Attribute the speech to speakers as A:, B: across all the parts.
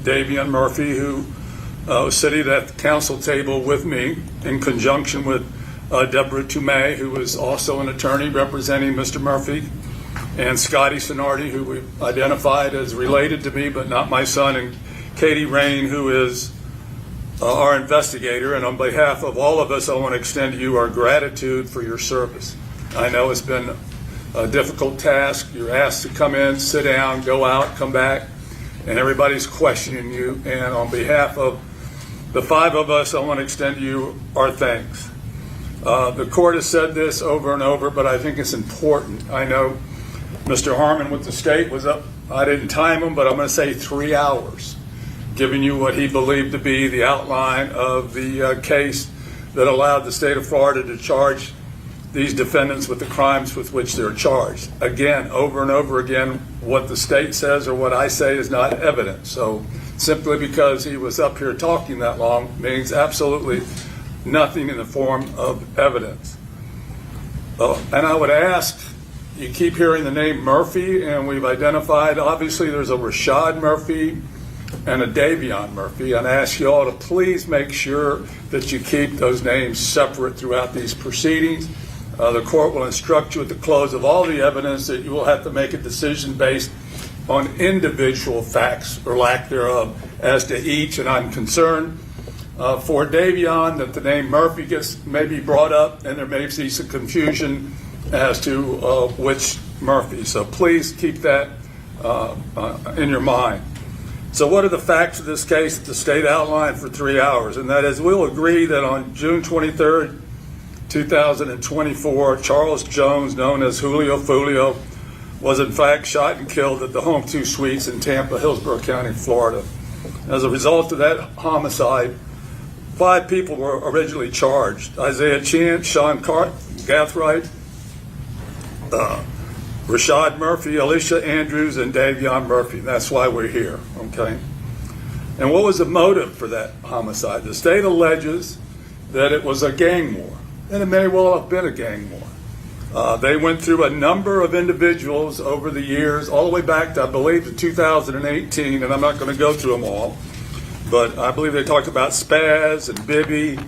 A: Davion Murphy, who was sitting at the council table with me in conjunction with Deborah Chime, who was also an attorney representing Mr. Murphy, and Scotty Sonardi, who we identified as related to me but not my son, and Katie Rain, who is our investigator. And on behalf of all of us, I want to extend to you our gratitude for your service. I know it's been a difficult task. You're asked to come in, sit down, go out, come back, and everybody's questioning you. And on behalf of the five of us, I want to extend to you our thanks. The court has said this over and over, but I think it's important. I know Mr. Harmon with the state was up, I didn't time him, but I'm going to say 3 hours, giving you what he believed to be the outline of the case that allowed the state of Florida to charge these defendants with the crimes with which they're charged. Again, over and over again, what the state says or what I say is not evidence. So simply because he was up here talking that long means absolutely nothing in the form of evidence. And I would ask, you keep hearing the name Murphy, and we've identified, obviously there's a Rashad Murphy and a Davion Murphy, and I ask you all to please make sure that you keep those names separate throughout these proceedings. The court will instruct you at the close of all the evidence that you will have to make a decision based on individual facts or lack thereof as to each, and I'm concerned for Davion that the name Murphy gets maybe brought up and there may be some confusion as to which Murphy. So please keep that in your mind. So what are the facts of this case that the state outlined for 3 hours? And that is, we'll agree that on June 23rd, 2024, Charles Jones, known as Foolio, was in fact shot and killed at the Home 2 Suites in Tampa, Hillsborough County, Florida. As a result of that homicide, 5 people were originally charged: Isaiah Chant, Sean Gathright, Rashad Murphy, Alicia Andrews, and Davion Murphy. That's why we're here, okay? And what was the motive for that homicide? The state alleges that it was a gang war, and it may well have been a gang war. They went through a number of individuals over the years, all the way back to, I believe, to 2018, and I'm not going to go through them all, but I believe they talked about Spaz and Bibby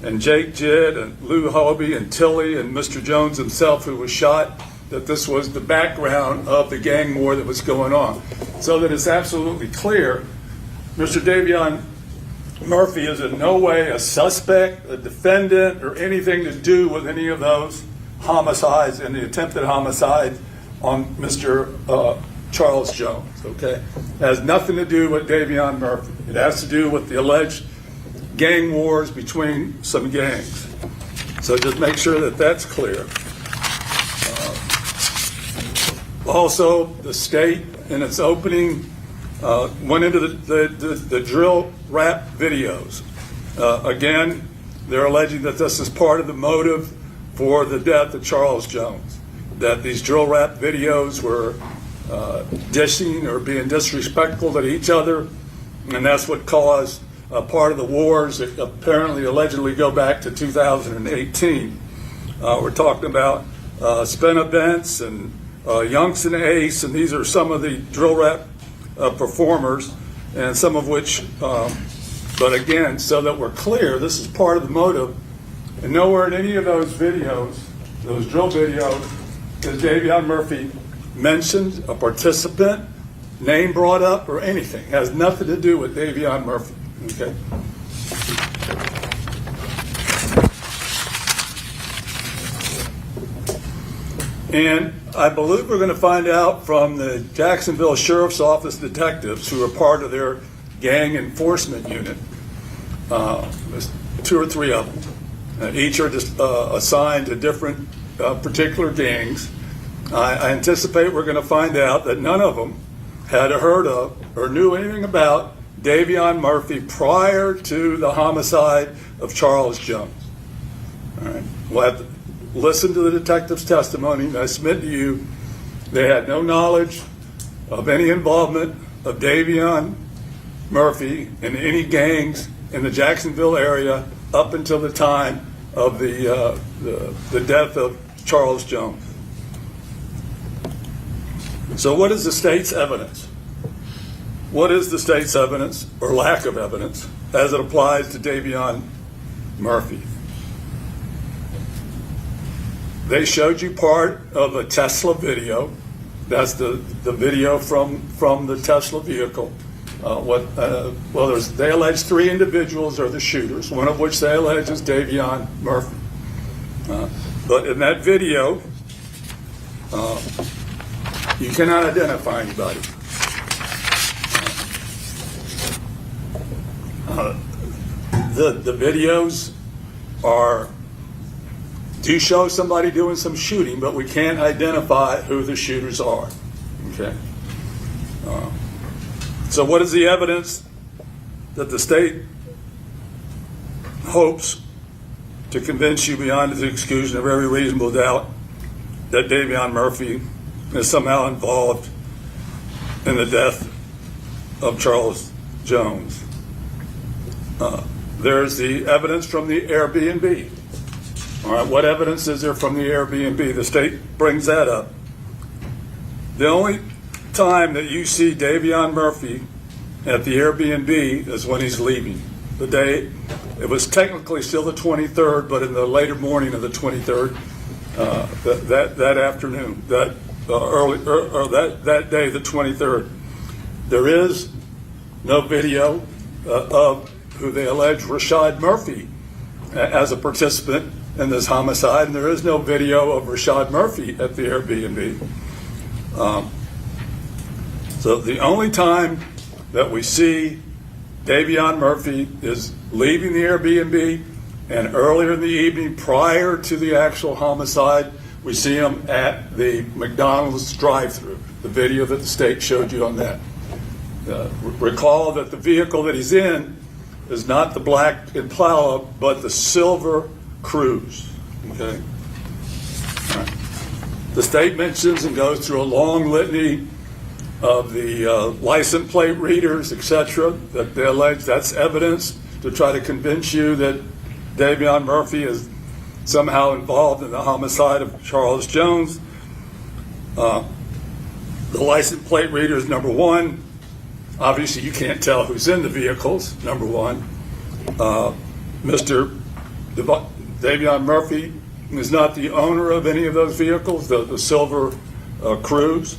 A: and Jake Jidd and Lou Hobie and Tilly and Mr. Jones himself, who was shot, that this was the background of the gang war that was going on. So that it's absolutely clear, Mr. Davion Murphy is in no way a suspect, a defendant, or anything to do with any of those homicides and the attempted homicide on Mr. Charles Jones, okay? It has nothing to do with Davion Murphy. It has to do with the alleged gang wars between some gangs. So just make sure that that's clear. Also, the state, in its opening, went into the drill rap videos. Again, they're alleging that this is part of the motive for the death of Charles Jones, that these drill rap videos were dishing or being disrespectful to each other, and that's what caused part of the wars that apparently allegedly go back to 2018. We're talking about spin events and Youngs and Ace, and these are some of the drill rap performers, and some of which, but again, so that we're clear, this is part of the motive, and nowhere in any of those videos, those drill videos, is Davion Murphy mentioned, a participant, name brought up, or anything. It has nothing to do with Davion Murphy, okay? And I believe we're going to find out from the Jacksonville Sheriff's Office detectives, who are part of their gang enforcement unit. There's 2 or 3 of them. Each are just assigned to different particular gangs. I anticipate we're going to find out that none of them had heard of or knew anything about Davion Murphy prior to the homicide of Charles Jones. All right. We'll have to listen to the detective's testimony, and I submit to you they had no knowledge of any involvement of Davion Murphy in any gangs in the Jacksonville area up until the time of the death of Charles Jones. So what is the state's evidence? what is the state's evidence or lack of evidence as it applies to Davion Murphy? They showed you part of a Tesla video. That's the video from the Tesla vehicle. They allege 3 individuals are the shooters, one of which they allege is Davion Murphy. But in that video, you cannot identify anybody. The videos do show somebody doing some shooting, but we can't identify who the shooters are. Okay. So what is the evidence that the state hopes to convince you beyond the exclusion of every reasonable doubt that Davion Murphy is somehow involved in the death of Charles Jones? There's the evidence from the Airbnb. All right, what evidence is there from the Airbnb? The state brings that up. The only time that you see Davion Murphy at the Airbnb is when he's leaving. The day, it was technically still the 23rd, but in the later morning of the 23rd, that afternoon, that day, the 23rd, there is no video of who they allege Rashad Murphy as a participant in this homicide, and there is no video of Rashad Murphy at the Airbnb. So the only time that we see Davion Murphy is leaving the Airbnb, and earlier in the evening, prior to the actual homicide, we see him at the McDonald's drive-thru, the video that the state showed you on that. Recall that the vehicle that he's in is not the black Impala, but the silver Cruise. Okay. All right. The state mentions and goes through a long litany of the license plate readers, etc., that they allege that's evidence to try to convince you that Davion Murphy is somehow involved in the homicide of Charles Jones. The license plate readers, number one, obviously you can't tell who's in the vehicles, number one. Mr. Davion Murphy is not the owner of any of those vehicles, the silver Cruise.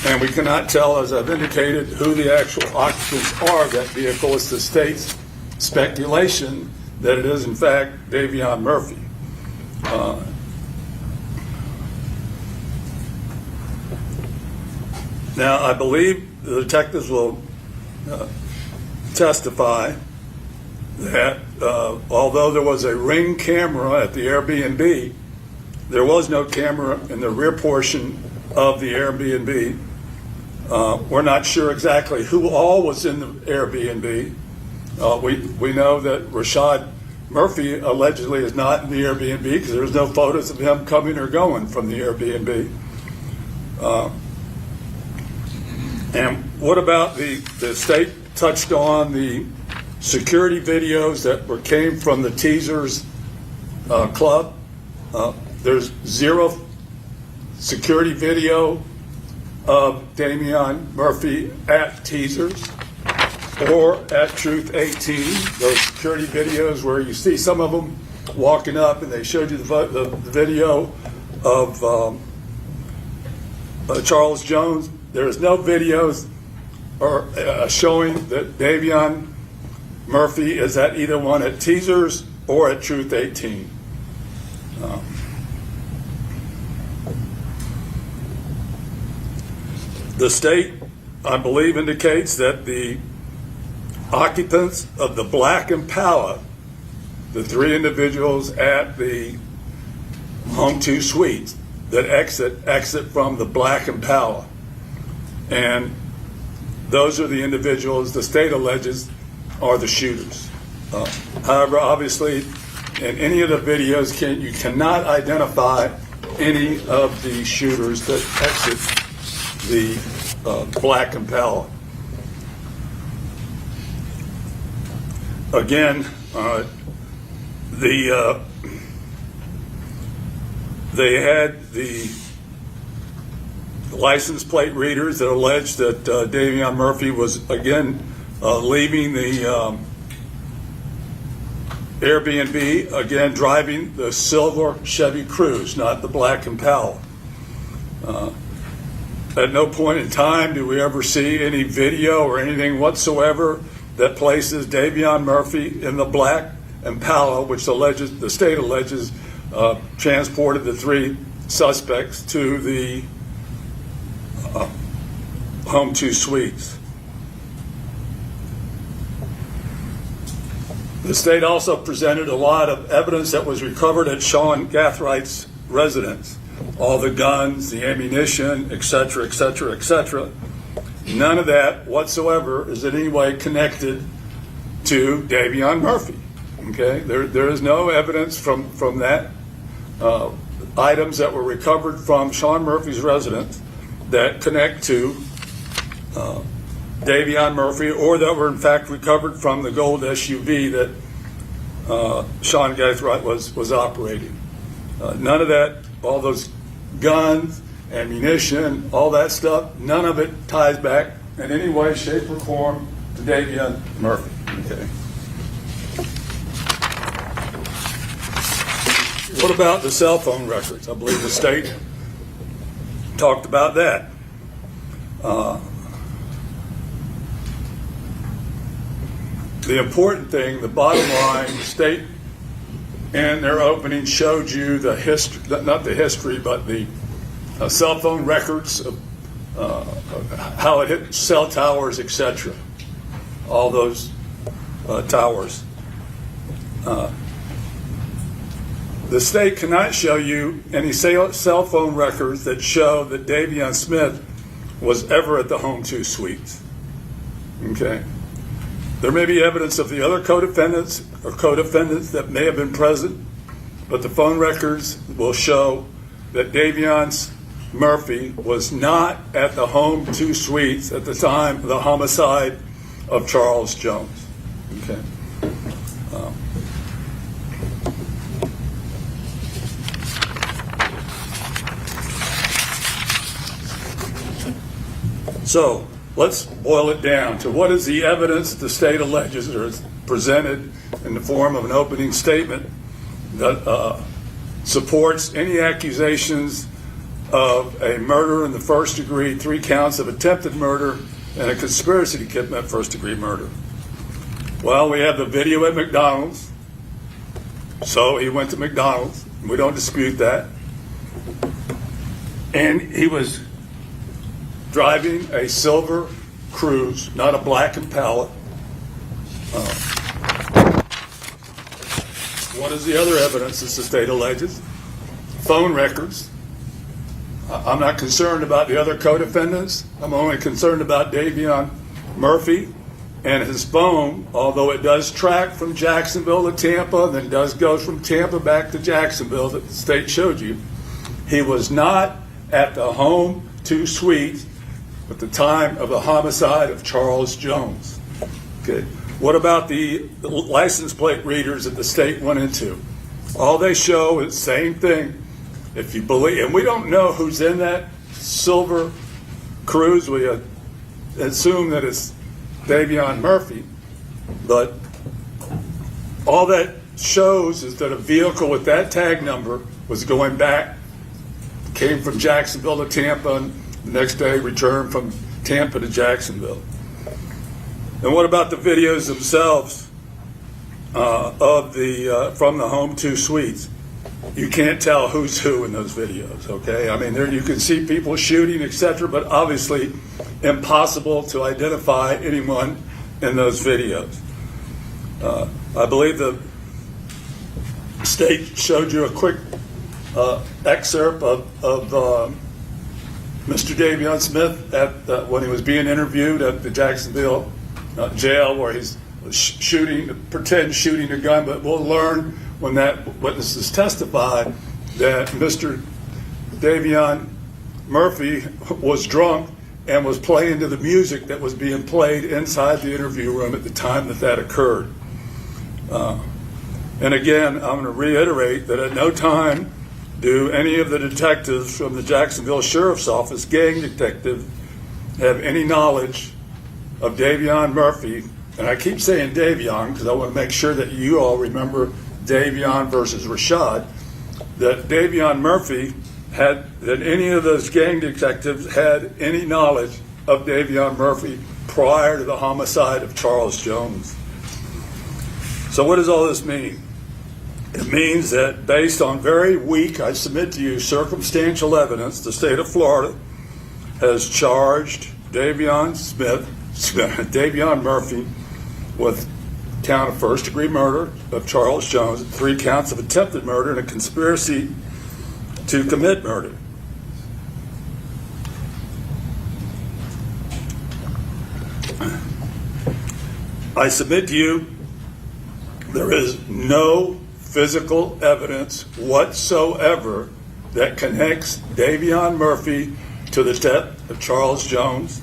A: And we cannot tell, as I've indicated, who the actual occupants are of that vehicle. It's the state's speculation that it is, in fact, Davion Murphy. Now, I believe the detectives will testify that although there was a Ring camera at the Airbnb, there was no camera in the rear portion of the Airbnb. We're not sure exactly who all was in the Airbnb. We know that Rashad Murphy allegedly is not in the Airbnb because there's no photos of him coming or going from the Airbnb. And what about the state touched on the security videos that came from the Teasers club? There's zero security video of Davion Murphy at Teasers or at Truth 18. Those security videos where you see some of them walking up, and they showed you the video of Charles Jones. There's no videos showing that Davion Murphy is at either one at Teasers or at Truth 18. The state, I believe, indicates that the occupants of the black Impala, the 3 individuals at the Home 2 suites that exit from the black Impala, and those are the individuals the state alleges are the shooters. However, obviously, in any of the videos, you cannot identify any of the shooters that exit the black Impala. Again, they had the license plate readers that alleged that Davion Murphy was again leaving the Airbnb, again driving the silver Chevy Cruze, not the black Impala. At no point in time do we ever see any video or anything whatsoever that places Davion Murphy in the black Impala, which the state alleges transported the three suspects to the home 2 suites. The state also presented a lot of evidence that was recovered at Sean Gathwright's residence. All the guns, the ammunition, etc., etc., etc. None of that whatsoever is in any way connected to Davion Murphy. Okay, there is no evidence from that items that were recovered from Sean Murphy's residence that connect to Davion Murphy, or that were in fact recovered from the gold SUV that Sean Gathwright was operating. None of that, all those guns, ammunition, all that stuff, none of it ties back in any way, shape, or form to Davion Murphy. Okay. What about the cell phone records? I believe the state talked about that. The important thing, the bottom line, the state in their opening showed you the history, not the history, but the cell phone records of how it hit cell towers, etc. All those towers. The state cannot show you any cell phone records that show that Davion Smith was ever at the home 2 suites. Okay. There may be evidence of the other co-defendants or co-defendants that may have been present, but the phone records will show that Davion Murphy was not at the home 2 suites at the time of the homicide of Charles Jones. Okay. So let's boil it down to what is the evidence the state alleges or is presented in the form of an opening statement that supports any accusations of a murder in the first degree, 3 counts of attempted murder, and a conspiracy to commit first degree murder. Well, we have the video at McDonald's. So he went to McDonald's. We don't dispute that. And he was driving a silver Cruze, not a black Impala. What is the other evidence that the state alleges? Phone records. I'm not concerned about the other co-defendants. I'm only concerned about Davion Murphy and his phone, although it does track from Jacksonville to Tampa, then it does go from Tampa back to Jacksonville that the state showed you. He was not at the home 2 suites at the time of the homicide of Charles Jones. Okay. What about the license plate readers that the state went into? All they show is the same thing. If you believe, and we don't know who's in that silver Cruze, we assume that it's Davion Murphy, but all that shows is that a vehicle with that tag number was going back, came from Jacksonville to Tampa, and the next day returned from Tampa to Jacksonville. And what about the videos themselves of the from the home 2 suites? You can't tell who's who in those videos, okay? I mean, there you can see people shooting, etc., but obviously impossible to identify anyone in those videos. I believe the state showed you a quick excerpt of Mr. Davion Smith at when he was being interviewed at the Jacksonville jail, where he's pretend shooting a gun, but we'll learn when that witnesses testify that Mr. Davion Murphy was drunk and was playing to the music that was being played inside the interview room at the time that occurred. And again, I'm going to reiterate that at no time do any of the detectives from the Jacksonville Sheriff's Office, gang detective, have any knowledge of Davion Murphy? And I keep saying Davion because I want to make sure that you all remember Davion versus Rashad, that Davion Murphy that any of those gang detectives had any knowledge of Davion Murphy prior to the homicide of Charles Jones. So what does all this mean? It means that based on very weak, I submit to you, circumstantial evidence, the state of Florida has charged Davion Murphy with count of first-degree murder of Charles Jones, 3 counts of attempted murder, and a conspiracy to commit murder. I submit to you, there is no physical evidence whatsoever that connects Davion Murphy to the death of Charles Jones.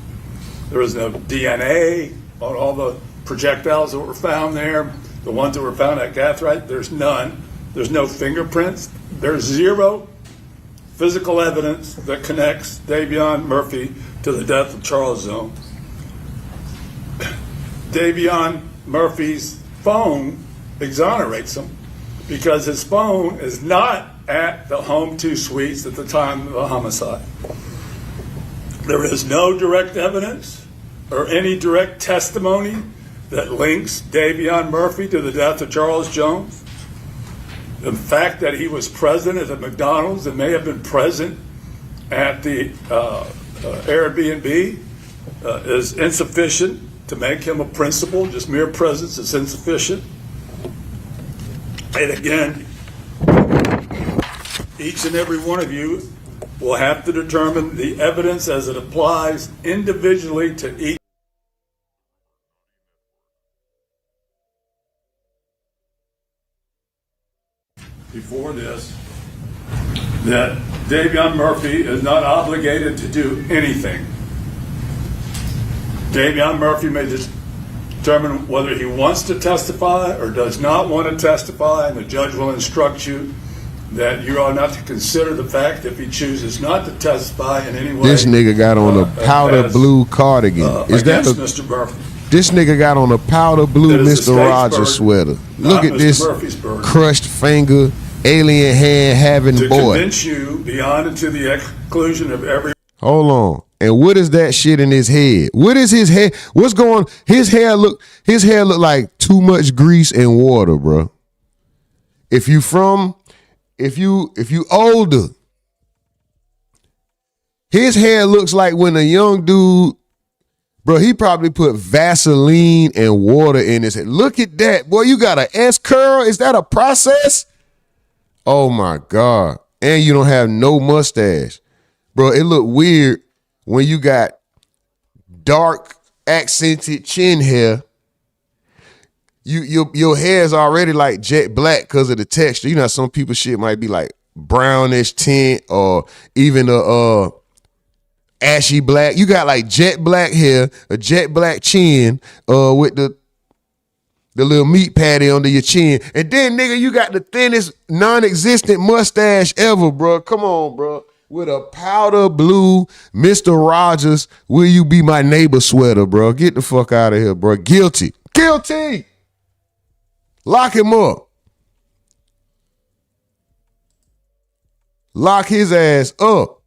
A: There is no DNA on all the projectiles that were found there, the ones that were found at Gathright. There's none. There's no fingerprints. There's zero physical evidence that connects Davion Murphy to the death of Charles Jones. Davion Murphy's phone exonerates him because his phone is not at the Home 2 Suites at the time of the homicide. There is no direct evidence or any direct testimony that links Davion Murphy to the death of Charles Jones. The fact that he was present at the McDonald's and may have been present at the Airbnb is insufficient to make him a principal. Just mere presence is insufficient. And again, each and every one of you will have to determine the evidence as it applies individually to each. Before this, that Davion Murphy is not obligated to do anything. Davion Murphy may just determine whether he wants to testify or does not want to testify, and the judge will instruct you that you are not to consider the fact if he chooses not to testify in any way.
B: This nigga got on a powder blue cardigan.
A: Is that Mr. Murphy?
B: This nigga got on a powder blue Mr. Rogers sweater. Look at this crushed finger, alien hand having
A: to
B: boy.
A: To convince you beyond and to the exclusion of every.
B: Hold on. And what is that shit in his head? What is his hair? What's going? His hair look like too much grease and water, bro. If you older, his hair looks like when a young dude, bro, he probably put Vaseline and water in his head. Look at that, boy. You got an S curl? Is that a process? Oh my God. And you don't have no mustache. Bro, it look weird when you got dark accented chin hair. Your hair is already like jet black because of the texture. You know, some people shit might be like brownish tint or even a ashy black. You got like jet black hair, a jet black chin, with the little meat patty under your chin. And then, nigga, you got the thinnest non-existent mustache ever, bro. Come on, bro. With a powder blue Mr. Rogers, will you be my neighbor sweater, bro. Get the fuck out of here, bro. Guilty. Guilty. Lock him up. Lock his ass up.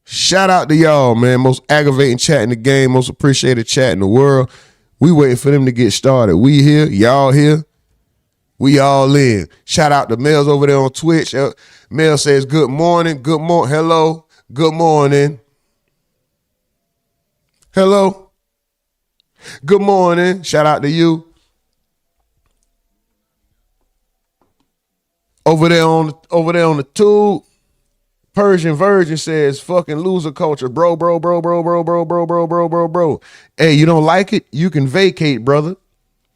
B: Shout out to y'all, man. Most aggravating chat in the game, most appreciated chat in the world. We waiting for them to get started. We here, y'all here. We all in. Shout out to Mel's over there on Twitch. Mel says, good morning. Good morning. Hello. Good morning. Hello. Good morning. Shout out to you. Over there on the tube, Persian Virgin says, fucking loser culture. Bro. Hey, you don't like it? You can vacate, brother.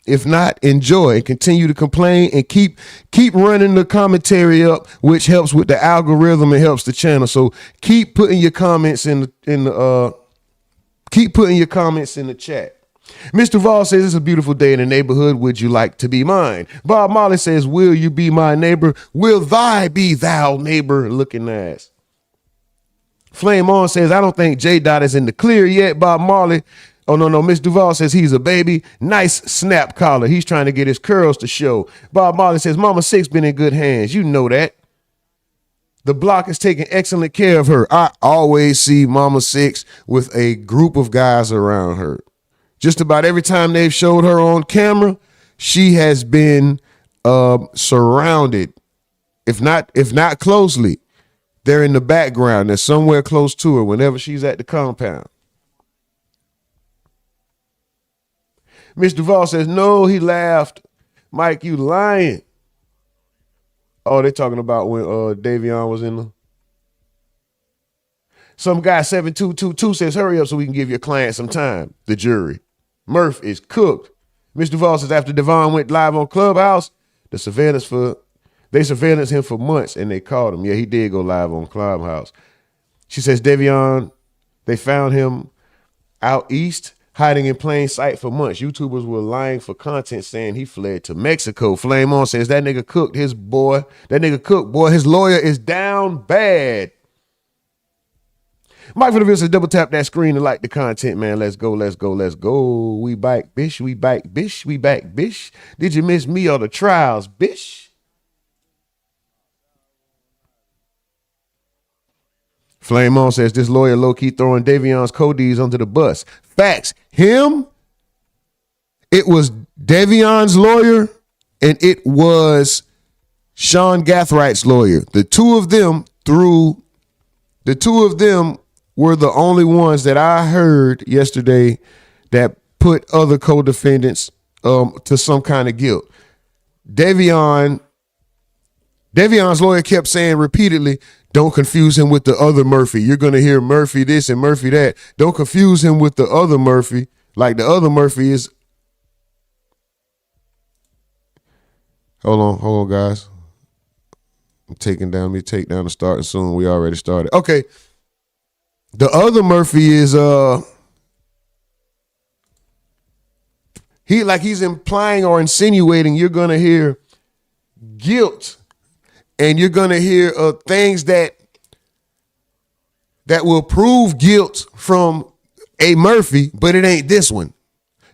B: If not, enjoy and continue to complain and keep running the commentary up, which helps with the algorithm and helps the channel. So keep putting your comments in the chat. Miss Duval says, it's a beautiful day in the neighborhood. Would you like to be mine? Bob Marley says, will you be my neighbor? Will thy be thou neighbor? Looking ass. Flame On says, I don't think J Dot is in the clear yet. Bob Marley. Oh, no. Miss Duval says he's a baby. Nice snap collar. He's trying to get his curls to show. Bob Marley says, Mama Six been in good hands. You know that. The block is taking excellent care of her. I always see Mama Six with a group of guys around her. Just about every time they've showed her on camera, she has been surrounded. If not closely, they're in the background. They're somewhere close to her whenever she's at the compound. Miss Duval says, no, he laughed. Mike, you lying. Oh, they're talking about when Davion was in the... Some guy 7222 says, hurry up so we can give your client some time. The jury. Murph is cooked. Mr. Duval says, after Devon went live on Clubhouse, they surveillance him for months and they caught him. Yeah, he did go live on Clubhouse. She says, Davion, they found him out east, hiding in plain sight for months. YouTubers were lying for content saying he fled to Mexico. Flame On says, that nigga cooked his boy. That nigga cooked, boy. His lawyer is down bad. Mike for the video says, double tap that screen to like the content, man. Let's go. We back, bish. We back, bish. Did you miss me or the trials, bish? Flame On says, this lawyer low-key throwing Davion's Cody's under the bus. Facts. Him, it was Davion's lawyer, and it was Sean Gathrights' lawyer. The two of them were the only ones that I heard yesterday that put other co-defendants to some kind of guilt. Davion's lawyer kept saying repeatedly, don't confuse him with the other Murphy. You're going to hear Murphy this and Murphy that. Don't confuse him with the other Murphy. Like the other Murphy is... Hold on, guys. I'm taking down the starting soon. We already started. Okay. The other Murphy is he's implying or insinuating you're gonna hear guilt, and you're gonna hear things that will prove guilt from a Murphy, but it ain't this one.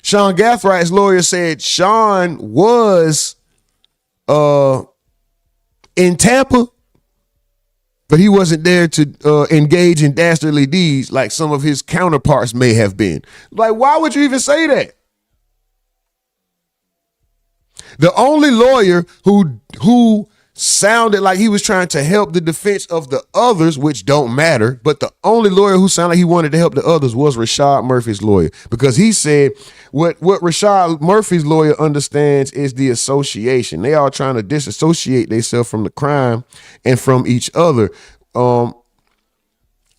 B: Sean Gathrights' lawyer said Sean was in Tampa, but he wasn't there to engage in dastardly deeds like some of his counterparts may have been. Like, why would you even say that? The only lawyer who sounded like he was trying to help the defense of the others, which don't matter, but the only lawyer who sounded like he wanted to help the others was Rashad Murphy's lawyer, because he said what Rashad Murphy's lawyer understands is the association. They are trying to disassociate themselves from the crime and from each other.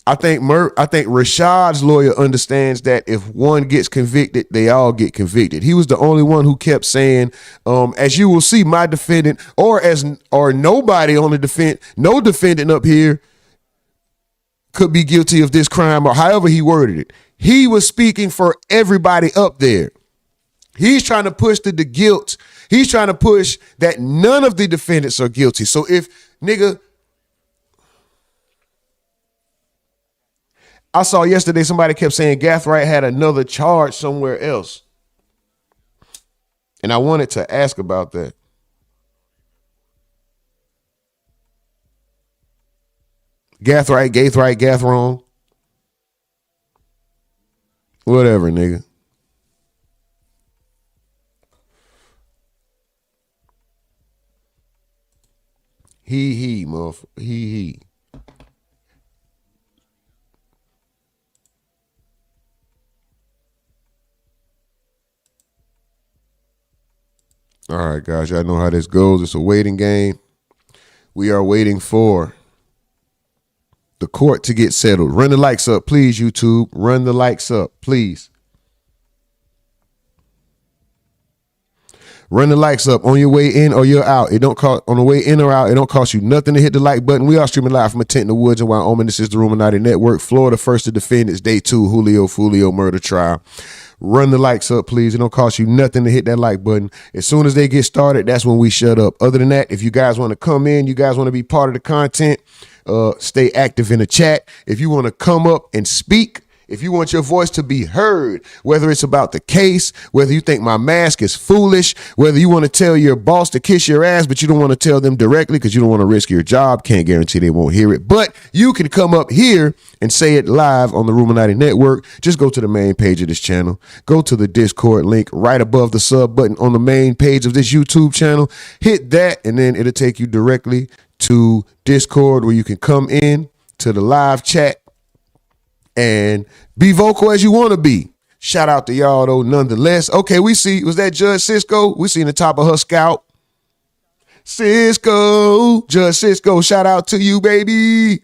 B: I think Rashad's lawyer understands that if one gets convicted, they all get convicted. He was the only one who kept saying, as you will see, my defendant or nobody on the defense, no defendant up here could be guilty of this crime, or however he worded it. He was speaking for everybody up there. He's trying to push the guilt. He's trying to push that none of the defendants are guilty. So if nigga, I saw yesterday somebody kept saying Gathright had another charge somewhere else. And I wanted to ask about that. Gathwrong. Whatever, nigga. Motherfucker. He. All right, guys, y'all know how this goes. It's a waiting game. We are waiting for the court to get settled. Run the likes up, please, YouTube. Run the likes up, please. Run the likes up on your way in or you're out. It don't cost on the way in or out. It don't cost you nothing to hit the like button. We are streaming live from a tent in the woods in Wyoming. This is the Rumonati Network. Florida first to defend. It's day 2. Foolio murder trial. Run the likes up, please. It don't cost you nothing to hit that like button. As soon as they get started, that's when we shut up. Other than that, if you guys want to come in, you guys want to be part of the content, stay active in the chat. If you want to come up and speak, if you want your voice to be heard, whether it's about the case, whether you think my mask is foolish, whether you want to tell your boss to kiss your ass, but you don't want to tell them directly because you don't want to risk your job, can't guarantee they won't hear it. But you can come up here and say it live on the Rumonati Network. Just go to the main page of this channel. Go to the Discord link right above the sub button on the main page of this YouTube channel. Hit that, and then it'll take you directly to Discord where you can come in to the live chat and be vocal as you want to be. Shout out to y'all though, nonetheless. Okay, we see, was that Judge Cisco? We seen the top of her scalp. Cisco, Judge Cisco, shout out to you, baby.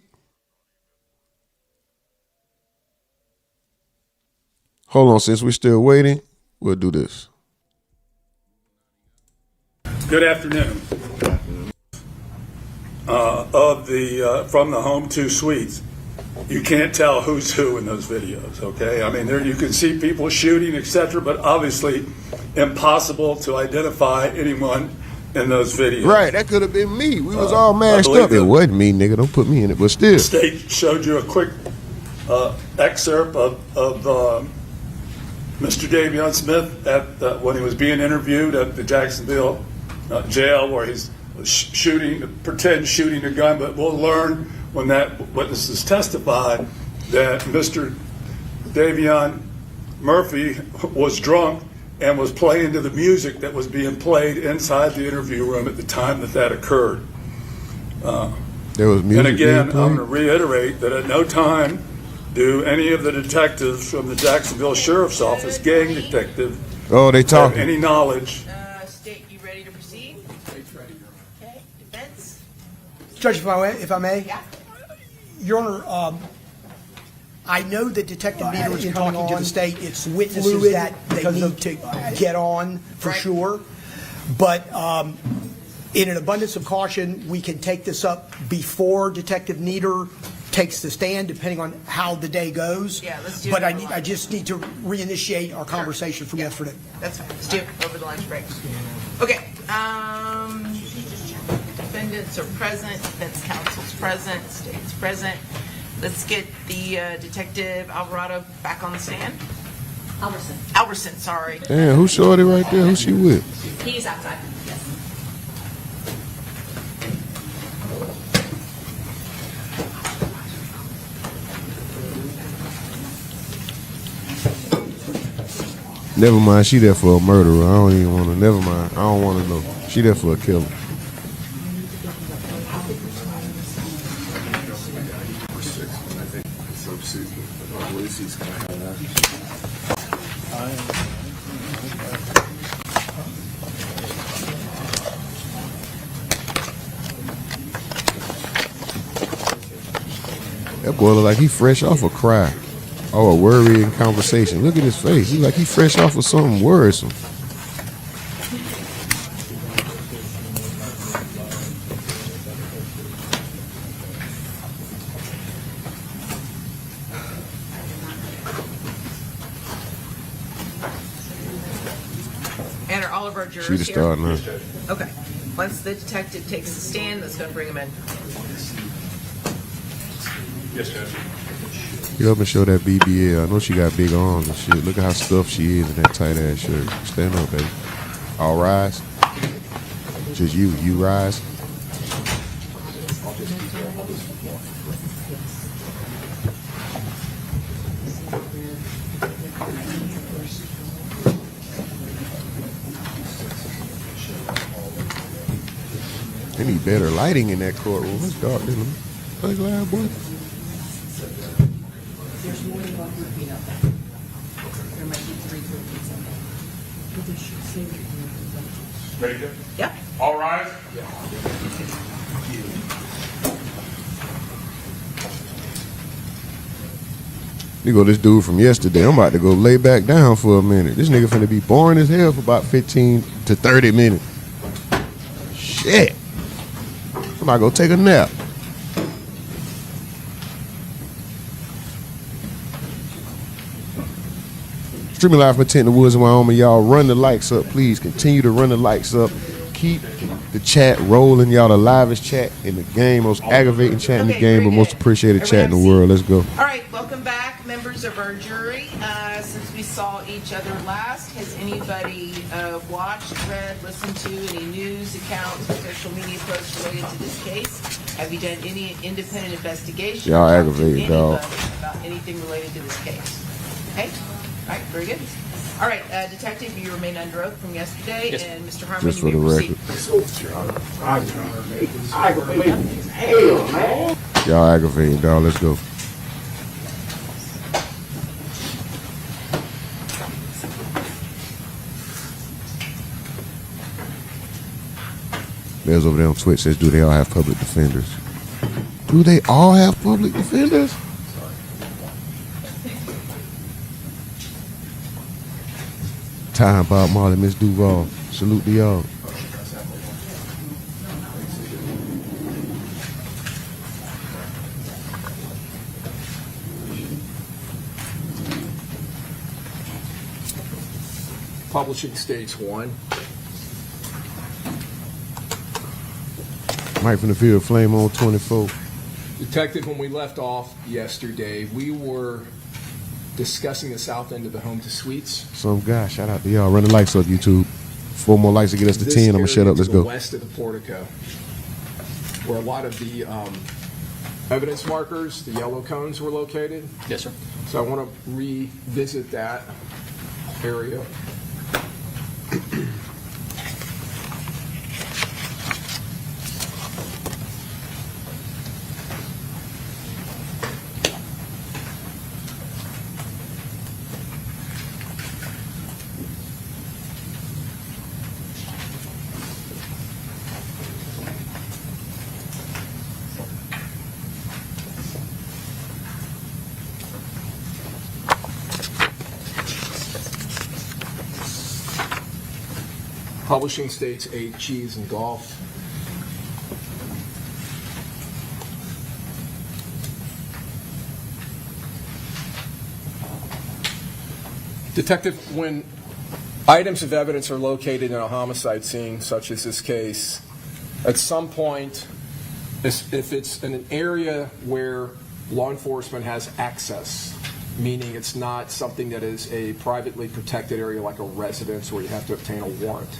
B: Hold on, since we're still waiting, we'll do this.
A: Good afternoon. From the Home 2 Suites. You can't tell who's who in those videos, okay? I mean, there you can see people shooting, etc., but obviously impossible to identify anyone in those videos.
B: Right, that could have been me. We was all mashed up. It wasn't me, nigga. Don't put me in it, but still.
A: The state showed you a quick excerpt of Mr. Davion Smith at when he was being interviewed at the Jacksonville jail, where he's pretend shooting a gun, but we'll learn when that witnesses testified that Mr. Davion Murphy was drunk and was playing to the music that was being played inside the interview room at the time that occurred.
B: There was music.
A: And again, I'm going to reiterate that at no time do any of the detectives from the Jacksonville Sheriff's Office, gang detective,
B: they talking.
A: have any knowledge.
C: State, you ready to proceed? Okay, defense?
D: Judge, if I may?
C: Yeah.
D: Your Honor, I know that Detective Needle is talking to the state. It's witnesses
C: fluid
D: that they need to get on for sure. But in an abundance of caution, we can take this up before Detective Needle takes the stand, depending on how the day goes.
C: Yeah, let's do it.
D: But I just need to reinitiate our conversation from yesterday.
C: That's fine. Let's do it over the lunch break. Okay. Defendants are present. Defense counsel's present. State's present. Let's get the Detective Alvarado back on the stand. Alverson, sorry.
B: Damn, who shorty right there? Who she with?
E: He's outside. Yes.
B: Never mind, she there for a murderer. I don't even want to. Never mind. I don't want to know. She there for a killer. That boy look like he fresh off a cry. Oh, a worrying conversation. Look at his face. He like he fresh off of something worrisome.
C: And are all of our jurors
B: She the
C: here?
B: star now.
C: Okay. Once the detective takes the stand, let's go bring him in.
F: Yes, Judge.
B: Get up and show that BBL. I know she got big arms and shit. Look at how stuffed she is in that tight ass shirt. Stand up, baby. All rise. Just you rise. They need better lighting in that courtroom. It's dark. Let's loud, boy.
F: Ready, Judge?
C: Yep.
F: All rise.
B: You go this dude from yesterday. I'm about to go lay back down for a minute. This nigga finna be boring as hell for about 15 to 30 minutes. Shit. I'm about to go take a nap. Streaming live from Tent in the Woods in Wyoming. Y'all run the likes up, please. Continue to run the likes up. Keep the chat rolling. Y'all the livest chat in the game, most aggravating chat in the
C: Okay,
B: game, but
C: very
B: most
C: good.
B: appreciated chat in the
C: Everyone
B: world. Let's go.
C: All right, welcome back, members of our jury. Since we saw each other last, has anybody watched, read, listened to any news accounts or social media posts related to this case? Have you done any independent investigation?
B: Y'all
C: Talked to
B: aggravated, dog.
C: anybody about anything related to this case? Okay, all right, very good. All right, Detective, you remain under oath from yesterday,
E: Yes.
C: and Mr. Harmon,
B: Just
C: you
B: for
C: may
B: the
C: proceed.
B: Y'all aggravating, dog. Let's go. There's over there on Twitch says, do they all have public defenders? Do they all have public defenders? Time, Bob Marley, Miss Duval. Salute to y'all.
G: Publishing states 1.
B: Mike from the field, Flame on 24.
G: Detective, when we left off yesterday, we were discussing the south end of the home to suites.
B: Some guy, shout out to y'all. Run the likes up, YouTube. 4 more likes to get us to
G: This
B: 10. I'm gonna
G: area
B: shut up.
G: to
B: Let's
G: the
B: go.
G: west of the portico, where a lot of the evidence markers, the yellow cones, were located.
E: Yes, sir.
G: So I want to revisit that area. Publishing states 8, cheese and golf. Detective, when items of evidence are located in a homicide scene, such as this case, at some point, if it's in an area where law enforcement has access, meaning it's not something that is a privately protected area like a residence where you have to obtain a warrant.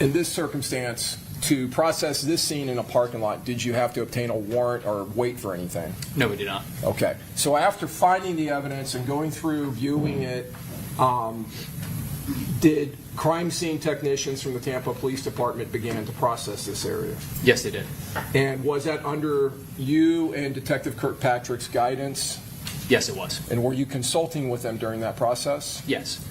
G: In this circumstance, to process this scene in a parking lot, did you have to obtain a warrant or wait for anything?
E: No, we did not.
G: Okay. So after finding the evidence and going through, viewing it, did crime scene technicians from the Tampa Police Department begin to process this area?
E: Yes, they did.
G: And was that under you and Detective Kirkpatrick's guidance?
E: Yes, it was.
G: And were you consulting with them during that process?
E: Yes.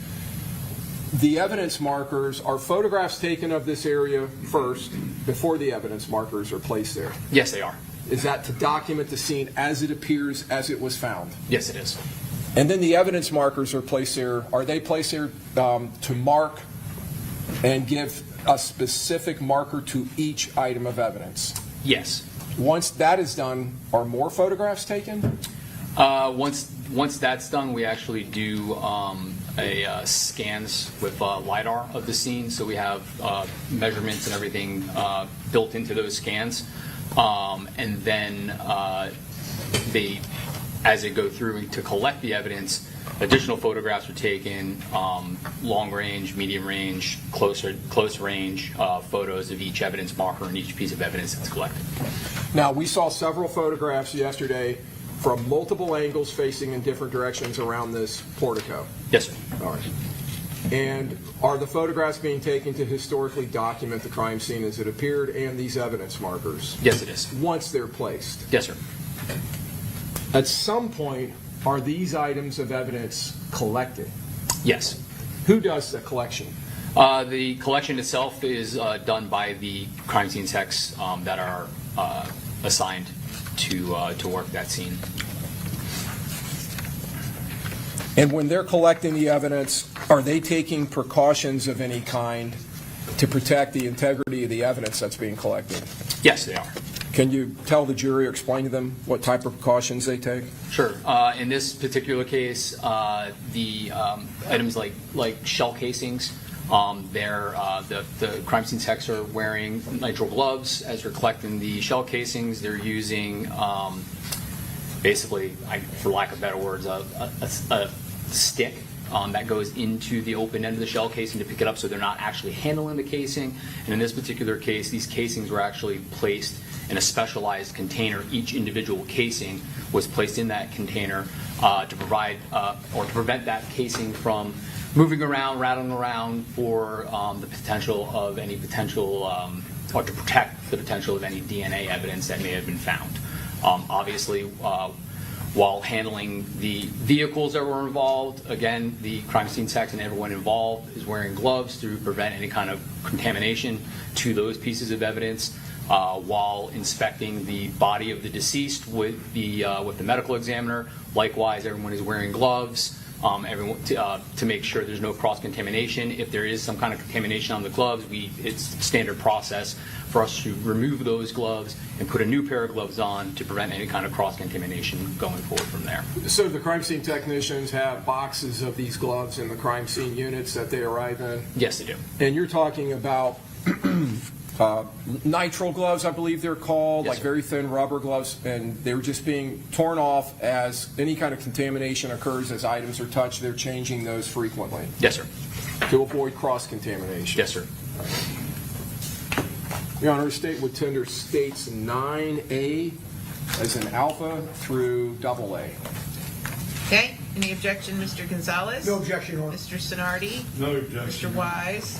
G: The evidence markers, are photographs taken of this area first before the evidence markers are placed there?
E: Yes, they are.
G: Is that to document the scene as it appears, as it was found?
E: Yes, it is.
G: And then the evidence markers are placed there. Are they placed there to mark and give a specific marker to each item of evidence?
E: Yes.
G: Once that is done, are more photographs taken?
E: Once that's done, we actually do scans with LiDAR of the scene. So we have measurements and everything built into those scans. And then as they go through to collect the evidence, additional photographs are taken, long range, medium range, close range photos of each evidence marker and each piece of evidence that's collected.
G: Now, we saw several photographs yesterday from multiple angles facing in different directions around this portico.
E: Yes, sir.
G: All right. And are the photographs being taken to historically document the crime scene as it appeared and these evidence markers?
E: Yes, it is.
G: Once they're placed.
E: Yes, sir.
G: At some point, are these items of evidence collected?
E: Yes.
G: Who does the collection?
E: The collection itself is done by the crime scene techs that are assigned to work that scene.
G: And when they're collecting the evidence, are they taking precautions of any kind to protect the integrity of the evidence that's being collected?
E: Yes, they are.
G: Can you tell the jury or explain to them what type of precautions they take?
E: Sure. In this particular case, the items like shell casings, the crime scene techs are wearing nitrile gloves as they're collecting the shell casings. They're using basically, for lack of better words, a stick that goes into the open end of the shell casing to pick it up, so they're not actually handling the casing. And in this particular case, these casings were actually placed in a specialized container. Each individual casing was placed in that container to provide or to prevent that casing from moving around, rattling around for the potential of any potential, or to protect the potential of any DNA evidence that may have been found. Obviously, while handling the vehicles that were involved, again, the crime scene techs and everyone involved is wearing gloves to prevent any kind of contamination to those pieces of evidence. While inspecting the body of the deceased with the medical examiner, likewise, everyone is wearing gloves. Everyone to make sure there's no cross-contamination. If there is some kind of contamination on the gloves, it's standard process for us to remove those gloves and put a new pair of gloves on to prevent any kind of cross-contamination going forward from there.
G: So the crime scene technicians have boxes of these gloves in the crime scene units that they arrive in?
E: Yes, they do.
G: And you're talking about nitrile gloves, I believe they're called,
E: Yes,
G: like
E: sir.
G: very thin rubber gloves, and they were just being torn off as any kind of contamination occurs as items are touched. They're changing those frequently
E: Yes, sir.
G: to avoid cross-contamination.
E: Yes, sir.
G: Your Honor, state would tender states 9A as in alpha through AA.
C: Okay, any objection, Mr. Gonzalez?
D: No objection, Your Honor.
C: Mr. Sonardi?
F: No
C: Mr.
F: objection.
C: Wise?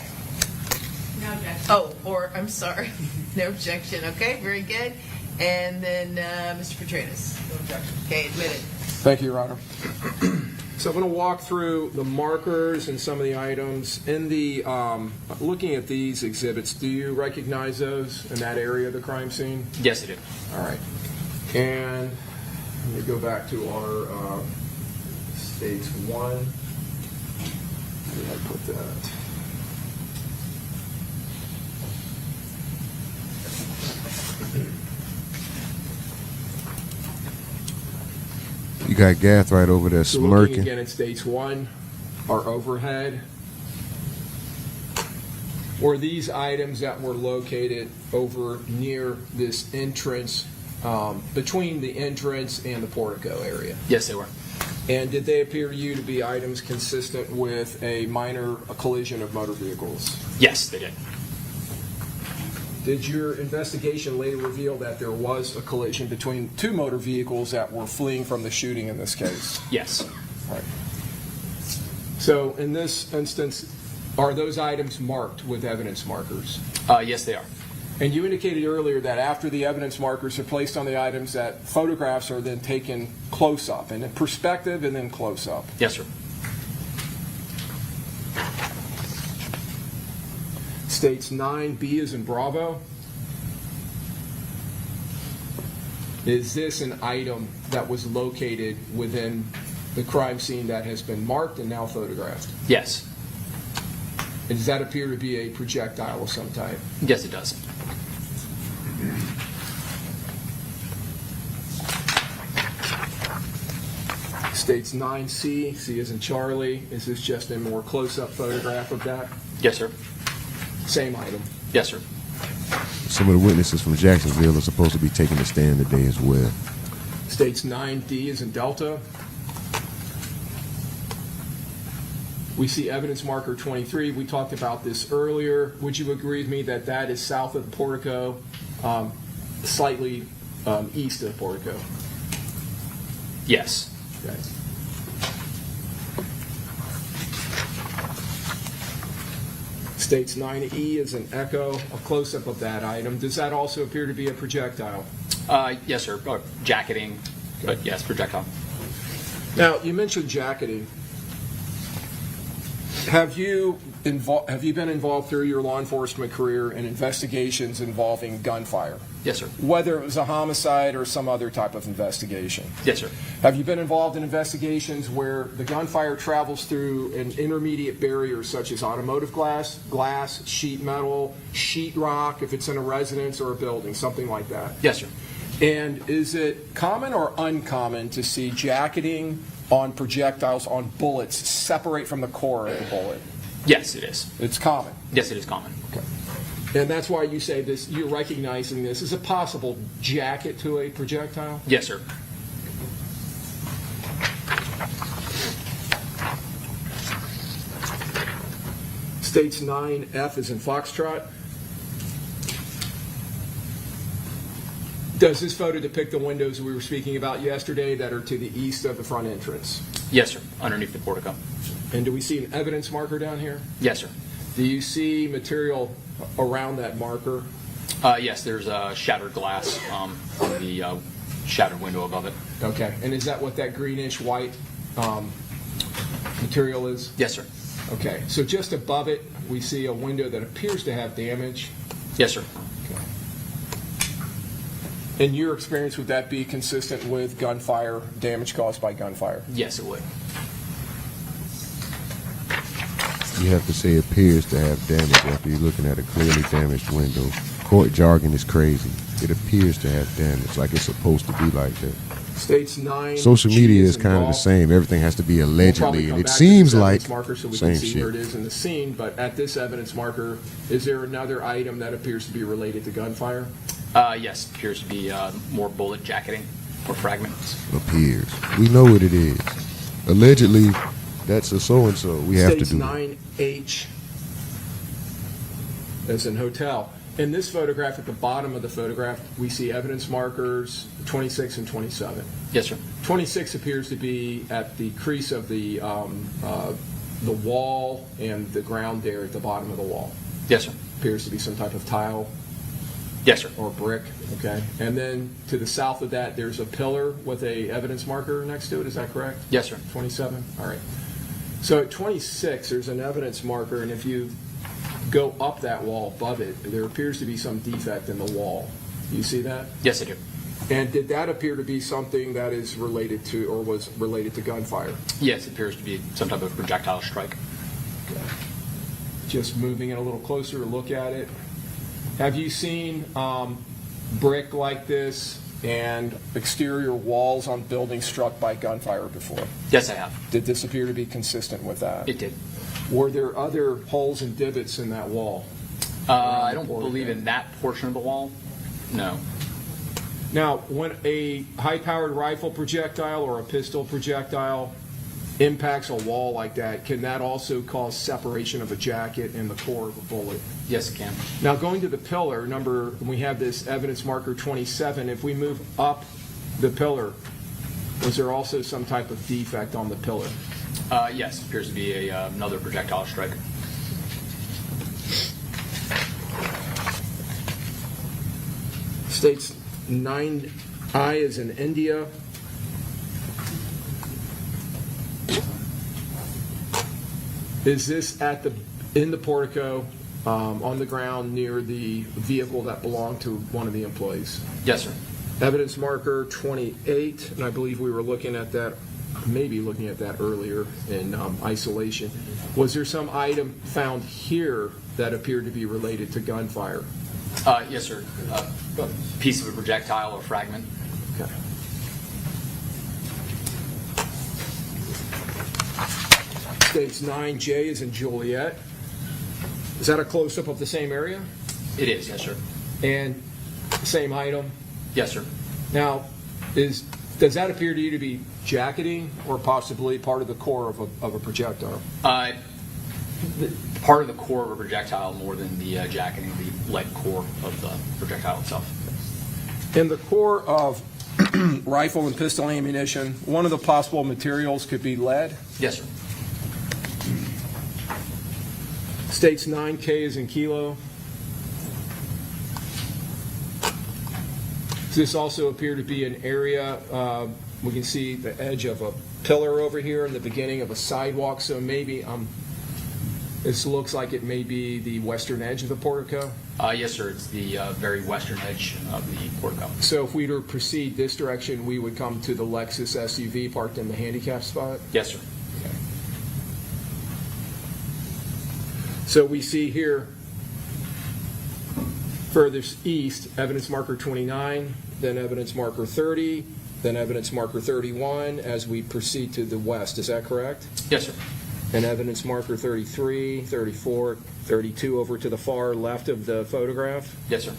H: No objection.
C: Oh, or, I'm sorry, no objection, okay, very good. And then Mr. Petranis? No objection. Okay, admitted.
G: Thank you, Your Honor. So I'm going to walk through the markers and some of the items. In the looking at these exhibits, do you recognize those in that area of the crime scene?
E: Yes, they do.
G: All right. And let me go back to our states 1. Where did I put that?
B: You got Gath right over there
G: So looking
B: smirking.
G: again at states 1, our overhead. Were these items that were located over near this entrance, between the entrance and the portico area?
E: Yes, they were.
G: And did they appear to you to be items consistent with a minor collision of motor vehicles?
E: Yes, they did.
G: Did your investigation later reveal that there was a collision between two motor vehicles that were fleeing from the shooting in this case?
E: Yes.
G: Right. So in this instance, are those items marked with evidence markers?
E: Yes, they are.
G: And you indicated earlier that after the evidence markers are placed on the items, that photographs are then taken close up, and in perspective and then close up.
E: Yes, sir.
G: States 9B is in Bravo. Is this an item that was located within the crime scene that has been marked and now photographed?
E: Yes.
G: And does that appear to be a projectile of some type?
E: Yes, it does.
G: States 9C, C as in Charlie. Is this just a more close-up photograph of that?
E: Yes, sir.
G: Same item.
E: Yes, sir.
B: Some of the witnesses from Jacksonville are supposed to be taking the stand today as well.
G: States 9D is in Delta. We see evidence marker 23. We talked about this earlier. Would you agree with me that that is south of the portico, slightly east of the portico?
E: Yes.
G: Okay. States 9E is an echo, a close-up of that item. Does that also appear to be a projectile?
E: Yes, sir. Or jacketing, but yes, projectile.
G: Now, you mentioned jacketing. Have you been involved through your law enforcement career in investigations involving gunfire?
E: Yes, sir.
G: Whether it was a homicide or some other type of investigation?
E: Yes, sir.
G: Have you been involved in investigations where the gunfire travels through an intermediate barrier such as automotive glass, sheet metal, sheetrock, if it's in a residence or a building, something like that?
E: Yes, sir.
G: And is it common or uncommon to see jacketing on projectiles on bullets separate from the core of the bullet?
E: Yes, it is.
G: It's common.
E: Yes, it is common.
G: Okay. And that's why you say this, you're recognizing this as a possible jacket to a projectile?
E: Yes, sir.
G: States 9F is in Foxtrot. Does this photo depict the windows we were speaking about yesterday that are to the east of the front entrance?
E: Yes, sir. Underneath the portico.
G: And do we see an evidence marker down here?
E: Yes, sir.
G: Do you see material around that marker?
E: Yes, there's shattered glass on the shattered window above it.
G: Okay. And is that what that greenish white material is?
E: Yes, sir.
G: Okay. So just above it, we see a window that appears to have damage.
E: Yes, sir.
G: In your experience, would that be consistent with gunfire, damage caused by gunfire?
E: Yes, it would.
B: You have to say appears to have damage after you're looking at a clearly damaged window. Court jargon is crazy. It appears to have damage, like it's supposed to be like that.
G: States 9.
B: Social media is kind of the
G: involved.
B: same. Everything has to be
G: We'll
B: allegedly,
G: probably
B: and
G: come
B: it
G: back to
B: seems
G: this
B: like
G: evidence marker so we
B: same
G: can see
B: shit.
G: where it is in the scene. But at this evidence marker, is there another item that appears to be related to gunfire?
E: Yes, appears to be more bullet jacketing or fragments.
B: Appears. We know what it is. Allegedly, that's a so-and-so. We have to
G: States
B: do it.
G: 9H as in hotel. In this photograph, at the bottom of the photograph, we see evidence markers 26 and 27.
E: Yes, sir.
G: 26 appears to be at the crease of the wall and the ground there at the bottom of the wall.
E: Yes, sir.
G: Appears to be some type of tile
E: Yes, sir.
G: or brick, okay? And then to the south of that, there's a pillar with a evidence marker next to it, is that correct?
E: Yes, sir.
G: 27, all right. So at 26, there's an evidence marker, and if you go up that wall above it, there appears to be some defect in the wall. You see that?
E: Yes, I do.
G: And did that appear to be something that is related to, or was related to gunfire?
E: Yes, it appears to be some type of projectile strike.
G: Just moving it a little closer to look at it. Have you seen brick like this and exterior walls on buildings struck by gunfire before?
E: Yes, I have.
G: Did this appear to be consistent with that?
E: It did.
G: Were there other holes and divots in that wall?
E: I don't believe in that portion of the wall. No.
G: Now, when a high-powered rifle projectile or a pistol projectile impacts a wall like that, can that also cause separation of a jacket and the core of a bullet?
E: Yes, it can.
G: Now, going to the pillar, we have this evidence marker 27. If we move up the pillar, was there also some type of defect on the pillar?
E: Yes, it appears to be another projectile strike.
G: States 9I is in India. Is this in the portico, on the ground near the vehicle that belonged to one of the employees?
E: Yes, sir.
G: Evidence marker 28, and I believe we were looking at that, maybe looking at that earlier in isolation. Was there some item found here that appeared to be related to gunfire?
E: Yes, sir. A piece of a projectile or fragment.
G: Okay. States 9J is in Juliet. Is that a close-up of the same area?
E: It is, yes, sir.
G: And same item?
E: Yes, sir.
G: Now, does that appear to you to be jacketing or possibly part of the core of a projectile?
E: Part of the core of a projectile more than the jacketing, the lead core of the projectile itself.
G: In the core of rifle and pistol ammunition, one of the possible materials could be lead.
E: Yes, sir.
G: States 9K is in kilo. Does this also appear to be an area, we can see the edge of a pillar over here and the beginning of a sidewalk, so maybe I'm This looks like it may be the western edge of the portico.
E: Yes, sir. It's the very western edge of the portico.
G: So if we were to proceed this direction, we would come to the Lexus SUV parked in the handicap spot?
E: Yes, sir.
G: So we see here, furthest east, evidence marker 29, then evidence marker 30, then evidence marker 31 as we proceed to the west. Is that correct?
E: Yes, sir.
G: And evidence marker 33, 34, 32 over to the far left of the photograph?
E: Yes, sir.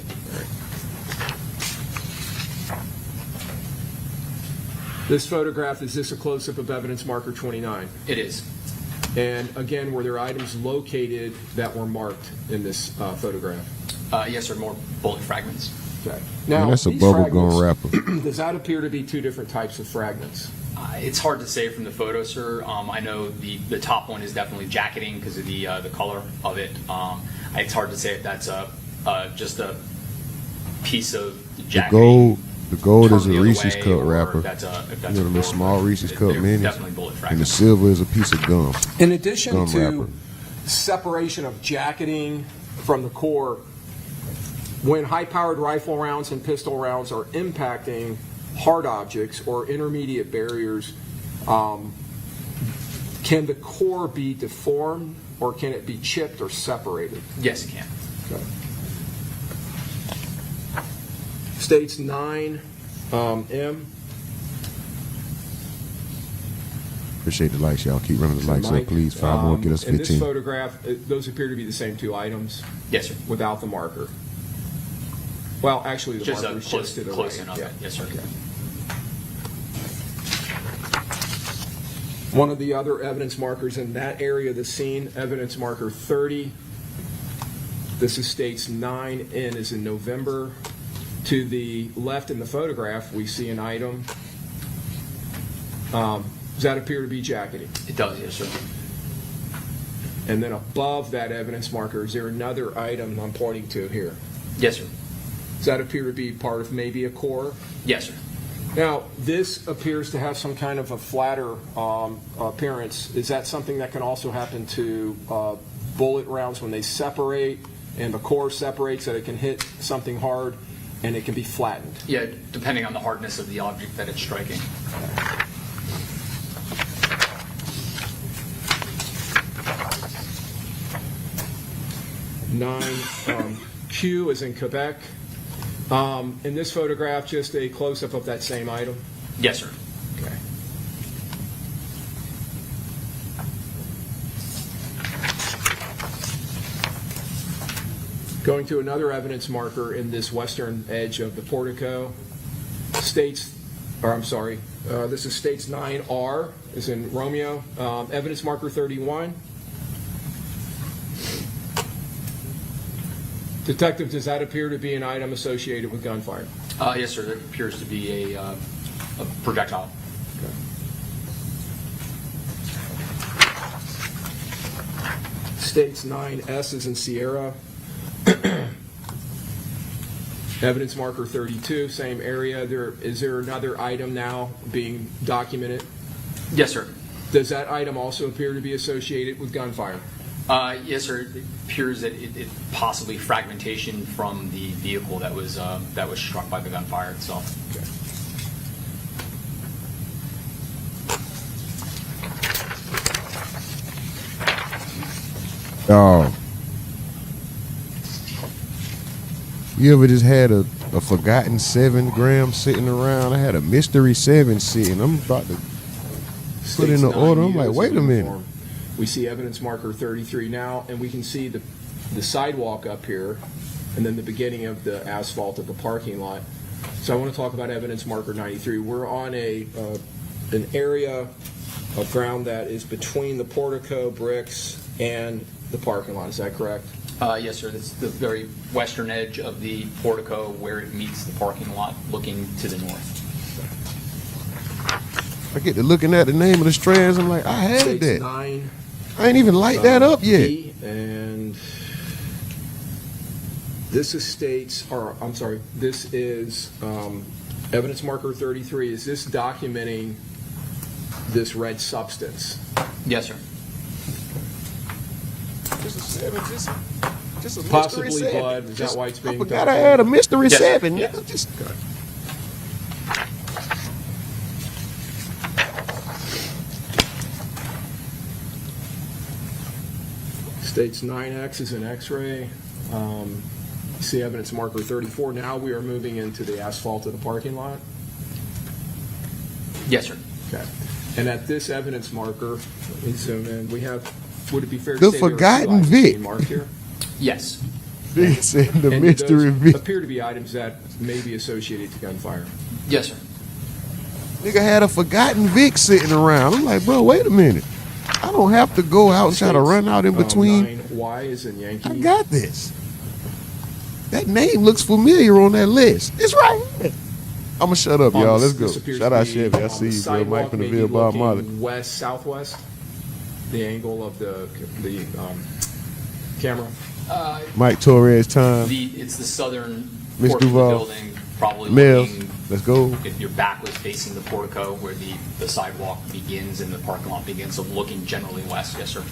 G: This photograph, is this a close-up of evidence marker 29?
E: It is.
G: And again, were there items located that were marked in this photograph?
E: Yes, sir. More bullet fragments.
G: Okay.
B: Man,
G: Now,
B: that's a
G: these
B: bubblegum
G: fragments,
B: wrapper.
G: does that appear to be two different types of fragments?
E: It's hard to say from the photo, sir. I know the top one is definitely jacketing because of the color of it. It's hard to say if that's just a piece of jacketing.
B: The gold is a
E: turned the other
B: Reese's
E: way,
B: cup
E: or
B: wrapper.
E: if that's a
B: You know, the little
E: bullet
B: small
E: fragment.
B: Reese's cup
E: They're
B: minis.
E: definitely bullet
B: And the
E: fragments.
B: silver is a piece of gum.
G: In addition
B: Gum
G: to
B: wrapper.
G: separation of jacketing from the core, when high-powered rifle rounds and pistol rounds are impacting hard objects or intermediate barriers, can the core be deformed or can it be chipped or separated?
E: Yes, it can.
G: States 9, M.
B: Appreciate the likes, y'all. Keep running the likes
G: Mike,
B: up, please. 5 more, get us
G: in this
B: 15.
G: photograph, those appear to be the same two items
E: Yes, sir.
G: without the marker. Well, actually, the
E: Just
G: marker is just to the
E: close
G: right.
E: enough.
G: Yeah.
E: Yes, sir.
G: Okay. One of the other evidence markers in that area of the scene, evidence marker 30. This is states 9N is in November. To the left in the photograph, we see an item. Does that appear to be jacketing?
E: It does, yes, sir.
G: And then above that evidence marker, is there another item I'm pointing to here?
E: Yes, sir.
G: Does that appear to be part of maybe a core?
E: Yes, sir.
G: Now, this appears to have some kind of a flatter appearance. Is that something that can also happen to bullet rounds when they separate and the core separates, that it can hit something hard and it can be flattened?
E: Yeah, depending on the hardness of the object that it's striking.
G: Q is in Quebec. In this photograph, just a close-up of that same item.
E: Yes, sir.
G: Okay. Going to another evidence marker in this western edge of the portico. This is states 9R, is in Romeo. Evidence marker 31. Detective, does that appear to be an item associated with gunfire?
E: Yes, sir. There appears to be a projectile.
G: States 9S is in Sierra. Evidence marker 32, same area. Is there another item now being documented?
E: Yes, sir.
G: Does that item also appear to be associated with gunfire?
E: Yes, sir. It appears that it possibly fragmentation from the vehicle that was struck by the gunfire itself.
G: Okay.
B: Oh. You ever just had a forgotten 7 gram sitting around? I had a mystery 7 sitting. I'm about to put in the order. I'm like, wait a minute.
G: We see evidence marker 33 now, and we can see the sidewalk up here, and then the beginning of the asphalt of the parking lot. So I want to talk about evidence marker 93. We're on an area of ground that is between the portico bricks and the parking lot. Is that correct?
E: Yes, sir. That's the very western edge of the portico where it meets the parking lot looking to the north.
B: I get to looking at the name of the strands. I'm like, I had
G: States
B: that.
G: 9.
B: I ain't even light that up yet.
G: B, and this is this is evidence marker 33. Is this documenting this red substance?
E: Yes, sir.
B: Just a
G: Possibly
B: mystery seven.
G: blood. Is that why it's being
B: I forgot I
G: documented?
B: had a mystery
E: Yes, sir.
B: seven.
E: Yes.
B: Nigga. Just
G: States 9X is an X-ray. See evidence marker 34. Now we are moving into the asphalt of the parking lot.
E: Yes, sir.
G: Okay. And at this evidence marker, let me zoom in, we have, would it be fair to
B: The
G: say there are
B: forgotten
G: two items
B: Vic.
G: being marked here?
E: Yes.
B: Nigga said the
G: And
B: mystery
G: those
B: Vic.
G: appear to be items that may be associated to gunfire.
E: Yes, sir.
B: Nigga had a forgotten Vic sitting around. I'm like, bro, wait a minute. I don't have to go out and try to run out in between.
G: 9Y is in Yankee.
B: I got this. That name looks familiar on that list. It's right here. I'm going to shut up, y'all. Let's go.
G: This appears
B: Shout
G: to
B: out
G: be
B: Chevy. I
G: on
B: see
G: the
B: you, bro.
G: sidewalk,
B: Mike from the
G: maybe
B: Ville Bob Marley.
G: looking west-southwest, the angle of the camera.
B: Mike Torres time.
E: It's the southern
B: Ms.
E: portion of the
B: Duval.
E: building, probably
B: Mills.
E: looking,
B: Let's go.
E: if your back was facing the portico where the sidewalk begins and the parking lot begins, so looking generally west. Yes, sir.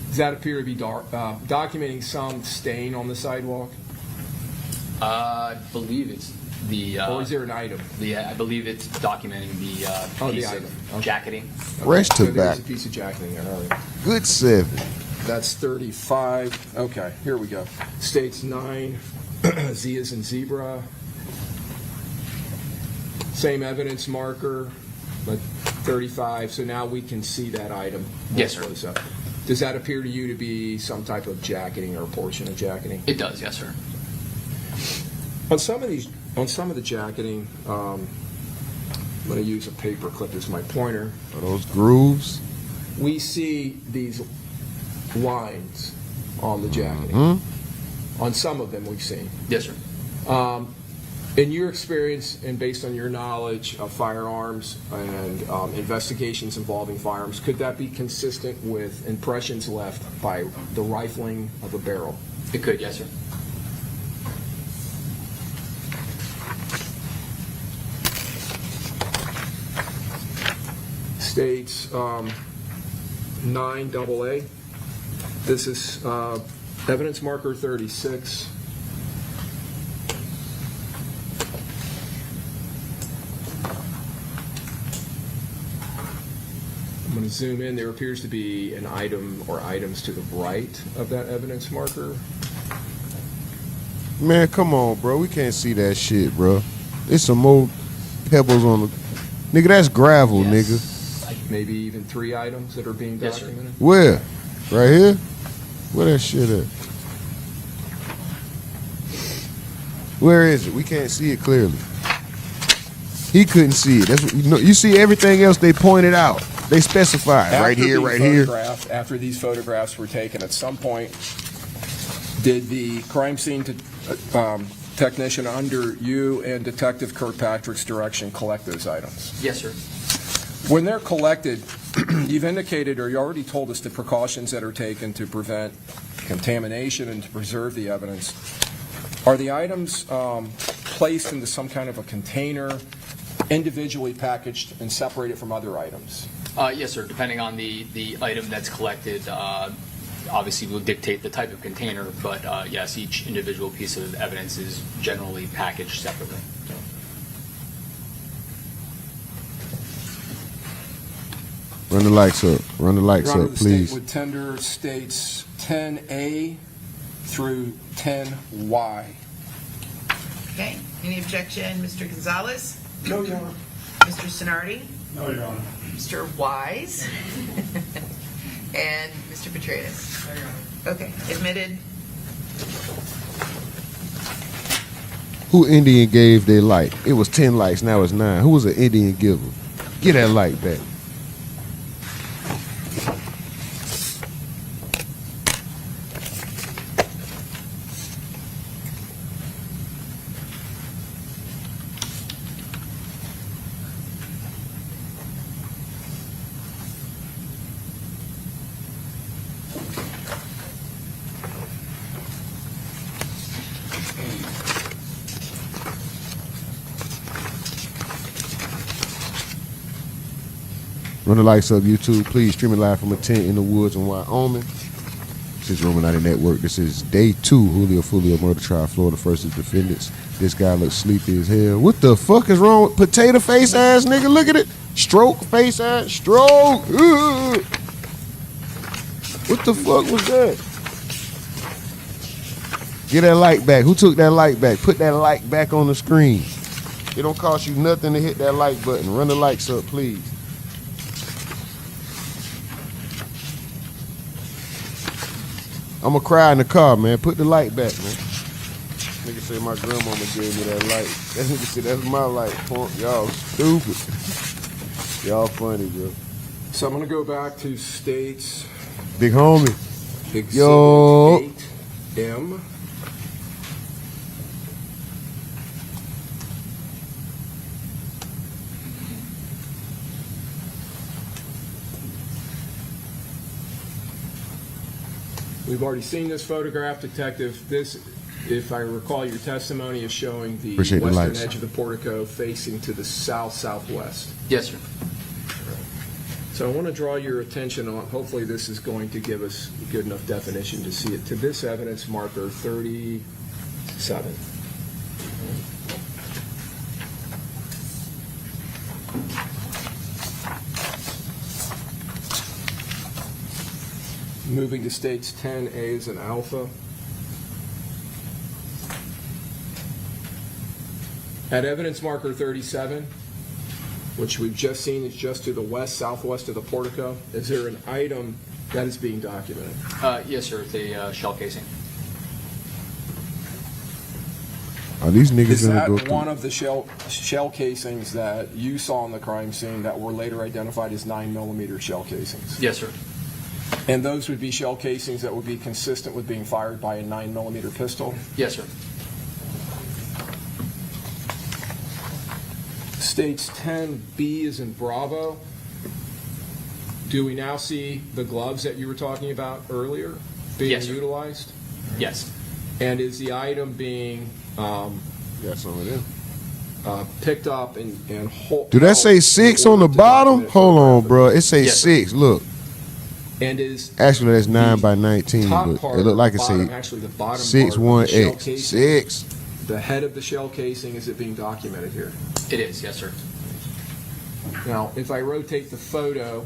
G: Does that appear to be documenting some stain on the sidewalk?
E: I believe it's the.
G: Or is there an item?
E: I believe it's documenting the
G: Oh, the
E: piece
G: item.
E: of
G: Okay.
E: jacketing.
B: Fresh
G: So there's
B: tobacco.
G: a piece of jacketing there. All right.
B: Good 7.
G: That's 35. Okay, here we go. States 9, Z is in zebra. Same evidence marker, but 35. So now we can see that item.
E: Yes, sir.
G: Close up. Does that appear to you to be some type of jacketing or a portion of jacketing?
E: It does. Yes, sir.
G: On some of the jacketing, I'm going to use a paper clip as my pointer.
B: Are those grooves?
G: We see these lines on the jacketing. On some of them we've seen.
E: Yes, sir.
G: In your experience and based on your knowledge of firearms and investigations involving firearms, could that be consistent with impressions left by the rifling of a barrel?
E: It could. Yes, sir.
G: States 9AA. This is evidence marker 36. I'm going to zoom in. There appears to be an item or items to the right of that evidence marker.
B: Man, come on, bro. We can't see that shit, bro. There's some more pebbles on the... Nigga, that's gravel, nigga.
G: Maybe even 3 items that are being
E: Yes, sir.
G: documented.
B: Where? Right here? Where that shit at? Where is it? We can't see it clearly. He couldn't see it. That's what, you see everything else they pointed out. They specified right here, right here.
G: After these photographs were taken, at some point, did the crime scene technician under you and Detective Kirkpatrick's direction collect those items?
E: Yes, sir.
G: When they're collected, you've indicated, or you already told us, the precautions that are taken to prevent contamination and to preserve the evidence. Are the items placed into some kind of a container, individually packaged and separated from other items?
E: Yes, sir. Depending on the item that's collected, obviously will dictate the type of container, but yes, each individual piece of evidence is generally packaged separately.
B: Run the lights up. Run the lights
G: Your Honor,
B: up,
G: the state
B: please.
G: would tender states 10A through 10Y.
C: Okay, any objection, Mr. Gonzalez?
D: No, Your Honor.
C: Mr. Sonardi?
F: No, Your Honor.
C: Mr. Wise? And Mr. Petraeus? Okay, admitted.
B: Who Indian gave their light? It was 10 lights, now it's 9. Who was an Indian giver? Get that light back. Run the lights up, YouTube. Please stream it live from a tent in the woods in Wyoming. This is RUMORNATI NETWORK. This is day 2, Foolio murder trial, Florida versus defendants. This guy looks sleepy as hell. What the fuck is wrong with potato face ass nigga? Look at it. Stroke face ass. Stroke. Ugh. What the fuck was that? Get that light back. Who took that light back? Put that light back on the screen. It don't cost you nothing to hit that like button. Run the lights up, please. I'm gonna cry in the car, man. Put the light back, man. Nigga said my grandmama gave me that light. That nigga said that's my light. Punk. Y'all stupid. Y'all funny, bro.
G: So I'm going to go back to states.
B: Big homie.
G: Exhibit
B: Yo.
G: 8M. We've already seen this photograph, Detective. This, if I recall your testimony, is showing the
B: Appreciate the
G: western
B: lights.
G: edge of the portico facing to the south-southwest.
E: Yes, sir.
G: So I want to draw your attention on, hopefully this is going to give us a good enough definition to see it, to this evidence marker 37. Moving to states 10, A is an alpha. At evidence marker 37, which we've just seen is just to the west, southwest of the portico, is there an item that is being documented?
E: Yes, sir. It's a shell casing.
B: Are these niggas
G: Is
B: gonna
G: that
B: go through?
G: one of the shell casings that you saw in the crime scene that were later identified as 9mm shell casings?
E: Yes, sir.
G: And those would be shell casings that would be consistent with being fired by a 9mm pistol?
E: Yes, sir.
G: States 10B is in Bravo. Do we now see the gloves that you were talking about earlier being
E: Yes, sir.
G: utilized?
E: Yes.
G: And is the item being
B: Got some of them.
G: picked up and hold?
B: Do that say 6 on the bottom? Hold on, bro. It say
E: Yes,
B: 6. Look.
G: And is
B: Actually, that's 9
G: the
B: by 19,
G: top
B: but
G: part
B: it look
G: or
B: like it
G: bottom,
B: say
G: actually the bottom
B: 6
G: part of
B: 1
G: the shell
B: 8
G: casing,
B: 6.
G: the head of the shell casing, is it being documented here?
E: It is. Yes, sir.
G: Now, if I rotate the photo,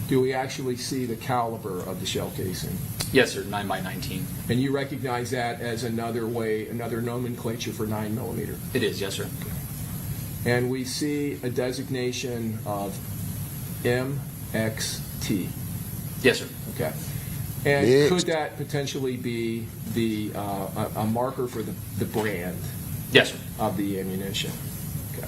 G: do we actually see the caliber of the shell casing?
E: Yes, sir. 9 by 19.
G: And you recognize that as another way, another nomenclature for 9mm.
E: It is. Yes, sir.
G: And we see a designation of MXT.
E: Yes, sir.
G: Okay. And
B: Next.
G: could that potentially be the a marker for the brand
E: Yes, sir.
G: of the ammunition? Okay.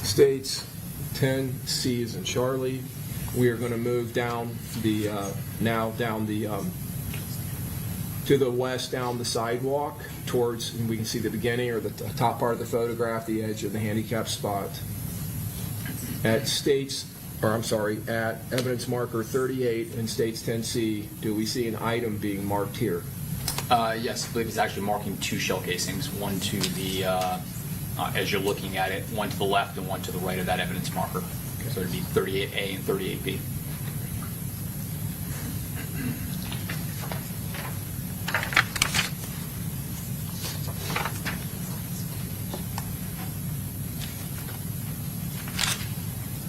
G: States 10C is in Charlie. We are going to move down the now down the to the west down the sidewalk towards, and we can see the beginning or the top part of the photograph, the edge of the handicap spot. At at evidence marker 38 in states 10C, do we see an item being marked here?
E: Yes, I believe it's actually marking 2 shell casings, one to the, as you're looking at it, one to the left and one to the right of that evidence marker. So it'd be 38A and 38B.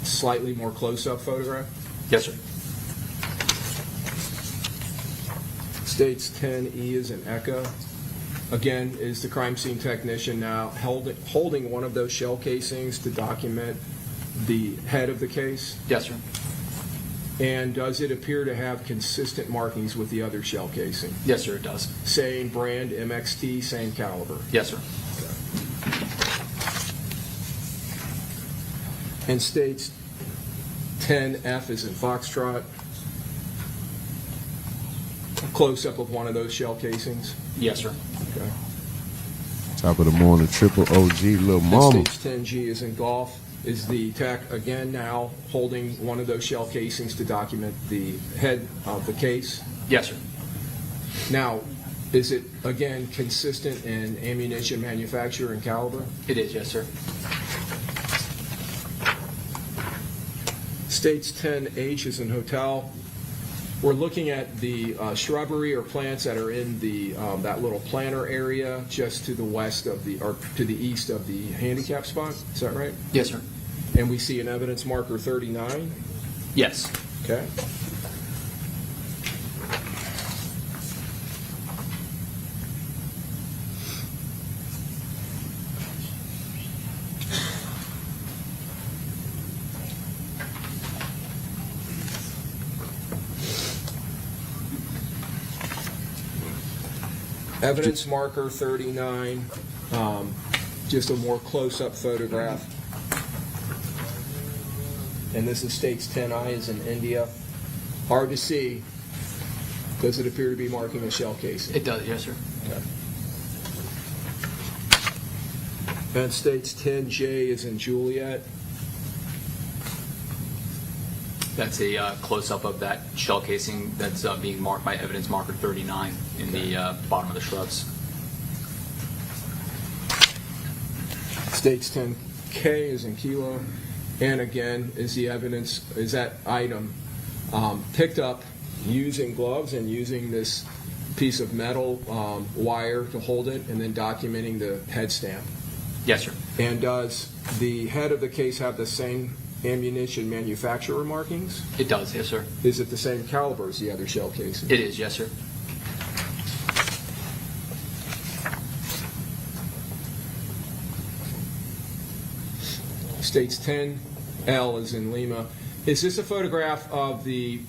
G: Slightly more close-up photograph.
E: Yes, sir.
G: States 10E is an echo. Again, is the crime scene technician now holding one of those shell casings to document the head of the case?
E: Yes, sir.
G: And does it appear to have consistent markings with the other shell casing?
E: Yes, sir, it does.
G: Same brand, MXT, same caliber?
E: Yes, sir.
G: And states 10F is in Foxtrot. A close-up of one of those shell casings?
E: Yes, sir.
G: Okay.
B: Top of the morning, triple OG, little
G: And
B: mama.
G: Stage 10G is in golf. Is the tech, again, now holding one of those shell casings to document the head of the case?
E: Yes, sir.
G: Now, is it, again, consistent in ammunition manufacturer and caliber?
E: It is, yes, sir.
G: Stage 10H is in hotel. We're looking at the shrubbery or plants that are in the that little planter area just to the west of the, or to the east of the handicap spot. Is that right?
E: Yes, sir.
G: And we see an evidence marker 39.
E: Yes.
G: Okay. Evidence marker 39, just a more close-up photograph. And this is States 10I is in India. Hard to see. Does it appear to be marking a shell casing?
E: It does, yes, sir.
G: Okay. And States 10J is in Juliet.
E: That's a close-up of that shell casing that's being marked by evidence marker 39 in the bottom of the shrubs.
G: States 10K is in Kilo. And again, is the evidence, is that item picked up using gloves and using this piece of metal wire to hold it and then documenting the head stamp?
E: Yes, sir.
G: And does the head of the case have the same ammunition manufacturer markings?
E: It does, yes, sir.
G: Is it the same caliber as the other shell casing?
E: It is, yes, sir.
G: States 10L is in Lima. Is this a photograph of the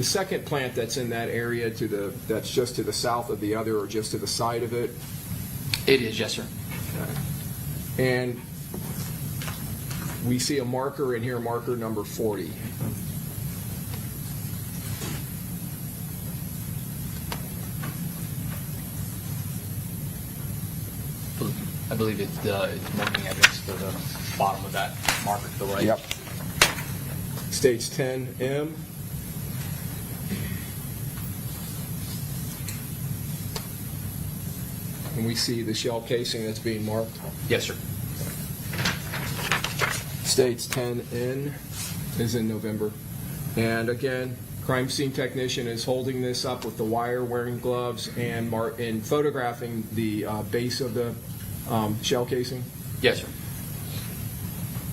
G: second plant that's in that area that's just to the south of the other or just to the side of it?
E: It is, yes, sir.
G: And we see a marker in here, marker number 40.
E: I believe it's marking evidence for the bottom of that marker to the right.
G: Yep. States 10M. And we see the shell casing that's being marked.
E: Yes, sir.
G: States 10N is in November. And again, crime scene technician is holding this up with the wire, wearing gloves, and photographing the base of the shell casing.
E: Yes, sir.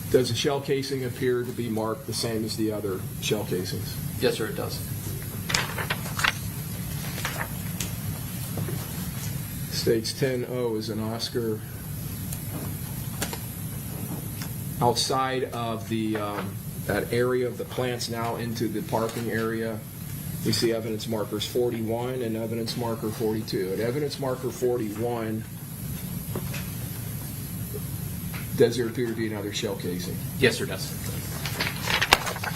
G: Does the shell casing appear to be marked the same as the other shell casings?
E: Yes, sir, it does.
G: States 10O is an Oscar. Outside of the that area of the plants now into the parking area, we see evidence markers 41 and evidence marker 42. At evidence marker 41, does there appear to be another shell casing?
E: Yes, sir, it does.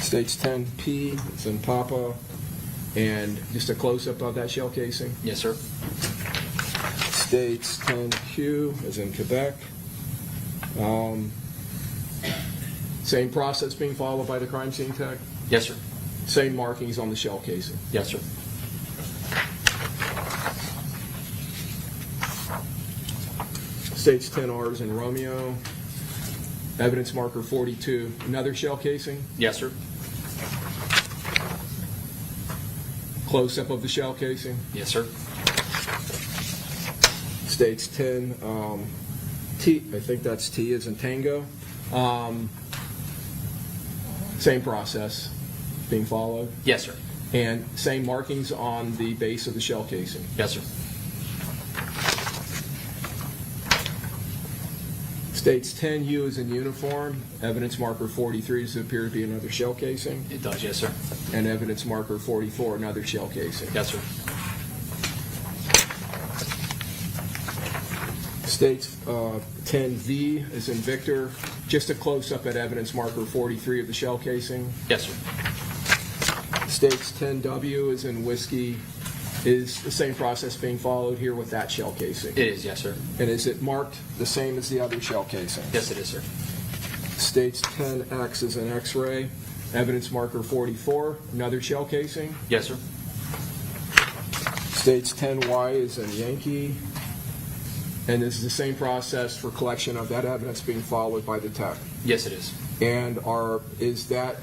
G: States 10P, it's in Papa, and just a close-up of that shell casing.
E: Yes, sir.
G: States 10Q is in Quebec. Same process being followed by the crime scene tech?
E: Yes, sir.
G: Same markings on the shell casing.
E: Yes, sir.
G: States 10R is in Romeo. Evidence marker 42, another shell casing.
E: Yes, sir.
G: Close-up of the shell casing.
E: Yes, sir.
G: States 10 T, I think that's T as in Tango. Same process being followed.
E: Yes, sir.
G: And same markings on the base of the shell casing.
E: Yes, sir.
G: States 10U is in uniform. Evidence marker 43 does appear to be another shell casing.
E: It does, yes, sir.
G: And evidence marker 44, another shell casing.
E: Yes, sir.
G: States 10V is in Victor. Just a close-up at evidence marker 43 of the shell casing.
E: Yes, sir.
G: States 10W is in Whiskey Is the same process being followed here with that shell casing?
E: It is, yes, sir.
G: And is it marked the same as the other shell casing?
E: Yes, it is, sir.
G: States 10X is an X-ray. Evidence marker 44, another shell casing.
E: Yes, sir.
G: States 10Y is a Yankee. And this is the same process for collection of that evidence being followed by the tech.
E: Yes, it is.
G: And is that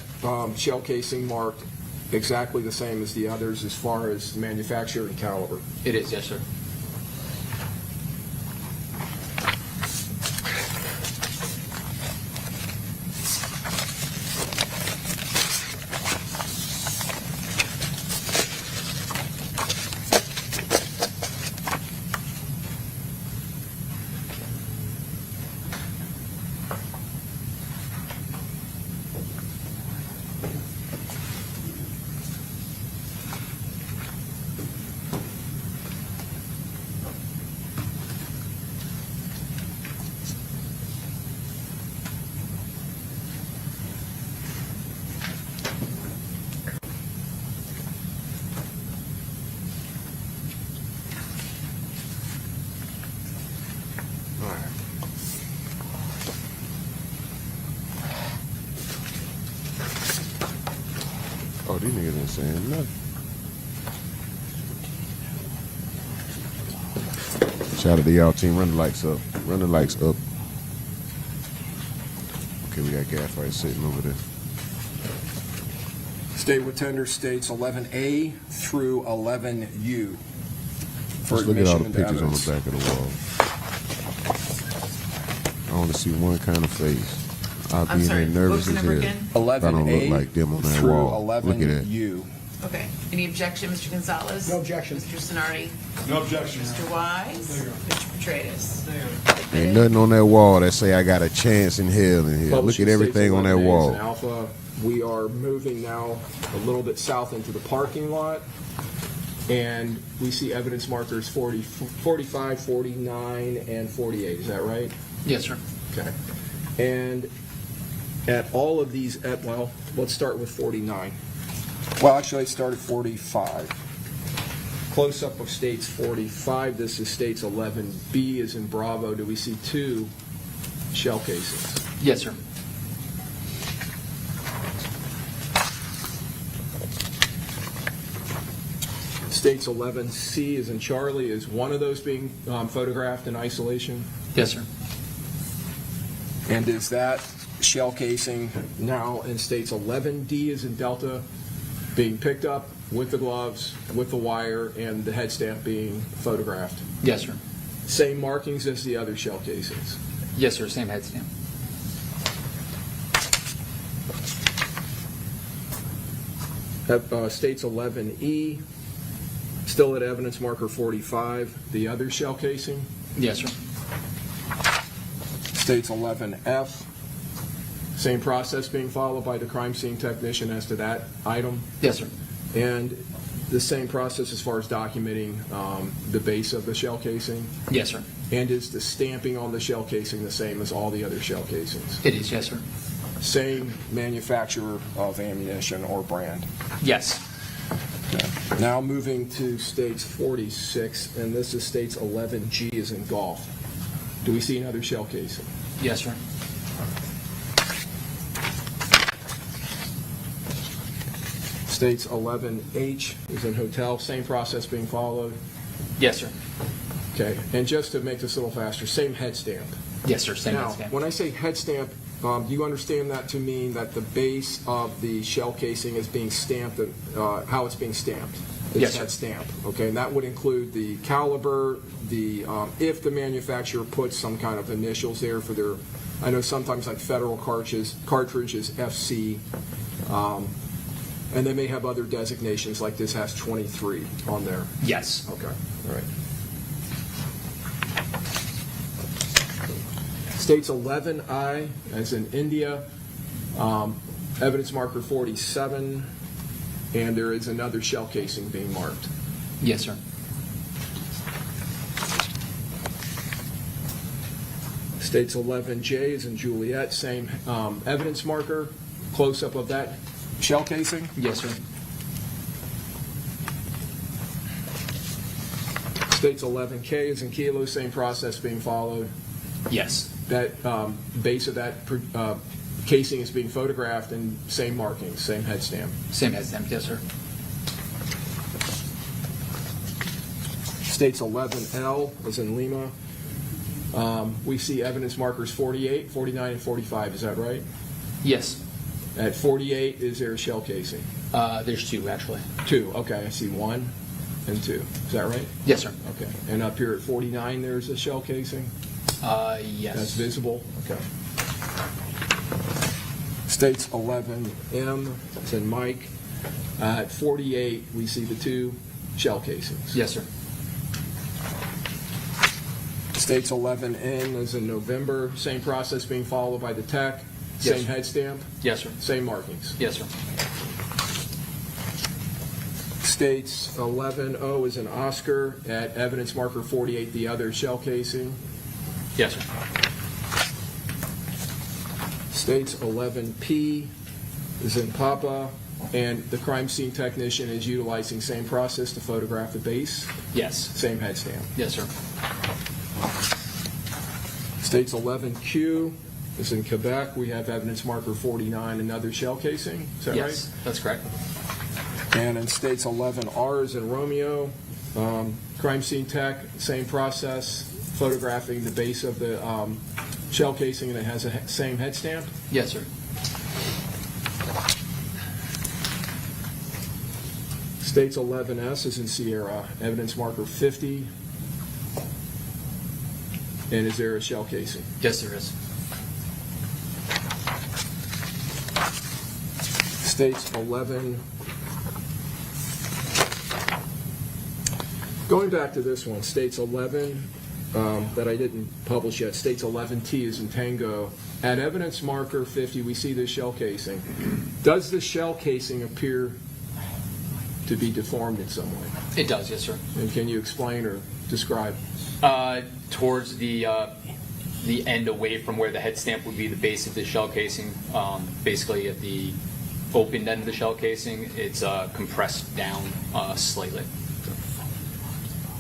G: shell casing marked exactly the same as the others as far as manufacturer and caliber?
E: It is, yes, sir.
B: Oh, these niggas ain't saying nothing. Shout out to y'all team. Run the lights up. Run the lights up. Okay, we got gas right sitting over there.
G: State with tender states 11A through 11U. For
B: Let's look at all the
G: admission into
B: pictures on the
G: evidence.
B: back of the wall. I want to see one kind of face. I'll
C: I'm
B: be
C: sorry,
B: in there nervous
C: what was
B: as
C: the number
B: hell.
C: again?
B: If I don't look like them on that
G: through
B: wall. Look at that.
G: 11U.
C: Okay. Any objection, Mr. Gonzalez?
D: No objection.
C: Mr. Sonardi?
F: No objection.
C: Mr. Wise? Mr. Petraeus?
B: Ain't nothing on that wall that say I got a chance in hell in here. Look
G: Publishing
B: at everything
G: states
B: on that
G: 11A is
B: wall.
G: an Alpha. We are moving now a little bit south into the parking lot, and we see evidence markers 40, 45, 49, and 48. Is that right?
E: Yes, sir.
G: Okay. And at all of these, well, let's start with 49. Well, actually, let's start at 45. Close-up of states 45. This is states 11B is in Bravo. Do we see two shell casings?
E: Yes, sir.
G: States 11C is in Charlie. Is one of those being photographed in isolation?
E: Yes, sir.
G: And is that shell casing now in states 11D is in Delta being picked up with the gloves, with the wire, and the head stamp being photographed?
E: Yes, sir.
G: Same markings as the other shell casings.
E: Yes, sir. Same head stamp.
G: States 11E, still at evidence marker 45, the other shell casing.
E: Yes, sir.
G: States 11F, same process being followed by the crime scene technician as to that item.
E: Yes, sir.
G: And the same process as far as documenting the base of the shell casing.
E: Yes, sir.
G: And is the stamping on the shell casing the same as all the other shell casings?
E: It is, yes, sir.
G: Same manufacturer of ammunition or brand.
E: Yes.
G: Okay. Now moving to states 46, and this is states 11G is in golf. Do we see another shell casing?
E: Yes, sir.
G: States 11H is in hotel, same process being followed.
E: Yes, sir.
G: Okay, and just to make this a little faster, same head stamp.
E: Yes, sir. Same
G: Now,
E: head stamp.
G: when I say head stamp, do you understand that to mean that the base of the shell casing is being stamped, how it's being stamped? It's
E: Yes, sir.
G: head stamp, okay, and that would include the caliber, if the manufacturer puts some kind of initials there for their, I know sometimes like federal cartridges FC, and they may have other designations, like this has 23 on there.
E: Yes.
G: Okay, all right. States 11I, as in India, evidence marker 47, and there is another shell casing being marked.
E: Yes, sir.
G: States 11J is in Juliet, same evidence marker, close-up of that shell casing.
E: Yes, sir.
G: States 11K is in kilo, same process being followed.
E: Yes.
G: That base of that casing is being photographed and same markings, same head stamp.
E: Same head stamp. Yes, sir.
G: States 11L is in Lima. We see evidence markers 48, 49, and 45. Is that right?
E: Yes.
G: At 48, is there a shell casing?
E: There's 2, actually.
G: 2. Okay, I see 1 and 2. Is that right?
E: Yes, sir.
G: Okay. And up here at 49, there's a shell casing?
E: Yes.
G: That's visible? Okay. States 11M, it's in Mike. At 48, we see the 2 shell casings.
E: Yes, sir.
G: States 11N is in November, same process being followed by the tech,
E: Yes,
G: same
E: sir.
G: head stamp,
E: Yes, sir.
G: same markings.
E: Yes, sir.
G: States 11O is in Oscar, at evidence marker 48, the other shell casing.
E: Yes, sir.
G: States 11P is in Papa, and the crime scene technician is utilizing same process to photograph the base,
E: Yes.
G: same head stamp.
E: Yes, sir.
G: States 11Q is in Quebec. We have evidence marker 49, another shell casing. Is that
E: Yes, that's correct.
G: right? And in States 11R is in Romeo. Crime scene tech, same process, photographing the base of the shell casing, and it has a same head stamp.
E: Yes, sir.
G: States 11S is in Sierra. Evidence marker 50. And is there a shell casing?
E: Yes, there is.
G: States 11. Going back to this one, States 11, that I didn't publish yet, States 11T is in Tango. At evidence marker 50, we see this shell casing. Does the shell casing appear to be deformed in some way?
E: It does, yes, sir.
G: And can you explain or describe?
E: Towards the end away from where the head stamp would be the base of the shell casing, basically at the opened end of the shell casing, it's compressed down slightly.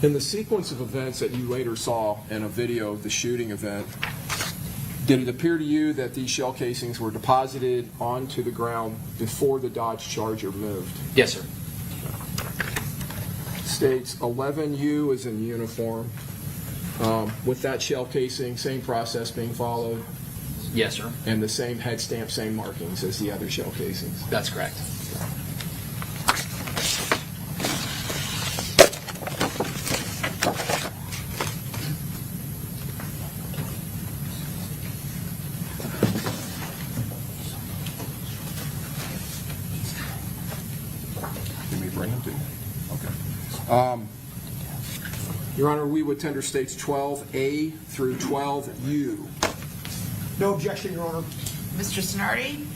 G: In the sequence of events that you later saw in a video of the shooting event, did it appear to you that these shell casings were deposited onto the ground before the Dodge Charger moved?
E: Yes, sir.
G: States 11U is in uniform. With that shell casing, same process being followed,
E: Yes, sir.
G: and the same head stamp, same markings as the other shell casings.
E: That's correct.
G: Let me bring them to you. Okay. Your Honor, we would tender States 12A through 12U.
D: No objection, Your Honor.
C: Mr. Snarty?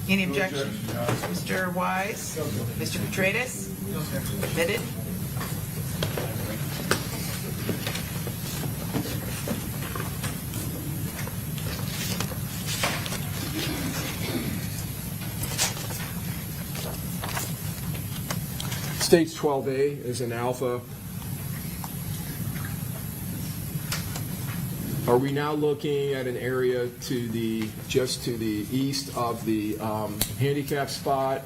C: Any objection? Mr. Wise? Mr. Petratus? Admitted?
G: States 12A is in Alpha. Are we now looking at an area just to the east of the handicap spot,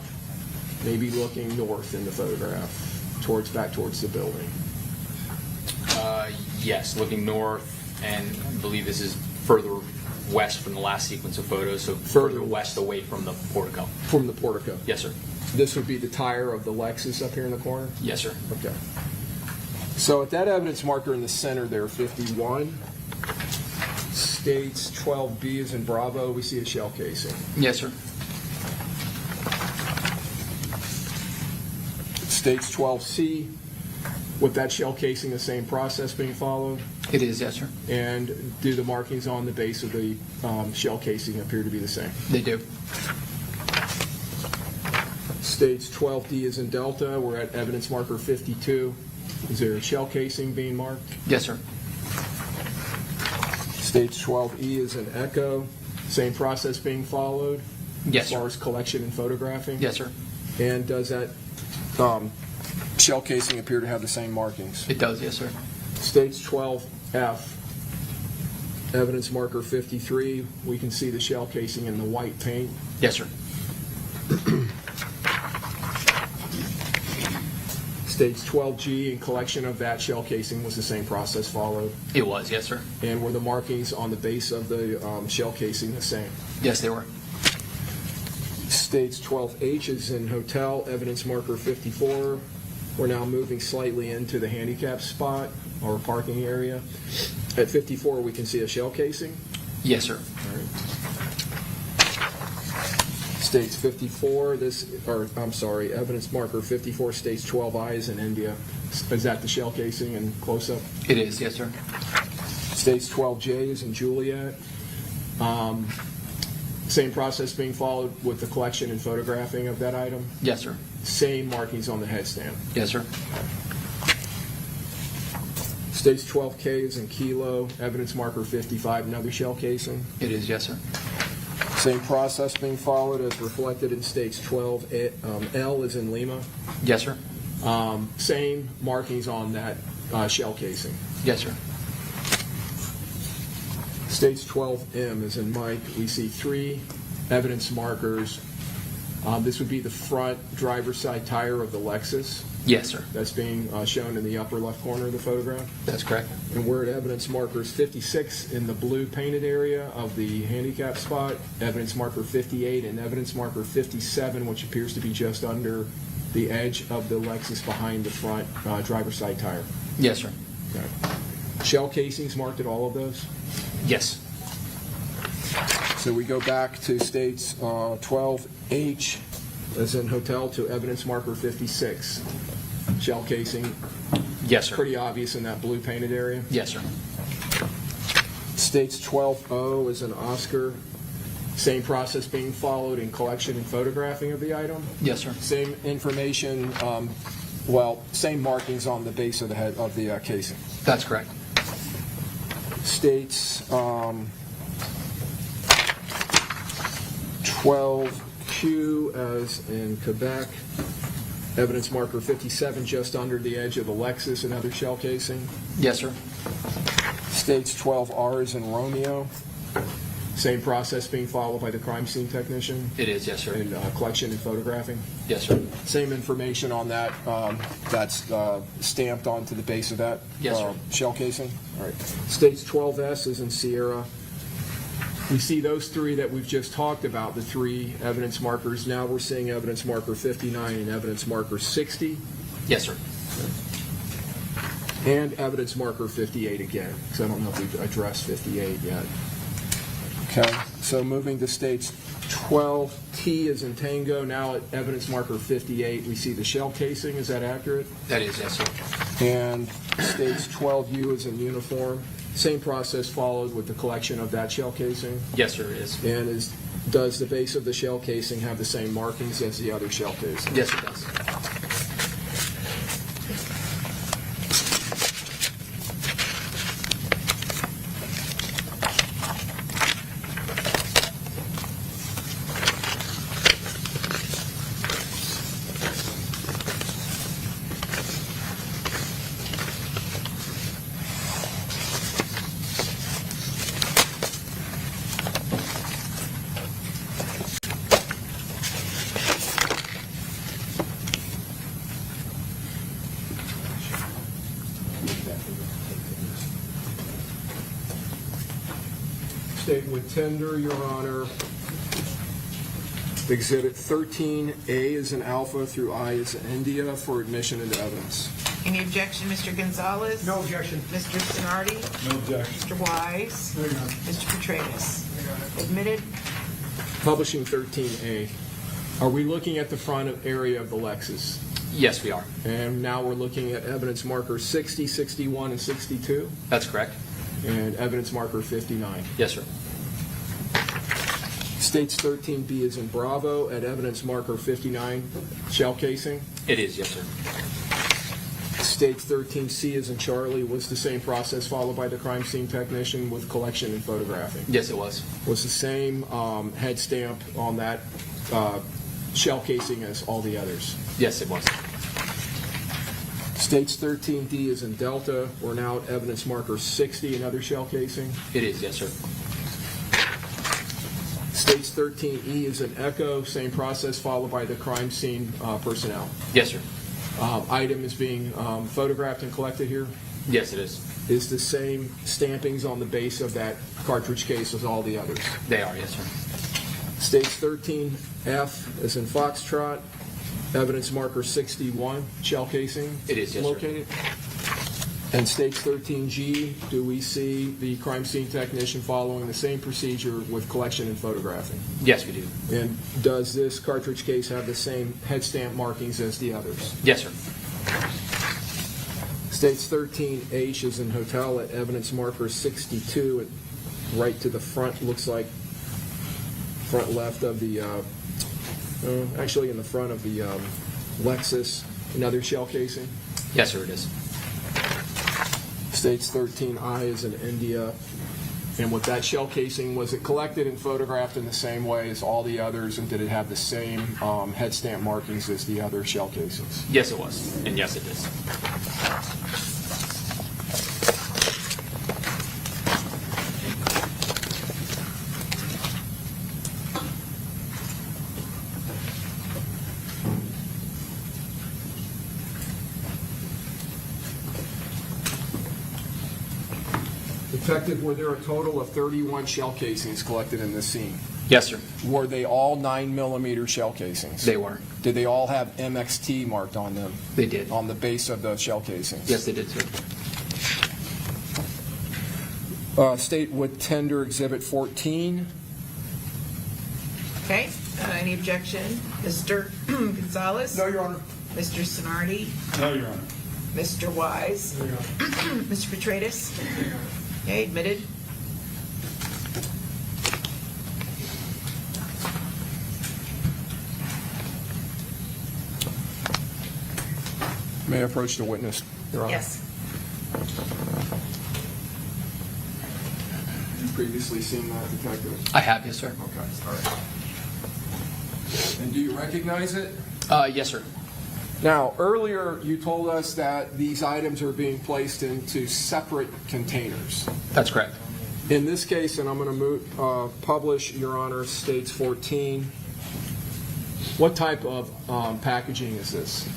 G: maybe looking north in the photograph, back towards the building?
E: Yes, looking north, and I believe this is further west from the last sequence of photos, so further west away from the portico.
G: From the portico?
E: Yes, sir.
G: This would be the tire of the Lexus up here in the corner?
E: Yes, sir.
G: Okay. So at that evidence marker in the center there, 51, States 12B is in Bravo, we see a shell casing.
E: Yes, sir.
G: States 12C, with that shell casing, the same process being followed?
E: It is, yes, sir.
G: And do the markings on the base of the shell casing appear to be the same?
E: They do.
G: States 12D is in Delta, we're at evidence marker 52. Is there a shell casing being marked?
E: Yes, sir.
G: States 12E is in Echo, same process being followed?
E: Yes,
G: As far
E: sir.
G: as collection and photographing?
E: Yes, sir.
G: And does that shell casing appear to have the same markings.
E: It does, yes, sir.
G: States 12F, evidence marker 53, we can see the shell casing in the white paint.
E: Yes, sir.
G: States 12G, in collection of that shell casing was the same process followed.
E: It was, yes, sir.
G: And were the markings on the base of the shell casing the same?
E: Yes, they were.
G: States 12H is in hotel, evidence marker 54. We're now moving slightly into the handicap spot or parking area. At 54, we can see a shell casing.
E: Yes, sir.
G: States 54, evidence marker 54, states 12I is in India. Is that the shell casing and close-up?
E: It is, yes, sir.
G: States 12J is in Juliet. Same process being followed with the collection and photographing of that item.
E: Yes, sir.
G: Same markings on the headstand.
E: Yes, sir.
G: States 12K is in Kilo, evidence marker 55, another shell casing.
E: It is, yes, sir.
G: Same process being followed as reflected in states 12. L is in Lima.
E: Yes, sir.
G: Same markings on that shell casing.
E: Yes, sir.
G: States 12M is in Mike. We see 3 evidence markers. This would be the front driver's side tire of the Lexus.
E: Yes, sir.
G: That's being shown in the upper left corner of the photograph.
E: That's correct.
G: And we're at evidence markers 56 in the blue painted area of the handicap spot, evidence marker 58, and evidence marker 57, which appears to be just under the edge of the Lexus behind the front driver's side tire.
E: Yes, sir.
G: Okay. Shell casings marked at all of those?
E: Yes.
G: So we go back to states 12H, as in hotel, to evidence marker 56. Shell casing,
E: Yes, sir.
G: pretty obvious in that blue painted area.
E: Yes, sir.
G: States 12O is an Oscar. Same process being followed in collection and photographing of the item.
E: Yes, sir.
G: Same information, same markings on the base of the head of the casing.
E: That's correct.
G: States 12Q as in Quebec. Evidence marker 57 just under the edge of the Lexus, another shell casing.
E: Yes, sir.
G: States 12R is in Romeo. Same process being followed by the crime scene technician
E: It is, yes, sir.
G: in collection and photographing.
E: Yes, sir.
G: Same information on that that's stamped onto the base of that
E: Yes, sir.
G: shell casing. All right. States 12S is in Sierra. We see those 3 that we've just talked about, the 3 evidence markers. Now we're seeing evidence marker 59 and evidence marker 60
E: Yes, sir.
G: and evidence marker 58 again, because I don't know if we've addressed 58 yet. Okay, so moving to states 12T is in Tango. Now at evidence marker 58, we see the shell casing. Is that accurate?
E: That is, yes, sir.
G: And states 12U is in uniform. Same process followed with the collection of that shell casing.
E: Yes, sir, it is.
G: And does the base of the shell casing have the same markings as the other shell casing?
E: Yes, it does.
G: State would tender, Your Honor, Exhibit 13A is in Alpha through I is in India for admission into evidence.
C: Any objection, Mr. Gonzalez?
D: No objection.
C: Mr. Sonardi?
F: No objection.
C: Mr. Wise? Mr. Petraeus? Admitted?
G: Publishing 13A. Are we looking at the front area of the Lexus?
E: Yes, we are.
G: And now we're looking at evidence markers 60, 61, and 62,
E: That's correct.
G: and evidence marker 59.
E: Yes, sir.
G: States 13B is in Bravo at evidence marker 59, shell casing.
E: It is, yes, sir.
G: States 13C is in Charlie. Was the same process followed by the crime scene technician with collection and photographing?
E: Yes, it was.
G: Was the same head stamp on that shell casing as all the others?
E: Yes, it was.
G: States 13D is in Delta. We're now at evidence marker 60, another shell casing.
E: It is, yes, sir.
G: States 13E is in Echo, same process, followed by the crime scene personnel.
E: Yes, sir.
G: Item is being photographed and collected here.
E: Yes, it is.
G: Is the same stampings on the base of that cartridge case as all the others.
E: They are, yes, sir.
G: States 13F is in Foxtrot, evidence marker 61, shell casing.
E: It is, yes, sir.
G: located. And States 13G, do we see the crime scene technician following the same procedure with collection and photographing?
E: Yes, we do.
G: And does this cartridge case have the same head stamp markings as the others?
E: Yes, sir.
G: States 13H is in hotel at evidence marker 62, right to the front, looks like front left of the, actually in the front of the Lexus, another shell casing.
E: Yes, sir, it is.
G: States 13I is in India. And with that shell casing, was it collected and photographed in the same way as all the others, and did it have the same head stamp markings as the other shell casings?
E: Yes, it was. And yes, it is.
G: Detective, were there a total of 31 shell casings collected in this scene?
E: Yes, sir.
G: Were they all 9mm shell casings?
E: They were.
G: Did they all have MXT marked on them?
E: They did.
G: On the base of the shell casings?
E: Yes, they did, sir.
G: State would tender Exhibit 14.
C: Okay, any objection? Mr. Gonzalez?
D: No, Your Honor.
C: Mr. Sonardi?
F: No, Your Honor.
C: Mr. Wise? Mr. Petratus? Okay, admitted.
G: May I approach the witness, Your Honor?
C: Yes.
G: You've previously seen that, Detective?
E: I have, yes, sir.
G: Okay, all right. And do you recognize it?
E: Yes, sir.
G: Now, earlier you told us that these items are being placed into separate containers.
E: That's correct.
G: In this case, and I'm going to publish, Your Honor, States 14. What type of packaging is this?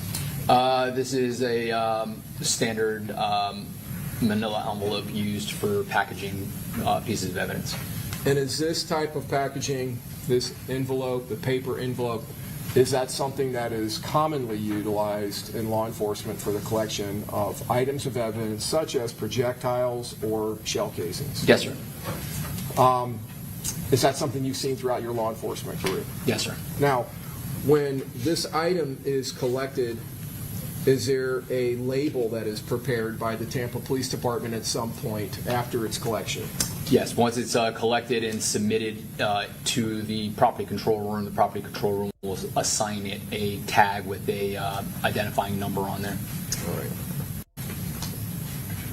E: This is a standard manila envelope used for packaging pieces of evidence.
G: And is this type of packaging, this envelope, the paper envelope, is that something that is commonly utilized in law enforcement for the collection of items of evidence such as projectiles or shell casings?
E: Yes, sir.
G: Is that something you've seen throughout your law enforcement career?
E: Yes, sir.
G: Now, when this item is collected, is there a label that is prepared by the Tampa Police Department at some point after its collection?
E: Yes, once it's collected and submitted to the property control room, the property control room will assign it a tag with a identifying number on there.
G: All right.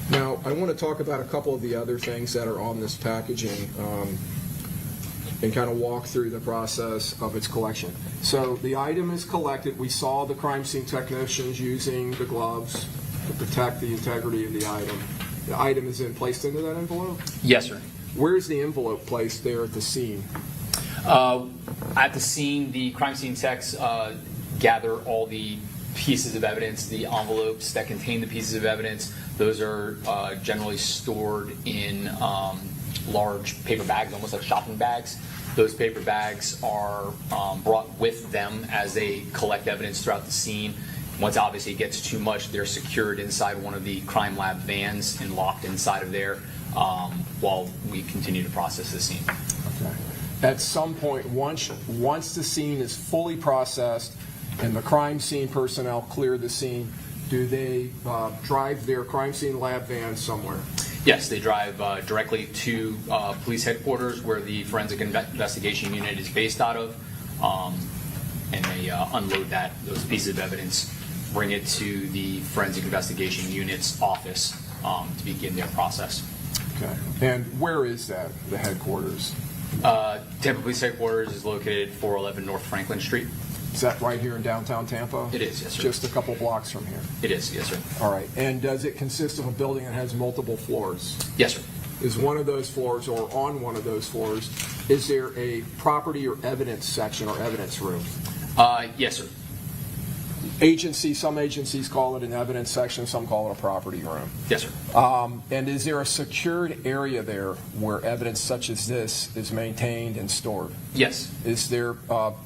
G: Now, I want to talk about a couple of the other things that are on this packaging and kind of walk through the process of its collection. So the item is collected. We saw the crime scene technicians using the gloves to protect the integrity of the item. The item is then placed into that envelope?
E: Yes, sir.
G: Where is the envelope placed there at the scene?
E: At the scene, the crime scene techs gather all the pieces of evidence, the envelopes that contain the pieces of evidence. Those are generally stored in large paper bags, almost like shopping bags. Those paper bags are brought with them as they collect evidence throughout the scene. Once obviously it gets too much, they're secured inside one of the crime lab vans and locked inside of there while we continue to process the scene.
G: Okay. At some point, once the scene is fully processed and the crime scene personnel clear the scene, do they drive their crime scene lab van somewhere?
E: Yes, they drive directly to police headquarters where the forensic investigation unit is based out of, and they unload those pieces of evidence, bring it to the forensic investigation unit's office to begin their process.
G: Okay. And where is that, the headquarters?
E: Tampa Police Headquarters is located at 411 North Franklin Street.
G: Is that right here in downtown Tampa?
E: It is, yes, sir.
G: Just a couple blocks from here.
E: It is, yes, sir.
G: All right. And does it consist of a building that has multiple floors?
E: Yes, sir.
G: Is one of those floors, or on one of those floors, is there a property or evidence section or evidence room?
E: Yes, sir.
G: Some agencies call it an evidence section, some call it a property room.
E: Yes, sir.
G: And is there a secured area there where evidence such as this is maintained and stored?
E: Yes.
G: Is there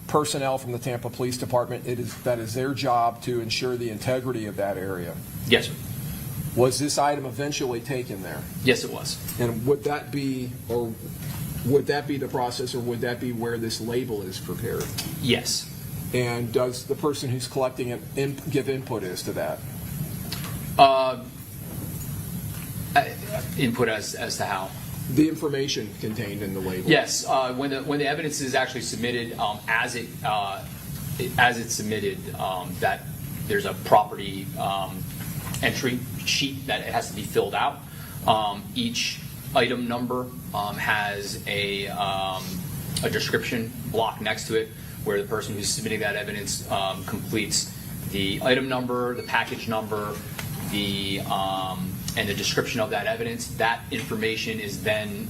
G: personnel from the Tampa Police Department that is their job to ensure the integrity of that area?
E: Yes, sir.
G: Was this item eventually taken there?
E: Yes, it was.
G: And would that be the process, or would that be where this label is prepared?
E: Yes.
G: And does the person who's collecting it give input as to that?
E: Input as to how?
G: The information contained in the label.
E: Yes. When the evidence is actually submitted, as it's submitted, that there's a property entry sheet that it has to be filled out. Each item number has a description block next to it, where the person who's submitting that evidence completes the item number, the package number, and the description of that evidence. That information is then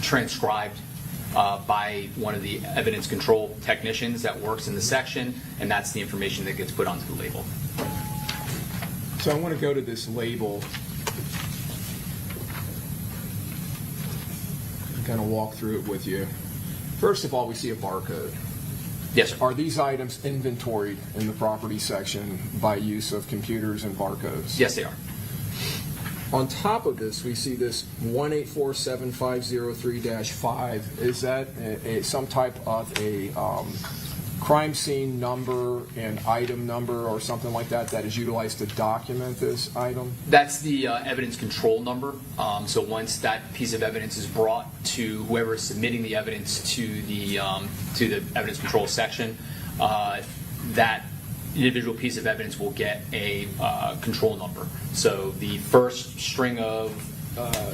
E: transcribed by one of the evidence control technicians that works in the section, and that's the information that gets put onto the label.
G: So I want to go to this label and kind of walk through it with you. First of all, we see a barcode.
E: Yes, sir.
G: Are these items inventoried in the property section by use of computers and barcodes?
E: Yes, they are.
G: On top of this, we see this 1847503-5. Is that some type of a crime scene number and item number or something like that is utilized to document this item?
E: That's the evidence control number. So once that piece of evidence is brought to whoever is submitting the evidence to the evidence control section, that individual piece of evidence will get a control number. So the first string of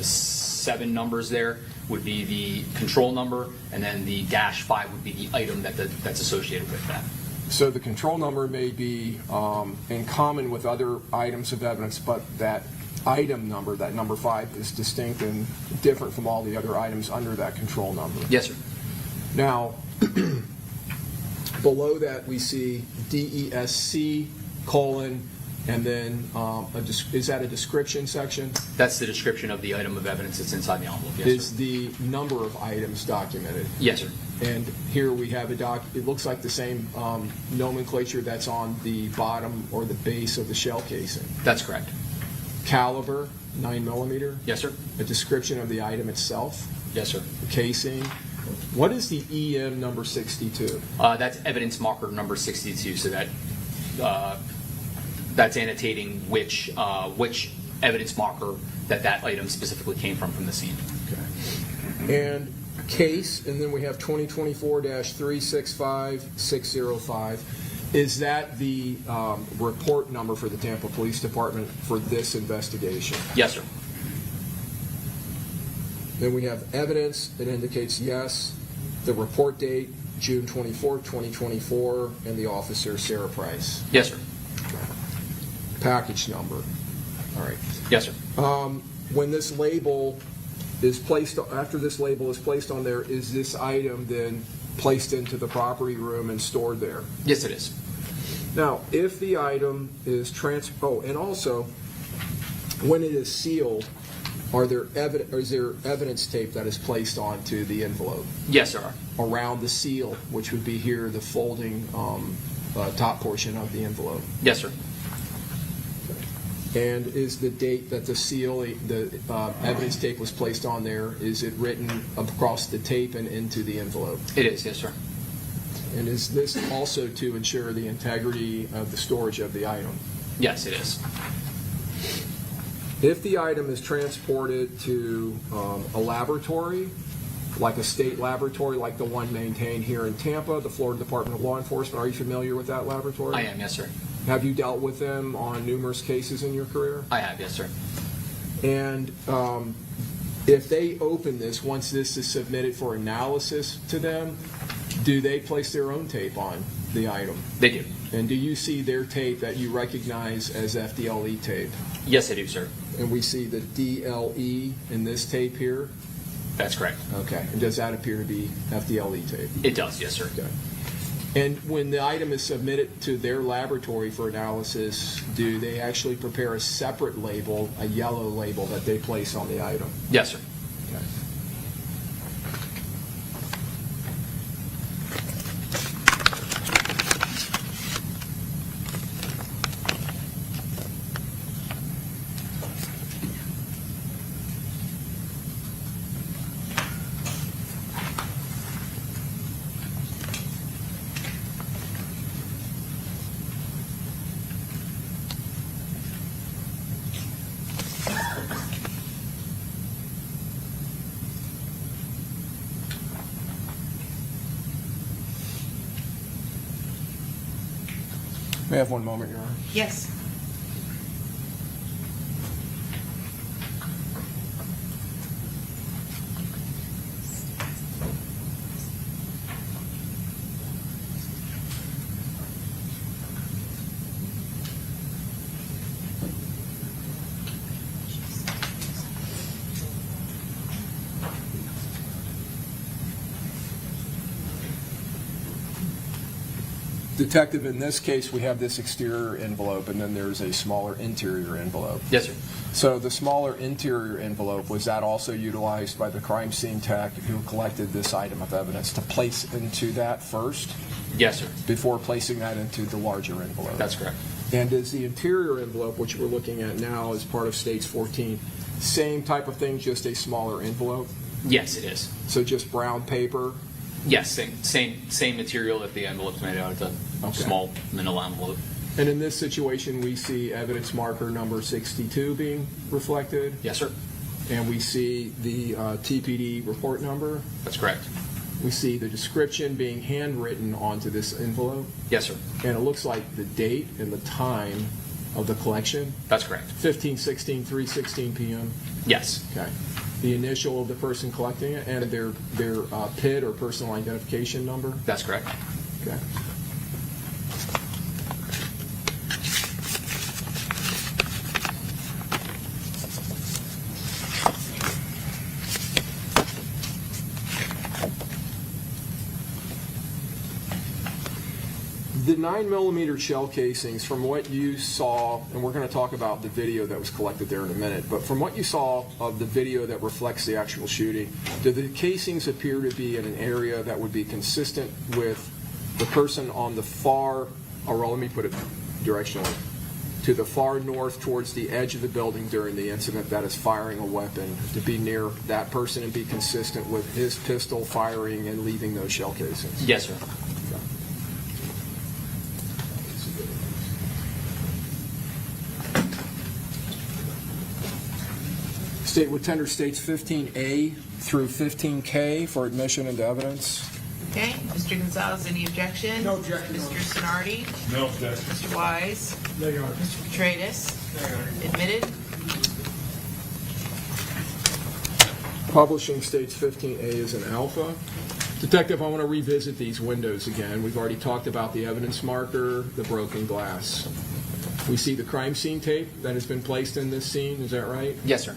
E: 7 numbers there would be the control number, and then the -5 would be the item that's associated with that.
G: So the control number may be in common with other items of evidence, but that item number, that number 5, is distinct and different from all the other items under that control number.
E: Yes, sir.
G: Now, below that we see DESC : and then is that a description section?
E: That's the description of the item of evidence that's inside the envelope. Yes,
G: Is
E: sir.
G: the number of items documented?
E: Yes, sir.
G: And here we have it looks like the same nomenclature that's on the bottom or the base of the shell casing.
E: That's correct.
G: Caliber, 9mm.
E: Yes, sir.
G: A description of the item itself.
E: Yes, sir.
G: The casing. What is the EM number 62?
E: That's evidence marker number 62. So that's annotating which evidence marker that item specifically came from the scene.
G: Okay. And case, and then we have 2024-365605. Is that the report number for the Tampa Police Department for this investigation?
E: Yes, sir.
G: Then we have evidence that indicates yes, the report date, June 24, 2024, and the officer, Sarah Price.
E: Yes, sir.
G: Package number. All right.
E: Yes, sir.
G: When this label is placed, after this label is placed on there, is this item then placed into the property room and stored there?
E: Yes, it is.
G: Now, if the item is and also, when it is sealed, is there evidence tape that is placed onto the envelope?
E: Yes, sir.
G: Around the seal, which would be here, the folding top portion of the envelope.
E: Yes, sir.
G: And is the date that the evidence tape was placed on there, is it written across the tape and into the envelope?
E: It is, yes, sir.
G: And is this also to ensure the integrity of the storage of the item?
E: Yes, it is.
G: If the item is transported to a laboratory, like a state laboratory, like the one maintained here in Tampa, the Florida Department of Law Enforcement, are you familiar with that laboratory?
E: I am, yes, sir.
G: Have you dealt with them on numerous cases in your career?
E: I have, yes, sir.
G: And if they open this, once this is submitted for analysis to them, do they place their own tape on the item.
E: They do.
G: And do you see their tape that you recognize as FDLE tape?
E: Yes, I do, sir.
G: And we see the DLE in this tape here?
E: That's correct.
G: Okay. And does that appear to be FDLE tape?
E: It does, yes, sir.
G: Okay. And when the item is submitted to their laboratory for analysis, do they actually prepare a separate label, a yellow label that they place on the item?
E: Yes, sir.
G: Okay. May I have one moment, Your Honor?
C: Yes.
G: Detective, in this case, we have this exterior envelope, and then there's a smaller interior envelope.
E: Yes, sir.
G: So the smaller interior envelope, was that also utilized by the crime scene tech who collected this item of evidence to place into that first
E: Yes, sir.
G: before placing that into the larger envelope?
E: That's correct.
G: And is the interior envelope, which we're looking at now as part of States 14, same type of thing, just a smaller envelope?
E: Yes, it is.
G: So just brown paper?
E: Yes, same material that the envelope's made out of, the
G: Okay.
E: small manila envelope.
G: And in this situation, we see evidence marker number 62 being reflected,
E: Yes, sir.
G: and we see the TPD report number.
E: That's correct.
G: We see the description being handwritten onto this envelope,
E: Yes, sir.
G: and it looks like the date and the time of the collection,
E: That's correct.
G: 15/16, 3:16 p.m.
E: Yes.
G: Okay. The initial of the person collecting it and their PID or personal identification number.
E: That's correct.
G: Okay. The 9mm shell casings, from what you saw, and we're going to talk about the video that was collected there in a minute, but from what you saw of the video that reflects the actual shooting, do the casings appear to be in an area that would be consistent with the person on the far, or let me put it directionally, to the far north towards the edge of the building during the incident that is firing a weapon, to be near that person and be consistent with his pistol firing and leaving those shell casings?
E: Yes, sir.
G: State would tender states 15A through 15K for admission into evidence.
C: Okay, Mr. Gonzalez, any objection?
D: No objection, Your
C: Mr. Sonardi?
F: No objection.
C: Mr. Wise?
D: No, Your Honor.
C: Mr. Petratus? Admitted?
G: Publishing states 15A is an alpha. Detective, I want to revisit these windows again. We've already talked about the evidence marker, the broken glass. We see the crime scene tape that has been placed in this scene, is that right?
E: Yes, sir.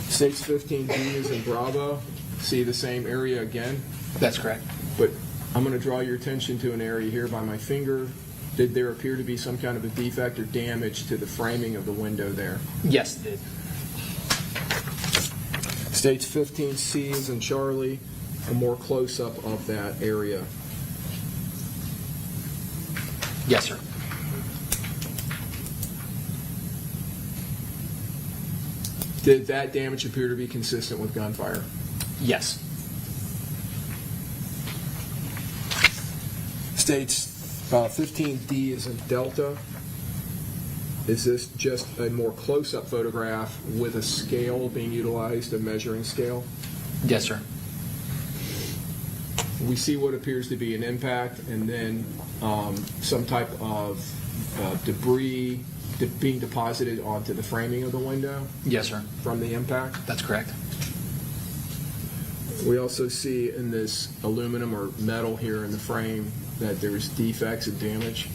G: States 15B is in Bravo. See the same area again,
E: That's correct.
G: but I'm going to draw your attention to an area here by my finger. Did there appear to be some kind of a defect or damage to the framing of the window there?
E: Yes, it did.
G: States 15C is in Charlie, a more close-up of that area.
E: Yes, sir.
G: Did that damage appear to be consistent with gunfire?
E: Yes.
G: States 15D is in Delta. Is this just a more close-up photograph with a scale being utilized, a measuring scale?
E: Yes, sir.
G: We see what appears to be an impact and then some type of debris being deposited onto the framing of the window
E: Yes, sir.
G: from the impact.
E: That's correct.
G: We also see in this aluminum or metal here in the frame that there's defects and damage.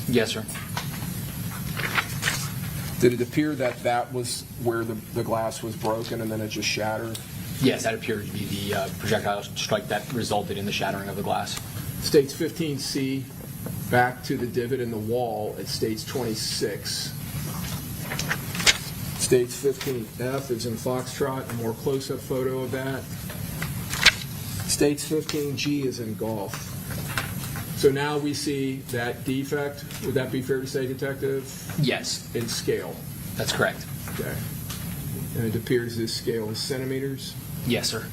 E: Yes, sir.
G: Did it appear that that was where the glass was broken and then it just shattered?
E: Yes, that appeared to be the projectile strike that resulted in the shattering of the glass.
G: States 15C, back to the divot in the wall, it states 26. States 15F is in Foxtrot, a more close-up photo of that. States 15G is in golf. So now we see that defect, would that be fair to say, Detective?
E: Yes,
G: In scale.
E: that's correct.
G: Okay. And it appears this scale is centimeters.
E: Yes, sir.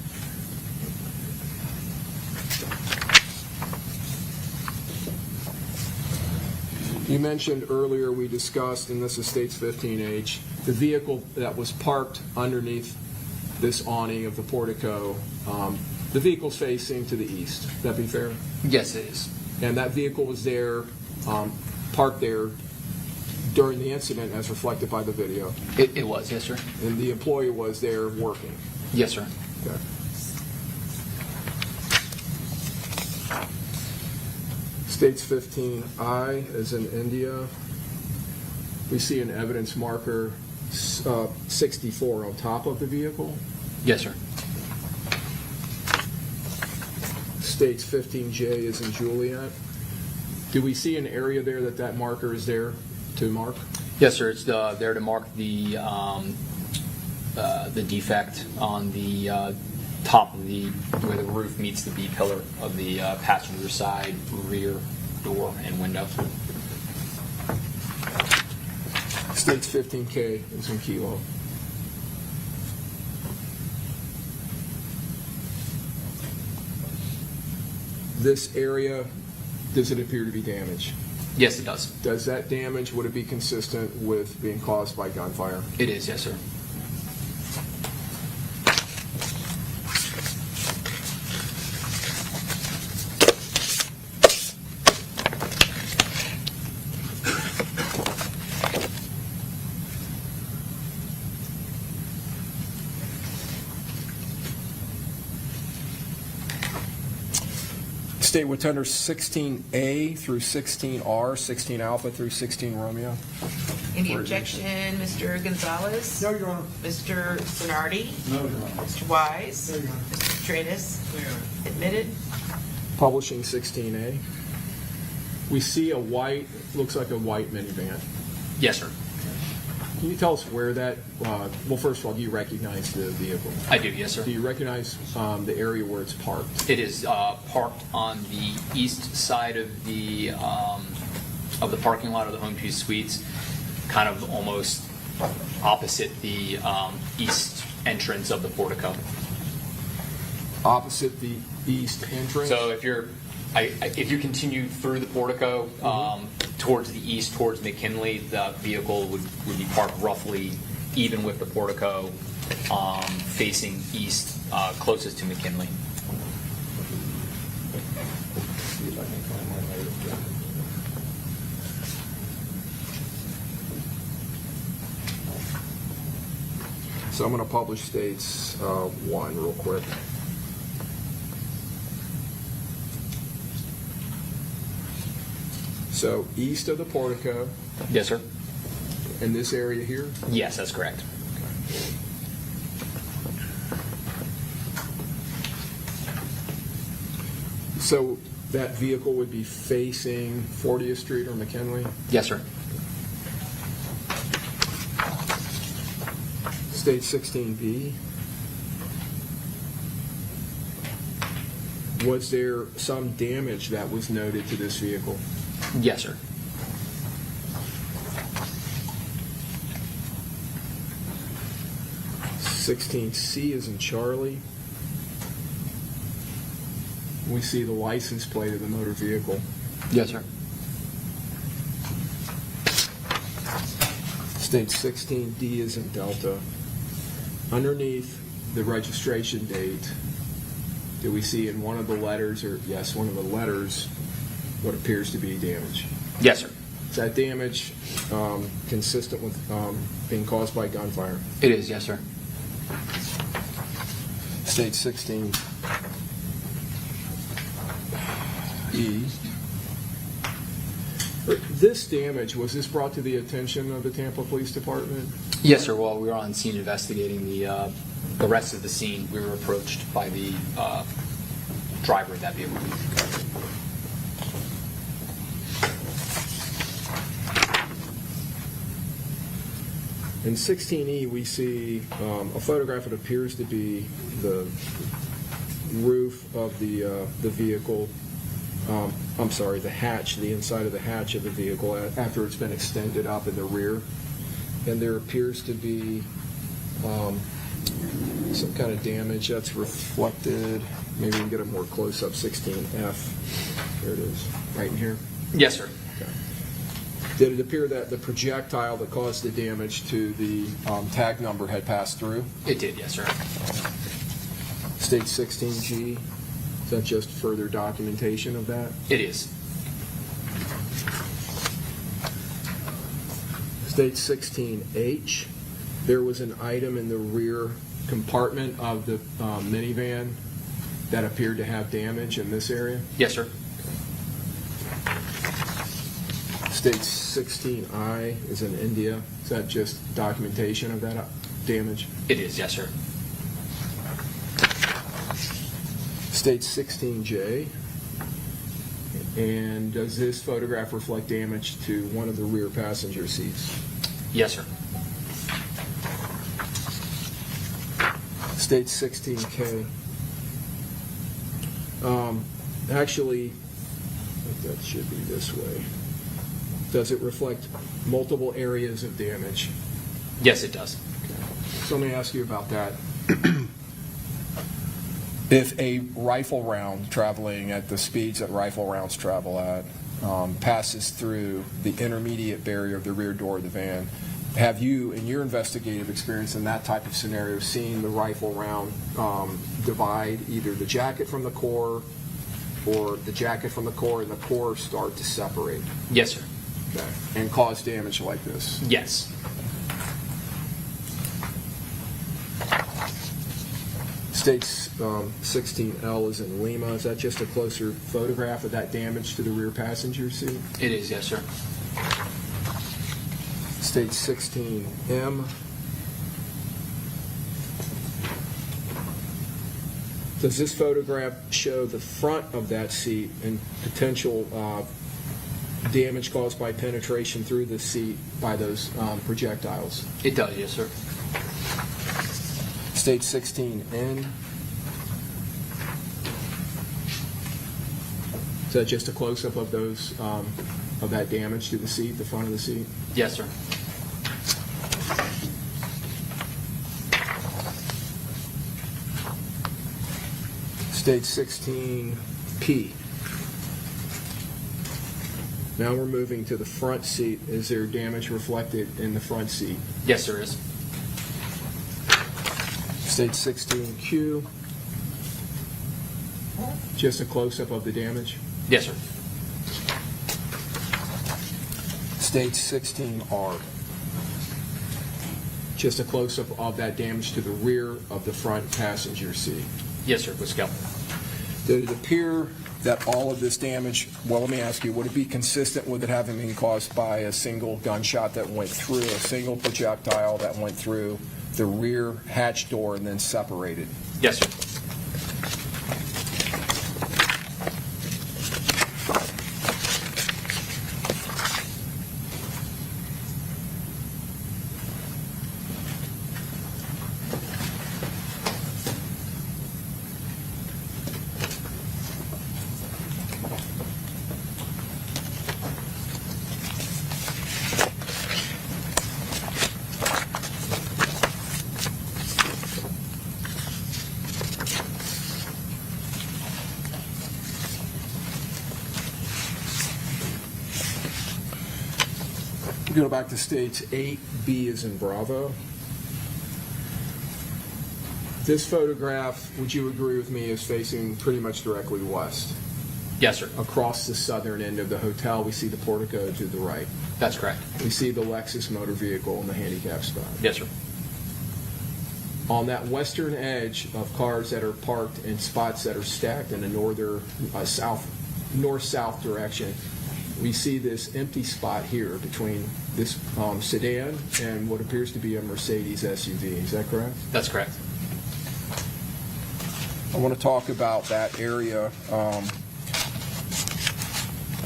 G: You mentioned earlier, we discussed, and this is States 15H, the vehicle that was parked underneath this awning of the portico, the vehicle's facing to the east. Would that be fair?
E: Yes, it is.
G: And that vehicle was there, parked there during the incident as reflected by the video.
E: It was, yes, sir.
G: And the employee was there working.
E: Yes, sir.
G: Okay. States 15I is in India. We see an evidence marker 64 on top of the vehicle.
E: Yes, sir.
G: States 15J is in Juliet. Do we see an area there that marker is there to mark?
E: Yes, sir. It's there to mark the defect on the top of where the roof meets the B pillar of the passenger side, rear door, and window.
G: States 15K is in Kilo. This area, does it appear to be damaged?
E: Yes, it does.
G: Does that damage, would it be consistent with being caused by gunfire?
E: It is, yes, sir.
G: State what's under 16A through 16R, 16 Alpha through 16 Romeo.
C: Any objection, Mr. Gonzalez?
D: No, Your Honor.
C: Mr. Sonardi?
F: No, Your Honor.
C: Mr. Wise?
D: No, Your Honor.
C: Mr. Tranis? Admitted?
G: Publishing 16A. We see a white, looks like a white minivan.
E: Yes, sir.
G: Can you tell us where that, well, first of all, do you recognize the vehicle?
E: I do, yes, sir.
G: Do you recognize the area where it's parked?
E: It is parked on the east side of the parking lot of the Home Pew Suites, kind of almost opposite the east entrance of the portico.
G: Opposite the east entrance?
E: So if you continue through the portico towards the east, towards McKinley, the vehicle would be parked roughly even with the portico, facing east, closest to McKinley.
G: So I'm going to publish states 1 real quick. So east of the portico,
E: Yes, sir.
G: in this area here,
E: Yes, that's correct.
G: so that vehicle would be facing 40th Street or McKinley?
E: Yes, sir.
G: State 16B. Was there some damage that was noted to this vehicle?
E: Yes, sir.
G: C is in Charlie. We see the license plate of the motor vehicle.
E: Yes, sir.
G: State 16D is in Delta. Underneath the registration date, do we see in one of the letters, or yes, one of the letters, what appears to be damage?
E: Yes, sir.
G: Is that damage consistent with being caused by gunfire?
E: It is, yes, sir.
G: State 16E. This damage, was this brought to the attention of the Tampa Police Department?
E: Yes, sir. While we were on scene investigating the rest of the scene, we were approached by the driver of that vehicle.
G: In 16E, we see a photograph that appears to be the roof of the vehicle. I'm sorry, the hatch, the inside of the hatch of the vehicle after it's been extended up in the rear. And there appears to be some kind of damage that's reflected. Maybe we can get a more close-up 16F. There it is, right in here.
E: Yes, sir.
G: Did it appear that the projectile that caused the damage to the tag number had passed through?
E: It did, yes, sir.
G: State 16G, is that just further documentation of that?
E: It is.
G: State 16H, there was an item in the rear compartment of the minivan that appeared to have damage in this area?
E: Yes, sir.
G: State 16I is in India. Is that just documentation of that damage?
E: It is, yes, sir.
G: State 16J. And does this photograph reflect damage to one of the rear passenger seats?
E: Yes, sir.
G: State 16K. Actually, I think that should be this way. Does it reflect multiple areas of damage?
E: Yes, it does.
G: So let me ask you about that. If a rifle round traveling at the speeds that rifle rounds travel at passes through the intermediate barrier of the rear door of the van, have you, in your investigative experience in that type of scenario, seen the rifle round divide either the jacket from the core or the jacket from the core and the core start to separate?
E: Yes, sir.
G: Okay. And cause damage like this?
E: Yes.
G: States 16L is in Lima. Is that just a closer photograph of that damage to the rear passenger seat?
E: It is, yes, sir.
G: State 16M. Does this photograph show the front of that seat and potential damage caused by penetration through the seat by those projectiles?
E: It does, yes, sir.
G: State 16N. Is that just a close-up of those of that damage to the seat, the front of the seat?
E: Yes, sir.
G: State 16P. Now we're moving to the front seat. Is there damage reflected in the front seat?
E: Yes, there is.
G: State 16Q. Just a close-up of the damage.
E: Yes, sir.
G: State 16R. Just a close-up of that damage to the rear of the front passenger seat.
E: Yes, sir, with scalpel.
G: Did it appear that all of this damage, well, let me ask you, would it be consistent with it having been caused by a single gunshot that went through, a single projectile that went through the rear hatch door and then separated?
E: Yes, sir.
G: Go back to states 8B is in Bravo. This photograph, would you agree with me, is facing pretty much directly west?
E: Yes, sir.
G: Across the southern end of the hotel, we see the portico to the right.
E: That's correct.
G: We see the Lexus motor vehicle in the handicap spot.
E: Yes, sir.
G: on that western edge of cars that are parked in spots that are stacked in a north-south direction, we see this empty spot here between this sedan and what appears to be a Mercedes SUV. Is that correct?
E: That's correct.
G: I want to talk about that area.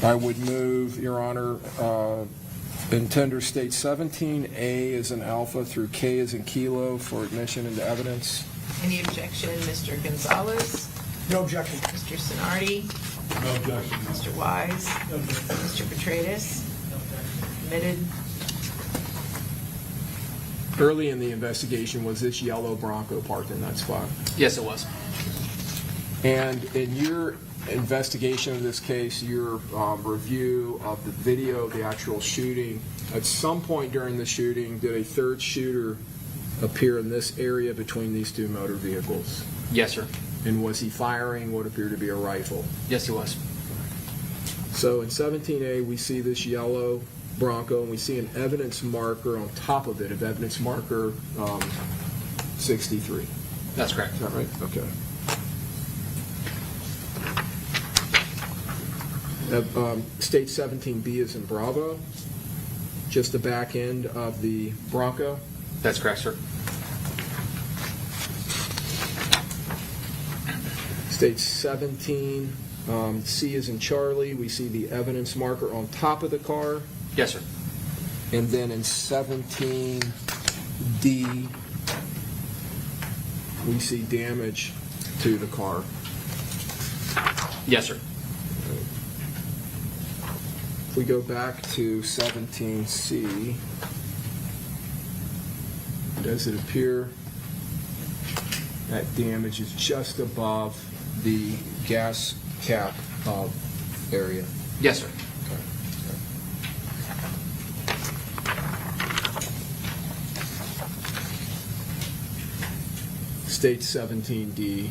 G: I would move, Your Honor, intender states 17A is an alpha through K is in kilo for admission into evidence.
C: Any objection, Mr. Gonzalez?
D: No objection.
C: Mr. Sonardi?
F: No objection.
C: Mr. Wise? Mr. Petratus? Admitted.
G: Early in the investigation, was this yellow Bronco parked in that spot?
E: Yes, it was.
G: And in your investigation of this case, your review of the video of the actual shooting, at some point during the shooting, did a third shooter appear in this area between these two motor vehicles?
E: Yes, sir.
G: And was he firing what appeared to be a rifle?
E: Yes, he was.
G: So in 17A, we see this yellow Bronco, and we see an evidence marker on top of it, of evidence marker 63.
E: That's correct.
G: Is that right? Okay. State 17B is in Bravo, just the back end of the Bronco.
E: That's correct, sir.
G: State 17, C is in Charlie. We see the evidence marker on top of the car.
E: Yes, sir.
G: And then in 17D, we see damage to the car.
E: Yes, sir.
G: If we go back to 17C, does it appear that damage is just above the gas cap area?
E: Yes, sir.
G: State 17D.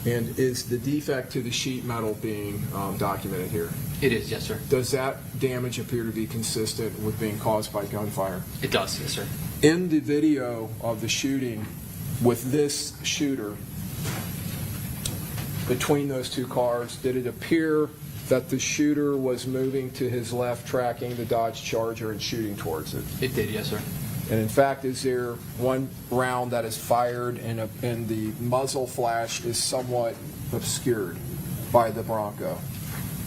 G: And is the defect to the sheet metal being documented here?
E: It is, yes, sir.
G: Does that damage appear to be consistent with being caused by gunfire?
E: It does, yes, sir.
G: In the video of the shooting with this shooter, between those two cars, did it appear that the shooter was moving to his left, tracking the Dodge Charger and shooting towards it?
E: It did, yes, sir.
G: And in fact, is there one round that is fired and the muzzle flash is somewhat obscured by the Bronco?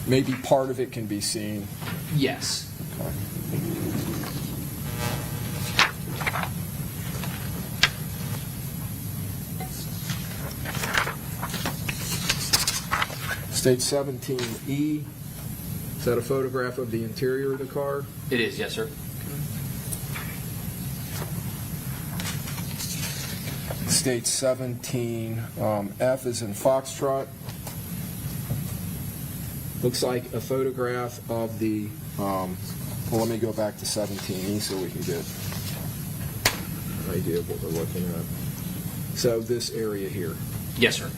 G: Maybe part of it can be seen.
E: Yes.
G: State 17E, is that a photograph of the interior of the car?
E: It is, yes, sir.
G: State 17, F is in Foxtrot. Looks like a photograph of the, well, let me go back to 17E so we can get an idea of what we're looking at. So this area here.
E: Yes, sir.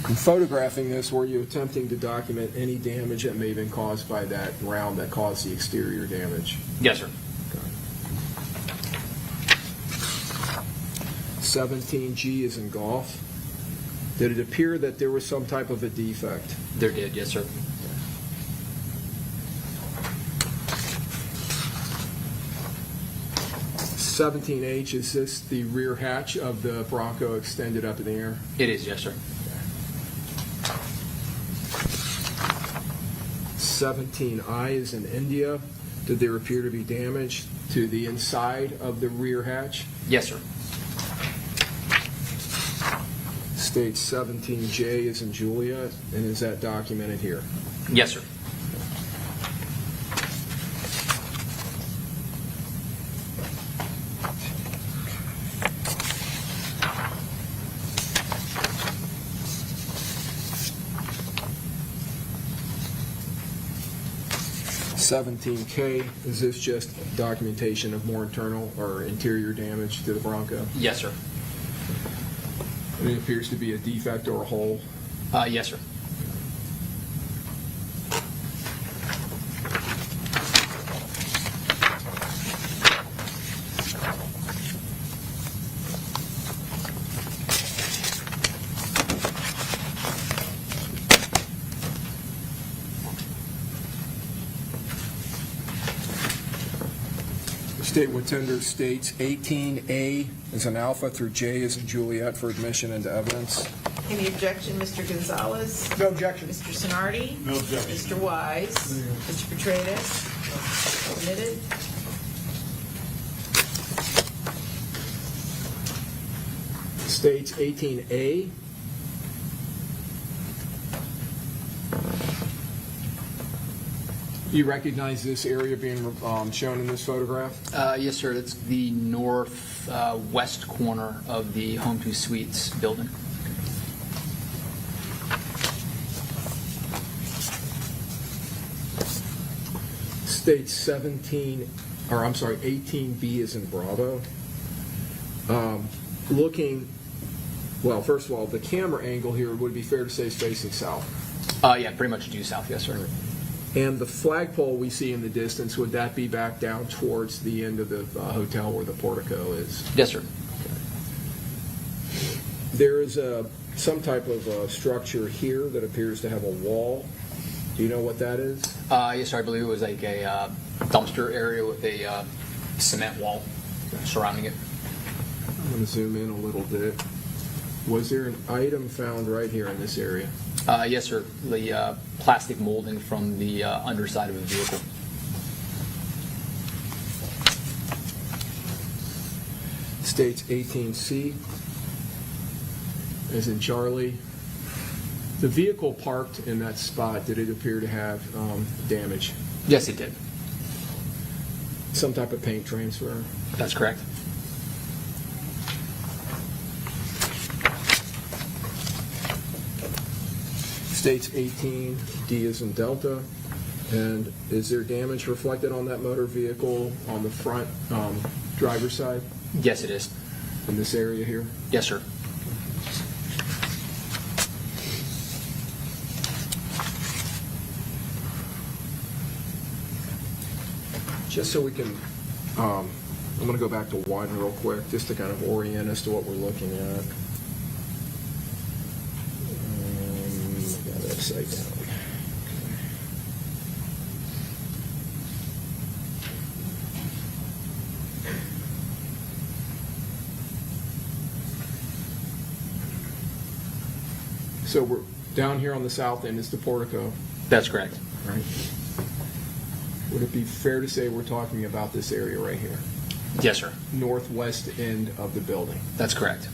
G: In photographing this, were you attempting to document any damage that may have been caused by that round that caused the exterior damage?
E: Yes, sir.
G: 17G is in Golf. Did it appear that there was some type of a defect?
E: There did, yes, sir.
G: Okay. 17H, is this the rear hatch of the Bronco extended up in the air?
E: It is, yes, sir.
G: 17I is in India. Did there appear to be damage to the inside of the rear hatch?
E: Yes, sir.
G: State 17J is in Juliet, and is that documented here?
E: Yes, sir.
G: $17K, is this just documentation of more internal or interior damage to the Bronco?
E: Yes, sir.
G: And it appears to be a defect or a hole.
E: Yes, sir.
G: State what tender states 18A is an alpha through J is a Juliet for admission into evidence.
C: Any objection, Mr. Gonzalez?
D: No objection.
C: Mr. Sonardi?
F: No objection.
C: Mr. Wise? Mr. Petratus? Submitted.
G: States 18A. You recognize this area being shown in this photograph?
E: Yes, sir. It's the northwest corner of the Home 2 Suites building.
G: States 18B is in Bravo. Well, first of all, the camera angle here would be fair to say is facing south.
E: Yeah, pretty much due south, yes, sir.
G: And the flagpole we see in the distance, would that be back down towards the end of the hotel where the portico is?
E: Yes, sir.
G: There is some type of structure here that appears to have a wall. Do you know what that is?
E: Yes, sir. I believe it was like a dumpster area with a cement wall surrounding it.
G: I'm going to zoom in a little bit. Was there an item found right here in this area?
E: Yes, sir. The plastic molding from the underside of the vehicle.
G: States 18C, as in Charlie. The vehicle parked in that spot, did it appear to have damage?
E: Yes, it did.
G: Some type of paint transfer?
E: That's correct.
G: States 18, D is in Delta. And is there damage reflected on that motor vehicle on the front driver's side
E: Yes, it is.
G: in this area here?
E: Yes, sir.
G: Just so we can, I'm going to go back to one real quick, just to kind of orient us to what we're looking at. I got it upside down. So we're down here on the south end is the portico,
E: That's correct.
G: right? Would it be fair to say we're talking about this area right here?
E: Yes, sir.
G: Northwest end of the building.
E: That's correct.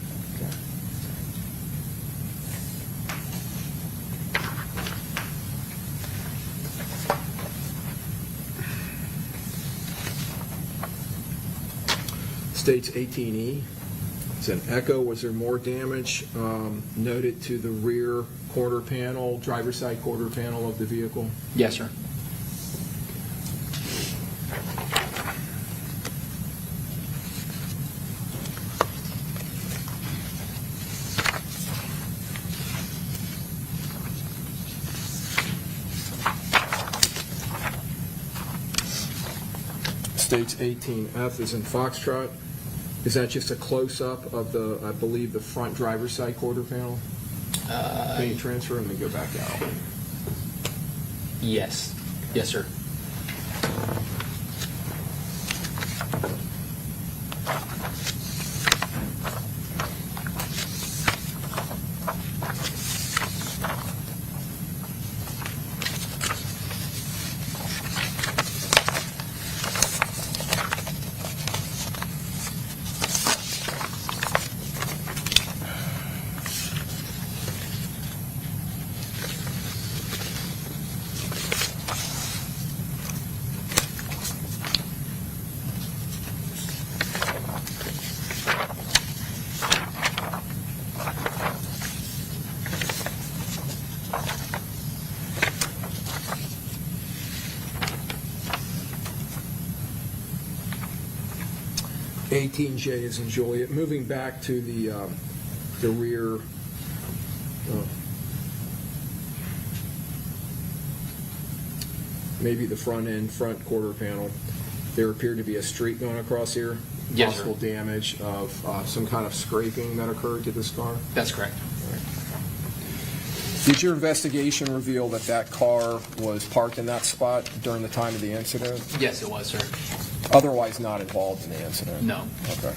G: States 18E. It's an echo. Was there more damage noted to the rear quarter panel, driver's side quarter panel of the vehicle?
E: Yes, sir.
G: States 18F is in Foxtrot. Is that just a close-up of the, I believe, the front driver's side quarter panel? Paint transfer, and then go back out.
E: Yes. Yes, sir.
G: J is in Juliet. Moving back to the rear, maybe the front quarter panel. There appeared to be a streak going across here.
E: Yes, sir.
G: Possible damage of some kind of scraping that occurred to this car.
E: That's correct.
G: Did your investigation reveal that that car was parked in that spot during the time of the incident?
E: Yes, it was, sir.
G: Otherwise not involved in the incident?
E: No.
G: Okay.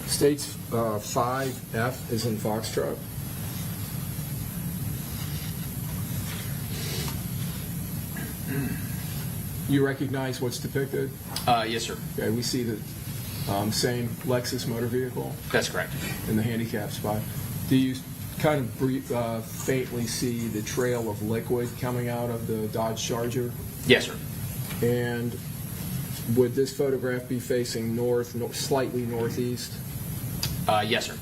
G: States 5F is in Foxtrot. You recognize what's depicted?
E: Yes, sir.
G: Okay, we see the same Lexus motor vehicle
E: That's correct.
G: in the handicap spot. Do you kind of faintly see the trail of liquid coming out of the Dodge Charger?
E: Yes, sir.
G: And would this photograph be facing north, slightly northeast?
E: Yes, sir.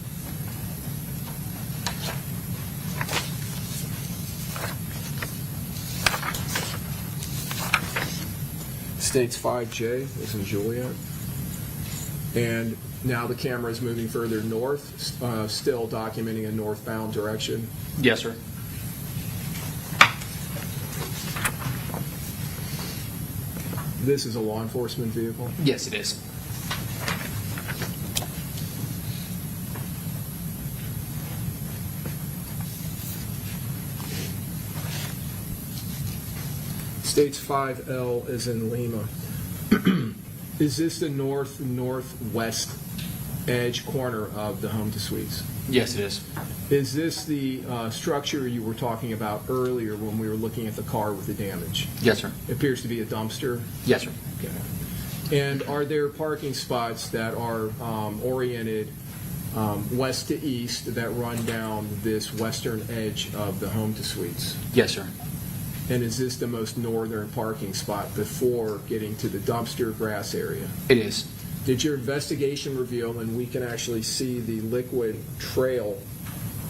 G: States 5J is in Juliet. And now the camera is moving further north, still documenting a northbound direction.
E: Yes, sir.
G: This is a law enforcement vehicle.
E: Yes, it is.
G: States 5L is in Lima. Is this the northwest edge corner of the home to suites?
E: Yes, it is.
G: Is this the structure you were talking about earlier when we were looking at the car with the damage?
E: Yes, sir.
G: It appears to be a dumpster.
E: Yes, sir.
G: Okay. And are there parking spots that are oriented west to east that run down this western edge of the home to suites?
E: Yes, sir.
G: And is this the most northern parking spot before getting to the dumpster grass area?
E: It is.
G: Did your investigation reveal, and we can actually see the liquid trail,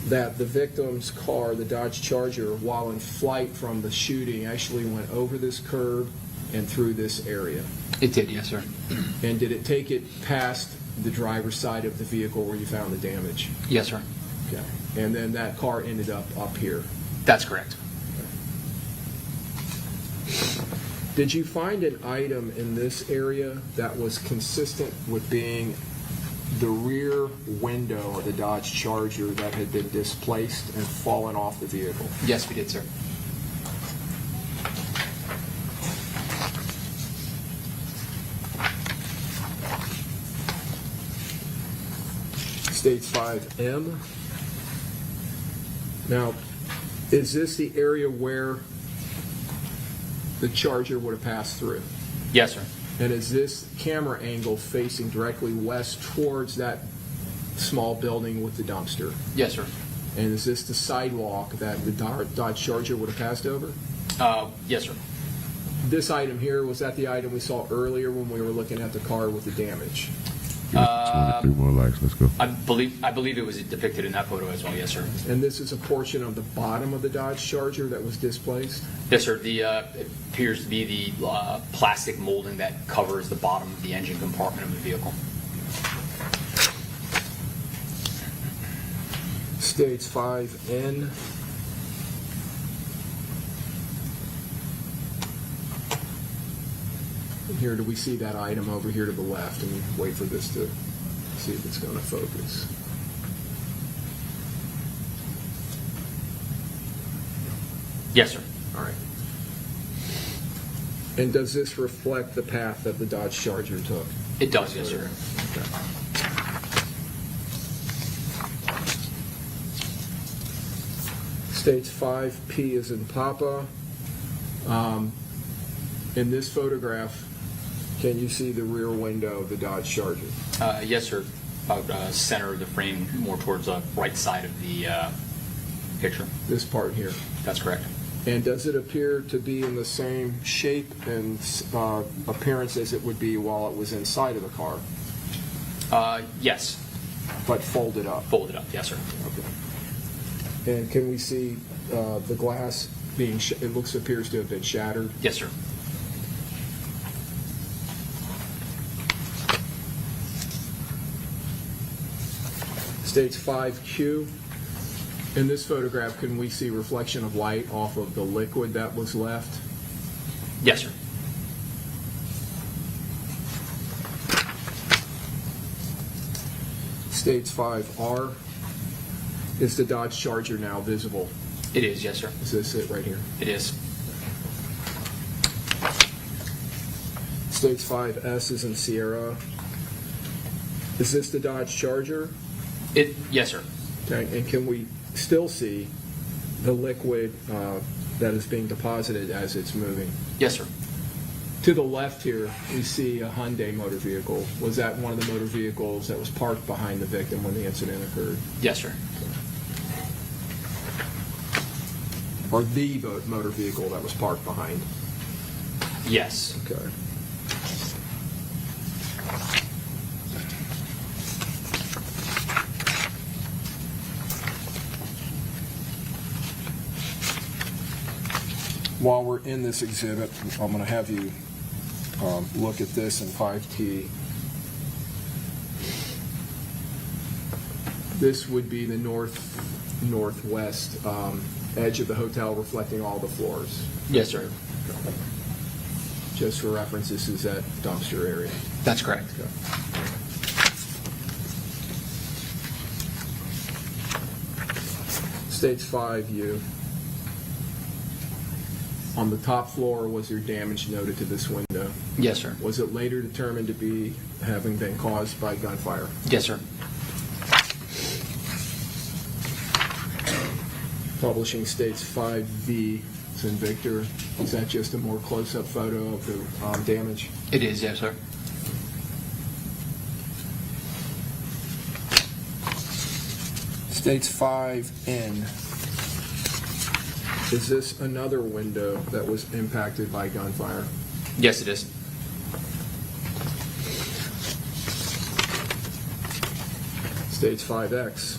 G: that the victim's car, the Dodge Charger, while in flight from the shooting, actually went over this curb and through this area?
E: It did, yes, sir.
G: And did it take it past the driver's side of the vehicle where you found the damage?
E: Yes, sir.
G: Okay. And then that car ended up here.
E: That's correct.
G: Did you find an item in this area that was consistent with being the rear window of the Dodge Charger that had been displaced and fallen off the vehicle?
E: Yes, we did, sir.
G: States 5M. Now, is this the area where the Charger would have passed through?
E: Yes, sir.
G: And is this camera angle facing directly west towards that small building with the dumpster?
E: Yes, sir.
G: And is this the sidewalk that the Dodge Charger would have passed over?
E: Yes, sir.
G: This item here, was that the item we saw earlier when we were looking at the car with the damage?
B: 23 more likes. Let's go.
E: I believe it was depicted in that photo as well. Yes, sir.
G: And this is a portion of the bottom of the Dodge Charger that was displaced?
E: Yes, sir. The it appears to be the plastic molding that covers the bottom of the engine compartment of the vehicle.
G: States 5N. Here, do we see that item over here to the left? And we wait for this to see if it's going to focus.
E: Yes, sir.
G: All right. And does this reflect the path that the Dodge Charger took?
E: It does, yes, sir.
G: States 5P is in Papa. In this photograph, can you see the rear window of the Dodge Charger?
E: Yes, sir. About center of the frame, more towards the right side of the picture.
G: This part here.
E: That's correct.
G: And does it appear to be in the same shape and appearance as it would be while it was inside of the car,
E: Yes.
G: but folded up?
E: Folded up. Yes, sir.
G: Okay. And can we see the glass being, appears to have been shattered?
E: Yes, sir.
G: Stage 5Q. In this photograph, can we see reflection of light off of the liquid that was left?
E: Yes, sir.
G: Stage 5R. Is the Dodge Charger now visible?
E: It is. Yes, sir.
G: Is this it right here?
E: It is.
G: Stage 5S is in Sierra. Is this the Dodge Charger?
E: Yes, sir.
G: Okay, and can we still see the liquid that is being deposited as it's moving?
E: Yes, sir.
G: To the left here, we see a Hyundai motor vehicle. Was that one of the motor vehicles that was parked behind the victim when the incident occurred?
E: Yes, sir.
G: Or the motor vehicle that was parked behind?
E: Yes.
G: Okay. While we're in this exhibit, I'm going to have you look at this in 5T. This would be the northwest edge of the hotel, reflecting all the floors.
E: Yes, sir.
G: Just for reference, this is that dumpster area.
E: That's correct.
G: Okay. Stage 5U. On the top floor, was there damage noted to this window?
E: Yes, sir.
G: Was it later determined to be having been caused by gunfire?
E: Yes, sir.
G: Publishing states 5V, it's in Victor. Is that just a more close-up photo of the damage?
E: It is. Yes, sir.
G: States 5N. Is this another window that was impacted by gunfire?
E: Yes, it is.
G: States 5X.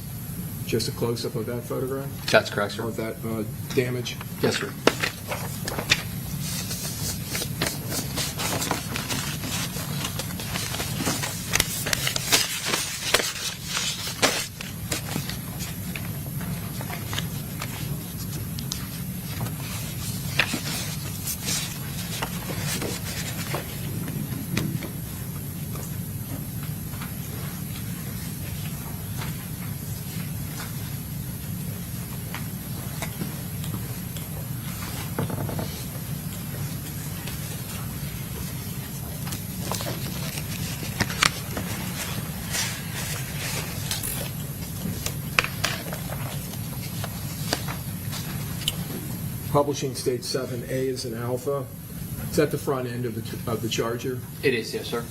G: Just a close-up of that photograph?
E: That's correct, sir.
G: Of that damage?
E: Yes, sir.
G: Publishing state 7A is an alpha. It's at the front end of the Charger.
E: It is. Yes, sir.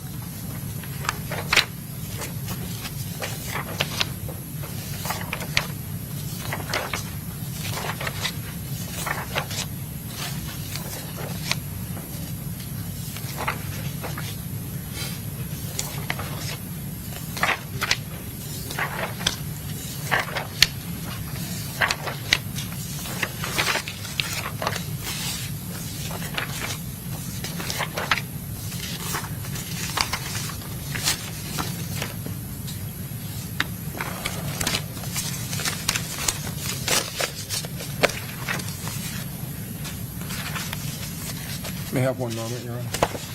G: May I have one moment, Your Honor?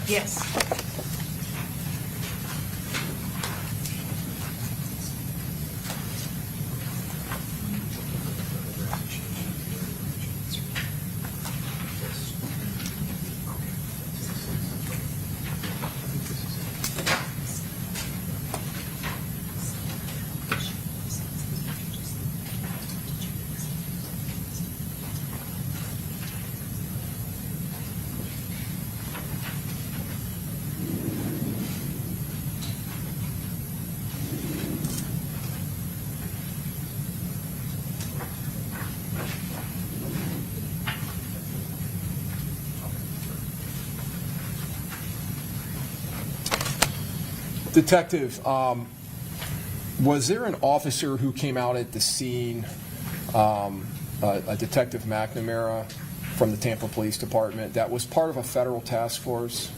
C: Yes.
G: Detective, was there an officer who came out at the scene, a Detective McNamara from the Tampa Police Department, that was part of a federal task force?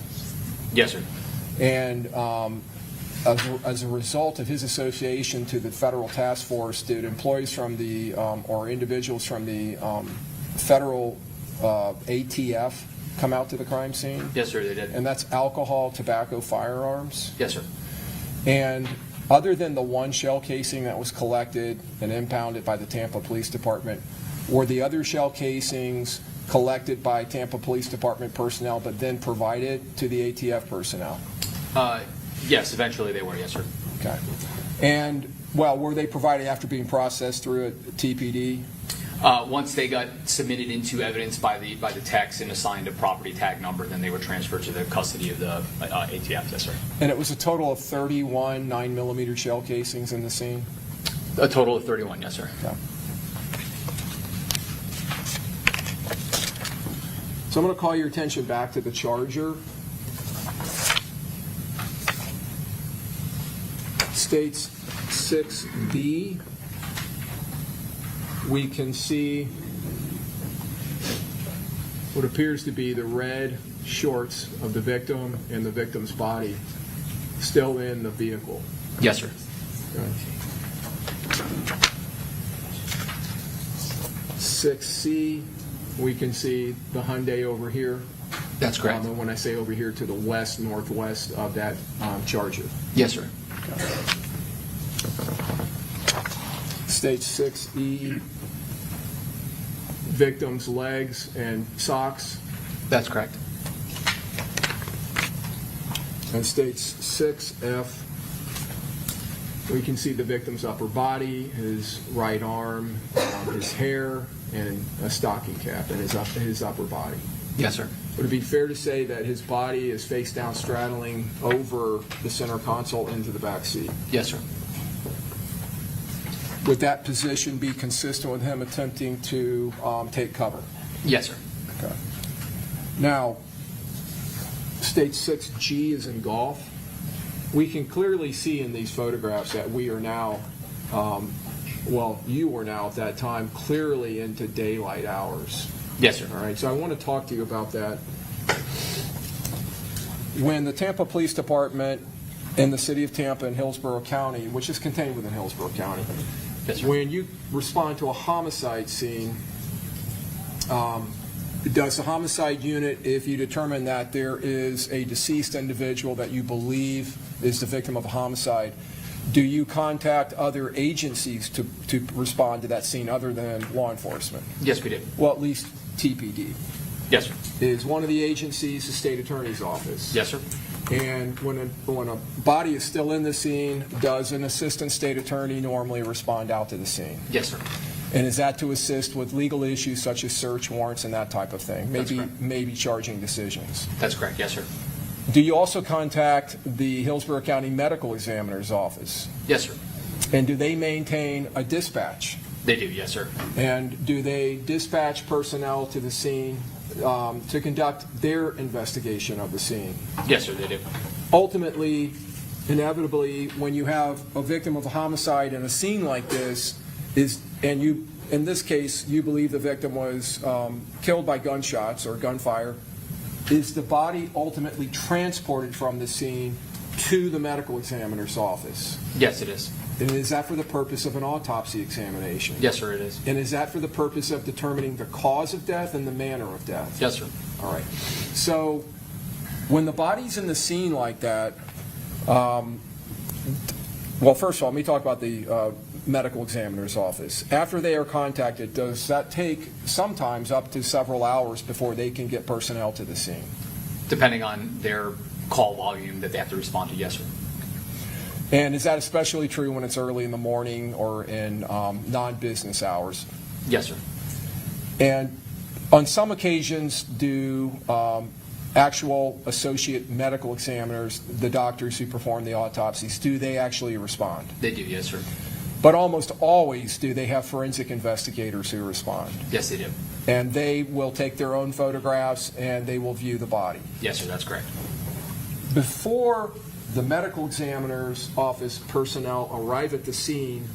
E: Yes, sir.
G: And as a result of his association to the federal task force, did employees from the, or individuals from the federal ATF come out to the crime scene?
E: Yes, sir, they did.
G: And that's alcohol, tobacco, firearms?
E: Yes, sir.
G: And other than the one shell casing that was collected and impounded by the Tampa Police Department, were the other shell casings collected by Tampa Police Department personnel but then provided to the ATF personnel?
E: Yes, eventually they were, yes, sir.
G: Okay. And, well, were they provided after being processed through a TPD?
E: Once they got submitted into evidence by the techs and assigned a property tag number, then they were transferred to the custody of the ATF, yes, sir.
G: And it was a total of 31 9mm shell casings in the scene?
E: A total of 31, yes, sir.
G: Okay. So I'm going to call your attention back to the charger. States 6B. We can see what appears to be the red shorts of the victim and the victim's body still in the vehicle.
E: Yes, sir.
G: Okay. 6C, we can see the Hyundai over here.
E: That's correct.
G: And when I say over here, to the west, northwest of that Charger.
E: Yes, sir.
G: Stage 6E, victim's legs and socks.
E: That's correct.
G: And stage 6F, we can see the victim's upper body, his right arm, his hair, and a stocking cap, and his upper body.
E: Yes, sir.
G: Would it be fair to say that his body is face down, straddling over the center console into the back seat?
E: Yes, sir.
G: Would that position be consistent with him attempting to take cover?
E: Yes, sir.
G: Okay. Now, stage 6G is in golf. We can clearly see in these photographs that we are now, well, you were now at that time clearly into daylight hours.
E: Yes, sir.
G: All right, so I want to talk to you about that. When the Tampa Police Department in the city of Tampa and Hillsborough County, which is contained within Hillsborough County,
E: Yes, sir.
G: when you respond to a homicide scene, does the homicide unit, if you determine that there is a deceased individual that you believe is the victim of a homicide, do you contact other agencies to respond to that scene other than law enforcement?
E: Yes, we did.
G: Well, at least TPD.
E: Yes, sir.
G: Is one of the agencies the state attorney's office?
E: Yes, sir.
G: And when a body is still in the scene, does an assistant state attorney normally respond out to the scene?
E: Yes, sir.
G: And is that to assist with legal issues such as search warrants and that type of thing?
E: That's correct.
G: Maybe charging decisions.
E: That's correct. Yes, sir.
G: Do you also contact the Hillsborough County Medical Examiner's office?
E: Yes, sir.
G: And do they maintain a dispatch?
E: They do. Yes, sir.
G: And do they dispatch personnel to the scene to conduct their investigation of the scene?
E: Yes, sir. They do.
G: Ultimately, inevitably, when you have a victim of a homicide in a scene like this, and you, in this case, you believe the victim was killed by gunshots or gunfire, is the body ultimately transported from the scene to the medical examiner's office?
E: Yes, it is.
G: And is that for the purpose of an autopsy examination?
E: Yes, sir. It is.
G: And is that for the purpose of determining the cause of death and the manner of death?
E: Yes, sir.
G: All right. So when the body's in the scene like that, well, first of all, let me talk about the medical examiner's office. After they are contacted, does that take sometimes up to several hours before they can get personnel to the scene?
E: Depending on their call volume that they have to respond to, yes, sir.
G: And is that especially true when it's early in the morning or in non-business hours?
E: Yes, sir.
G: And on some occasions, do actual associate medical examiners, the doctors who perform the autopsies, do they actually respond?
E: They do, yes, sir.
G: But almost always do they have forensic investigators who respond.
E: Yes, they do.
G: And they will take their own photographs and they will view the body.
E: Yes, sir. That's correct.
G: Before the medical examiner's office personnel arrive at the scene,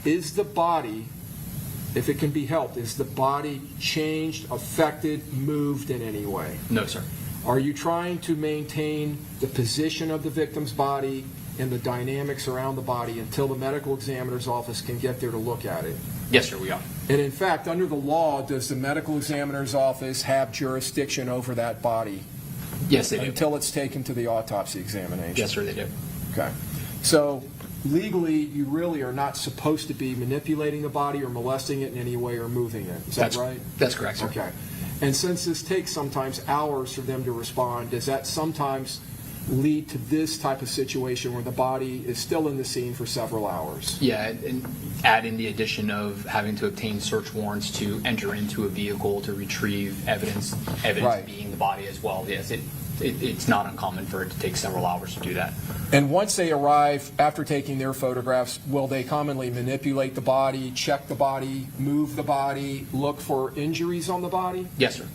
G: is the body, if it can be helped, is the body changed, affected, moved in any way?
E: No, sir.
G: Are you trying to maintain the position of the victim's body and the dynamics around the body until the medical examiner's office can get there to look at it?
E: Yes, sir, we are.
G: And in fact, under the law, does the medical examiner's office have jurisdiction over that body
E: Yes, they do.
G: until it's taken to the autopsy examination?
E: Yes, sir, they do.
G: Okay. So legally, you really are not supposed to be manipulating the body or molesting it in any way or moving it. Is that right?
E: That's correct, sir.
G: Okay. And since this takes sometimes hours for them to respond, does that sometimes lead to this type of situation where the body is still in the scene for several hours?
E: Yeah, and add in the addition of having to obtain search warrants to enter into a vehicle to retrieve evidence
G: Right.
E: being the body as well. Yes, it's not uncommon for it to take several hours to do that.
G: And once they arrive, after taking their photographs, will they commonly manipulate the body, check the body, move the body, look for injuries on the body?
E: Yes, sir.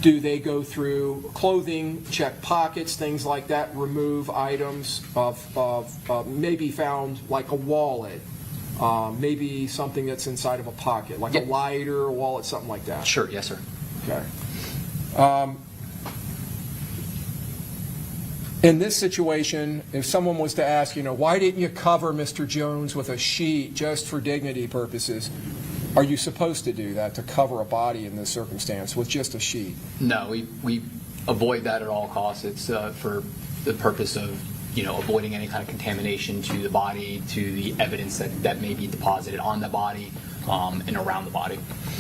G: Do they go through clothing, check pockets, things like that, remove items of maybe found like a wallet, maybe something that's inside of a pocket, like a lighter, a wallet, something like that?
E: Sure, yes, sir.
G: Okay. In this situation, if someone was to ask, why didn't you cover Mr. Jones with a sheet just for dignity purposes? Are you supposed to do that, to cover a body in this circumstance with just a sheet?
E: No, we avoid that at all costs. It's for the purpose of avoiding any kind of contamination to the body, to the evidence that may be deposited on the body and around the body.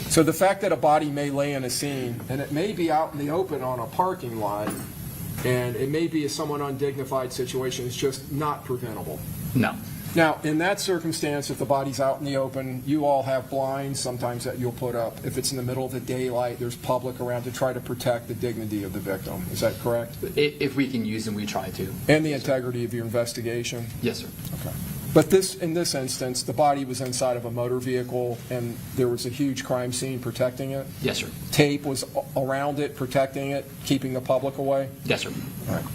G: So the fact that a body may lay in a scene, and it may be out in the open on a parking lot, and it may be a somewhat undignified situation, is just not preventable.
E: No.
G: Now, in that circumstance, if the body's out in the open, you all have blinds sometimes that you'll put up. If it's in the middle of the daylight, there's public around to try to protect the dignity of the victim. Is that correct?
E: If we can use them, we try to.
G: And the integrity of your investigation?
E: Yes, sir.
G: Okay. But in this instance, the body was inside of a motor vehicle, and there was a huge crime scene protecting it?
E: Yes, sir.
G: Tape was around it, protecting it, keeping the public away?
E: Yes, sir.
G: All right.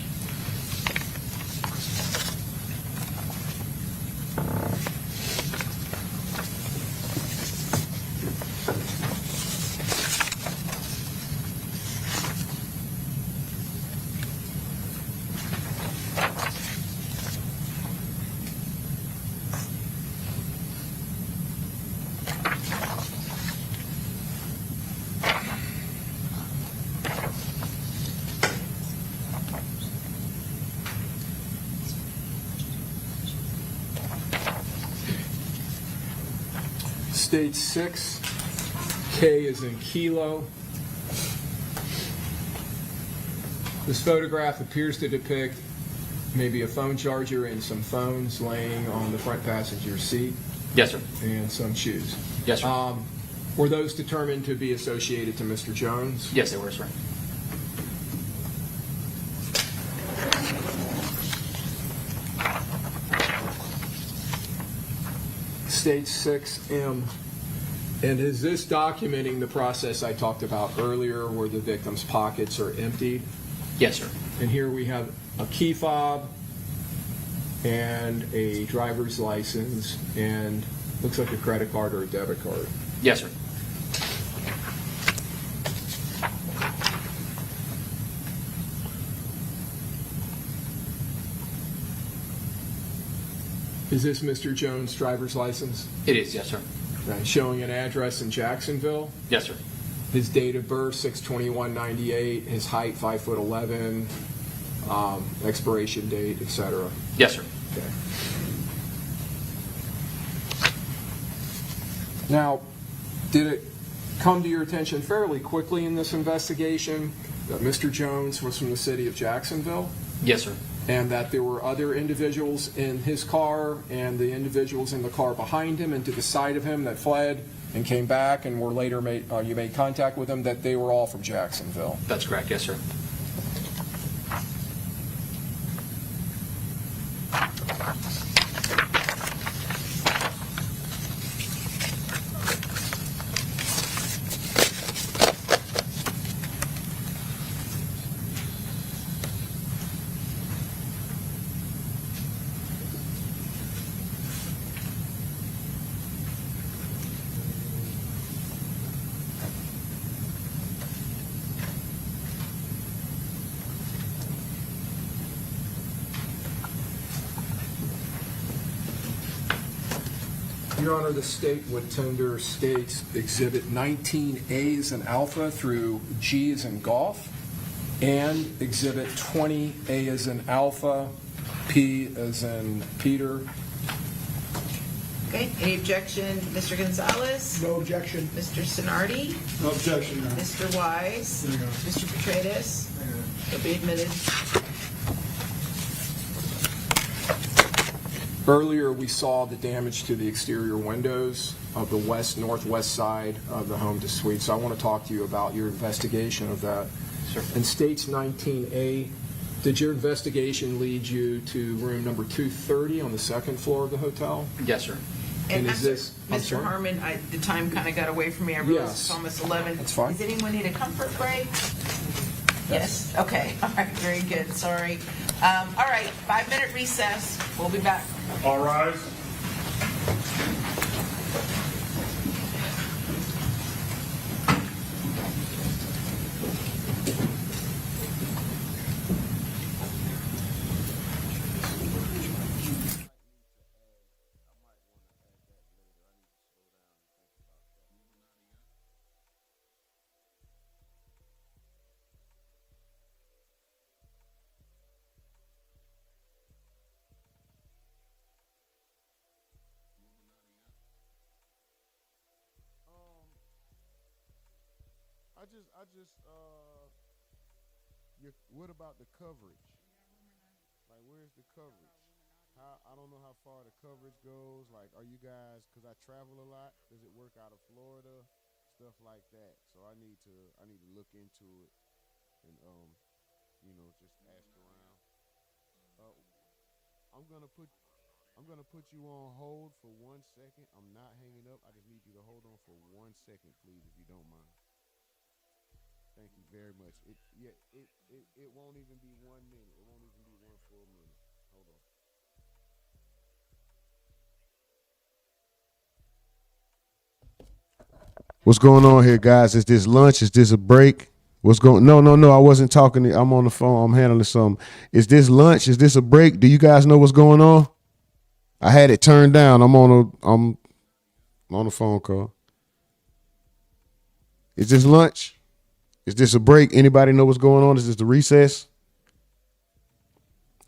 G: Stage 6, K is in kilo. This photograph appears to depict maybe a phone charger and some phones laying on the front passenger seat.
E: Yes, sir.
G: And some shoes.
E: Yes, sir.
G: Were those determined to be associated to Mr. Jones?
E: Yes, they were, sir.
G: Stage 6M. And is this documenting the process I talked about earlier where the victim's pockets are emptied?
E: Yes, sir.
G: And here we have a key fob and a driver's license and looks like a credit card or a debit card.
E: Yes, sir.
G: Is this Mr. Jones' driver's license?
E: It is, yes, sir.
G: Right. Showing an address in Jacksonville.
E: Yes, sir.
G: His date of birth, 6/21/98. His height, 5'11", expiration date, etc.
E: Yes, sir.
G: Okay. Now, did it come to your attention fairly quickly in this investigation that Mr. Jones was from the city of Jacksonville?
E: Yes, sir.
G: And that there were other individuals in his car and the individuals in the car behind him and to the side of him that fled and came back and were later you made contact with them, that they were all from Jacksonville?
E: That's correct, yes, sir.
G: Your Honor, the state would tender states Exhibit 19A as in Alpha through G as in Golf, and Exhibit 20A as in Alpha, P as in Peter.
C: Okay, any objection, Mr. Gonzalez?
D: No objection.
C: Mr. Sinardi?
F: No objection, Your Honor.
C: Mr. Wise? Mr. Petratus? Will be admitted.
G: Earlier, we saw the damage to the exterior windows of the northwest side of the home to suite. So I want to talk to you about your investigation of that.
E: Sure.
G: In States 19A, did your investigation lead you to room number 230 on the second floor of the hotel?
E: Yes, sir.
C: And
G: is this- I'm
C: Mr.
G: sorry?
C: Harmon, the time kind of got away from me. I realized
G: Yes.
C: it's almost 11.
G: That's fine.
C: Does anyone need a comfort break? Yes. Okay. All right. Very good. Sorry. All right. 5-minute recess. We'll be back.
F: All rise.
B: What about the coverage? Like, where's the coverage? I don't know how far the coverage goes. Like, are you guys, because I travel a lot, does it work out of Florida? Stuff like that. So I need to look into it and, just ask around. I'm gonna put you on hold for 1 second. I'm not hanging up. I just need you to hold on for 1 second, please, if you don't mind. Thank you very much. It won't even be 1 minute. It won't even be 1 full minute. Hold on. What's going on here, guys? Is this lunch? Is this a break? What's going? No. I wasn't talking. I'm on the phone. I'm handling something. Is this lunch? Is this a break? Do you guys know what's going on? I had it turned down. I'm on a phone call. Is this lunch? Is this a break? Anybody know what's going on? Is this the recess?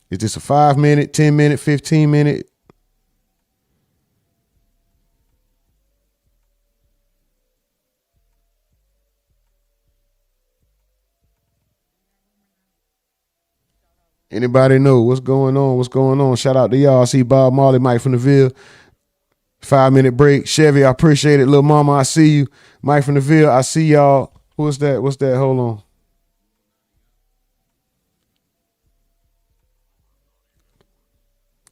B: Is this a 5-minute, 10-minute, 15-minute? Anybody know what's going on? What's going on? Shout out to y'all. I see Bob Marley, Mike from the Ville. 5-minute break. Chevy, I appreciate it. Little mama, I see you. Mike from the Ville, I see y'all. What's that? Hold on.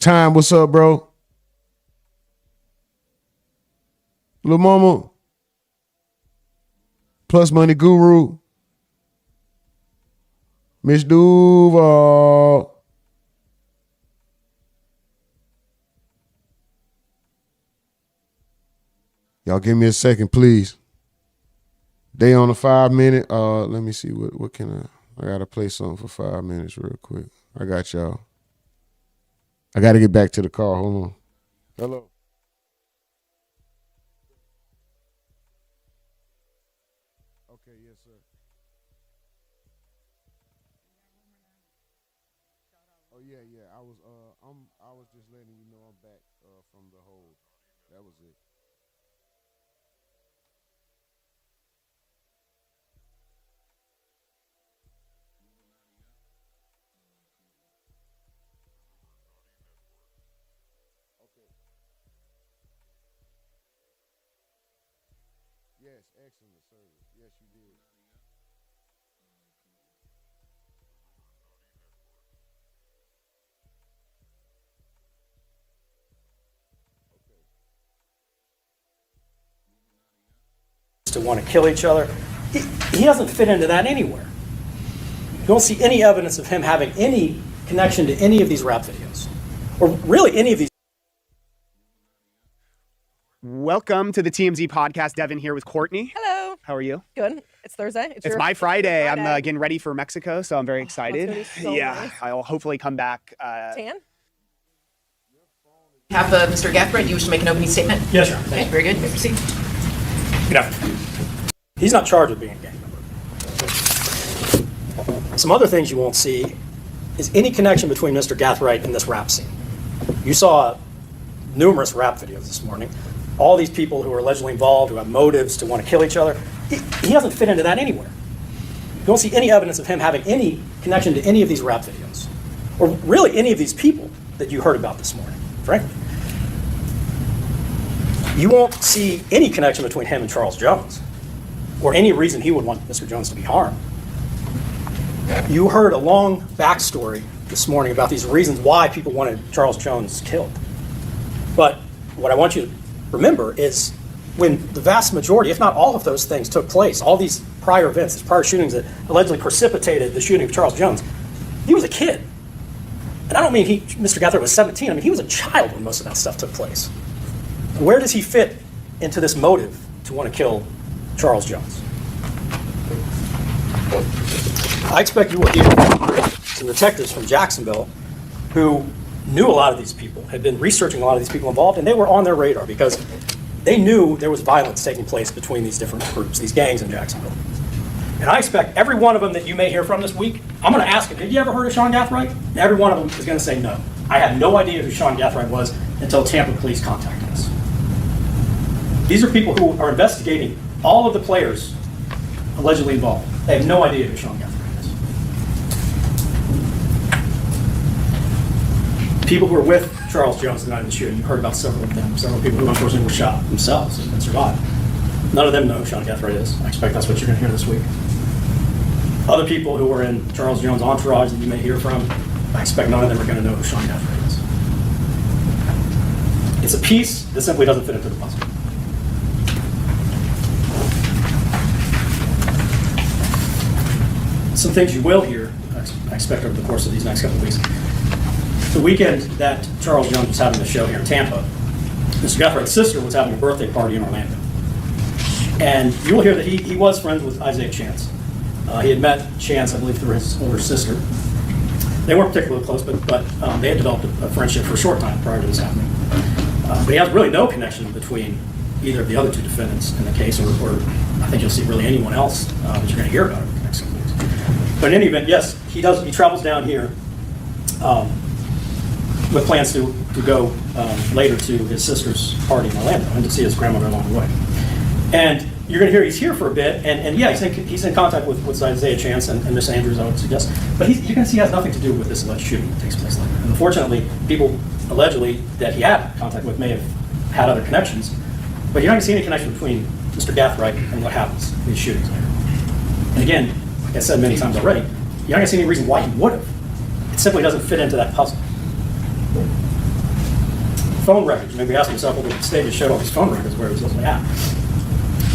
B: Time, what's up, bro? Little mama. Plus Money Guru. Miss Duval. Y'all give me a second, please. They on a 5-minute. Let me see what can I gotta play something for 5 minutes real quick. I got y'all. I gotta get back to the car. Hold on. Hello. Okay, yes, sir. Oh yeah. I was just letting you know I'm back from the hold. That was it. Yes, excellent service. Yes, you did.
I: To want to kill each other. He doesn't fit into that anywhere. You don't see any evidence of him having any connection to any of these rap videos, or really any of these.
J: Welcome to the TMZ podcast. Devin here with Courtney.
K: Hello.
J: How are you?
K: Good. It's Thursday.
J: It's my Friday. I'm
K: Friday.
J: getting ready for Mexico, so I'm very excited.
K: That's gonna be so
J: Yeah,
K: nice.
J: I'll hopefully come back.
K: Tan?
C: Have Mr. Gathright, do you wish to make an opening statement?
I: Yes, sir.
C: Okay, very good. You may proceed.
I: Good afternoon. He's not charged with being a gang member. Some other things you won't see is any connection between Mr. Gathright and this rap scene. You saw numerous rap videos this morning. All these people who are allegedly involved, who have motives to want to kill each other. He doesn't fit into that anywhere. You don't see any evidence of him having any connection to any of these rap videos, or really any of these people that you heard about this morning, frankly. You won't see any connection between him and Charles Jones, or any reason he would want Mr. Jones to be harmed. You heard a long backstory this morning about these reasons why people wanted Charles Jones killed. But what I want you to remember is when the vast majority, if not all of those things took place, all these prior events, these prior shootings that allegedly precipitated the shooting of Charles Jones, he was a kid. And I don't mean Mr. Gathright was 17, I mean he was a child when most of that stuff took place. Where does he fit into this motive to want to kill Charles Jones? I expect you will hear some detectives from Jacksonville who knew a lot of these people, had been researching a lot of these people involved, and they were on their radar because they knew there was violence taking place between these different groups, these gangs in Jacksonville. And I expect every one of them that you may hear from this week, I'm going to ask them, have you ever heard of Sean Gathright? And every one of them is going to say no. I had no idea who Sean Gathright was until Tampa police contacted us. These are people who are investigating all of the players allegedly involved. They have no idea who Sean Gathright is. People who were with Charles Jones the night of the shooting, you heard about several of them, several people who unfortunately were shot themselves and survived. None of them know who Sean Gathright is. I expect that's what you're going to hear this week. Other people who were in Charles Jones' entourage that you may hear from, I expect none of them are going to know who Sean Gathright is. It's a piece that simply doesn't fit into the puzzle. Some things you will hear, I expect over the course of these next couple of weeks. The weekend that Charles Jones was having the show here in Tampa, Mr. Gathwright's sister was having a birthday party in Orlando. And you will hear that he was friends with Isaiah Chance. He had met Chance, I believe, through his older sister. They weren't particularly close, but they had developed a friendship for a short time prior to this happening. But he has really no connection between either of the other two defendants in the case, or I think you'll see really anyone else that you're going to hear about over the next couple weeks. But in any event, yes, he travels down here with plans to go later to his sister's party in Orlando and to see his grandmother along the way. And you're going to hear he's here for a bit, and yeah, he's in contact with Isaiah Chance and Miss Andrews, I would suggest. But you're going to see he has nothing to do with this alleged shooting that takes place later. And unfortunately, people allegedly that he had contact with may have had other connections, but you're not going to see any connection between Mr. Gathright and what happens in these shootings later. And again, like I said many times already, you're not going to see any reason why he would have. It simply doesn't fit into that puzzle. Phone records. Maybe ask yourself, well, the state just showed all these phone records where it was supposed to at.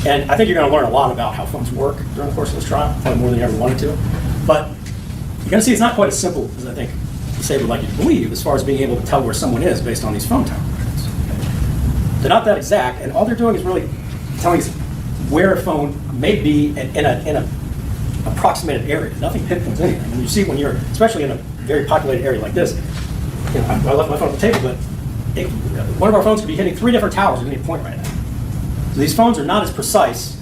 I: And I think you're going to learn a lot about how phones work during the course of this trial, probably more than you ever wanted to. But you're going to see it's not quite as simple as I think the state would like you to believe as far as being able to tell where someone is based on these phone tower records. They're not that exact, and all they're doing is really telling us where a phone may be in an approximated area. Nothing pinpoints anything. And you see when you're, especially in a very populated area like this, you know, I left my phone at the table, but one of our phones could be hitting 3 different towers at any point right now. So these phones are not as precise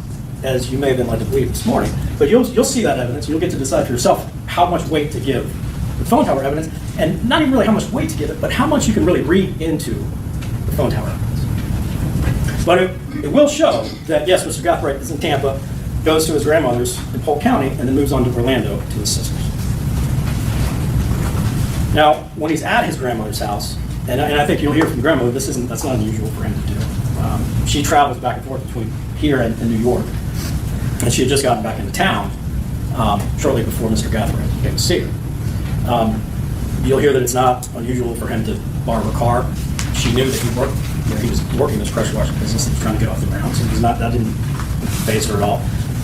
I: as you may have been led to believe this morning, but you'll see that evidence. You'll get to decide for yourself how much weight to give the phone tower evidence, and not even really how much weight to give it, but how much you can really read into the phone tower evidence. But it will show that, yes, Mr. Gathright is in Tampa, goes to his grandmother's in Polk County, and then moves on to Orlando to his sister's. Now, when he's at his grandmother's house, and I think you'll hear from grandmother, that's not unusual for him to do. She travels back and forth between here and New York, and she had just gotten back into town shortly before Mr. Gathright came to see her. You'll hear that it's not unusual for him to borrow a car. She knew that he was working this pressure washing business and was trying to get off the ground, so that didn't faze her at all.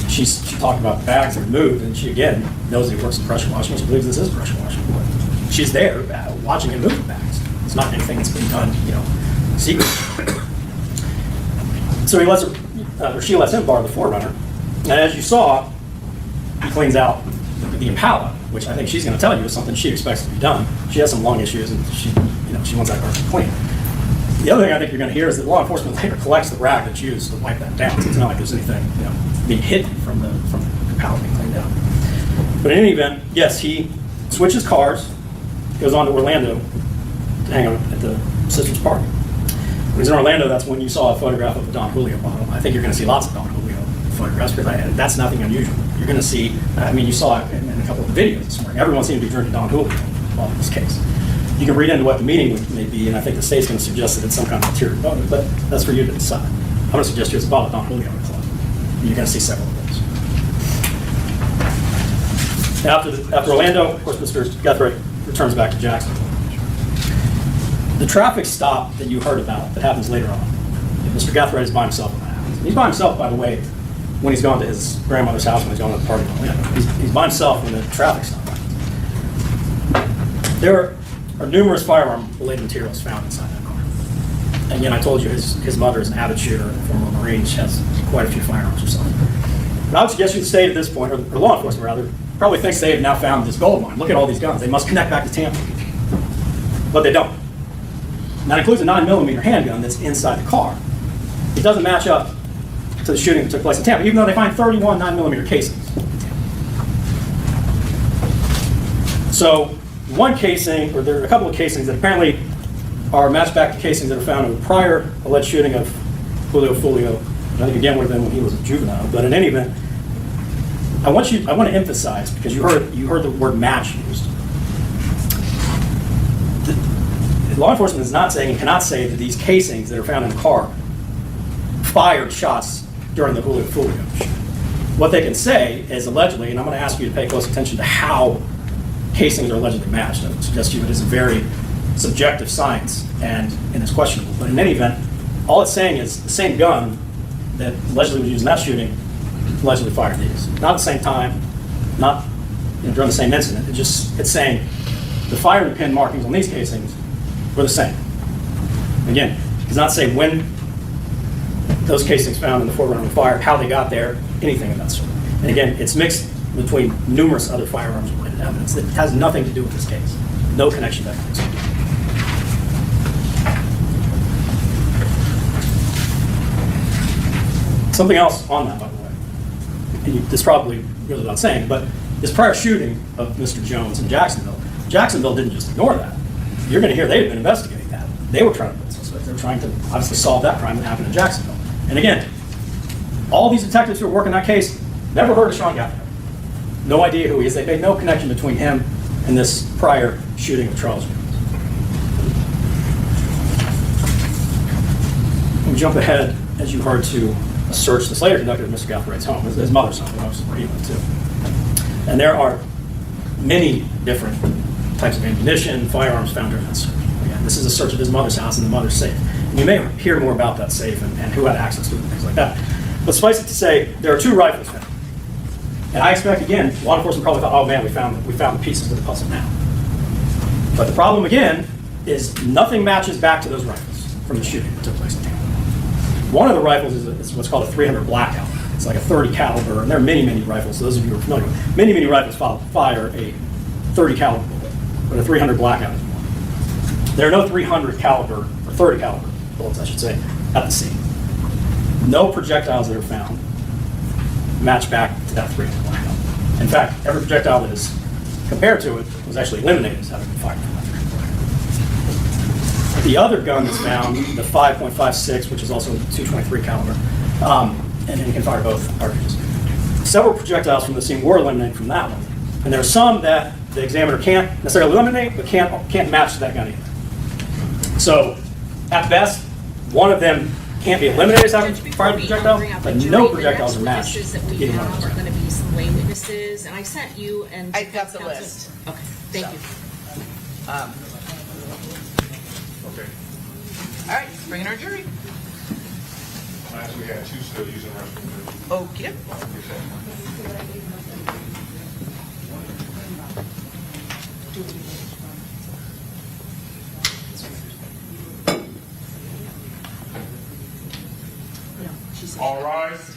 I: She talked about bags that moved, and she again knows that he works in pressure washing. She believes this is pressure washing. She's there watching him move the bags. It's not anything that's been done, secret. So she lets him borrow the 4Runner, and as you saw, he cleans out the Impala, which I think she's going to tell you is something she expects to be done. She has some lung issues, and she wants that car clean. The other thing I think you're going to hear is that law enforcement later collects the rag that's used to wipe that down. So it's not like there's anything being hidden from the pallet being cleaned out. But in any event, yes, he switches cars, goes on to Orlando to hang out at the Sisters Park. When he's in Orlando, that's when you saw a photograph of a Don Julio bottle. I think you're going to see lots of Don Julio photographs because that's nothing unusual. You're going to see, you saw it in a couple of the videos this morning. Everyone seemed to be drinking Don Julio while in this case. You can read into what the meaning may be, and I think the state's going to suggest that it's some kind of material motive, but that's for you to decide. I'm going to suggest you it's a bottle of Don Julio in the club. You're going to see several of those. After Orlando, of course, Mr. Guthrie returns back to Jacksonville. The traffic stop that you heard about that happens later on, Mr. Guthrie is by himself when that happens. He's by himself, by the way, when he's gone to his grandmother's house, when he's gone to the party in Orlando. He's by himself when the traffic stop happens. There are numerous firearm-related materials found inside that car. Again, I told you his mother is an avid shooter, a former Marine. She has quite a few firearms herself. But I would suggest you the state at this point, or law enforcement rather, probably thinks they have now found this gold mine. Look at all these guns. They must connect back to Tampa. But they don't. And that includes a 9mm handgun that's inside the car. It doesn't match up to the shooting that took place in Tampa, even though they find 31 9mm casings. So one casing, or there are a couple of casings that apparently are matched back to casings that are found in the prior alleged shooting of Foolio. I think again would have been when he was a juvenile. But in any event, I want to emphasize, because you heard the word match used. Law enforcement is not saying and cannot say that these casings that are found in the car fired shots during the Foolio shooting. What they can say is allegedly, and I'm going to ask you to pay close attention to how casings are allegedly matched. I would suggest to you it is a very subjective science and it's questionable. But in any event, all it's saying is the same gun that allegedly was used in that shooting allegedly fired these. Not at the same time, not during the same incident. It's saying the firing pin markings on these casings were the same. Again, it does not say when those casings found in the foreground were fired, how they got there, anything of that sort. And again, it's mixed between numerous other firearms-related evidence that has nothing to do with this case. No connection to that case. Something else on that, by the way, and this probably goes without saying, but this prior shooting of Mr. Jones in Jacksonville didn't just ignore that. You're going to hear they had been investigating that. They were trying to put suspects. They were trying to obviously solve that crime that happened in Jacksonville. And again, all these detectives who are working that case never heard of Sean Guthrie. No idea who he is. They made no connection between him and this prior shooting of Charles Jones. We jump ahead, as you heard, to a search that's later conducted at Mr. Guthrie's home, his mother's home, where he went to. And there are many different types of ammunition, firearms found during that search. Again, this is a search of his mother's house and the mother's safe. And you may hear more about that safe and who had access to it and things like that. But suffice it to say, there are 2 rifles found. And I expect, again, law enforcement probably thought, oh man, we found the pieces of the puzzle now. But the problem, again, is nothing matches back to those rifles from the shooting that took place in Tampa. One of the rifles is what's called a 300 Blackout. It's like a 30 caliber, and there are many, many rifles. So those of you who are familiar with many, many rifles fire a 30 caliber bullet, but a 300 Blackout is one. There are no 300 caliber, or 30 caliber bullets, I should say, at the scene. No projectiles that are found match back to that 300 Blackout. In fact, every projectile that is compared to it was actually eliminated as having been fired from that 300 Blackout. The other gun that's found, the 5.56, which is also 223 caliber, and you can fire both cartridges. Several projectiles from the scene were eliminated from that one. And there are some that the examiner can't necessarily eliminate, but can't match that gun either. So, at best, one of them can't be eliminated as having fired a projectile, but no projectiles are matched.
H: That we have are going to be some lay witnesses, and I sent you and
C: I've got the list.
H: Okay, thank you.
F: Okay.
C: All right, bring in our jury.
F: Last we had 2 still using restroom.
C: Okay.
F: All rise.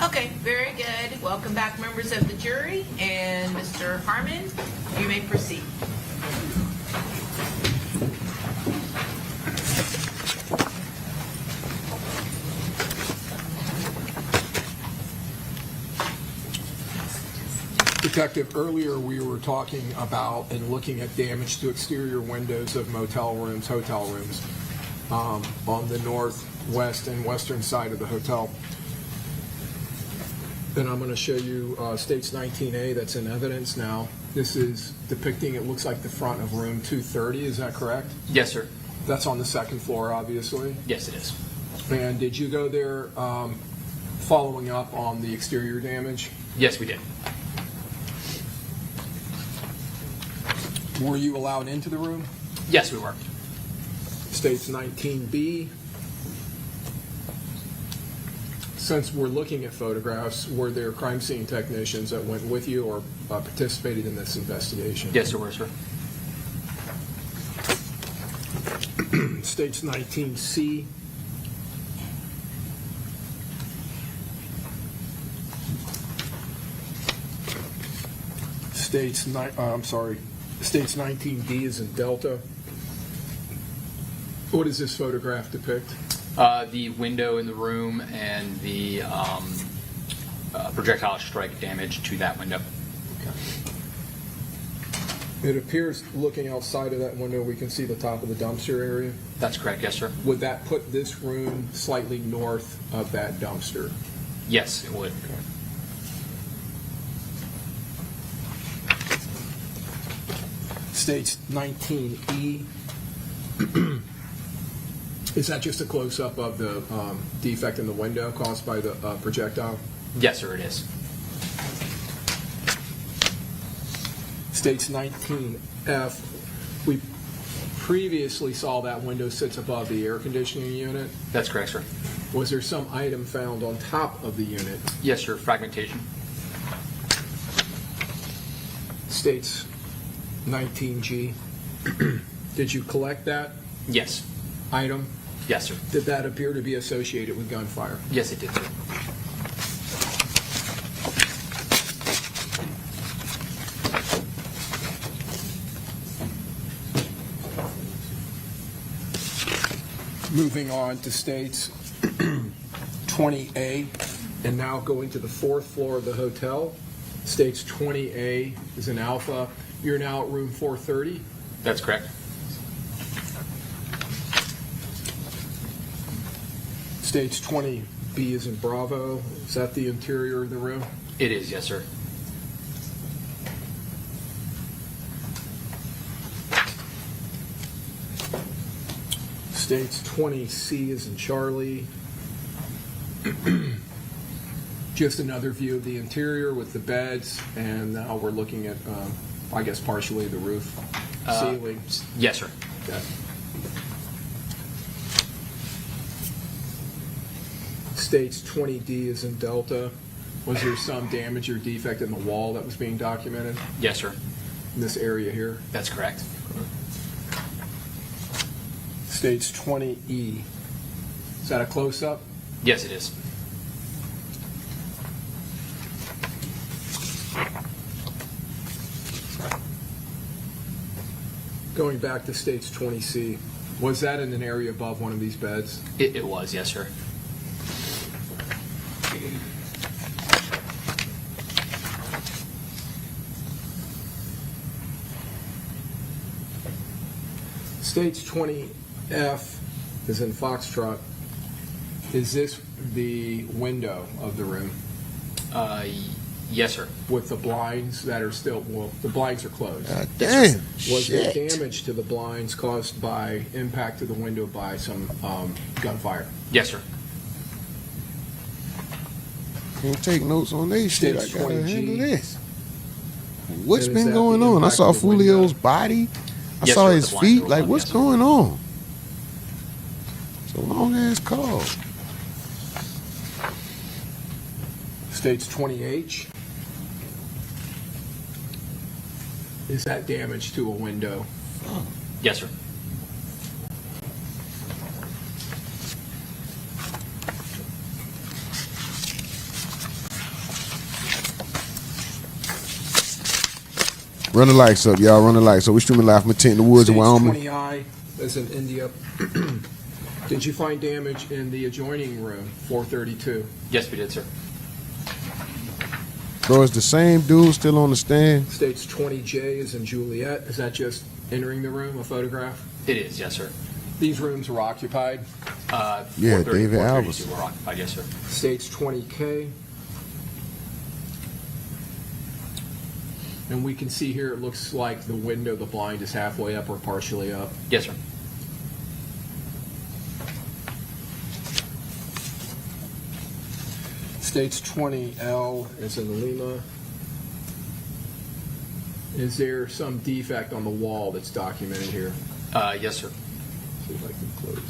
C: Okay, very good. Welcome back, members of the jury. And Mr. Harmon, you may proceed.
G: Detective, earlier we were talking about and looking at damage to exterior windows of motel rooms, hotel rooms, on the northwest and western side of the hotel. And I'm going to show you States 19A that's in evidence now. This is depicting, it looks like the front of room 230, is that correct?
E: Yes, sir.
G: That's on the second floor, obviously.
E: Yes, it is.
G: And did you go there following up on the exterior damage?
E: Yes, we did.
G: Were you allowed into the room?
E: Yes, we were.
G: States 19B. Since we're looking at photographs, were there crime scene technicians that went with you or participated in this investigation?
E: Yes, there were, sir.
G: States 19C. States 19D is in Delta. What does this photograph depict?
E: The window in the room and the projectile strike damage to that window.
G: It appears, looking outside of that window, we can see the top of the dumpster area.
E: That's correct, yes, sir.
G: Would that put this room slightly north of that dumpster?
E: Yes, it would.
G: States 19E. Is that just a close-up of the defect in the window caused by the projectile?
E: Yes, sir, it is.
G: States 19F. We previously saw that window sits above the air conditioning unit.
E: That's correct, sir.
G: Was there some item found on top of the unit?
E: Yes, sir, fragmentation.
G: States 19G. Did you collect that
E: Yes.
G: item?
E: Yes, sir.
G: Did that appear to be associated with gunfire?
E: Yes, it did, sir.
G: Moving on to States 20A, and now going to the fourth floor of the hotel. States 20A is an alpha. You're now at room 430.
E: That's correct.
G: States 20B is in Bravo. Is that the interior of the room?
E: It is, yes, sir.
G: States 20C is in Charlie. Just another view of the interior with the beds, and now we're looking at, I guess, partially the roof, ceiling.
E: Yes, sir.
G: Okay. States 20D is in Delta. Was there some damage or defect in the wall that was being documented
E: Yes, sir.
G: in this area here?
E: That's correct.
G: States 20E. Is that a close-up?
E: Yes, it is.
G: Going back to States 20C, was that in an area above one of these beds?
E: It was, yes, sir.
G: States 20F is in Foxtrot. Is this the window of the room
E: Yes, sir.
G: with the blinds that are still, well, the blinds are closed?
B: Damn.
G: Was there
B: Shit.
G: damage to the blinds caused by impact to the window by some gunfire?
E: Yes, sir.
B: Can't take notes on this shit. I
G: States
B: gotta
G: 20G.
B: handle this. What's
G: And is
B: been
G: that
B: going
G: the
B: on? I
G: impact
B: saw
G: of the window?
B: Foolio's body. I
E: Yes,
B: saw
E: sir,
B: his
E: the blinds
B: feet.
E: were
B: Like,
E: open,
B: what's
E: yes.
B: going on? It's a long ass call.
G: States 20H. Is that damage to a window?
E: Yes, sir.
B: Run the lights up, y'all. Run the lights up. We're streaming live from a tent in the woods in
G: Stage
B: Wyoming.
G: 20I is in India. Did you find damage in the adjoining room, 432?
E: Yes, we did, sir.
B: Bro, is the same dude still on the stand?
G: Stage 20J is in Juliet. Is that just entering the room, a photograph?
E: It is, yes, sir.
G: These rooms were occupied.
B: Yeah,
E: 430,
B: David
E: 432
B: Albers.
E: were occupied, yes, sir.
G: Stage 20K. And we can see here it looks like the window, the blind is halfway up or partially up.
E: Yes, sir.
G: Stage 20L is in Lima. Is there some defect on the wall that's documented here?
E: Yes, sir.
G: See if I can close it.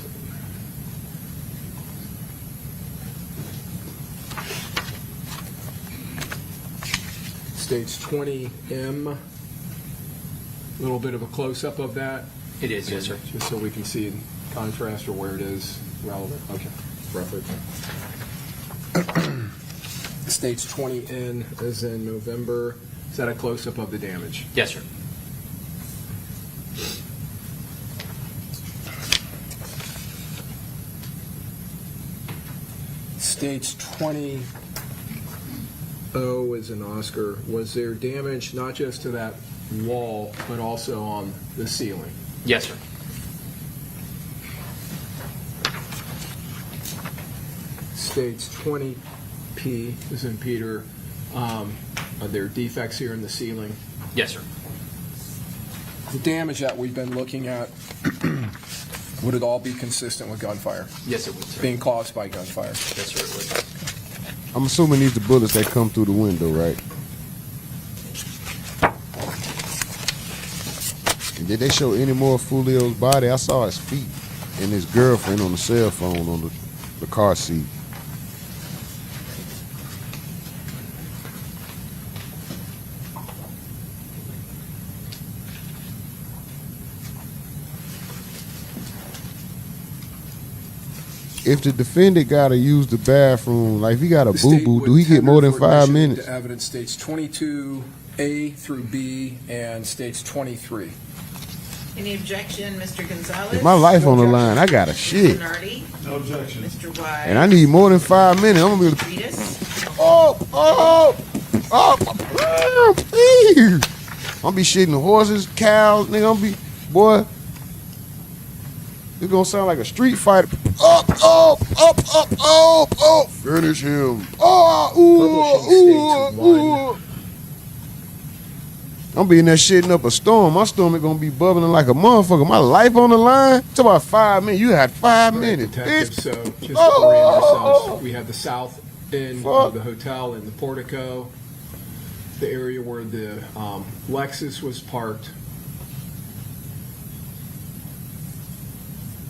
G: Stage 20M, a little bit of a close-up of that.
E: It is, yes, sir.
G: Just so we can see in contrast or where it is relevant. Okay, reference. Stage 20N is in November. Is that a close-up of the damage?
E: Yes, sir.
G: Stage 20O is an Oscar. Was there damage not just to that wall, but also on the ceiling?
E: Yes, sir.
G: Stage 20P is in Peter. Are there defects here in the ceiling?
E: Yes, sir.
G: The damage that we've been looking at, would it all be consistent with gunfire?
E: Yes, it would, sir.
G: Being caused by gunfire?
E: Yes, sir, it would.
B: I'm assuming these the bullets that come through the window, right? And did they show any more of Foolio's body? I saw his feet and his girlfriend on the cell phone on the car seat. If the defendant got to use the bathroom, like if he got a
G: The state
B: boo-boo,
G: would
B: do he get more than
G: tender for
B: 5
G: admission
B: minutes?
G: into evidence stage 22A through B and stage 23.
C: Any objection, Mr. Gonzalez?
B: If my life on the line, I got a shit.
C: Bernardi?
F: No objection.
C: Mr. Wise?
B: And I need more than 5 minutes. I'm gonna be able to. Please. I'm gonna be shitting horses, cows, nigga. I'm be, boy. It's gonna sound like a street fighter. Finish him.
G: Publishing states
B: I'm being there shitting up a storm. My stomach gonna be bubbling like a motherfucker. My life on the line. Talk about 5 minutes. You had 5 minutes,
G: Detective,
B: bitch.
G: so just to orient ourselves, we have the south end of the hotel in the portico, the area where the Lexus was parked.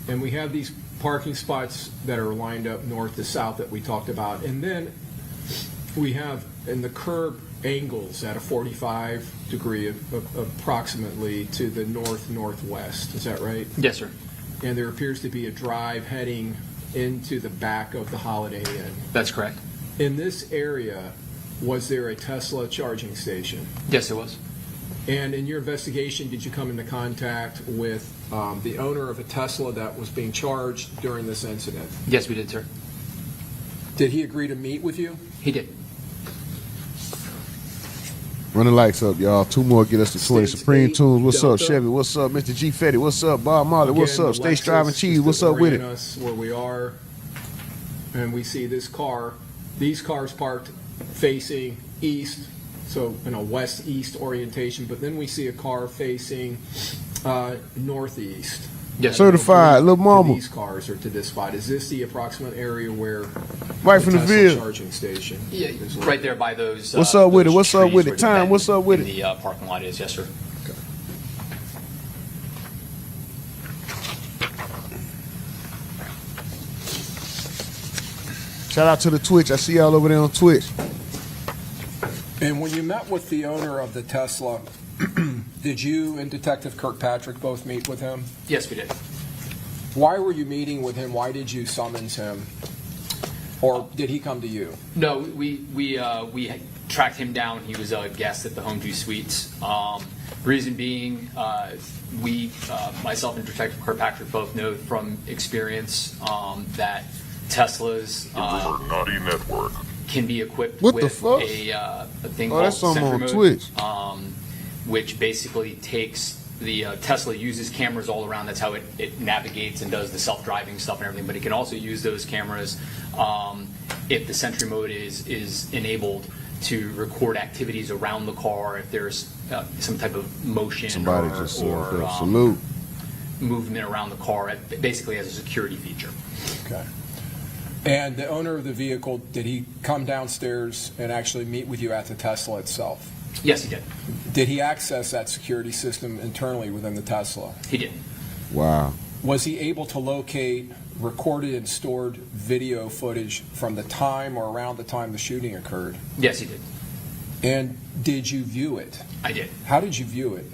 G: And we have these parking spots that are lined up north to south that we talked about. And then we have in the curb angles at a 45 degree approximately to the north-northwest. Is that right?
E: Yes, sir.
G: And there appears to be a drive heading into the back of the Holiday Inn.
E: That's correct.
G: In this area, was there a Tesla charging station?
E: Yes, it was.
G: And in your investigation, did you come into contact with the owner of a Tesla that was being charged during this incident?
E: Yes, we did, sir.
G: Did he agree to meet with you?
E: He did.
B: Run the lights up, y'all. 2 more, get us to 20.
G: States
B: Supreme
G: 8,
B: Tunes, what's up?
G: Delta.
B: Chevy, what's up? Mr. G. Fetty, what's up? Bob Marley, what's
G: Again,
B: up?
G: the
B: Stay striving
G: Lexus,
B: cheese,
G: just
B: what's
G: to
B: up with
G: orient
B: it?
G: us where we are, and we see this car, these cars parked facing east, so in a west-east orientation, but then we see a car facing northeast.
E: Yes,
B: Certified, Lil
G: To
B: Mama.
G: these cars or to this spot. Is this the approximate area where
B: Right from the
G: Tesla
B: Ville.
G: charging station?
E: Yeah,
G: is
E: right there by those.
B: What's up with it?
E: those
B: What's up
E: trees
B: with it?
E: where the
B: Time,
E: bend
B: what's up with
E: in
B: it?
E: The parking lot is, yes, sir.
B: Shout out to the Twitch. I see y'all over there on Twitch.
G: And when you met with the owner of the Tesla, did you and Detective Kirkpatrick both meet with him?
E: Yes, we did.
G: Why were you meeting with him? Why did you summons him? Or did he come to you?
E: No, we tracked him down. He was a guest at the Home 2 Suites. Reason being, myself and Detective Kirkpatrick both know from experience that Teslas
K: RUMORNATI NETWORk
E: can be equipped
B: What the
E: with
B: fuck?
E: a thing
B: Oh,
E: called
B: that's something
E: Sentry
B: on
E: Mode,
B: Twitch.
E: which basically takes the Tesla uses cameras all around. That's how it navigates and does the self-driving stuff and everything. But it can also use those cameras if the Sentry Mode is enabled to record activities around the car. If there's some type of motion
B: Somebody
E: or,
B: just
E: or
B: salute.
E: movement around the car, basically as a security feature.
G: Okay. And the owner of the vehicle, did he come downstairs and actually meet with you at the Tesla itself?
E: Yes, he did.
G: Did he access that security system internally within the Tesla?
E: He did.
B: Wow.
G: Was he able to locate recorded and stored video footage from the time or around the time the shooting occurred?
E: Yes, he did.
G: And did you view it?
E: I did.
G: How did you view it?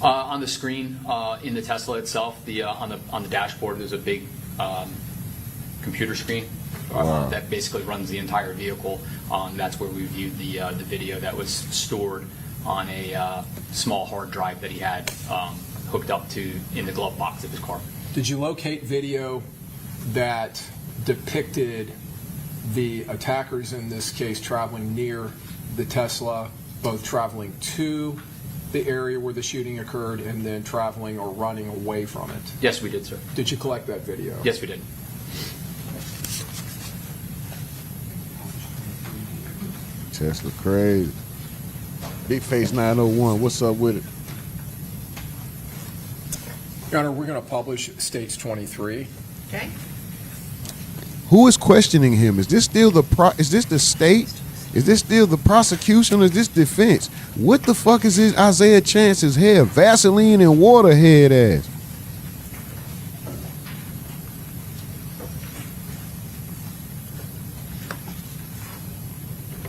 E: On the screen in the Tesla itself, on the dashboard, there's a big computer screen that basically runs the entire vehicle. That's where we viewed the video that was stored on a small hard drive that he had hooked up to in the glove box of his car.
G: Did you locate video that depicted the attackers in this case traveling near the Tesla, both traveling to the area where the shooting occurred and then traveling or running away from it?
E: Yes, we did, sir.
G: Did you collect that video?
E: Yes, we did.
B: Tesla crazy. Big Face 901, what's up with it?
G: Your Honor, we're going to publish States 23.
C: Okay?
B: Who is questioning him? Is this still is this the state? Is this still the prosecution or is this defense? What the fuck is this Isaiah Chance's hair? Vaseline and water head ass.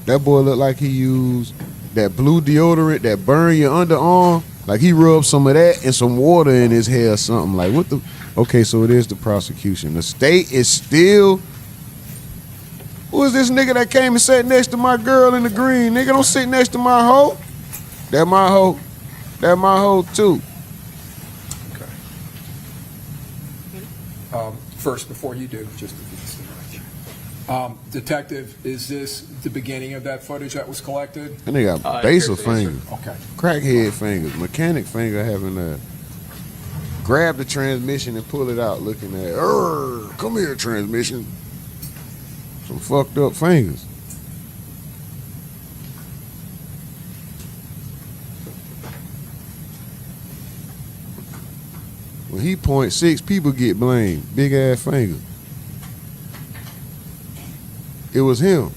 B: That boy looked like he used that blue deodorant that burn your underarm. Like he rubbed some of that and some water in his hair or something. Like what the? Okay, so it is the prosecution. The state is still. Who is this nigga that came and sat next to my girl in the green? Nigga, don't sit next to my hoe. That my hoe. That my hoe too.
G: Okay. First, before you do, just Detective, is this the beginning of that footage that was collected?
B: And they got basal fingers,
G: Okay.
B: crackhead fingers, mechanic finger having to grab the transmission and pull it out, looking at, come here, transmission. Some fucked up fingers. When he point 6, people get blamed. Big ass finger. It was him.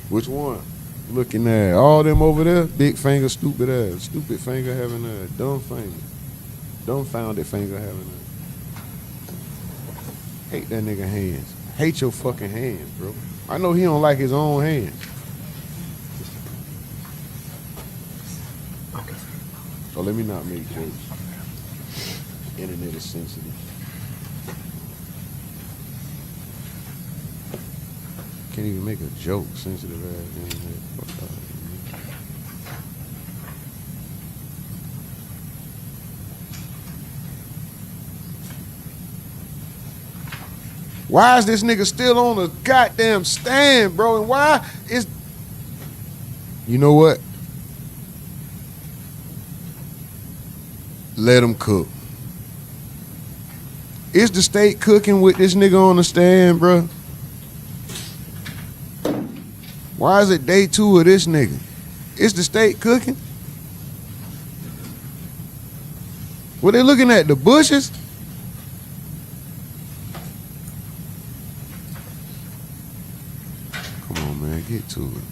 B: Which one? Looking at all them over there, big finger, stupid ass. Stupid finger having a dumb finger. Dumbfounded finger having a. Hate that nigga hands. Hate your fucking hands, bro. I know he don't like his own hands.
G: Okay.
B: So let me not make jokes. Internet is sensitive. Can't even make a joke, sensitive ass internet. Fuck out of here, man. Why is this nigga still on the goddamn stand, bro? And why is... You know what? Let him cook. Is the state cooking with this nigga on the stand, bro? Why is it day 2 of this nigga? Is the state cooking? Were they looking at the bushes? Come on, man, get to it.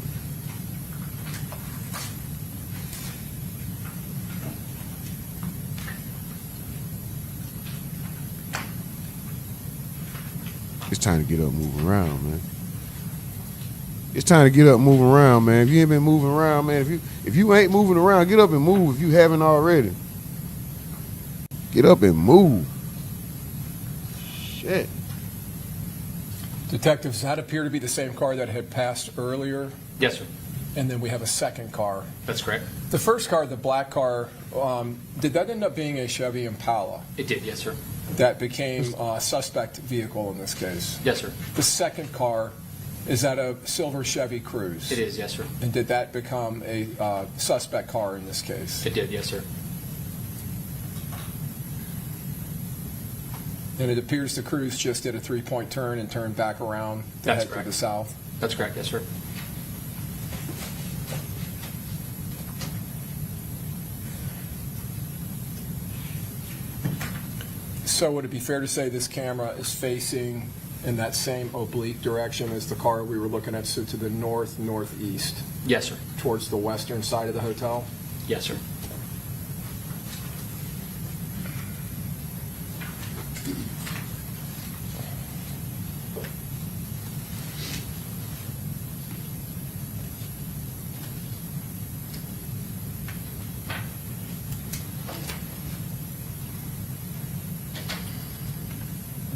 B: It's time to get up and move around, man. It's time to get up and move around, man. If you ain't been moving around, man, if you ain't moving around, get up and move if you haven't already. Get up and move. Shit.
G: Detectives, that appear to be the same car that had passed earlier,
E: Yes, sir.
G: and then we have a second car.
E: That's correct.
G: The first car, the black car, did that end up being a Chevy Impala
E: It did, yes, sir.
G: that became a suspect vehicle in this case?
E: Yes, sir.
G: The second car, is that a silver Chevy Cruze?
E: It is, yes, sir.
G: And did that become a suspect car in this case?
E: It did, yes, sir.
G: And it appears the Cruze just did a 3-point turn and turned back around to
E: That's
G: head to
E: correct.
G: the south?
E: That's correct, yes, sir.
G: So would it be fair to say this camera is facing in that same oblique direction as the car we were looking at, so to the northeast,
E: Yes, sir.
G: towards the western side of the hotel?
E: Yes, sir.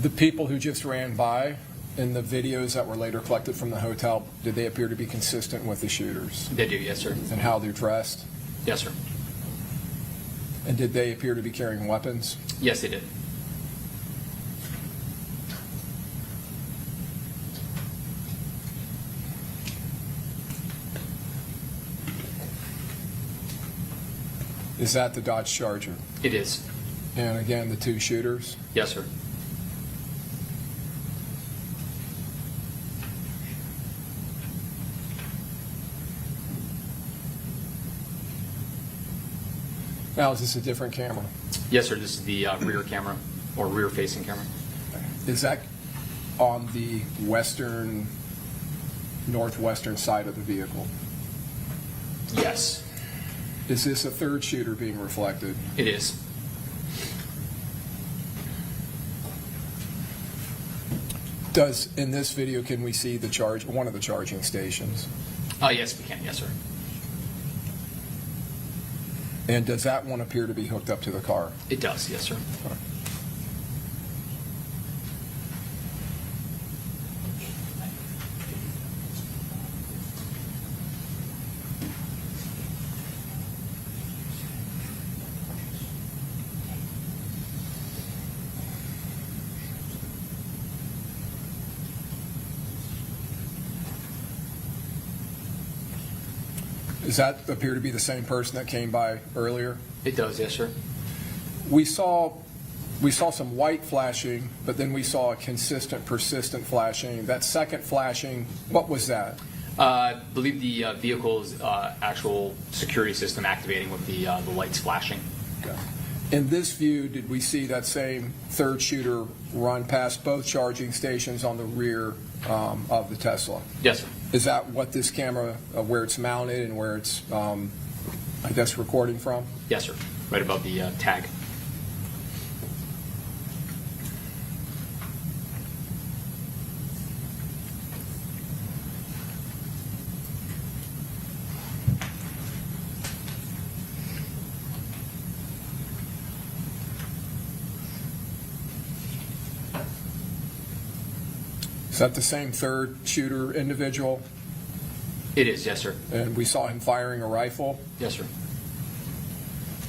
G: The people who just ran by in the videos that were later collected from the hotel, did they appear to be consistent with the shooters
E: They do, yes, sir.
G: and how they're dressed?
E: Yes, sir.
G: And did they appear to be carrying weapons?
E: Yes, they did.
G: Is that the Dodge Charger?
E: It is.
G: And again, the two shooters?
E: Yes, sir.
G: Now, is this a different camera?
E: Yes, sir. This is the rear camera or rear-facing camera.
G: Is that on the western, northwestern side of the vehicle?
E: Yes,
G: Is this a third shooter being reflected?
E: it is.
G: In this video, can we see one of the charging stations?
E: Yes, we can. Yes, sir.
G: And does that one appear to be hooked up to the car?
E: It does. Yes, sir.
G: Does that appear to be the same person that came by earlier?
E: It does. Yes, sir.
G: We saw some white flashing, but then we saw a consistent, persistent flashing. That second flashing, what was that?
E: I believe the vehicle's actual security system activating with the lights flashing.
G: Okay. In this view, did we see that same third shooter run past both charging stations on the rear of the Tesla?
E: Yes, sir.
G: Is that what this camera, where it's mounted and where it's, I guess, recording from?
E: Yes, sir. Right above the tag.
G: Is that the same third shooter individual?
E: It is. Yes, sir.
G: And we saw him firing a rifle?
E: Yes, sir.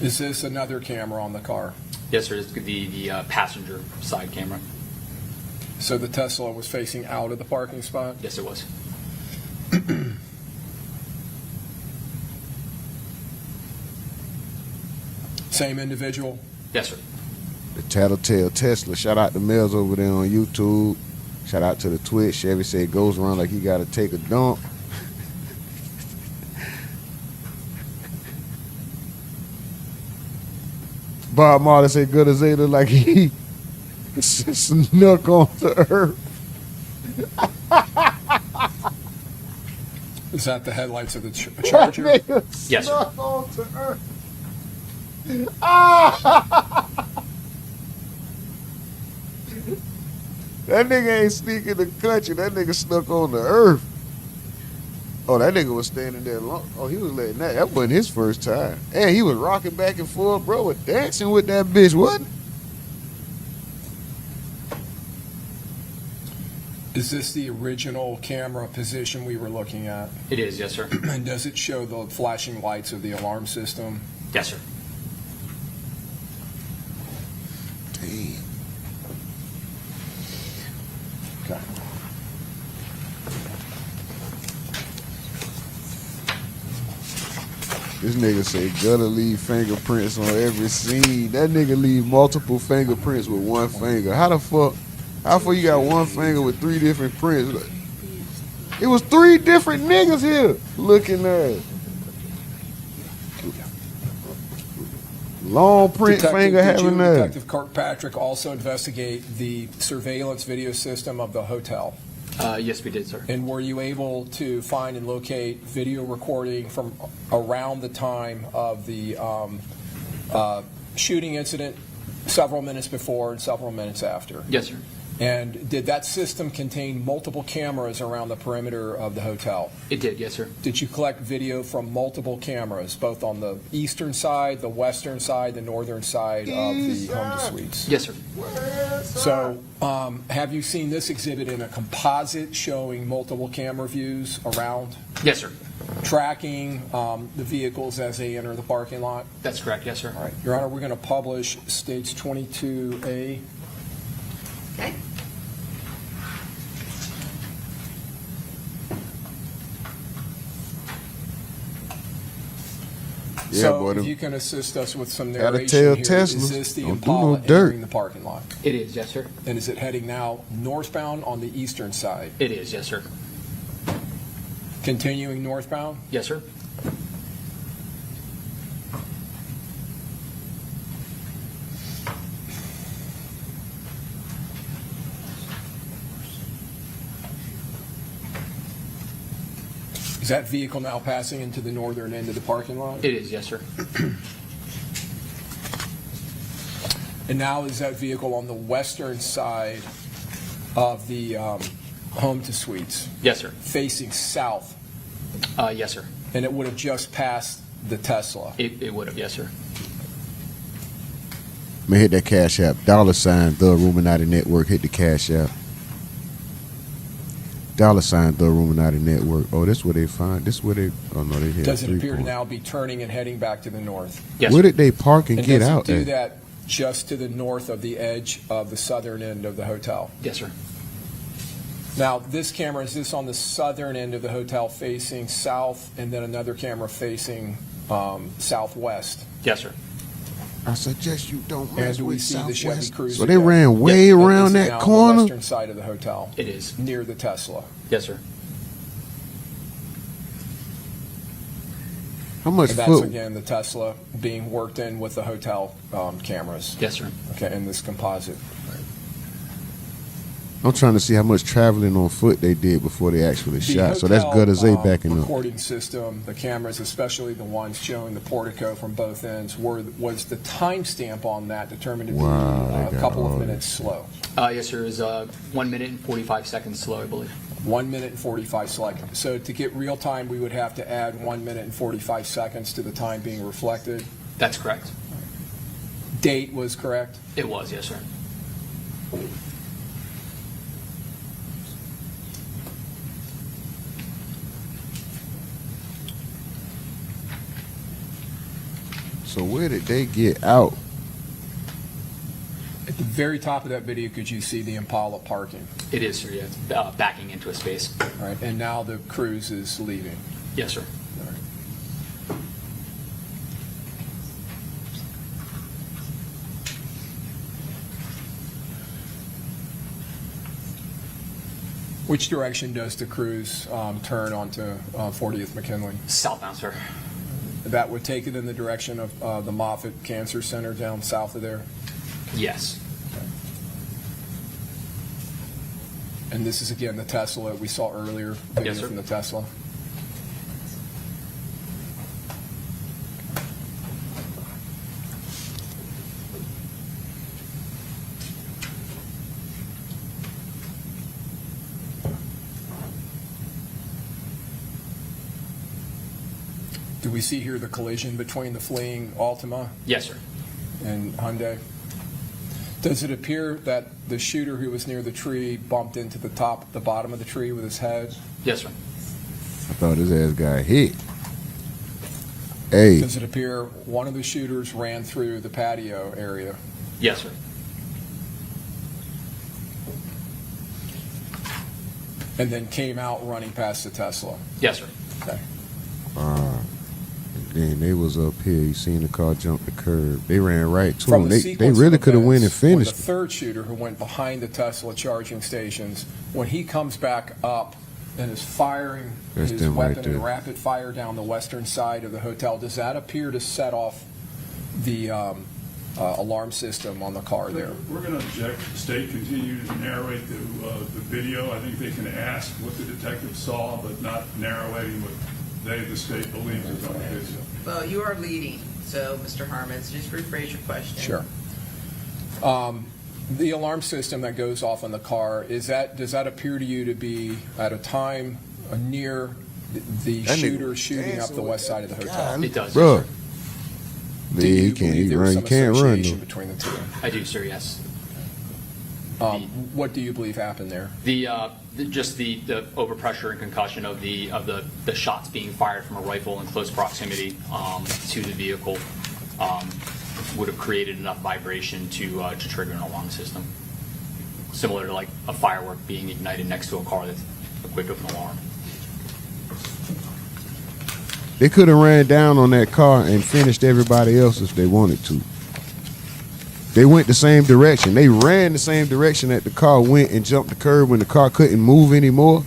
G: Is this another camera on the car?
E: Yes, sir. It's the passenger side camera.
G: So the Tesla was facing out of the parking spot?
E: Yes, it was.
G: Same individual?
E: Yes, sir.
B: The Tattletale Tesla. Shout out to Mills over there on YouTube. Shout out to the Twitch. Chevy said goes around like he got to take a dump. Bob Marley said good as they look like he snuck onto Earth.
G: Is that the headlights of the Charger?
B: That nigga
E: Yes, sir.
B: snuck onto Earth. Ah! That nigga ain't sneaking the country. That nigga snuck on the earth. Oh, that nigga was standing there long. Oh, he was letting that. That wasn't his first time. And he was rocking back and forth, bro, was dancing with that bitch, wasn't
G: Is this the original camera position we were looking at?
E: It is, yes, sir.
G: And does it show the flashing lights of the alarm system?
E: Yes, sir.
B: Damn.
G: Okay.
B: This nigga say gotta leave fingerprints on every scene. That nigga leave multiple fingerprints with one finger. How the fuck? How far you got one finger with 3 different prints? It was 3 different niggas here looking there. Long print finger having that.
G: Detective Kirkpatrick also investigate the surveillance video system of the hotel?
E: Yes, we did, sir.
G: And were you able to find and locate video recording from around the time of the shooting incident, several minutes before and several minutes after?
E: Yes, sir.
G: And did that system contain multiple cameras around the perimeter of the hotel?
E: It did, yes, sir.
G: Did you collect video from multiple cameras, both on the eastern side, the western side, the northern side of the home to suites?
E: Yes, sir.
G: So, have you seen this exhibit in a composite showing multiple camera views around,
E: Yes, sir.
G: tracking the vehicles as they enter the parking lot?
E: That's correct, yes, sir.
G: All right, Your Honor, we're going to publish States 22A.
C: Okay.
B: Yeah,
G: So,
B: boy,
G: if
B: them-
G: you can assist us with some
B: Gotta
G: narration
B: tell
G: here,
B: Tesla,
G: is this the
B: don't do no
G: Impala
B: dirt.
G: entering the parking lot?
E: It is, yes, sir.
G: And is it heading now northbound on the eastern side?
E: It is, yes, sir.
G: Continuing northbound?
E: Yes, sir.
G: Is that vehicle now passing into the northern end of the parking lot?
E: It is, yes, sir.
G: And now is that vehicle on the western side of the home to suites,
E: Yes, sir.
G: facing south,
E: Yes, sir.
G: and it would have just passed the Tesla?
E: It would have, yes, sir.
B: Man, hit that Cash App. $, the Ruminati Network. Hit the Cash App. $, the Ruminati Network. Oh, this where they find. This where they. Oh no, they hit.
G: Does it
B: 3
G: appear to
B: points.
G: now be turning and heading back to the north?
E: Yes,
B: Where
E: sir.
B: did they park and,
G: And
B: get
G: does
B: out
G: it do
B: there?
G: that just to the north of the edge of the southern end of the hotel?
E: Yes, sir.
G: Now, this camera, is this on the southern end of the hotel facing south, and then another camera facing southwest?
E: Yes, sir.
B: I suggest you don't
G: And
B: mess
G: do we
B: with
G: see the Chevy
B: Southwest.
G: Cruiser?
B: So they
G: yet?
B: ran way
G: And
B: around
G: is it
B: that
G: now on
B: corner.
G: the western side of the hotel,
E: It is.
G: near the Tesla.
E: Yes, sir.
B: How much
G: And that's,
B: foot?
G: again, the Tesla being worked in with the hotel cameras.
E: Yes, sir.
G: Okay, in this composite.
B: I'm trying to see how much traveling on foot they did before they actually
G: The
B: shot. So that's
G: hotel,
B: good as they backing up.
G: recording system, the cameras, especially the ones showing the portico from both ends, was the timestamp on that determined to be
B: Wow, they
G: a
B: got
G: couple
B: all
G: of
B: that.
G: minutes slow?
E: Yes, sir. It was 1 minute and 45 seconds slow, I believe.
G: 1 minute and 45 seconds. So to get real time, we would have to add 1 minute and 45 seconds to the time being reflected.
E: That's correct.
G: Date was correct.
E: It was, yes, sir.
B: So where did they get out?
G: At the very top of that video, could you see the Impala parking?
E: It is, sir, yeah. It's, backing into a space.
G: All right, and now the cruise is leaving.
E: Yes, sir.
G: All right. Which direction does the cruise turn onto 40th McKinley?
E: Southbound, sir.
G: That would take it in the direction of the Moffitt Cancer Center down south of there?
E: Yes.
G: And this is, again, the Tesla we saw earlier, video
E: Yes, sir.
G: from the Tesla? Do we see here the collision between the fleeing Altima
E: Yes, sir.
G: and Hyundai? Does it appear that the shooter who was near the tree bumped into the bottom of the tree with his head?
E: Yes, sir.
B: I thought his ass got hit. Hey,
G: Does it appear one of the shooters ran through the patio area?
E: Yes, sir.
G: And then came out running past the Tesla?
E: Yes, sir.
G: Okay.
B: then they was up here. You seen the car jump the curb. They ran right to
G: From
B: him.
G: the
B: They
G: sequence
B: really
G: of
B: could have went and
G: events, when
B: finished.
G: the third shooter who went behind the Tesla charging stations, when he comes back up and is firing
B: That's
G: his
B: them right
G: weapon
B: there.
G: in rapid fire down the western side of the hotel, does that appear to set off the alarm system on the car there?
A: We're going to object. The state continue to narrate the video. I think they can ask what the detective saw, but not narrating what the state believes is on the video.
C: Well, you are leading, so Mr. Harmon, just rephrase your question.
G: Sure. The alarm system that goes off on the car, does that appear to you to be at a time near the
B: That nigga
G: shooter shooting up
B: dancing
G: the
B: with
G: west side of the hotel?
B: God,
E: It does,
B: bro.
E: yes, sir.
B: Man,
G: Do
B: he
G: you
B: can't
G: believe there was
B: run. He
G: some
B: can't run
G: association
B: though.
G: between the two?
E: I do, sir, yes.
G: What do you believe happened there?
E: Just the overpressure and concussion of the shots being fired from a rifle in close proximity to the vehicle would have created enough vibration to trigger an alarm system, similar to like a firework being ignited next to a car that's equipped with an alarm.
B: They could have ran down on that car and finished everybody else if they wanted to. They went the same direction. They ran the same direction that the car went and jumped the curb when the car couldn't move anymore.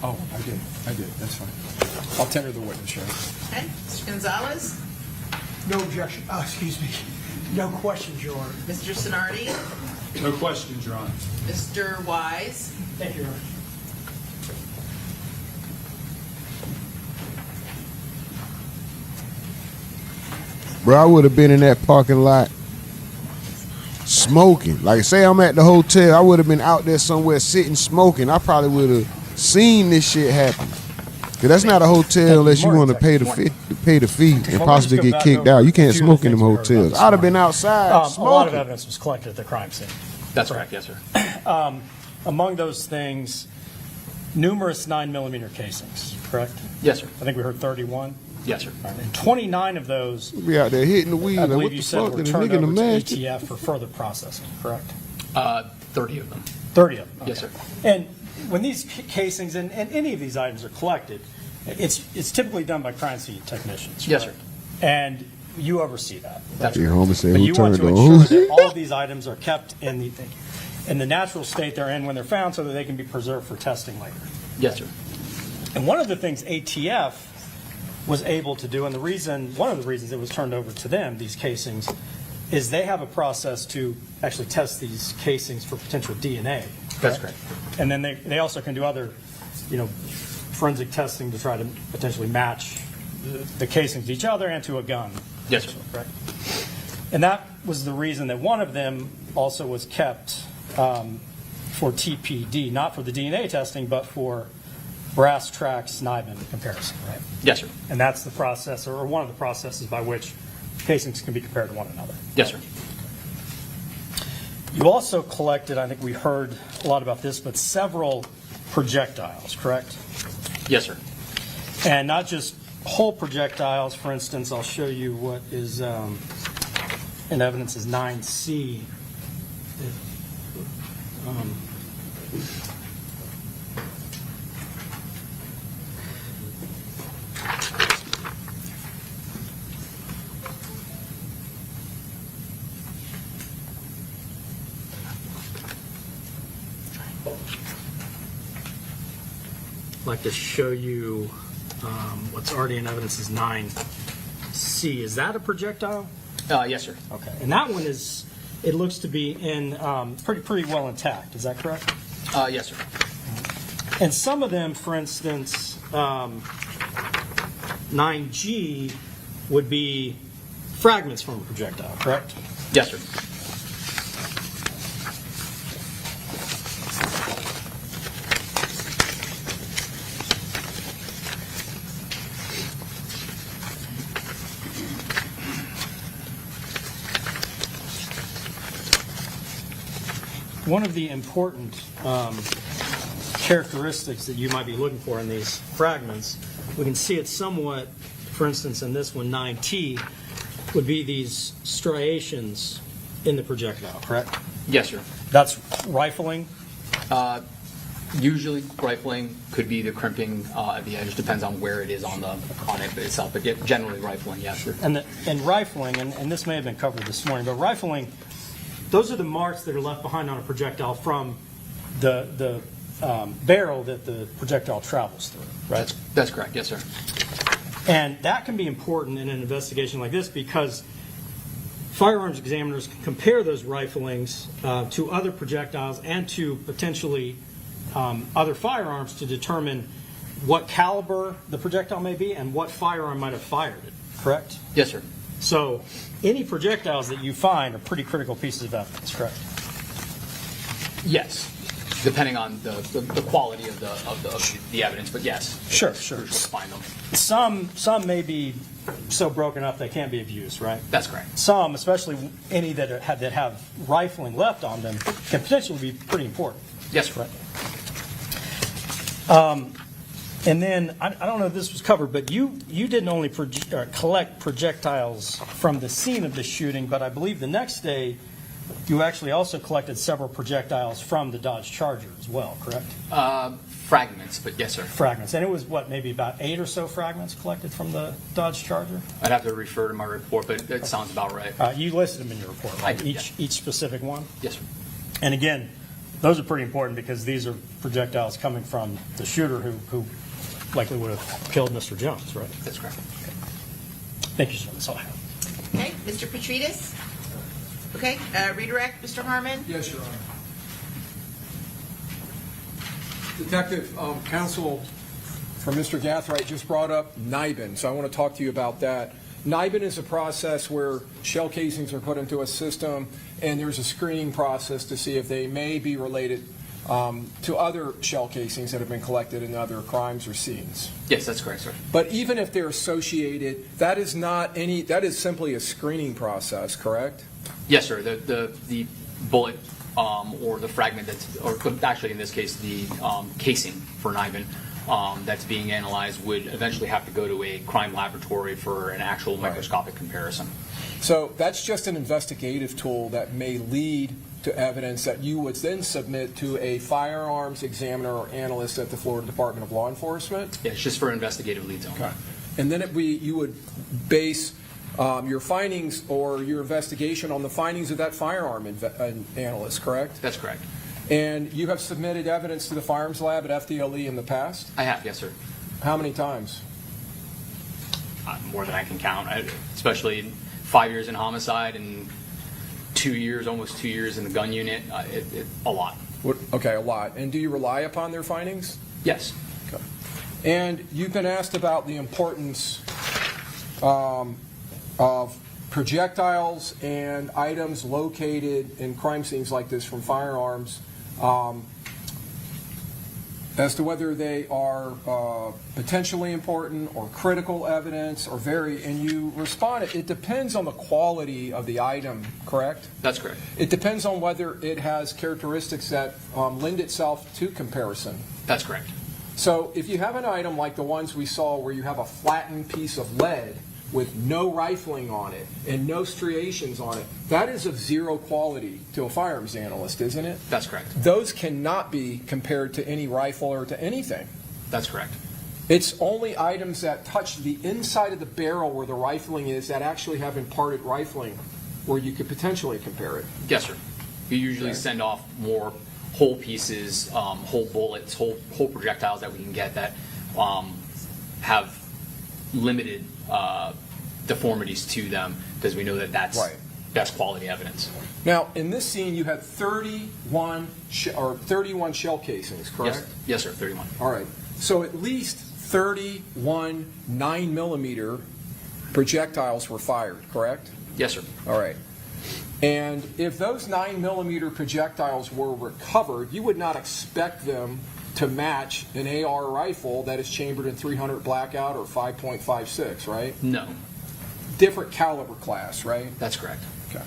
G: Oh, I did. That's fine. I'll tender the witness, Sharon.
C: Okay, Mr. Gonzalez,
D: No objection, excuse me, no questions, Your Honor.
C: Mr. Sonardi,
A: No questions, Your Honor.
C: Mr. Wise,
D: Thank you, Your Honor.
B: Bro, I would have been in that parking lot smoking. Like, say I'm at the hotel, I would have been out there somewhere sitting smoking. I probably would have seen this shit happen. Cause that's not a hotel unless you want to pay the fee and possibly get kicked out. You can't smoke in them hotels. I'd have been outside
I: A lot of
B: smoking.
I: evidence was collected at the crime scene.
E: That's correct, yes, sir.
I: Among those things, numerous 9mm casings, correct?
E: Yes, sir.
I: I think we heard 31.
E: Yes, sir.
I: All right, and 29 of those,
B: Be out there hitting the weed.
I: I
B: Like,
I: believe
B: what
I: you
B: the
I: said,
B: fuck?
I: were
B: Did the
I: turned
B: nigga in the
I: over
B: mask?
I: to ATF for further processing, correct?
E: 30 of them.
I: 30 of them.
E: Yes,
I: okay.
E: sir.
I: And when these casings and any of these items are collected, it's typically done by crime scene technicians.
E: Yes,
I: correct?
E: sir.
I: And you oversee that.
E: That's
B: Your
E: correct.
B: homie said
I: But
B: who
I: you want
B: turned
I: to
B: on
I: ensure
B: who?
I: that all of these items are kept in the natural state they're in when they're found so that they can be preserved for testing later.
E: Yes, sir.
I: And one of the things ATF was able to do, and one of the reasons it was turned over to them, these casings, is they have a process to actually test these casings for potential DNA.
E: That's correct.
I: And then they also can do other, forensic testing to try to potentially match the casings to each other and to a gun.
E: Yes, sir.
I: Correct. And that was the reason that one of them also was kept for TPD, not for the DNA testing, but for brass track Sniven comparison, right?
E: Yes, sir.
I: And that's the process, or one of the processes by which casings can be compared to one another.
E: Yes, sir.
I: You also collected, I think we heard a lot about this, but several projectiles, correct?
E: Yes, sir.
I: And not just whole projectiles. For instance, I'll show you what is in evidence is 9C. I'd like to show you what's already in evidence is 9C. Is that a projectile?
E: Yes, sir.
I: Okay. And that one is, it looks to be in pretty well intact. Is that correct?
E: Yes, sir.
I: And some of them, for instance, 9G would be fragments from a projectile, correct?
E: Yes, sir.
I: One of the important characteristics that you might be looking for in these fragments, we can see it somewhat, for instance, in this one, 9T, would be these striations in the projectile, correct?
E: Yes, sir.
I: That's rifling?
E: Usually, rifling could be the crimping at the edge. Depends on where it is on it itself. But generally, rifling, yes, sir.
I: And rifling, and this may have been covered this morning, but rifling, those are the marks that are left behind on a projectile from the barrel that the projectile travels through, right?
E: That's correct, yes, sir.
I: And that can be important in an investigation like this because firearms examiners can compare those riflings to other projectiles and to potentially other firearms to determine what caliber the projectile may be and what firearm might have fired it, correct?
E: Yes, sir.
I: So any projectiles that you find are pretty critical pieces of evidence, correct?
E: Yes, depending on the quality of the evidence, but yes.
I: Sure.
E: We'll find them.
I: Some may be so broken up they can't be of use, right?
E: That's correct.
I: Some, especially any that have rifling left on them, can potentially be pretty important.
E: Yes, sir.
I: Right. And then, I don't know if this was covered, but you didn't only collect projectiles from the scene of the shooting, but I believe the next day you actually also collected several projectiles from the Dodge Charger as well, correct?
E: Fragments, but yes, sir.
I: Fragments. And it was, maybe about 8 or so fragments collected from the Dodge Charger?
E: I'd have to refer to my report, but that sounds about right.
I: You listed them in your report, right?
E: I did,
I: Each specific one?
E: Yes, sir.
I: And again, those are pretty important because these are projectiles coming from the shooter who likely would have killed Mr. Jones, right?
E: That's correct.
I: Thank you, sir. That's all I have.
C: Okay, Mr. Petridis? Okay, redirect, Mr. Harmon?
G: Yes, Your Honor. Detective, counsel for Mr. Gathright just brought up NIBIN, so I want to talk to you about that. NIBIN is a process where shell casings are put into a system, and there's a screening process to see if they may be related to other shell casings that have been collected in other crimes or scenes.
E: Yes, that's correct, sir.
G: But even if they're associated, that is simply a screening process, correct?
E: Yes, sir. The bullet or the fragment or actually in this case the casing for NIBIN that's being analyzed would eventually have to go to a crime laboratory for an actual microscopic comparison.
G: So that's just an investigative tool that may lead to evidence that you would then submit to a firearms examiner or analyst at the Florida Department of Law Enforcement?
E: Yeah, it's just for investigative leads only.
G: Okay. And then you would base your findings or your investigation on the findings of that firearm analyst, correct?
E: That's correct.
G: And you have submitted evidence to the firearms lab at FDLE in the past?
E: I have, yes, sir.
G: How many times?
E: More than I can count, especially in 5 years in homicide and 2 years, almost 2 years in the gun unit. A lot.
G: Okay, a lot. And do you rely upon their findings?
E: Yes.
G: Okay. And you've been asked about the importance of projectiles and items located in crime scenes like this from firearms as to whether they are potentially important or critical evidence or and you responded, it depends on the quality of the item, correct?
E: That's correct.
G: It depends on whether it has characteristics that lend itself to comparison.
E: That's correct.
G: So if you have an item like the ones we saw where you have a flattened piece of lead with no rifling on it and no striations on it, that is of zero quality to a firearms analyst, isn't it?
E: That's correct.
G: Those cannot be compared to any rifle or to anything.
E: That's correct.
G: It's only items that touch the inside of the barrel where the rifling is that actually have imparted rifling where you could potentially compare it.
E: Yes, sir. We usually send off more whole pieces, whole bullets, whole projectiles that we can get that have limited deformities to them, because we know that that's
G: Right.
E: best quality evidence.
G: Now, in this scene, you had 31 shell casings, correct?
E: Yes, sir, 31.
G: All right. So at least 31 9mm projectiles were fired, correct?
E: Yes, sir.
G: All right. And if those 9mm projectiles were recovered, you would not expect them to match an AR rifle that is chambered in .300 blackout or 5.56, right?
E: No,
G: Different caliber class, right?
E: that's correct.
G: Okay.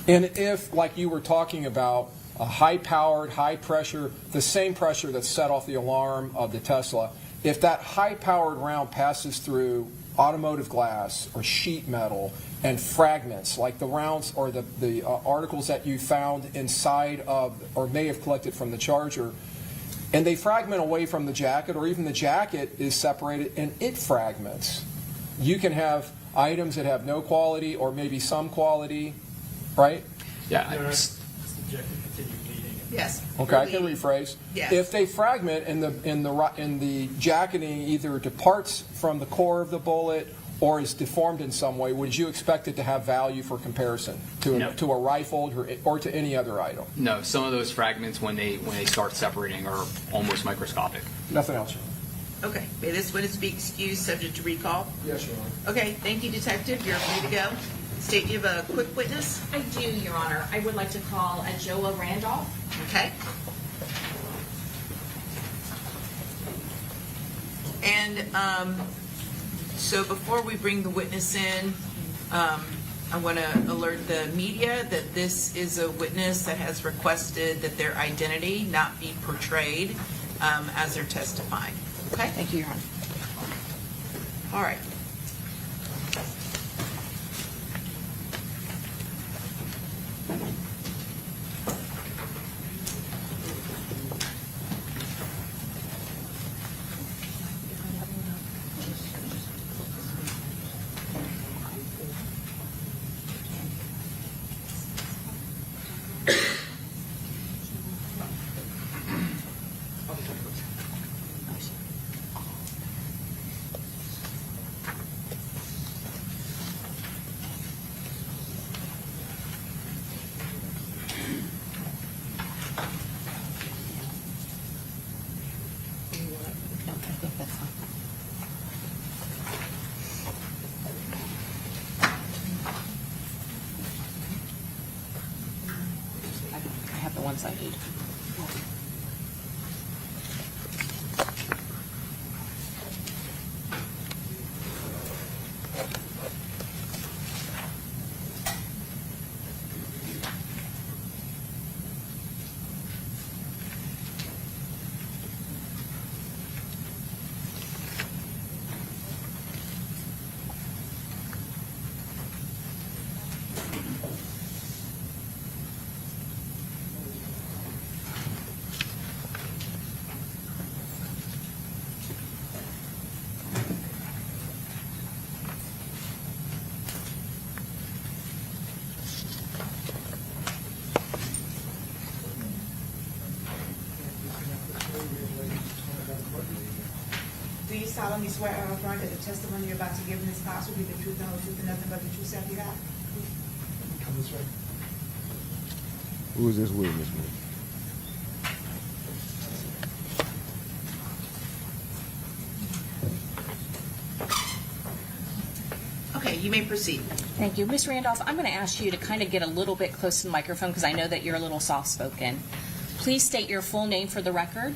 G: And if, like you were talking about, a high-powered, high-pressure, the same pressure that set off the alarm of the Tesla, if that high-powered round passes through automotive glass or sheet metal and fragments, like the rounds or the articles that you found inside of or may have collected from the Charger, and they fragment away from the jacket, or even the jacket is separated and it fragments, you can have items that have no quality or maybe some quality, right?
E: Yeah,
C: Yes.
G: Okay, I can rephrase.
C: Yes.
G: If they fragment and the jacketing either departs from the core of the bullet or is deformed in some way, would you expect it to have value for comparison to
E: No.
G: to a rifle or to any other item?
E: no, some of those fragments, when they start separating, are almost microscopic.
G: Nothing else.
C: Okay, may this witness be excused, subject to recall?
G: Yes, Your Honor.
C: Okay, thank you, Detective. You're free to go. State, you have a quick witness?
H: I do, Your Honor. I would like to call Joa Randolph.
C: Okay. And so before we bring the witness in, I want to alert the media that this is a witness that has requested that their identity not be portrayed as they're testifying. Okay?
H: Thank you, Your Honor.
C: All right.
H: I have the ones I need.
K: Do you solemnly swear or affirm that the testimony you're about to give in this class will be the truth, the whole truth, and nothing but the truth, self you got?
F: Come this way.
B: Who is this witness, man?
C: Okay, you may proceed.
H: Thank you. Ms. Randolph, I'm going to ask you to kind of get a little bit close to the microphone because I know that you're a little soft-spoken. Please state your full name for the record.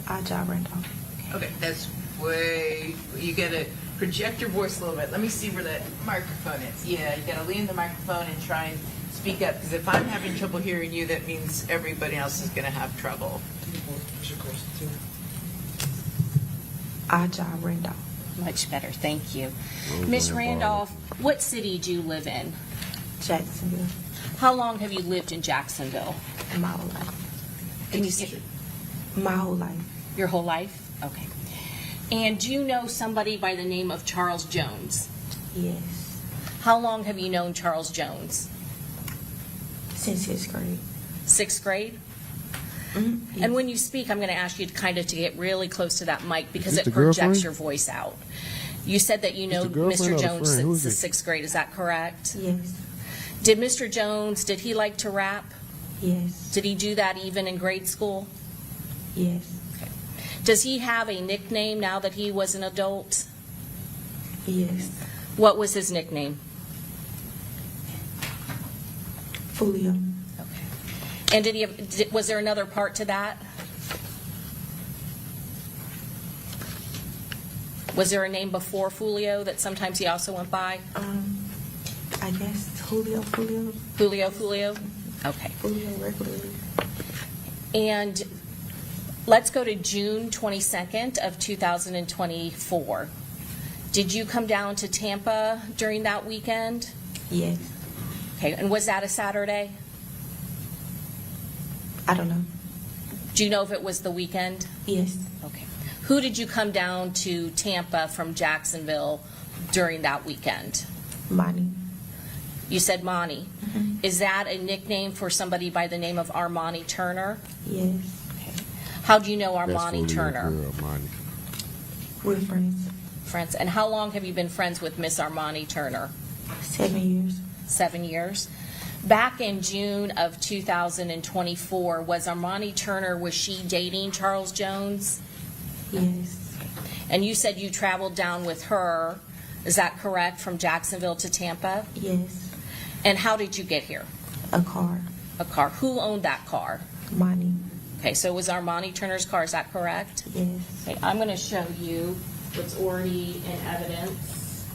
K: Aja Randolph.
C: Okay, that's way, you gotta project your voice a little bit. Let me see where that microphone is. Yeah, you gotta lean the microphone and try and speak up, because if I'm having trouble hearing you, that means everybody else is gonna have trouble.
K: Aja Randolph.
H: Much better. Thank you. Ms. Randolph, what city do you live in?
K: Jacksonville.
H: How long have you lived in Jacksonville?
K: My whole life.
H: Can you say
K: My whole life.
H: your whole life? Okay. And do you know somebody by the name of Charles Jones?
K: Yes.
H: How long have you known Charles Jones?
K: Since 6th grade.
H: 6th grade? And when you speak, I'm going to ask you to kind of to get really close to that mic because
B: this
H: it
B: the
H: projects
B: girlfriend?
H: your voice out. You said that you know
B: the girlfriend or
H: Mr.
B: the
H: Jones
B: friend? Who
H: since
B: is
H: the
B: it?
H: 6th grade. Is that correct?
K: Yes.
H: Did Mr. Jones, did he like to rap?
K: Yes.
H: Did he do that even in grade school?
K: Yes.
H: Does he have a nickname now that he was an adult?
K: Yes.
H: What was his nickname?
K: Foolio.
H: Okay. And was there another part to that? Was there a name before Foolio that sometimes he also went by?
K: I guess Julio.
H: Foolio? Okay.
K: Julio regularly.
H: And let's go to June 22nd of 2024. Did you come down to Tampa during that weekend?
K: Yes.
H: Okay, and was that a Saturday?
K: I don't know.
H: Do you know if it was the weekend?
K: Yes.
H: Okay. Who did you come down to Tampa from Jacksonville during that weekend?
K: Money.
H: You said Monty. Is that a nickname for somebody by the name of Armani Turner?
K: Yes.
H: How do you know
B: That's
H: Armani
B: Foolio
H: Turner?
B: girl, Monty.
K: We're friends.
H: Friends. And how long have you been friends with Miss Armani Turner?
K: 7 years.
H: 7 years. Back in June of 2024, was Armani Turner, was she dating Charles Jones?
K: Yes.
H: And you said you traveled down with her, is that correct, from Jacksonville to Tampa?
K: Yes.
H: And how did you get here?
K: A car.
H: A car. Who owned that car?
K: Money.
H: Okay, so it was Armani Turner's car, is that correct?
K: Yes.
H: Okay, I'm going to show you what's already in evidence.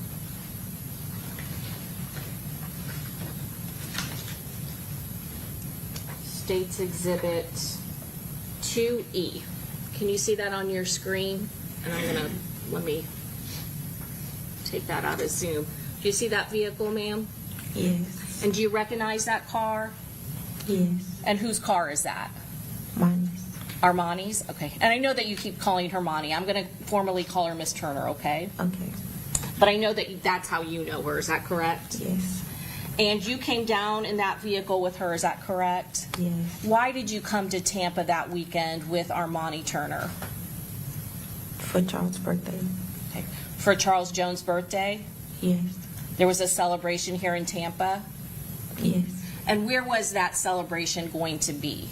H: States Exhibit 2E. Can you see that on your screen? And I'm going to, let me take that out of Zoom. Do you see that vehicle, ma'am?
K: Yes.
H: And do you recognize that car?
K: Yes.
H: And whose car is that?
K: Money's.
H: Armani's? Okay. And I know that you keep calling her Monty. I'm going to formally call her Miss Turner, okay?
K: Okay.
H: But I know that that's how you know her. Is that correct?
K: Yes.
H: And you came down in that vehicle with her. Is that correct?
K: Yes.
H: Why did you come to Tampa that weekend with Armani Turner?
K: For Charles' birthday.
H: Okay. For Charles Jones' birthday?
K: Yes.
H: There was a celebration here in Tampa?
K: Yes.
H: And where was that celebration going to be?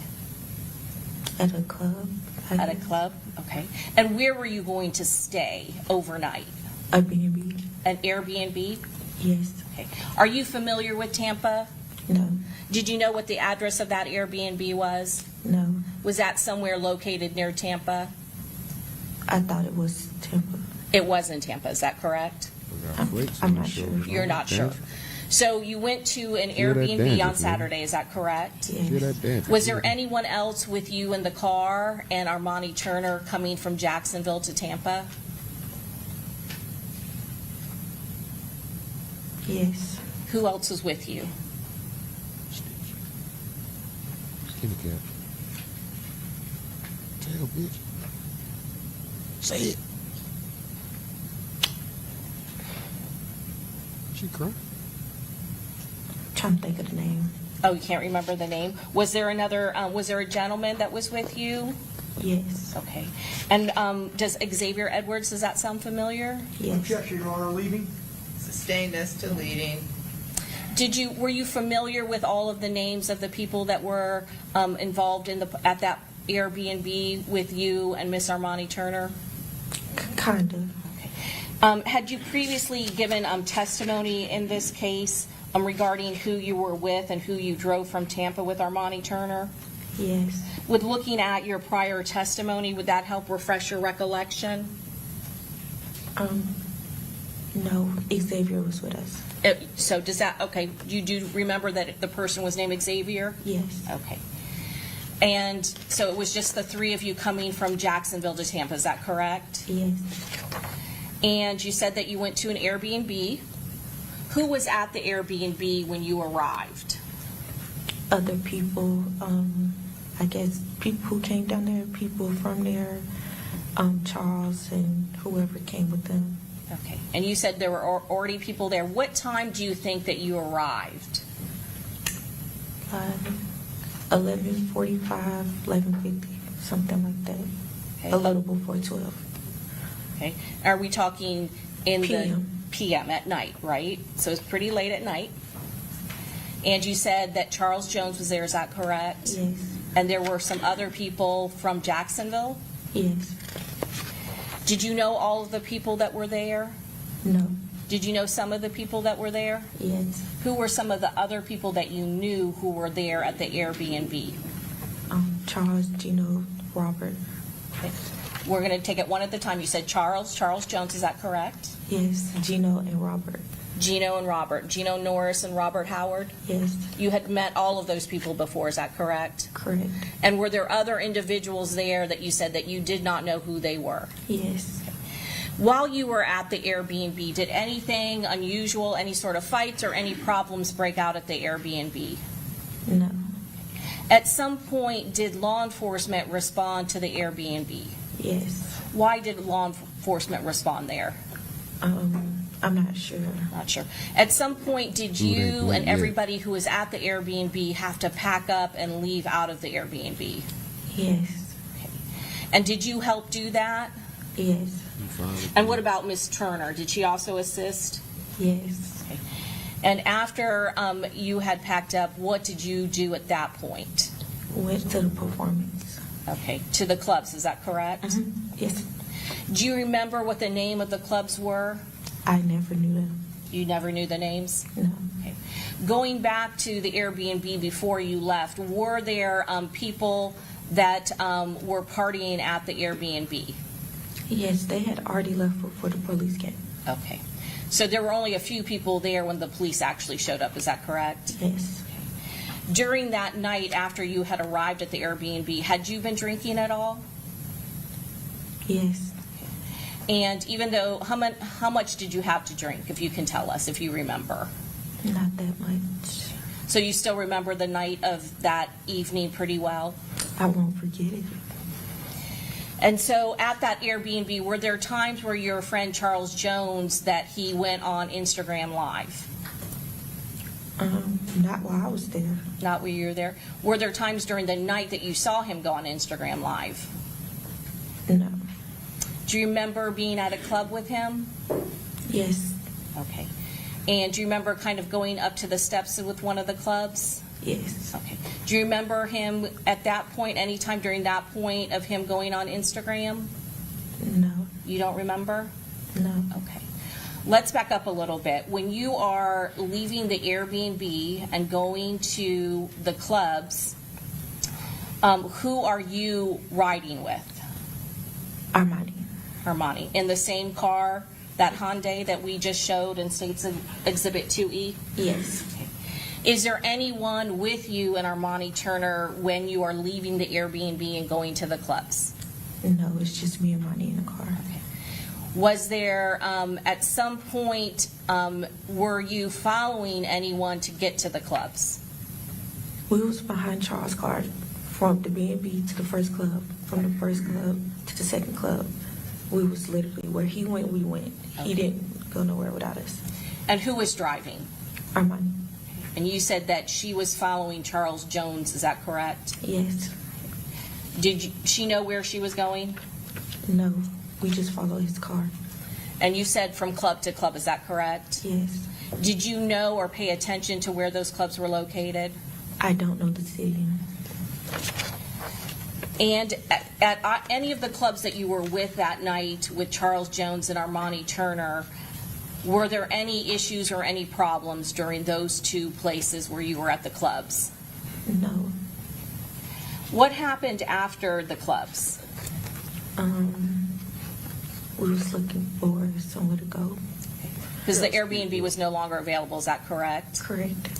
K: At a club.
H: At a club? Okay. And where were you going to stay overnight?
K: A B&B.
H: An Airbnb?
K: Yes.
H: Okay. Are you familiar with Tampa?
K: No.
H: Did you know what the address of that Airbnb was?
K: No.
H: Was that somewhere located near Tampa?
K: I thought it was Tampa.
H: It was in Tampa, is that correct?
K: I'm not sure.
H: You're not sure. So you went to an
B: Hear that
H: Airbnb
B: dance,
H: on
B: man.
H: Saturday, is that correct?
B: Hear that dance.
H: Was there anyone else with you in the car and Armani Turner coming from Jacksonville to Tampa?
K: Yes.
H: Who else was with you?
B: Skinny cat. Tell, bitch. Say it. She crying.
K: Trying to think of the name.
H: Oh, you can't remember the name? Was there a gentleman that was with you?
K: Yes.
H: Okay. And does Xavier Edwards, does that sound familiar?
K: Yes.
D: Objection, Your Honor, leaving.
C: Sustained as to leading.
H: Were you familiar with all of the names of the people that were involved at that Airbnb with you and Miss Armani Turner?
K: Kind of.
H: Had you previously given testimony in this case regarding who you were with and who you drove from Tampa with Armani Turner?
K: Yes.
H: With looking at your prior testimony, would that help refresh your recollection?
K: No, Xavier was with us.
H: So does that, okay, you do remember that the person was named Xavier?
K: Yes.
H: Okay. And so it was just the three of you coming from Jacksonville to Tampa, is that correct?
K: Yes.
H: And you said that you went to an Airbnb. Who was at the Airbnb when you arrived?
K: Other people, I guess people who came down there, people from there, Charles and whoever came with them.
H: Okay. And you said there were already people there. What time do you think that you arrived?
K: 11:45, 11:50, something like that.
H: Okay.
K: A little before 12.
H: Okay. Are we talking in
K: PM.
H: the PM at night, right? So it's pretty late at night. And you said that Charles Jones was there, is that correct?
K: Yes.
H: And there were some other people from Jacksonville?
K: Yes.
H: Did you know all of the people that were there?
K: No.
H: Did you know some of the people that were there?
K: Yes.
H: Who were some of the other people that you knew who were there at the Airbnb?
K: Charles, Gino, Robert.
H: Okay. We're going to take it one at a time. You said Charles Jones, is that correct?
K: Yes. Gino and Robert.
H: Gino and Robert. Gino Norris and Robert Howard?
K: Yes.
H: You had met all of those people before, is that correct?
K: Correct.
H: And were there other individuals there that you said that you did not know who they were?
K: Yes.
H: While you were at the Airbnb, did anything unusual, any sort of fights or any problems break out at the Airbnb?
K: No.
H: At some point, did law enforcement respond to the Airbnb?
K: Yes.
H: Why did law enforcement respond there?
K: I'm not sure.
H: Not sure. At some point, did you and everybody who was at the Airbnb have to pack up and leave out of the Airbnb?
K: Yes.
H: And did you help do that?
K: Yes.
H: And what about Miss Turner? Did she also assist?
K: Yes.
H: And after you had packed up, what did you do at that point?
K: Went to the performance.
H: Okay, to the clubs, is that correct?
K: Yes.
H: Do you remember what the name of the clubs were?
K: I never knew them.
H: You never knew the names?
K: No.
H: Okay. Going back to the Airbnb before you left, were there people that were partying at the Airbnb?
K: Yes, they had already left before the police came.
H: Okay. So there were only a few people there when the police actually showed up, is that correct?
K: Yes.
H: During that night after you had arrived at the Airbnb, had you been drinking at all?
K: Yes.
H: And even though, how much did you have to drink, if you can tell us, if you remember?
K: Not that much.
H: So you still remember the night of that evening pretty well?
K: I won't forget it.
H: And so at that Airbnb, were there times where your friend Charles Jones that he went on Instagram Live?
K: Not while I was there.
H: Not while you were there. Were there times during the night that you saw him go on Instagram Live?
K: No.
H: Do you remember being at a club with him?
K: Yes.
H: Okay. And do you remember kind of going up to the steps with one of the clubs?
K: Yes.
H: Okay. Do you remember him at that point, any time during that point of him going on Instagram?
K: No.
H: You don't remember?
K: No.
H: Okay. Let's back up a little bit. When you are leaving the Airbnb and going to the clubs, who are you riding with?
K: Armani.
H: Armani. In the same car, that Hyundai that we just showed in States Exhibit 2E?
K: Yes.
H: Okay. Is there anyone with you and Armani Turner when you are leaving the Airbnb and going to the clubs?
K: No, it's just me and Armani in the car.
H: Okay. Was there, at some point, were you following anyone to get to the clubs?
K: We was behind Charles' car from the B&B to the first club, from the first club to the second club. We was literally, where he went, we went.
H: Okay.
K: He didn't go nowhere without us.
H: And who was driving?
K: Armani.
H: And you said that she was following Charles Jones, is that correct?
K: Yes.
H: Did she know where she was going?
K: No. We just followed his car.
H: And you said from club to club, is that correct?
K: Yes.
H: Did you know or pay attention to where those clubs were located?
K: I don't know the city.
H: And at any of the clubs that you were with that night with Charles Jones and Armani Turner, were there any issues or any problems during those two places where you were at the clubs?
K: No.
H: What happened after the clubs?
K: We was looking for somewhere to go.
H: Because the Airbnb was no longer available, is that correct?
K: Correct.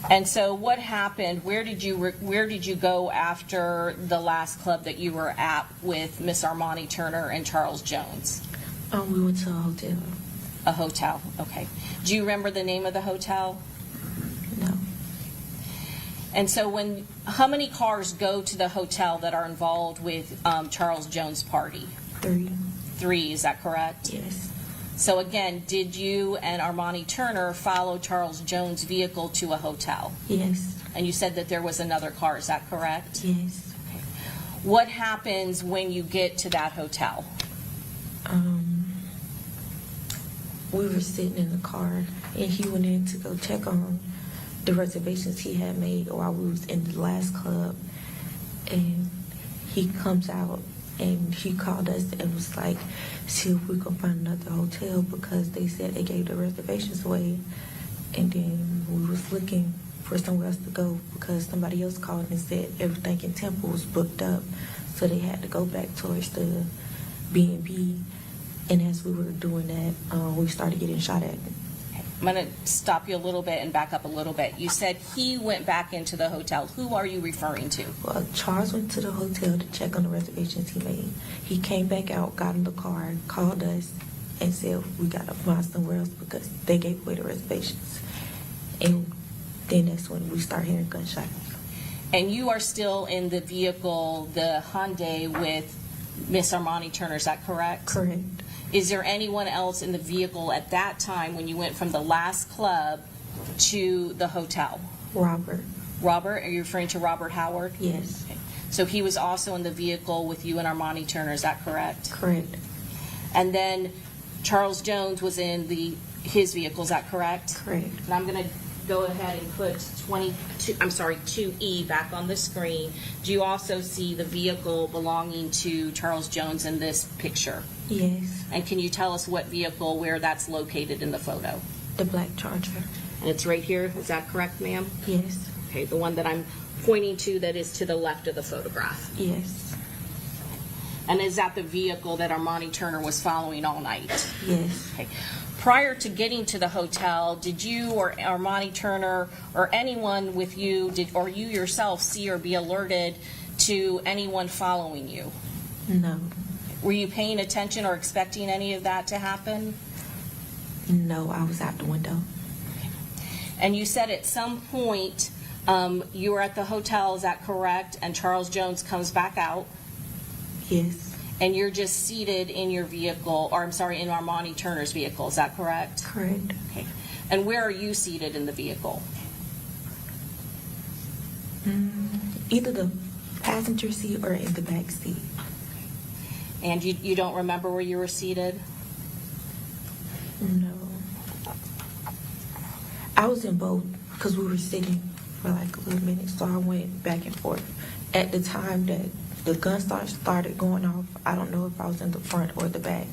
H: And so what happened? Where did you go after the last club that you were at with Miss Armani Turner and Charles Jones?
K: We went to a hotel.
H: A hotel, okay. Do you remember the name of the hotel?
K: No.
H: And so how many cars go to the hotel that are involved with Charles Jones' party?
K: 3.
H: 3, is that correct?
K: Yes.
H: So again, did you and Armani Turner follow Charles Jones' vehicle to a hotel?
K: Yes.
H: and you said that there was another car. Is that correct?
K: Yes.
H: What happens when you get to that hotel?
K: We were sitting in the car, and he went in to go check on the reservations he had made while we was in the last club, and he comes out and he called us and was like, see if we can find another hotel because they said they gave the reservations away. And then we was looking for somewhere else to go because somebody else called and said everything in Temple was booked up, so they had to go back towards the B&B. And as we were doing that, we started getting shot at.
H: I'm going to stop you a little bit and back up a little bit. You said he went back into the hotel. Who are you referring to?
K: Well, Charles went to the hotel to check on the reservations he made. He came back out, got in the car, called us, and said we got to find somewhere else because they gave away the reservations. And then that's when we start hearing gunshots.
H: And you are still in the vehicle, the Hyundai, with Miss Armani Turner, is that correct?
K: Correct.
H: Is there anyone else in the vehicle at that time when you went from the last club to the hotel?
K: Robert.
H: Robert? Are you referring to Robert Howard?
K: Yes.
H: Okay. So he was also in the vehicle with you and Armani Turner, is that correct?
K: Correct.
H: And then Charles Jones was in his vehicle, is that correct?
K: Correct.
H: And I'm going to go ahead and put 2E back on the screen. Do you also see the vehicle belonging to Charles Jones in this picture?
K: Yes.
H: And can you tell us what vehicle, where that's located in the photo?
K: The black Charger.
H: And it's right here, is that correct, ma'am?
K: Yes.
H: Okay, the one that I'm pointing to that is to the left of the photograph.
K: Yes.
H: And is that the vehicle that Armani Turner was following all night?
K: Yes.
H: Okay. Prior to getting to the hotel, did you or Armani Turner or anyone with you, or you yourself see or be alerted to anyone following you?
K: No.
H: Were you paying attention or expecting any of that to happen?
K: No, I was out the window.
H: And you said at some point you were at the hotel, is that correct? And Charles Jones comes back out.
K: Yes.
H: And you're just seated in your vehicle, or I'm sorry, in Armani Turner's vehicle, is that correct?
K: Correct.
H: Okay. And where are you seated in the vehicle?
K: Either the passenger seat or in the back seat.
H: And you don't remember where you were seated?
K: No. I was in both because we were sitting for like a little minute, so I went back and forth. At the time that the gun started going off, I don't know if I was in the front or the back.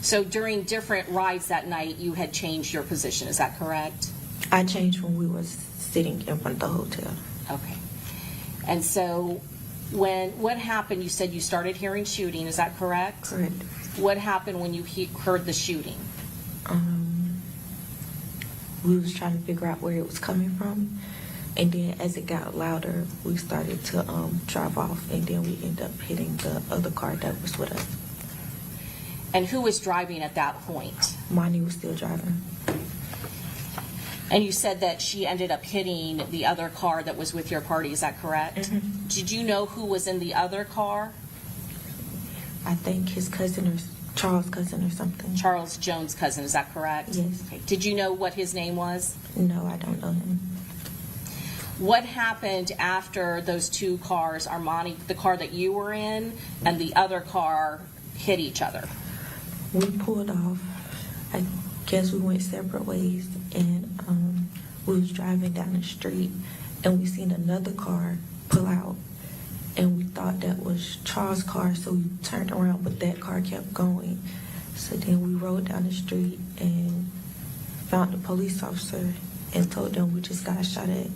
H: So during different rides that night, you had changed your position, is that correct?
K: I changed when we was sitting in front of the hotel.
H: Okay. And so what happened? You said you started hearing shooting, is that correct?
K: Correct.
H: What happened when you heard the shooting?
K: We was trying to figure out where it was coming from, and then as it got louder, we started to drive off, and then we ended up hitting the other car that was with us.
H: And who was driving at that point?
K: Monty was still driving.
H: And you said that she ended up hitting the other car that was with your party, is that correct?
K: Mm-hmm.
H: Did you know who was in the other car?
K: I think his cousin or Charles' cousin or something.
H: Charles Jones' cousin, is that correct?
K: Yes.
H: Okay. Did you know what his name was?
K: No, I don't know him.
H: What happened after those two cars, Armani, the car that you were in, and the other car hit each other?
K: We pulled off. I guess we went separate ways, and we was driving down the street, and we seen another car pull out, and we thought that was Charles' car, so we turned around, but that car kept going. So then we rode down the street and found the police officer and told them we just got shot at,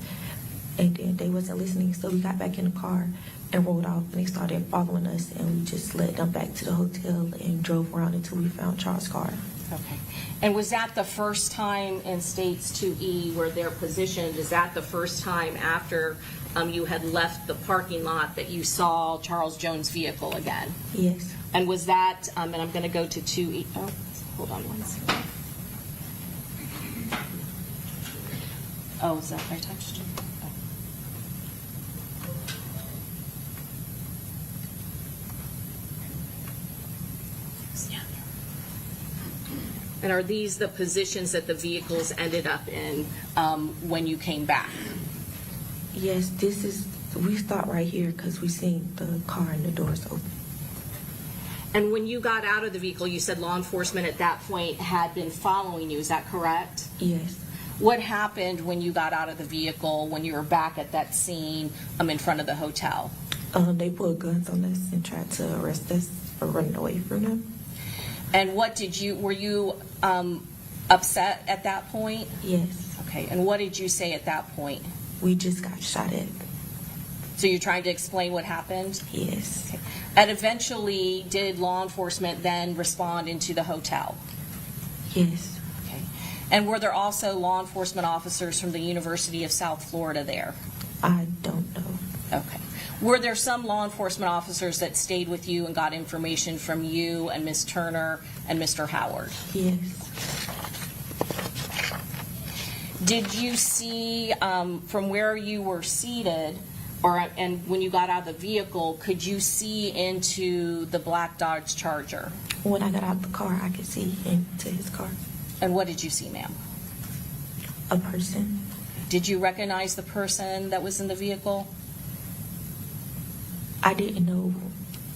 K: and then they wasn't listening, so we got back in the car and rode off, and they started following us, and we just led them back to the hotel and drove around until we found Charles' car.
H: Okay. And was that the first time in States 2E where they're positioned? Is that the first time after you had left the parking lot that you saw Charles Jones' vehicle again?
K: Yes.
H: And was that, and I'm going to go to 2E. Oh, hold on one second. Oh, is that where I touched? Oh. And are these the positions that the vehicles ended up in when you came back?
K: Yes, we stopped right here because we seen the car and the doors open.
H: And when you got out of the vehicle, you said law enforcement at that point had been following you. Is that correct?
K: Yes.
H: What happened when you got out of the vehicle, when you were back at that scene in front of the hotel?
K: They pulled guns on us and tried to arrest us for running away from them.
H: And were you upset at that point?
K: Yes.
H: Okay, and what did you say at that point?
K: We just got shot at.
H: So you're trying to explain what happened?
K: Yes.
H: Okay. And eventually, did law enforcement then respond into the hotel?
K: Yes.
H: Okay. And were there also law enforcement officers from the University of South Florida there?
K: I don't know.
H: Okay. Were there some law enforcement officers that stayed with you and got information from you and Ms. Turner and Mr. Howard?
K: Yes.
H: Did you see from where you were seated, and when you got out of the vehicle, could you see into the black Dodge Charger?
K: When I got out of the car, I could see into his car.
H: And what did you see, ma'am?
K: A person.
H: Did you recognize the person that was in the vehicle?
K: I didn't know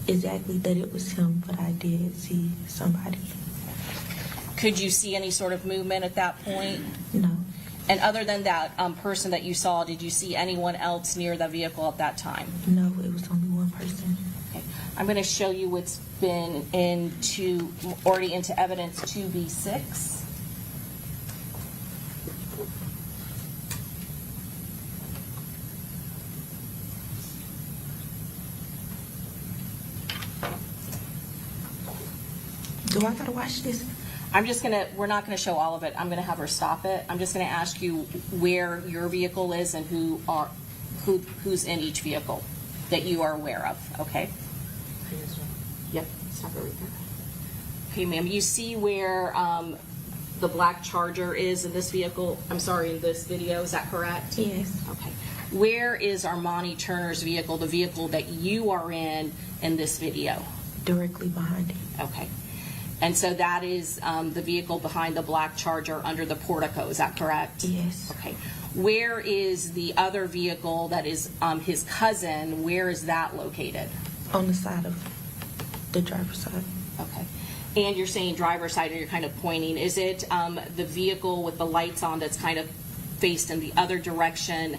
K: exactly that it was him, but I did see somebody.
H: Could you see any sort of movement at that point?
K: No.
H: And other than that person that you saw, did you see anyone else near the vehicle at that time?
K: No, it was only one person.
H: Okay. I'm going to show you what's been already into evidence 2B6.
K: Do I gotta watch this?
H: We're not going to show all of it. I'm going to have her stop it. I'm just going to ask you where your vehicle is and who's in each vehicle that you are aware of, okay? Yep, stop it right there. Okay, ma'am, you see where the black Charger is in this vehicle? I'm sorry, in this video, is that correct?
K: Yes.
H: Okay. Where is Armani Turner's vehicle, the vehicle that you are in this video?
K: Directly behind it.
H: Okay. And so that is the vehicle behind the black Charger under the portico, is that correct?
K: Yes.
H: Okay. Where is the other vehicle that is his cousin, where is that located?
K: On the side of the driver's side.
H: Okay. And you're saying driver's side, and you're kind of pointing. Is it the vehicle with the lights on that's kind of faced in the other direction,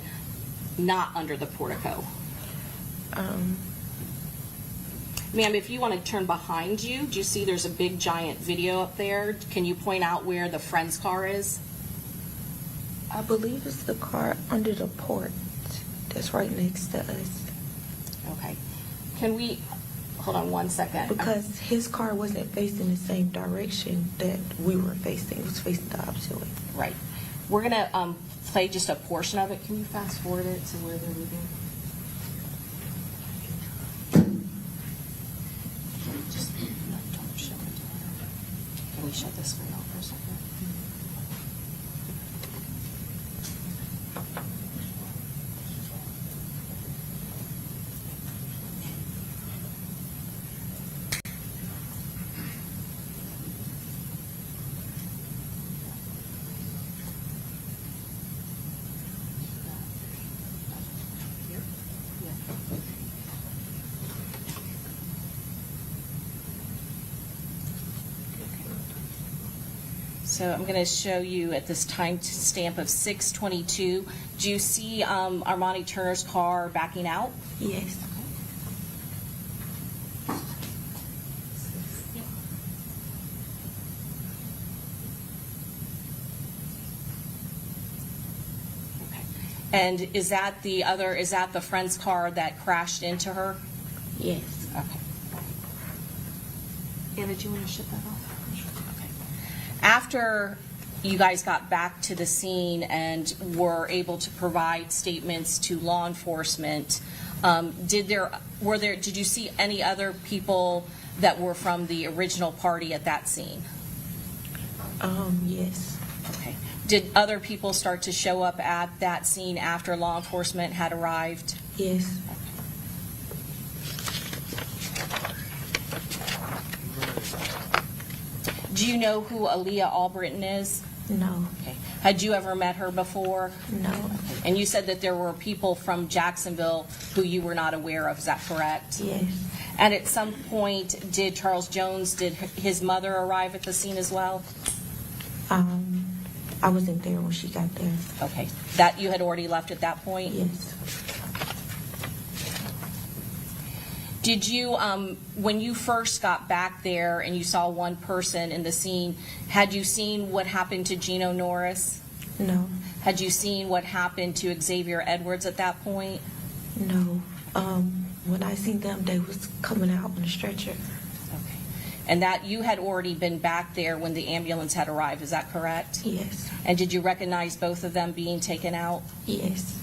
H: not under the portico? Ma'am, if you want to turn behind you, do you see there's a big giant video up there? Can you point out where the friend's car is?
K: I believe it's the car under the port that's right next to us.
H: Okay. Can we, hold on one second.
K: Because his car wasn't facing the same direction that we were facing. It was facing the opposite way.
H: Right. We're going to play just a portion of it. Can you fast forward it to where they're moving? Just don't show it to her. Can we shut the screen off for a second? So I'm going to show you at this time stamp of 6:22. Do you see Armani Turner's car backing out?
K: Yes.
H: Okay. And is that the friend's car that crashed into her?
K: Yes.
H: Okay. Anna, do you want to shut that off? Okay. After you guys got back to the scene and were able to provide statements to law enforcement, did you see any other people that were from the original party at that scene?
K: Yes.
H: Okay. Did other people start to show up at that scene after law enforcement had arrived?
K: Yes.
H: Do you know who Aaliyah Albritton is?
K: No.
H: Okay. Had you ever met her before?
K: No.
H: And you said that there were people from Jacksonville who you were not aware of, is that correct?
K: Yes.
H: And at some point, did Charles Jones, did his mother arrive at the scene as well?
K: I wasn't there when she got there.
H: Okay, that you had already left at that point?
K: Yes.
H: Did you, when you first got back there and you saw one person in the scene, had you seen what happened to Gino Norris?
K: No.
H: Had you seen what happened to Xavier Edwards at that point?
K: No. When I seen them, they was coming out on a stretcher.
H: Okay. And that you had already been back there when the ambulance had arrived, is that correct?
K: Yes.
H: And did you recognize both of them being taken out?
K: Yes.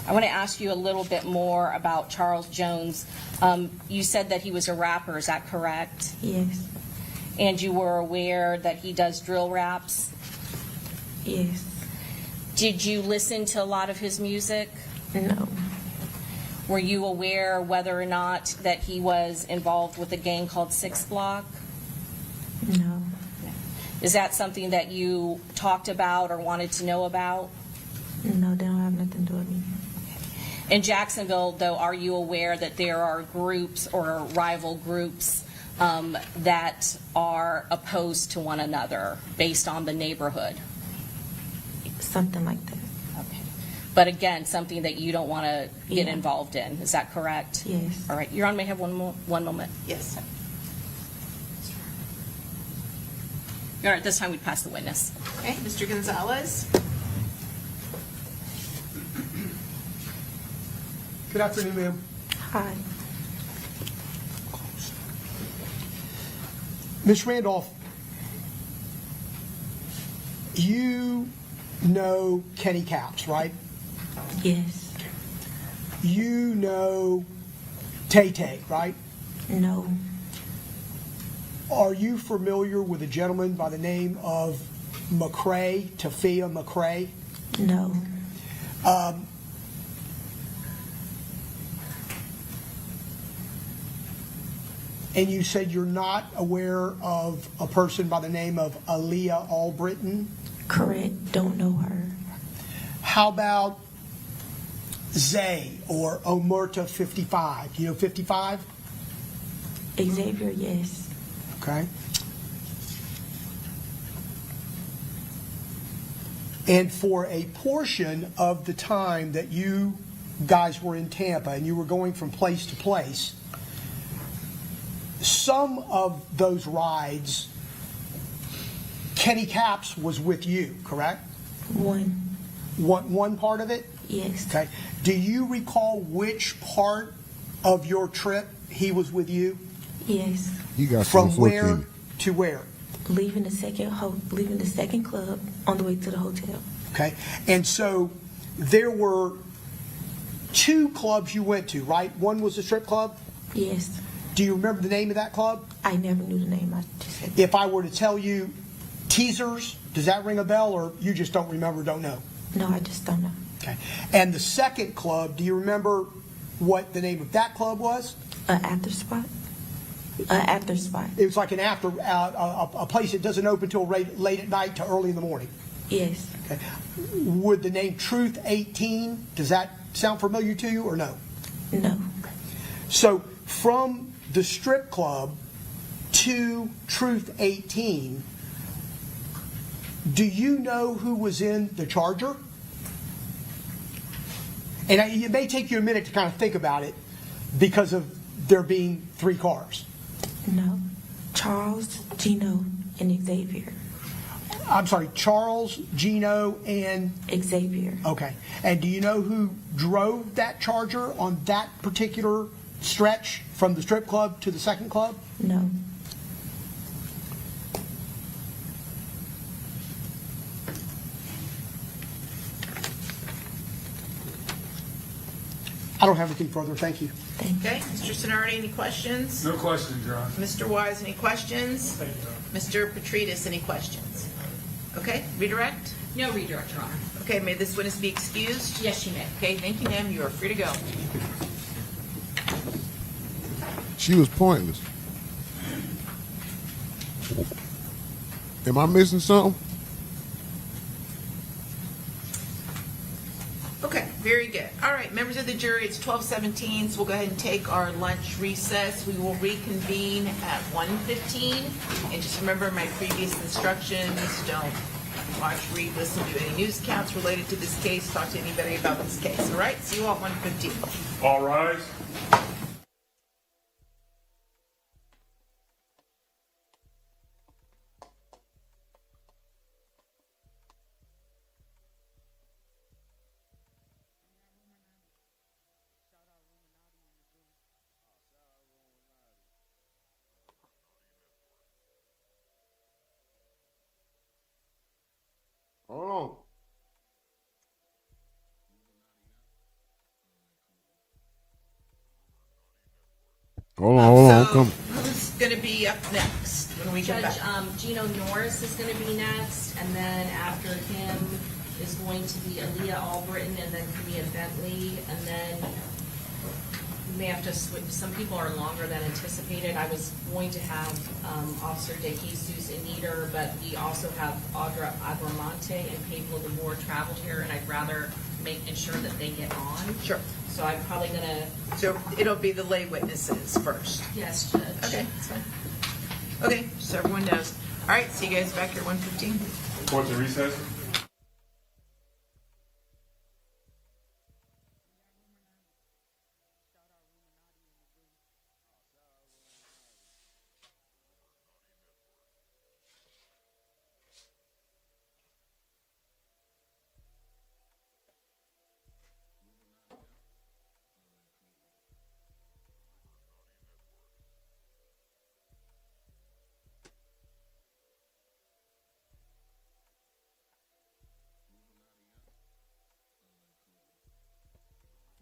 H: I want to ask you a little bit more about Charles Jones. You said that he was a rapper, is that correct?
K: Yes.
H: And you were aware that he does drill raps?
K: Yes.
H: Did you listen to a lot of his music?
K: No.
H: Were you aware whether or not that he was involved with a gang called Six Block?
K: No.
H: Is that something that you talked about or wanted to know about?
K: No, they don't have nothing to do with me.
H: In Jacksonville, though, are you aware that there are groups or rival groups that are opposed to one another based on the neighborhood?
K: Something like that.
H: Okay. But again, something that you don't want to get
K: Yeah.
H: involved in. Is that correct?
K: Yes.
H: All right. Your Honor, may I have one moment?
C: Yes.
H: All right. This time we pass the witness.
C: Okay, Mr. Gonzalez?
D: Good afternoon, ma'am.
K: Hi.
D: Ms. Randolph, you know Kenny Caps, right?
K: Yes.
D: You know Tay-Tay, right?
K: No.
D: Are you familiar with a gentleman by the name of McCrae, Tafia McCrae?
K: No.
D: And you said you're not aware of a person by the name of Aaliyah Albritton?
K: Correct. Don't know her.
D: How about Zay or Omerta 55? You know 55?
K: Xavier, yes.
D: Okay. And for a portion of the time that you guys were in Tampa and you were going from place to place, some of those rides, Kenny Caps was with you, correct? One part of it?
K: Yes.
D: Okay. Do you recall which part of your trip he was with you?
K: Yes.
B: You got
D: From
B: some
D: where
B: 14.
D: to where?
K: Leaving the second club on the way to the hotel.
D: Okay. And so there were two clubs you went to, right? One was the strip club?
K: Yes.
D: Do you remember the name of that club?
K: I never knew the name. I just said
D: If I were to tell you Teasers, does that ring a bell, or you just don't remember, don't know?
K: no, I just don't know.
D: Okay. And the second club, do you remember what the name of that club was?
K: After spot? After spot.
D: It was like an after, a place that doesn't open till late at night to early in the morning.
K: Yes.
D: Okay. Would the name Truth 18, does that sound familiar to you or no?
K: No.
D: So from the strip club to Truth 18, do you know who was in the Charger? And it may take you a minute to kind of think about it because of there being three cars.
K: No. Charles, Gino, and Xavier.
D: I'm sorry, Charles, Gino, and...
K: Xavier.
D: Okay. And do you know who drove that Charger on that particular stretch from the strip club to the second club?
K: No.
D: I don't have anything further. Thank you.
C: Okay, Mr. Sonardi, any questions?
A: No questions, Your Honor.
C: Mr. Wise, any questions?
A: Thank you, Your Honor.
C: Mr. Petridis, any questions? Okay, redirect?
H: No redirect, Your Honor.
C: Okay, may this witness be excused?
H: Yes, she may.
C: Okay, thank you, ma'am. You are free to go.
B: She was pointless. Am I missing something?
C: Okay, very good. All right, members of the jury, it's 12:17, so we'll go ahead and take our lunch recess. We will reconvene at 1:15. And just remember my previous instructions, don't watch, read, listen to any news accounts related to this case, talk to anybody about this case, all right? See you all at 1:15.
F: All rise.
B: Hold on. Hold on.
C: So,
B: Come.
C: who's going to be up next when we get
H: Judge
C: back?
H: Gino Norris is going to be next, and then after him is going to be Aaliyah Albritton, and then Camilla Bentley, and then we may have to switch. Some people are longer than anticipated. I was going to have Officer De Jesus Aniter, but we also have Audra Agramonte and Pablo de Moore traveled here, and I'd rather ensure that they get on.
C: Sure.
H: So I'm probably going to...
C: So it'll be the lay witnesses first.
H: Yes, Judge.
C: Okay, that's fine. Okay, so everyone knows. All right, see you guys back here at 1:15.
F: Court's in recess.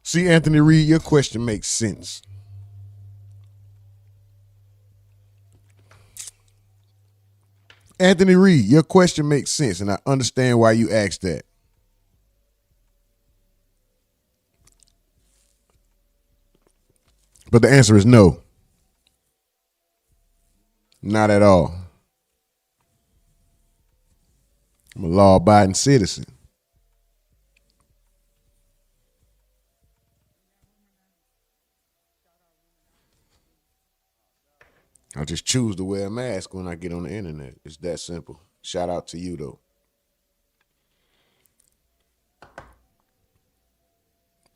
B: See, Anthony Reed, your question makes sense. Anthony Reed, your question makes sense, and I understand why you asked that. But the answer is no. Not at all. I'm a law-abiding citizen. I just choose to wear a mask when I get on the internet. It's that simple. Shout out to you, though.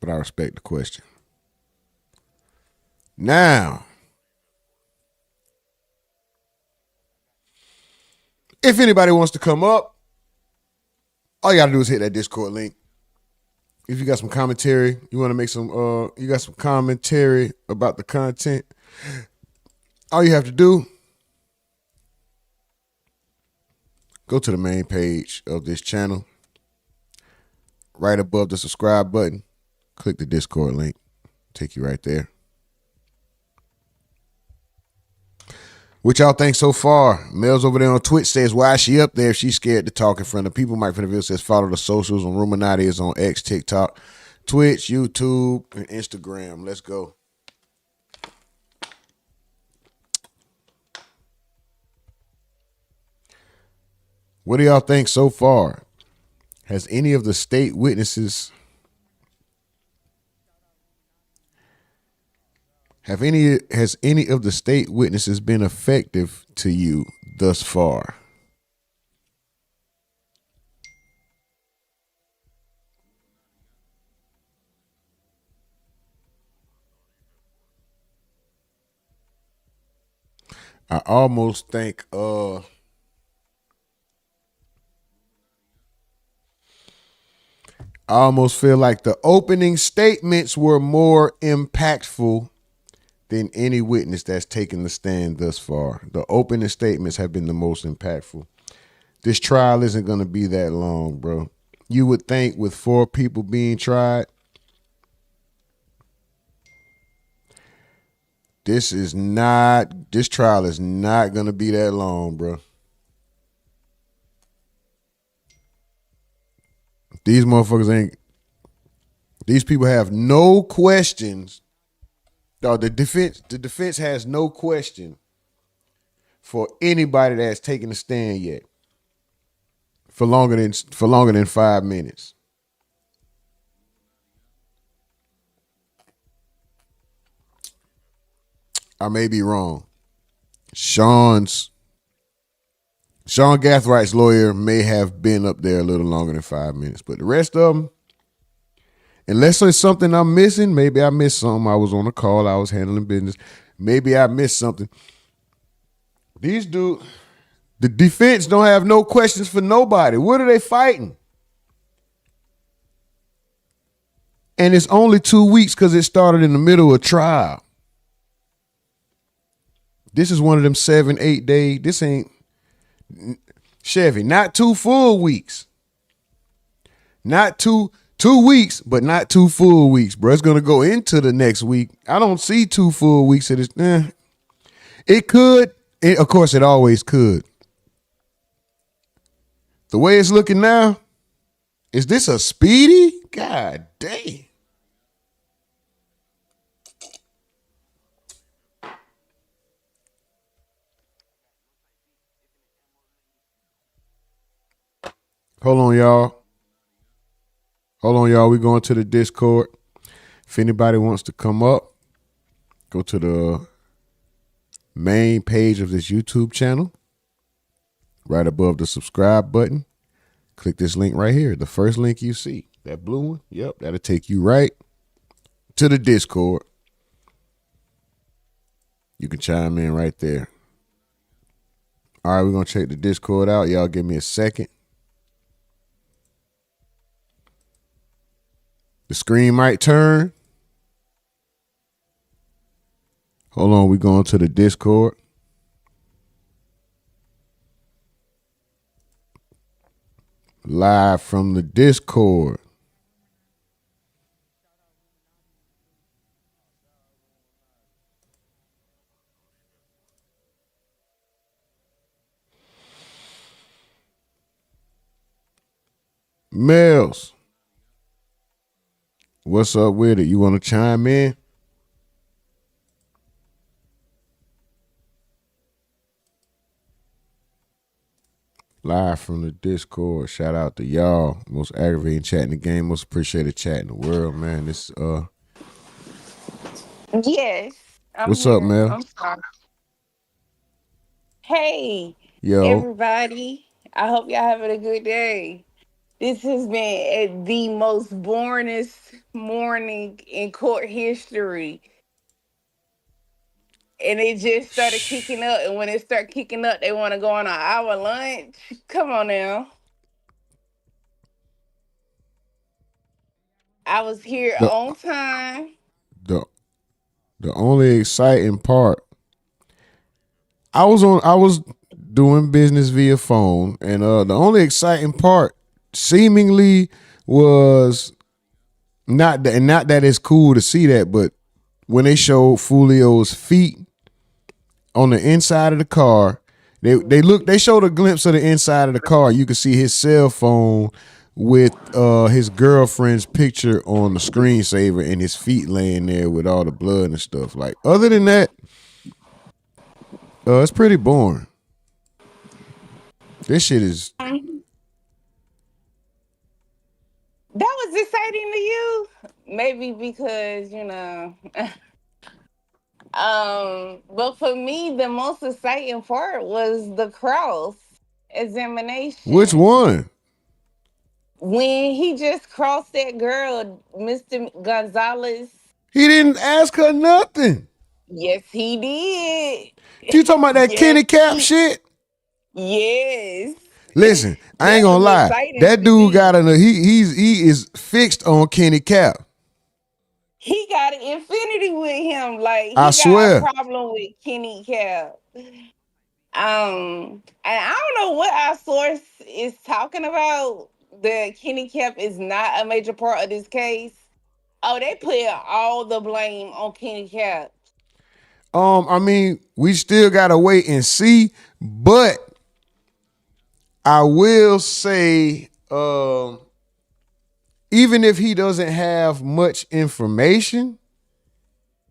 B: But I respect the question. Now, if anybody wants to come up, all you got to do is hit that Discord link. If you got some commentary, you want to make some, you got some commentary about the content, all you have to do, go to the main page of this channel. Right above the subscribe button, click the Discord link. Take you right there. What y'all think so far? Mel's over there on Twitch says, why is she up there if she's scared to talk in front of people? Mike Finnerville says, follow the socials on RUMORNATI is on X, TikTok, Twitch, YouTube, and Instagram. Let's go. What do y'all think so far? Has any of the state witnesses has any of the state witnesses been effective to you thus far? I almost think I almost feel like the opening statements were more impactful than any witness that's taken the stand thus far. The opening statements have been the most impactful. This trial isn't going to be that long, bro. You would think with 4 people being tried, this trial is not going to be that long, bro. These motherfuckers ain't, these people have no questions. The defense has no question for anybody that's taking a stand yet. for longer than 5 minutes. I may be wrong. Sean Gathwright's lawyer may have been up there a little longer than 5 minutes, but the rest of them, unless there's something I'm missing, maybe I missed something. I was on a call, I was handling business. Maybe I missed something. These dudes, the defense don't have no questions for nobody. What are they fighting? And it's only 2 weeks because it started in the middle of trial. This is one of them 7-8 day. This ain't Chevy. Not 2 full weeks. Not 2 weeks, but not 2 full weeks, bro. It's gonna go into the next week. I don't see 2 full weeks of this. It could. Of course, it always could. The way it's looking now, is this a speedy? God damn. Hold on, y'all. We going to the Discord. If anybody wants to come up, go to the main page of this YouTube channel. Right above the subscribe button. Click this link right here. The first link you see. That blue one. Yep, that'll take you right to the Discord. You can chime in right there. All right, we're going to check the Discord out. Y'all give me a second. The screen might turn. Hold on, we're going to the Discord. Live from the Discord. Mills, what's up with it? You want to chime in? Live from the Discord. Shout out to y'all. Most aggravating chat in the game. Most appreciated chat in the world, man. This
L: Yes.
B: What's up, Mel?
L: I'm sorry. Hey,
B: Yo.
L: everybody. I hope y'all having a good day. This has been the most boringest morning in court history. And it just started kicking up. And when it started kicking up, they want to go on an hour lunch. Come on now. I was here on time.
B: The only exciting part, I was doing business via phone, and the only exciting part seemingly was not that it's cool to see that, but when they showed Foolio's feet on the inside of the car, they showed a glimpse of the inside of the car. You could see his cell phone with his girlfriend's picture on the screensaver and his feet laying there with all the blood and stuff. Like, other than that, it's pretty boring. This shit is.
L: That was exciting to you? Maybe because, but for me, the most exciting part was the cross examination.
B: Which one?
L: When he just crossed that girl, Mr. Gonzalez.
B: He didn't ask her nothing.
L: Yes, he did.
B: You talking about that Kenny Cap shit?
L: Yes.
B: Listen, I ain't gonna lie. That dude got he is fixed on Kenny Cap.
L: He got an infinity with him. Like, he
B: I swear.
L: got a problem with Kenny Cap. And I don't know what our source is talking about. The Kenny Cap is not a major part of this case. Oh, they put all the blame on Kenny Cap.
B: I mean, we still gotta wait and see, but I will say, even if he doesn't have much information,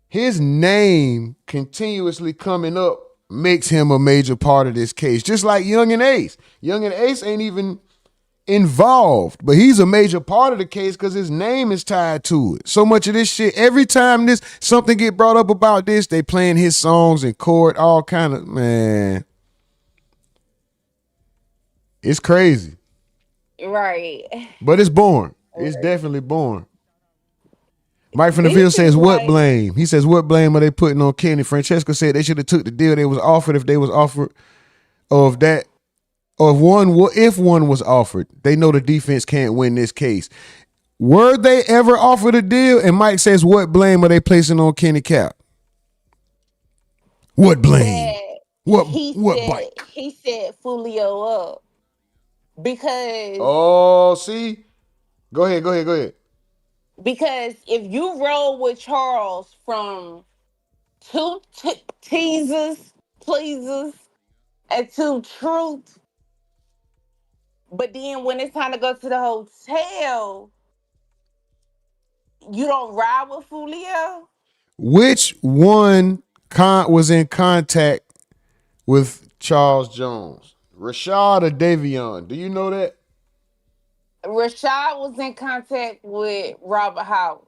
B: his name continuously coming up makes him a major part of this case. Just like Young and Ace. Young and Ace ain't even involved, but he's a major part of the case because his name is tied to it. So much of this shit, every time something get brought up about this, they playing his songs in court, all kind of, man. It's crazy.
L: Right.
B: But it's born. It's definitely born. Mike from the
L: This
B: Ville
L: is
B: says, what
L: like-
B: blame? He says, what blame are they putting on Kenny? Francesca said they should have took the deal they was offered if they was offered of that. Or if one was offered, they know the defense can't win this case. Were they ever offered a deal? And Mike says, what blame are they placing on Kenny Cap? What blame? What bite?
L: He said Foolio up because
B: Oh, see? Go ahead.
L: because if you roll with Charles from two teasers, pleasers, and two truth, but then when it's time to go to the hotel, you don't ride with Foolio?
B: Which one was in contact with Charles Jones? Rashad or Davion? Do you know that?
L: Rashad was in contact with Robert Howard.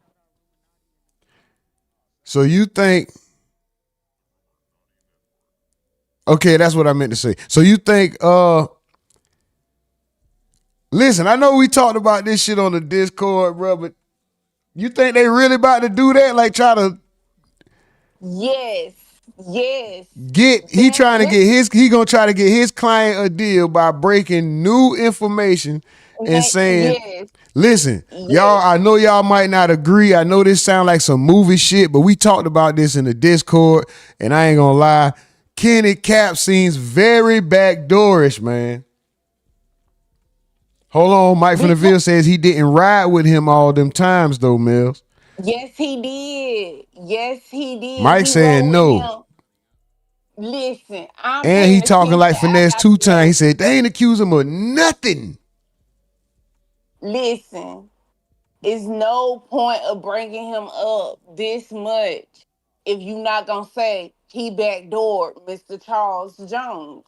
B: So you think... Okay, that's what I meant to say. So you think... Listen, I know we talked about this shit on the Discord, bro, but you think they really about to do that? Like try to...
L: Yes.
B: He trying to get he gonna try to get his client a deal by breaking new information and saying,
L: yes.
B: listen, y'all, I know y'all might not agree. I know this sound like some movie shit, but we talked about this in the Discord, and I ain't gonna lie, Kenny Cap seems very backdoorish, man. Hold on, Mike from the Ville says he didn't ride with him all them times though, Mills.
L: Yes, he did.
B: Mike saying no.
L: Listen,
B: And he talking like finesse 2 times. He said they ain't accuse him of nothing.
L: Listen, it's no point of bringing him up this much if you not gonna say he backdoored Mr. Charles Jones.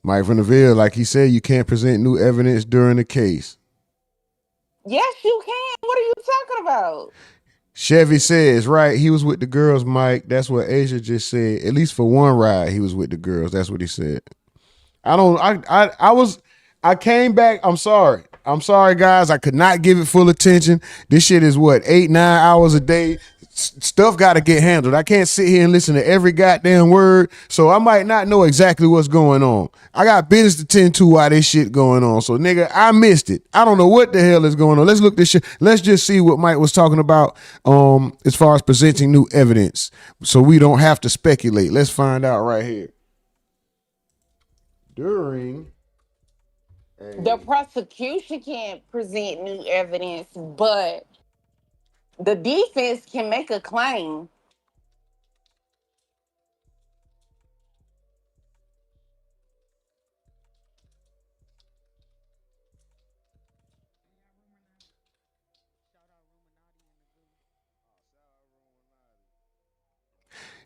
B: Mike from the Ville, like he said, you can't present new evidence during the case.
L: Yes, you can. What are you talking about?
B: Chevy says, right, he was with the girls, Mike. That's what Asia just said. At least for one ride, he was with the girls. That's what he said. I came back. I'm sorry, guys. I could not give it full attention. This shit is what, 8-9 hours a day. Stuff got to get handled. I can't sit here and listen to every goddamn word. So I might not know exactly what's going on. I got business to tend to while this shit going on. So nigga, I missed it. I don't know what the hell is going on. Let's look this shit. Let's just see what Mike was talking about as far as presenting new evidence. So we don't have to speculate. Let's find out right here.
L: The prosecution can't present new evidence, but the defense can make a claim.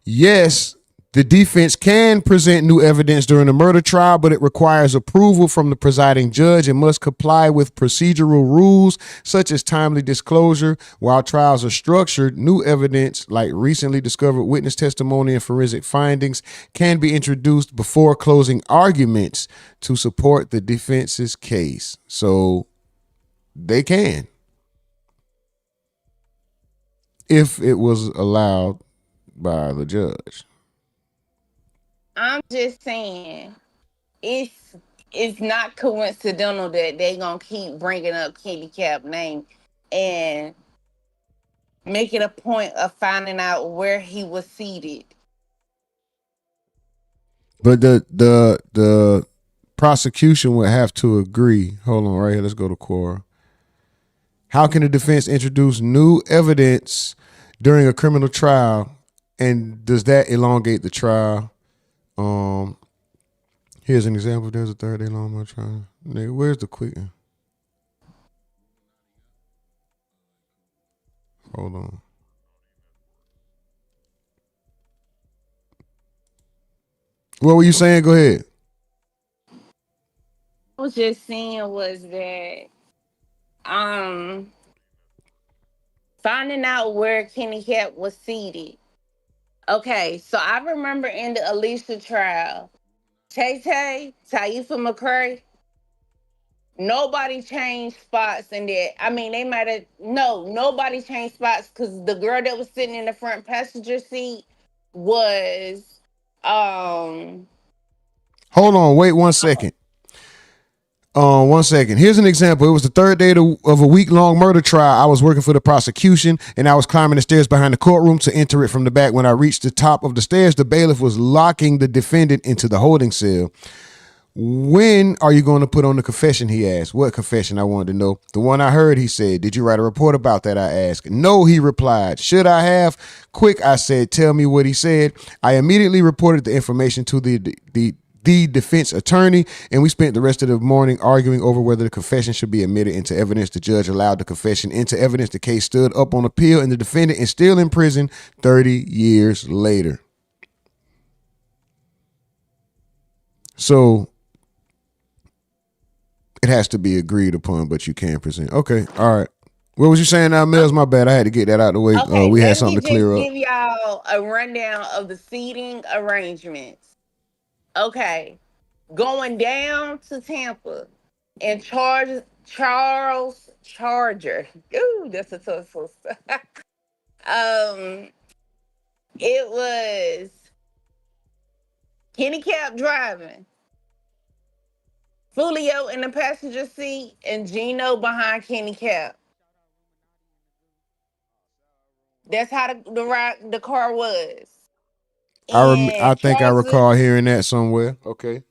B: Yes, the defense can present new evidence during a murder trial, but it requires approval from the presiding judge and must comply with procedural rules such as timely disclosure. While trials are structured, new evidence like recently discovered witness testimony and forensic findings can be introduced before closing arguments to support the defense's case. So they can, if it was allowed by the judge.
L: I'm just saying, it's not coincidental that they gonna keep bringing up Kenny Cap name and making a point of finding out where he was seated.
B: But the prosecution would have to agree. Hold on, right here. Let's go to Quora. How can the defense introduce new evidence during a criminal trial, and does that elongate the trial? Here's an example. There's a 3rd day long trial. Nigga, where's the quick? Hold on. What were you saying? Go ahead.
L: was just saying was that finding out where Kenny Cat was seated. Okay, so I remember in the Alicia trial, Tay, Taifa McCray, nobody changed spots in that. I mean, they might have, no, nobody changed spots because the girl that was sitting in the front passenger seat was,
B: Hold on, wait 1 second. 1 second. Here's an example. It was the third day of a week-long murder trial. I was working for the prosecution, and I was climbing the stairs behind the courtroom to enter it from the back. When I reached the top of the stairs, the bailiff was locking the defendant into the holding cell. When are you going to put on the confession, he asked. What confession, I wanted to know. The one I heard, he said. Did you write a report about that, I asked. No, he replied. Should I have? Quick, I said. Tell me what he said. I immediately reported the information to the defense attorney, and we spent the rest of the morning arguing over whether the confession should be admitted into evidence. The judge allowed the confession into evidence. The case stood up on appeal, and the defendant is still in prison 30 years later. So it has to be agreed upon, but you can present. Okay, all right. What was you saying now, Mills? My bad. I had to get that out of the way.
L: okay,
B: We had something to clear
L: just
B: up.
L: give y'all a rundown of the seating arrangements. Okay, going down to Tampa and Charles Charger. Ooh, that's a tough one. It was Kenny Cap driving, Foolio in the passenger seat, and Gino behind Kenny Cap. That's how the car was.
B: I
L: And
B: think I recall hearing that somewhere. Okay.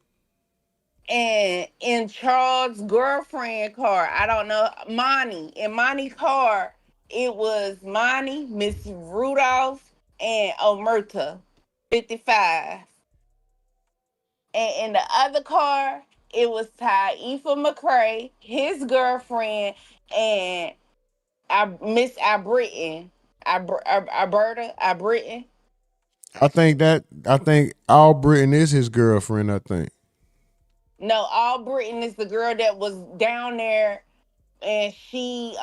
L: And in Charles' girlfriend car, I don't know, Monty. In Monty's car, it was Monty, Miss Rudolph, and Omerta, 55. And in the other car, it was Taifa McCray, his girlfriend, and Miss Albritton. Albritton.
B: I think Al Britton is his girlfriend, I think.
L: No, Albritton is the girl that was down there, and she,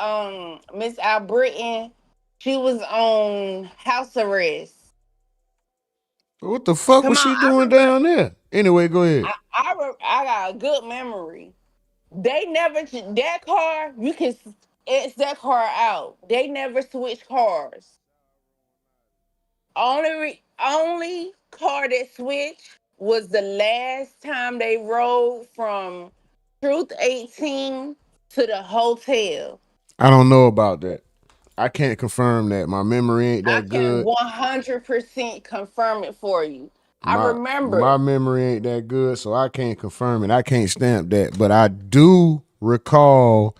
L: Miss Albritton, she was on house arrest.
B: What the fuck
L: Come
B: was
L: on,
B: she doing down there? Anyway, go ahead.
L: I got a good memory. They never that car. You can X that car out. They never switched cars. Only car that switched was the last time they rode from Truth 18 to the hotel.
B: I don't know about that. I can't confirm that. My memory ain't
L: I
B: that
L: can
B: good.
L: 100% confirm it for you. I
B: My
L: remember.
B: memory ain't that good, so I can't confirm it. I can't stamp that. But I do recall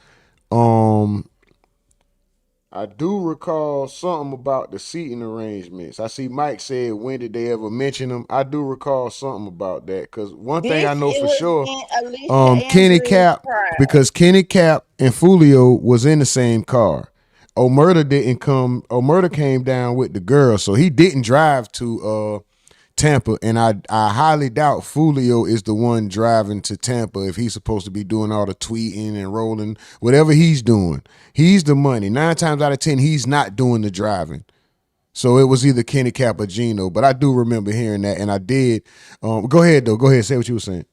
B: something about the seating arrangements. I see Mike said, when did they ever mention them? I do recall something about that, because one thing I know
L: It
B: for
L: was
B: sure,
L: in Alicia
B: Kenny
L: Andrews'
B: Cap,
L: trial.
B: because Kenny Cap and Foolio was in the same car. Omerta didn't come. Omerta came down with the girl, so he didn't drive to Tampa, and I highly doubt Foolio is the one driving to Tampa if he's supposed to be doing all the tweeting and rolling, whatever he's doing. He's the money. 9 times out of 10, he's not doing the driving. So it was either Kenny Cap or Gino, but I do remember hearing that, and I did. Go ahead, though. Go ahead. Say what you were saying.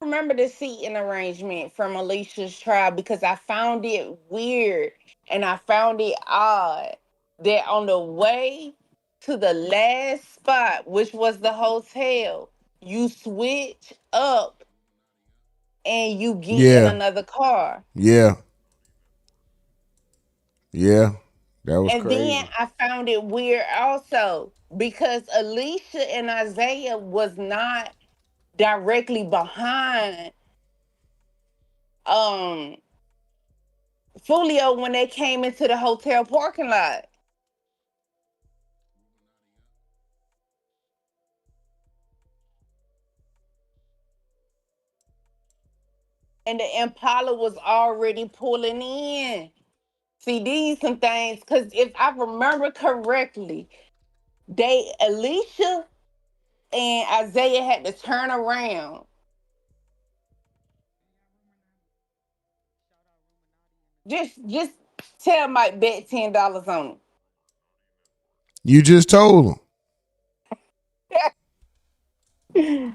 L: Remember the seating arrangement from Alicia's trial because I found it weird and I found it odd that on the way to the last spot, which was the hotel, you switch up and you get in
B: Yeah.
L: another car.
B: Yeah. Yeah. That was
L: And then
B: crazy.
L: I found it weird also because Alicia and Isaiah was not directly behind Foolio when they came into the hotel parking lot. And the Impala was already pulling in. See, these some things, because if I remember correctly, Alicia and Isaiah had to turn around Just tell Mike bet $10 on
B: You just told him.
L: it.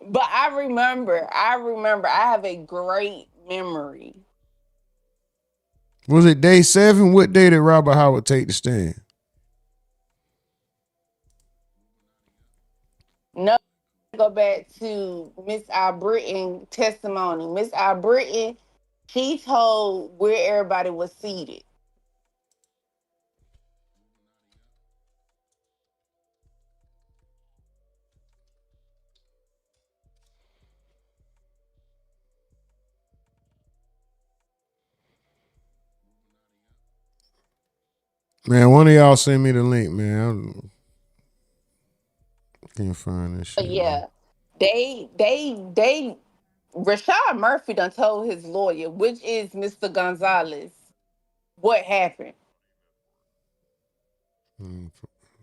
L: But I remember. I have a great memory.
B: Was it day 7? What day did Robert Howard take the stand?
L: No, go back to Miss Albritton testimony. Miss Albritton, she told where everybody was seated.
B: Man, one of y'all send me the link, man. I can't find this shit.
L: But yeah, they Rashad Murphy done told his lawyer, which is Mr. Gonzalez, what happened.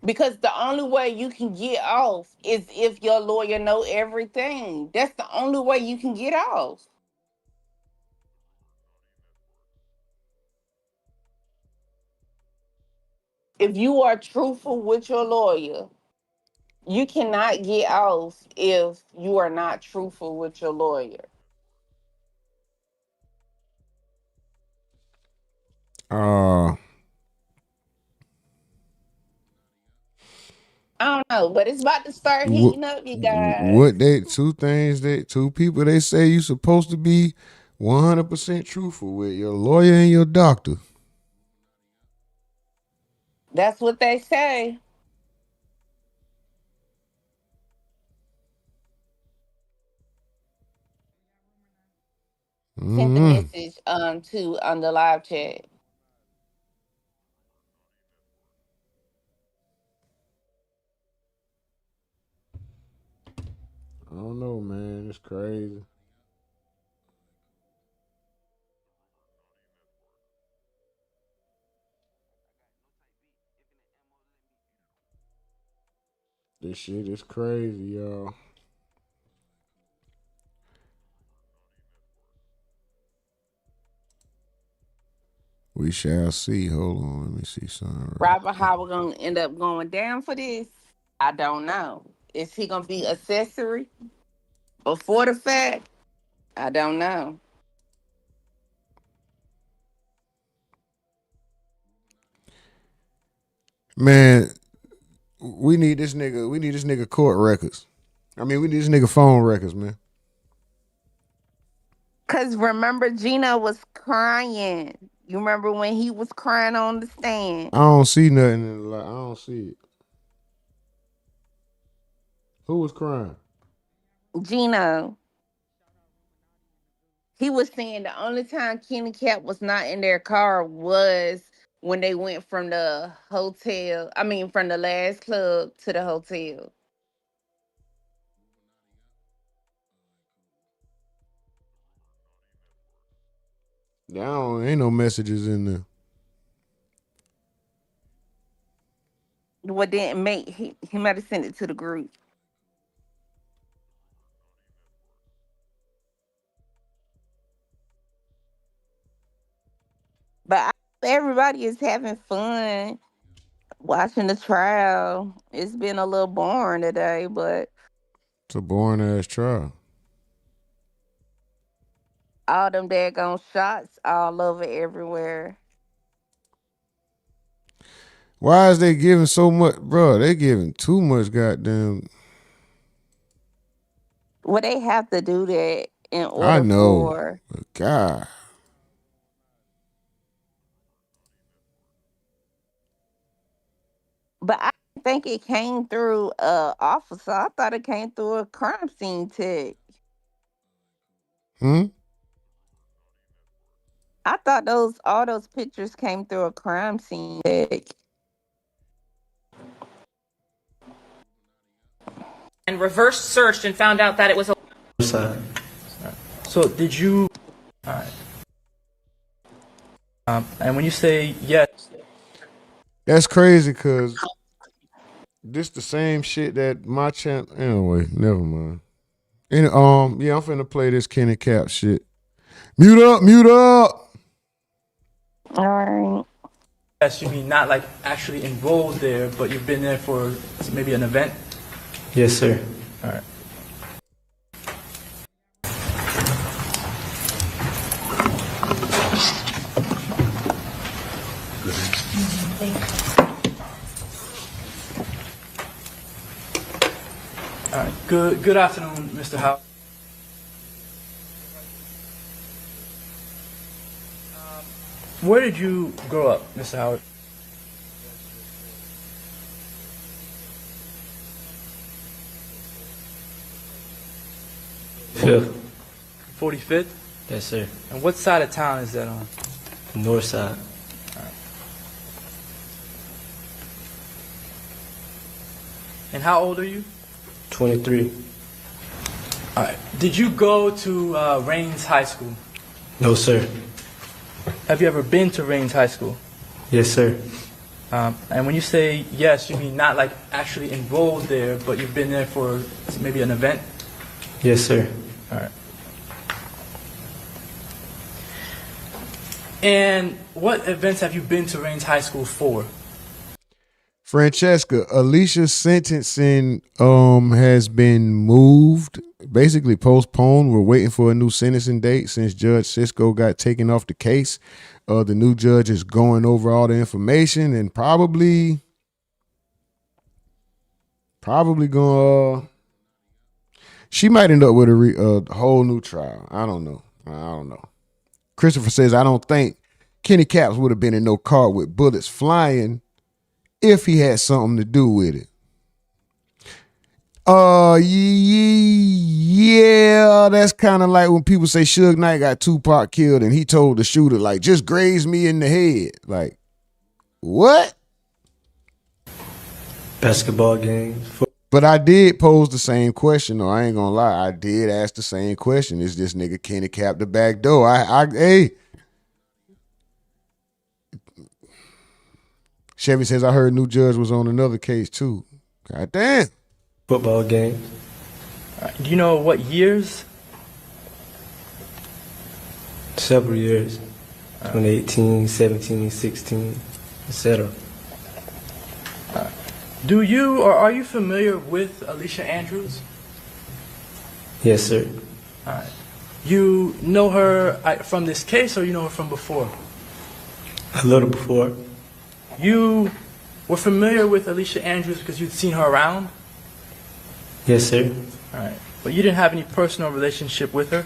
L: Because the only way you can get off is if your lawyer know everything. That's the only way you can get off. If you are truthful with your lawyer, you cannot get off if you are not truthful with your lawyer. I don't know, but it's about to start heating up, you guys.
B: What they two people they say you supposed to be 100% truthful with, your lawyer and your doctor.
L: That's what they say. Sent the message to on the live chat.
B: I don't know, man. It's crazy. This shit is crazy, y'all. We shall see. Hold on, let me see something.
L: Robert Howard gonna end up going down for this? I don't know. Is he gonna be accessory before the fact? I don't know.
B: Man, we need this nigga. We need this nigga court records. I mean, we need this nigga phone records, man.
L: Cause remember, Gino was crying. You remember when he was crying on the stand?
B: I don't see nothing in the light. I don't see it. Who was crying?
L: Gino. He was saying the only time Kenny Cap was not in their car was when they went from the hotel. I mean, from the last club to the hotel.
B: Ain't no messages in there.
L: What didn't make he might have sent it to the group. But everybody is having fun watching the trial. It's been a little boring today, but
B: It's a boring ass trial.
L: all them daggone shots all over everywhere.
B: Why is they giving so much, bro? They giving too much goddamn.
L: Well, they have to do that in order
B: I know.
L: for.
B: God.
L: But I didn't think it came through a officer. I thought it came through a crime scene tech. I thought all those pictures came through a crime scene tech.
M: And reverse searched and found out that it was a
N: side. So did you? All right. And when you say yes,
B: That's crazy because this the same shit that my channel. Anyway, never mind. And yeah, I'm finna play this Kenny Cap shit. Mute up, mute up.
L: All right.
N: Yes, you mean not like actually enrolled there, but you've been there for maybe an event?
O: Yes, sir.
N: All right. All right. Good afternoon, Mr. Howard. Where did you grow up, Mr. Howard?
O: Fifth.
N: 45th?
O: Yes, sir.
N: And what side of town is that on?
O: North side.
N: And how old are you?
O: 23.
N: All right. Did you go to Rains High School?
O: No, sir.
N: Have you ever been to Rains High School?
O: Yes, sir.
N: And when you say yes, you mean not like actually enrolled there, but you've been there for maybe an event?
O: Yes, sir.
N: All right. And what events have you been to Rains High School for?
B: Francesca, Alicia's sentencing has been moved, basically postponed. We're waiting for a new sentencing date since Judge Cisco got taken off the case. The new judge is going over all the information and probably gonna. She might end up with a whole new trial. I don't know. Christopher says, I don't think Kenny Caps would have been in no car with bullets flying if he had something to do with it. Yeah, that's kind of like when people say Suge Knight got Tupac killed and he told the shooter, like, just graze me in the head. Like, what?
O: Basketball games.
B: But I did pose the same question, though. I ain't gonna lie. I did ask the same question. Is this nigga Kenny Cap the back door? Hey. Chevy says, I heard new judge was on another case, too. God damn.
O: Football games.
N: Do you know what years?
O: Several years. 2018, 17, 16, etc.
N: Do you or are you familiar with Alicia Andrews?
O: Yes, sir.
N: All right. You know her from this case or you know her from before?
O: A little before.
N: You were familiar with Alicia Andrews because you'd seen her around?
O: Yes, sir.
N: All right. But you didn't have any personal relationship with her?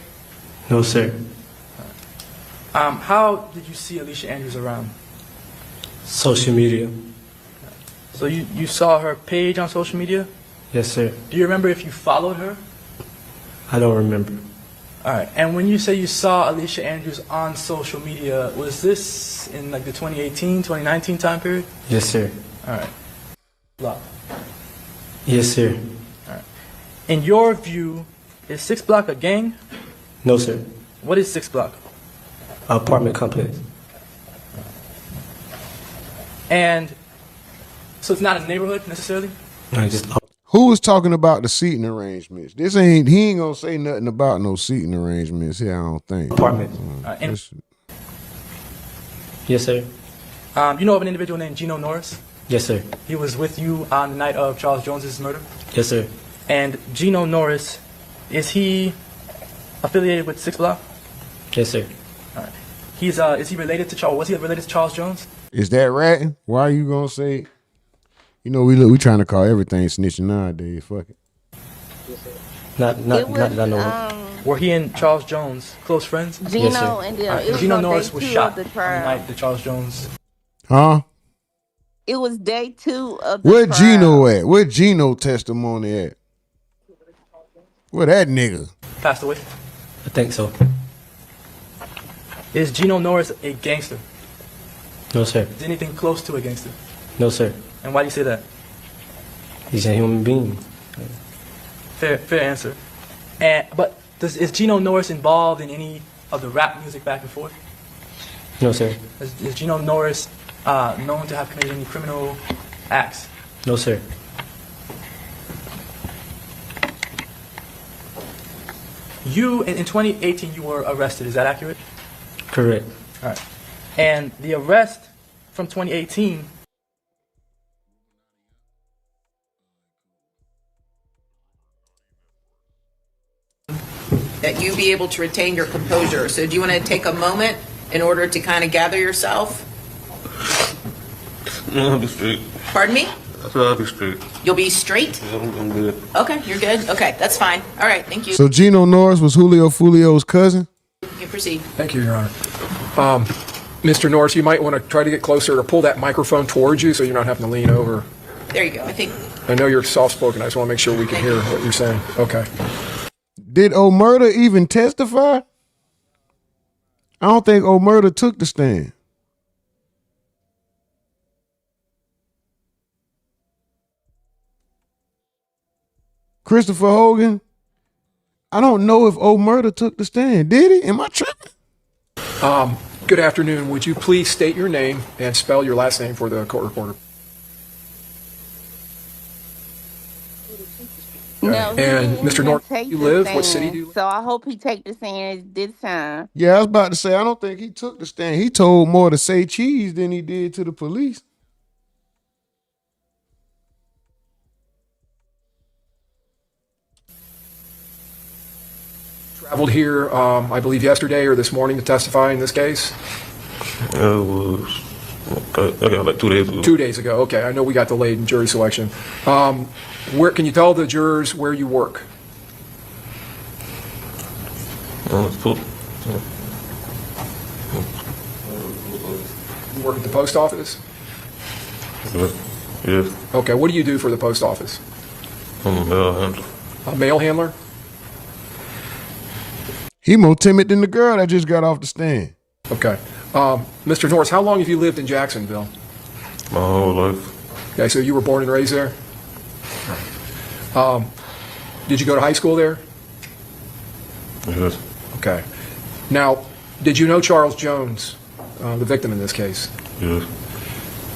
O: No, sir.
N: How did you see Alicia Andrews around?
O: Social media.
N: So you saw her page on social media?
O: Yes, sir.
N: Do you remember if you followed her?
O: I don't remember.
N: All right. And when you say you saw Alicia Andrews on social media, was this in like the 2018, 2019 time period?
O: Yes, sir.
N: All right. Block.
O: Yes, sir.
N: All right. In your view, is 6 Block a gang?
O: No, sir.
N: What is 6 Block?
O: Apartment complex.
N: And so it's not a neighborhood necessarily?
O: No, just
B: Who was talking about the seating arrangements? He ain't gonna say nothing about no seating arrangements here, I don't think.
O: apartment. Yes, sir.
N: You know of an individual named Gino Norris?
O: Yes, sir.
N: He was with you on the night of Charles Jones's murder?
O: Yes, sir.
N: And Gino Norris, is he affiliated with 6 Block?
O: Yes, sir.
N: All right. Is he related to Charles? Was he related to Charles Jones?
B: Is that ratting? Why are you gonna say? You know, we trying to call everything snitching nowadays. Fuck it.
O: Not that I know of.
N: Were he and Charles Jones close friends?
L: Gino
O: Yes, sir.
L: and them.
N: All right.
L: It was
N: Gino
L: on
N: Norris
L: day
N: was
L: 2
N: shot
L: of the
N: on the
L: trial.
N: night that Charles Jones.
B: Huh?
L: It was day 2 of the
B: Where
L: trial.
B: Gino at? Where Gino testimony at? Where that nigga?
N: Passed away.
O: I think so.
N: Is Gino Norris a gangster?
O: No, sir.
N: Is anything close to a gangster?
O: No, sir.
N: And why do you say that?
O: He's a human being.
N: Fair answer. But is Gino Norris involved in any of the rap music back and forth?
O: No, sir.
N: Is Gino Norris known to have committed any criminal acts?
O: No, sir.
N: in 2018, you were arrested. Is that accurate?
O: Correct.
N: All right. And the arrest from 2018.
C: That you be able to retain your composure. So do you want to take a moment in order to kind of gather yourself?
P: No, I'll be straight.
C: Pardon me?
P: I said I'll be straight.
C: You'll be straight?
P: Yeah, I'm good.
C: Okay, you're good. Okay, that's fine. All right, thank you.
B: So Gino Norris was Julio Foolio's cousin?
C: You can proceed.
G: Thank you, Your Honor. Mr. Norris, you might want to try to get closer or pull that microphone towards you so you're not having to lean over.
C: There you go. I think.
G: I know you're soft-spoken. I just want to make sure we can hear what you're saying. Okay.
B: Did Omerta even testify? I don't think Omerta took the stand. Christopher Hogan, I don't know if Omerta took the stand. Did he? Am I tripping?
G: Good afternoon. Would you please state your name and spell your last name for the court reporter?
L: No,
G: And Mr. Norris, you live? What city do you live?
L: So I hope he take the stand this time.
B: Yeah, I was about to say, I don't think he took the stand. He told more to say cheese than he did to the police.
G: Traveled here, I believe, yesterday or this morning to testify in this case?
P: It was like 2 days ago.
G: 2 days ago. Okay, I know we got delayed in jury selection. Where can you tell the jurors where you work? You work at the post office?
P: Yes.
G: Okay, what do you do for the post office?
P: I'm a mail handler.
G: A mail handler?
B: He more timid than the girl that just got off the stand.
G: Okay. Mr. Norris, how long have you lived in Jacksonville?
P: My whole life.
G: Okay, so you were born and raised there? Did you go to high school there?
P: Yes.
G: Okay. Now, did you know Charles Jones, the victim in this case?
P: Yes.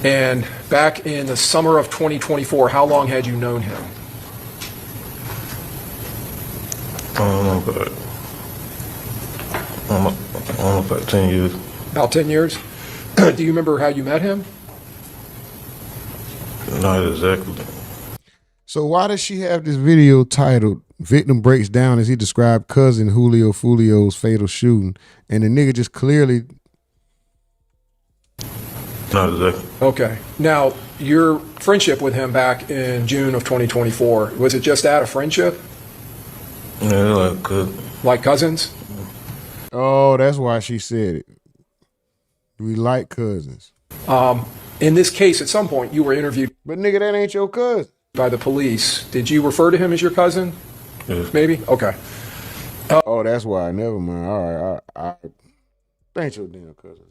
G: And back in the summer of 2024, how long had you known him?
P: About 10 years.
G: About 10 years? Do you remember how you met him?
P: Not exactly.
B: So why does she have this video titled "Victim Breaks Down as he described cousin Julio Foolio's fatal shooting," and the nigga just clearly...
P: Not exactly.
G: Okay. Now, your friendship with him back in June of 2024, was it just that, a friendship?
P: Yeah, like cousins.
G: Like cousins?
B: Oh, that's why she said it. We like cousins.
G: In this case, at some point, you were interviewed.
B: But nigga, that ain't your cousin.
G: By the police. Did you refer to him as your cousin?
P: Yes.
G: Maybe? Okay.
B: Oh, that's why. Never mind. All right. I ain't your damn cousin.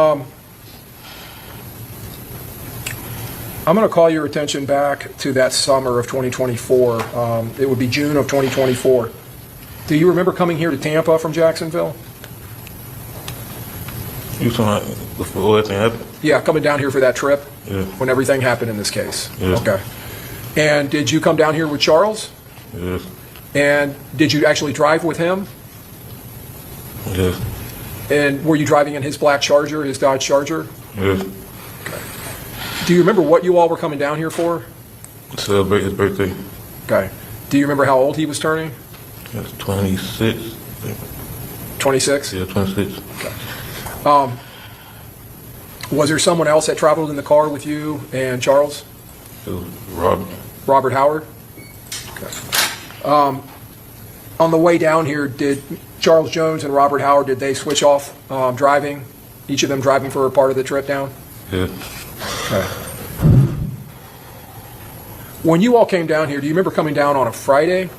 G: I'm going to call your attention back to that summer of 2024. It would be June of 2024. Do you remember coming here to Tampa from Jacksonville?
P: You talking about before everything happened?
G: Yeah, coming down here for that trip?
P: Yeah.
G: When everything happened in this case?
P: Yeah.
G: Okay. And did you come down here with Charles?
P: Yes.
G: And did you actually drive with him?
P: Yes.
G: And were you driving in his black Charger, his Dodge Charger?
P: Yes.
G: Do you remember what you all were coming down here for?
P: Celebrate his birthday.
G: Okay. Do you remember how old he was turning?
P: Yes, 26.
G: 26?
P: Yeah, 26.
G: Was there someone else that traveled in the car with you and Charles?
P: It was Robert.
G: Robert Howard? Okay. On the way down here, did Charles Jones and Robert Howard, did they switch off driving? Each of them driving for a part of the trip down?
P: Yeah.
G: Okay. When you all came down here, do you remember coming down on a Friday?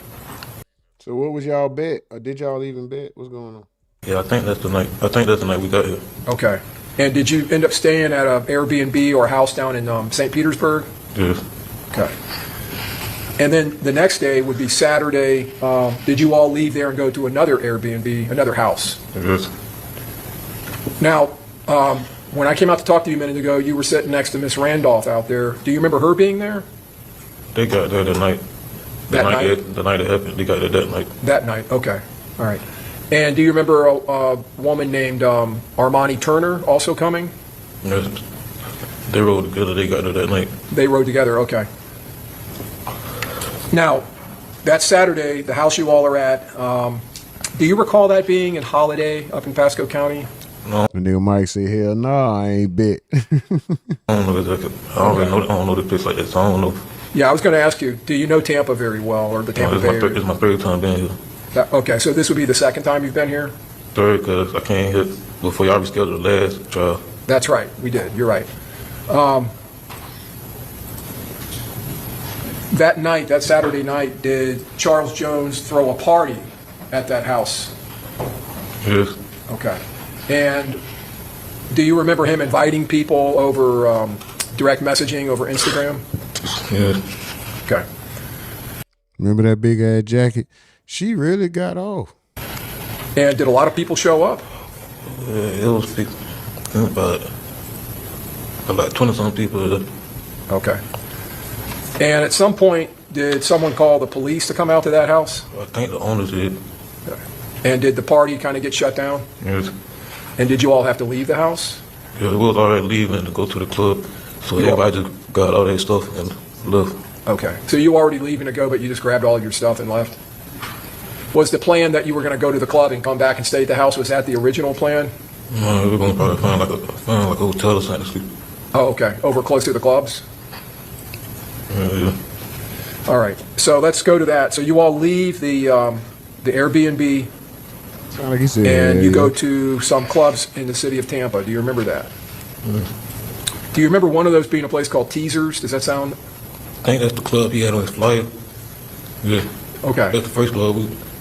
B: So what was y'all bet? Or did y'all even bet? What's going on?
P: Yeah, I think that's the night we got here.
G: Okay. And did you end up staying at an Airbnb or a house down in St. Petersburg?
P: Yes.
G: Okay. And then the next day would be Saturday. Did you all leave there and go to another Airbnb, another house?
P: Yes.
G: Now, when I came out to talk to you a minute ago, you were sitting next to Miss Randolph out there. Do you remember her being there?
P: They got there the night. The night it happened. They got there that night.
G: That night, okay. All right. And do you remember a woman named Armani Turner also coming?
P: Yes. They rode together. They got there that night.
G: They rode together, okay. Now, that Saturday, the house you all are at, do you recall that being in Holiday up in Pasco County?
P: No.
B: The nigga Mike say, hell no, I ain't bet.
P: I don't know exactly. I don't know the place like that, so I don't know.
G: Yeah, I was going to ask you, do you know Tampa very well, or the Tampa Bay area?
P: It's my third time being here.
G: Okay, so this would be the second time you've been here?
P: Third, because I came here before y'all rescheduled the last trial.
G: That's right, we did, you're right. That night, that Saturday night, did Charles Jones throw a party at that house?
P: Yes.
G: Okay. And do you remember him inviting people over direct messaging over Instagram?
P: Yes.
G: Okay.
B: Remember that big ass jacket? She really got off.
G: And did a lot of people show up?
P: It was about 20-some people.
G: Okay. And at some point, did someone call the police to come out to that house?
P: I think the owners did.
G: And did the party kind of get shut down?
P: Yes.
G: And did you all have to leave the house?
P: Yeah, we was already leaving to go to the club, so everybody just got all their stuff and left.
G: Okay. So you were already leaving to go, but you just grabbed all of your stuff and left? Was the plan that you were going to go to the club and come back and stay at the house, was that the original plan?
P: No, we were going to probably find like a hotel or something to sleep.
G: Oh, okay. Over close to the clubs?
P: Yeah.
G: All right. So let's go to that. So you all leave the Airbnb
B: Like he said,
G: and you go to some clubs in the city of Tampa. Do you remember that? Do you remember one of those being a place called Teasers? Does that sound?
P: I think that's the club he had on his flyer. Yeah.
G: Okay.
P: That's the first club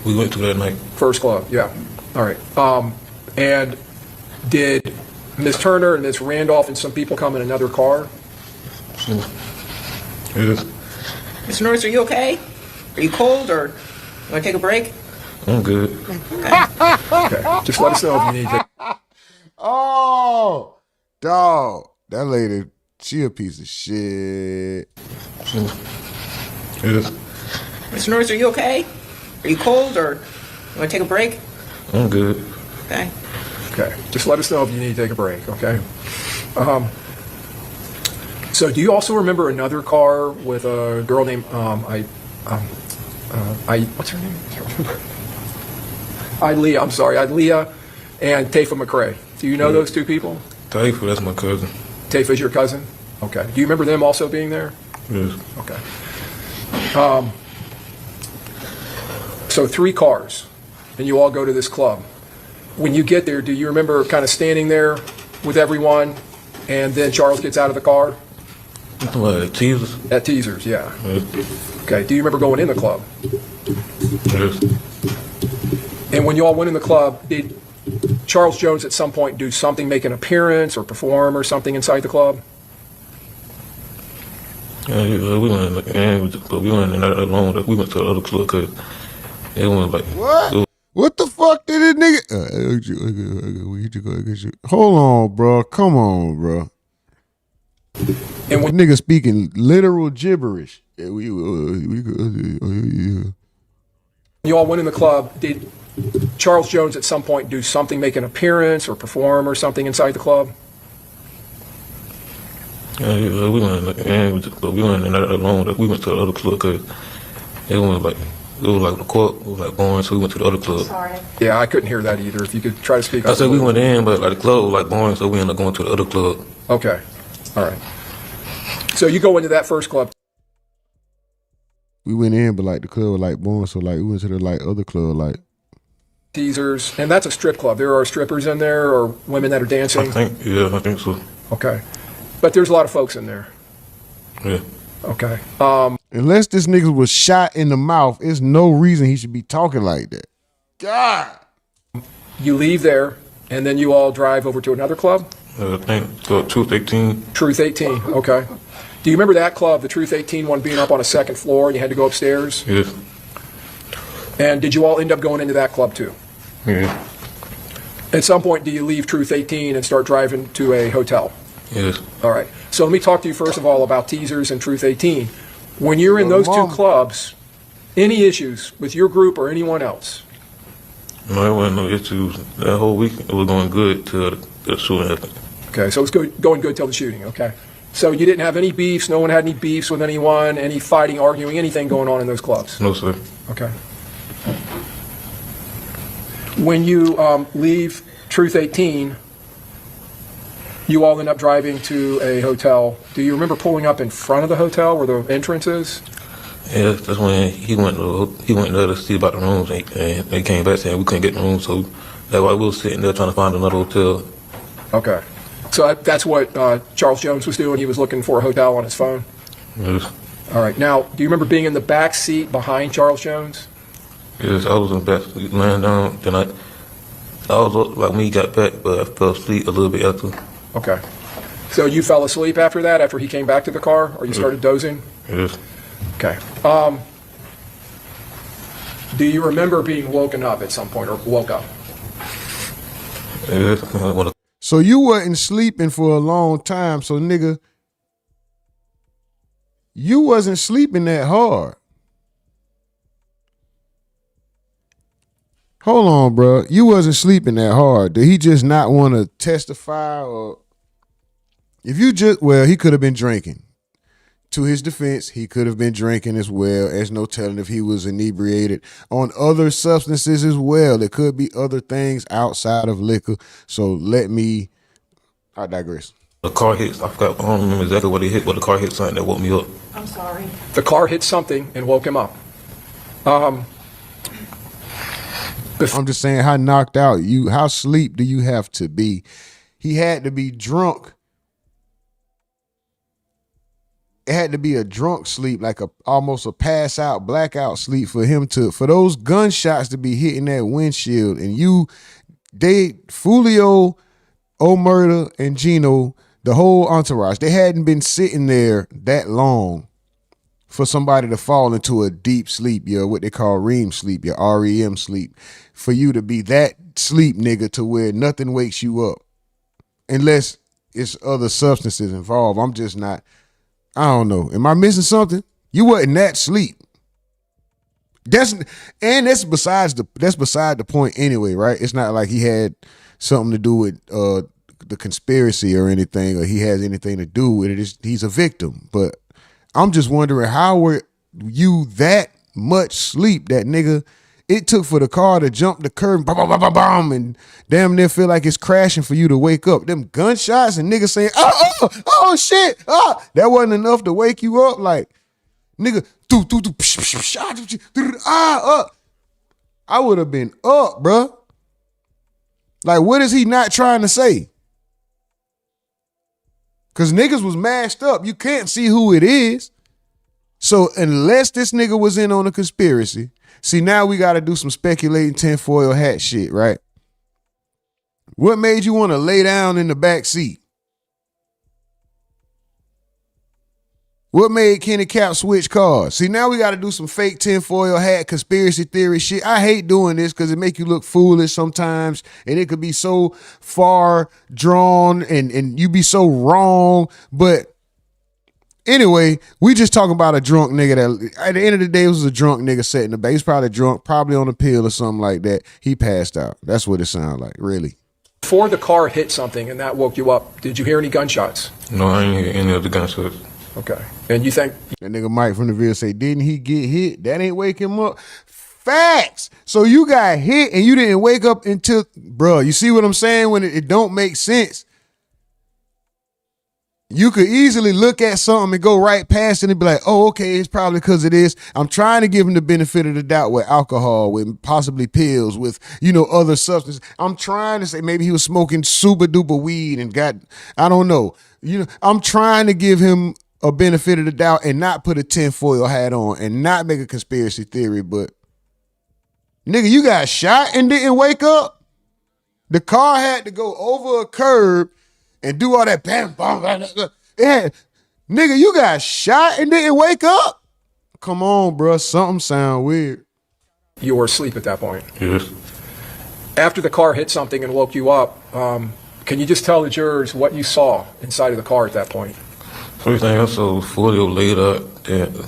P: we went to that night.
G: First club, yeah. All right. And did Ms. Turner and Ms. Randolph and some people come in another car?
P: Yes.
C: Mr. Norris, are you okay? Are you cold or you want to take a break?
P: I'm good.
G: Okay. Just let us know if you need to.
B: Oh, dog. That lady, she a piece of shit.
P: Yes.
C: Mr. Norris, are you okay? Are you cold or you want to take a break?
P: I'm good.
C: Okay.
G: Okay. Just let us know if you need to take a break, okay? So do you also remember another car with a girl named, what's her name? I can't remember. Idlea, I'm sorry, Idlea and Tafa McCrae. Do you know those two people?
P: Tafa, that's my cousin.
G: Tafa's your cousin? Okay. Do you remember them also being there?
P: Yes.
G: Okay. So 3 cars, and you all go to this club. When you get there, do you remember kind of standing there with everyone, and then Charles gets out of the car?
P: What, at Teasers?
G: At Teasers, yeah.
P: Yes.
G: Okay. Do you remember going in the club?
P: Yes.
G: And when you all went in the club, did Charles Jones at some point do something, make an appearance or perform or something inside the club?
P: Yeah, we went but we went in that alone. We went to the other club because it was like...
B: What? What the fuck did this nigga... Hold on, bro. Come on, bro.
G: And when
B: nigga speaking literal gibberish.
G: you all went in the club, did Charles Jones at some point do something, make an appearance or perform or something inside the club?
P: Yeah, we went in that alone. We went to the other club because it was like the court was like boring, so we went to the other club.
H: Sorry.
G: Yeah, I couldn't hear that either. If you could try to speak up.
P: I said we went in, but like the club was like boring, so we ended up going to the other club.
G: Okay. All right. So you go into that first club.
B: We went in, but like the club was like boring, so like we went to the like other club, like
G: Teasers, and that's a strip club. There are strippers in there or women that are dancing?
P: I think so.
G: Okay. But there's a lot of folks in there.
P: Yeah.
G: Okay.
B: Unless this nigga was shot in the mouth, there's no reason he should be talking like that. God.
G: You leave there, and then you all drive over to another club?
P: I think Truth 18.
G: Truth 18, okay. Do you remember that club, the Truth 18 one, being up on a second floor and you had to go upstairs?
P: Yes.
G: And did you all end up going into that club too?
P: Yeah.
G: At some point, do you leave Truth 18 and start driving to a hotel?
P: Yes.
G: All right. So let me talk to you first of all about Teasers and Truth 18. When you're in those two clubs, any issues with your group or anyone else?
P: No, there wasn't no issues. That whole week, it was going good till the shooting happened.
G: Okay, so it's going good till the shooting, okay. So you didn't have any beefs, no one had any beefs with anyone, any fighting, arguing, anything going on in those clubs?
P: No, sir.
G: Okay. When you leave Truth 18, you all end up driving to a hotel. Do you remember pulling up in front of the hotel where the entrance is?
P: Yeah, that's when he went there to see about the rooms, and they came back saying we couldn't get the rooms, so that's why we were sitting there trying to find another hotel.
G: Okay. So that's what Charles Jones was doing. He was looking for a hotel on his phone?
P: Yes.
G: All right. Now, do you remember being in the back seat behind Charles Jones?
P: Yes, I was in the back seat, laying down. Then I was up like when he got back, but I fell asleep a little bit after.
G: Okay. So you fell asleep after that, after he came back to the car, or you started dozing?
P: Yes.
G: Okay. Do you remember being woken up at some point, or woke up?
P: Yes.
B: So you wasn't sleeping for a long time, so nigga, you wasn't sleeping that hard. Hold on, bro. You wasn't sleeping that hard. Did he just not want to testify, or if you just, well, he could have been drinking. To his defense, he could have been drinking as well. There's no telling if he was inebriated on other substances as well. There could be other things outside of liquor. So I digress.
P: The car hit, I don't remember exactly what he hit, but the car hit something that woke me up.
C: I'm sorry.
G: The car hit something and woke him up.
B: I'm just saying, how knocked out how sleep do you have to be? He had to be drunk. It had to be a drunk sleep, like almost a pass out, blackout sleep for those gunshots to be hitting that windshield. And Foolio, O'Murder, and Gino, the whole entourage, they hadn't been sitting there that long for somebody to fall into a deep sleep, what they call REM sleep, your REM sleep, for you to be that sleep, nigga, to where nothing wakes you up. Unless it's other substances involved. I'm just not, I don't know. Am I missing something? You wasn't that sleep. That's beside the point anyway, right? It's not like he had something to do with the conspiracy or anything, or he has anything to do with it. He's a victim. But I'm just wondering, how were you that much sleep that nigga? It took for the car to jump the curb, and damn near feel like it's crashing for you to wake up. Them gunshots and niggas saying, oh shit, that wasn't enough to wake you up. Like, nigga, I would have been up, bruh. Like, what is he not trying to say? Because niggas was mashed up. You can't see who it is. So unless this nigga was in on a conspiracy, see, now we got to do some speculating tinfoil hat shit, right? What made you want to lay down in the back seat? What made Kenny Cap switch cars? See, now we got to do some fake tinfoil hat conspiracy theory shit. I hate doing this because it make you look foolish sometimes, and it could be so far drawn, and you be so wrong. But anyway, we just talking about a drunk nigga that at the end of the day, it was a drunk nigga sitting in the back. He's probably drunk, probably on a pill or something like that. He passed out. That's what it sounded like, really.
G: Before the car hit something and that woke you up, did you hear any gunshots?
P: No, I ain't hear any of the gunshots.
G: Okay. And you think
B: that nigga Mike from the Ville say, didn't he get hit? That ain't wake him up. Facts. So you got hit and you didn't wake up until, bro, you see what I'm saying? When it don't make sense. You could easily look at something and go right past it and be like, oh, okay, it's probably because of this. I'm trying to give him the benefit of the doubt with alcohol, with possibly pills, with, other substances. I'm trying to say maybe he was smoking super duper weed and I don't know. I'm trying to give him a benefit of the doubt and not put a tinfoil hat on and not make a conspiracy theory. But nigga, you got shot and didn't wake up? The car had to go over a curb and do all that bam, bam, bam. Yeah. Nigga, you got shot and didn't wake up? Come on, bro. Something sound weird.
G: You were asleep at that point?
P: Yes.
G: After the car hit something and woke you up, can you just tell the jurors what you saw inside of the car at that point?
P: First thing I saw was Foolio laid up.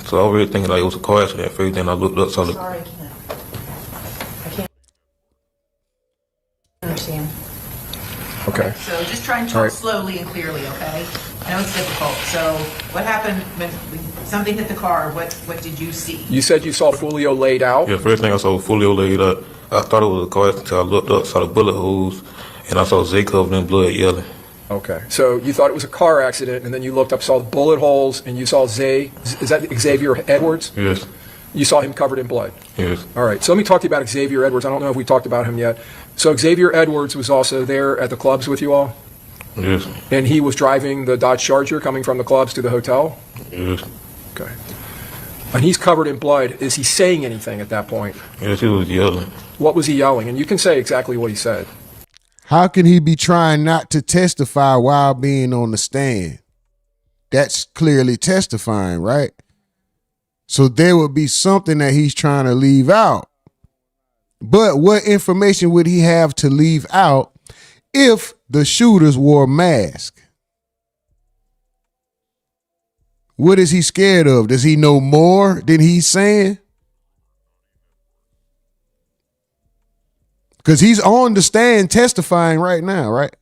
P: So I was really thinking like it was a car accident. First thing I looked up, saw the...
C: Sorry, I can't. talk slowly and clearly, okay? I know it's difficult. So what happened when something hit the car? What did you see?
G: You said you saw Foolio laid out?
P: Yeah, first thing I saw was Foolio laid out. I thought it was a car until I looked up, saw the bullet holes, and I saw Zay covered in blood yelling.
G: Okay, so you thought it was a car accident, and then you looked up, saw the bullet holes, and you saw Zay. Is that Xavier Edwards?
P: Yes.
G: You saw him covered in blood?
P: Yes.
G: All right, so let me talk to you about Xavier Edwards. I don't know if we talked about him yet. So Xavier Edwards was also there at the clubs with you all?
P: Yes.
G: And he was driving the Dodge Charger coming from the clubs to the hotel?
P: Yes.
G: Okay. And he's covered in blood. Is he saying anything at that point?
P: Yes, he was yelling.
G: What was he yelling? And you can say exactly what he said.
B: How can he be trying not to testify while being on the stand? That's clearly testifying, right? So there would be something that he's trying to leave out. But what information would he have to leave out if the shooters wore a mask? What is he scared of? Does he know more than he's saying? Because he's on the stand testifying right now, right?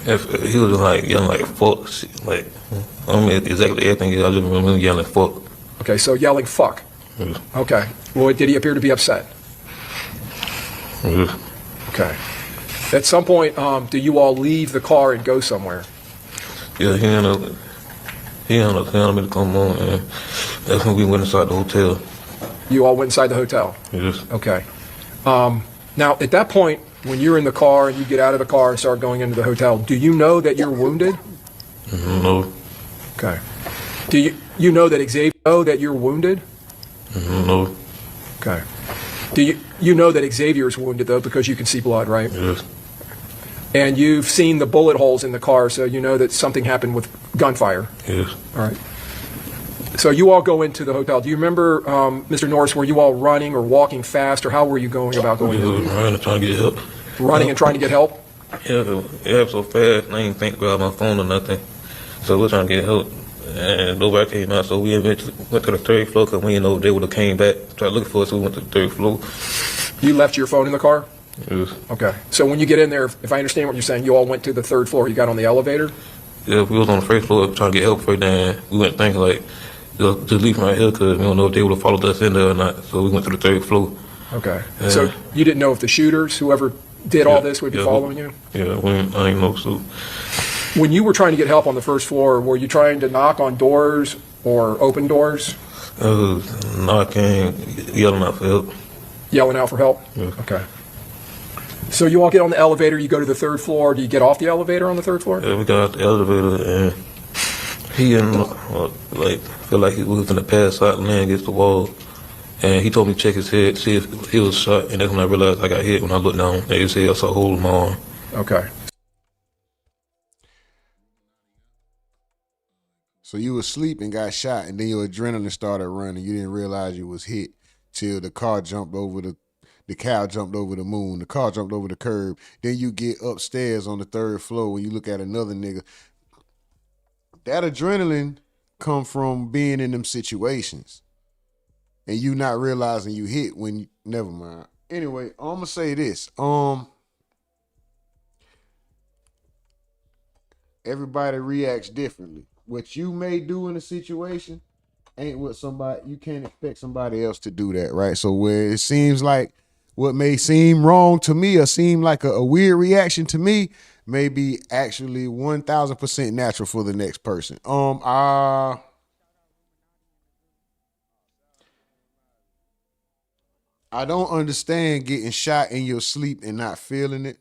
P: If he was like yelling like fuck, like I don't mean exactly everything. I just remember him yelling fuck.
G: Okay, so yelling fuck.
P: Yes.
G: Okay. Well, did he appear to be upset?
P: Yes.
G: Okay. At some point, do you all leave the car and go somewhere?
P: Yeah, he ended up me to come on, and that's when we went inside the hotel.
G: You all went inside the hotel?
P: Yes.
G: Okay. Now, at that point, when you're in the car and you get out of the car and start going into the hotel, do you know that you're wounded?
P: No.
G: Okay. Do you know that Xavier know that you're wounded?
P: No.
G: Okay. Do you know that Xavier is wounded, though, because you can see blood, right?
P: Yes.
G: And you've seen the bullet holes in the car, so you know that something happened with gunfire.
P: Yes.
G: All right. So you all go into the hotel. Do you remember, Mr. Norris, were you all running or walking fast, or how were you going about going?
P: We was running and trying to get help.
G: Running and trying to get help?
P: Yeah, it happened so fast. I didn't think about my phone or nothing. So we're trying to get help, and nobody came out. So we eventually went to the third floor because we didn't know they would have came back, tried looking for us. So we went to the third floor.
G: You left your phone in the car?
P: Yes.
G: Okay. So when you get in there, if I understand what you're saying, you all went to the third floor. You got on the elevator?
P: Yeah, we was on the first floor trying to get help first, and we went thinking like, just leave right here because we don't know if they would have followed us in there or not. So we went to the third floor.
G: Okay. So you didn't know if the shooters, whoever did all this, would be following you?
P: Yeah, I didn't know. So
G: when you were trying to get help on the first floor, were you trying to knock on doors or open doors?
P: Knocking, yelling out for help.
G: Yelling out for help?
P: Yeah.
G: Okay. So you all get on the elevator, you go to the third floor. Do you get off the elevator on the third floor?
P: Yeah, we got out the elevator, and he didn't like feel like he was going to pass out and land against the wall. And he told me to check his head, see if he was shot. And that's when I realized I got hit. When I looked down at his head, I saw a hole in my arm.
G: Okay.
B: So you were asleep and got shot, and then your adrenaline started running. You didn't realize you was hit till the car jumped over the cow jumped over the moon. The car jumped over the curb. Then you get upstairs on the third floor when you look at another nigga. That adrenaline come from being in them situations. And you not realizing you hit when you, never mind. Anyway, I'm gonna say this. Everybody reacts differently. What you may do in a situation ain't what you can't expect somebody else to do that, right? So where it seems like what may seem wrong to me or seem like a weird reaction to me may be actually 1,000% natural for the next person. I don't understand getting shot in your sleep and not feeling it.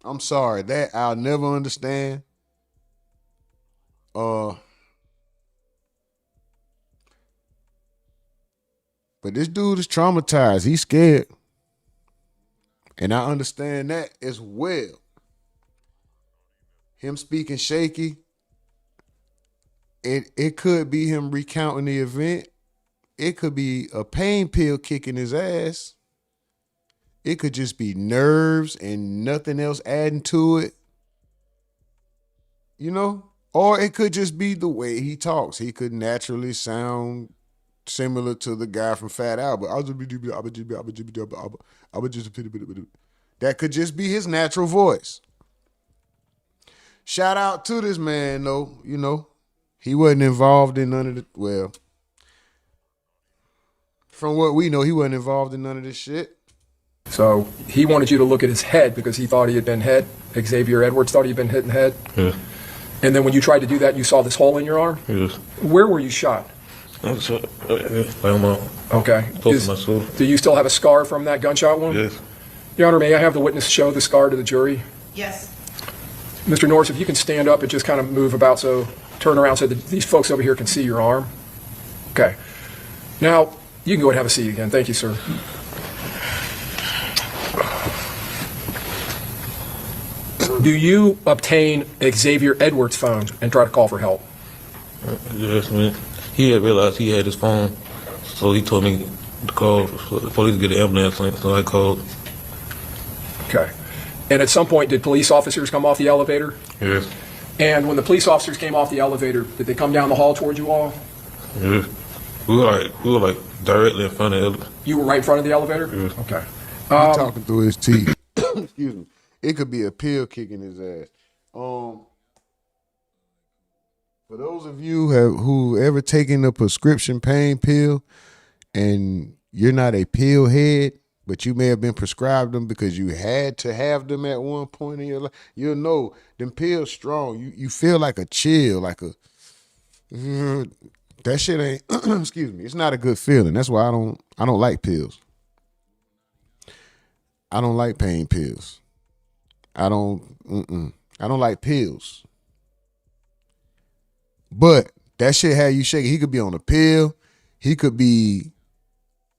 B: I'm sorry, that I'll never understand. But this dude is traumatized. He's scared. And I understand that as well. Him speaking shaky. It could be him recounting the event. It could be a pain pill kicking his ass. It could just be nerves and nothing else adding to it. You know? Or it could just be the way he talks. He could naturally sound similar to the guy from Fat Albert. That could just be his natural voice. Shout out to this man, though. You know, he wasn't involved in none of the, well, from what we know, he wasn't involved in none of this shit.
G: So he wanted you to look at his head because he thought he had been hit. Xavier Edwards thought he had been hit in the head.
P: Yeah.
G: And then when you tried to do that, you saw this hole in your arm?
P: Yes.
G: Where were you shot? Okay. Do you still have a scar from that gunshot wound?
P: Yes.
G: Your Honor, may I have the witness show the scar to the jury?
C: Yes.
G: Mr. Norris, if you can stand up and just kind of move about, so turn around so that these folks over here can see your arm. Okay. Now, you can go ahead and have a seat again. Thank you, sir. Do you obtain Xavier Edwards' phone and try to call for help?
P: Yes, man. He had realized he had his phone, so he told me to call for the police to get an ambulance, so I called.
G: Okay. And at some point, did police officers come off the elevator?
P: Yes.
G: And when the police officers came off the elevator, did they come down the hall towards you all?
P: Yes. We were like directly in front of the elevator.
G: You were right in front of the elevator?
P: Yes.
G: Okay.
B: He's talking through his teeth. Excuse me. It could be a pill kicking his ass. For those of you who ever taken a prescription pain pill and you're not a pill head, but you may have been prescribed them because you had to have them at one point in your life, you'll know them pills strong. You feel like a chill, like a that shit ain't excuse me, it's not a good feeling. That's why I don't like pills. I don't like pain pills. I don't like pills. But that shit had you shaking. He could be on a pill. He could be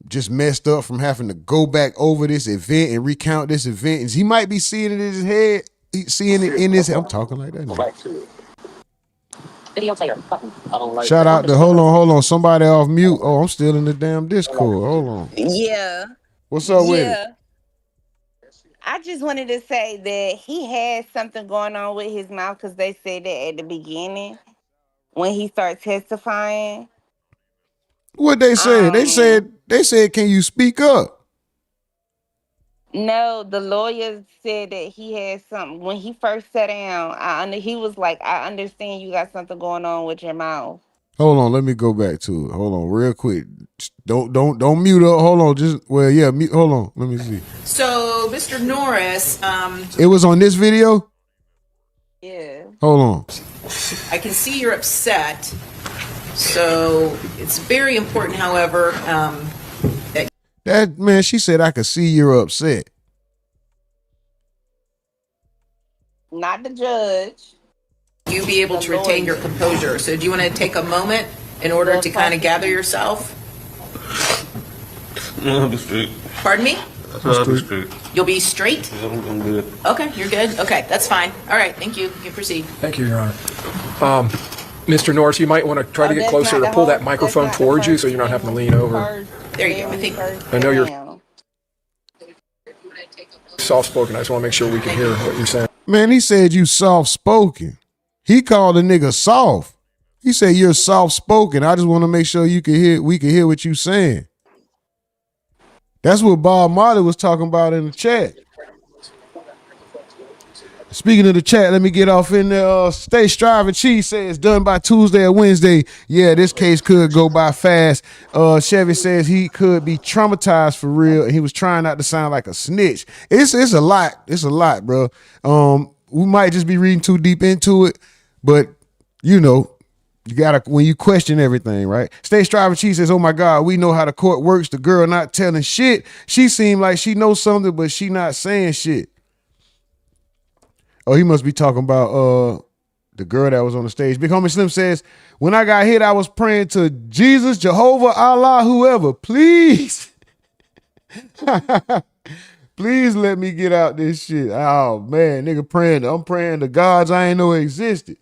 B: just messed up from having to go back over this event and recount this event. And he might be seeing it in his head, seeing it in his head. I'm talking like that now.
O: Video player button. I don't like
B: Shout out to, hold on. Somebody off mute. Oh, I'm still in the damn Discord. Hold on.
L: Yeah.
B: What's up with it?
L: I just wanted to say that he had something going on with his mouth because they said that at the beginning when he started testifying.
B: What they said? They said, can you speak up?
L: No, the lawyer said that he had something when he first sat down. He was like, "I understand you got something going on with your mouth."
B: Hold on, let me go back to it. Hold on, real quick. Don't mute up. Hold on, mute. Hold on, let me see.
C: So, Mr. Norris,
B: It was on this video?
L: Yeah.
B: Hold on.
C: I can see you're upset. So, it's very important, however,
B: That man, she said I could see you're upset.
L: Not the judge.
C: you be able to retain your composure. So do you want to take a moment in order to kind of gather yourself?
P: I'll be straight.
C: Pardon me?
P: I'll be straight.
C: You'll be straight?
P: Yeah, I'm good.
C: Okay, you're good. Okay, that's fine. All right, thank you. You can proceed.
G: Thank you, Your Honor. Mr. Norris, you might want to try to get closer or pull that microphone towards you so you're not having to lean over.
C: There you go. I think
G: I know you're soft-spoken. I just want to make sure we can hear what you're saying.
B: Man, he said you soft-spoken. He called the nigga soft. He said you're soft-spoken. I just want to make sure we can hear what you saying. That's what Bob Marley was talking about in the chat. Speaking of the chat, let me get off in there. Stay Striving Cheese says done by Tuesday or Wednesday. Yeah, this case could go by fast. Chevy says he could be traumatized for real, and he was trying not to sound like a snitch. It's a lot. It's a lot, bro. We might just be reading too deep into it, but you know, you gotta, when you question everything, right? Stay Striving Cheese says, oh my God, we know how the court works. The girl not telling shit. She seemed like she knows something, but she not saying shit. Oh, he must be talking about the girl that was on the stage. Big Homie Slim says, when I got hit, I was praying to Jesus, Jehovah, Allah, whoever. Please. Please let me get out this shit. Oh, man, nigga praying. I'm praying to gods I ain't know existed.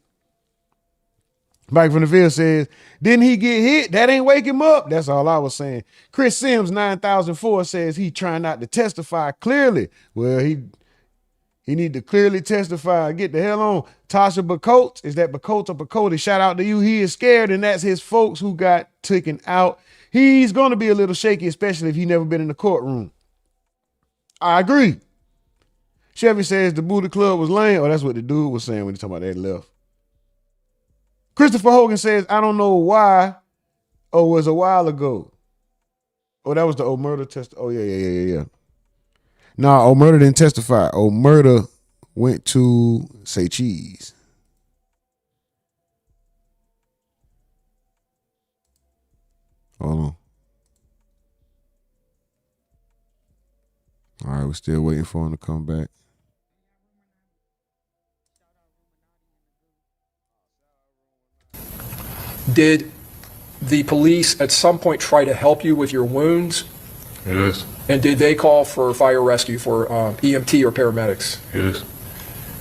B: Mike from the field says, didn't he get hit? That ain't wake him up. That's all I was saying. Chris Sims 9004 says he trying not to testify clearly. Well, he need to clearly testify. Get the hell on. Tasha Bacotes, is that Bacotes or Bacote? Shout out to you. He is scared, and that's his folks who got taken out. He's going to be a little shaky, especially if he's never been in the courtroom. I agree. Chevy says the Booty Club was lame. Oh, that's what the dude was saying when he talking about that left. Christopher Hogan says, I don't know why. Oh, it was a while ago. Oh, that was the O'Murder test. Oh, yeah. Nah, O'Murder didn't testify. O'Murder went to say cheese. Hold on. All right, we're still waiting for him to come back.
G: Did the police at some point try to help you with your wounds?
P: Yes.
G: And did they call for fire rescue for EMT or paramedics?
P: Yes.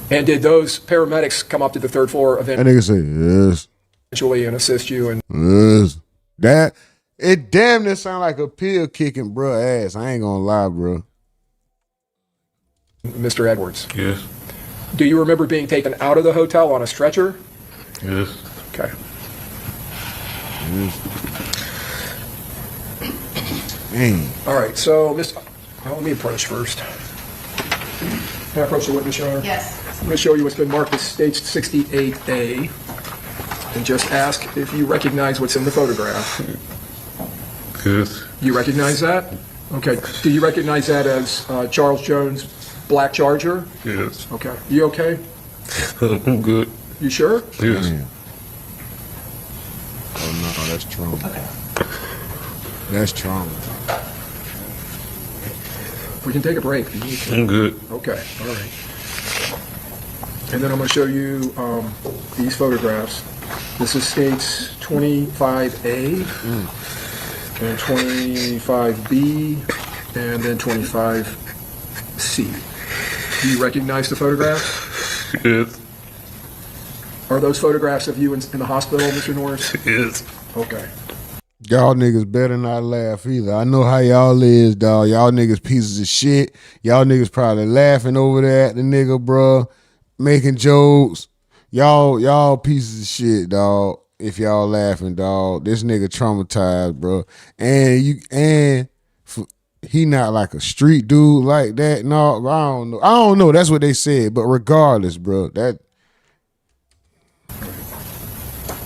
G: And did those paramedics come up to the third floor
B: That nigga say yes.
G: eventually and assist you? And
B: Yes. That it damn near sound like a pill kicking bruh ass. I ain't gonna lie, bro.
G: Mr. Edwards?
P: Yes.
G: Do you remember being taken out of the hotel on a stretcher?
P: Yes.
G: Okay.
B: Dang.
G: All right, so let me approach first. Can I approach the witness, Your Honor?
C: Yes.
G: I'm going to show you what's been marked as stage 68A and just ask if you recognize what's in the photograph.
P: Yes.
G: You recognize that? Okay. Do you recognize that as Charles Jones' black Charger?
P: Yes.
G: Okay. You okay?
P: I'm good.
G: You sure?
P: Yes.
B: Damn. Oh no, that's trauma. Okay. That's trauma.
G: We can take a break.
P: I'm good.
G: Okay. All right. And then I'm going to show you these photographs. This is states 25A and 25B and then 25C. Do you recognize the photographs?
P: Yes.
G: Are those photographs of you in the hospital, Mr. Norris?
P: Yes.
G: Okay.
B: Y'all niggas better not laugh either. I know how y'all is, dog. Y'all niggas pieces of shit. Y'all niggas probably laughing over there at the nigga, bro, making jokes. Y'all pieces of shit, dog. If y'all laughing, dog. This nigga traumatized, bro. And he not like a street dude like that. No, I don't know. I don't know. That's what they said. But regardless, bro, that.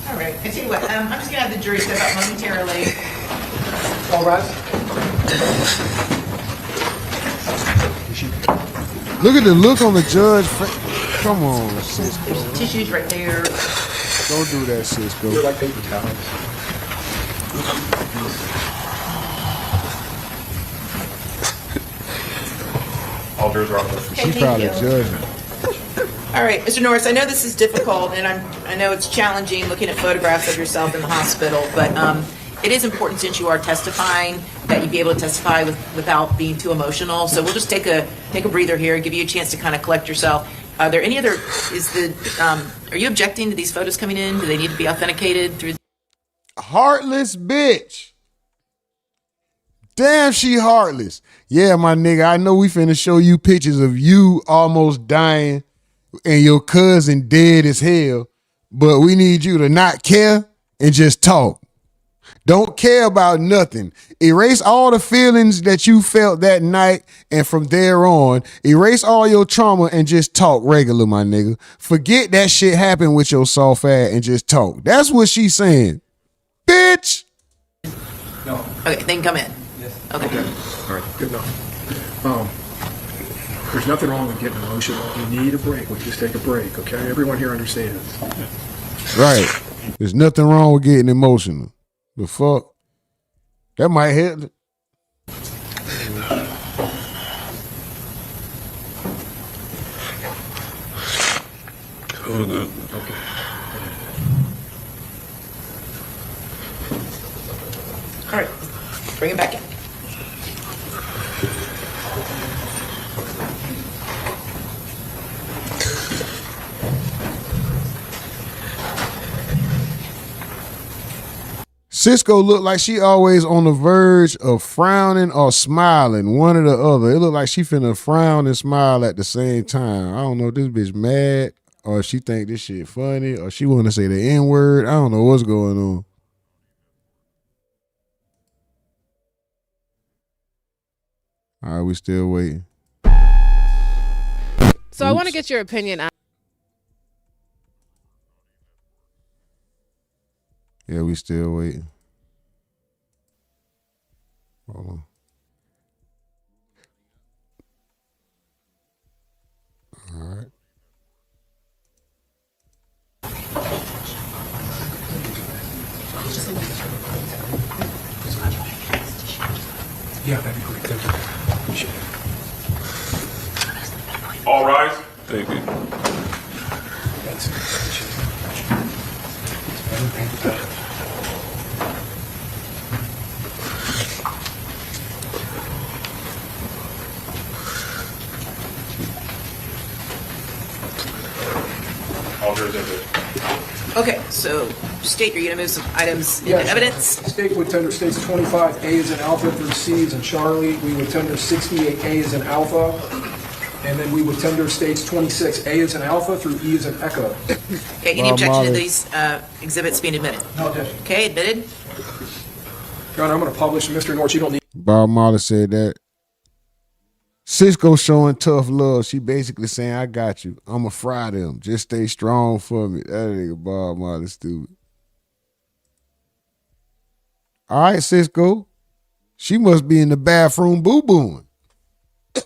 C: All right, I tell you what, I'm just gonna have the jury step up momentarily.
G: All right.
B: Look at the look on the judge. Come on, Cisco.
C: Tissues right there.
B: Don't do that, Cisco.
G: You're like paper towels.
F: All jurors are off.
C: Okay,
B: She probably
C: thank you.
B: judging.
C: All right, Mr. Norris, I know this is difficult, and I know it's challenging looking at photographs of yourself in the hospital, but it is important, since you are testifying, that you be able to testify without being too emotional. So we'll just take a breather here, give you a chance to kind of collect yourself. Are there any other? Are you objecting to these photos coming in? Do they need to be authenticated through?
B: Heartless bitch. Damn, she heartless. Yeah, my nigga, I know we finna show you pictures of you almost dying and your cousin dead as hell, but we need you to not care and just talk. Don't care about nothing. Erase all the feelings that you felt that night, and from there on, erase all your trauma and just talk regular, my nigga. Forget that shit happened with your soft ass and just talk. That's what she's saying. Bitch!
G: No.
C: Okay, then come in.
G: Yes.
C: Okay.
G: All right, good enough. There's nothing wrong with getting emotional. You need a break. We just take a break, okay? Everyone here understands.
B: Right. There's nothing wrong with getting emotional. The fuck? That might hit.
P: Oh, good.
G: Okay.
C: All right, bring it back in.
B: Cisco looked like she always on the verge of frowning or smiling, one or the other. It looked like she finna frown and smile at the same time. I don't know if this bitch mad or she think this shit funny or she want to say the N-word. I don't know what's going on. All right, we still waiting.
Q: So I want to get your opinion on.
B: Yeah, we still waiting. Hold on. All right.
G: Yeah, that'd be great. Thank you. Appreciate it.
F: All rise.
P: Thank you.
F: All yours are good.
C: Okay, so state, are you going to move some items into evidence?
G: State would tender states 25, A is in alpha through C is in Charlie. We would tender 68, A is in alpha. And then we would tender states 26, A is in alpha through E is in echo.
C: Okay, any objection to these exhibits being admitted?
G: No objection.
C: Okay, admitted.
G: Your Honor, I'm going to publish. Mr. North, you don't need.
B: Bob Marley said that. Cisco showing tough love. She basically saying, I got you. I'ma fry them. Just stay strong for me. That nigga Bob Marley stupid. All right, Cisco. She must be in the bathroom boo-booing.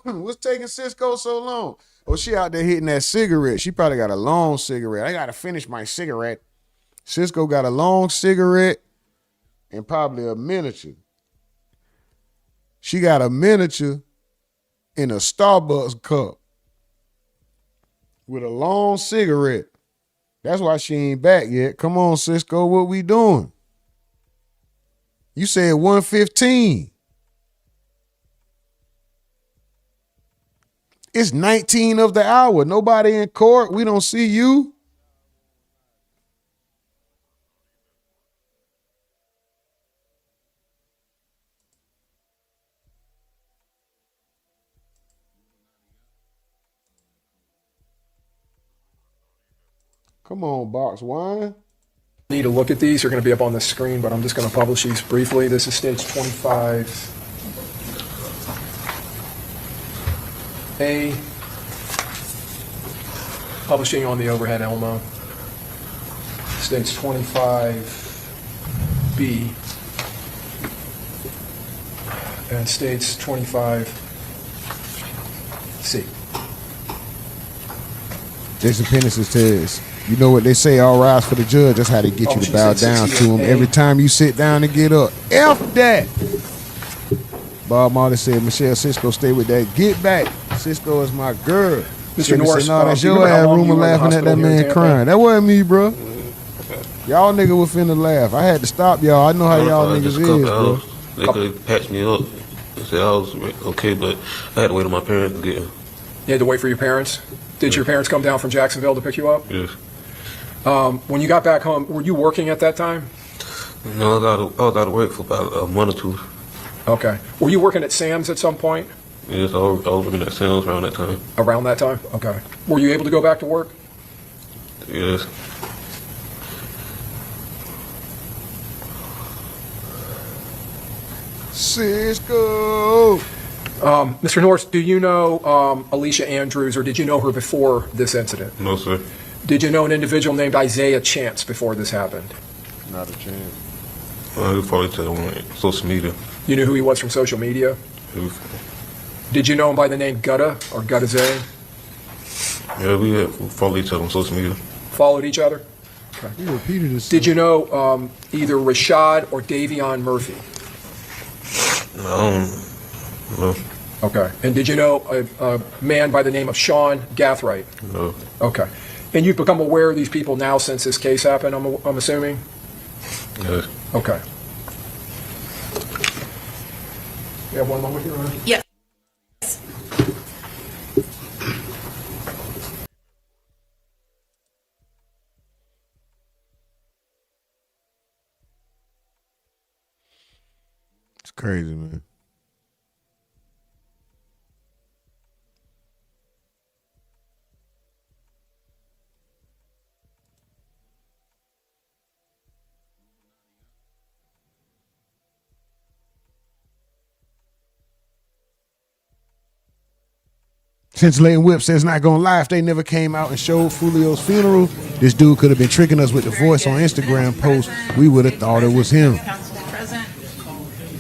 B: What's taking Cisco so long? Oh, she out there hitting that cigarette. She probably got a long cigarette. I got to finish my cigarette. Cisco got a long cigarette and probably a miniature. She got a miniature in a Starbucks cup with a long cigarette. That's why she ain't back yet. Come on, Cisco, what we doing? You said 1:15. It's 19 of the hour. Nobody in court. We don't see you. Come on, box wine.
G: Need to look at these. They're going to be up on the screen, but I'm just going to publish these briefly. This is stage 25. A, publishing on the overhead Elmo. States 25B and states 25C.
B: Jason Pennis says, you know what they say, all rise for the judge. That's how they get you to bow down to him. Every time you sit down and get up. F that. Bob Marley said, Michelle Cisco, stay with that. Get back. Cisco is my girl.
G: Mr. Norris,
B: no, that's
G: do you
B: your
G: remember how
B: ass
G: long you
B: rumor
G: were in the
B: laughing at that
G: hospital here in
B: man
G: Tampa?
B: crying. That wasn't me, bro. Y'all nigga was finna laugh. I had to stop y'all. I know how y'all niggas
P: Just a
B: is,
P: couple
B: bro.
P: hours. They could have patched me up. They said I was okay, but I had to wait on my parents to get here.
G: You had to wait for your parents? Did your parents come down from Jacksonville to pick you up?
P: Yes.
G: When you got back home, were you working at that time?
P: No, I was out of work for about a month or two.
G: Okay. Were you working at Sam's at some point?
P: Yes, I was working at Sam's around that time.
G: Around that time? Okay. Were you able to go back to work?
P: Yes.
B: Cisco.
G: Mr. Norris, do you know Alicia Andrews, or did you know her before this incident?
P: No, sir.
G: Did you know an individual named Isaiah Chance before this happened?
B: Not a chance.
P: You probably tell him on social media.
G: You knew who he was from social media? Did you know him by the name Gutta or Gutta Zay?
P: Yeah, we followed each other on social media.
G: Followed each other? Okay.
B: You repeated this.
G: Did you know either Rashad or Davion Murphy?
P: No.
G: Okay. And did you know a man by the name of Sean Gathright?
P: No.
G: Okay. And you've become aware of these people now since this case happened, I'm assuming?
P: Yes.
G: Okay. You have one moment here, Ron?
C: Yes.
B: It's crazy, man. Scintillating Whip says not gonna lie, if they never came out and showed Foolio's funeral, this dude could have been tricking us with the voice on Instagram post. We would have thought it was him.
C: Council's present.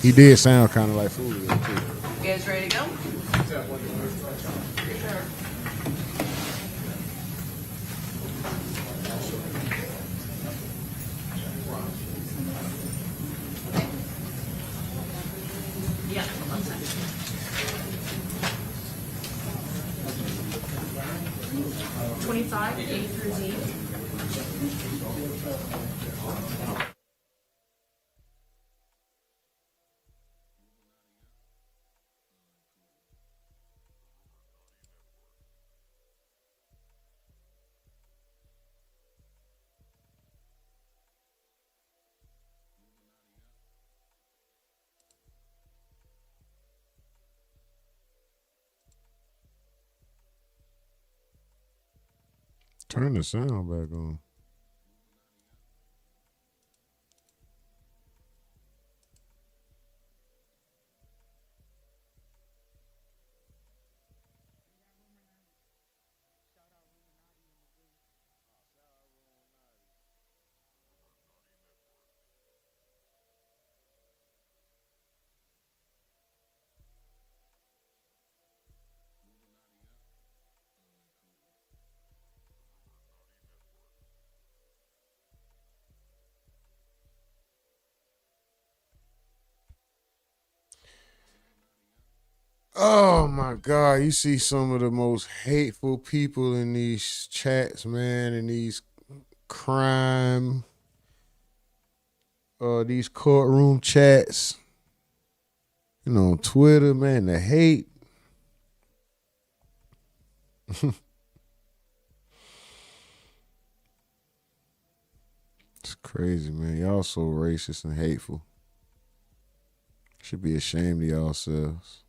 B: He did sound kind of like Foolio too.
C: You guys ready to go? Yeah, 1 second. 25, A through Z.
B: Turn the sound back on. Oh my God, you see some of the most hateful people in these chats, man, in these crime, these courtroom chats, you know, on Twitter, man, the hate. It's crazy, man. Y'all so racist and hateful. Should be ashamed of yourselves.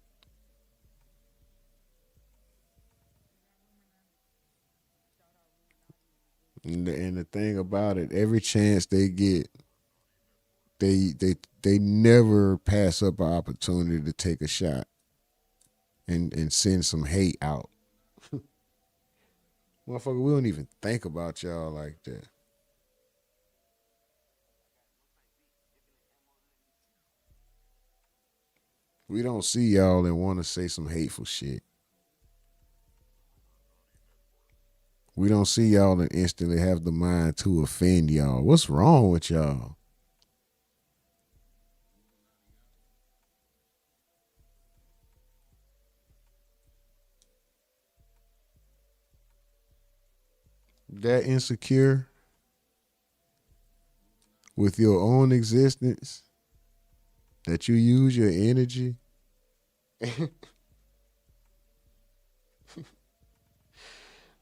B: And the thing about it, every chance they get, they never pass up an opportunity to take a shot and send some hate out. Motherfucker, we don't even think about y'all like that. We don't see y'all and want to say some hateful shit. We don't see y'all and instantly have the mind to offend y'all. What's wrong with y'all? That insecure with your own existence that you use your energy.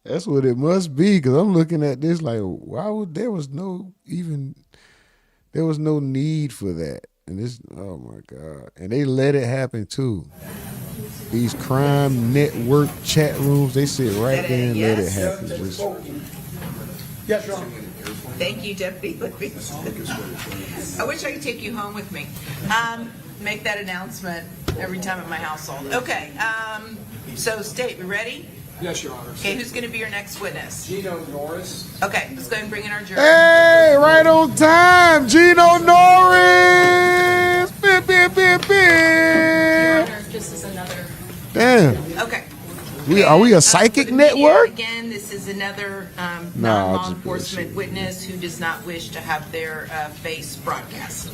B: That's what it must be, because I'm looking at this like, why would there was no need for that. And this, oh my God. And they let it happen too. These crime network chat rooms, they sit right there and let it happen. Just,
D: Yes, Your Honor.
C: Thank you, Deputy Libby. I wish I could take you home with me. Make that announcement every time at my household. Okay, so State, we ready?
G: Yes, Your Honor.
C: Okay, who's going to be your next witness?
G: Gino Norris.
C: Okay, let's go ahead and bring in our jury.
B: hey, right on time, Gino Norris. Beep, beep, beep, beep.
H: Your Honor, this is another.
B: Damn.
C: Okay.
B: Are we a psychic network?
C: Again, this is another
B: I'll
C: non-law
B: just
C: enforcement witness who does not wish to have their face broadcast.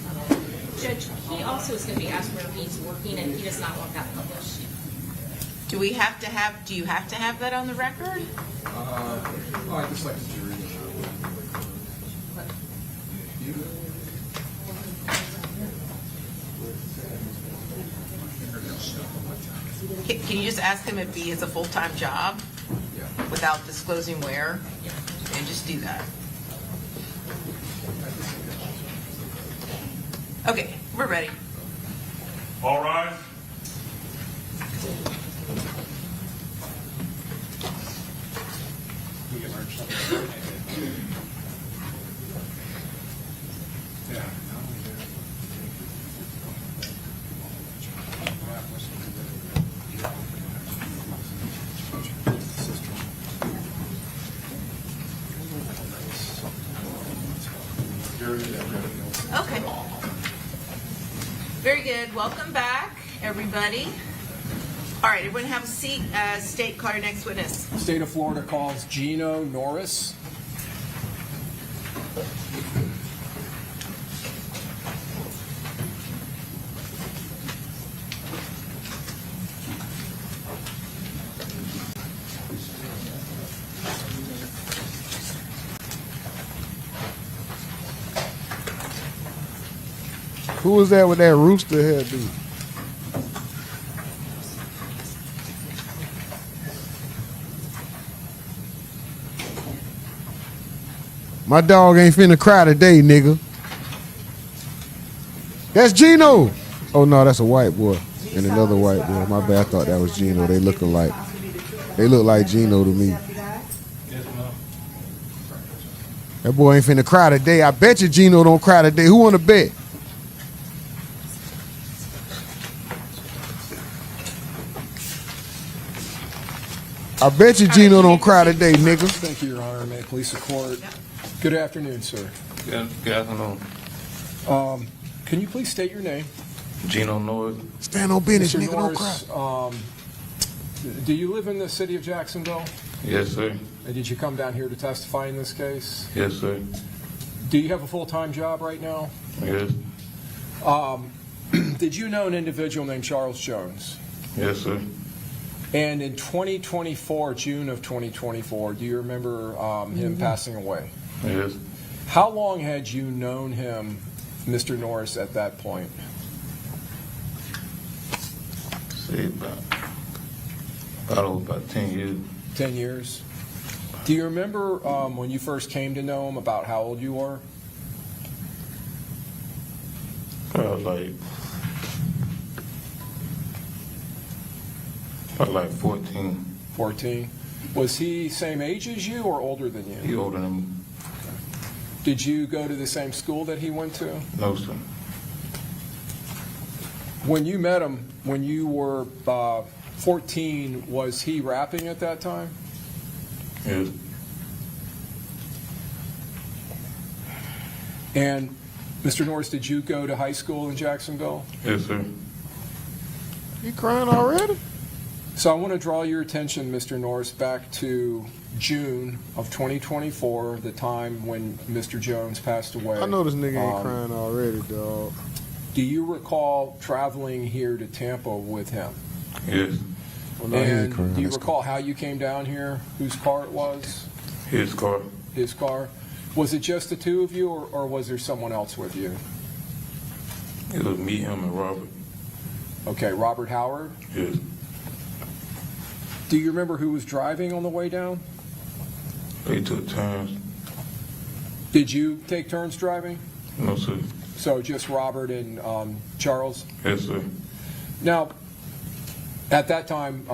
H: Judge, he also is going to be asked where he's working, and he does not want that published.
C: Do you have to have that on the record?
G: I just like the jury.
C: Can you just ask him if he has a full-time job without disclosing where? And just do that. Okay, we're ready.
F: All rise. security and everything else.
C: Okay. Very good. Welcome back, everybody. All right, everyone have a seat. State, call your next witness.
G: State of Florida calls Gino Norris.
B: Who was that with that rooster head dude? My dog ain't finna cry today, nigga. That's Gino. Oh no, that's a white boy and another white boy. My bad, I thought that was Gino. They look alike. They look like Gino to me. That boy ain't finna cry today. I bet you Gino don't cry today. Who wanna bet? I bet you Gino don't cry today, nigga.
G: Thank you, Your Honor. May it please the court. Good afternoon, sir.
P: Good afternoon.
G: Can you please state your name?
P: Gino Norris.
B: Stand on business,
G: Mr.
B: nigga. Don't cry.
G: Do you live in the city of Jacksonville?
P: Yes, sir.
G: And did you come down here to testify in this case?
P: Yes, sir.
G: Do you have a full-time job right now?
P: Yes.
G: Did you know an individual named Charles Jones?
P: Yes, sir.
G: And in 2024, June of 2024, do you remember him passing away?
P: Yes.
G: How long had you known him, Mr. Norris, at that point?
P: Say about 10 years.
G: 10 years. Do you remember when you first came to know him about how old you were?
P: Probably like 14.
G: 14. Was he same age as you or older than you?
P: He older than me.
G: Did you go to the same school that he went to?
P: No, sir.
G: When you met him, when you were 14, was he rapping at that time?
P: Yes.
G: And Mr. Norris, did you go to high school in Jacksonville?
P: Yes, sir.
B: You crying already?
G: So I want to draw your attention, Mr. Norris, back to June of 2024, the time when Mr. Jones passed away.
B: I know this nigga ain't crying already, dog.
G: Do you recall traveling here to Tampa with him?
P: Yes.
B: Oh, no, he ain't
G: And
B: crying.
G: do you
B: That's
G: recall how you came down here, whose car it was?
P: His car.
G: His car. Was it just the two of you, or was there someone else with you?
P: It was me, him, and Robert.
G: Okay, Robert Howard.
P: Yes.
G: Do you remember who was driving on the way down?
P: They took turns.
G: Did you take turns driving?
P: No, sir.
G: So just Robert and Charles?
P: Yes, sir.
G: Now, at that time,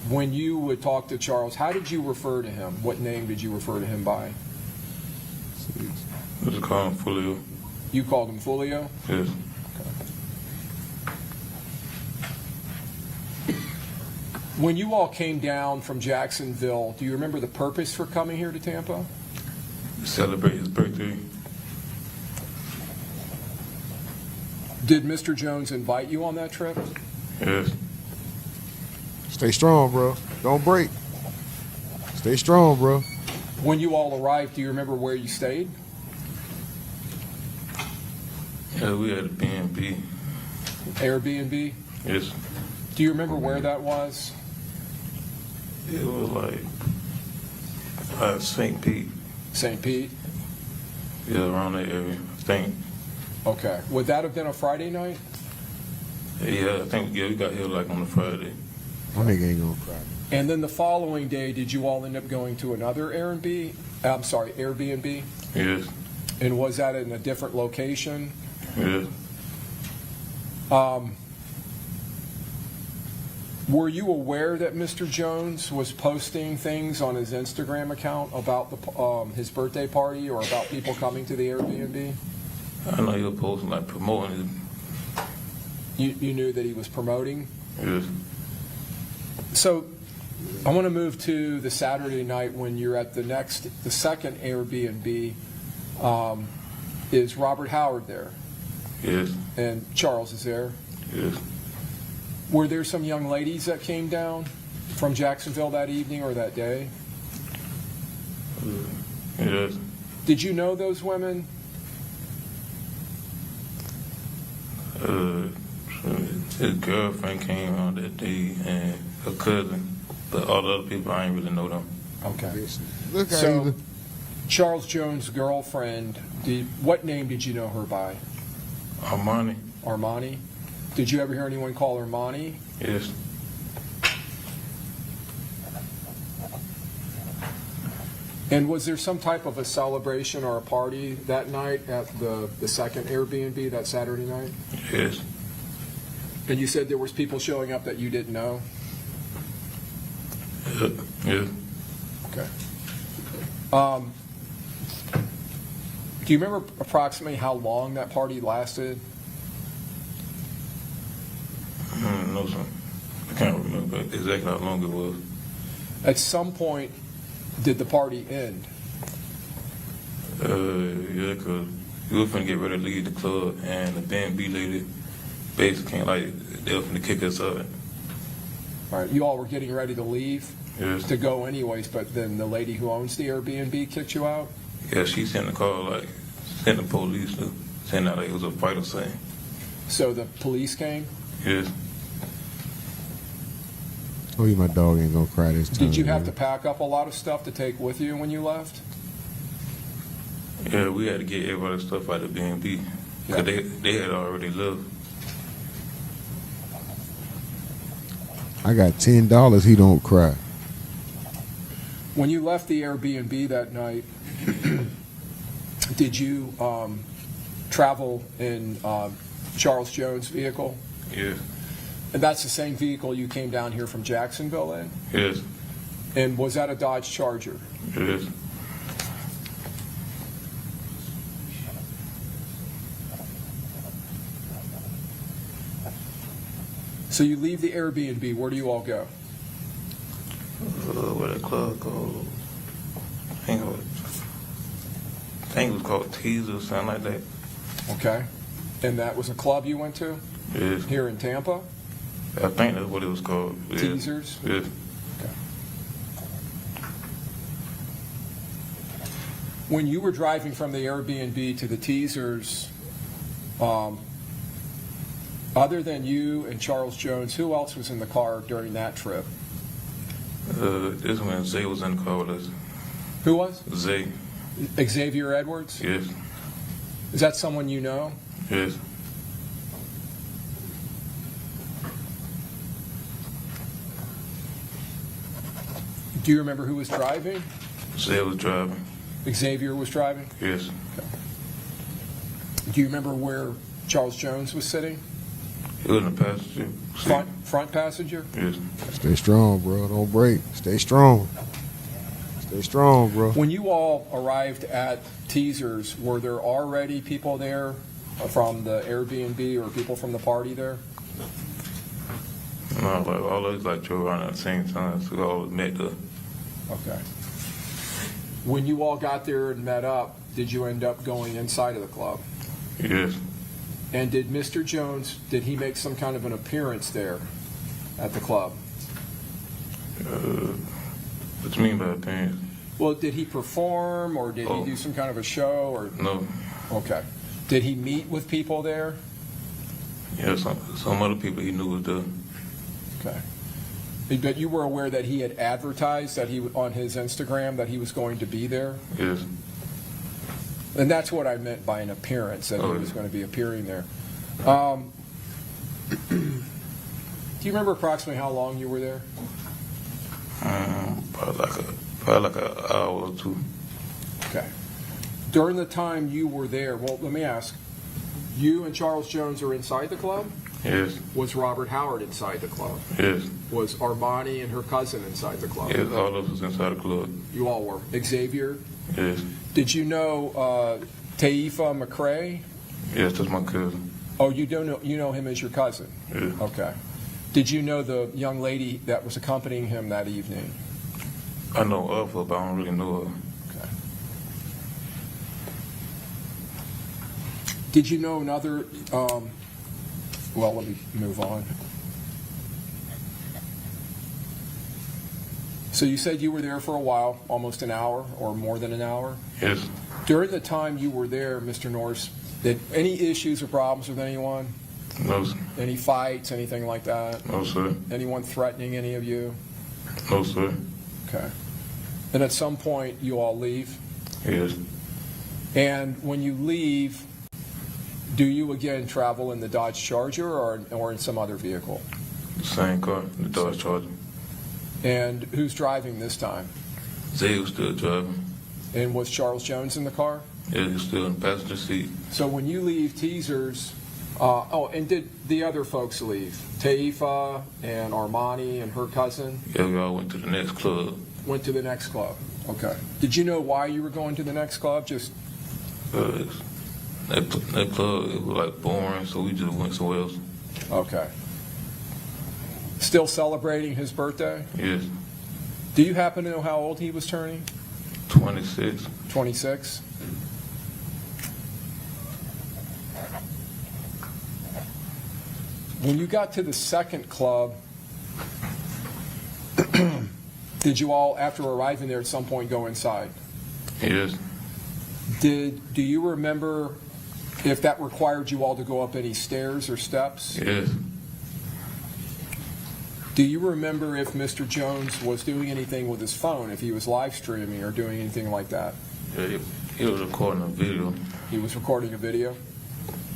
G: when you would talk to Charles, how did you refer to him? What name did you refer to him by?
P: Just call him Foolio.
G: You called him Foolio?
P: Yes.
G: When you all came down from Jacksonville, do you remember the purpose for coming here to Tampa?
P: Celebrate his birthday.
G: Did Mr. Jones invite you on that trip?
P: Yes.
B: Stay strong, bro. Don't break. Stay strong, bro.
G: When you all arrived, do you remember where you stayed?
P: Yeah, we had a B&B.
G: Airbnb?
P: Yes.
G: Do you remember where that was?
P: It was like St. Pete.
G: St. Pete?
P: Yeah, around that area, I think.
G: Okay. Would that have been a Friday night?
P: Yeah, I think, yeah, we got here like on a Friday.
B: My nigga ain't gonna cry.
G: And then the following day, did you all end up going to another Airbnb?
P: Yes.
G: And was that in a different location?
P: Yes.
G: Were you aware that Mr. Jones was posting things on his Instagram account about his birthday party or about people coming to the Airbnb?
P: I know he was posting, like, promoting it.
G: You knew that he was promoting?
P: Yes.
G: So I want to move to the Saturday night when you're at the second Airbnb. Is Robert Howard there?
P: Yes.
G: And Charles is there?
P: Yes.
G: Were there some young ladies that came down from Jacksonville that evening or that day?
P: Yes.
G: Did you know those women?
P: His girlfriend came on that day and her cousin, but all the other people I ain't really know them.
G: Okay.
B: Look how
G: So,
B: he-
G: Charles Jones' girlfriend, what name did you know her by?
P: Armani.
G: Armani? Did you ever hear anyone call her Armani?
P: Yes.
G: And was there some type of a celebration or a party that night at the second Airbnb that Saturday night?
P: Yes.
G: And you said there was people showing up that you didn't know?
P: Yes.
G: Okay. Do you remember approximately how long that party lasted?
P: No, sir. I can't remember exactly how long it was.
G: At some point, did the party end?
P: Yeah, because we were finna get ready to leave the club, and the B&B lady basically came like they were finna kick us out.
G: All right, you all were getting ready to leave
P: Yes.
G: to go anyways, but then the lady who owns the Airbnb kicked you out?
P: Yeah, she sent the call, like, sent the police to send out like it was a fight or something.
G: So the police came?
P: Yes.
B: Oh, my dog ain't gonna cry this time.
G: Did you have to pack up a lot of stuff to take with you when you left?
P: Yeah, we had to get everybody's stuff out of B&B because they had already left.
B: I got $10. He don't cry.
G: When you left the Airbnb that night, did you travel in Charles Jones' vehicle?
P: Yes.
G: And that's the same vehicle you came down here from Jacksonville in?
P: Yes.
G: And was that a Dodge Charger?
P: Yes.
G: So you leave the Airbnb. Where do you all go?
P: What a club called? I think it was called Teaser or something like that.
G: Okay. And that was a club you went to?
P: Yes.
G: Here in Tampa?
P: I think that's what it was called. Yes.
G: Teasers?
P: Yes.
G: When you were driving from the Airbnb to the Teasers, other than you and Charles Jones, who else was in the car during that trip?
P: This when Zay was in the car with us.
G: Who was?
P: Zay.
G: Xavier Edwards?
P: Yes.
G: Is that someone you know?
P: Yes.
G: Do you remember who was driving?
P: Zay was driving.
G: Xavier was driving?
P: Yes.
G: Do you remember where Charles Jones was sitting?
P: He was in the passenger.
G: Front passenger?
P: Yes.
B: Stay strong, bro. Don't break. Stay strong. Stay strong, bro.
G: When you all arrived at Teasers, were there already people there from the Airbnb or people from the party there?
P: No, like all of us like drove around at the same time, so we all met there.
G: Okay. When you all got there and met up, did you end up going inside of the club?
P: Yes.
G: And did Mr. Jones, did he make some kind of an appearance there at the club?
P: What you mean by appearance?
G: Well, did he perform or did he do some kind of a show? Or
P: No.
G: Okay. Did he meet with people there?
P: Yeah, some other people he knew was there.
G: Okay. But you were aware that he had advertised that he on his Instagram that he was going to be there?
P: Yes.
G: And that's what I meant by an appearance, that he was going to be appearing there. Do you remember approximately how long you were there?
P: Probably like an hour or two.
G: Okay. During the time you were there, well, let me ask, you and Charles Jones are inside the club?
P: Yes.
G: Was Robert Howard inside the club?
P: Yes.
G: Was Armani and her cousin inside the club?
P: Yes, all of us inside the club.
G: You all were. Xavier?
P: Yes.
G: Did you know Taifa McCrae?
P: Yes, that's my cousin.
G: Oh, you know him as your cousin?
P: Yes.
G: Okay. Did you know the young lady that was accompanying him that evening?
P: I know of her, but I don't really know her.
G: Okay. Did you know another, well, let me move on. So you said you were there for a while, almost an hour or more than an hour?
P: Yes.
G: During the time you were there, Mr. Norris, did any issues or problems with anyone?
P: No, sir.
G: Any fights, anything like that?
P: No, sir.
G: Anyone threatening any of you?
P: No, sir.
G: Okay. And at some point, you all leave?
P: Yes.
G: And when you leave, do you again travel in the Dodge Charger or in some other vehicle?
P: The same car, the Dodge Charger.
G: And who's driving this time?
P: Zay was still driving.
G: And was Charles Jones in the car?
P: Yeah, he was still in the passenger seat.
G: So when you leave Teasers, and did the other folks leave? Taifa and Armani and her cousin?
P: Yeah, we all went to the next club.
G: Went to the next club. Okay. Did you know why you were going to the next club? Just
P: that club, it was like boring, so we just went somewhere else.
G: okay. Still celebrating his birthday?
P: Yes.
G: Do you happen to know how old he was turning?
P: 26.
G: 26? When you got to the second club, did you all, after arriving there at some point, go inside?
P: Yes.
G: Do you remember if that required you all to go up any stairs or steps?
P: Yes.
G: Do you remember if Mr. Jones was doing anything with his phone, if he was live streaming or doing anything like that?
P: Yeah, he was recording a video.
G: He was recording a video?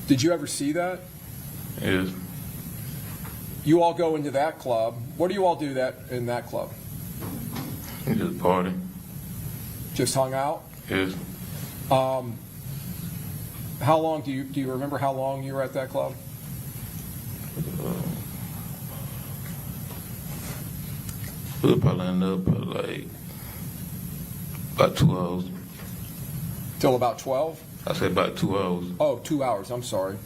G: Did you ever see that?
P: Yes.
G: You all go into that club. What do you all do in that club?
P: He just party.
G: Just hung out?
P: Yes.
G: How long do you remember how long you were at that club?
P: We were probably end up like about 2 hours.
G: Till about 12?
P: I said about 2 hours.
G: Oh, 2 hours. I'm sorry.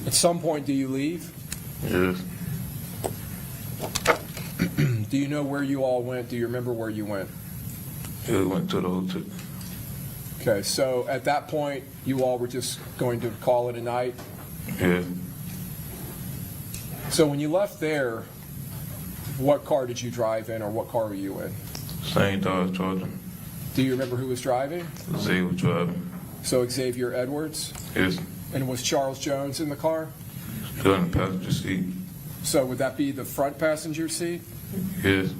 G: At some point, do you leave?
P: Yes.
G: Do you know where you all went? Do you remember where you went?
P: Yeah, we went to the hotel.
G: Okay, so at that point, you all were just going to call it a night?
P: Yeah.
G: So when you left there, what car did you drive in, or what car were you in?
P: Same Dodge Charger.
G: Do you remember who was driving?
P: Zay was driving.
G: So Xavier Edwards?
P: Yes.
G: And was Charles Jones in the car?
P: Still in the passenger seat.
G: So would that be the front passenger seat?
P: Yes.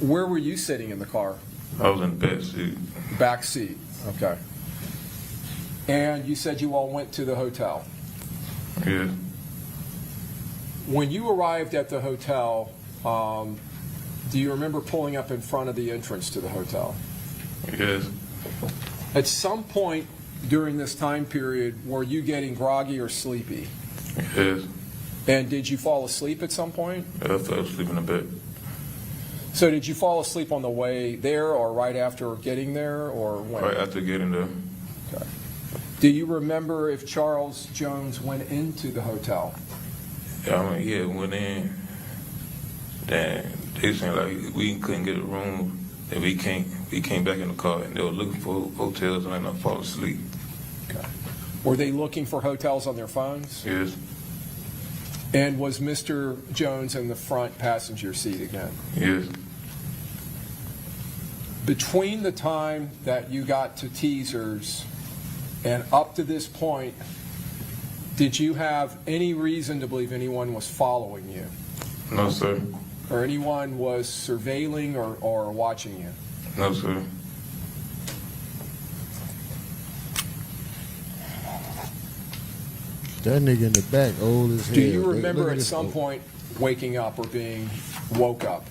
G: Where were you sitting in the car?
P: I was in the back seat.
G: Back seat. Okay. And you said you all went to the hotel?
P: Yes.
G: When you arrived at the hotel, do you remember pulling up in front of the entrance to the hotel?
P: Yes.
G: At some point during this time period, were you getting groggy or sleepy?
P: Yes.
G: And did you fall asleep at some point?
P: I fell asleep in the bed.
G: So did you fall asleep on the way there or right after getting there, or when?
P: Right after getting there.
G: Okay. Do you remember if Charles Jones went into the hotel?
P: Yeah, I mean, yeah, went in. Then they said like we couldn't get a room, and we came back in the car, and they were looking for hotels, and I fall asleep.
G: Okay. Were they looking for hotels on their phones?
P: Yes.
G: And was Mr. Jones in the front passenger seat again?
P: Yes.
G: Between the time that you got to Teasers and up to this point, did you have any reason to believe anyone was following you?
P: No, sir.
G: Or anyone was surveilling or watching you?
P: No, sir.
R: That nigga in the back old as hell.
G: Do you remember
R: Look
G: at
R: this
G: some
R: old-
G: point waking up or being woke up?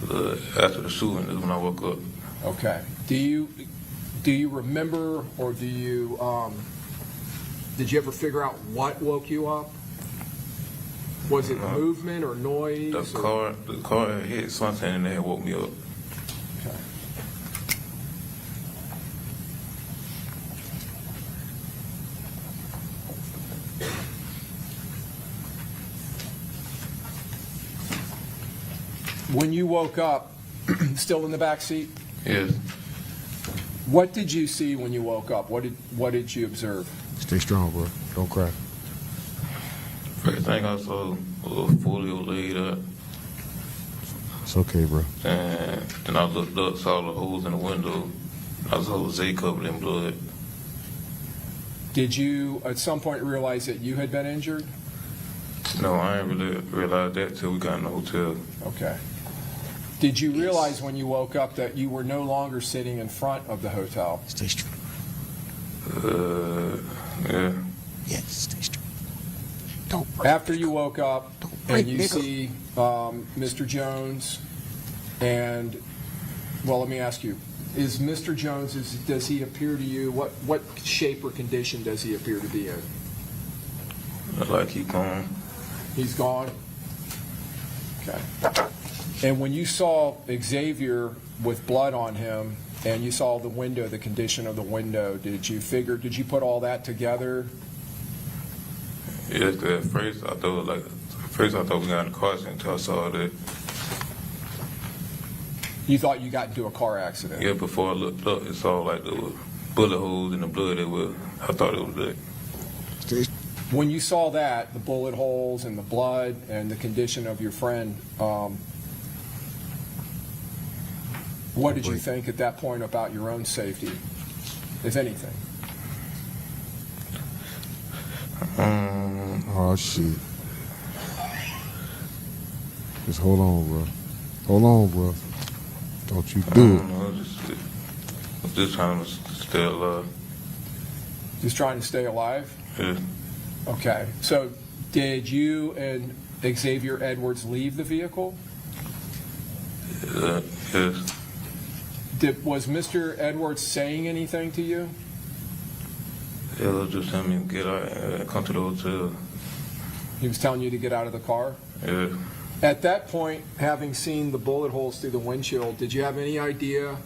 P: After the shooting is when I woke up.
G: Okay. Do you remember, or did you ever figure out what woke you up? Was it movement or noise?
P: The car had hit something and it woke me up.
G: Okay. When you woke up, still in the back seat?
P: Yes.
G: What did you see when you woke up? What did you observe?
R: Stay strong, bro. Don't cry.
P: First thing I saw was Foolio laid up.
R: It's okay, bro.
P: And then I looked up, saw the holes in the window. I saw Jose covered in blood.
G: Did you at some point realize that you had been injured?
P: No, I didn't really realize that till we got in the hotel.
G: Okay. Did you realize when you woke up that you were no longer sitting in front of the hotel?
R: Stay strong.
P: Yeah.
R: Yes, stay strong.
G: After you woke up and you see Mr. Jones and, well, let me ask you, is Mr. Jones, does he appear to you, what shape or condition does he appear to be in?
P: Like he's gone.
G: He's gone? Okay. And when you saw Xavier with blood on him and you saw the window, the condition of the window, did you put all that together?
P: Yes, at first I thought we got in a car accident until I saw that.
G: You thought you got into a car accident?
P: Yeah, before I looked up, it saw like the bullet holes in the blood. I thought it was that.
G: When you saw that, the bullet holes and the blood and the condition of your friend, what did you think at that point about your own safety, if anything?
R: Oh, shit. Just hold on, bro. Hold on, bro. Don't you do it.
P: Just trying to stay alive.
G: Just trying to stay alive?
P: Yeah.
G: Okay. So did you and Xavier Edwards leave the vehicle?
P: Yes.
G: Was Mr. Edwards saying anything to you?
P: Yeah, it was just telling me to get out and come to the hotel.
G: He was telling you to get out of the car?
P: Yeah.
G: At that point, having seen the bullet holes through the windshield, did you have any idea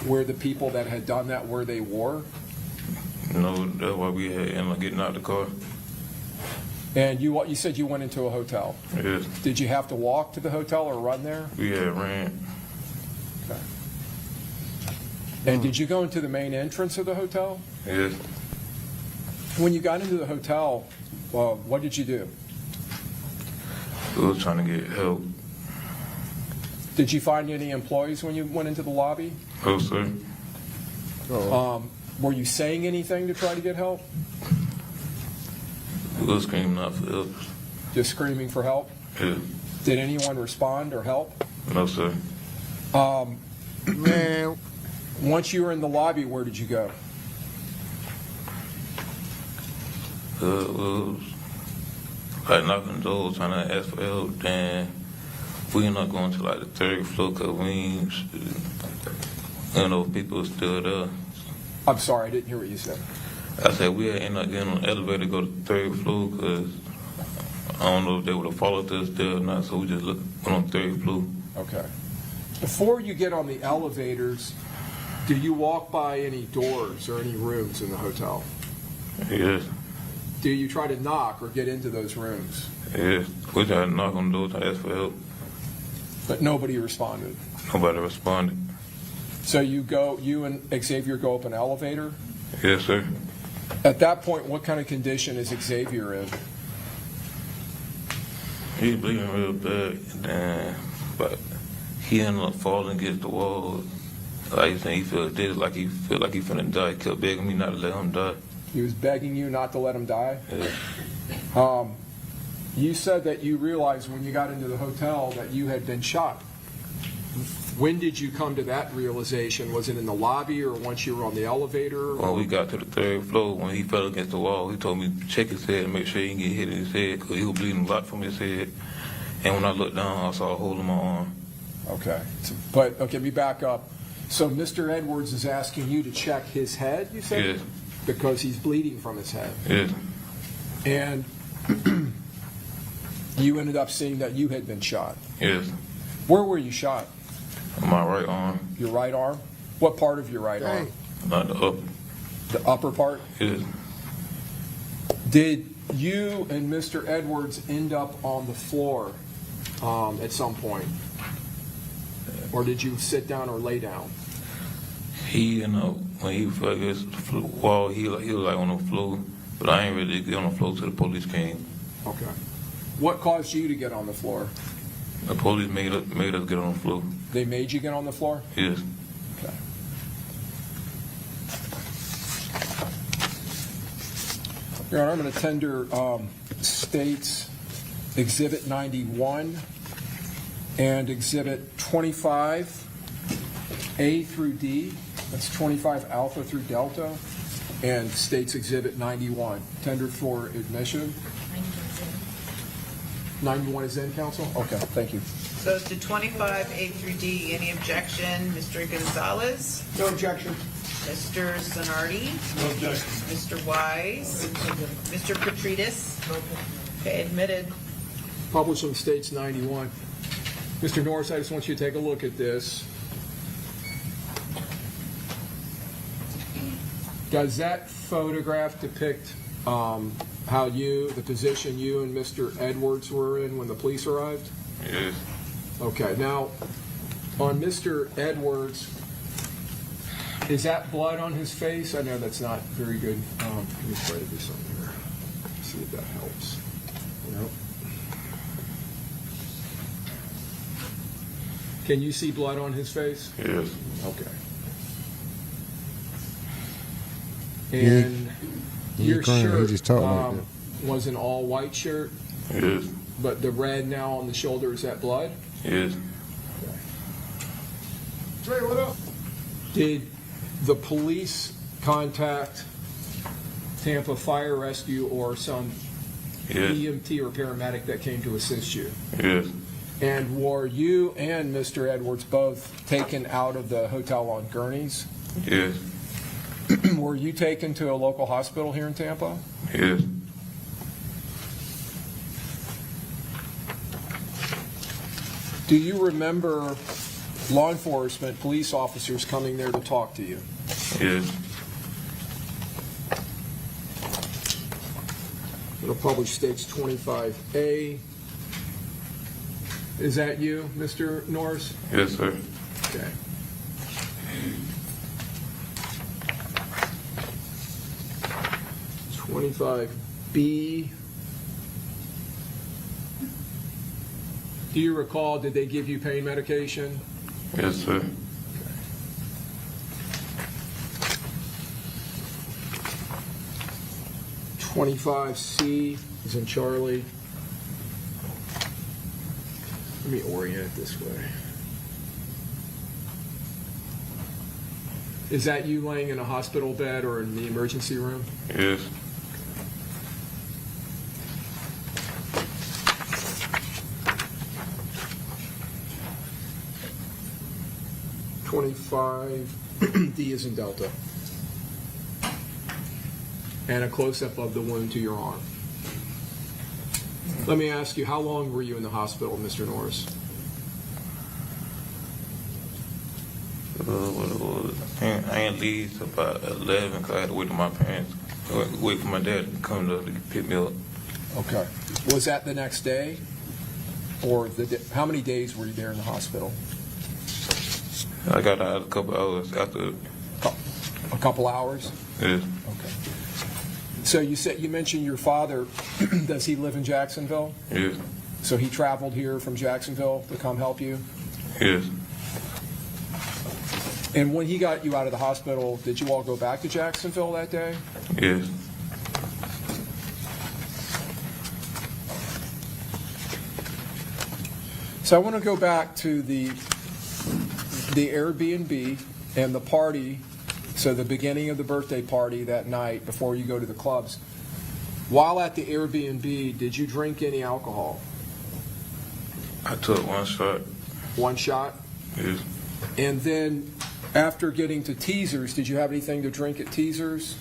G: where the people that had done that, where they were?
P: No, that's why we had ended up getting out of the car.
G: And you said you went into a hotel?
P: Yes.
G: Did you have to walk to the hotel or run there?
P: We had ran.
G: Okay. And did you go into the main entrance of the hotel?
P: Yes.
G: When you got into the hotel, what did you do?
P: We was trying to get help.
G: Did you find any employees when you went into the lobby?
P: No, sir.
G: Were you saying anything to try to get help?
P: We was screaming out for help.
G: Just screaming for help?
P: Yeah.
G: Did anyone respond or help?
P: No, sir.
R: Man.
G: Once you were in the lobby, where did you go?
P: Was like knocking the door, trying to ask for help. Then we ended up going to like the third floor because we didn't know if people were still there.
G: I'm sorry, I didn't hear what you said.
P: I said we had ended up getting on the elevator to go to the third floor because I don't know if they would have followed us there or not, so we just went on the third floor.
G: Okay. Before you get on the elevators, do you walk by any doors or any rooms in the hotel?
P: Yes.
G: Do you try to knock or get into those rooms?
P: Yes. We tried to knock on the door to ask for help.
G: But nobody responded?
P: Nobody responded.
G: So you and Xavier go up an elevator?
P: Yes, sir.
G: At that point, what kind of condition is Xavier in?
P: He's bleeding real bad, but he ended up falling against the wall. Like he felt this, like he finna die. He kept begging me not to let him die.
G: He was begging you not to let him die?
P: Yeah.
G: You said that you realized when you got into the hotel that you had been shot. When did you come to that realization? Was it in the lobby or once you were on the elevator?
P: When we got to the third floor, when he fell against the wall, he told me to check his head and make sure he didn't get hit in his head because he was bleeding a lot from his head. And when I looked down, I saw a hole in my arm.
G: Okay. But, okay, let me back up. So Mr. Edwards is asking you to check his head, you said?
P: Yes.
G: Because he's bleeding from his head.
P: Yes.
G: And you ended up seeing that you had been shot.
P: Yes.
G: Where were you shot?
P: My right arm.
G: Your right arm? What part of your right arm?
P: Not the upper.
G: The upper part?
P: Yes.
G: Did you and Mr. Edwards end up on the floor at some point? Or did you sit down or lay down?
P: He, when he fell against the wall, he was like on the floor, but I ain't really get on the floor till the police came.
G: Okay. What caused you to get on the floor?
P: The police made us get on the floor.
G: They made you get on the floor?
P: Yes.
G: Okay. Your Honor, I'm going to tender States Exhibit 91 and Exhibit 25, A through D. That's 25 Alpha through Delta, and States Exhibit 91. Tendered for admission. 91 is in, counsel? Okay, thank you.
C: So to 25, A through D, any objection? Mr. Gonzalez?
D: No objection.
C: Mr. Zanardi?
F: No objection.
C: Mr. Wise? Mr. Petridis? Okay, admitted.
G: Publishing States 91. Mr. Norris, I just want you to take a look at this. Does that photograph depict how the position you and Mr. Edwards were in when the police arrived?
P: Yes.
G: Okay, now, on Mr. Edwards, is that blood on his face? I know that's not very good. Let me try to do something here. See if that helps. Nope. Can you see blood on his face?
P: Yes.
G: Okay. And your shirt was an all-white shirt?
P: Yes.
G: But the red now on the shoulder, is that blood?
P: Yes.
D: Trey, what up?
G: Did the police contact Tampa Fire Rescue or some EMT or paramedic that came to assist you?
P: Yes.
G: And were you and Mr. Edwards both taken out of the hotel on gurneys?
P: Yes.
G: Were you taken to a local hospital here in Tampa?
P: Yes.
G: Do you remember law enforcement, police officers coming there to talk to you?
P: Yes.
G: It'll publish States 25A. Is that you, Mr. Norris?
P: Yes, sir.
G: Okay. B. Do you recall, did they give you pain medication?
P: Yes, sir.
G: 25C is in Charlie. Let me orient it this way. Is that you laying in a hospital bed or in the emergency room?
P: Yes.
G: D is in Delta. And a close-up of the wound to your arm. Let me ask you, how long were you in the hospital, Mr. Norris?
P: I ain't leave till about 11 because I had to wait for my parents. Wait for my dad to come to pick me up.
G: Okay. Was that the next day? Or how many days were you there in the hospital?
P: I got out a couple hours after.
G: A couple hours?
P: Yes.
G: Okay. So you mentioned your father. Does he live in Jacksonville?
P: Yes.
G: So he traveled here from Jacksonville to come help you?
P: Yes.
G: And when he got you out of the hospital, did you all go back to Jacksonville that day?
P: Yes.
G: So I want to go back to the Airbnb and the party, so the beginning of the birthday party that night before you go to the clubs. While at the Airbnb, did you drink any alcohol?
P: I took one shot.
G: One shot?
P: Yes.
G: And then after getting to Teasers, did you have anything to drink at Teasers?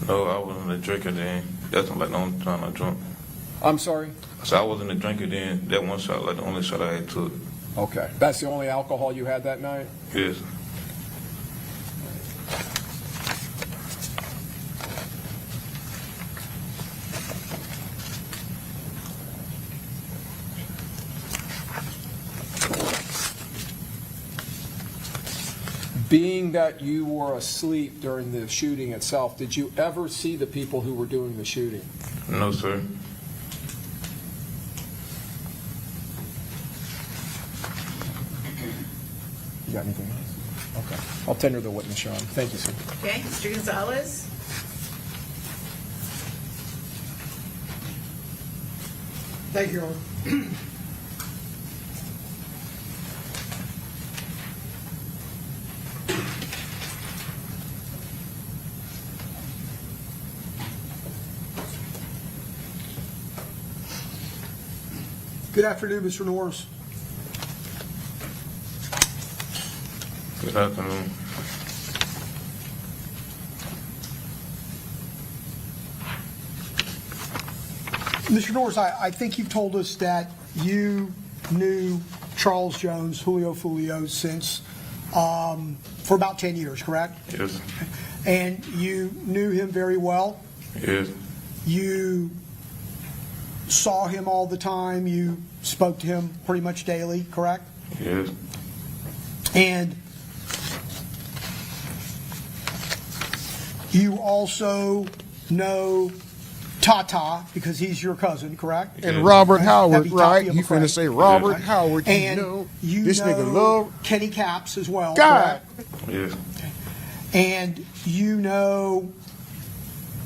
P: No, I wasn't a drinker then. That's like the only time I drunk.
G: I'm sorry?
P: So I wasn't a drinker then. That one shot, like the only shot I had took.
G: Okay. That's the only alcohol you had that night?
P: Yes.
G: Being that you were asleep during the shooting itself, did you ever see the people who were doing the shooting?
P: No, sir.
G: You got anything else? Okay. I'll tender the witness, Sean. Thank you, sir.
C: Okay, Mr. Gonzalez?
D: Thank you, Your Honor. Good afternoon, Mr. Norris.
P: Good afternoon.
D: Mr. Norris, I think you've told us that you knew Charles Jones, Julio Foolio, since for about 10 years, correct?
P: Yes.
D: And you knew him very well.
P: Yes.
D: You saw him all the time. You spoke to him pretty much daily, correct?
P: Yes.
D: And you also know Tata because he's your cousin, correct?
B: And Robert Howard,
D: That'd be
B: right?
D: Tati
B: You
D: McCray.
B: finna say Robert
D: Right.
B: Howard.
D: And you
B: this
D: know
B: nigga love
D: Kenny Caps as well,
B: God.
D: correct?
P: Yes.
D: And you know,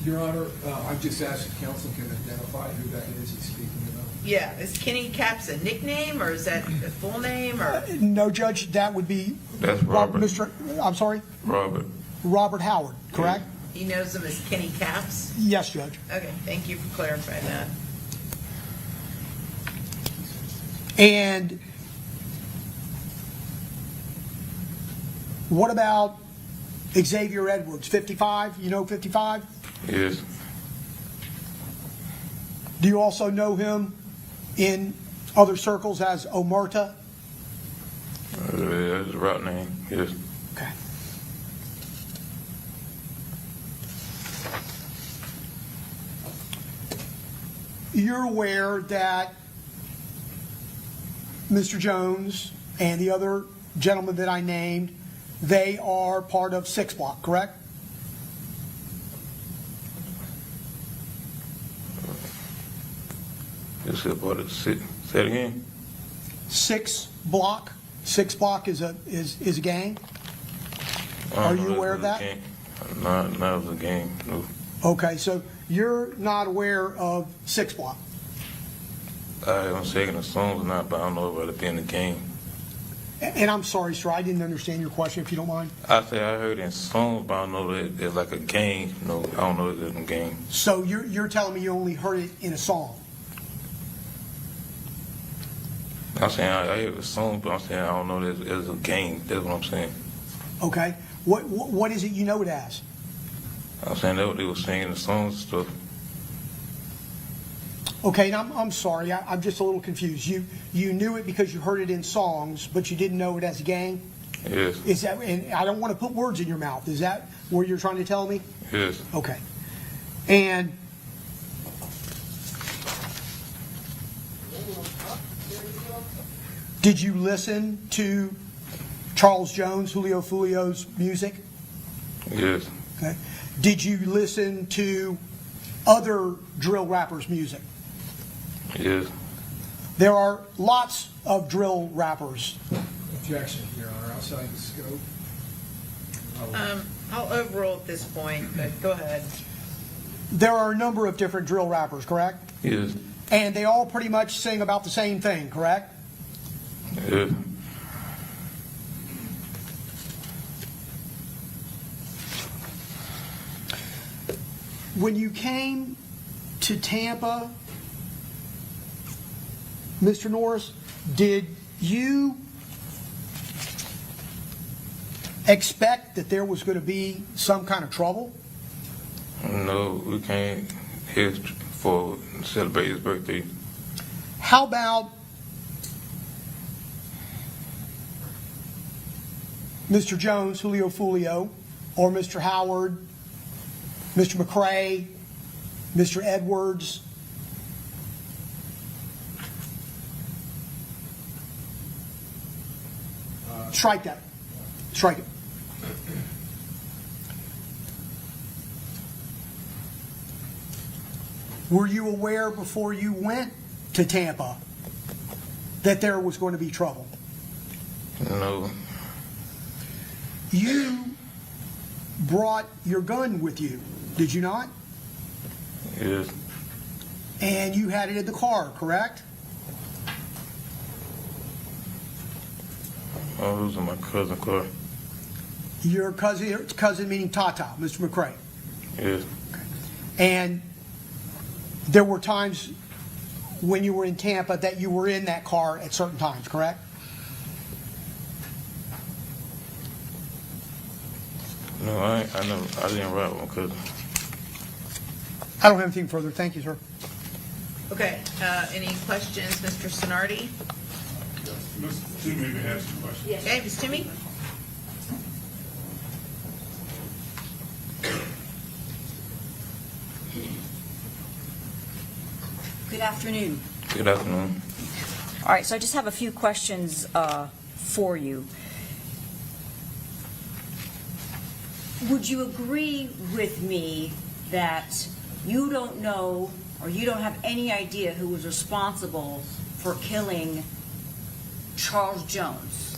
G: Your Honor, I just asked if counsel can identify who that is he's speaking about.
C: Yeah, is Kenny Caps a nickname, or is that a full name, or?
D: no, Judge, that would be
P: That's Robert.
D: I'm sorry?
P: Robert.
D: Robert Howard, correct?
C: He knows him as Kenny Caps?
D: Yes, Judge.
C: Okay, thank you for clarifying that.
D: And what about Xavier Edwards, 55? You know 55?
P: Yes.
D: Do you also know him in other circles as Omerta?
P: That's his right name. Yes.
D: Okay. You're aware that Mr. Jones and the other gentleman that I named, they are part of 6 Block, correct?
P: This is part of the city. Say it again.
D: 6 Block. 6 Block is a gang. Are you aware of that?
P: Not of the game. No.
D: Okay, so you're not aware of 6 Block.
P: I'm saying the songs or not, but I don't know about it being the game.
D: And I'm sorry, sir, I didn't understand your question, if you don't mind.
P: I say I heard in songs, but I don't know that it's like a game. No, I don't know if it's a game.
D: So you're telling me you only heard it in a song?
P: I'm saying I hear the song, but I'm saying I don't know that it's a game. That's what I'm saying.
D: Okay. What is it you know it as?
P: I'm saying that what they were singing the songs and stuff.
D: Okay, and I'm sorry, I'm just a little confused. You knew it because you heard it in songs, but you didn't know it as a gang?
P: Yes.
D: Is that, and I don't want to put words in your mouth. Is that what you're trying to tell me?
P: Yes.
D: Okay. And did you listen to Charles Jones, Julio Foolio's music?
P: Yes.
D: Okay. Did you listen to other drill rappers' music?
P: Yes.
D: There are lots of drill rappers.
G: Objection, Your Honor, outside the scope.
C: I'll overrule at this point, but go ahead.
D: There are a number of different drill rappers, correct?
P: Yes.
D: And they all pretty much sing about the same thing, correct?
P: Yes.
D: When you came to Tampa, Mr. Norris, did you expect that there was going to be some kind of trouble?
P: No, we came here for celebrate his birthday.
D: How about Mr. Jones, Julio Foolio, or Mr. Howard, Mr. McCrae, Mr. Edwards? Strike that. Strike it. Were you aware before you went to Tampa that there was going to be trouble?
P: No.
D: You brought your gun with you, did you not?
P: Yes.
D: And you had it in the car, correct?
P: I was in my cousin's car.
D: Your cousin meaning Tata, Mr. McCray.
P: Yes.
D: And there were times when you were in Tampa that you were in that car at certain times, correct?
P: No, I didn't ride with my cousin.
D: I don't have anything further. Thank you, sir.
C: Okay, any questions, Mr. Sonardi?
F: Mr. Toomey may have some questions.
C: Okay, Ms. Toomey?
S: Good afternoon.
P: Good afternoon.
S: All right, so I just have a few questions for you. Would you agree with me that you don't know or you don't have any idea who was responsible for killing Charles Jones?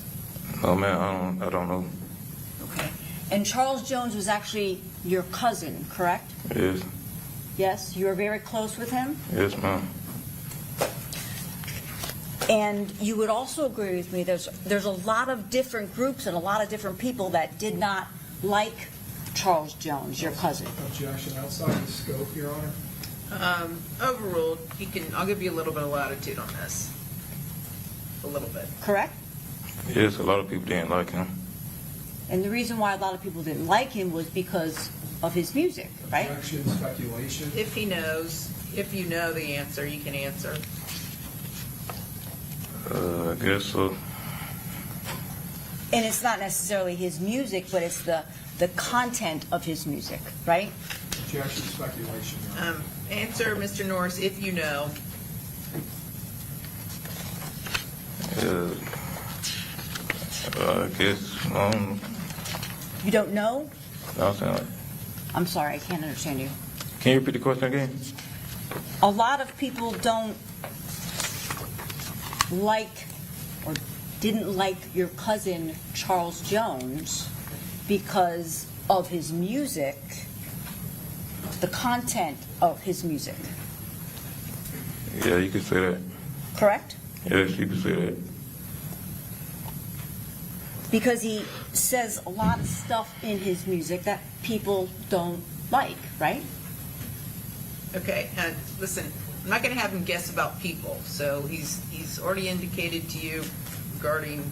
P: No, man, I don't know.
S: Okay. And Charles Jones was actually your cousin, correct?
P: Yes.
S: Yes? You were very close with him?
P: Yes, ma'am.
S: And you would also agree with me there's a lot of different groups and a lot of different people that did not like Charles Jones, your cousin.
G: Objection outside the scope, Your Honor.
C: Overruled. I'll give you a little bit of latitude on this. A little bit.
S: Correct?
P: Yes, a lot of people didn't like him.
S: And the reason why a lot of people didn't like him was because of his music, right?
G: Objection, speculation.
C: If he knows, if you know the answer, you can answer.
P: I guess so.
S: And it's not necessarily his music, but it's the content of his music, right?
G: Objection, speculation.
C: Answer, Mr. Norris, if you know.
P: I guess, I don't know.
S: You don't know?
P: No, I'm saying,
S: I'm sorry, I can't understand you.
P: can you repeat the question again?
S: A lot of people don't like or didn't like your cousin Charles Jones because of his music, the content of his music.
P: Yeah, you could say that.
S: Correct?
P: Yes, you could say that.
S: Because he says a lot of stuff in his music that people don't like, right?
C: Okay, listen, I'm not going to have him guess about people. So he's already indicated to you regarding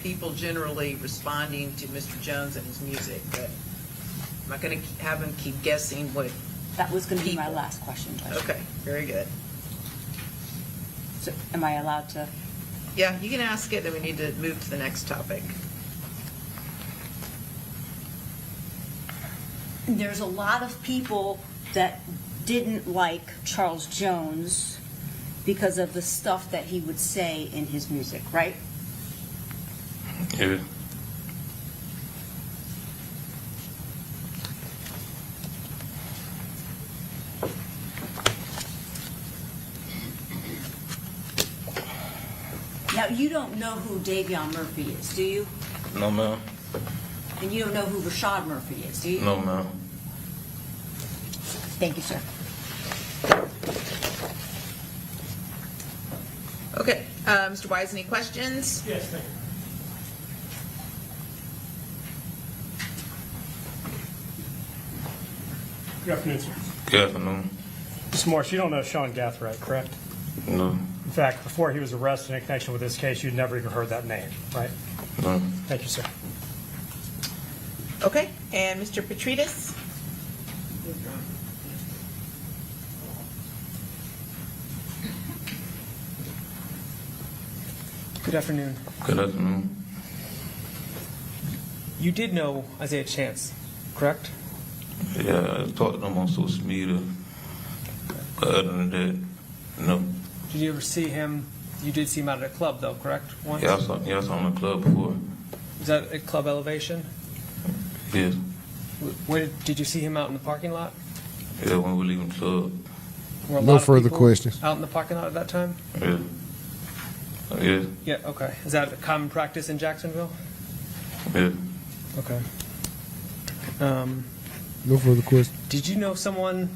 C: people generally responding to Mr. Jones and his music, but I'm not going to have him keep guessing what.
S: That was going to be my last question, Judge.
C: Okay, very good.
S: So am I allowed to?
C: Yeah, you can ask it, then we need to move to the next topic.
S: There's a lot of people that didn't like Charles Jones because of the stuff that he would say in his music, right?
P: Yeah.
S: Now, you don't know who Davion Murphy is, do you?
P: No, ma'am.
S: And you don't know who Rashad Murphy is, do you?
P: No, ma'am.
S: Thank you, sir.
C: Okay, Mr. Wise, any questions?
I: Yes, thank you. Good afternoon, sir.
P: Good afternoon.
I: Mr. Morris, you don't know Sean Gathright, correct?
P: No.
I: In fact, before he was arrested in connection with this case, you'd never even heard that name, right?
P: No.
I: Thank you, sir.
C: Okay, and Mr. Petridis?
T: Good afternoon.
P: Good afternoon.
T: You did know Isaiah Chance, correct?
P: Yeah, I talked to them on social media. But other than that, no.
T: Did you ever see him? You did see him out at a club, though, correct? Once?
P: Yeah, I saw him in the club before.
T: Was that at Club Elevation?
P: Yes.
T: Where did you see him out in the parking lot?
P: Yeah, when we were leaving the club.
T: Were a
R: No
T: lot of
R: further
T: people
R: questions.
T: Out in the parking lot at that time?
P: Yeah. Yeah.
T: Yeah, okay. Is that a common practice in Jacksonville?
P: Yeah.
T: Okay.
R: No further questions.
T: Did you know someone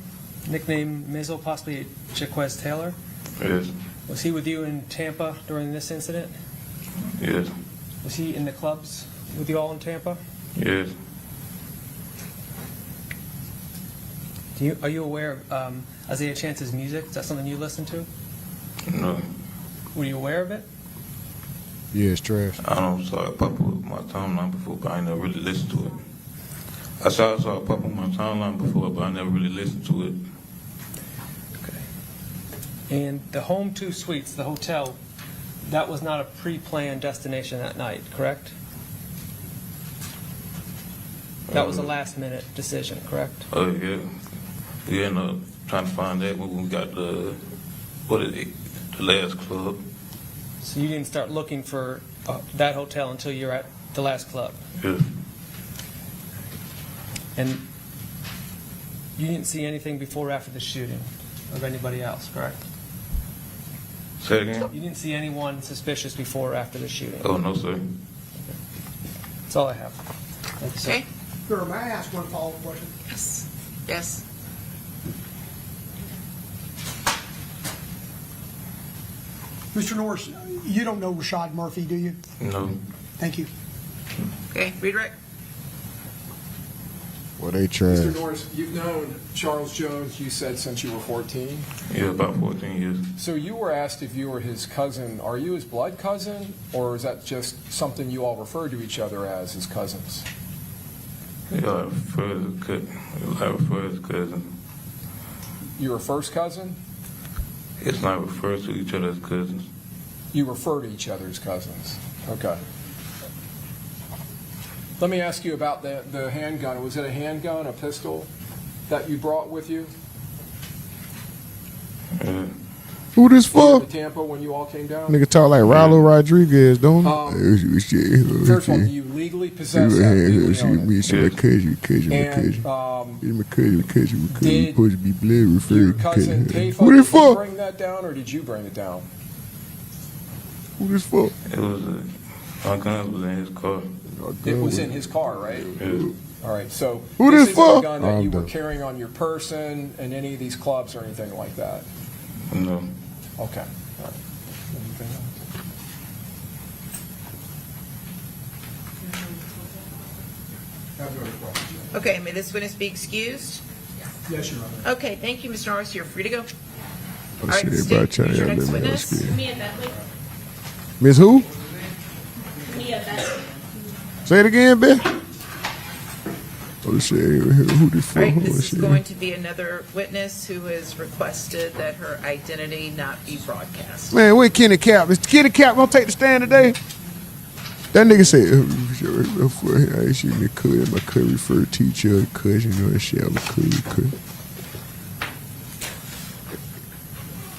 T: nicknamed Mizzle, possibly Jaquez Taylor?
P: Yes.
T: Was he with you in Tampa during this incident?
P: Yes.
T: Was he in the clubs with you all in Tampa?
P: Yes.
T: Are you aware of Isaiah Chance's music? Is that something you listen to?
P: No.
T: Were you aware of it?
R: Yeah, it's trash.
P: I don't saw it pop up on my timeline before, but I never really listened to it. I saw it pop up on my timeline before, but I never really listened to it.
T: And the Home 2 Suites, the hotel, that was not a pre-planned destination that night, correct? That was a last-minute decision, correct?
P: Oh, yeah. We ended up trying to find that when we got the last club.
T: So you didn't start looking for that hotel until you're at the last club?
P: Yeah.
T: And you didn't see anything before or after the shooting of anybody else, correct?
P: Say it again?
T: You didn't see anyone suspicious before or after the shooting?
P: Oh, no, sir.
T: That's all I have. Thank you, sir.
C: Okay.
D: Sir, may I ask one follow-up question?
C: Yes. Yes.
D: Mr. Norris, you don't know Rashad Murphy, do you?
P: No.
D: Thank you.
C: Okay, redirect.
B: Well, they trash.
G: Mr. Norris, you've known Charles Jones, you said, since you were 14?
P: Yeah, about 14 years.
G: So you were asked if you were his cousin. Are you his blood cousin, or is that just something you all refer to each other as cousins?
P: Yeah, I refer as cousin.
G: You were first cousin?
P: It's not referred to each other as cousins.
G: You refer to each other as cousins. Okay. Let me ask you about the handgun. Was it a handgun, a pistol that you brought with you?
B: Who this for?
G: To Tampa when you all came down?
B: Nigga talk like Rallo Rodriguez, don't he?
G: First of all, do you legally possess that? Legally own it?
B: Supposed to be blood
G: Did your
B: referred
G: cousin
B: to.
G: Kayfa,
B: Who this
G: did he
B: for?
G: bring that down, or did you bring it down?
B: Who this for?
P: It was my gun was in his car.
G: It was in his car, right?
P: Yeah.
G: All right, so
B: Who
G: this
B: this
G: isn't
B: for?
G: a gun that you were
B: done.
G: carrying on your person in any of these clubs or anything like that?
P: No.
G: Okay. All right. Anything else?
C: Okay, may this witness be excused?
D: Yes, Your Honor.
C: Okay, thank you, Mr. Norris. You're free to go. All
B: Oh,
C: right,
B: shit,
C: Steve,
B: everybody
C: who's your
B: trying to
C: next
B: let me
C: witness?
B: scared.
H: Mia Bentley.
B: Miss who?
H: Mia Bentley.
B: Say it again, Ben. Oh shit, who this for?
C: All right,
B: Oh,
C: this is
B: shit.
C: going to be another witness who has requested that her identity not be broadcast.
B: Man, where Kenny Cap? Is Kenny Cap gonna take the stand today? That nigga said, I see me cousin, my cousin referred to each other, cousin, you know that shit, I'm a cousin.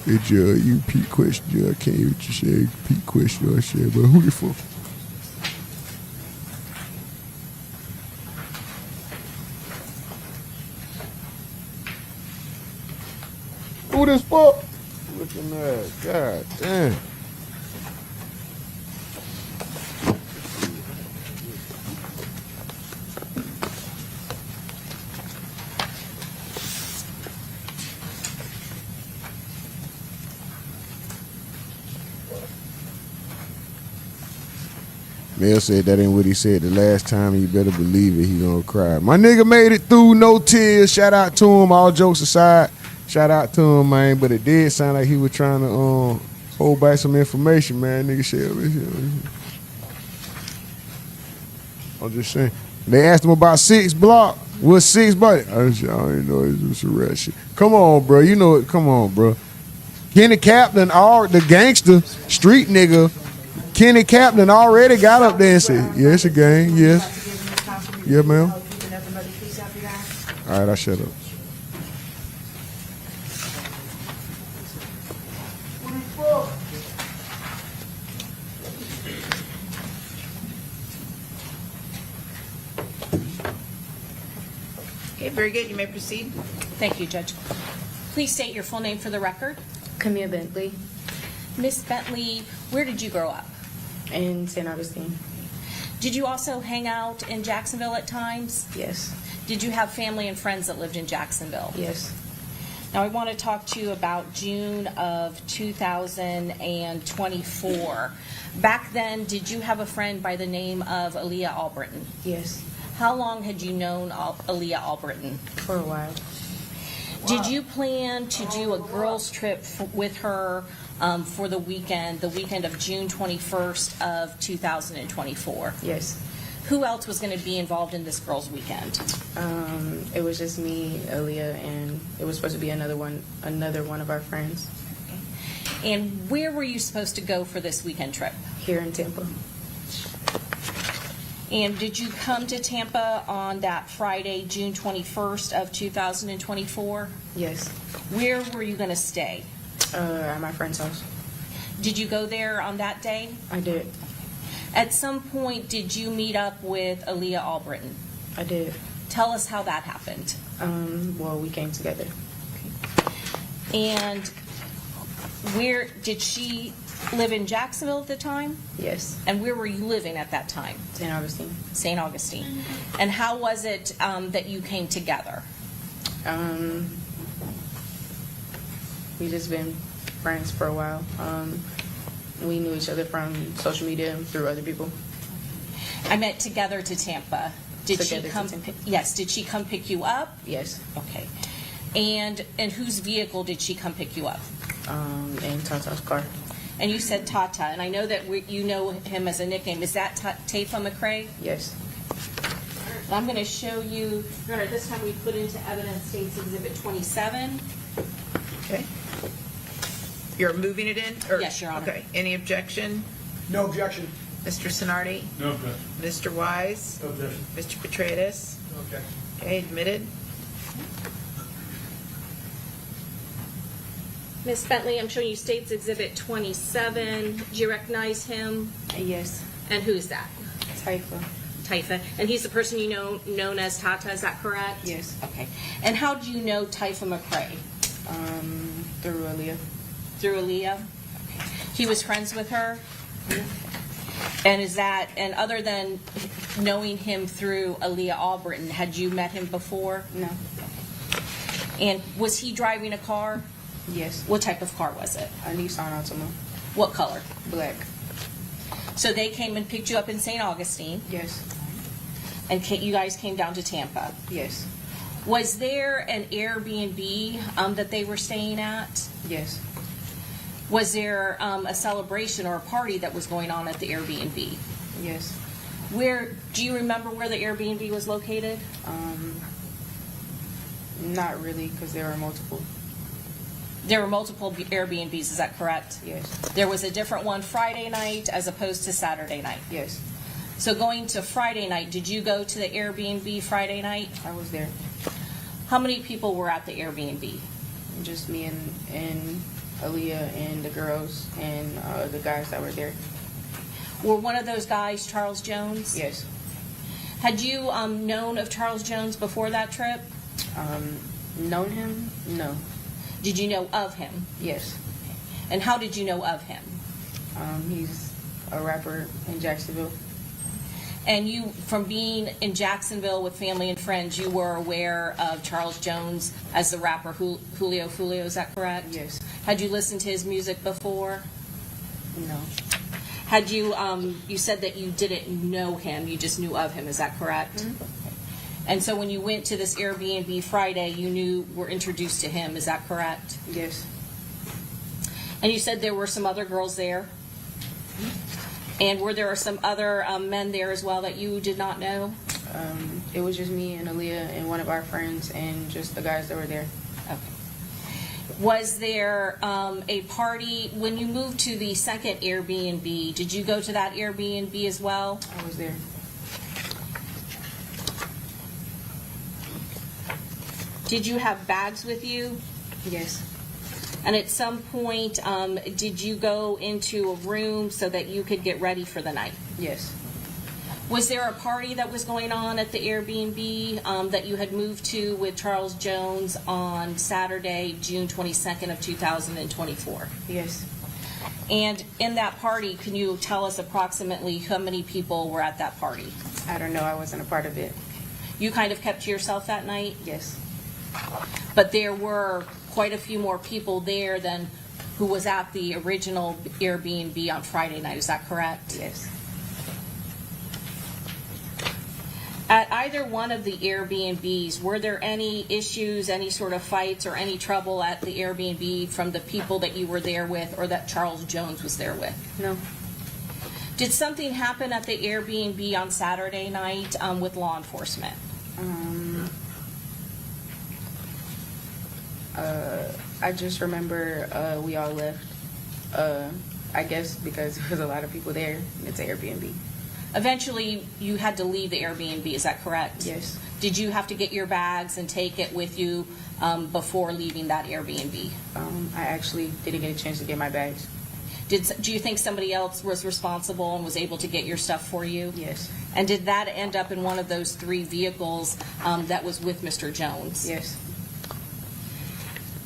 B: Hey, Judge, you repeat question, Judge. I can't hear what you say. Repeat question, I said, but who you for? Who this for? Looking at, God damn. Mel said that ain't what he said the last time. You better believe it, he gonna cry. My nigga made it through, no tears. Shout out to him, all jokes aside. Shout out to him, man. But it did sound like he was trying to hold back some information, man. Nigga said, I'm just saying. They asked him about 6 Block. What's 6 Block? I didn't know it was a rat shit. Come on, bro. You know it. Come on, bro. Kenny Captain, the gangster, street nigga, Kenny Captain already got up there and said, yeah, it's a game, yes. Yeah, ma'am. All right, I shut up.
C: Okay, very good. You may proceed.
S: Thank you, Judge.
H: Please state your full name for the record.
K: Camille Bentley.
H: Miss Bentley, where did you grow up?
K: In St. Augustine.
H: Did you also hang out in Jacksonville at times?
K: Yes.
H: Did you have family and friends that lived in Jacksonville?
K: Yes.
H: Now I want to talk to you about June of 2024. Back then, did you have a friend by the name of Aaliyah Albritton?
K: Yes.
H: How long had you known Aaliyah Albritton?
K: For a while.
H: Did you plan to do a girls' trip with her for the weekend of June 21st of 2024?
K: Yes.
H: Who else was going to be involved in this girls' weekend?
K: It was just me, Aaliyah, and it was supposed to be another one of our friends.
H: And where were you supposed to go for this weekend trip?
K: Here in Tampa.
H: And did you come to Tampa on that Friday, June 21st of 2024?
K: Yes.
H: Where were you going to stay?
K: At my friend's house.
H: Did you go there on that day?
K: I did.
H: At some point, did you meet up with Aaliyah Albritton?
K: I did.
H: Tell us how that happened.
K: Well, we came together.
H: And where did she live in Jacksonville at the time?
K: Yes.
H: And where were you living at that time?
K: St. Augustine.
H: St. Augustine. And how was it that you came together?
K: We just been friends for a while. We knew each other from social media and through other people.
H: I meant together to Tampa. Did she
K: Together to
H: come?
K: Tampa.
H: Yes. Did she come pick you up?
K: Yes.
H: Okay. And whose vehicle did she come pick you up?
K: In Tata's car.
H: And you said Tata, and I know that you know him as a nickname. Is that Tafa McCrae?
K: Yes.
H: I'm going to show you. Remember, this time we put into evidence States Exhibit 27.
C: Okay. You're moving it in? Or-
H: Yes, Your Honor.
C: Okay. Any objection?
D: No objection.
C: Mr. Sonardi?
F: No objection.
C: Mr. Wise?
F: No objection.
C: Mr. Petraeus?
F: No objection.
C: Okay, admitted.
H: Miss Bentley, I'm showing you States Exhibit 27. Do you recognize him?
K: Yes.
H: And who's that?
K: Taifa.
H: Taifa. And he's the person you know known as Tata, is that correct?
K: Yes.
H: Okay. And how do you know Taifa McCrae?
K: Through Aaliyah.
H: Through Aaliyah? Okay. He was friends with her? And and other than knowing him through Aaliyah Albritton, had you met him before?
K: No.
H: And was he driving a car?
K: Yes.
H: What type of car was it?
K: A Nissan Altima.
H: What color?
K: Black.
H: So they came and picked you up in St. Augustine,
K: Yes.
H: and you guys came down to Tampa.
K: Yes.
H: Was there an Airbnb that they were staying at?
K: Yes.
H: Was there a celebration or a party that was going on at the Airbnb?
K: Yes.
H: Do you remember where the Airbnb was located?
K: Not really, because there were multiple.
H: There were multiple Airbnbs, is that correct?
K: Yes.
H: There was a different one Friday night as opposed to Saturday night.
K: Yes.
H: So going to Friday night, did you go to the Airbnb Friday night?
K: I was there.
H: How many people were at the Airbnb?
K: Just me and Aaliyah and the girls and the guys that were there.
H: Were one of those guys Charles Jones?
K: Yes.
H: Had you known of Charles Jones before that trip?
K: Known him? No.
H: Did you know of him?
K: Yes.
H: And how did you know of him?
K: He's a rapper in Jacksonville.
H: And you, from being in Jacksonville with family and friends, you were aware of Charles Jones as the rapper Foolio, is that correct?
K: Yes.
H: Had you listened to his music before?
K: No.
H: Had you, you said that you didn't know him, you just knew of him, is that correct?
K: Mm-hmm.
H: And so when you went to this Airbnb Friday, you were introduced to him, is that correct?
K: Yes.
H: And you said there were some other girls there? And were there some other men there as well that you did not know?
K: It was just me and Aaliyah and one of our friends and just the guys that were there.
H: Okay. Was there a party when you moved to the second Airbnb? Did you go to that Airbnb as well?
K: I was there.
H: Did you have bags with you?
K: Yes.
H: And at some point, did you go into a room so that you could get ready for the night?
K: Yes.
H: Was there a party that was going on at the Airbnb that you had moved to with Charles Jones on Saturday, June 22nd of 2024?
U: Yes.
H: And in that party, can you tell us approximately how many people were at that party?
U: I don't know. I wasn't a part of it.
H: You kind of kept to yourself that night?
U: Yes.
H: But there were quite a few more people there than who was at the original Airbnb on Friday night. Is that correct?
U: Yes.
H: At either one of the Airbnbs, were there any issues, any sort of fights, or any trouble at the Airbnb from the people that you were there with or that Charles Jones was there with?
U: No.
H: Did something happen at the Airbnb on Saturday night with law enforcement?
U: I just remember we all left. I guess because there was a lot of people there. It's an Airbnb.
H: Eventually, you had to leave the Airbnb, is that correct?
U: Yes.
H: Did you have to get your bags and take it with you before leaving that Airbnb?
U: I actually didn't get a chance to get my bags.
H: Do you think somebody else was responsible and was able to get your stuff for you?
U: Yes.
H: And did that end up in one of those 3 vehicles that was with Mr. Jones?
U: Yes.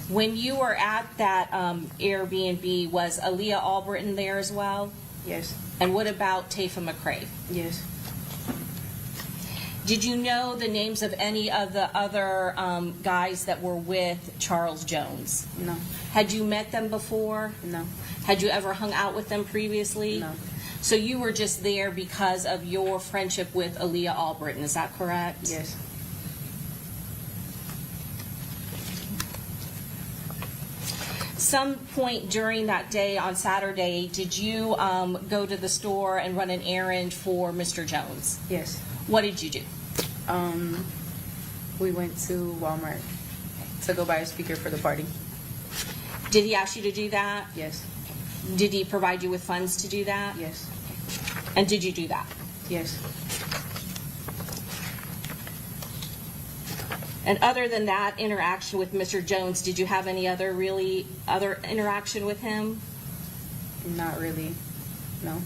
H: When you were at that Airbnb, was Aaliyah Albritton there as well?
U: Yes.
H: And what about Tafa McCrae?
U: Yes.
H: Did you know the names of any of the other guys that were with Charles Jones?
U: No.
H: Had you met them before?
U: No.
H: Had you ever hung out with them previously?
U: No.
H: So you were just there because of your friendship with Aaliyah Albritton, is that correct?
U: Yes.
H: Some point during that day on Saturday, did you go to the store and run an errand for Mr. Jones?
U: Yes.
H: What did you do?
U: We went to Walmart to go buy a speaker for the party.
H: Did he ask you to do that?
U: Yes.
H: Did he provide you with funds to do that?
U: Yes.
H: And did you do that?
U: Yes.
H: And other than that interaction with Mr. Jones, did you have any other interaction with him?
U: Not really. No.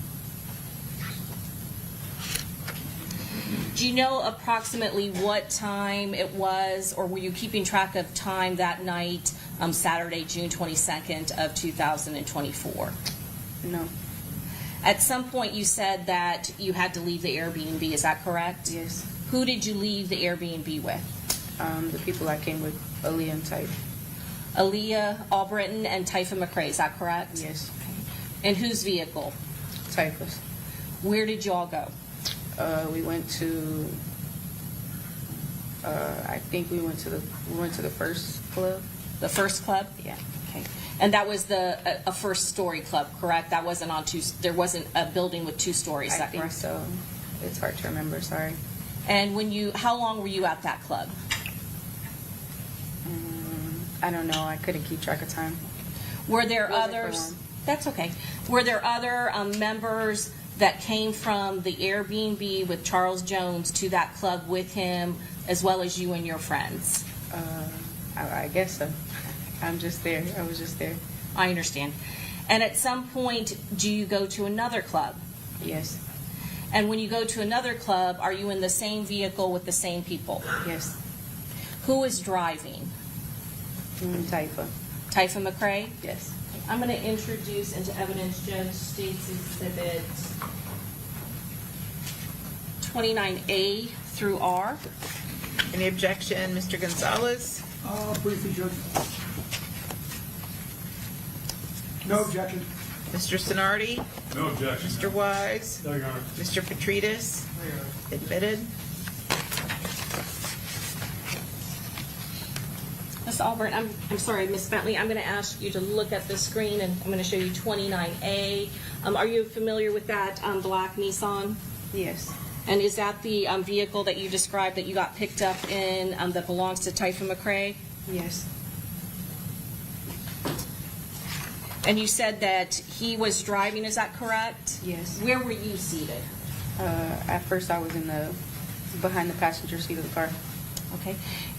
H: Do you know approximately what time it was, or were you keeping track of time that night, Saturday, June 22nd of 2024?
U: No.
H: At some point you said that you had to leave the Airbnb, is that correct?
U: Yes.
H: Who did you leave the Airbnb with?
U: The people I came with, Aaliyah and Type.
H: Aaliyah Albritton and Tyfa McCrae, is that correct?
U: Yes.
H: And whose vehicle?
U: Typhus.
H: Where did y'all go?
U: We went to. I think we went to the first club.
H: The first club?
U: Yeah.
H: Okay. And that was a first story club, correct? That wasn't on two. There wasn't a building with 2 stories. Is that
U: I think
H: correct?
U: so. It's hard to remember. Sorry.
H: And how long were you at that club?
U: I don't know. I couldn't keep track of time.
H: Were there
U: Wasn't for
H: others?
U: long.
H: That's okay. Were there other members that came from the Airbnb with Charles Jones to that club with him, as well as you and your friends?
U: I guess so. I'm just there. I was just there.
H: I understand. And at some point, do you go to another club?
U: Yes.
H: And when you go to another club, are you in the same vehicle with the same people?
U: Yes.
H: Who is driving?
U: Typha.
H: Typha McCrae?
U: Yes.
H: I'm going to introduce into evidence Judge States Exhibit 29A through R.
C: Any objection, Mr. Gonzalez?
D: Briefly, Judge. No objection.
C: Mr. Sonardi?
F: No objection.
C: Mr. Wise?
F: No, Your Honor.
C: Mr. Petridis? Admitted.
H: Ms. Albert, I'm sorry, Ms. Bentley, I'm going to ask you to look at the screen and I'm going to show you 29A. Are you familiar with that black Nissan?
U: Yes.
H: And is that the vehicle that you described that you got picked up in that belongs to Typha McCrae?
U: Yes.
H: And you said that he was driving, is that correct?
U: Yes.
H: Where were you seated?
U: At first, I was behind the passenger seat of the car.
H: Okay.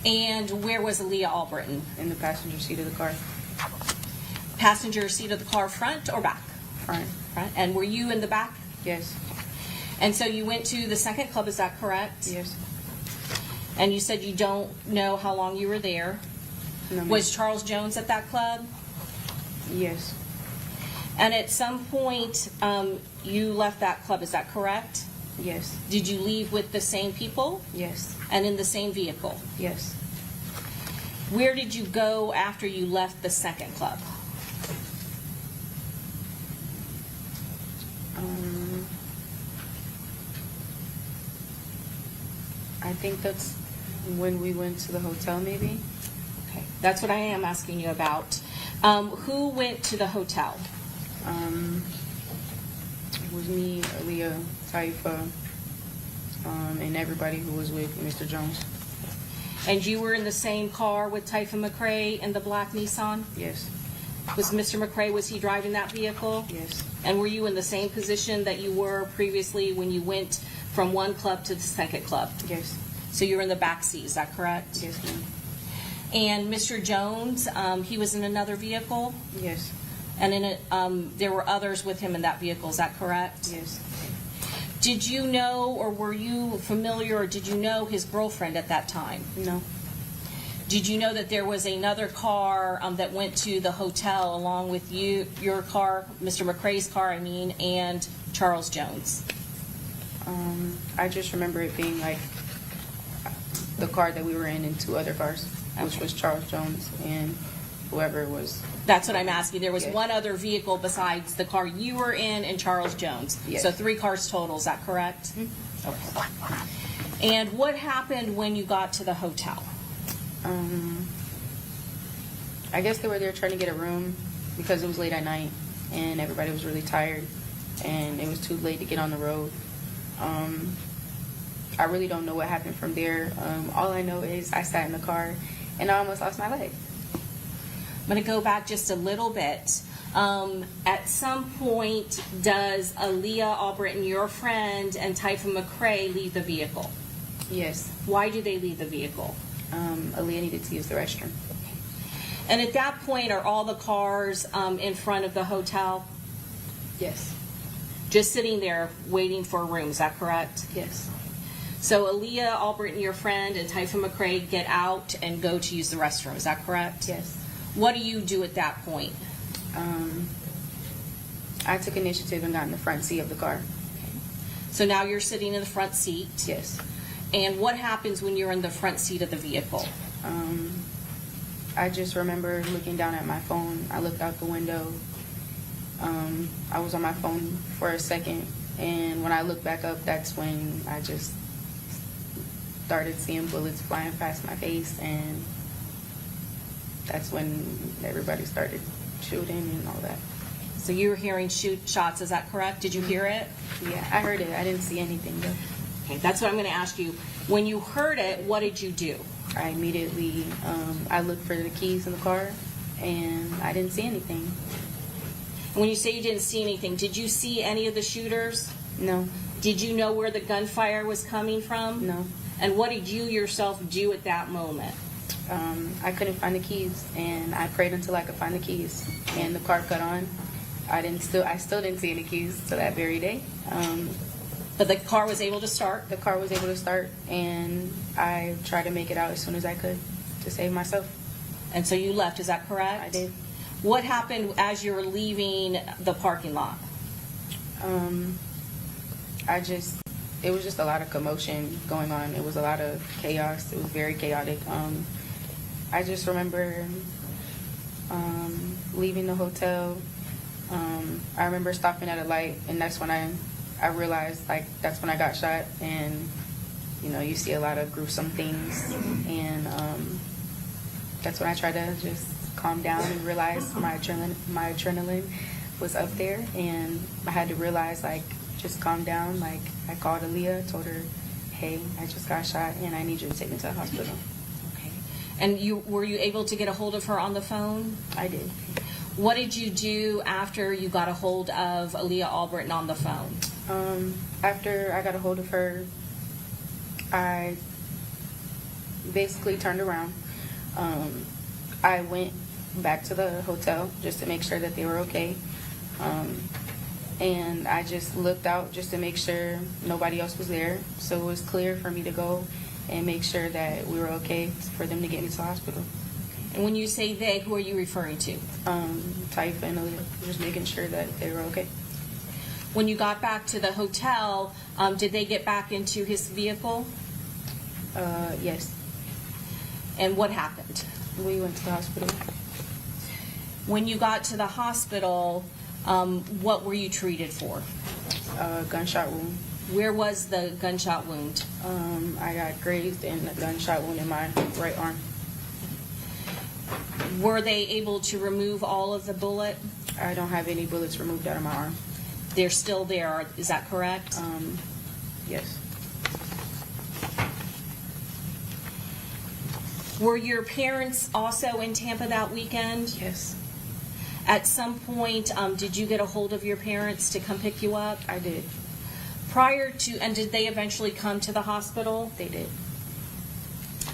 H: And where was Aaliyah Albritton?
U: In the passenger seat of the car.
H: Passenger seat of the car, front or back?
U: Front.
H: Front. And were you in the back?
U: Yes.
H: And so you went to the second club, is that correct?
U: Yes.
H: And you said you don't know how long you were there.
U: No, ma'am.
H: Was Charles Jones at that club?
U: Yes.
H: And at some point, you left that club, is that correct?
U: Yes.
H: Did you leave with the same people?
U: Yes.
H: And in the same vehicle?
U: Yes.
H: Where did you go after you left the second club?
U: I think that's when we went to the hotel, maybe.
H: Okay, that's what I am asking you about. Who went to the hotel?
U: It was me, Aaliyah, Taifa, and everybody who was with Mr. Jones.
H: And you were in the same car with Taifa McCrae in the black Nissan?
U: Yes.
H: Was Mr. McCrae, was he driving that vehicle?
U: Yes.
H: And were you in the same position that you were previously when you went from one club to the second club?
U: Yes.
H: So you were in the back seat, is that correct?
U: Yes, ma'am.
H: And Mr. Jones, he was in another vehicle?
U: Yes.
H: And in it, there were others with him in that vehicle, is that correct?
U: Yes.
H: Did you know, or were you familiar, or did you know his girlfriend at that time?
U: No.
H: Did you know that there was another car that went to the hotel along with you, your car, Mr. McCrae's car, I mean, and Charles Jones?
U: I just remember it being like the car that we were in and two other cars, which was Charles Jones and whoever it was.
H: That's what I'm asking. There was
U: Yes.
H: one other vehicle besides the car you were in and Charles Jones.
U: Yes.
H: So 3 cars total, is that correct? Okay. And what happened when you got to the hotel?
U: I guess they were there trying to get a room because it was late at night and everybody was really tired and it was too late to get on the road. I really don't know what happened from there. All I know is I sat in the car and I almost lost my leg.
H: I'm going to go back just a little bit. At some point, does Aaliyah Albritton, your friend, and Taifa McCrae leave the vehicle?
U: Yes.
H: Why do they leave the vehicle?
U: Aaliyah needed to use the restroom.
H: And at that point, are all the cars in front of the hotel?
U: Yes.
H: Just sitting there waiting for a room, is that correct?
U: Yes.
H: So Aaliyah Albritton, your friend, and Taifa McCrae get out and go to use the restroom, is that correct?
U: Yes.
H: What do you do at that point?
U: I took initiative and got in the front seat of the car.
H: So now you're sitting in the front seat.
U: Yes.
H: And what happens when you're in the front seat of the vehicle?
U: I just remember looking down at my phone. I looked out the window. I was on my phone for a second, and when I looked back up, that's when I just started seeing bullets flying past my face, and that's when everybody started shooting and all that.
H: So you were hearing shots, is that correct? Did you hear it?
U: Yeah, I heard it. I didn't see anything, though.
H: Okay, that's what I'm going to ask you. When you heard it, what did you do?
U: I immediately, I looked for the keys in the car, and I didn't see anything.
H: And when you say you didn't see anything, did you see any of the shooters?
U: No.
H: Did you know where the gunfire was coming from?
U: No.
H: And what did you yourself do at that moment?
U: I couldn't find the keys, and I prayed until I could find the keys, and the car cut on. I still didn't see any keys to that very day.
H: But the car was able to start?
U: The car was able to start, and I tried to make it out as soon as I could to save myself.
H: And so you left, is that correct?
U: I did.
H: What happened as you were leaving the parking lot?
U: It was just a lot of commotion going on. It was a lot of chaos. It was very chaotic. I just remember leaving the hotel. I remember stopping at a light, and that's when I realized, like, that's when I got shot. And, you know, you see a lot of gruesome things. And that's when I tried to just calm down and realize my adrenaline was up there. And I had to realize, like, just calm down. Like, I called Aaliyah, told her, hey, I just got shot, and I need you to take me to the hospital.
H: Okay. And were you able to get a hold of her on the phone?
U: I did.
H: What did you do after you got a hold of Aaliyah Albritton on the phone?
U: After I got a hold of her, I basically turned around. I went back to the hotel just to make sure that they were okay. and I just looked out just to make sure nobody else was there. So it was clear for me to go and make sure that we were okay for them to get me to the hospital.
H: And when you say they, who are you referring to?
U: Typha and Aaliyah, just making sure that they were okay.
H: When you got back to the hotel, did they get back into his vehicle?
U: Yes.
H: And what happened?
U: We went to the hospital.
H: When you got to the hospital, what were you treated for?
U: Gunshot wound.
H: Where was the gunshot wound?
U: I got grazed and a gunshot wound in my right arm.
H: Were they able to remove all of the bullet?
U: I don't have any bullets removed out of my arm.
H: They're still there, is that correct?
U: Yes.
H: Were your parents also in Tampa that weekend?
U: Yes.
H: At some point, did you get a hold of your parents to come pick you up?
U: I did.
H: Prior to, and did they eventually come to the hospital?
U: They did.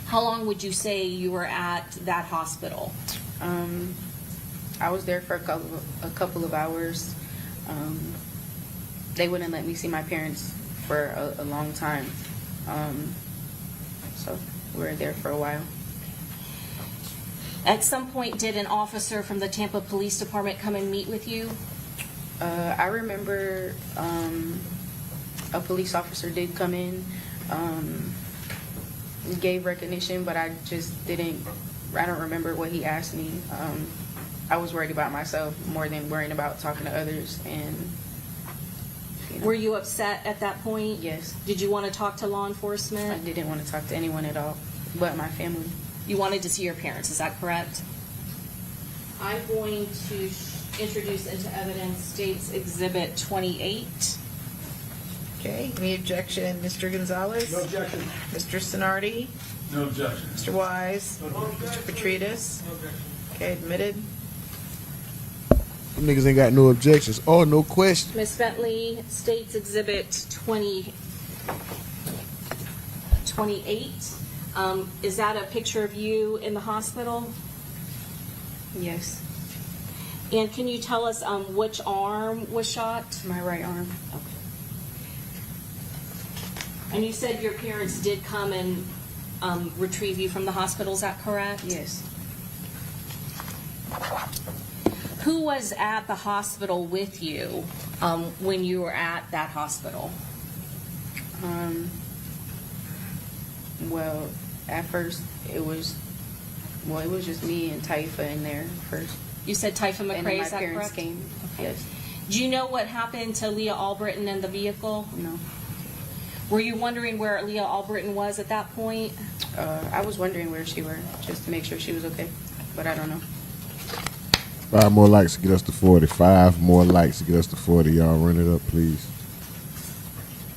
H: How long would you say you were at that hospital?
U: I was there for a couple of hours. They wouldn't let me see my parents for a long time. So we were there for a while.
H: At some point, did an officer from the Tampa Police Department come and meet with you?
U: I remember a police officer did come in, gave recognition, but I just I don't remember what he asked me. I was worried about myself more than worrying about talking to others. And
H: Were you upset at that point?
U: Yes.
H: Did you want to talk to law enforcement?
U: I didn't want to talk to anyone at all but my family.
H: You wanted to see your parents, is that correct? I'm going to introduce into evidence State's Exhibit 28.
C: Okay, any objection, Mr. Gonzalez?
A: No objection.
C: Mr. Sonardi?
A: No objection.
C: Mr. Wise? Mr. Petridis? Okay, admitted.
B: Them niggas ain't got no objections or no questions.
H: Ms. Bentley, State's Exhibit 28. Is that a picture of you in the hospital?
U: Yes.
H: And can you tell us which arm was shot?
U: My right arm.
H: Okay. And you said your parents did come and retrieve you from the hospital, is that correct?
U: Yes.
H: Who was at the hospital with you when you were at that hospital?
U: Well, at first it was just me and Typha in there first.
H: You said Typha McRae,
U: And then my
H: is that
U: parents
H: correct?
U: came.
H: Okay.
U: Yes.
H: Do you know what happened to Leah Albritton in the vehicle?
U: No.
H: Were you wondering where Leah Albritton was at that point?
U: I was wondering where she were, just to make sure she was okay, but I don't know.
B: 5 more likes to get us to 40. 5 more likes to get us to 40. Y'all run it up, please.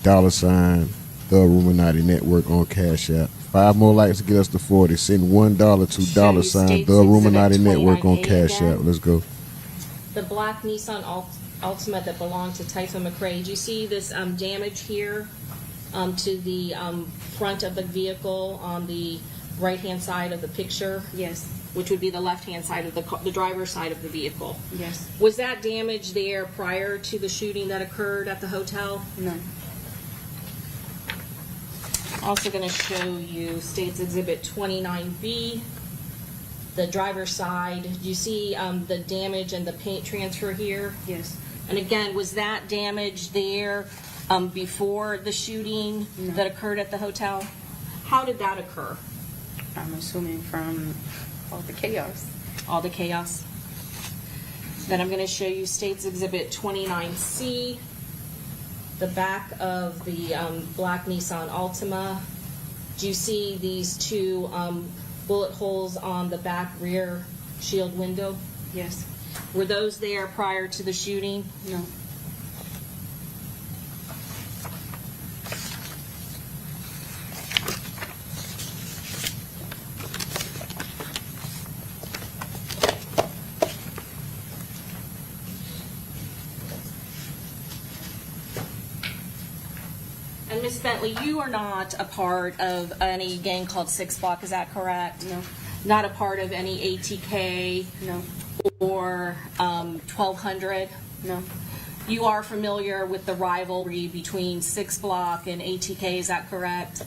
B: $, the Rumonati Network on Cash App. 5 more likes to get us to 40. Send $1 to $, the Rumonati Network on Cash App. Let's go.
H: The black Nissan Altima that belonged to Typha McRae. Do you see this damage here to the front of the vehicle on the right-hand side of the picture?
U: Yes.
H: Which would be the left-hand side of the driver's side of the vehicle.
U: Yes.
H: Was that damage there prior to the shooting that occurred at the hotel?
U: No.
H: Also going to show you State's Exhibit 29B, the driver's side. Do you see the damage and the paint transfer here?
U: Yes.
H: And again, was that damage there before the shooting that occurred at the hotel? How did that occur?
U: I'm assuming from all the chaos.
H: All the chaos. Then I'm going to show you State's Exhibit 29C, the back of the black Nissan Altima. Do you see these 2 bullet holes on the back rear shield window?
U: Yes.
H: Were those there prior to the shooting?
U: No.
H: And Ms. Bentley, you are not a part of any gang called 6 Block, is that correct?
U: No.
H: Not a part of any ATK?
U: No.
H: Or 1200?
U: No.
H: You are familiar with the rivalry between 6 Block and ATK, is that correct?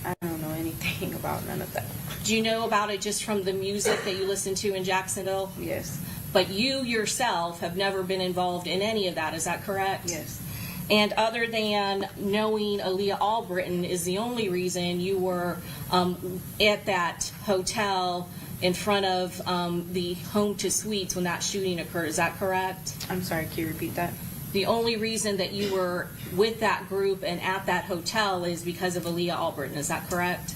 U: I don't know anything about none of that.
H: Do you know about it just from the music that you listen to in Jacksonville?
U: Yes.
H: But you yourself have never been involved in any of that, is that correct?
U: Yes.
H: And other than knowing Aaliyah Albritton is the only reason you were at that hotel in front of the Home to Suites when that shooting occurred, is that correct?
U: I'm sorry, can you repeat that?
H: The only reason that you were with that group and at that hotel is because of Aaliyah Albritton, is that correct?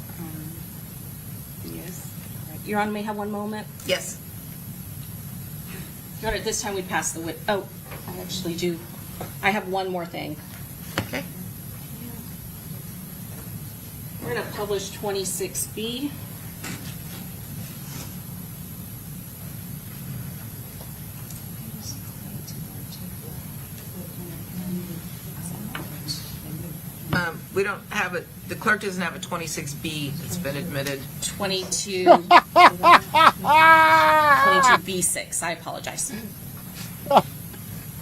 U: Yes.
H: Your Honor, may I have one moment?
C: Yes.
H: Your Honor, this time we pass the oh, I actually do. I have one more thing.
C: Okay.
H: We're going to publish 26B.
C: We don't have it, the clerk doesn't have a 26B that's been admitted.
H: 22B6, I apologize.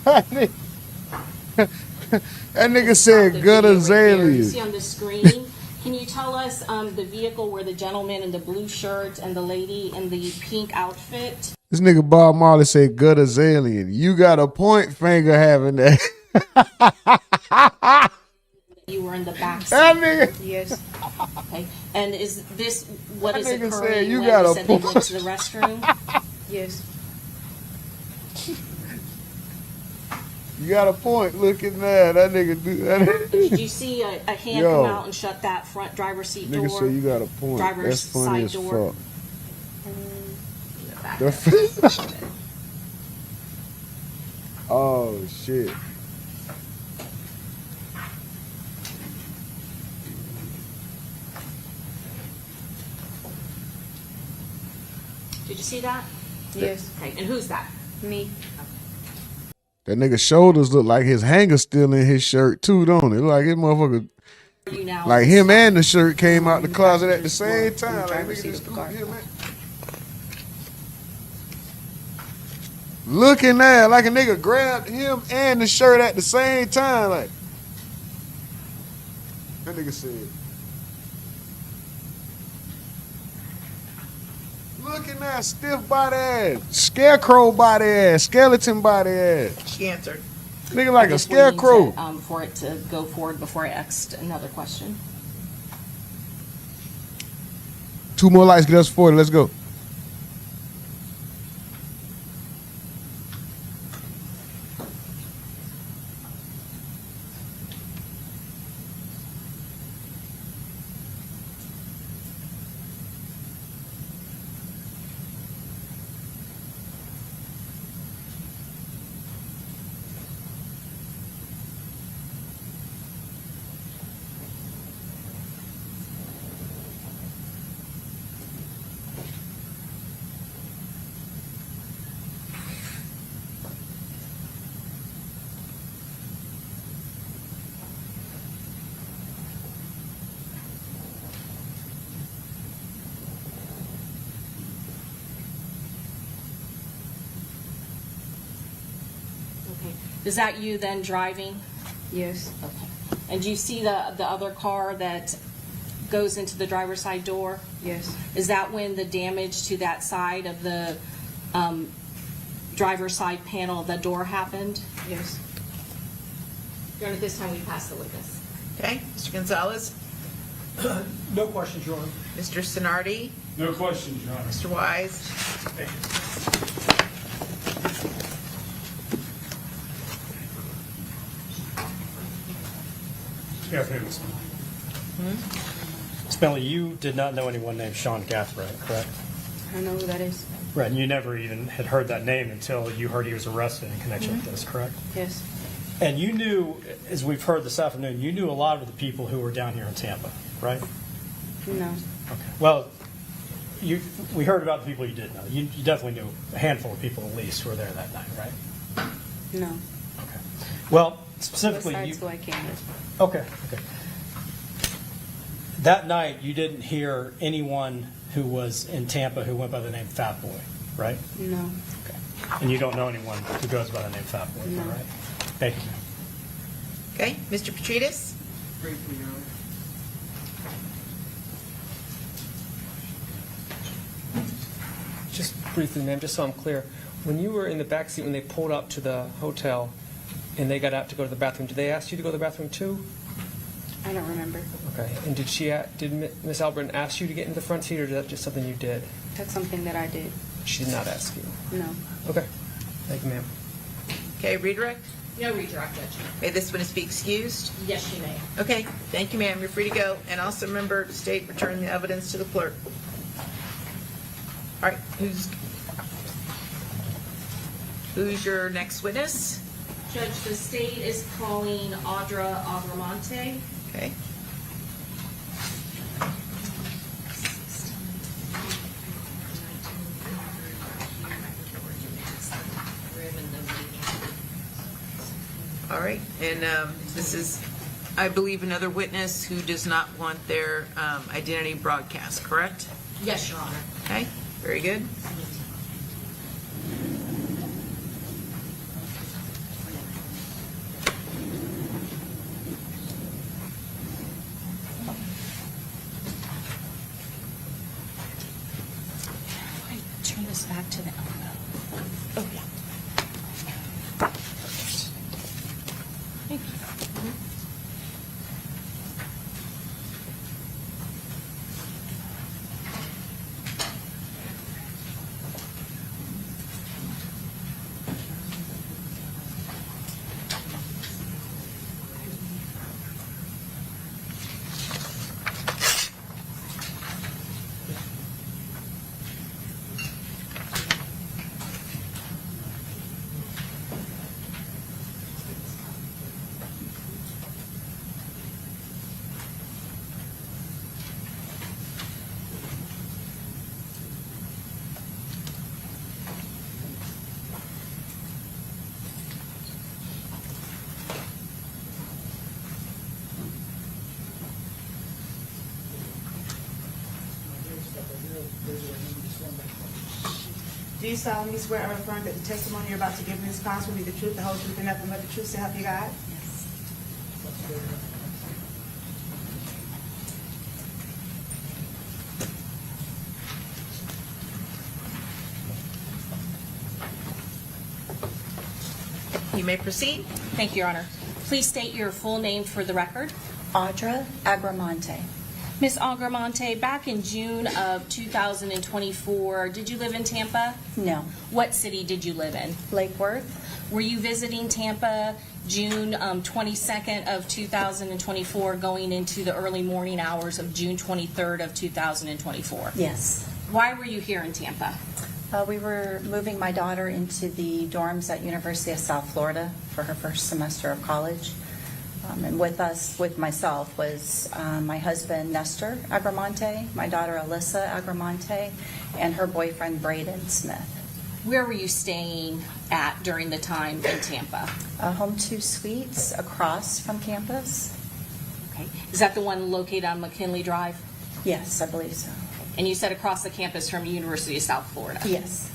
B: That nigga said good
H: You
B: azalea.
H: see on the screen, can you tell us the vehicle where the gentleman in the blue shirt and the lady in the pink outfit?
B: This nigga Bob Marley said good azalea. You got a point finger having that.
H: You were in the back seat.
B: That nigga.
U: Yes.
H: Okay. And is this what
B: That
H: is
B: nigga
H: occurring
B: said you
H: when
B: got
H: you
B: a
H: said they
B: point.
H: went to the restroom?
U: Yes.
B: You got a point. Look at that. That nigga do that.
H: Did you see a hand
B: Yo.
H: come out and shut that front driver's seat door?
B: Nigga said you got a point.
H: Driver's
B: That's funny
H: side
B: as
H: door.
B: fuck. Oh shit.
H: Did you see that?
U: Yes.
H: Okay. And who's that?
U: Me.
B: That nigga's shoulders look like his hanger still in his shirt too, don't it? Like his motherfucker.
H: You now
B: Like him and the shirt came out the closet at the same time. Like,
U: Driver's
B: nigga,
U: seat
B: this
U: of the car.
B: dude here, man. Looking at like a nigga grabbed him and the shirt at the same time. Like that nigga said. Looking at stiff body ass, scarecrow body ass, skeleton body ass.
C: She answered.
B: Nigga like
H: I'm
B: a
H: just waiting
B: scarecrow.
H: for it to go forward before I asked another question.
B: 2 more lights, get us 40. Let's go.
H: Okay. Is that you then driving?
U: Yes.
H: Okay. And do you see the other car that goes into the driver's side door?
U: Yes.
H: Is that when the damage to that side of the driver's side panel of the door happened?
U: Yes.
H: Your Honor, this time we pass the witness.
C: Okay, Mr. Gonzalez,
D: No questions, Your Honor.
C: Mr. Sonardi,
F: No questions, Your Honor.
C: Mr. Wise.
F: Good afternoon, Ms.
I: Spinley, you did not know anyone named Sean Gathright, correct?
U: I don't know who that is.
I: Right, and you never even had heard that name until you heard he was arrested in connection with this, correct?
U: Yes.
I: And you knew, as we've heard this afternoon, you knew a lot of the people who were down here in Tampa, right?
U: No.
I: Okay. Well, we heard about the people you did know. You definitely knew a handful of people at least who were there that night, right?
U: No.
I: Okay. Well, specifically,
U: Besides who I came with.
I: Okay. That night, you didn't hear anyone who was in Tampa who went by the name Fat Boy, right?
U: No.
I: Okay. And you don't know anyone who goes by the name Fat Boy, is that
U: No.
I: right? Thank you.
C: Okay, Mr. Petridis?
T: Briefly, Your Honor. Just briefly, ma'am, just so I'm clear, when you were in the back seat when they pulled up to the hotel and they got out to go to the bathroom, did they ask you to go to the bathroom too?
U: I don't remember.
T: Okay. And did Miss Albritton ask you to get into the front seat, or is that just something you did?
U: That's something that I did.
T: She did not ask you.
U: No.
T: Okay. Thank you, ma'am.
C: Okay, redirect?
M: No redirect, Judge.
C: May this witness be excused?
M: Yes, you may.
C: Okay, thank you, ma'am. You're free to go. And also remember to state, return the evidence to the clerk. All right, who's your next witness?
M: Judge, the state is calling Audra Agramonte.
C: Okay. All right, and this is, I believe, another witness who does not want their identity broadcast, correct?
M: Yes, Your Honor.
C: Okay, very good.
H: Turn this back to the elbow. Oh, yeah. Thank you.
J: Do you solemnly swear or affirm that the testimony you're about to give in this class will be the truth, the whole truth, and nothing but the truth, so help you God? Yes.
C: You may proceed.
H: Thank you, Your Honor. Please state your full name for the record.
V: Audra Agramonte.
H: Ms. Agramonte, back in June of 2024, did you live in Tampa?
V: No.
H: What city did you live in?
V: Lake Worth.
H: Were you visiting Tampa June 22nd of 2024 going into the early morning hours of June 23rd of 2024?
V: Yes.
H: Why were you here in Tampa?
V: We were moving my daughter into the dorms at University of South Florida for her first semester of college. And with myself, was my husband, Nestor Agramonte, my daughter, Alyssa Agramonte, and her boyfriend, Braden Smith.
H: Where were you staying at during the time in Tampa?
V: Home 2 Suites across from campus.
H: Okay. Is that the one located on McKinley Drive?
V: Yes, I believe so.
H: And you said across the campus from University of South Florida?
V: Yes.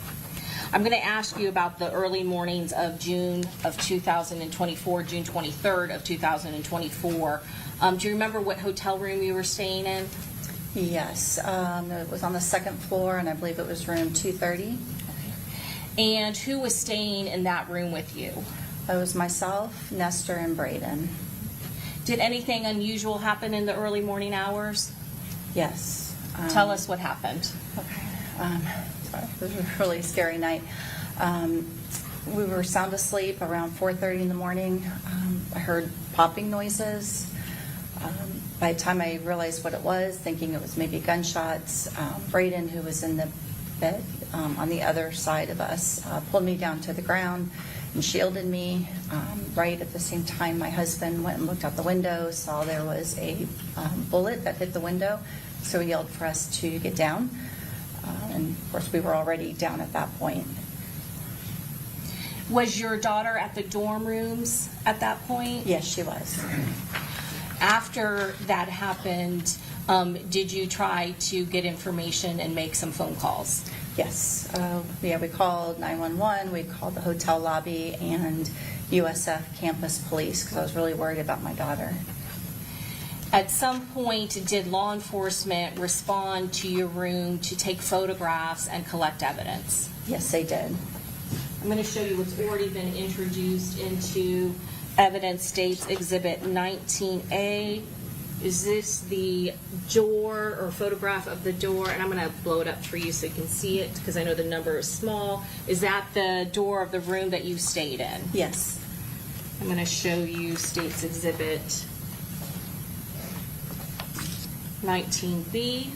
H: I'm going to ask you about the early mornings of June of 2024, June 23rd of 2024. Do you remember what hotel room you were staying in?
V: Yes. It was on the second floor, and I believe it was room 230.
H: And who was staying in that room with you?
V: It was myself, Nestor, and Braden.
H: Did anything unusual happen in the early morning hours?
V: Yes.
H: Tell us what happened.
V: Okay. Sorry, it was a really scary night. We were sound asleep around 4:30 in the morning. I heard popping noises. By the time I realized what it was, thinking it was maybe gunshots, Braden, who was in the bed on the other side of us, pulled me down to the ground and shielded me. Right at the same time, my husband went and looked out the window, saw there was a bullet that hit the window, so he yelled for us to get down. And of course, we were already down at that point.
H: Was your daughter at the dorm rooms at that point?
V: Yes, she was.
H: After that happened, did you try to get information and make some phone calls?
V: Yes. We called 911. We called the hotel lobby, and USF Campus Police because I was really worried about my daughter.
H: At some point, did law enforcement respond to your room to take photographs and collect evidence?
V: Yes, they did.
H: I'm going to show you what's already been introduced into Evidence States Exhibit 19A. Is this the door or photograph of the door? And I'm going to blow it up for you so you can see it because I know the number is small. Is that the door of the room that you stayed in?
V: Yes.
H: I'm going to show you States Exhibit 19B.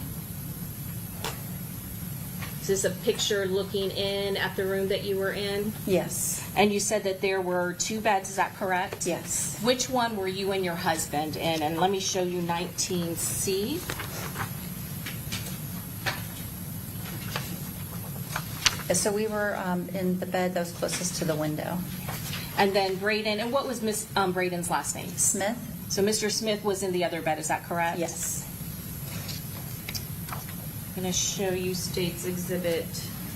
H: Is this a picture looking in at the room that you were in?
V: Yes.
H: And you said that there were 2 beds, is that correct?
V: Yes.
H: Which one were you and your husband in? And let me show you 19C.
V: So we were in the bed that was closest to the window.
H: And then Braden, and what was Miss Braden's last name?
V: Smith.
H: So Mr. Smith was in the other bed, is that correct?
V: Yes.
H: I'm going to show you States Exhibit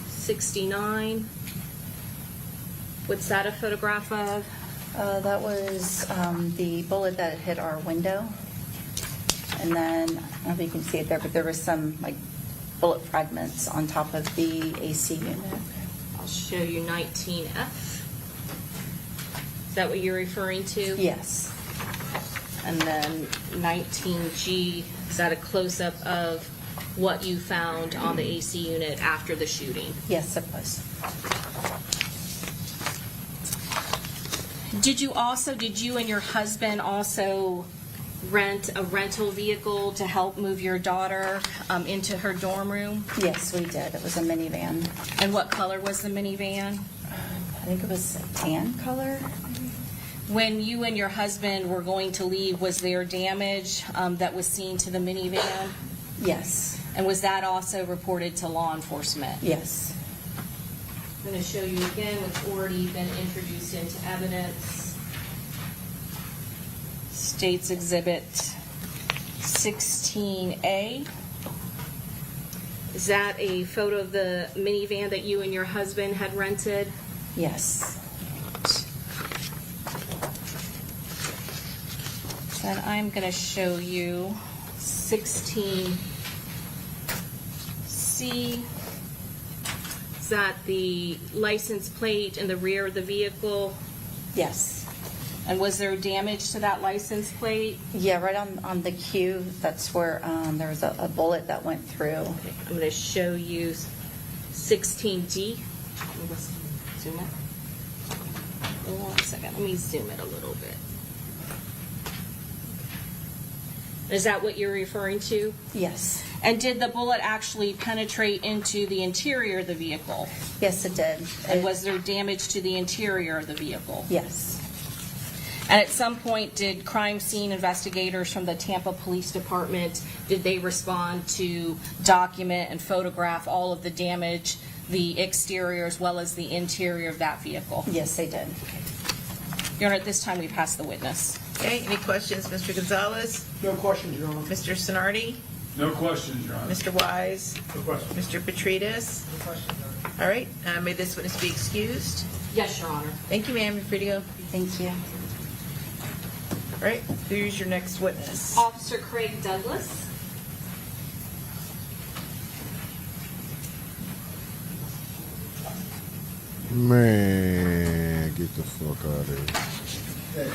H: 69. What's that a photograph of?
V: That was the bullet that hit our window. And then, I don't know if you can see it there, but there was some like bullet fragments on top of the AC unit.
H: I'll show you 19F. Is that what you're referring to?
V: Yes.
H: And then 19G, is that a close-up of what you found on the AC unit after the shooting?
V: Yes, it was.
H: Did you and your husband also rent a rental vehicle to help move your daughter into her dorm room?
V: Yes, we did. It was a minivan.
H: And what color was the minivan?
V: I think it was a tan color.
H: When you and your husband were going to leave, was there damage that was seen to the minivan?
V: Yes.
H: And was that also reported to law enforcement?
V: Yes.
H: I'm going to show you again what's already been introduced into evidence. States Exhibit 16A. Is that a photo of the minivan that you and your husband had rented?
V: Yes.
H: Then I'm going to show you 16C. Is that the license plate in the rear of the vehicle?
V: Yes.
H: And was there damage to that license plate?
V: Yeah, right on the queue. That's where there was a bullet that went through.
H: Okay, I'm going to show you 16D. Zoom it. One second. Let me zoom it a little bit. Is that what you're referring to?
V: Yes.
H: And did the bullet actually penetrate into the interior of the vehicle?
V: Yes, it did.
H: And was there damage to the interior of the vehicle?
V: Yes.
H: And at some point, did crime scene investigators from the Tampa Police Department, did they respond to document and photograph all of the damage, the exterior as well as the interior of that vehicle?
V: Yes, they did.
H: Your Honor, at this time we pass the witness.
C: Okay, any questions, Mr. Gonzalez?
D: No questions, Your Honor.
C: Mr. Sonardi?
A: No questions, Your Honor.
C: Mr. Wise?
F: No question.
C: Mr. Petrides?
F: No question, Your Honor.
C: All right, may this witness be excused?
H: Yes, Your Honor.
C: Thank you, ma'am. You're free to go.
V: Thank you.
C: All right, who's your next witness?
H: Officer Craig Douglas.
R: Man, get the fuck out of here.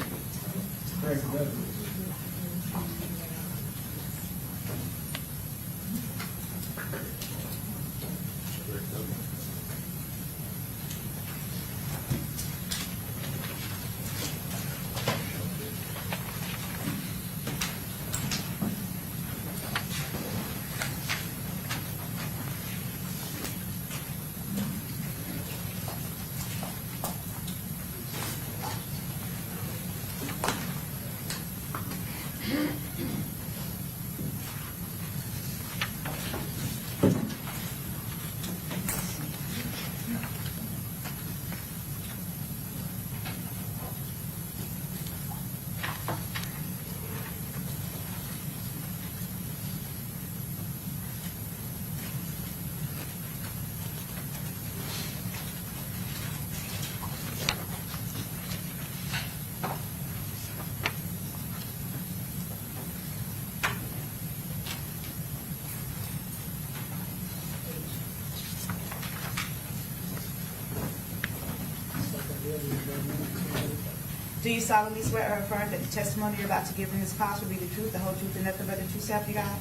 J: Do you solemnly swear or affirm that the testimony you're about to give in this class will be the truth, the whole truth, and nothing but the truth, so help you God?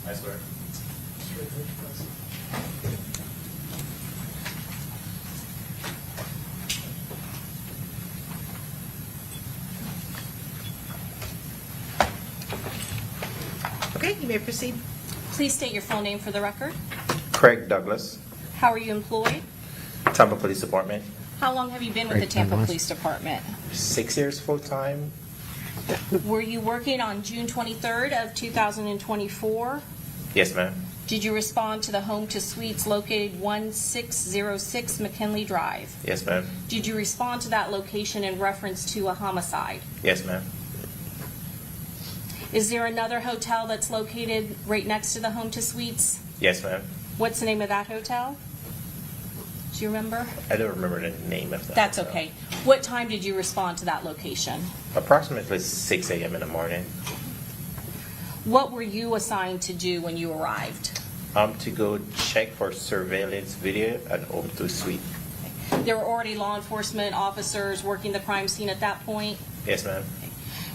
F: I swear.
C: Okay, you may proceed.
H: Please state your full name for the record.
E: Craig Douglas,
H: How are you employed?
E: Tampa Police Department.
H: How long have you been with the Tampa Police Department?
E: 6 years full time.
H: Were you working on June 23rd of 2024?
E: Yes, ma'am.
H: Did you respond to the home to suites located 1606 McKinley Drive?
E: Yes, ma'am.
H: Did you respond to that location in reference to a homicide?
E: Yes, ma'am.
H: Is there another hotel that's located right next to the home to suites?
E: Yes, ma'am.
H: What's the name of that hotel? Do you remember?
E: I don't remember the name of that.
H: That's okay. What time did you respond to that location?
E: Approximately 6 a.m. in the morning.
H: What were you assigned to do when you arrived?
E: To go check for surveillance video at home to suite.
H: There were already law enforcement officers working the crime scene at that point?
E: Yes, ma'am.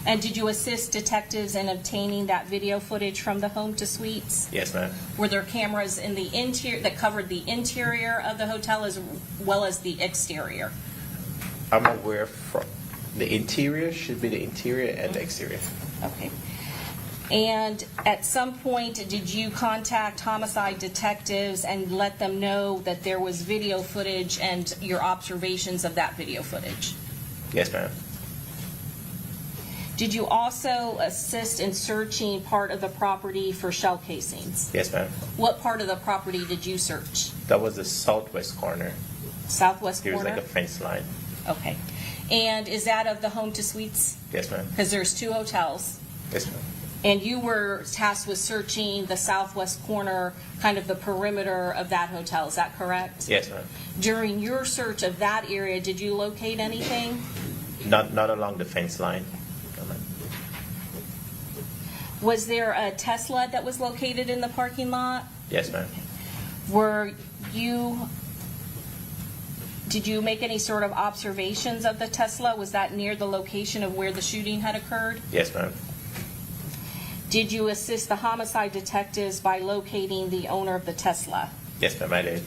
H: And did you assist detectives in obtaining that video footage from the home to suites?
E: Yes, ma'am.
H: Were there cameras in the interior that covered the interior of the hotel as well as the exterior?
E: I'm aware from the interior should be the interior and the exterior.
H: Okay. And at some point, did you contact homicide detectives and let them know that there was video footage and your observations of that video footage?
E: Yes, ma'am.
H: Did you also assist in searching part of the property for shell casings?
E: Yes, ma'am.
H: What part of the property did you search?
E: That was the southwest corner.
H: Southwest
E: There was
H: corner?
E: like a fence line.
H: Okay. And is that of the home to suites?
E: Yes, ma'am.
H: Because there's two hotels.
E: Yes, ma'am.
H: And you were tasked with searching the southwest corner, kind of the perimeter of that hotel. Is that correct?
E: Yes, ma'am.
H: During your search of that area, did you locate anything?
E: Not along the fence line. No, ma'am.
H: Was there a Tesla that was located in the parking lot?
E: Yes, ma'am.
H: Did you make any sort of observations of the Tesla? Was that near the location of where the shooting had occurred?
E: Yes, ma'am.
H: Did you assist the homicide detectives by locating the owner of the Tesla?
E: Yes, ma'am, I did.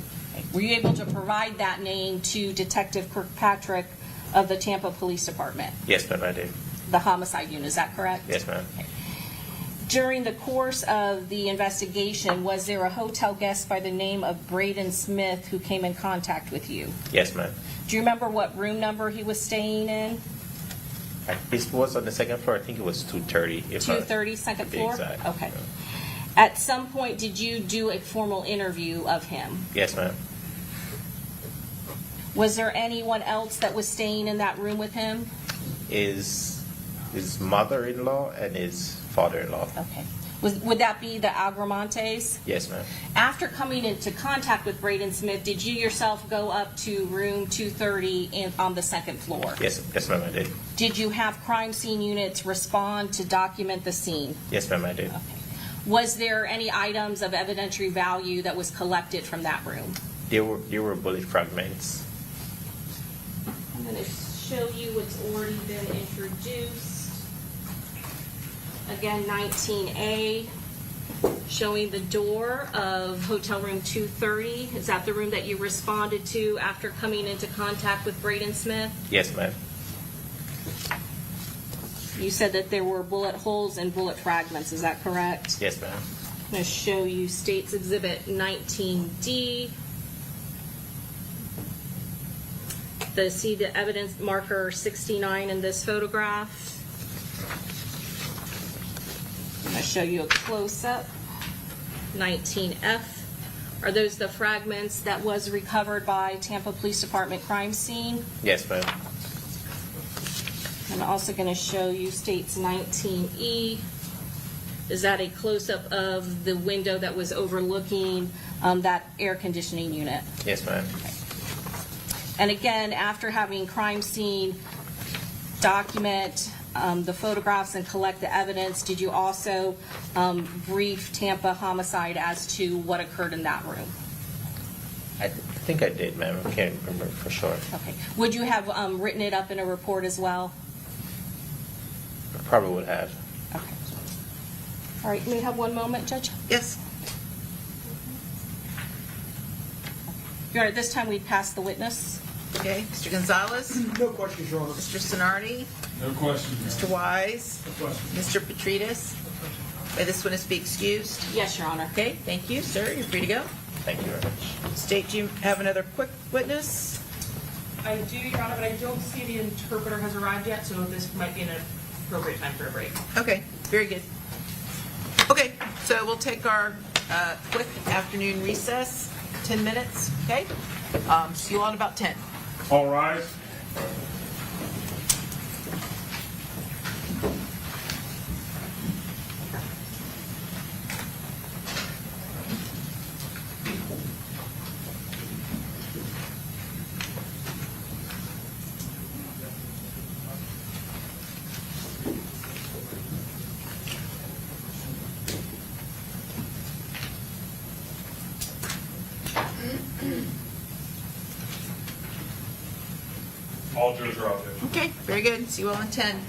H: Were you able to provide that name to Detective Kirkpatrick of the Tampa Police Department?
E: Yes, ma'am, I did.
H: The homicide unit, is that correct?
E: Yes, ma'am.
H: During the course of the investigation, was there a hotel guest by the name of Braden Smith who came in contact with you?
E: Yes, ma'am.
H: Do you remember what room number he was staying in?
E: This was on the second floor. I think it was 230.
H: 230, second floor?
E: Exact.
H: Okay. At some point, did you do a formal interview of him?
E: Yes, ma'am.
H: Was there anyone else that was staying in that room with him?
E: His mother-in-law and his father-in-law.
H: Okay. Would that be the Agramontes?
E: Yes, ma'am.
H: After coming into contact with Braden Smith, did you yourself go up to room 230 on the second floor?
E: Yes, ma'am, I did.
H: Did you have crime scene units respond to document the scene?
E: Yes, ma'am, I did.
H: Okay. Was there any items of evidentiary value that was collected from that room?
E: There were bullet fragments.
H: I'm going to show you what's already been introduced. Again, 19A, showing the door of hotel room 230. Is that the room that you responded to after coming into contact with Braden Smith?
E: Yes, ma'am.
H: You said that there were bullet holes and bullet fragments. Is that correct?
E: Yes, ma'am.
H: I'm going to show you State's Exhibit 19D. See the evidence marker 69 in this photograph. I'm going to show you a close-up. 19F. Are those the fragments that was recovered by Tampa Police Department crime scene?
E: Yes, ma'am.
H: I'm also going to show you State's 19E. Is that a close-up of the window that was overlooking that air conditioning unit?
E: Yes, ma'am.
H: And again, after having crime scene document the photographs and collect the evidence, did you also brief Tampa Homicide as to what occurred in that room?
E: I think I did, ma'am. I can't remember for sure.
H: Okay. Would you have written it up in a report as well?
E: Probably would have.
H: All right, may I have one moment, Judge?
C: Yes.
H: Your Honor, this time we pass the witness.
C: Okay, Mr. Gonzalez?
D: No questions, Your Honor.
C: Mr. Sonardi?
F: No questions.
C: Mr. Wise?
F: No questions.
C: Mr. Petridis? May this witness be excused?
H: Yes, Your Honor.
C: Okay, thank you, sir. You're free to go.
E: Thank you very much.
C: State, do you have another quick witness?
M: I do, Your Honor, but I don't see the interpreter has arrived yet, so this might be an appropriate time for a break.
C: Okay, very good. Okay, so we'll take our quick afternoon recess, 10 minutes, okay? See you all in about 10.
F: All rise. All jurors are out there.
C: Okay, very good. See you all in 10.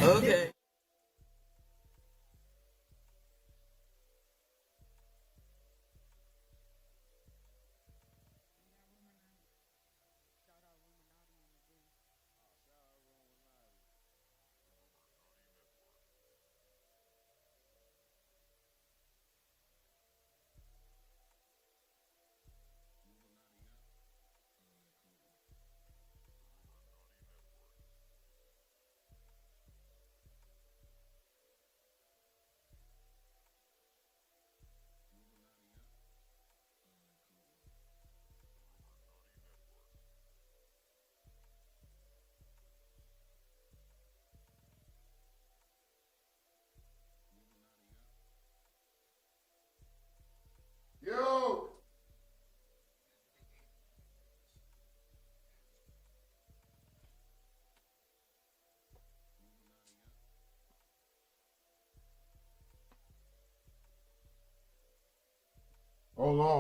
C: Okay.
B: Yo! Hold on.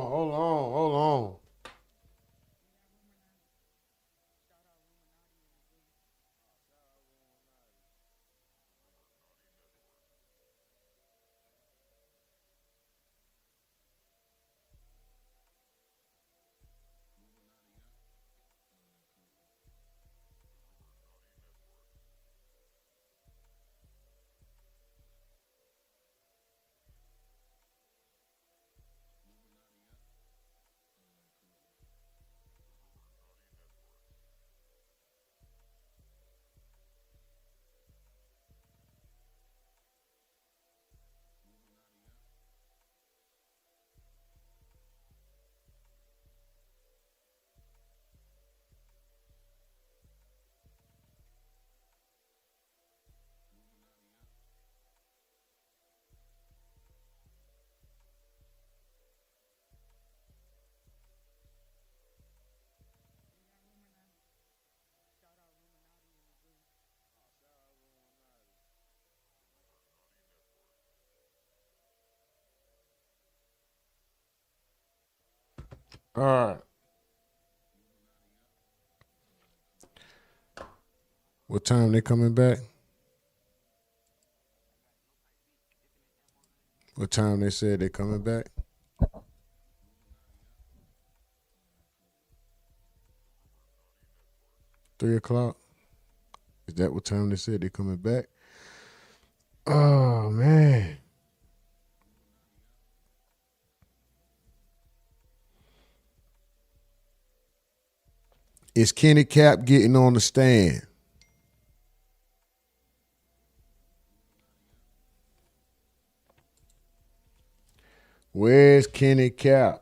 B: All right. What time they coming back? What time they said they coming back? 3 o'clock? Is that what time they said they coming back? Oh, man. Is Kenny Cap getting on the stand? Where's Kenny Cap?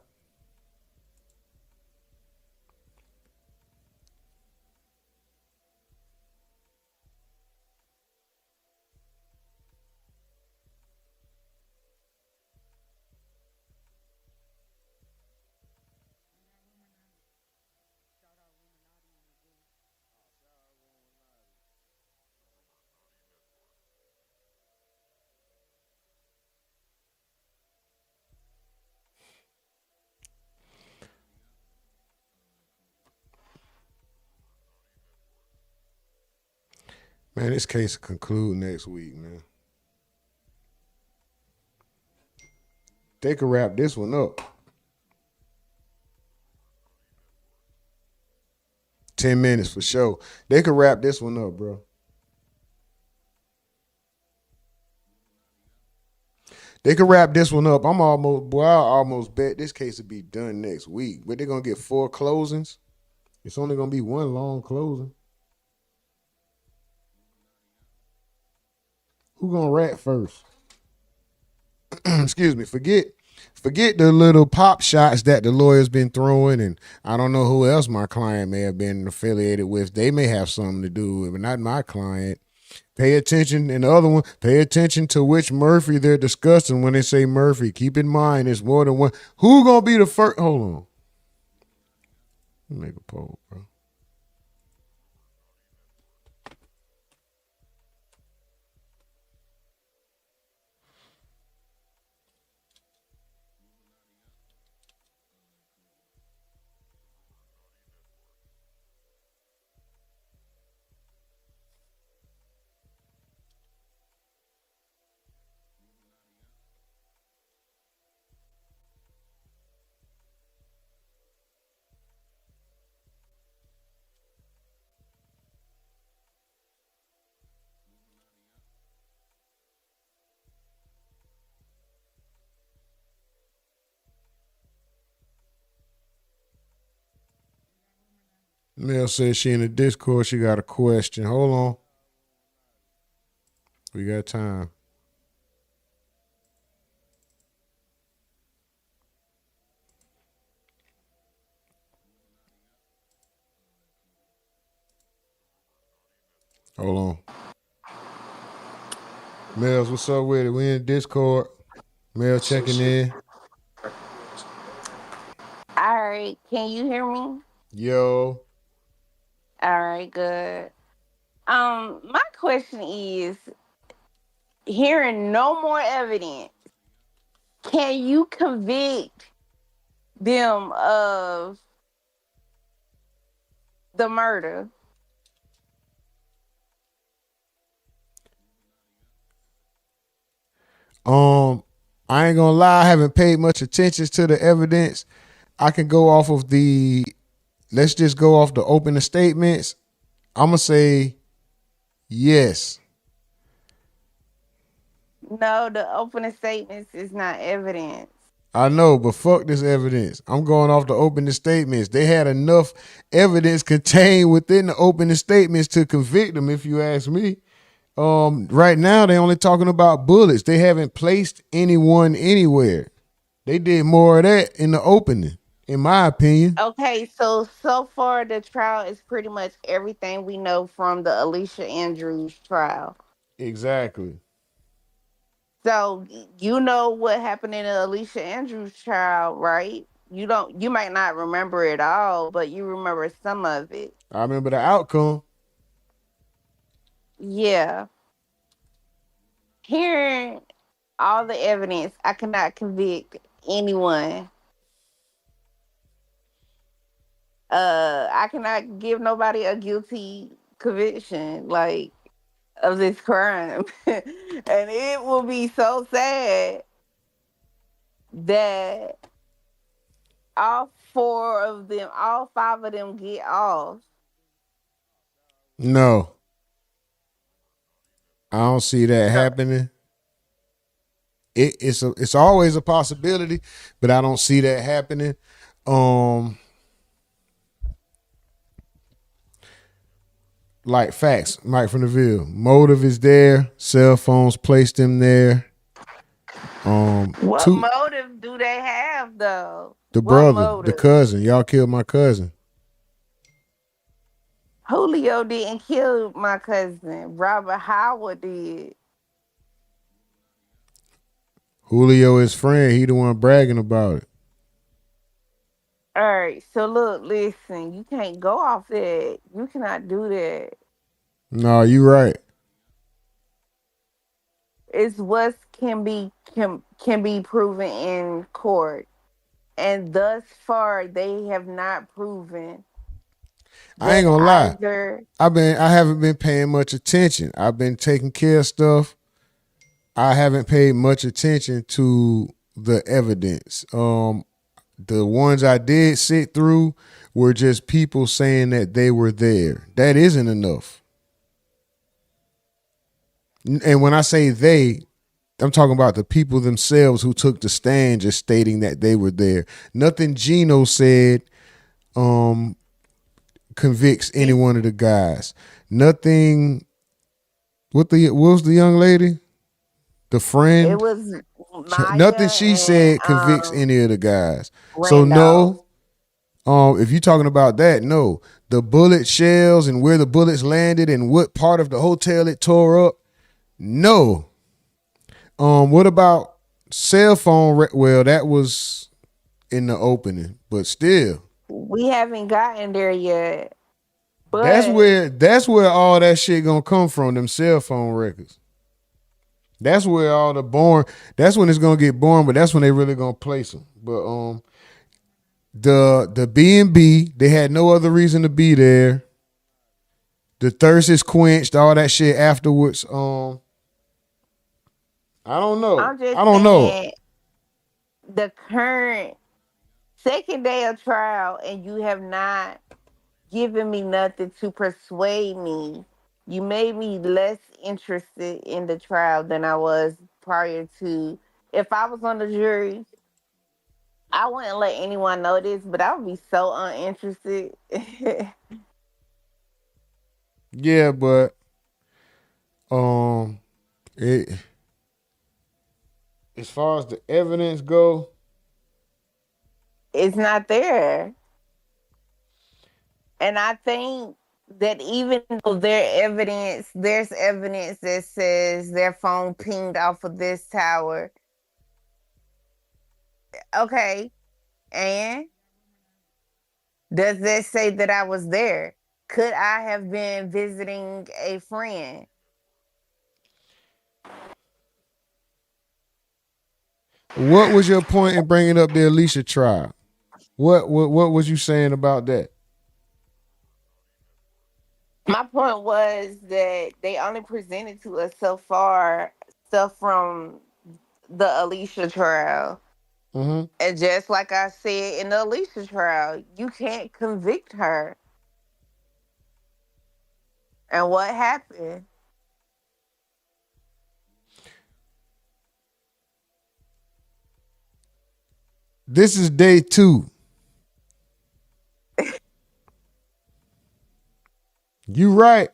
B: Man, this case will conclude next week, man. They could wrap this one up. 10 minutes for sure. They could wrap this one up, bro. They could wrap this one up. I almost bet this case will be done next week. But they're going to get 4 closings. It's only going to be one long closing. Who going to rat first? Excuse me. Forget the little pop shots that the lawyer's been throwing, and I don't know who else my client may have been affiliated with. They may have something to do with it, but not my client. Pay attention, and the other one, pay attention to which Murphy they're discussing when they say Murphy. Keep in mind, it's more than one. Who gonna be the first? Hold on. Let me make a poll, bro. Mel says she in the Discord. She got a question. Hold on. We got time. Hold on. Mels, what's up with it? We in Discord. Mel checking in.
L: All right, can you hear me?
B: Yo.
L: All right, good. My question is, hearing no more evidence, can you convict them of the murder?
B: I ain't gonna lie, I haven't paid much attention to the evidence. I can go off of let's just go off the opening statements. I'm gonna say yes.
L: No, the opening statements is not evidence.
B: I know, but fuck this evidence. I'm going off the opening statements. They had enough evidence contained within the opening statements to convict them, if you ask me. Right now, they only talking about bullets. They haven't placed anyone anywhere. They did more of that in the opening, in my opinion.
L: Okay, so far the trial is pretty much everything we know from the Alicia Andrews trial.
B: Exactly.
L: So you know what happened in the Alicia Andrews trial, right? You might not remember it all, but you remember some of it.
B: I remember the outcome.
L: Yeah. Hearing all the evidence, I cannot convict anyone. I cannot give nobody a guilty conviction, like, of this crime. And it will be so sad that all 5 of them get off.
B: No. I don't see that happening. It's always a possibility, but I don't see that happening. like facts, Mike from the Ville. Motive is there. Cell phones placed him there.
L: What motive do they have, though?
B: The
L: What
B: brother, the
L: motive?
B: cousin. Y'all killed my cousin.
L: Julio didn't kill my cousin. Robert Howard did.
B: Julio, his friend, he the one bragging about it.
L: All right, so look, listen, you can't go off that. You cannot do that.
B: No, you right.
L: It's what can be proven in court, and thus far they have not proven.
B: I ain't gonna lie.
L: Either
B: I haven't been paying much attention. I've been taking care of stuff. I haven't paid much attention to the evidence. The ones I did sit through were just people saying that they were there. That isn't enough. And when I say they, I'm talking about the people themselves who took the stand just stating that they were there. Nothing Gino said convicts any one of the guys. Nothing. What was the young lady? The friend?
L: it was Maya
B: Nothing she said convicts any of the guys. So no, if you're talking about that, no. The bullet shells and where the bullets landed and what part of the hotel it tore up, no. What about cell phone? Well, that was in the opening, but still.
L: We haven't gotten there yet. But
B: That's where all that shit gonna come from, them cell phone records. That's where all that's when it's gonna get boring, but that's when they really gonna place them. But the B&B, they had no other reason to be there. The thirst is quenched, all that shit afterwards. I don't know.
L: I'm just
B: I don't know.
L: the current second day of trial, and you have not given me nothing to persuade me. You made me less interested in the trial than I was prior to. If I was on the jury, I wouldn't let anyone know this, but I would be so uninterested.
B: Yeah, but it as far as the evidence go,
L: It's not there. And I think that even though there's evidence that says their phone pinged off of this tower. Okay. And does that say that I was there? Could I have been visiting a friend?
B: what was your point in bringing up the Alicia trial? What was you saying about that?
L: My point was that they only presented to us so far stuff from the Alicia trial.
B: Mm-hmm.
L: And just like I said in the Alicia trial, you can't convict her. And what happened?
B: This is day 2. You right.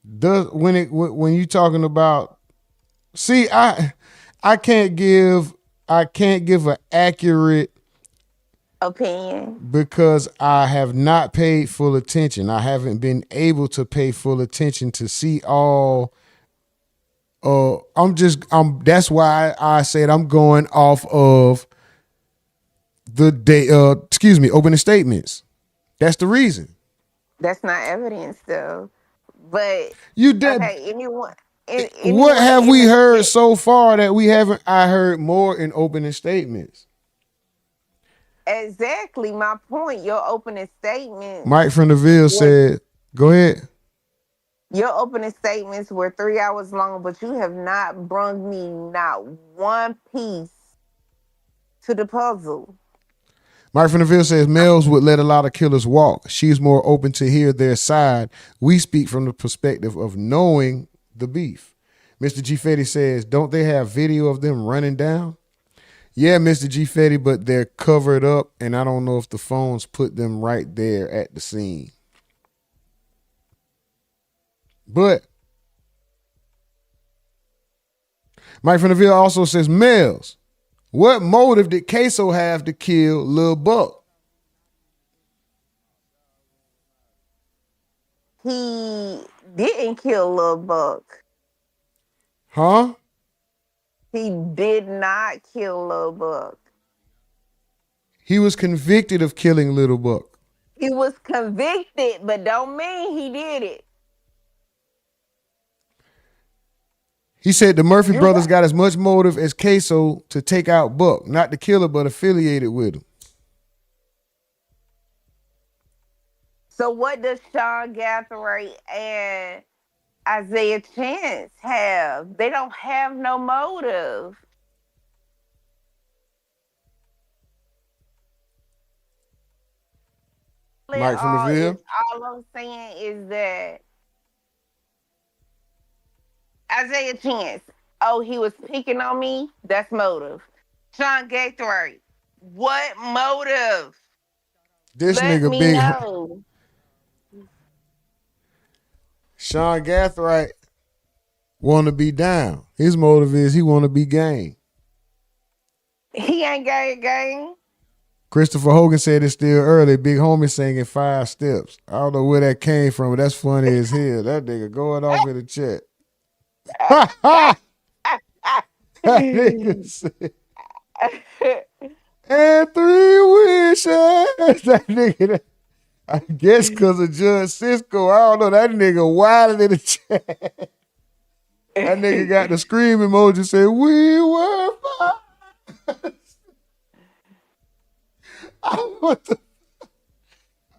B: When you talking about, see, I can't give an accurate
L: opinion
B: because I have not paid full attention. I haven't been able to pay full attention to see all. That's why I said I'm going off of the day. Opening statements. That's the reason.
L: That's not evidence, though. But
B: you did.
L: Okay, anyone
B: What have we heard so far that we haven't? I heard more in opening statements.
L: Exactly my point. Your opening statement.
B: Mike from the Ville said, "Go ahead."
L: Your opening statements were 3 hours long, but you have not brung me not one piece to the puzzle.
B: Mike from the Ville says males would let a lot of killers walk. She's more open to hear their side. We speak from the perspective of knowing the beef. Mr. G. Fetty says, don't they have video of them running down? Yeah, Mr. G. Fetty, but they're covered up, and I don't know if the phones put them right there at the scene. But Mike from the Ville also says, Mels, what motive did Queso have to kill Lil Buck?
L: He didn't kill Lil Buck.
B: Huh?
L: He did not kill Lil Buck.
B: He was convicted of killing Little Buck.
L: He was convicted, but don't mean he did it.
B: He said the Murphy brothers got as much motive as Queso to take out Buck, not the killer, but affiliated with him.
L: So what does Sean Gathray and Isaiah Chance have? They don't have no motive.
B: Mike from the Ville?
L: All I'm saying is that Isaiah Chance, oh, he was picking on me? That's motive. Sean Gathray, what motive?
B: This
L: Let
B: nigga
L: me
B: big.
L: know.
B: Sean Gathright want to be down. His motive is he want to be gang.
L: He ain't gang.
B: Christopher Hogan said it still early. Big homie singing 5 steps. I don't know where that came from, but that's funny as hell. That nigga going off in the chat. That nigga said, and 3 wishes. That nigga, I guess because of Judge Cisco. I don't know. That nigga wilding in the chat. That nigga got the scream emoji, said, we were fine. I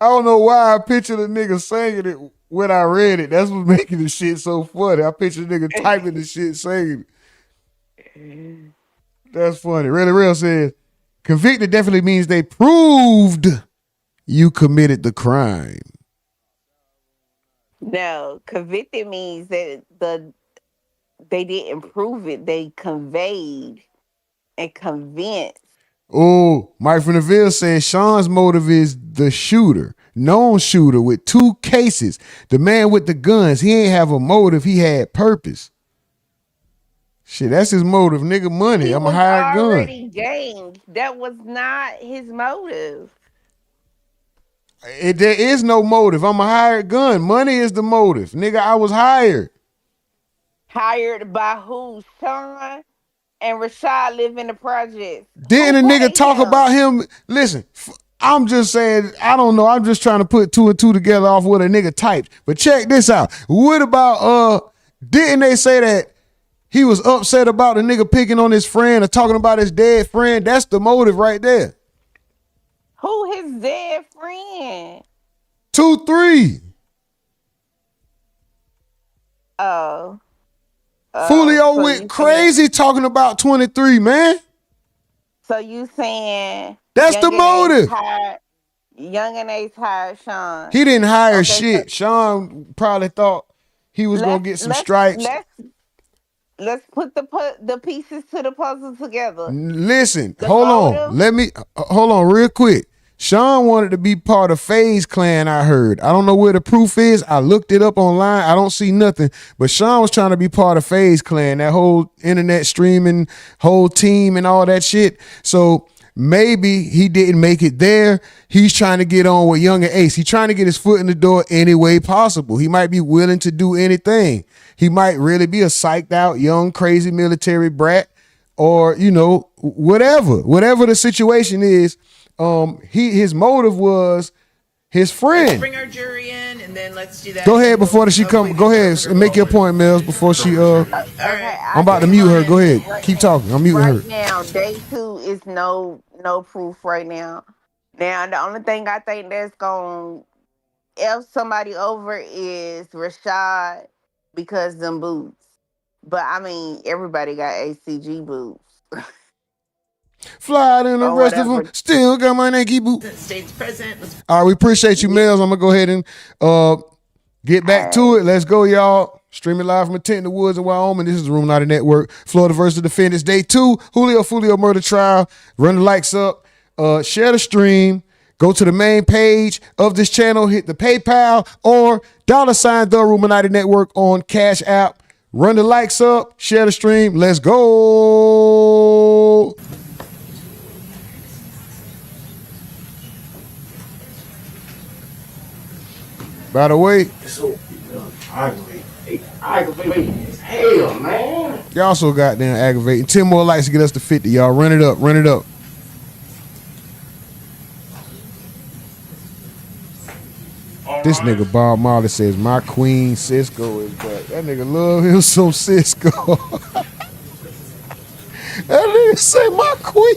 B: don't know why I pictured a nigga singing it when I read it. That's what's making the shit so funny. I pictured a nigga typing the shit, singing it. That's funny. Really Real says, convicted definitely means they proved you committed the crime.
L: No, convicted means that they didn't prove it. They conveyed and convinced.
B: Oh, Mike from the Ville says Sean's motive is the shooter, known shooter with 2 cases. The man with the guns, he ain't have a motive, he had purpose. Shit, that's his motive, nigga. Money. I'm a hired gun.
L: Already gained. That was not his motive.
B: There is no motive. I'm a hired gun. Money is the motive, nigga. I was hired.
L: Hired by who? Sean and Rashad live in the projects.
B: Didn't a nigga talk about him? Listen, I'm just saying, I don't know. I'm just trying to put 2 and 2 together off what a nigga typed. But check this out. What about, didn't they say that he was upset about the nigga picking on his friend or talking about his dead friend? That's the motive right there.
L: Who his dead friend?
B: 2-3.
L: Oh.
B: Foolio
L: so
B: went crazy talking about 23, man.
L: So you saying
B: that's the motive.
L: Young and Ace hired Sean.
B: He didn't hire shit. Sean probably thought he was gonna get some stripes.
L: Let's put the pieces to the puzzle together.
B: Listen, hold on real quick. Sean wanted to be part of FaZe Clan, I heard. I don't know where the proof is. I looked it up online. I don't see nothing. But Sean was trying to be part of FaZe Clan, that whole internet streaming, whole team and all that shit. So maybe he didn't make it there. He's trying to get on with Young and Ace. He's trying to get his foot in the door any way possible. He might be willing to do anything. He might really be a psyched out, young, crazy military brat or, you know, whatever the situation is. His motive was his friend.
C: Let's bring our jury in, and then let's do that.
B: Go ahead before she come. Go ahead and make your point, Mills. Before she. I'm about to mute her. Go ahead. Keep talking. I'm muting her.
L: Right now, day 2 is no proof right now. Now the only thing I think that's gonna F somebody over is Rashad because them boots. But I mean, everybody got ACG boots.
B: Fly in the rest of them. Still got my Nike boot.
C: States present.
B: All right, we appreciate you, Mills. I'm gonna go ahead and get back to it. Let's go, y'all. Streaming live from a tent in the woods in Wyoming. This is the RUMORNATI Network. Florida versus Defendants, day 2. Foolio murder trial. Run the likes up. Share the stream. Go to the main page of this channel, hit the PayPal or $ the Rumonati Network on Cash App. Run the likes up, share the stream. Let's go. By the way,
N: aggravating as hell, man.
B: y'all so goddamn aggravating. 10 more likes to get us to 50, y'all. Run it up, run it up. This nigga Bob Marley says, my queen Cisco is back. That nigga love him some Cisco. That nigga say, my queen.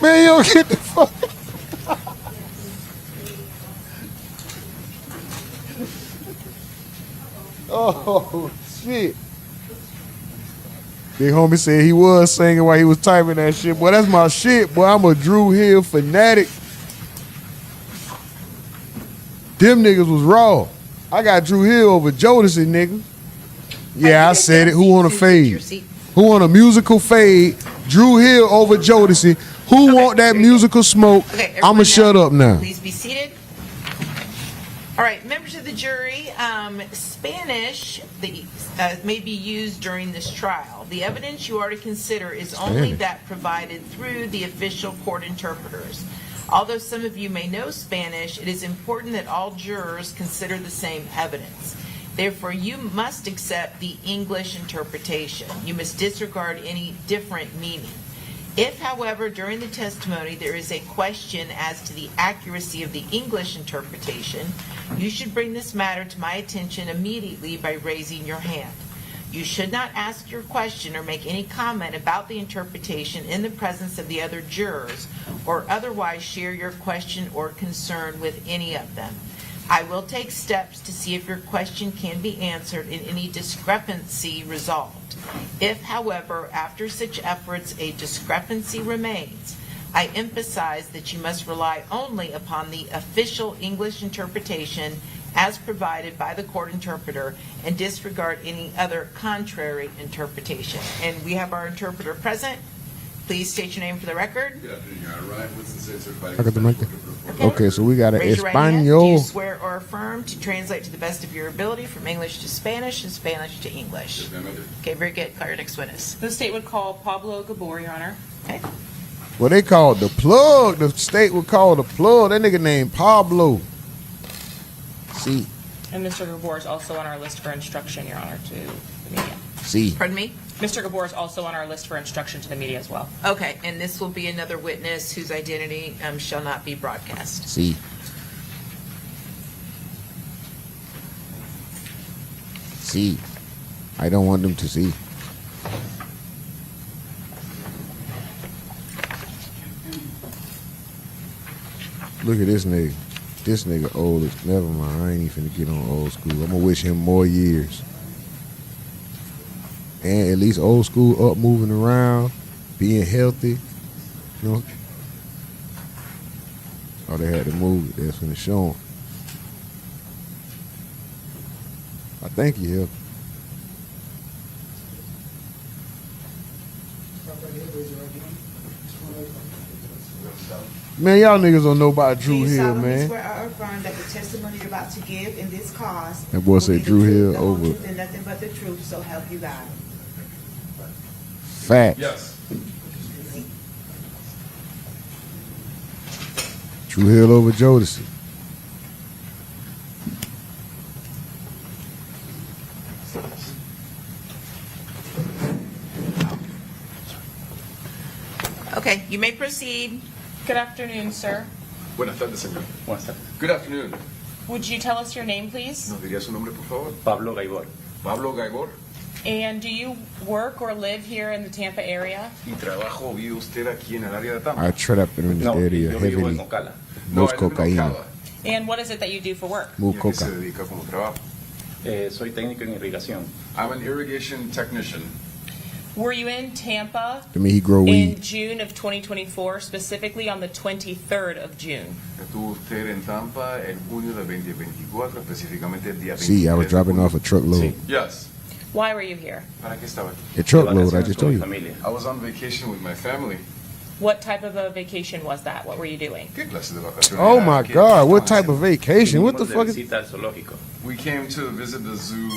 B: Man, you don't get the fuck. Oh, shit. Big homie said he was singing while he was typing that shit. Boy, that's my shit. Boy, I'm a Drew Hill fanatic. Them niggas was raw. I got Drew Hill over Jodeci, nigga. Yeah, I said it. Who on a fade? Who on a musical fade? Drew Hill over Jodeci. Who want that musical smoke?
C: Okay,
B: I'ma shut up now.
C: Please be seated. All right, members of the jury, Spanish may be used during this trial. The evidence you are to consider is only that provided through the official court interpreters. Although some of you may know Spanish, it is important that all jurors consider the same evidence. Therefore, you must accept the English interpretation. You must disregard any different meaning. If, however, during the testimony there is a question as to the accuracy of the English interpretation, you should bring this matter to my attention immediately by raising your hand. You should not ask your question or make any comment about the interpretation in the presence of the other jurors, or otherwise share your question or concern with any of them. I will take steps to see if your question can be answered and any discrepancy resolved. If, however, after such efforts a discrepancy remains, I emphasize that you must rely only upon the official English interpretation as provided by the court interpreter and disregard any other contrary interpretation. And we have our interpreter present. Please state your name for the record.
O: Good afternoon, Your Honor. Ryan Woodson, State Certified.
B: I got the mic there. Okay, so we got an
C: Raise your right hand. Do you
B: Espanol.
C: swear or affirm to translate to the best of your ability from English to Spanish and Spanish to English?
O: Yes, ma'am, I do.
C: Okay, very good. Call your next witness.
M: The state would call Pablo Gabor, Your Honor.
C: Okay.
B: Well, they called the plug. The state would call the plug. That nigga named Pablo. See.
M: And Mr. Gabor is also on our list for instruction, Your Honor, to the media.
B: See.
C: Pardon me?
M: Mr. Gabor is also on our list for instruction to the media as well.
C: Okay, and this will be another witness whose identity shall not be broadcast.
B: See. See. I don't want them to see. Look at this nigga. This nigga old as, never mind. I ain't even finna get on old school. I'm gonna wish him more years. And at least old school up, moving around, being healthy. You know? Oh, they had to move it. That's finna show him. I think he healthy. Man, y'all niggas don't know about Drew Hill, man.
J: Swear or affirm that the testimony you're about to give in this cause
B: That boy said Drew Hill over.
J: and nothing but the truth, so help you God.
B: Facts.
O: Yes.
B: Drew Hill over Jodeci.
C: Okay, you may proceed.
M: Good afternoon, sir.
O: Buenas tardes, señor. Buenas tardes. Good afternoon.
M: Would you tell us your name, please?
O: ¿Nos diría su nombre, por favor?
N: Pablo Gaibor.
O: Pablo Gaibor.
M: And do you work or live here in the Tampa area?
O: ¿Y trabajo vive usted aquí en el área de Tampa?
B: I trap in the area
N: yo vivo en
B: heavily.
N: Ocala.
B: Most
O: I live in
B: cocaine.
O: Ocala.
M: And what is it that you do for work?
B: Move
O: ¿Y a qué se
B: coca.
O: dedica como trabajo?
N: Soy técnico en irrigación.
O: I'm an irrigation technician.
M: Were you in Tampa
B: I mean, he grow
M: in
B: weed.
M: June of 2024, specifically on the 23rd of June?
O: Estuvo usted en Tampa en junio de 2024, específicamente el día 23.
B: See, I was dropping off a truckload.
O: Yes.
M: Why were you here?
O: ¿Para qué estaba aquí?
B: A truckload, I just told you.
O: I was on vacation with my family.
M: What type of a vacation was that? What were you doing?
O: ¿Qué clase de vacaciones?
B: Oh
O: era?
B: my
O: ¿Qué
B: God, what
O: estaban
B: type of
O: haciendo?
B: vacation? What the fuck is...
N: Visita al zoológico.
O: We came to visit the zoo.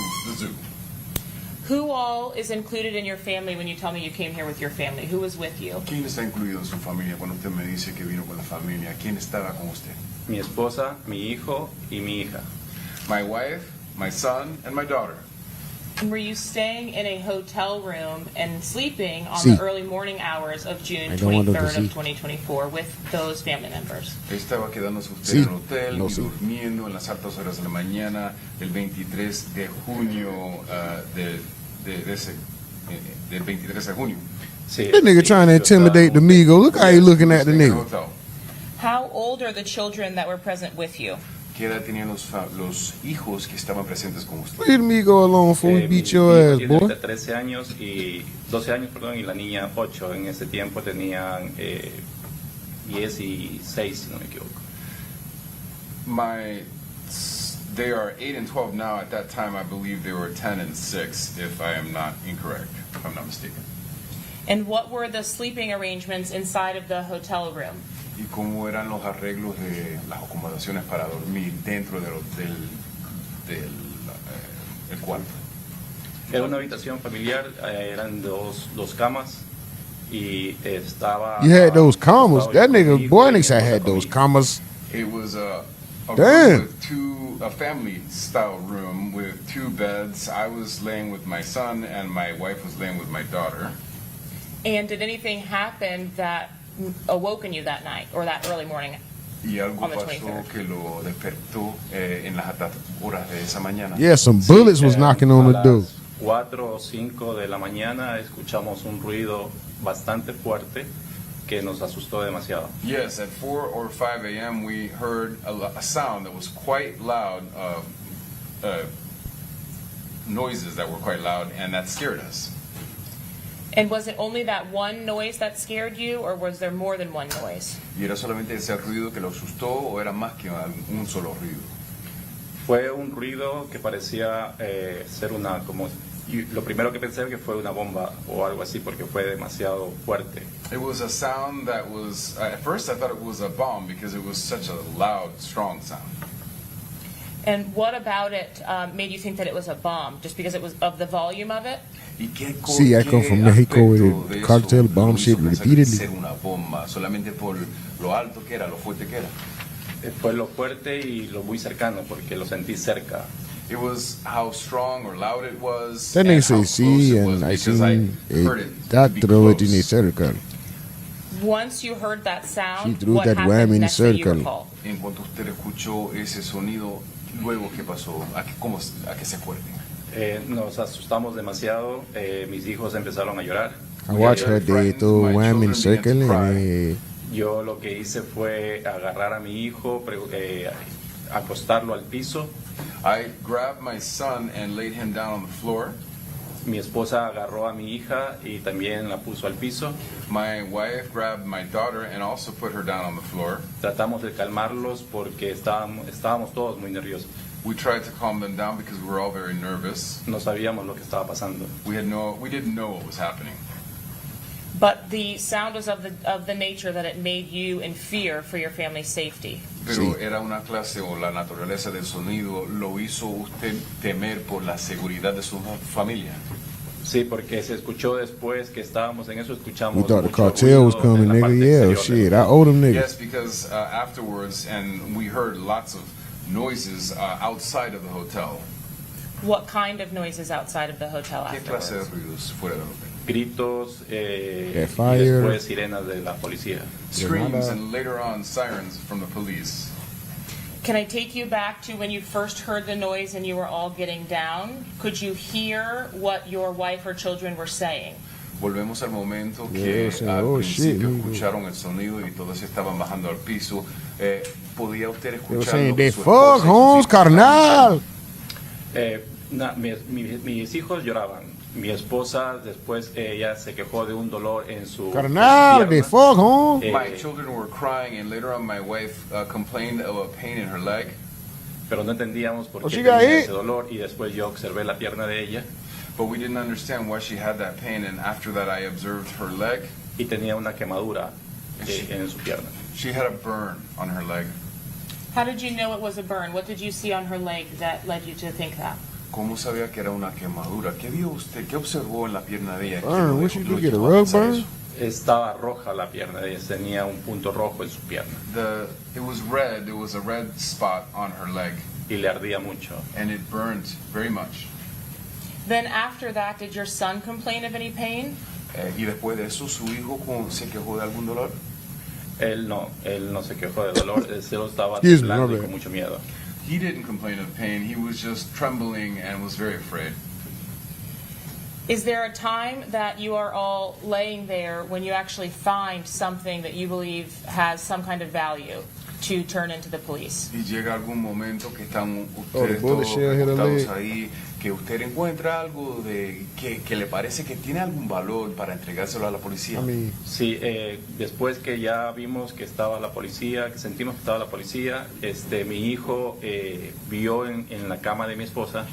M: Who all is included in your family when you tell me you came here with your family? Who was with you?
O: ¿Quién está incluido en su familia cuando usted me dice que vino con la familia? ¿Quién estaba con usted?
N: Mi esposa, mi hijo y mi hija.
O: My wife, my son, and my daughter.
M: And were you staying in a hotel room and sleeping on
B: Sí.
M: the early morning hours of June
B: I don't want to
M: 23rd
B: see.
M: of 2024 with those family members?
O: Estaba quedándose usted
B: Sí.
O: en el hotel
B: No,
O: y
B: sí.
O: durmiendo en las altas horas de la mañana del 23 de junio del 23 de junio.
N: Sí,
B: That nigga
N: sí,
B: trying to
N: yo
B: intimidate the
N: estaba-
B: Migo. Look how he looking at the
O: En el
B: nigga.
O: hotel.
M: How old are the children that were present with you?
O: ¿Qué edad tenían los hijos que estaban presentes con usted?
B: Leave the Migo alone before we
N: mi
B: beat your
N: hijo
B: ass,
N: tiene
B: boy.
N: 13 años y 12 años, perdón, y la niña 8. En ese tiempo tenían 10 y 6, si no me equivoco.
O: They are 8 and 12 now. At that time, I believe they were 10 and 6, if I am not incorrect, if I'm not mistaken.
M: And what were the sleeping arrangements inside of the hotel room?
O: ¿Y cómo eran los arreglos de las acomodaciones para dormir dentro el cuarto?
N: Era una habitación familiar, eran dos camas y estaba...
B: You had those commas. That nigga,
N: conmigo
B: boy,
N: y mi
B: niggas
N: esposa
B: had those
N: conmigo.
B: commas.
O: It was a
B: Damn.
O: room with a family-style room with 2 beds. I was laying with my son, and my wife was laying with my daughter.
M: And did anything happen that awoken you that night or that early morning?
O: Y algo
M: On the
O: pasó
M: 23rd.
O: que lo despertó en las altas horas de esa mañana.
B: Yeah, some bullets was knocking on the
N: A
B: door.
N: las 4 o 5 de la mañana escuchamos un ruido bastante fuerte que nos asustó demasiado.
O: Yes, at 4 or 5 a.m. we heard a sound that was quite loud, noises that were quite loud, and that scared us.
M: And was it only that one noise that scared you, or was there more than one noise?
O: ¿Y era solamente ese ruido que lo asustó o era más que un solo ruido?
N: Fue un ruido que parecía ser y lo primero que pensé que fue una bomba o algo así porque fue demasiado fuerte.
O: It was a sound that was, at first I thought it was a bomb because it was such a loud, strong sound.
M: And what about it made you think that it was a bomb? Just because it was of the volume of it?
B: See, I come from Mexico with the cartel bomb shit repeatedly.
O: Ser una bomba, solamente por lo alto que era, lo fuerte que era.
N: Fue lo fuerte y lo muy cercano porque lo sentí cerca.
O: It was how strong or loud it was.
B: That
O: and
B: nigga say
O: how
B: sí,
O: close it was
B: and I
O: because I
B: seen
O: heard
B: it.
O: it
B: That
O: be
B: throw it in
O: close.
B: the circle.
M: Once you heard that sound,
B: She threw
M: what
B: that wham
M: happened
B: in the
M: next that you
B: circle.
M: recall?
O: En cuanto usted escuchó ese sonido, luego qué pasó, a que se acuerde.
N: Nos asustamos demasiado, mis hijos empezaron a llorar.
B: I watched her day throw wham in the circle and
N: Yo lo que hice fue agarrar a mi hijo, acostarlo al piso.
O: I grabbed my son and laid him down on the floor.
N: Mi esposa agarró a mi hija y también la puso al piso.
O: My wife grabbed my daughter and also put her down on the floor.
N: Tratamos de calmarlos porque estábamos todos muy nerviosos.
O: We tried to calm them down because we were all very nervous.
N: No sabíamos lo que estaba pasando.
O: We didn't know what was happening.
M: But the sound was of the nature that it made you in fear for your family's safety.
O: Pero era una clase o la naturaleza del sonido lo hizo usted temer por la seguridad de su familia.
N: Sí, porque se escuchó después que estábamos en eso, escuchamos
B: we thought the
N: mucho
B: cartel was
N: ruido
B: coming,
N: en la
B: nigga.
N: parte
B: Yeah,
N: exterior
B: shit.
N: del
B: I owe them niggas.
O: Yes, because afterwards, and we heard lots of noises outside of the hotel.
M: What kind of noises outside of the hotel
O: ¿Qué clase de
M: afterwards?
O: ruidos fuera del hotel?
N: gritos y
B: fire.
N: después sirenas de la policía.
O: Screams and later on sirens from the police.
M: Can I take you back to when you first heard the noise and you were all getting down? Could you hear what your wife or children were saying?
O: Volvemos al momento
B: Yeah,
O: que
B: saying,
O: al
B: "Oh, shit,
O: principio
B: nigga."
O: escucharon el sonido y todos estaban bajando al piso. ¿Podía usted
B: They were
O: escuchar
B: saying,
O: lo que
B: they
O: su
B: fuck,
O: esposa y sus
B: Holmes,
O: hijos
B: carnal.
N: Mis hijos lloraban. Mi esposa después ella se quejó de un dolor en su
B: Carnal, they
N: pierna.
B: fuck, Holmes.
O: My children were crying, and later on my wife complained of a pain in her leg.
N: Pero no entendíamos por
B: Oh,
N: qué
B: she got
N: tenía
B: hit.
N: ese dolor y después yo observé la pierna de ella.
O: But we didn't understand why she had that pain, and after that I observed her leg.
N: y tenía una quemadura en su pierna.
O: She had a burn on her leg.
M: How did you know it was a burn? What did you see on her leg that led you to think that?
O: ¿Cómo sabía que era una quemadura? ¿Qué vio usted? ¿Qué observó en la pierna de ella?
R: Burn? What you do? Get a rug burn?
N: Estaba roja la pierna de ella, tenía un punto rojo en su pierna.
O: It was red. It was a red spot on her leg.
N: Y le ardía mucho.
O: And it burned very much.
M: Then after that, did your son complain of any pain?
O: Y después de eso, ¿su hijo se quejó de algún dolor?
N: Él no se quejó de dolor, él solo estaba
R: Excuse me,
N: temblando
R: no,
N: y
R: man.
N: con mucho miedo.
O: He didn't complain of pain. He was just trembling and was very afraid.
M: Is there a time that you are all laying there when you actually find something that you believe has some kind of value to turn into the police?
O: Y llega algún momento que están
R: the
O: ustedes
R: bullet
O: todos
R: shell hit her
O: recostados
R: leg.
O: ahí, que usted encuentra algo que le parece que tiene algún valor para entregárselo a la policía.
N: Sí, después que ya vimos que estaba la policía, que sentimos que estaba la policía, mi hijo vio en la cama de mi esposa.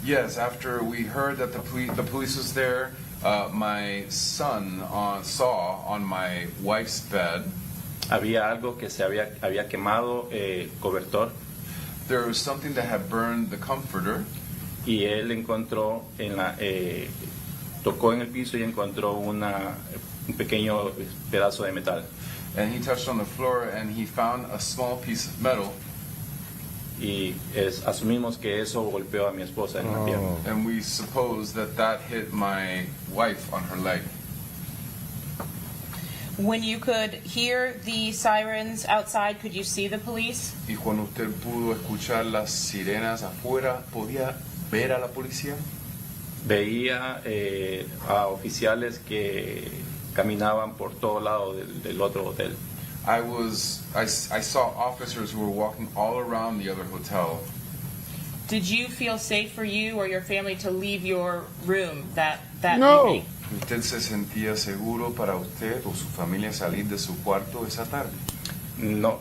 O: Yes, after we heard that the police was there, my son saw on my wife's bed.
N: Había algo que se había quemado cobertor.
O: There was something that had burned the comforter.
N: Y él encontró tocó en el piso y encontró un pequeño pedazo de metal.
O: And he touched on the floor and he found a small piece of metal.
N: Y asumimos que eso golpeó a mi esposa en la pierna.
O: And we suppose that hit my wife on her leg.
M: When you could hear the sirens outside, could you see the police?
O: Y cuando usted pudo escuchar las sirenas afuera, ¿podía ver a la policía?
N: Veía a oficiales que caminaban por todo lado del otro hotel.
O: I saw officers who were walking all around the other hotel.
M: Did you feel safe for you or your family to leave your room that
R: No.
M: evening?
O: ¿Usted se sentía seguro para usted o su familia salir de su cuarto esa tarde?
N: No,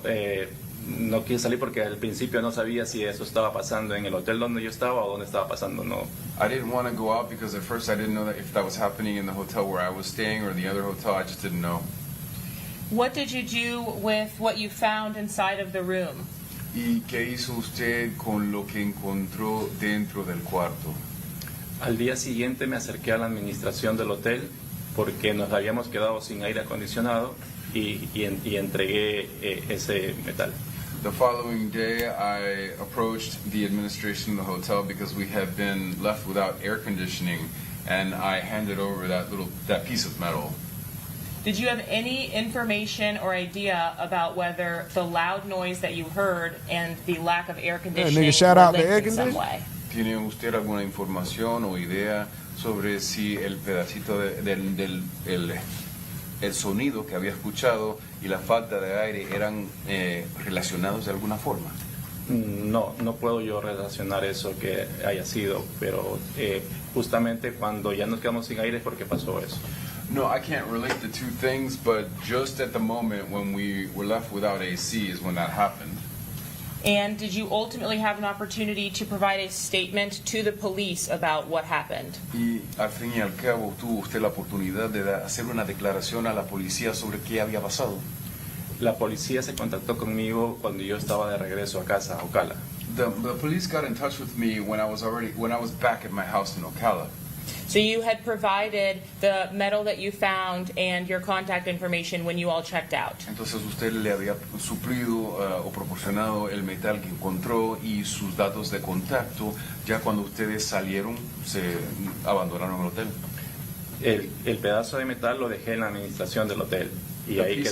N: no quise salir porque al principio no sabía si eso estaba pasando en el hotel donde yo estaba o donde estaba pasando, no.
O: I didn't want to go out because at first I didn't know that if that was happening in the hotel where I was staying or the other hotel. I just didn't know.
M: What did you do with what you found inside of the room?
O: ¿Y qué hizo usted con lo que encontró dentro del cuarto?
N: Al día siguiente me acerqué a la administración del hotel porque nos habíamos quedado sin aire acondicionado y entregué ese metal.
O: The following day, I approached the administration of the hotel because we had been left without air conditioning, and I handed over that piece of metal.
M: Did you have any information or idea about whether the loud noise that you heard and the lack of air conditioning
R: shout
M: were
R: out the
M: linked
R: air
M: in some
R: conditioning.
M: way?
O: ¿Tiene usted alguna información o idea sobre si el pedacito el sonido que había escuchado y la falta de aire eran relacionados de alguna forma?
N: No puedo yo relacionar eso que haya sido, pero justamente cuando ya nos quedamos sin aire es porque pasó eso.
O: No, I can't relate the two things, but just at the moment when we were left without AC is when that happened.
M: And did you ultimately have an opportunity to provide a statement to the police about what happened?
O: Y al fin y al cabo tuvo usted la oportunidad de hacer una declaración a la policía sobre qué había pasado.
N: La policía se contactó conmigo cuando yo estaba de regreso a casa, a Ocala.
O: The police got in touch with me when I was back at my house in Ocala.
M: So you had provided the metal that you found and your contact information when you all checked out.
O: Entonces usted le había suplido o proporcionado el metal que encontró y sus datos de contacto ya cuando ustedes salieron, se abandonaron el hotel.
N: El pedazo de metal lo dejé en la administración del hotel y ahí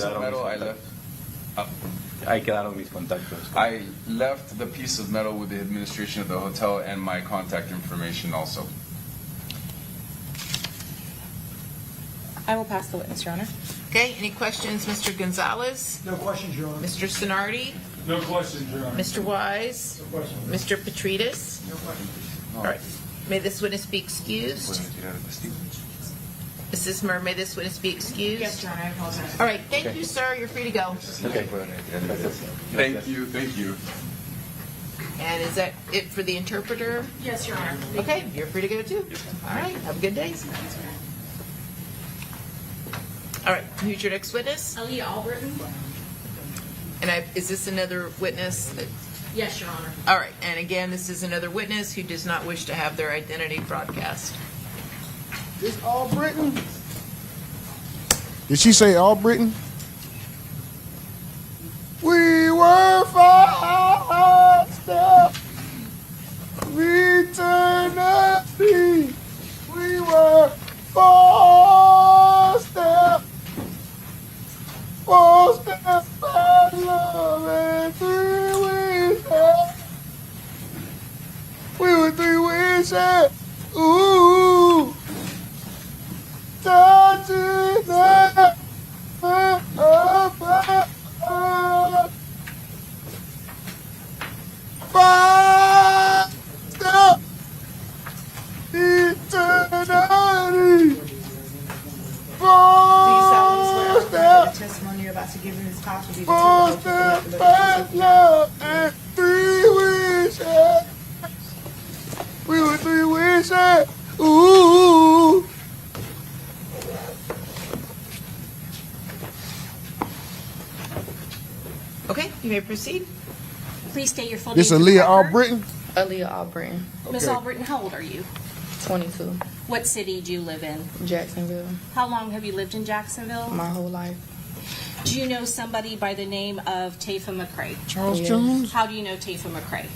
N: quedaron mis contactos.
O: I left the piece of metal with the administration of the hotel and my contact information also.
M: I will pass the witness, Your Honor.
C: Okay, any questions, Mr. Gonzalez?
D: No questions, Your Honor.
C: Mr. Sonardi?
A: No questions, Your Honor.
C: Mr. Wise?
D: No questions.
C: Mr. Petrides?
D: No questions.
C: All right. May this witness be excused? Mrs. Murr, may this witness be excused?
J: Yes, Your Honor, I apologize.
C: All right, thank you, sir. You're free to go.
N: Okay.
O: Thank you.
C: And is that it for the interpreter?
J: Yes, Your Honor.
C: Okay, you're free to go too. All right, have a good day. All right, who's your next witness?
H: Aaliyah Albritton.
C: And is this another witness?
H: Yes, Your Honor.
C: All right, and again, this is another witness who does not wish to have their identity broadcast.
B: This all Britain? Did she say all Britain? We were 5 steps. Eternity. We were 4 steps. 4 steps by love and 3 wishes. We were 3 wishes. Ooh. Touching that. 5 steps. Eternity.
J: Do you solemnly swear or affirm that the testimony you're about to give in this case will be the truth, the whole truth, and nothing but the truth, so help you God?
B: Love and 3 wishes. We were 3 wishes. Ooh.
C: Okay, you may proceed.
H: Please state your full name.
B: This
H: for the
B: Aaliyah
H: record.
B: Albritton?
P: Aaliyah Albritton.
H: Miss Albritton, how old are you?
P: 22.
H: What city do you live in?
P: Jacksonville.
H: How long have you lived in Jacksonville?
P: My whole life.
H: Do you know somebody by the name of Tafa McCray?
R: Charles Jones?
H: How do you know Tafa McCray?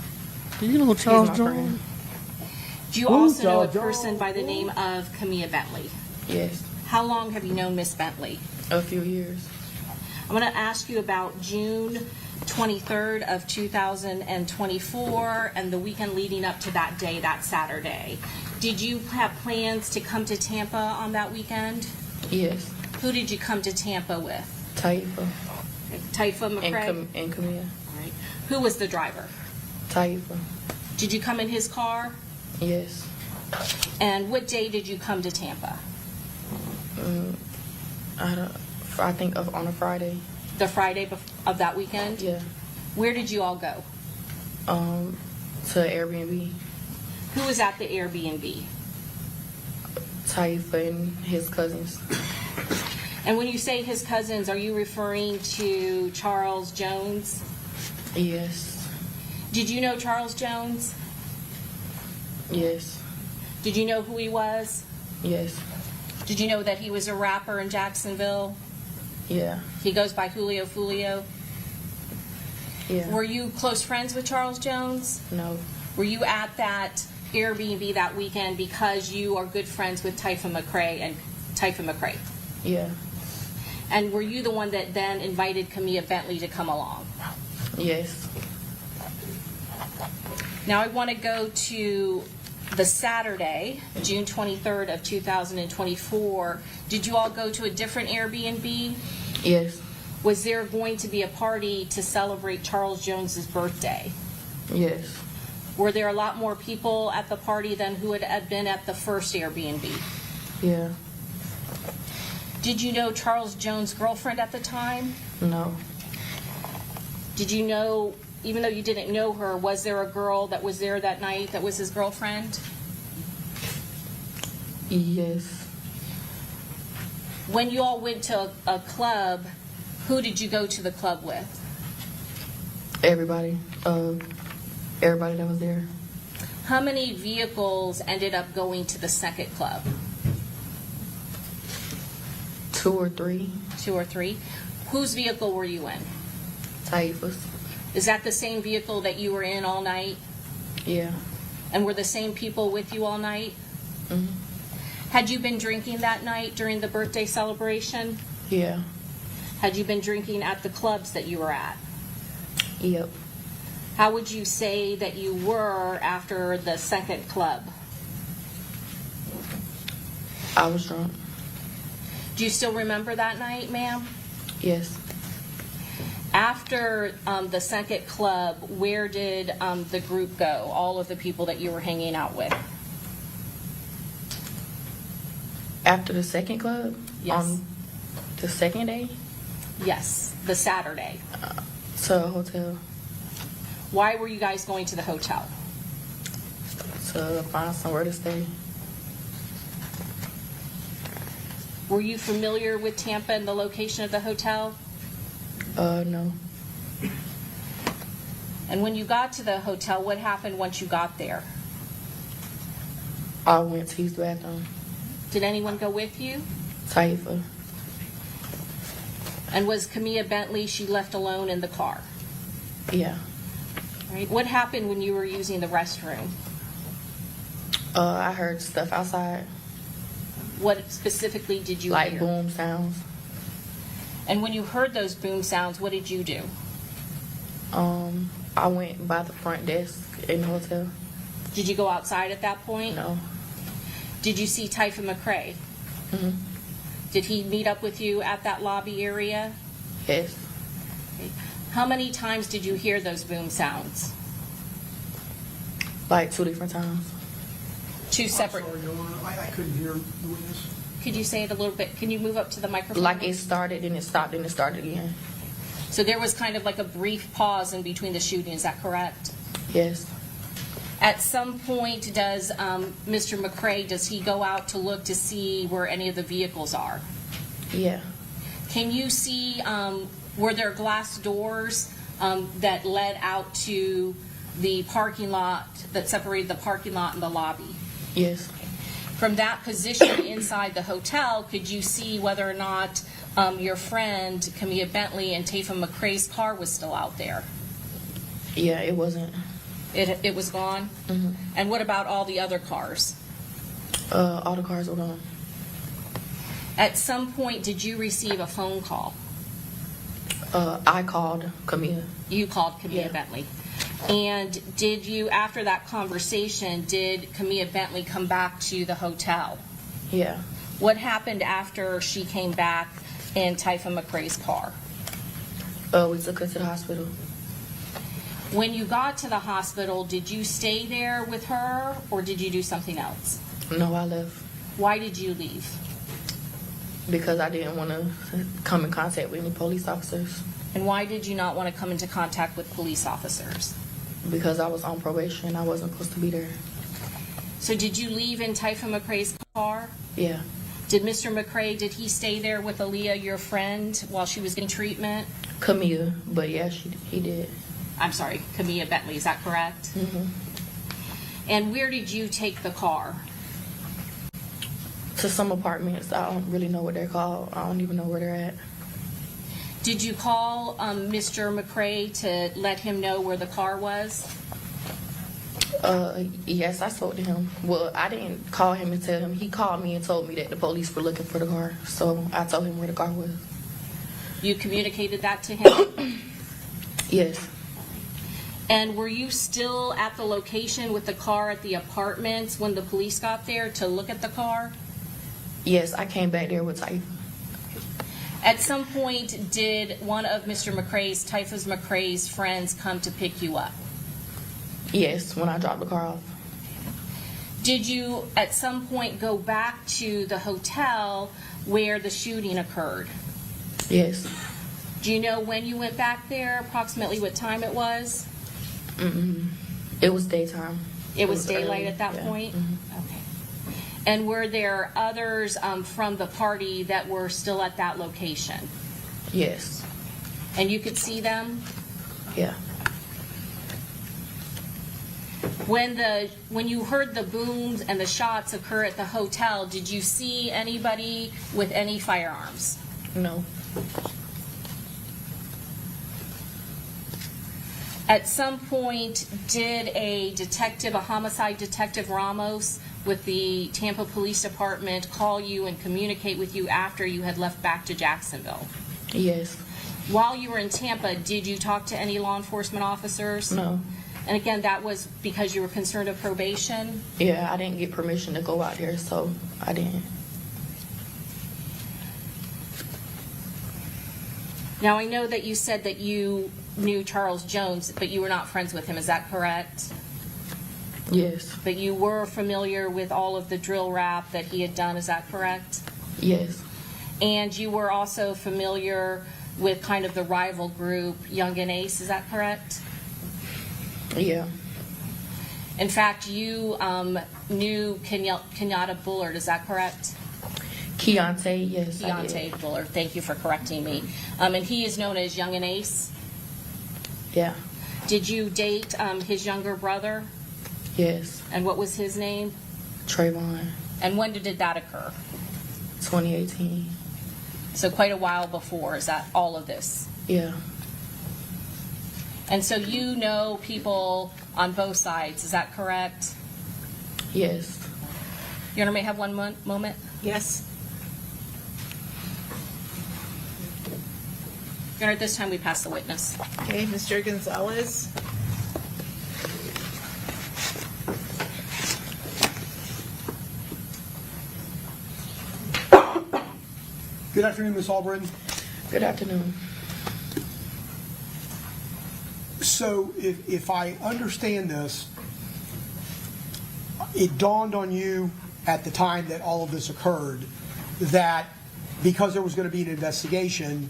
R: Do you know Charles
P: my
R: Jones?
P: friend.
H: Do you
R: Who,
H: also know a
R: Charles Jones?
H: person by the name of Camilla Bentley?
P: Yes.
H: How long have you known Miss Bentley?
P: A few years.
H: I'm going to ask you about June 23rd of 2024 and the weekend leading up to that day, that Saturday. Did you have plans to come to Tampa on that weekend?
P: Yes.
H: Who did you come to Tampa with?
P: Taifa.
H: Taifa McCray?
P: And Camille.
H: All right. Who was the driver?
P: Taifa.
H: Did you come in his car?
P: Yes.
H: And what day did you come to Tampa?
P: I think on a Friday.
H: The Friday of that weekend?
P: Yeah.
H: Where did you all go?
P: To Airbnb.
H: Who was at the Airbnb?
P: Taifa and his cousins.
H: And when you say his cousins, are you referring to Charles Jones?
P: Yes.
H: Did you know Charles Jones?
P: Yes.
H: Did you know who he was?
P: Yes.
H: Did you know that he was a rapper in Jacksonville?
P: Yeah.
H: He goes by Foolio.
P: Yeah.
H: Were you close friends with Charles Jones?
P: No.
H: Were you at that Airbnb that weekend because you are good friends with Taifa McCray?
P: Yeah.
H: And were you the one that then invited Camilla Bentley to come along?
P: Yes.
H: Now I want to go to the Saturday, June 23rd of 2024. Did you all go to a different Airbnb?
P: Yes.
H: Was there going to be a party to celebrate Charles Jones's birthday?
P: Yes.
H: Were there a lot more people at the party than who had been at the first Airbnb?
P: Yeah.
H: Did you know Charles Jones' girlfriend at the time?
P: No.
H: Did you know, even though you didn't know her, was there a girl that was there that night that was his girlfriend?
P: Yes.
H: When you all went to a club, who did you go to the club with?
P: Everybody. Everybody that was there.
H: How many vehicles ended up going to the second club?
P: 2 or 3.
H: 2 or 3. Whose vehicle were you in?
P: Taifa's.
H: Is that the same vehicle that you were in all night?
P: Yeah.
H: And were the same people with you all night?
P: Mhm.
H: Had you been drinking that night during the birthday celebration?
P: Yeah.
H: Had you been drinking at the clubs that you were at?
P: Yep.
H: How would you say that you were after the second club?
P: I was drunk.
H: Do you still remember that night, ma'am?
P: Yes.
H: After the second club, where did the group go, all of the people that you were hanging out with?
P: After the second club?
H: Yes.
P: On the second day?
H: Yes, the Saturday.
P: To a hotel.
H: Why were you guys going to the hotel?
P: To find somewhere to stay.
H: Were you familiar with Tampa and the location of the hotel?
P: No.
H: And when you got to the hotel, what happened once you got there?
P: I went to his bathroom.
H: Did anyone go with you?
P: Taifa.
H: And was Camilla Bentley, she left alone in the car?
P: Yeah.
H: Right. What happened when you were using the restroom?
P: I heard stuff outside.
H: What specifically did you
P: like
H: hear?
P: Boom sounds.
H: And when you heard those boom sounds, what did you do?
P: I went by the front desk in the hotel.
H: Did you go outside at that point?
P: No.
H: Did you see Taifa McCrae?
P: Mm-hmm.
H: Did he meet up with you at that lobby area?
P: Yes.
H: Okay. How many times did you hear those boom sounds?
P: Like 2 different times.
H: Two separate.
D: I'm sorry, Your Honor, I couldn't hear the witness.
H: Could you say it a little bit? Can you move up to the microphone?
P: Like it started and it stopped and it started again.
H: So there was kind of like a brief pause in between the shooting, is that correct?
P: Yes.
H: At some point, does Mr. McCrae, does he go out to look to see where any of the vehicles are?
P: Yeah.
H: Can you see, were there glass doors that led out to the parking lot, that separated the parking lot and the lobby?
P: Yes.
H: From that position inside the hotel, could you see whether or not your friend, Camilla Bentley, and Taifa McCrae's car was still out there?
P: Yeah, it wasn't.
H: It was gone?
P: Mm-hmm.
H: And what about all the other cars?
P: All the cars were gone.
H: At some point, did you receive a phone call?
P: I called Camilla.
H: You called Camilla Bentley. And did you, after that conversation, did Camilla Bentley come back to the hotel?
P: Yeah.
H: What happened after she came back in Taifa McCrae's car?
P: We took her to the hospital.
H: When you got to the hospital, did you stay there with her or did you do something else?
P: No, I left.
H: Why did you leave?
P: Because I didn't want to come in contact with any police officers.
H: And why did you not want to come into contact with police officers?
P: Because I was on probation. I wasn't supposed to be there.
H: So did you leave in Taifa McCrae's car?
P: Yeah.
H: Did Mr. McCrae, did he stay there with Aaliyah, your friend, while she was getting treatment?
P: Camilla, but yeah, he did.
H: I'm sorry, Camilla Bentley, is that correct?
P: Mm-hmm.
H: And where did you take the car?
P: To some apartments. I don't really know what they're called. I don't even know where they're at.
H: Did you call Mr. McCrae to let him know where the car was?
P: Yes, I spoke to him. Well, I didn't call him and tell him. He called me and told me that the police were looking for the car. So I told him where the car was.
H: You communicated that to him?
P: Yes.
H: And were you still at the location with the car at the apartments when the police got there to look at the car?
P: Yes, I came back there with Taifa.
H: At some point, did one of Mr. McCrae's, Taifa McCrae's friends come to pick you up?
P: Yes, when I dropped the car off.
H: Did you at some point go back to the hotel where the shooting occurred?
P: Yes.
H: Do you know when you went back there, approximately what time it was?
P: It was daytime.
H: It was daylight
P: early.
H: at that
P: Yeah.
H: point? Okay. And were there others from the party that were still at that location?
P: Yes.
H: And you could see them?
P: Yeah.
H: When you heard the booms and the shots occur at the hotel, did you see anybody with any firearms?
P: No.
H: At some point, did a homicide detective Ramos with the Tampa Police Department call you and communicate with you after you had left back to Jacksonville?
P: Yes.
H: While you were in Tampa, did you talk to any law enforcement officers?
P: No.
H: And again, that was because you were concerned of probation?
P: Yeah, I didn't get permission to go out there, so I didn't.
H: Now, I know that you said that you knew Charles Jones, but you were not friends with him. Is that correct?
P: Yes.
H: But you were familiar with all of the drill rap that he had done. Is that correct?
P: Yes.
H: And you were also familiar with kind of the rival group, Young and Ace. Is that correct?
P: Yeah.
H: In fact, you knew Kenyatta Bullard. Is that correct?
P: Keontae, yes. I did.
H: Keontae Buller. Thank you for correcting me. And he is known as Young and Ace.
P: Yeah.
H: Did you date his younger brother?
P: Yes.
H: And what was his name?
P: Trayvon.
H: And when did that occur?
P: 2018.
H: So quite a while before. Is that all of this?
P: Yeah.
H: And so you know people on both sides. Is that correct?
P: Yes.
H: Your Honor, may I have one moment?
C: Yes.
H: Your Honor, at this time we pass the witness.
C: Okay, Mr. Gonzalez.
D: Good afternoon, Ms. Albritton.
P: Good afternoon.
D: So if I understand this, it dawned on you at the time that all of this occurred that because there was going to be an investigation,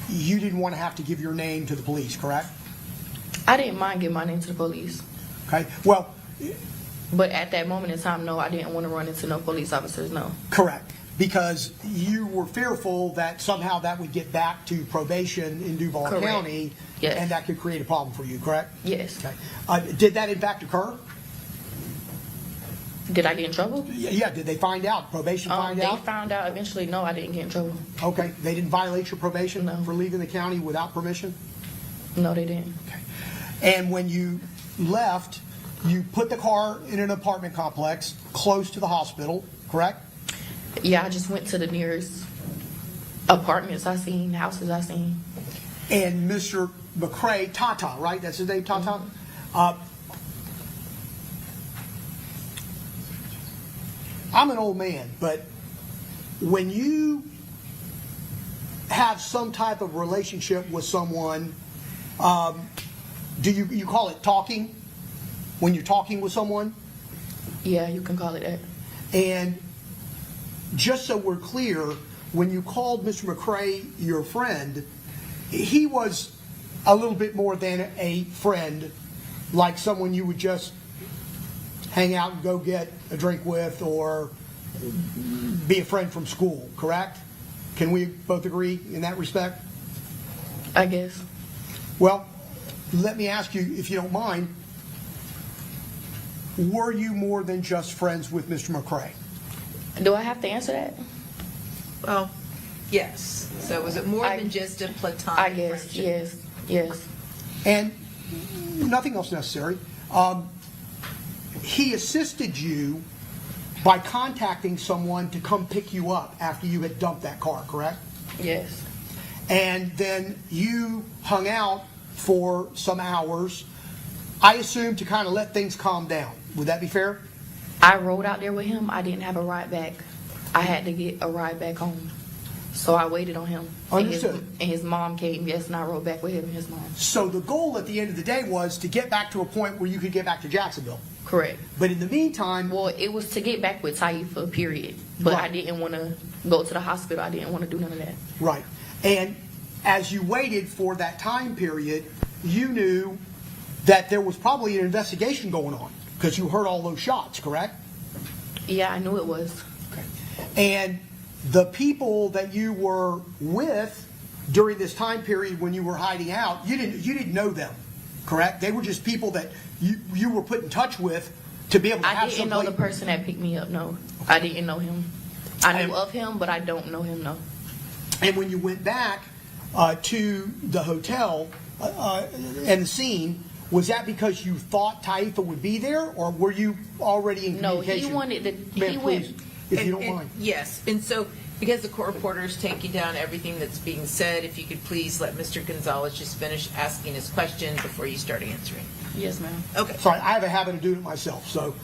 D: you didn't want to have to give your name to the police, correct?
P: I didn't mind giving my name to the police.
D: Okay, well...
P: But at that moment in time, no, I didn't want to run into no police officers, no.
D: Correct, because you were fearful that somehow that would get back to probation in Duval
P: Correct.
D: County,
P: Yes.
D: and that could create a problem for you, correct?
P: Yes.
D: Okay. Did that in fact occur?
P: Did I get in trouble?
D: Yeah, did they find out? Probation find out?
P: They found out eventually. No, I didn't get in trouble.
D: Okay, they didn't violate your probation for leaving the county without permission?
P: No, they didn't.
D: Okay. And when you left, you put the car in an apartment complex close to the hospital, correct?
P: Yeah, I just went to the nearest apartments I seen, houses I seen.
D: And Mr. McCrae, Tata, right? That's his name, Tata? I'm an old man, but when you have some type of relationship with someone, do you call it talking? When you're talking with someone?
P: Yeah, you can call it that.
D: And just so we're clear, when you called Mr. McCrae your friend, he was a little bit more than a friend, like someone you would just hang out and go get a drink with or be a friend from school, correct? Can we both agree in that respect?
P: I guess.
D: Well, let me ask you, if you don't mind, were you more than just friends with Mr. McCrae?
P: Do I have to answer that?
C: Well, yes. So was it more than just a platonic
P: I guess,
C: friendship?
P: yes.
D: And nothing else necessary. He assisted you by contacting someone to come pick you up after you had dumped that car, correct?
P: Yes.
D: And then you hung out for some hours, I assume to kind of let things calm down. Would that be fair?
P: I rode out there with him. I didn't have a ride back. I had to get a ride back home. So I waited on him.
D: Understood.
P: And his mom came, yes, and I rode back with him and his mom.
D: So the goal at the end of the day was to get back to a point where you could get back to Jacksonville.
P: Correct.
D: But in the meantime...
P: Well, it was to get back with Taifa, period. But
D: Right.
P: I didn't want to go to the hospital. I didn't want to do none of that.
D: Right. And as you waited for that time period, you knew that there was probably an investigation going on because you heard all those shots, correct?
P: Yeah, I knew it was.
D: And the people that you were with during this time period when you were hiding out, you didn't know them, correct? They were just people that you were put in touch with to be able to have
P: I didn't know the person that picked me up, no. I didn't know him. I knew of him, but I don't know him, no.
D: And when you went back to the hotel and the scene, was that because you thought Taifa would be there, or were you already in
P: No,
D: communication?
P: he wanted to.
D: Ma'am,
P: He
D: please,
P: went.
D: if you don't mind.
C: Yes, and so because the court reporter's taking down everything that's being said, if you could please let Mr. Gonzalez just finish asking his question before you start answering.
P: Yes, ma'am.
C: Okay.
D: Sorry, I have a habit of doing it myself. So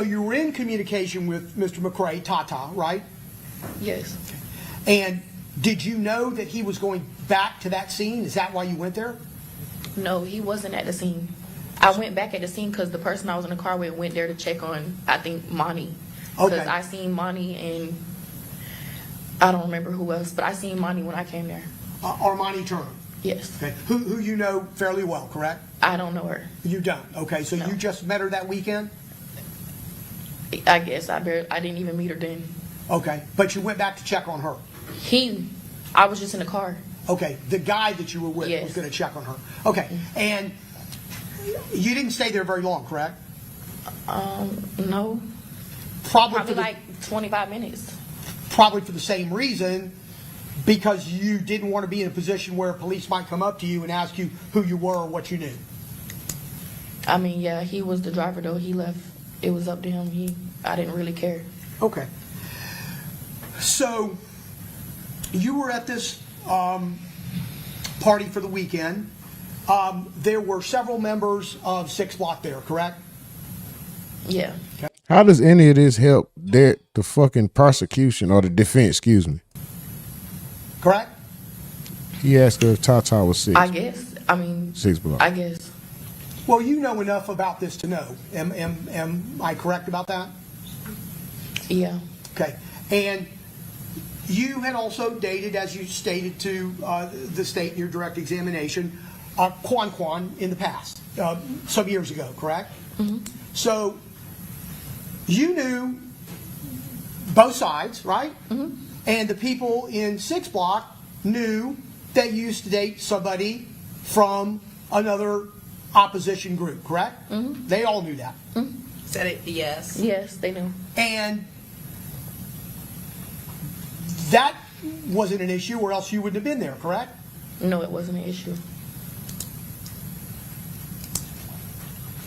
D: you were in communication with Mr. McCrae, Tata, right?
P: Yes.
D: And did you know that he was going back to that scene? Is that why you went there?
P: No, he wasn't at the scene. I went back at the scene because the person I was in the car with went there to check on, I think, Monty. Because
D: Okay.
P: I seen Monty and I don't remember who else, but I seen Monty when I came there.
D: Armani Turner.
P: Yes.
D: Okay. Who you know fairly well, correct?
P: I don't know her.
D: You don't. Okay, so
P: No.
D: you just met her that weekend?
P: I guess I didn't even meet her then.
D: Okay, but you went back to check on her.
P: I was just in the car.
D: Okay, the guy that you were with
P: Yes.
D: was going to check on her. Okay, and you didn't stay there very long, correct?
P: No.
D: Probably
P: like 25 minutes.
D: Probably for the same reason, because you didn't want to be in a position where police might come up to you and ask you who you were or what you knew.
P: I mean, yeah, he was the driver though. He left. It was up to him. I didn't really care.
D: Okay. So you were at this party for the weekend. There were several members of 6 Block there, correct?
P: Yeah.
B: How does any of this help the fucking prosecution or the defense, excuse me?
D: Correct?
B: He asked her if Tata was 6.
P: I guess. I mean,
B: 6 Block.
P: I guess.
D: Well, you know enough about this to know. Am I correct about that?
P: Yeah.
D: Okay. And you had also dated, as you stated to the state in your direct examination, Quan in the past, some years ago, correct?
P: Mm-hmm.
D: So you knew both sides, right?
P: Mm-hmm.
D: And the people in 6 Block knew that you used to date somebody from another opposition group, correct?
P: Mm-hmm.
D: They all knew that.
P: Mm-hmm.
C: Said it, yes.
P: Yes, they knew.
D: And that wasn't an issue, or else you wouldn't have been there, correct?
P: No, it wasn't an issue.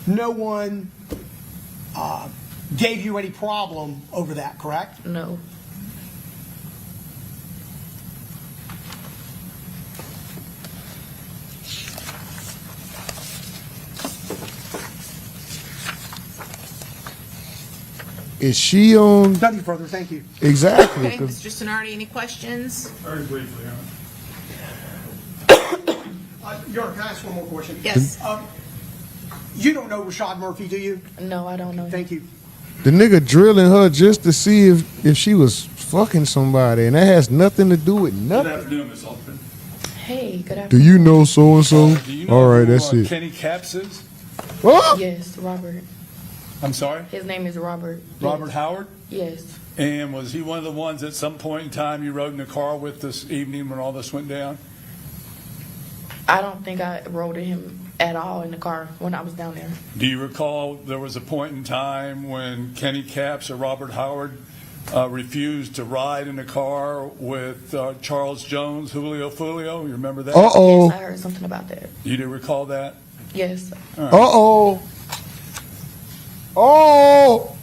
D: No one gave you any problem over that, correct?
P: No.
B: Is she on?
D: Nothing further, thank you.
B: Exactly.
C: Okay,
B: 'cause-
C: Mr. Sonardi, any questions?
A: Very briefly,
D: York, can I ask one more question?
C: Yes.
D: You don't know Rashad Murphy, do you?
P: No, I don't know.
D: Thank you.
B: The nigga drilling her just to see if she was fucking somebody, and that has nothing to do with
A: Good
B: nothing.
A: afternoon, Ms. Altman.
P: Hey, good
B: Do
P: afternoon.
B: you know so and so?
A: Do you know
B: All right,
A: who,
B: that's it.
A: Kenny Capps is?
B: What?
P: Yes, Robert.
A: I'm sorry?
P: His name is Robert.
A: Robert Howard?
P: Yes.
A: And was he one of the ones at some point in time you rode in the car with this evening when all this went down?
P: I don't think I rode him at all in the car when I was down there.
A: Do you recall there was a point in time when Kenny Capps or Robert Howard refused to ride in the car with Charles Jones, Julio Foolio? You remember that?
B: Uh-oh.
P: Yes, I heard something about that.
A: You do recall that?
P: Yes.
A: All right.
B: Uh-oh. Oh.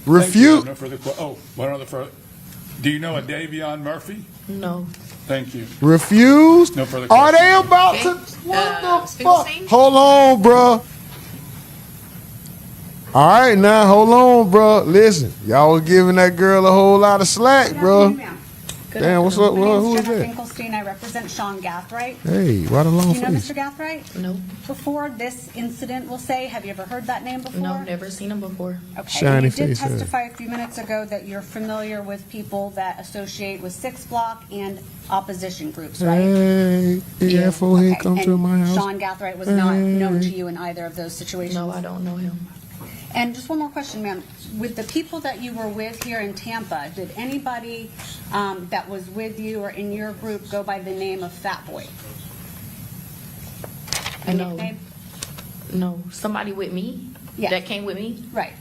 A: Thank you.
B: Refute.
A: No further one other further. Do you know a Davion Murphy?
P: No.
A: Thank you.
B: Refused?
A: No further
B: Are
A: questions.
B: they about
C: Okay.
B: to? What the fuck?
C: Finkelstein?
B: Hold on, bruh. All right, now, hold on, bruh. Listen, y'all was giving that girl a whole lot of slack, bruh. Damn, what's up?
J: My
B: Well,
J: name's
B: who is
J: Jenna
B: that?
J: Finkelstein. I represent Sean Gathright.
B: Hey, why the long
J: You know
B: face?
J: Mr. Gathright?
P: No.
J: Before this incident, we'll say, have you ever heard that name before?
P: No, never seen him before.
J: Okay.
B: Shiny
J: You did
B: face, yeah.
J: testify a few minutes ago that you're familiar with people that associate with 6 Block and opposition groups, right?
B: Hey, EFO
J: Okay,
B: here come to
J: and
B: my house.
J: Sean Gathright was not known to
B: Hey.
J: you in either of those situations?
P: No, I don't know him.
J: And just one more question, ma'am. With the people that you were with here in Tampa, did anybody that was with you or in your group go by the name of Fat Boy? A
P: No.
J: nickname?
P: No. Somebody with me?
J: Yeah.
P: That came with me?
J: Right.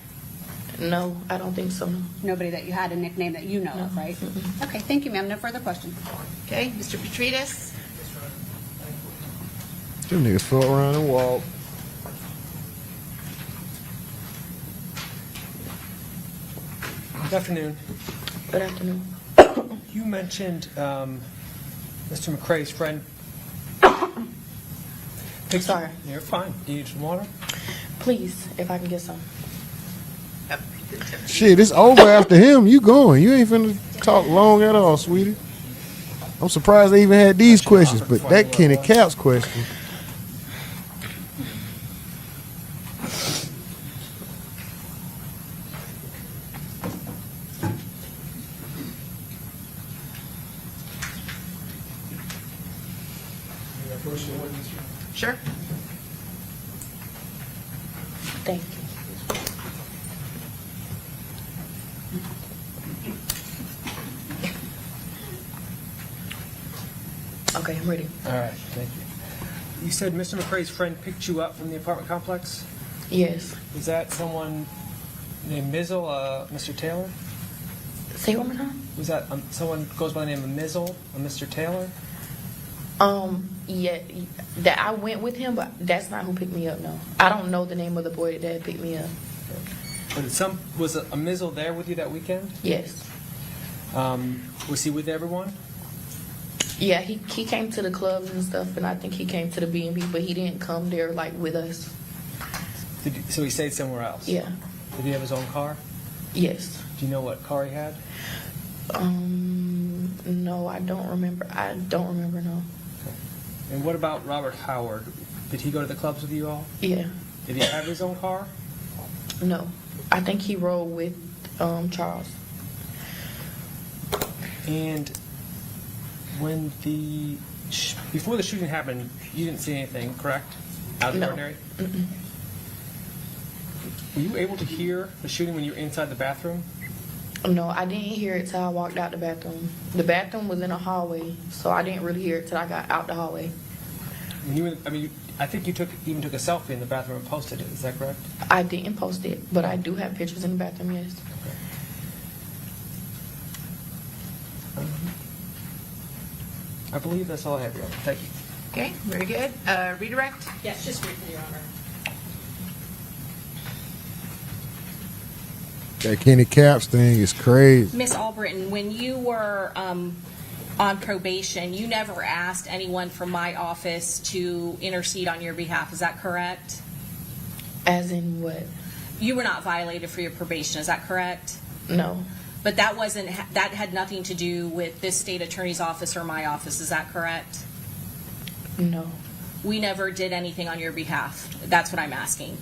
P: No, I don't think so. No.
J: Nobody that you had a nickname that you know of, right? Okay, thank you, ma'am. No further questions.
C: Okay, Mr. Petridis?
B: Them niggas float around and walk.
T: Good afternoon.
P: Good afternoon.
T: You mentioned Mr. McCrae's friend.
P: Sorry.
T: You're fine. Do you need some water?
P: Please, if I can get some.
B: Shit, it's over after him. You going. You ain't finna talk long at all, sweetie. I'm surprised they even had these questions, but that Kenny Capps question.
C: Sure.
P: Thank you. Okay, I'm ready.
T: All right, thank you. You said Mr. McRae's friend picked you up from the apartment complex?
P: Yes.
T: Was that someone named Mizzle, Mr. Taylor?
P: Say it one more time.
T: Was that someone goes by the name of Mizzle, Mr. Taylor?
P: Yeah, that I went with him, but that's not who picked me up. No, I don't know the name of the boy that picked me up.
T: But was a Mizzle there with you that weekend?
P: Yes.
T: Was he with everyone?
P: Yeah, he came to the clubs and stuff, and I think he came to the B&B, but he didn't come there like with us.
T: So he stayed somewhere else?
P: Yeah.
T: Did he have his own car?
P: Yes.
T: Do you know what car he had?
P: No, I don't remember. I don't remember, no.
T: Okay. And what about Robert Howard? Did he go to the clubs with you all?
P: Yeah.
T: Did he have his own car?
P: No. I think he rode with Charles.
T: And when before the shooting happened, you didn't see anything, correct? Out of the
P: No.
T: ordinary?
P: Mm-mm.
T: Were you able to hear the shooting when you were inside the bathroom?
P: No, I didn't hear it till I walked out the bathroom. The bathroom was in a hallway, so I didn't really hear it till I got out the hallway.
T: When you, I think you even took a selfie in the bathroom and posted it. Is that correct?
P: I didn't post it, but I do have pictures in the bathroom, yes.
T: I believe that's all I have, Your Honor. Thank you.
C: Okay, very good. Redirect?
H: Yes, just briefly, Your Honor.
R: That Kenny Caps thing is crazy.
H: Miss Albritton, when you were on probation, you never asked anyone from my office to intercede on your behalf. Is that correct?
P: As in what?
H: You were not violated for your probation. Is that correct?
P: No.
H: But that had nothing to do with this state attorney's office or my office. Is that correct?
P: No.
H: We never did anything on your behalf. That's what I'm asking.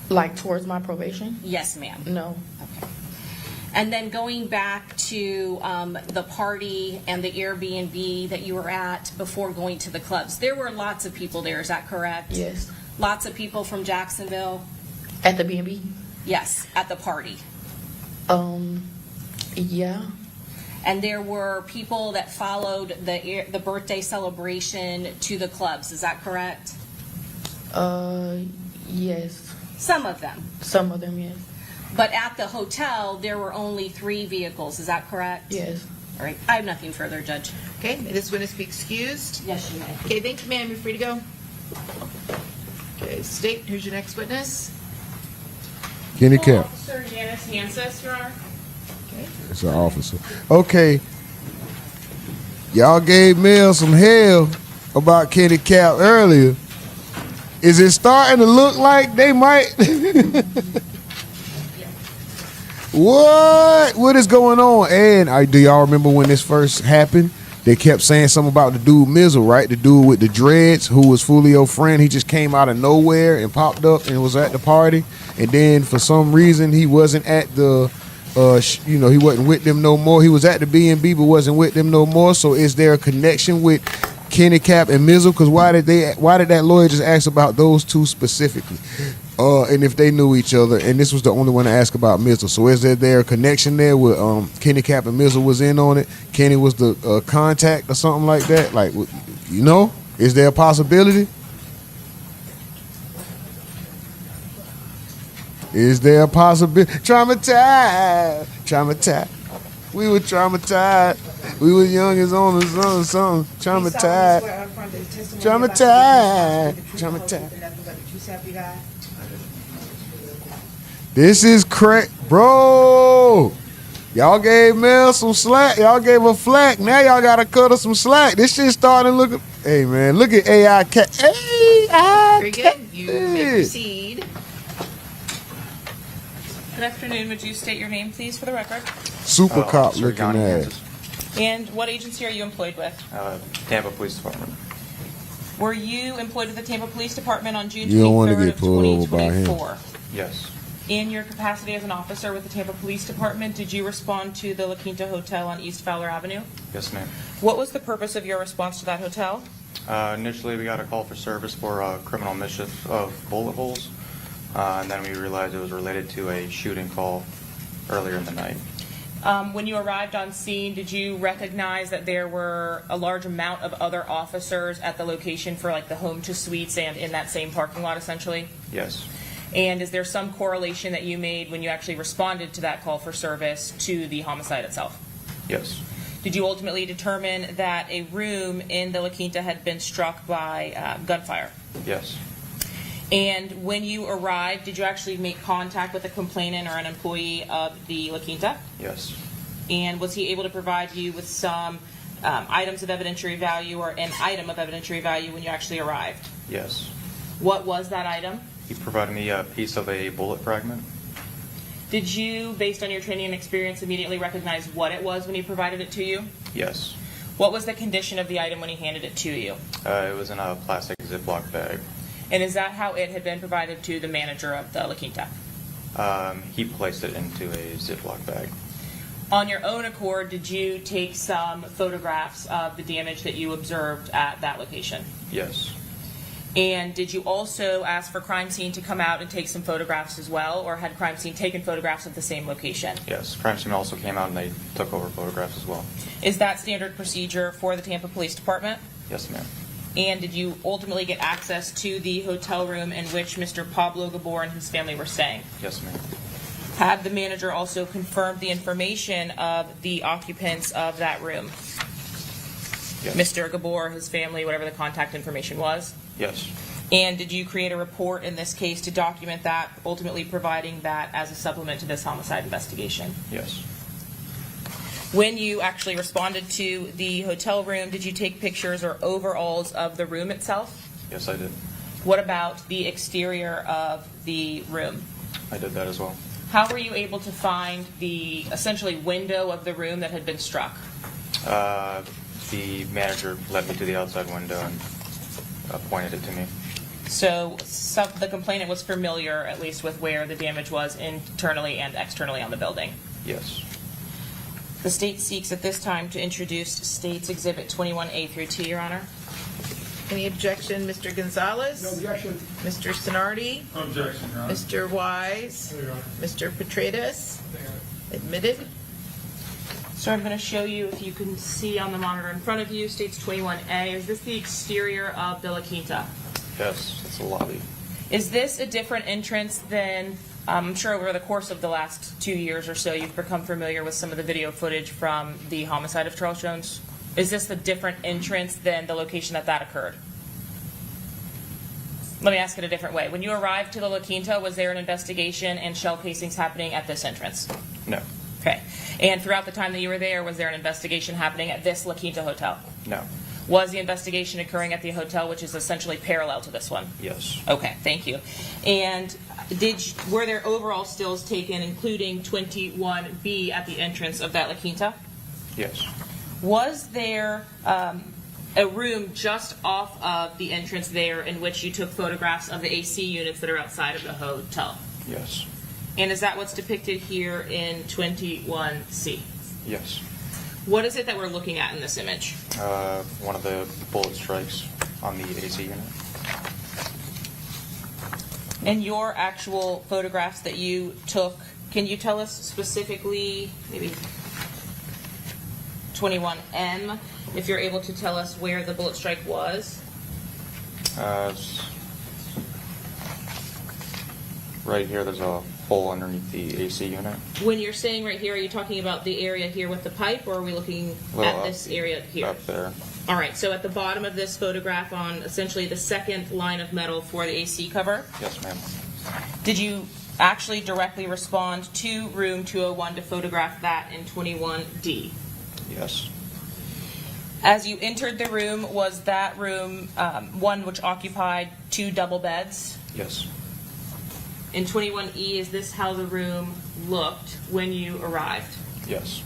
P: Like towards my probation?
H: Yes, ma'am.
P: No.
H: Okay. And then going back to the party and the Airbnb that you were at before going to the clubs, there were lots of people there. Is that correct?
P: Yes.
H: Lots of people from Jacksonville?
P: At the B&B?
H: Yes, at the party.
P: Yeah.
H: And there were people that followed the birthday celebration to the clubs. Is that correct?
P: Yes.
H: Some of them.
P: Some of them, yes.
H: But at the hotel, there were only 3 vehicles. Is that correct?
P: Yes.
H: All right. I have nothing further, Judge.
C: Okay, this witness be excused.
H: Yes, you may.
C: Okay, thank you, ma'am. You're free to go. Okay, State, who's your next witness?
R: Kenny Cap.
M: Officer Janice Hansis, Your Honor.
R: It's an officer. Okay. Y'all gave Mel some hell about Kenny Cap earlier. Is it starting to look like they might? What is going on? And do y'all remember when this first happened? They kept saying something about the dude Mizzle, right? The dude with the dreads who was Foolio's friend. He just came out of nowhere and popped up and was at the party. And then for some reason he wasn't at the, he wasn't with them no more. He was at the B&B but wasn't with them no more. So is there a connection with Kenny Cap and Mizzle? Because why did that lawyer just ask about those two specifically? And if they knew each other, and this was the only one to ask about Mizzle. So is there a connection there with Kenny Cap and Mizzle was in on it? Kenny was the contact or something like that? Like, is there a possibility? Is there a possibility? Traumatized. We were traumatized. We were young as on the sun. Traumatized. This is correct, bro. Y'all gave Mel some slack. Y'all gave her flack. Now y'all gotta cut her some slack. This shit starting looking. Hey man, look at AI cat.
C: Very good. You may proceed.
M: Good afternoon. Would you state your name, please, for the record?
R: Super cop looking ass.
M: And what agency are you employed with?
N: Tampa Police Department.
M: Were you employed with the Tampa Police Department on June
R: You don't want to
M: 23rd
R: get
M: of
R: pulled over by him.
M: 2024?
N: Yes.
M: In your capacity as an officer with the Tampa Police Department, did you respond to the La Quinta Hotel on East Fowler Avenue?
N: Yes, ma'am.
M: What was the purpose of your response to that hotel?
N: Initially, we got a call for service for criminal mischief of bullet holes, and then we realized it was related to a shooting call earlier in the night.
M: When you arrived on scene, did you recognize that there were a large amount of other officers at the location for like the home to suites and in that same parking lot essentially?
N: Yes.
M: And is there some correlation that you made when you actually responded to that call for service to the homicide itself?
N: Yes.
M: Did you ultimately determine that a room in the La Quinta had been struck by gunfire?
N: Yes.
M: And when you arrived, did you actually make contact with a complainant or an employee of the La Quinta?
N: Yes.
M: And was he able to provide you with some items of evidentiary value or an item of evidentiary value when you actually arrived?
N: Yes.
M: What was that item?
N: He provided me a piece of a bullet fragment.
M: Did you, based on your training and experience, immediately recognize what it was when he provided it to you?
N: Yes.
M: What was the condition of the item when he handed it to you?
N: It was in a plastic Ziploc bag.
M: And is that how it had been provided to the manager of the La Quinta?
N: He placed it into a Ziploc bag.
M: On your own accord, did you take some photographs of the damage that you observed at that location?
N: Yes.
M: And did you also ask for crime scene to come out and take some photographs as well, or had crime scene taken photographs of the same location?
N: Yes. Crime scene also came out and they took over photographs as well.
M: Is that standard procedure for the Tampa Police Department?
N: Yes, ma'am.
M: And did you ultimately get access to the hotel room in which Mr. Pablo Gabor and his family were staying?
N: Yes, ma'am.
M: Had the manager also confirmed the information of the occupants of that room?
N: Yes.
M: Mr. Gabor, his family, whatever the contact information was?
N: Yes.
M: And did you create a report in this case to document that, ultimately providing that as a supplement to this homicide investigation?
N: Yes.
M: When you actually responded to the hotel room, did you take pictures or overalls of the room itself?
N: Yes, I did.
M: What about the exterior of the room?
N: I did that as well.
M: How were you able to find the essentially window of the room that had been struck?
N: The manager led me to the outside window and pointed it to me.
M: So the complainant was familiar, at least, with where the damage was internally and externally on the building?
N: Yes.
M: The state seeks at this time to introduce State's Exhibit 21A through T, Your Honor.
C: Any objection, Mr. Gonzalez?
D: No objection.
C: Mr. Sonardi?
F: Objection, Your Honor.
C: Mr. Wise?
F: Your Honor.
C: Mr. Petratus? Admitted.
M: So I'm going to show you, if you can see on the monitor in front of you, State's 21A. Is this the exterior of the La Quinta?
N: Yes, it's a lobby.
M: Is this a different entrance than, I'm sure over the course of the last 2 years or so, you've become familiar with some of the video footage from the homicide of Charles Jones? Is this a different entrance than the location that occurred? Let me ask it a different way. When you arrived to the La Quinta, was there an investigation and shell casings happening at this entrance?
N: No.
M: Okay. And throughout the time that you were there, was there an investigation happening at this La Quinta hotel?
N: No.
M: Was the investigation occurring at the hotel, which is essentially parallel to this one?
N: Yes.
M: Okay, thank you. And were there overall stills taken, including 21B, at the entrance of that La Quinta?
N: Yes.
M: Was there a room just off of the entrance there in which you took photographs of the AC units that are outside of the hotel?
N: Yes.
M: And is that what's depicted here in 21C?
N: Yes.
M: What is it that we're looking at in this image?
N: One of the bullet strikes on the AC unit.
M: And your actual photographs that you took, can you tell us specifically, maybe 21M, if you're able to tell us where the bullet strike was?
N: Right here, there's a hole underneath the AC unit.
M: When you're saying right here, are you talking about the area here with the pipe, or are we looking at this area here?
N: Up there.
M: All right, so at the bottom of this photograph on essentially the second line of metal for the AC cover,
N: Yes, ma'am.
M: did you actually directly respond to room 201 to photograph that in 21D?
N: Yes.
M: As you entered the room, was that room one which occupied 2 double beds?
N: Yes.
M: In 21E, is this how the room looked when you arrived?
N: Yes.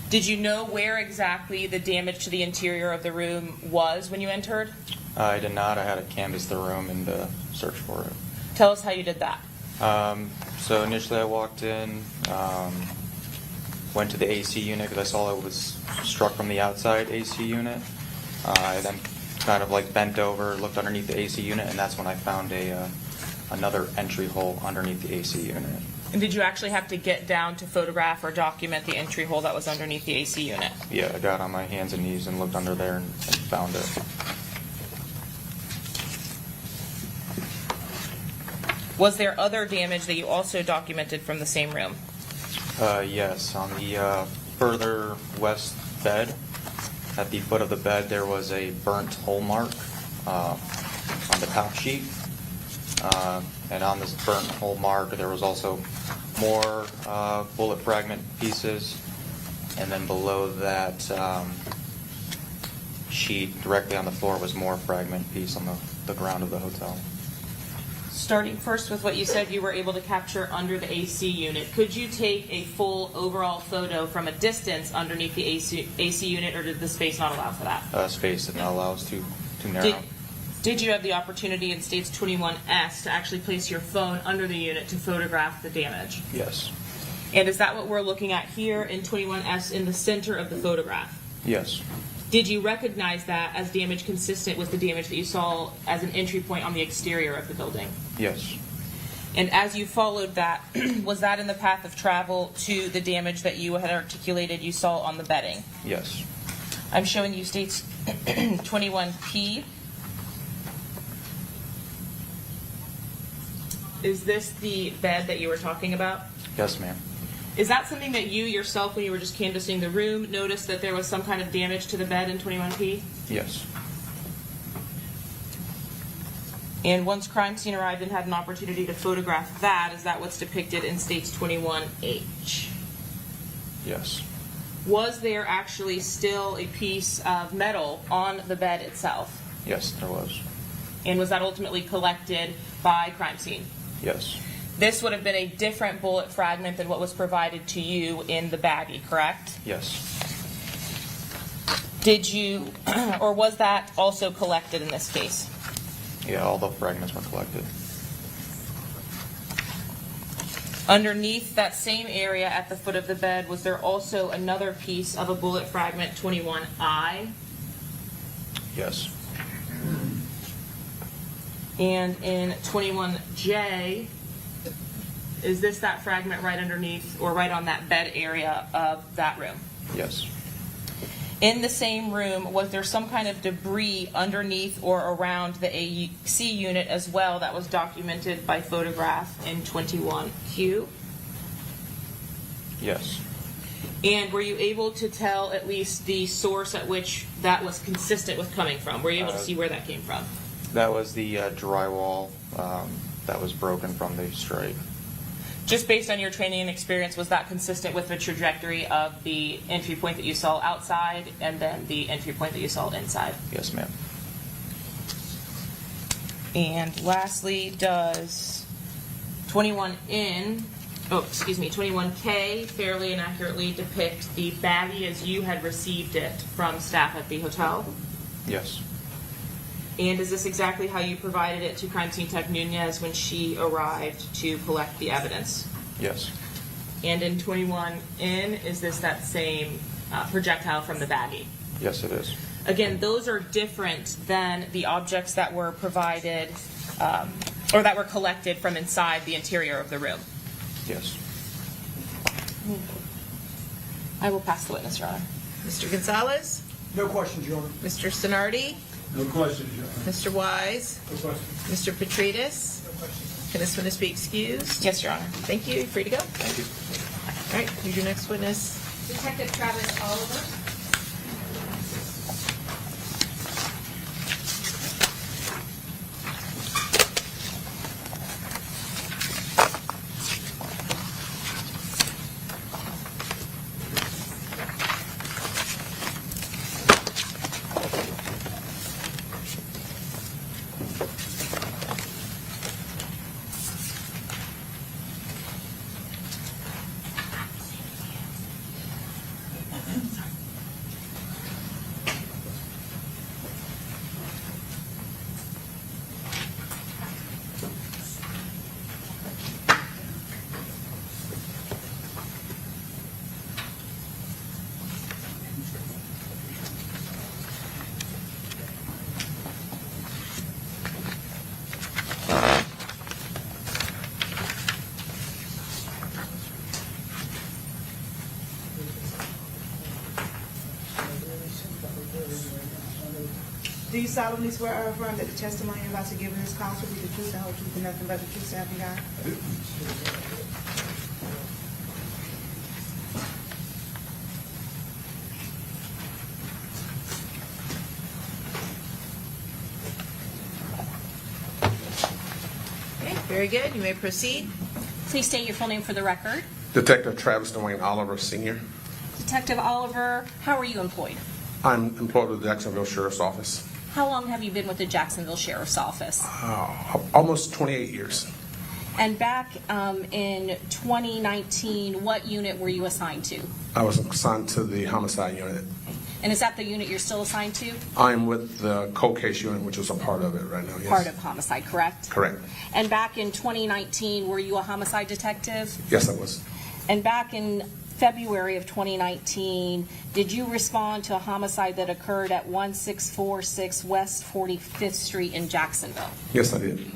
M: Did you know where exactly the damage to the interior of the room was when you entered?
N: I did not. I had to canvass the room and search for it.
M: Tell us how you did that.
N: So initially I walked in, went to the AC unit because I saw it was struck from the outside AC unit. I then kind of like bent over, looked underneath the AC unit, and that's when I found another entry hole underneath the AC unit.
M: And did you actually have to get down to photograph or document the entry hole that was underneath the AC unit?
G: Yeah, I got on my hands and knees and looked under there and found it.
M: Was there other damage that you also documented from the same room?
G: Yes, on the further west bed, at the foot of the bed, there was a burnt hole mark on the top sheet. And on this burnt hole mark, there was also more bullet fragment pieces. And then below that sheet, directly on the floor, was more fragment piece on the ground of the hotel.
M: Starting first with what you said you were able to capture under the AC unit, could you take a full overall photo from a distance underneath the AC unit, or did the space not allow for that?
G: Space did not allow us too narrow.
M: Did you have the opportunity in States 21S to actually place your phone under the unit to photograph the damage?
G: Yes.
M: And is that what we're looking at here in 21S in the center of the photograph?
G: Yes.
M: Did you recognize that as damage consistent with the damage that you saw as an entry point on the exterior of the building?
G: Yes.
M: And as you followed that, was that in the path of travel to the damage that you had articulated you saw on the bedding?
G: Yes.
M: I'm showing you States 21P. Is this the bed that you were talking about?
G: Yes, ma'am.
M: Is that something that you yourself, when you were just canvassing the room, noticed that there was some kind of damage to the bed in 21P?
G: Yes.
M: And once crime scene arrived and had an opportunity to photograph that, is that what's depicted in States 21H?
G: Yes.
M: Was there actually still a piece of metal on the bed itself?
G: Yes, there was.
M: And was that ultimately collected by crime scene?
G: Yes.
M: This would have been a different bullet fragment than what was provided to you in the baggie, correct?
G: Yes.
M: Did you, or was that also collected in this case?
G: Yeah, all the fragments were collected.
M: Underneath that same area at the foot of the bed, was there also another piece of a bullet fragment 21I?
G: Yes.
M: And in 21J, is this that fragment right underneath or right on that bed area of that room?
G: Yes.
M: In the same room, was there some kind of debris underneath or around the AC unit as well that was documented by photograph in 21Q?
G: Yes.
M: And were you able to tell at least the source at which that was consistent with coming from? Were you able to see where that came from?
G: That was the drywall that was broken from the strike.
M: Just based on your training and experience, was that consistent with the trajectory of the entry point that you saw outside and then the entry point that you saw inside?
G: Yes, ma'am.
M: And lastly, does 21K fairly and accurately depict the baggie as you had received it from staff at the hotel?
G: Yes.
M: And is this exactly how you provided it to Crime Scene Tech Nunez when she arrived to collect the evidence?
G: Yes.
M: And in 21N, is this that same projectile from the baggie?
G: Yes, it is.
M: Again, those are different than the objects that were provided or that were collected from inside the interior of the room.
G: Yes.
M: I will pass the witness, Your Honor.
C: Mr. Gonzalez?
D: No questions, Your Honor.
C: Mr. Sonardi?
F: No questions, Your Honor.
C: Mr. Wise?
F: No questions.
C: Mr. Petridis? Can this witness be excused?
M: Yes, Your Honor.
C: Thank you. You're free to go.
G: Thank you.
C: All right, who's your next witness?
J: Detective Travis Oliver.
Q: Do you solemnly swear or affirm that the testimony you're about to give in this cause will be the truth and whole truth and nothing but the truth, so help you God?
C: Okay, very good. You may proceed.
H: Please state your full name for the record.
S: Detective Travis Dwayne Oliver, Sr.
H: Detective Oliver, how are you employed?
S: I'm employed with the Jacksonville Sheriff's Office.
H: How long have you been with the Jacksonville Sheriff's Office?
S: Almost 28 years.
H: And back in 2019, what unit were you assigned to?
S: I was assigned to the homicide unit.
H: And is that the unit you're still assigned to?
S: I'm with the cold case unit, which is a part of it right now. Yes.
H: Part of homicide, correct?
S: Correct.
H: And back in 2019, were you a homicide detective?
S: Yes, I was.
H: And back in February of 2019, did you respond to a homicide that occurred at 1646 West 45th Street in Jacksonville?
S: Yes, I did.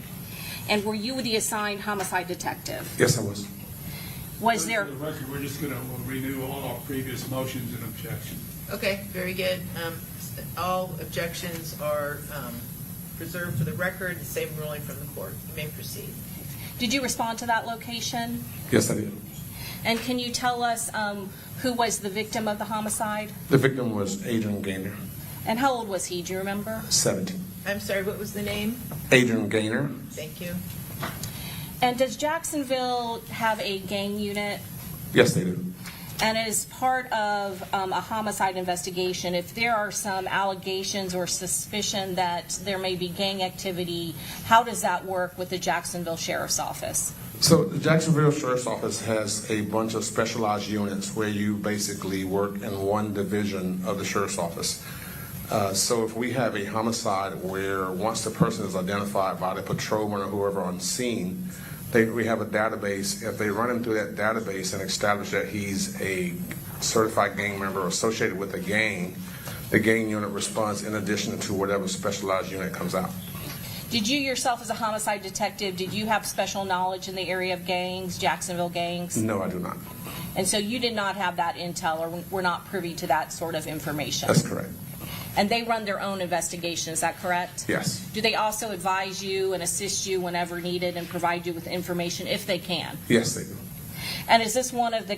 H: And were you the assigned homicide detective?
S: Yes, I was.
H: Was there...
A: For the record, we're just going to renew all our previous motions and objections.
C: Okay, very good. All objections are preserved for the record, the same ruling from the court. You may proceed.
H: Did you respond to that location?
S: Yes, I did.
H: And can you tell us who was the victim of the homicide?
S: The victim was Adrian Gaynor.
H: And how old was he? Do you remember?
S: 17.
C: I'm sorry, what was the name?
S: Adrian Gaynor.
C: Thank you.
H: And does Jacksonville have a gang unit?
S: Yes, they do.
H: And as part of a homicide investigation, if there are some allegations or suspicion that there may be gang activity, how does that work with the Jacksonville Sheriff's Office?
S: So the Jacksonville Sheriff's Office has a bunch of specialized units where you basically work in one division of the Sheriff's Office. So if we have a homicide where once the person is identified by the patrolman or whoever on scene, we have a database. If they run into that database and establish that he's a certified gang member associated with a gang, the gang unit responds in addition to whatever specialized unit comes out.
H: Did you yourself as a homicide detective, did you have special knowledge in the area of gangs, Jacksonville gangs?
S: No, I do not.
H: And so you did not have that intel or were not privy to that sort of information?
S: That's correct.
H: And they run their own investigation, is that correct?
S: Yes.
H: Do they also advise you and assist you whenever needed and provide you with information if they can?
S: Yes, they do.
H: And is this one of the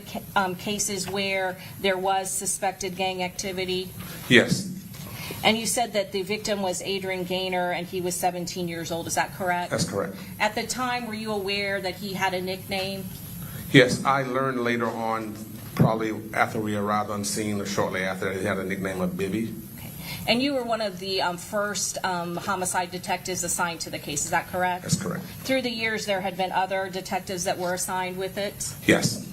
H: cases where there was suspected gang activity?
S: Yes.
H: And you said that the victim was Adrian Gaynor and he was 17 years old, is that correct?
S: That's correct.
H: At the time, were you aware that he had a nickname?
S: Yes, I learned later on, probably after we arrived on scene or shortly after, that he had a nickname of Bibby.
H: And you were one of the first homicide detectives assigned to the case, is that correct?
S: That's correct.
H: Through the years, there had been other detectives that were assigned with it?
S: Yes.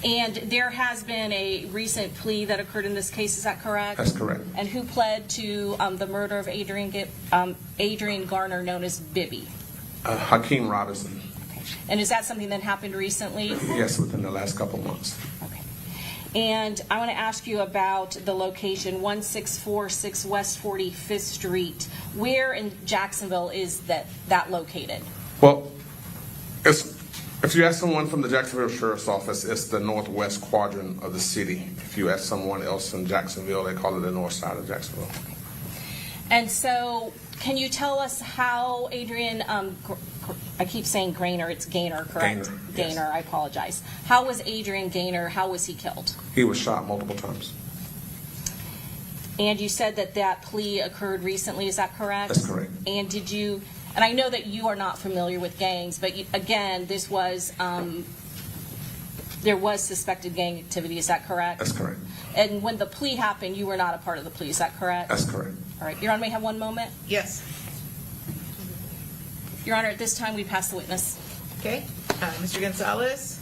H: And there has been a recent plea that occurred in this case, is that correct?
S: That's correct.
H: And who pled to the murder of Adrian Garner, known as Bibby?
S: Hakeem Robinson.
H: Okay. And is that something that happened recently?
S: Yes, within the last couple months.
H: Okay. And I want to ask you about the location, 1646 West 45th Street. Where in Jacksonville is that located?
S: Well, if you ask someone from the Jacksonville Sheriff's Office, it's the northwest quadrant of the city. If you ask someone else in Jacksonville, they call it the north side of Jacksonville.
H: And so, can you tell us how Adrian, I keep saying Gaynor, it's Gaynor, correct?
S: Gaynor, yes.
H: I apologize. How was Adrian Gaynor, how was he killed?
S: He was shot multiple times.
H: And you said that plea occurred recently, is that correct?
S: That's correct.
H: And did you, and I know that you are not familiar with gangs, but again, this was, there was suspected gang activity, is that correct?
S: That's correct.
H: And when the plea happened, you were not a part of the plea, is that correct?
S: That's correct.
H: All right, Your Honor, may I have one moment?
C: Yes.
H: Your Honor, at this time, we pass the witness.
C: Okay. Mr. Gonzalez?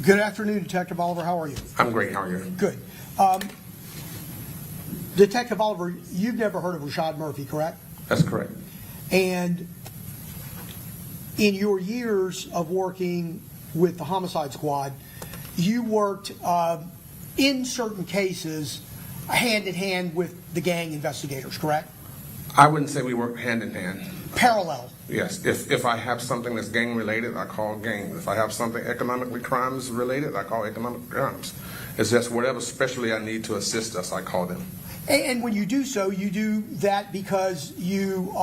D: Good afternoon, Detective Oliver. How are you?
S: I'm great. How are you?
D: Good. Detective Oliver, you've never heard of Rashad Murphy, correct?
S: That's correct.
D: And in your years of working with the homicide squad, you worked in certain cases hand in hand with the gang investigators, correct?
S: I wouldn't say we worked hand in hand.
D: Parallel.
S: Yes, if I have something that's gang-related, I call gang. If I have something economically crimes-related, I call economic crimes. It's just whatever specialty I need to assist us, I call them.
D: And when you do so, you do that because you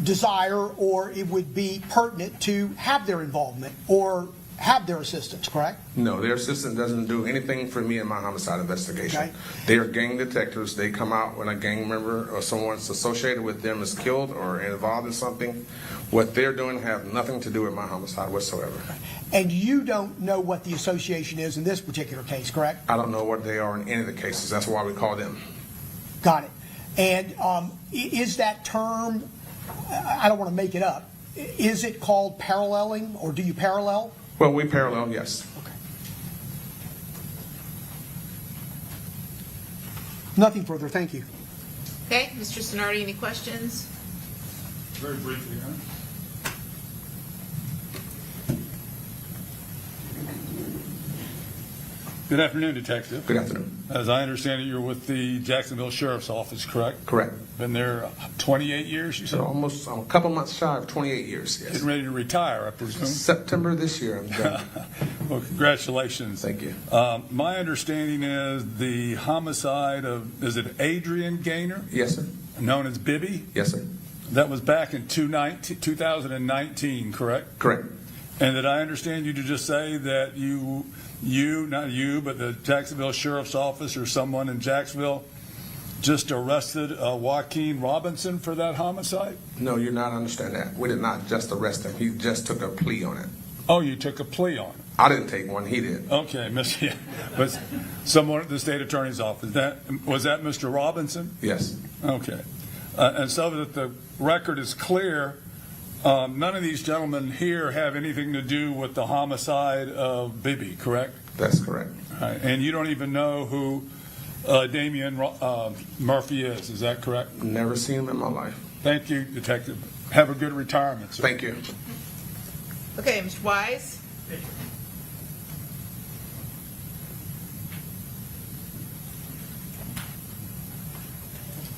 D: desire or it would be pertinent to have their involvement or have their assistance, correct?
S: No, their assistant doesn't do anything for me in my homicide investigation.
D: Okay.
S: They are gang detectives. They come out when a gang member or someone associated with them is killed or involved in something. What they're doing have nothing to do with my homicide whatsoever.
D: And you don't know what the association is in this particular case, correct?
S: I don't know what they are in any of the cases. That's why we call them.
D: Got it. And is that term, I don't want to make it up, is it called paralleling, or do you parallel?
S: Well, we parallel, yes.
D: Okay. Nothing further, thank you.
C: Okay, Mr. Sonardi, any questions?
A: Very briefly, huh? Good afternoon, Detective.
S: Good afternoon.
A: As I understand it, you're with the Jacksonville Sheriff's Office, correct?
S: Correct.
A: Been there 28 years, you said?
S: Almost a couple months shy of 28 years, yes.
A: Getting ready to retire, I presume?
S: September this year, I'm done.
A: Well, congratulations.
S: Thank you.
A: My understanding is the homicide of, is it Adrian Gaynor?
S: Yes, sir.
A: Known as Bibby?
S: Yes, sir.
A: That was back in 2019, correct?
S: Correct.
A: And did I understand you to just say that you, not you, but the Jacksonville Sheriff's Office or someone in Jacksonville just arrested Joaquin Robinson for that homicide?
S: No, you're not understanding that. We did not just arrest him. He just took a plea on it.
A: Oh, you took a plea on it?
S: I didn't take one. He did.
A: Okay, yeah. But someone at the state attorney's office. Was that Mr. Robinson?
S: Yes.
A: Okay. And so that the record is clear, none of these gentlemen here have anything to do with the homicide of Bibby, correct?
S: That's correct.
A: And you don't even know who Damian Murphy is that correct?
S: Never seen him in my life.
A: Thank you, Detective. Have a good retirement, sir.
S: Thank you.
C: Okay, Mr. Wise?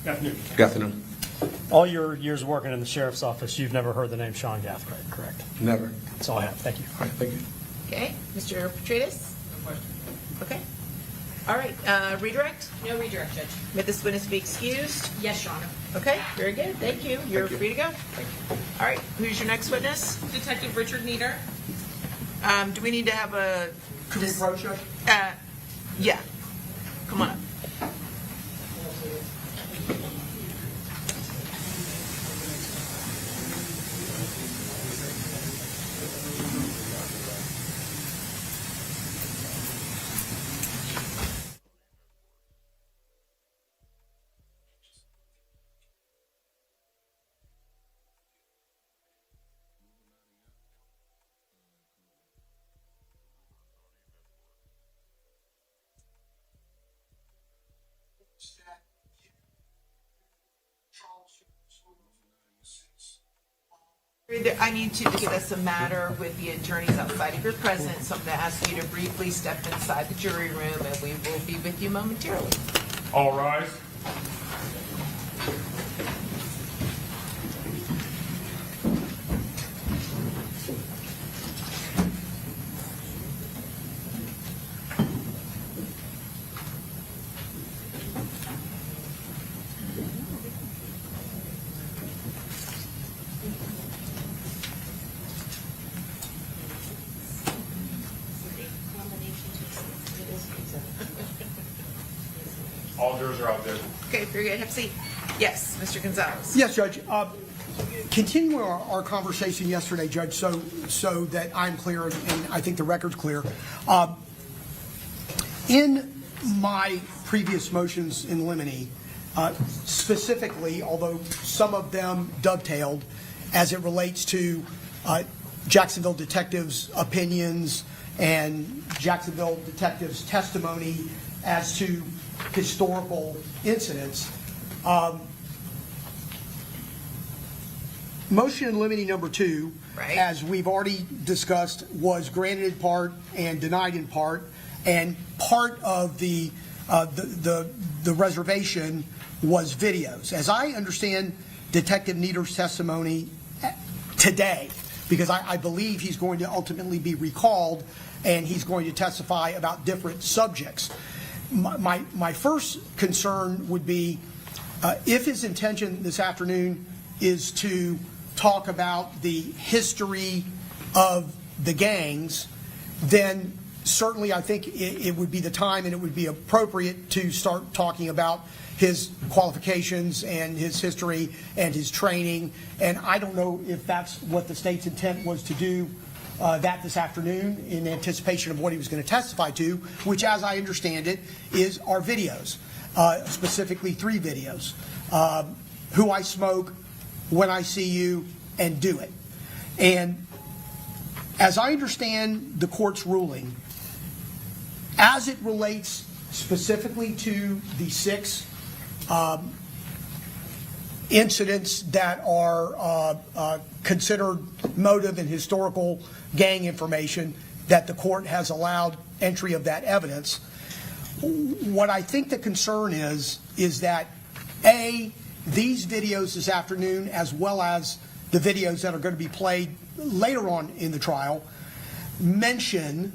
I: Good afternoon.
S: Good afternoon.
I: All your years working in the sheriff's office, you've never heard the name Sean Gathright, correct?
S: Never.
I: That's all I have. Thank you.
S: All right, thank you.
C: Okay, Mr. Petrides? No question. Okay. All right, redirect?
H: No redirect, Judge.
C: May this witness be excused?
H: Yes, Your Honor.
C: Okay, very good. Thank you. You're free to go. All right, who's your next witness?
M: Detective Richard Nieder.
C: Do we need to have a...
D: Could we approach you?
C: Yeah. Come on up. I need you to discuss a matter with the attorneys outside of your presence, so I'm going to ask you to briefly step inside the jury room, and we will be with you momentarily.
F: All rise. All jurors are out there.
C: Okay, very good. Have a seat. Yes, Mr. Gonzalez.
D: Yes, Judge. Continuing our conversation yesterday, Judge, so that I'm clear and I think the record's clear. In my previous motions in limine, specifically, although some of them dovetailed as it relates to Jacksonville detectives' opinions and Jacksonville detectives' testimony as to historical incidents. Motion in limine number 2, as we've already discussed, was granted in part and denied in part, and part of the reservation was videos. As I understand Detective Nieder's testimony today, because I believe he's going to ultimately be recalled and he's going to testify about different subjects. My first concern would be if his intention this afternoon is to talk about the history of the gangs, then certainly I think it would be the time and it would be appropriate to start talking about his qualifications and his history and his training. And I don't know if that's what the state's intent was to do that this afternoon in anticipation of what he was going to testify to, which, as I understand it, is our videos, specifically 3 videos. Who I smoke, when I see you, and do it. And as I understand the court's ruling, as it relates specifically to the 6 incidents that are considered motive and historical gang information, that the court has allowed entry of that evidence, what I think the concern is that, A, these videos this afternoon, as well as the videos that are going to be played later on in the trial, mention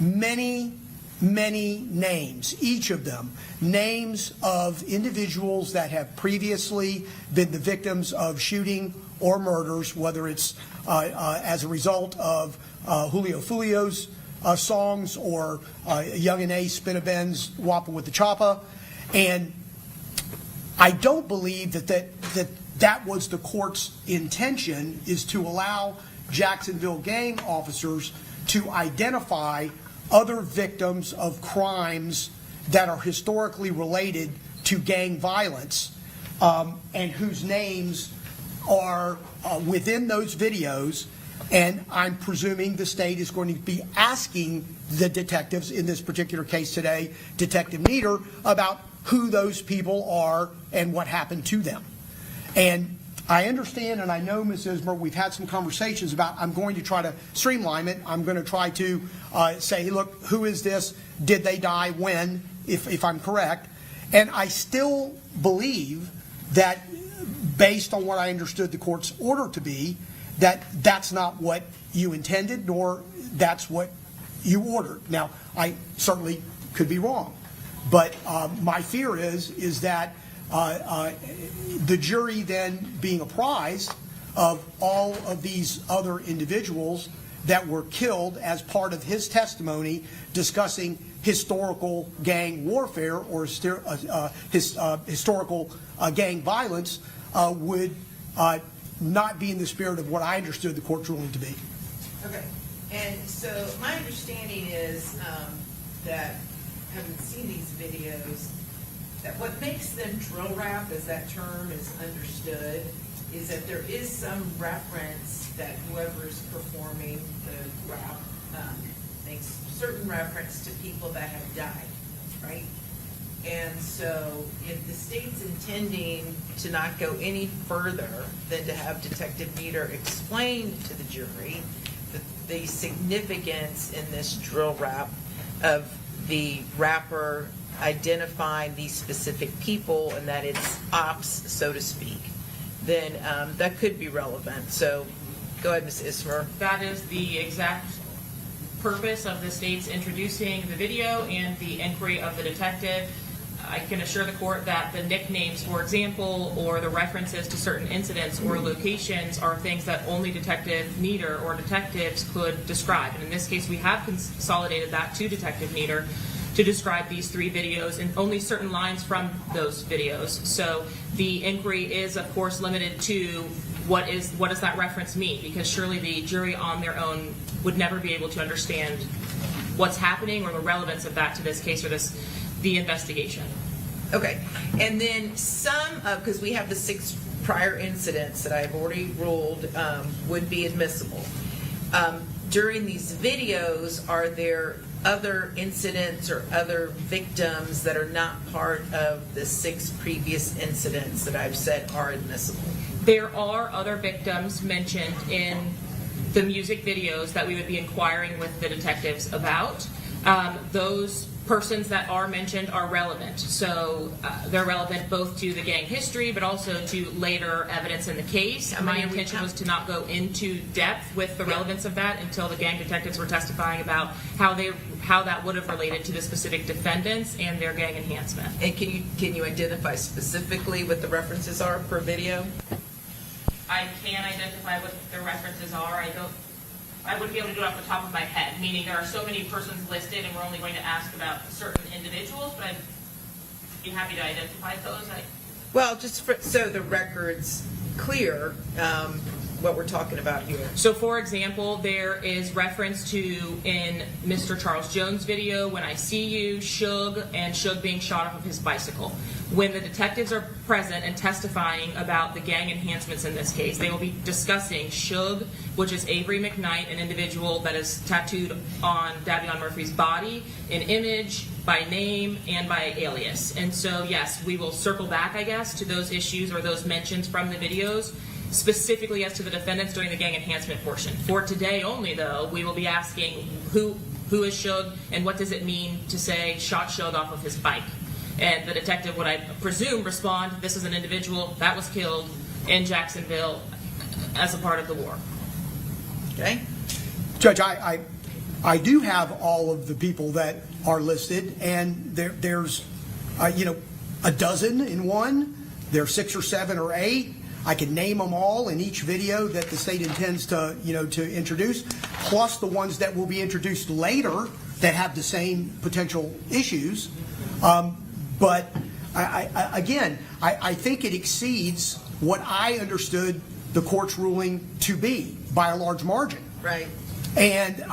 D: many names, each of them, names of individuals that have previously been the victims of shooting or murders, whether it's as a result of Foolio's songs or Young and A, Spin a Benz, Whopper with the Choppa. And I don't believe that was the court's intention, is to allow Jacksonville gang officers to identify other victims of crimes that are historically related to gang violence, and whose names are within those videos. And I'm presuming the state is going to be asking the detectives, in this particular case today, Detective Nieder, about who those people are and what happened to them. And I understand, and I know, Ms. Ismer, we've had some conversations about, I'm going to try to streamline it. I'm going to try to say, hey, look, who is this? Did they die? When? If I'm correct. And I still believe that, based on what I understood the court's order to be, that that's not what you intended, nor that's what you ordered. Now, I certainly could be wrong. But my fear is that the jury then being apprised of all of these other individuals that were killed as part of his testimony discussing historical gang warfare or historical gang violence would not be in the spirit of what I understood the court's ruling to be.
C: Okay. And so my understanding is that, having seen these videos, that what makes them drill rap, as that term is understood, is that there is some reference that whoever's performing the rap makes certain reference to people that have died, right? And so if the state's intending to not go any further than to have Detective Nieder explain to the jury the significance in this drill rap of the rapper identifying these specific people and that it's ops, so to speak, then that could be relevant. So go ahead, Ms. Ismer.
M: That is the exact purpose of the state's introducing the video and the inquiry of the detective. I can assure the court that the nicknames, for example, or the references to certain incidents or locations are things that only Detective Nieder or detectives could describe. And in this case, we have consolidated that to Detective Nieder to describe these 3 videos and only certain lines from those videos. So the inquiry is, of course, limited to what does that reference mean? Because surely the jury on their own would never be able to understand what's happening or the relevance of that to this case or the investigation.
C: Okay. And then some, because we have the 6 prior incidents that I've already ruled would be admissible. During these videos, are there other incidents or other victims that are not part of the 6 previous incidents that I've said are admissible?
M: There are other victims mentioned in the music videos that we would be inquiring with the detectives about. Those persons that are mentioned are relevant. So they're relevant both to the gang history, but also to later evidence in the case. My intention was to not go into depth with the relevance of that until the gang detectives were testifying about how that would have related to the specific defendants and their gang enhancement.
C: And can you identify specifically what the references are per video?
M: I can identify what the references are. I wouldn't be able to do it off the top of my head, meaning there are so many persons listed and we're only going to ask about certain individuals, but I'd be happy to identify those.
C: Well, just so the record's clear, what we're talking about here.
M: So, for example, there is reference to, in Mr. Charles Jones' video, "When I see you," Suge, and Suge being shot off of his bicycle. When the detectives are present and testifying about the gang enhancements in this case, they will be discussing Suge, which is Avery McKnight, an individual that is tattooed on Davion Murphy's body, in image, by name, and by alias. And so, yes, we will circle back, I guess, to those issues or those mentions from the videos, specifically as to the defendants during the gang enhancement portion. For today only, though, we will be asking who is Suge and what does it mean to say shot Suge off of his bike. And the detective would, I presume, respond, this is an individual that was killed in Jacksonville as a part of the war.
D: Okay. Judge, I do have all of the people that are listed, and there's a dozen in one. There are 6 or 7 or 8. I can name them all in each video that the state intends to introduce, plus the ones that will be introduced later that have the same potential issues. But I think it exceeds what I understood the court's ruling to be by a large margin.
C: Right.
D: And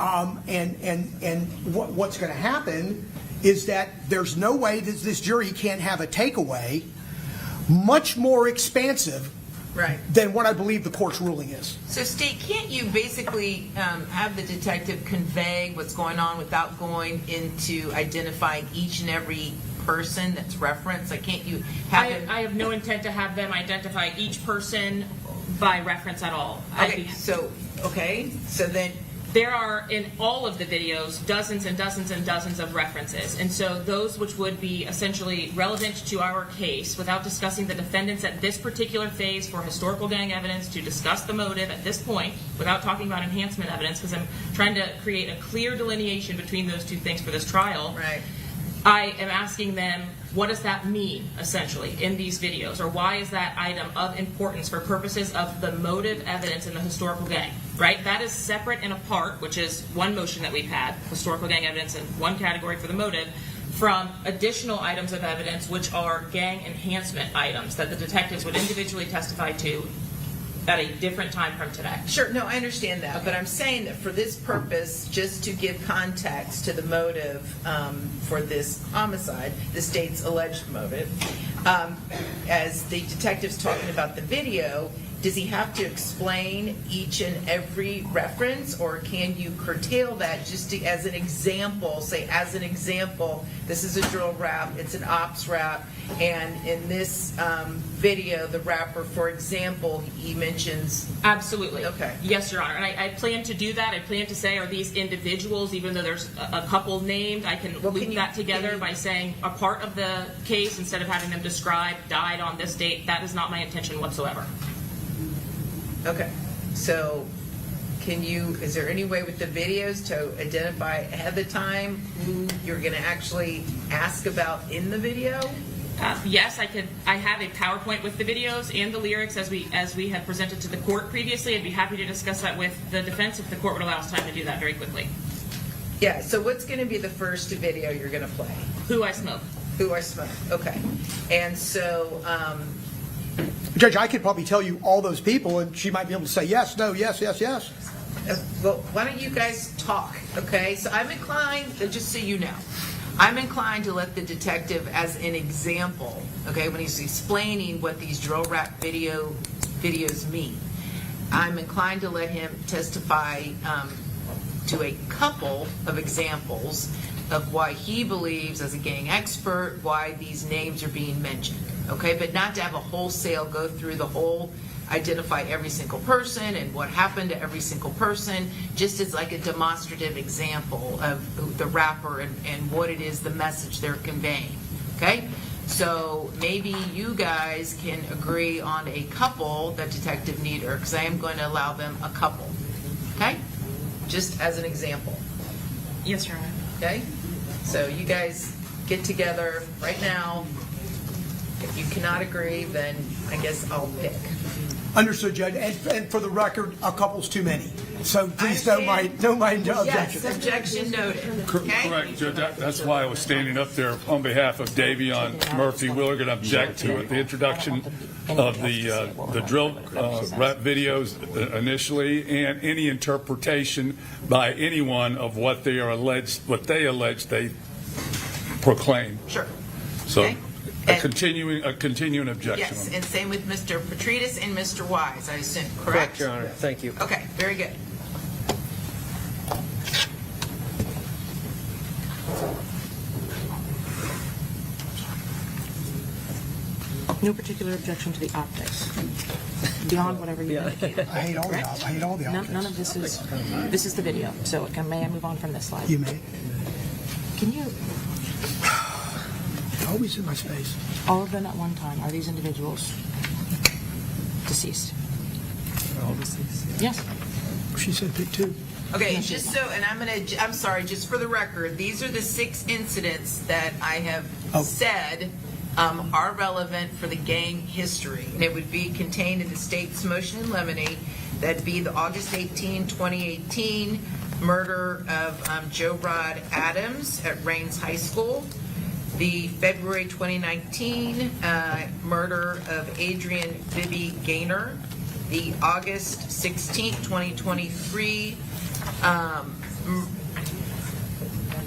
D: what's going to happen is that there's no way that this jury can't have a takeaway much more expansive than what I believe the court's ruling is.
C: So, State, can't you basically have the detective convey what's going on without going into identifying each and every person that's referenced? Like, can't you have them?
M: I have no intent to have them identify each person by reference at all.
C: Okay, so then
M: there are, in all of the videos, dozens and dozens and dozens of references. And so those which would be essentially relevant to our case, without discussing the defendants at this particular phase for historical gang evidence, to discuss the motive at this point, without talking about enhancement evidence, because I'm trying to create a clear delineation between those two things for this trial.
C: Right.
M: I am asking them, what does that mean, essentially, in these videos? Or why is that item of importance for purposes of the motive evidence in the historical gang, right? That is separate and apart, which is one motion that we've had, historical gang evidence in one category for the motive, from additional items of evidence, which are gang enhancement items that the detectives would individually testify to at a different time from today.
C: Sure, no, I understand that, but I'm saying that for this purpose, just to give context to the motive for this homicide, the state's alleged motive, as the detective's talking about the video, does he have to explain each and every reference, or can you curtail that just as an example, say, as an example, this is a drill rap, it's an ops rap, and in this video, the rapper, for example, he mentions...
M: Absolutely.
C: Okay.
M: Yes, Your Honor. And I plan to do that. I plan to say, are these individuals, even though there's a couple named, I can loop that together by saying a part of the case, instead of having them describe, died on this date. That is not my intention whatsoever.
C: Okay, so is there any way with the videos to identify ahead of time who you're going to actually ask about in the video?
M: Yes, I could. I have a PowerPoint with the videos and the lyrics as we have presented to the court previously. I'd be happy to discuss that with the defense if the court would allow us time to do that very quickly.
C: Yeah, so what's going to be the first video you're going to play?
M: Who I Smoke.
C: Who I Smoke, okay. And so...
D: Judge, I could probably tell you all those people, and she might be able to say yes, no, yes, yes, yes.
C: Well, why don't you guys talk, okay? So I'm inclined, just so you know, I'm inclined to let the detective, as an example, okay, when he's explaining what these drill rap videos mean, I'm inclined to let him testify to a couple of examples of why he believes, as a gang expert, why these names are being mentioned. Okay, but not to have a wholesale go through the whole identify every single person and what happened to every single person, just as like a demonstrative example of the rapper and what it is, the message they're conveying, okay? So maybe you guys can agree on a couple that Detective Nieder, because I am going to allow them a couple, okay? Just as an example.
M: Yes, Your Honor.
C: Okay? So you guys get together right now. If you cannot agree, then I guess I'll pick.
D: Understood, Judge. And for the record, a couple's too many. So please don't mind objections.
C: Yes, objection noted. Okay?
A: Correct, Judge. That's why I was standing up there on behalf of Davion Murphy. We're going to object to it. The introduction of the drill rap videos initially, and any interpretation by anyone of what they allege they proclaim.
C: Sure.
A: So
C: Okay.
A: a continuing objection.
C: Yes, and same with Mr. Petridis and Mr. Wise, I assume, correct?
T: Correct, Your Honor. Thank you.
C: Okay, very good.
K: No particular objection to the optics, beyond whatever you indicate.
D: I hate all the optics.
K: None of this is the video. So may I move on from this slide?
D: You may.
K: Can you,
D: Always in my space.
K: all of them at one time, are these individuals deceased?
D: All deceased.
K: Yes.
D: She said pick two.
C: Okay, and just so, and I'm sorry, just for the record, these are the 6 incidents that I have said are relevant for the gang history. And it would be contained in the state's motion in limine. That'd be the August 18, 2018 murder of Joe Rod Adams at Rains High School. The February 2019 murder of Adrian Bibby Gaynor. The August 16, 2023 I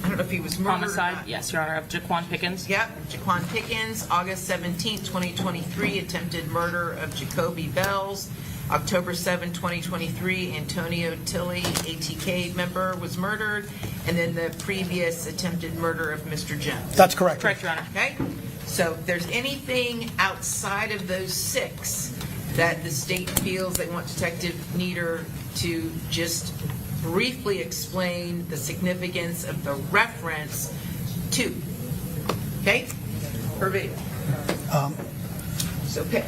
C: don't know if he was murdered.
M: Homicide, yes, Your Honor, of Jaquan Pickens.
C: Yep, Jaquan Pickens. August 17, 2023, attempted murder of Jacoby Bells. October 7, 2023, Antonio Tilley, ATK member, was murdered. And then the previous attempted murder of Mr. Jones.
D: That's correct.
C: Correct, Your Honor. Okay? So if there's anything outside of those 6 that the state feels they want Detective Nieder to just briefly explain the significance of the reference to. Okay? Verbatim. So pick.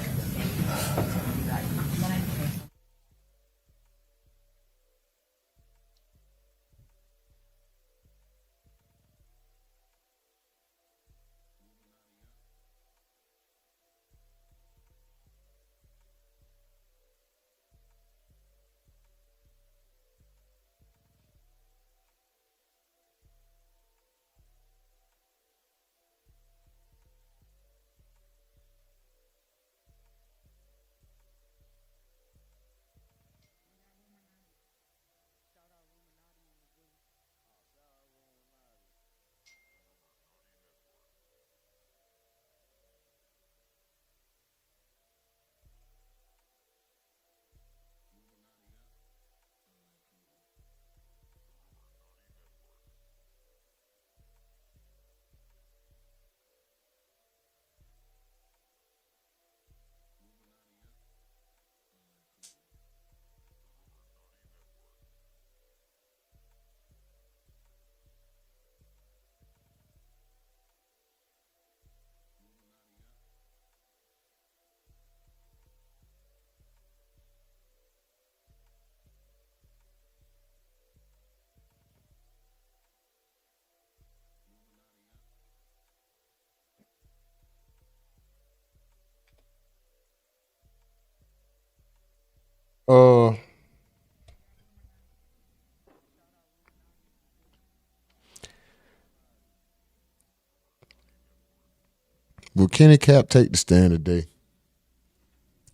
R: Will Kenny Cap take the stand today?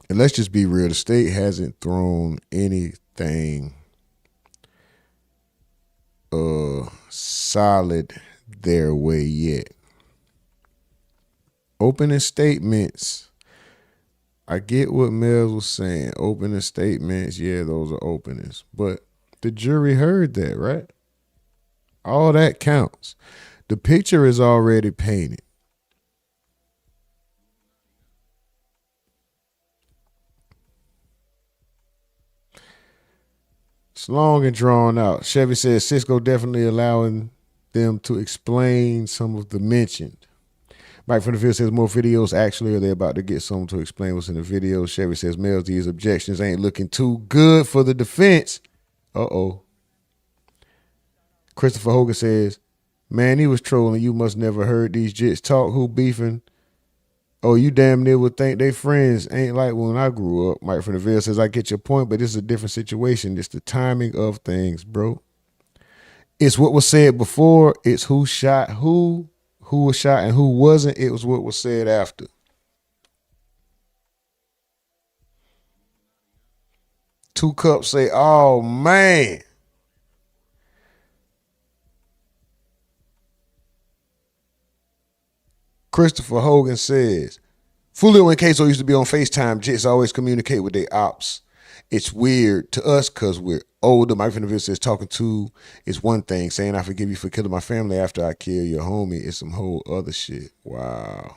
R: And let's just be real, the state hasn't thrown anything solid their way yet. Opening statements, I get what Mels was saying. Opening statements, yeah, those are openings. But the jury heard that, right? All that counts. The picture is already painted. It's long and drawn out. Chevy says Cisco definitely allowing them to explain some of the mentioned. Mike from the field says more videos. Actually, are they about to get someone to explain what's in the video? Chevy says Mills, these objections ain't looking too good for the defense. Uh-oh. Christopher Hogan says, man, he was trolling. You must never heard these jits talk. Who beefing? Oh, you damn near would think they friends. Ain't like when I grew up. Mike from the Ville says, I get your point, but this is a different situation. It's the timing of things, bro. It's what was said before. It's who shot who was shot and who wasn't. It was what was said after. Two Cups say, oh, man. Christopher Hogan says, Foolio and Queso used to be on FaceTime. Jits always communicate with their ops. It's weird to us because we're older. Mike from the Ville says talking to is one thing. Saying I forgive you for killing my family after I kill your homie is some whole other shit. Wow.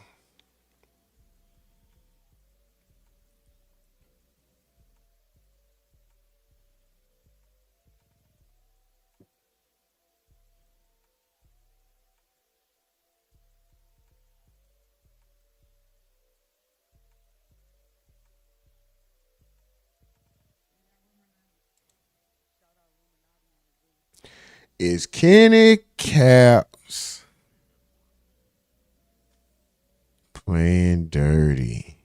R: Is Kenny Caps playing dirty?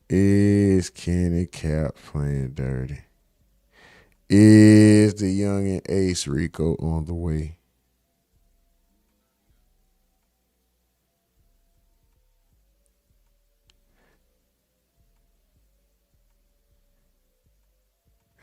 R: Is Kenny Caps playing dirty? Is the youngin' Ace Rico on the way?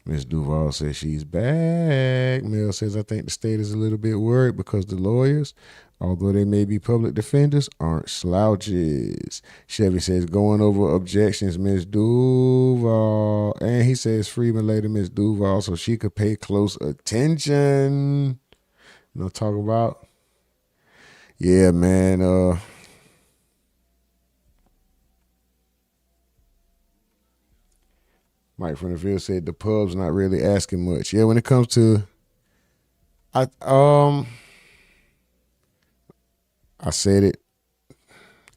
R: Miss Duval says she's back. Mel says, I think the state is a little bit worried because the lawyers, although they may be public defenders, aren't slouches. Chevy says, going over objections, Miss Duval. And he says, Freeman later, Miss Duval, so she could pay close attention. You know, talk about? Yeah, man. Mike from the field said the pub's not really asking much. Yeah, when it comes to, I said it.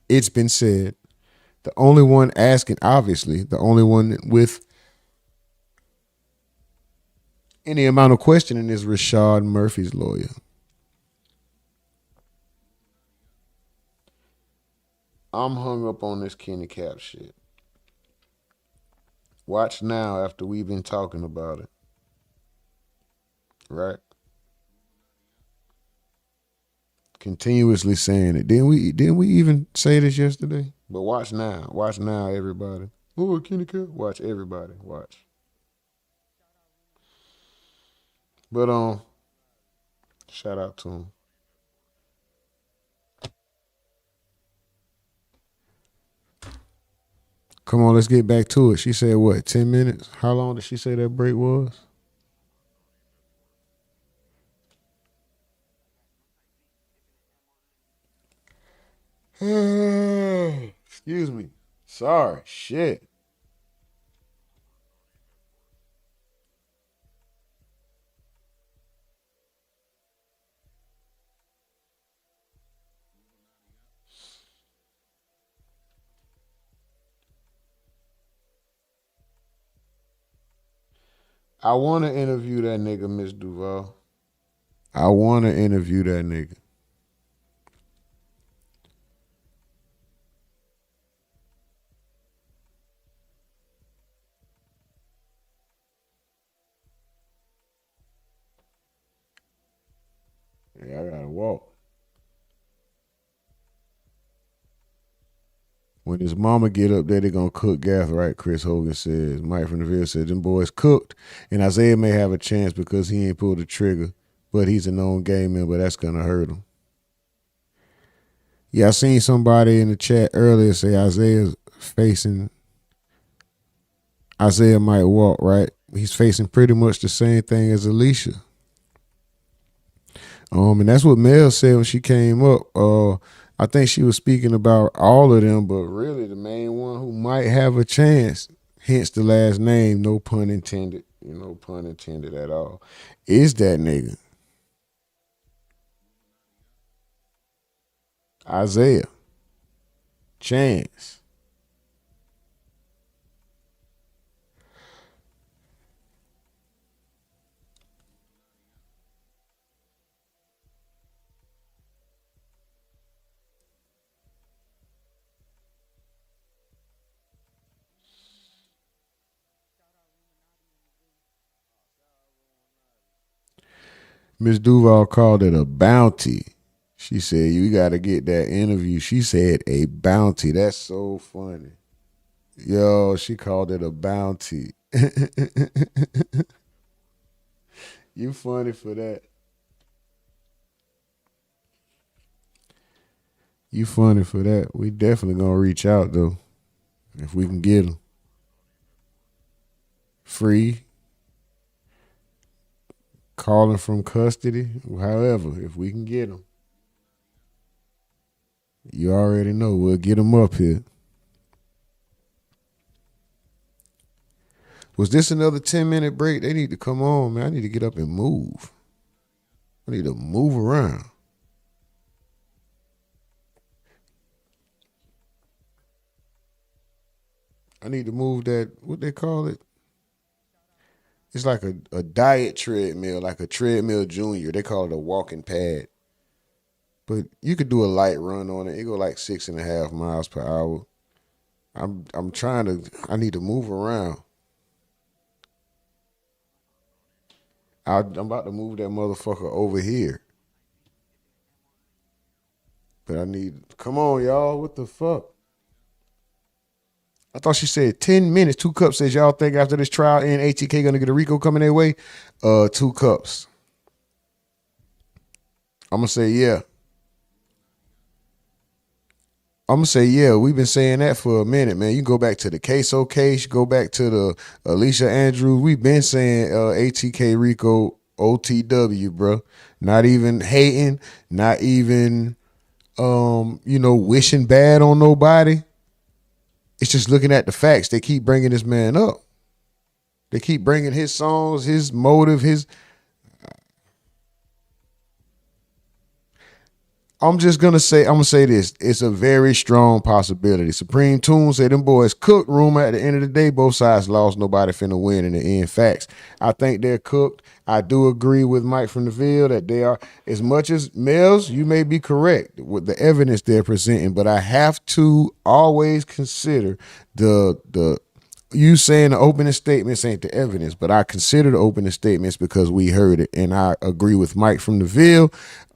R: It's been said. The only one asking, obviously, the only one with any amount of questioning is Rashad Murphy's lawyer. I'm hung up on this Kenny Cap shit. Watch now after we've been talking about it. Right? Continuously saying it. Didn't we even say this yesterday? But watch now. Watch now, everybody. Oh, Kenny Cap. Watch everybody. Watch. But shout out to him. Come on, let's get back to it. She said what, 10 minutes? How long did she say that break was? Excuse me. Sorry. Shit. I want to interview that nigga, Miss Duval. I want to interview that nigga. Yeah, I gotta walk. When his mama get up there, they gonna cook Gath, right? Chris Hogan says. Mike from the Ville said, them boys cooked, and Isaiah may have a chance because he ain't pulled the trigger, but he's a known game member. That's gonna hurt him. Yeah, I seen somebody in the chat earlier say Isaiah's facing Isaiah might walk, right? He's facing pretty much the same thing as Alicia. And that's what Mel said when she came up. I think she was speaking about all of them, but really the main one who might have a chance, hence the last name, no pun intended, no pun intended at all, is that nigga. Isaiah. Chance. Miss Duval called it a bounty. She said, you got to get that interview. She said a bounty. That's so funny. Yo, she called it a bounty. You funny for that. You funny for that. We definitely going to reach out, though, if we can get them. Free. Calling from custody. However, if we can get them. You already know. We'll get them up here. Was this another 10-minute break? They need to come on, man. I need to get up and move. I need to move around. I need to move that, what they call it? It's like a diet treadmill, like a treadmill junior. They call it a walking pad. But you could do a light run on it. It go like 6.5 miles per hour. I'm trying to, I need to move around. I'm about to move that motherfucker over here. But I need, come on, y'all. What the fuck? I thought she said 10 minutes. 2 cups says y'all think after this trial and ATK gonna get a RICO coming their way? 2 cups. I'm gonna say yeah. I'm gonna say yeah. We've been saying that for a minute, man. You go back to the Queso case, go back to the Alicia Andrews. We've been saying ATK RICO OTW, bro. Not even hating, not even wishing bad on nobody. It's just looking at the facts. They keep bringing this man up. They keep bringing his songs, his motive, his. I'm gonna say this. It's a very strong possibility. Supreme Toon said them boys cooked. Rumor at the end of the day, both sides lost. Nobody finna win in the end. Facts. I think they're cooked. I do agree with Mike from the Ville that they are, as much as Mills, you may be correct with the evidence they're presenting, but I have to always consider the you saying the opening statements ain't the evidence, but I consider the opening statements because we heard it, and I agree with Mike from the Ville.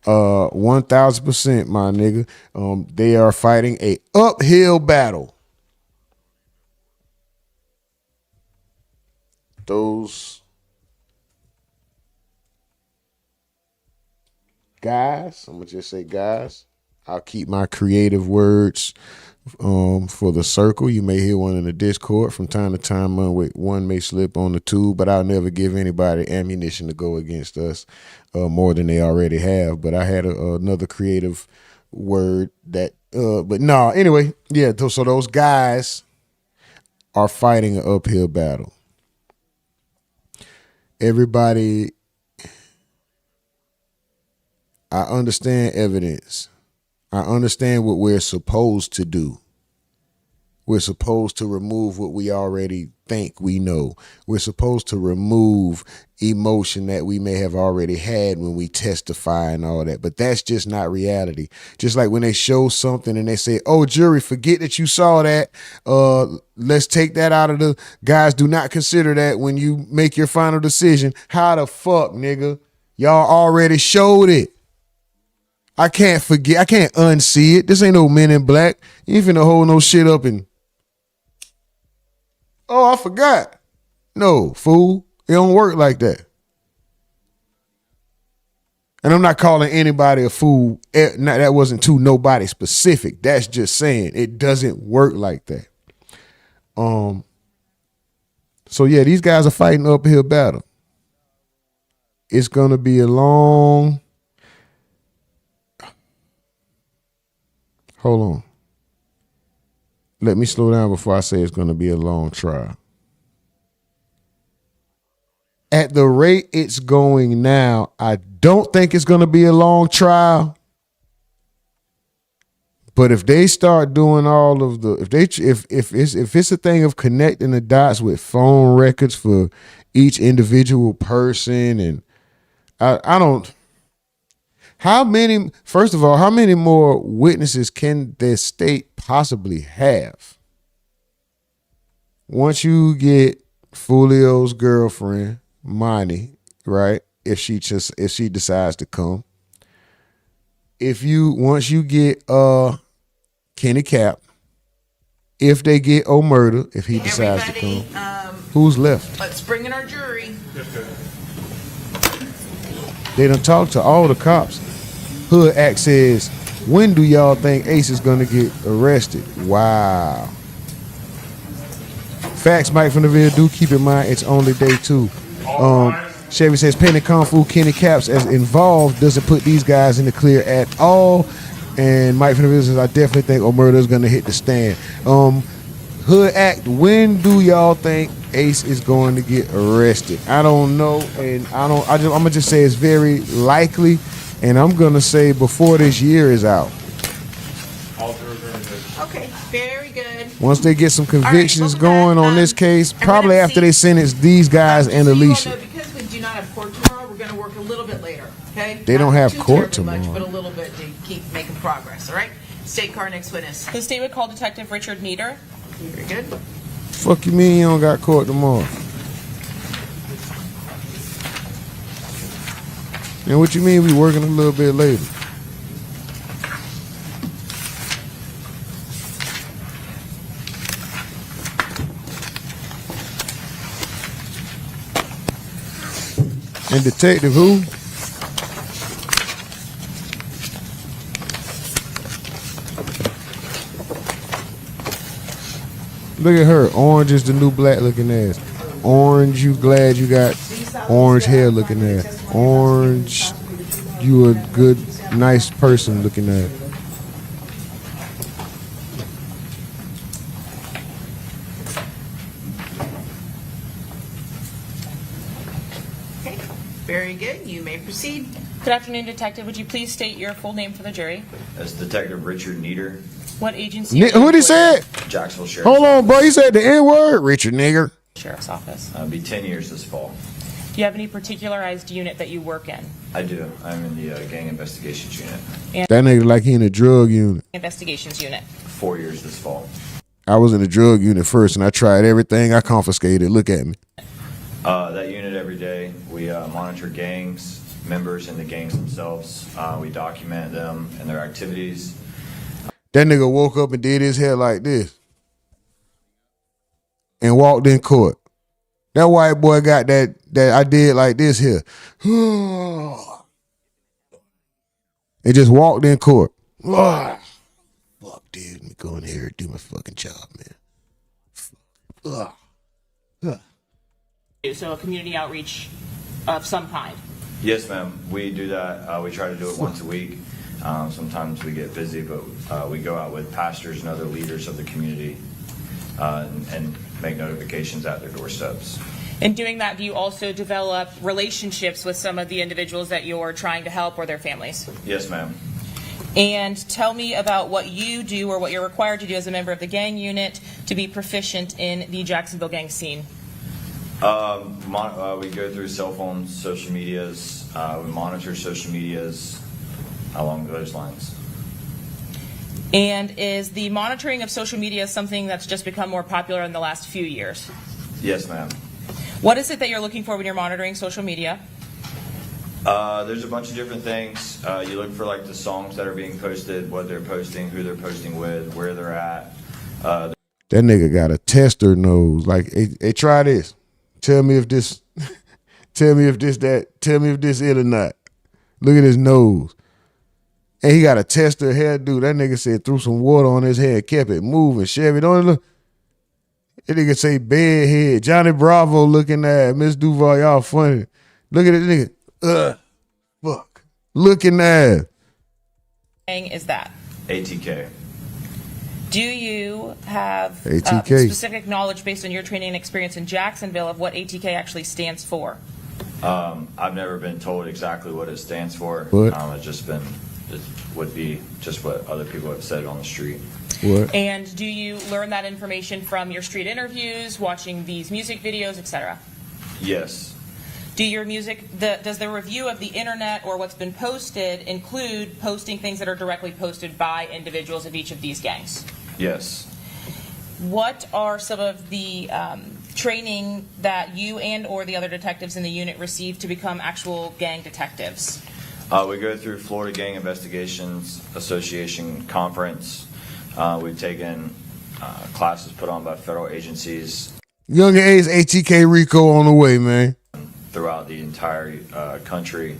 R: 1000%, my nigga. They are fighting a uphill battle. Those guys, I'm gonna just say guys. I'll keep my creative words for the circle. You may hear one in the Discord from time to time. One may slip on the tube, but I'll never give anybody ammunition to go against us more than they already have. But I had another creative word that, but no, anyway, yeah. So those guys are fighting an uphill battle. Everybody, I understand evidence. I understand what we're supposed to do. We're supposed to remove what we already think we know. We're supposed to remove emotion that we may have already had when we testify and all that. But that's just not reality. Just like when they show something and they say, oh, jury, forget that you saw that. Let's take that out of the guys. Do not consider that when you make your final decision. How the fuck, nigga? Y'all already showed it. I can't forget. I can't unsee it. This ain't no Men in Black. You ain't finna hold no shit up and, oh, I forgot. No, fool. It don't work like that. And I'm not calling anybody a fool. That wasn't to nobody specific. That's just saying it doesn't work like that. So yeah, these guys are fighting an uphill battle. It's gonna be a long. Hold on. Let me slow down before I say it's gonna be a long trial. At the rate it's going now, I don't think it's gonna be a long trial. But if they start doing all of the, if it's a thing of connecting the dots with phone records for each individual person, and I don't. First of all, how many more witnesses can the state possibly have? Once you get Foolio's girlfriend, Monty, right? If she decides to come, once you get Kenny Cap, if they get O'Murder, if he decides to come, who's left?
C: Let's bring in our jury.
R: They done talked to all the cops. Hood Act says, when do y'all think Ace is gonna get arrested? Wow. Facts, Mike from the Ville. Do keep in mind it's only day 2. Chevy says Penny Kung Fu, Kenny Caps as involved doesn't put these guys in the clear at all. And Mike from the Ville says, I definitely think O'Murder is gonna hit the stand. Hood Act, when do y'all think Ace is going to get arrested? I don't know, and I'm gonna just say it's very likely, and I'm gonna say before this year is out.
C: Okay, very good.
R: Once they get some convictions going on this case, probably after they sentence these guys and Alicia.
C: Because we do not have court tomorrow, we're going to work a little bit later, okay?
R: They don't have
C: too
R: court
C: terribly
R: tomorrow.
C: Much, but a little bit to keep making progress, all right? State car, next witness.
M: The state would call Detective Richard Nieder.
C: Very good.
R: Fuck you mean you don't got court tomorrow? And what you mean we working a little bit later? And detective who? Look at her. Orange is the new black looking ass. Orange, you glad you got orange hair looking ass. Orange, you a good, nice person looking ass.
C: Okay, very good. You may proceed.
M: Good afternoon, Detective. Would you please state your full name for the jury?
U: That's Detective Richard Nieder,
M: What agency?
R: What'd he say?
U: Jacksonville Sheriff's
R: Hold on, bro. He said the N-word. Richard nigger.
M: Sheriff's Office.
U: I'll be 10 years this fall.
M: Do you have any particularized unit that you work in?
U: I do. I'm in the gang investigations unit.
M: And
R: That nigga like he in a drug unit.
M: investigations unit.
U: 4 years this fall.
R: I was in the drug unit first, and I tried everything. I confiscated. Look at me.
U: That unit every day, we monitor gangs, members in the gangs themselves. We document them and their activities.
R: That nigga woke up and did his hair like this and walked in court. That white boy got that I did like this here. And just walked in court. Fuck, dude. Let me go in here and do my fucking job, man.
M: So a community outreach of some kind.
U: Yes, ma'am. We do that. We try to do it once a week. Sometimes we get busy, but we go out with pastors and other leaders of the community and make notifications at their doorsteps.
M: In doing that, do you also develop relationships with some of the individuals that you're trying to help or their families?
U: Yes, ma'am.
M: And tell me about what you do or what you're required to do as a member of the gang unit to be proficient in the Jacksonville gang scene.
U: We go through cell phones, social medias. We monitor social medias along those lines.
M: And is the monitoring of social media something that's just become more popular in the last few years?
U: Yes, ma'am.
M: What is it that you're looking for when you're monitoring social media?
U: There's a bunch of different things. You look for like the songs that are being posted, what they're posting, who they're posting with, where they're at.
R: That nigga got a tester nose. Like, hey, try this. Tell me if this it or not. Look at his nose. And he got a tester hairdo. That nigga said threw some water on his hair, kept it moving. Chevy, don't it look? That nigga say bedhead. Johnny Bravo looking at Miss Duval. Y'all funny. Look at this nigga. Fuck. Looking at.
M: Is that?
U: ATK.
M: Do you have
R: ATK.
M: specific knowledge based on your training and experience in Jacksonville of what ATK actually stands for?
U: I've never been told exactly what it stands for.
R: What?
U: It would be just what other people have said on the street.
R: What?
M: And do you learn that information from your street interviews, watching these music videos, etc.?
U: Yes.
M: Does the review of the internet or what's been posted include posting things that are directly posted by individuals of each of these gangs?
U: Yes.
M: What are some of the training that you and or the other detectives in the unit receive to become actual gang detectives?
U: We go through Florida Gang Investigations Association conference. We've taken classes put on by federal agencies.
R: Young A's ATK Rico on the way, man.
U: Throughout the entire country.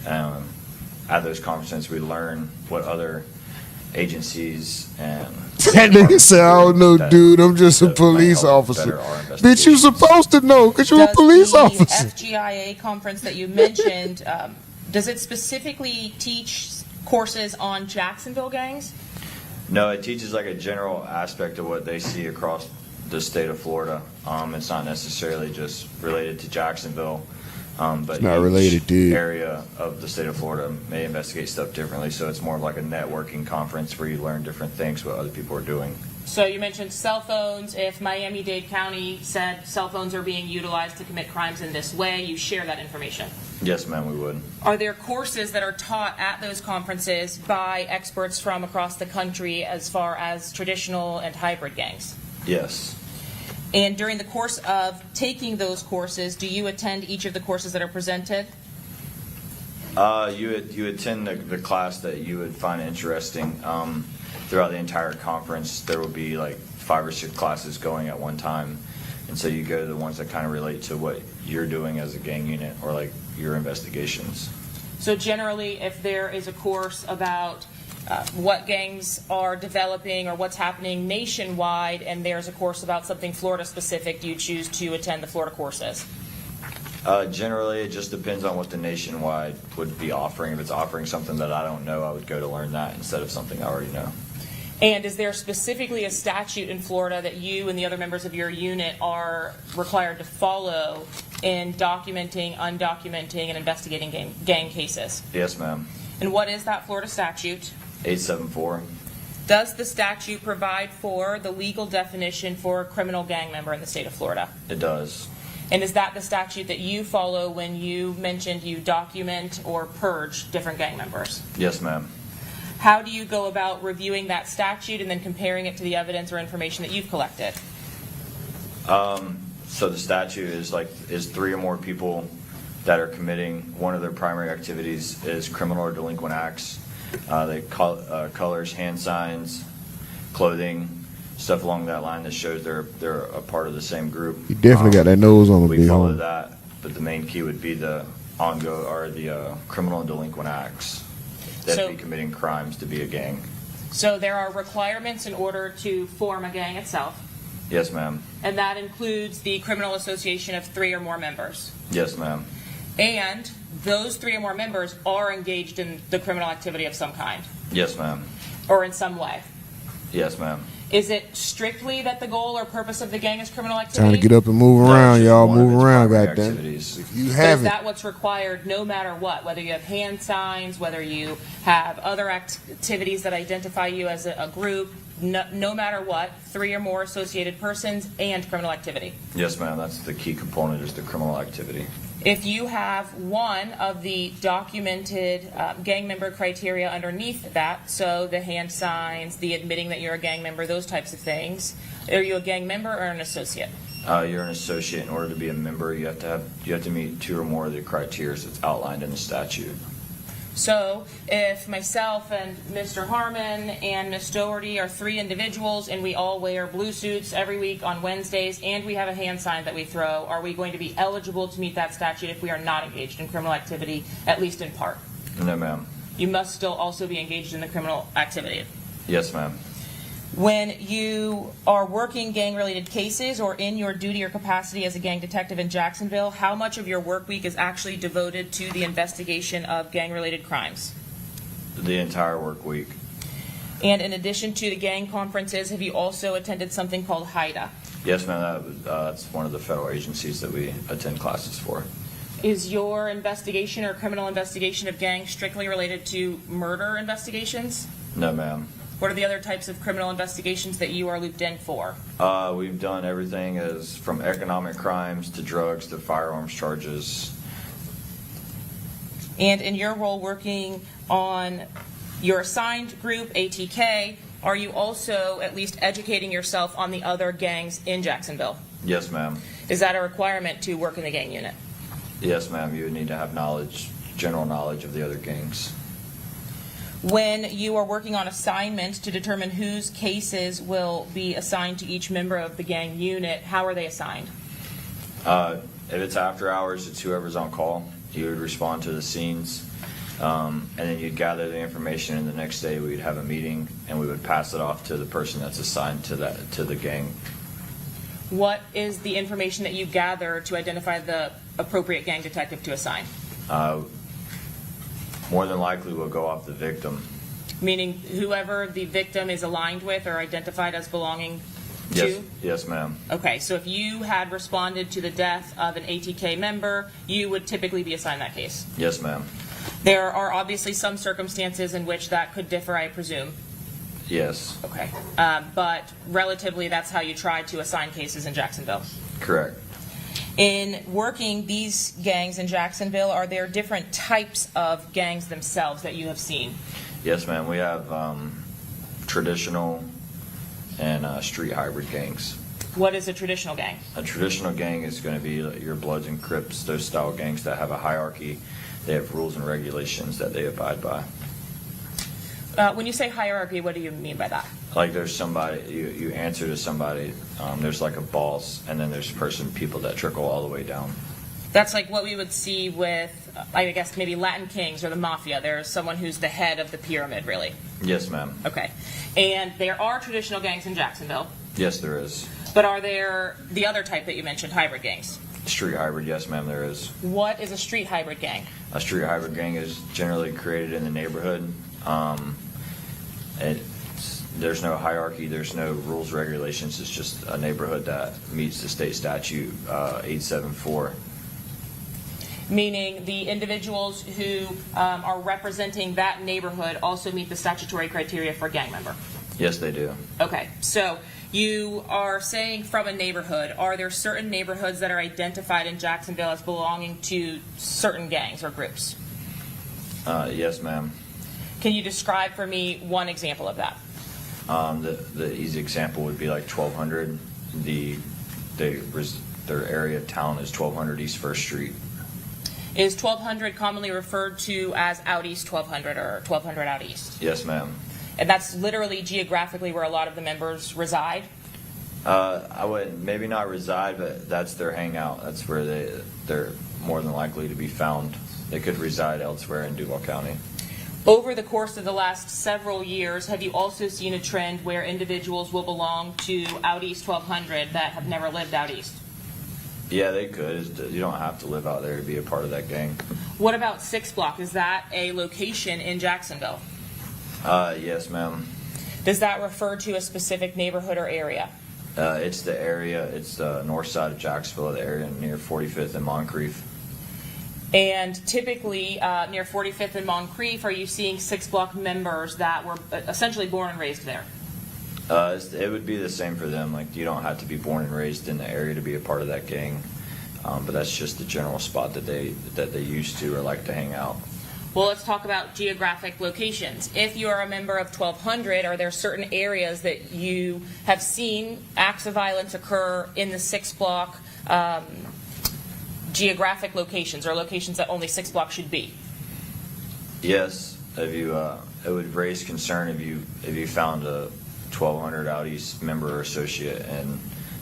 U: At those conferences, we learn what other agencies and
R: that nigga said, I don't know, dude. I'm just a police officer. Bitch, you supposed to know because you're a police officer.
M: The FGIA conference that you mentioned, does it specifically teach courses on Jacksonville gangs?
U: No, it teaches like a general aspect of what they see across the state of Florida. It's not necessarily just related to Jacksonville, but
R: it's not related, dude.
U: Area of the state of Florida may investigate stuff differently. So it's more of like a networking conference where you learn different things, what other people are doing.
M: So you mentioned cell phones. If Miami-Dade County said cell phones are being utilized to commit crimes in this way, you share that information.
U: Yes, ma'am, we would.
M: Are there courses that are taught at those conferences by experts from across the country as far as traditional and hybrid gangs?
U: Yes.
M: And during the course of taking those courses, do you attend each of the courses that are presented?
U: You attend the class that you would find interesting. Throughout the entire conference, there will be like 5 or 6 classes going at one time. And so you go to the ones that kind of relate to what you're doing as a gang unit or like your investigations.
M: So generally, if there is a course about what gangs are developing or what's happening nationwide, and there's a course about something Florida specific, do you choose to attend the Florida courses?
U: Generally, it just depends on what the nationwide would be offering. If it's offering something that I don't know, I would go to learn that instead of something I already know.
M: And is there specifically a statute in Florida that you and the other members of your unit are required to follow in documenting, undocumenting, and investigating gang cases?
U: Yes, ma'am.
M: And what is that Florida statute?
U: 874.
M: Does the statute provide for the legal definition for a criminal gang member in the state of Florida?
U: It does.
M: And is that the statute that you follow when you mentioned you document or purge different gang members?
U: Yes, ma'am.
M: How do you go about reviewing that statute and then comparing it to the evidence or information that you've collected?
U: So the statute is 3 or more people that are committing one of their primary activities is criminal or delinquent acts. They colors, hand signs, clothing, stuff along that line that shows they're a part of the same group.
R: You definitely got that nose on the
U: We follow that, but the main key would be the criminal and delinquent acts. That be committing crimes to be a gang.
M: So there are requirements in order to form a gang itself.
U: Yes, ma'am.
M: And that includes the criminal association of 3 or more members.
U: Yes, ma'am.
M: And those 3 or more members are engaged in the criminal activity of some kind.
U: Yes, ma'am.
M: Or in some way.
U: Yes, ma'am.
M: Is it strictly that the goal or purpose of the gang is criminal activity?
R: Time to get up and move around, y'all. Move around, goddamn.
U: If
R: you
M: So
R: have
M: is
R: it.
M: that what's required no matter what? Whether you have hand signs, whether you have other activities that identify you as a group, no matter what, 3 or more associated persons and criminal activity.
U: Yes, ma'am. That's the key component is the criminal activity.
M: If you have one of the documented gang member criteria underneath that, so the hand signs, the admitting that you're a gang member, those types of things, are you a gang member or an associate?
U: You're an associate. In order to be a member, you have to meet 2 or more of the criteria that's outlined in the statute.
M: So if myself and Mr. Harmon and Ms. Doherty are 3 individuals and we all wear blue suits every week on Wednesdays and we have a hand sign that we throw, are we going to be eligible to meet that statute if we are not engaged in criminal activity, at least in part?
U: No, ma'am.
M: You must still also be engaged in the criminal activity.
U: Yes, ma'am.
M: When you are working gang-related cases or in your duty or capacity as a gang detective in Jacksonville, how much of your work week is actually devoted to the investigation of gang-related crimes?
U: The entire work week.
M: And in addition to the gang conferences, have you also attended something called HIDA?
U: Yes, ma'am. That's one of the federal agencies that we attend classes for.
M: Is your investigation or criminal investigation of gangs strictly related to murder investigations?
U: No, ma'am.
M: What are the other types of criminal investigations that you are looped in for?
U: We've done everything as from economic crimes to drugs to firearms charges.
M: And in your role working on your assigned group, ATK, are you also at least educating yourself on the other gangs in Jacksonville?
U: Yes, ma'am.
M: Is that a requirement to work in the gang unit?
U: Yes, ma'am. You would need to have knowledge, general knowledge of the other gangs.
M: When you are working on assignment to determine whose cases will be assigned to each member of the gang unit, how are they assigned?
U: If it's after hours, it's whoever's on call. You would respond to the scenes, and then you'd gather the information, and the next day we'd have a meeting, and we would pass it off to the person that's assigned to the gang.
M: What is the information that you gather to identify the appropriate gang detective to assign?
U: More than likely, we'll go off the victim.
M: Meaning whoever the victim is aligned with or identified as belonging to?
U: Yes, ma'am.
M: Okay, so if you had responded to the death of an ATK member, you would typically be assigned that case?
U: Yes, ma'am.
M: There are obviously some circumstances in which that could differ, I presume.
U: Yes.
M: Okay. But relatively, that's how you try to assign cases in Jacksonville?
U: Correct.
M: In working these gangs in Jacksonville, are there different types of gangs themselves that you have seen?
U: Yes, ma'am. We have traditional and street hybrid gangs.
M: What is a traditional gang?
U: A traditional gang is going to be like your Bloods and Crips, those style gangs that have a hierarchy. They have rules and regulations that they abide by.
M: When you say hierarchy, what do you mean by that?
U: Like there's somebody, you answer to somebody, there's like a boss, and then there's people that trickle all the way down.
M: That's like what we would see with, I guess, maybe Latin Kings or the Mafia. There's someone who's the head of the pyramid, really.
U: Yes, ma'am.
M: Okay. And there are traditional gangs in Jacksonville.
U: Yes, there is.
M: But are there the other type that you mentioned, hybrid gangs?
U: Street hybrid, yes, ma'am, there is.
M: What is a street hybrid gang?
U: A street hybrid gang is generally created in the neighborhood. There's no hierarchy, there's no rules, regulations. It's just a neighborhood that meets the state statute 874.
M: Meaning the individuals who are representing that neighborhood also meet the statutory criteria for gang member?
U: Yes, they do.
M: Okay, so you are saying from a neighborhood. Are there certain neighborhoods that are identified in Jacksonville as belonging to certain gangs or groups?
U: Yes, ma'am.
M: Can you describe for me one example of that?
U: The easy example would be like 1200. Their area of town is 1200 East First Street.
M: Is 1200 commonly referred to as Out East 1200 or 1200 Out East?
U: Yes, ma'am.
M: And that's literally geographically where a lot of the members reside?
U: I would maybe not reside, but that's their hangout. That's where they're more than likely to be found. They could reside elsewhere in Duval County.
M: Over the course of the last several years, have you also seen a trend where individuals will belong to Out East 1200 that have never lived Out East?
U: Yeah, they could. You don't have to live out there to be a part of that gang.
M: What about 6 Block? Is that a location in Jacksonville?
U: Yes, ma'am.
M: Does that refer to a specific neighborhood or area?
U: It's the area. It's the north side of Jacksonville, the area near 45th and Moncrief.
M: And typically, near 45th and Moncrief, are you seeing 6 Block members that were essentially born and raised there?
U: It would be the same for them. Like, you don't have to be born and raised in the area to be a part of that gang. But that's just the general spot that they used to or like to hang out.
M: Well, let's talk about geographic locations. If you are a member of 1200, are there certain areas that you have seen acts of violence occur in the 6 Block geographic locations, or locations that only 6 Block should be?
U: Yes, if you, it would raise concern if you found a 1200 Out East member or associate in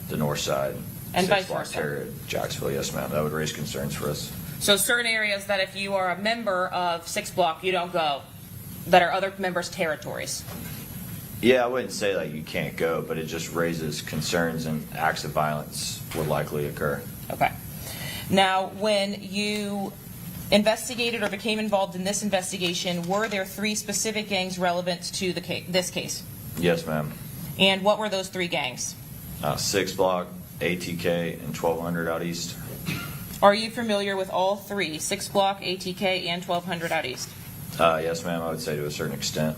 U: the north side,
M: and
U: 6
M: vice
U: Block
M: versa.
U: area, Jacksonville. Yes, ma'am. That would raise concerns for us.
M: So certain areas that if you are a member of 6 Block, you don't go, that are other members' territories.
U: Yeah, I wouldn't say like you can't go, but it just raises concerns and acts of violence will likely occur.
M: Okay. Now, when you investigated or became involved in this investigation, were there 3 specific gangs relevant to this case?
U: Yes, ma'am.
M: And what were those 3 gangs?
U: 6 Block, ATK, and 1200 out east.
M: Are you familiar with all 3, 6 Block, ATK, and 1200 out east?
U: Yes, ma'am, I would say to a certain extent.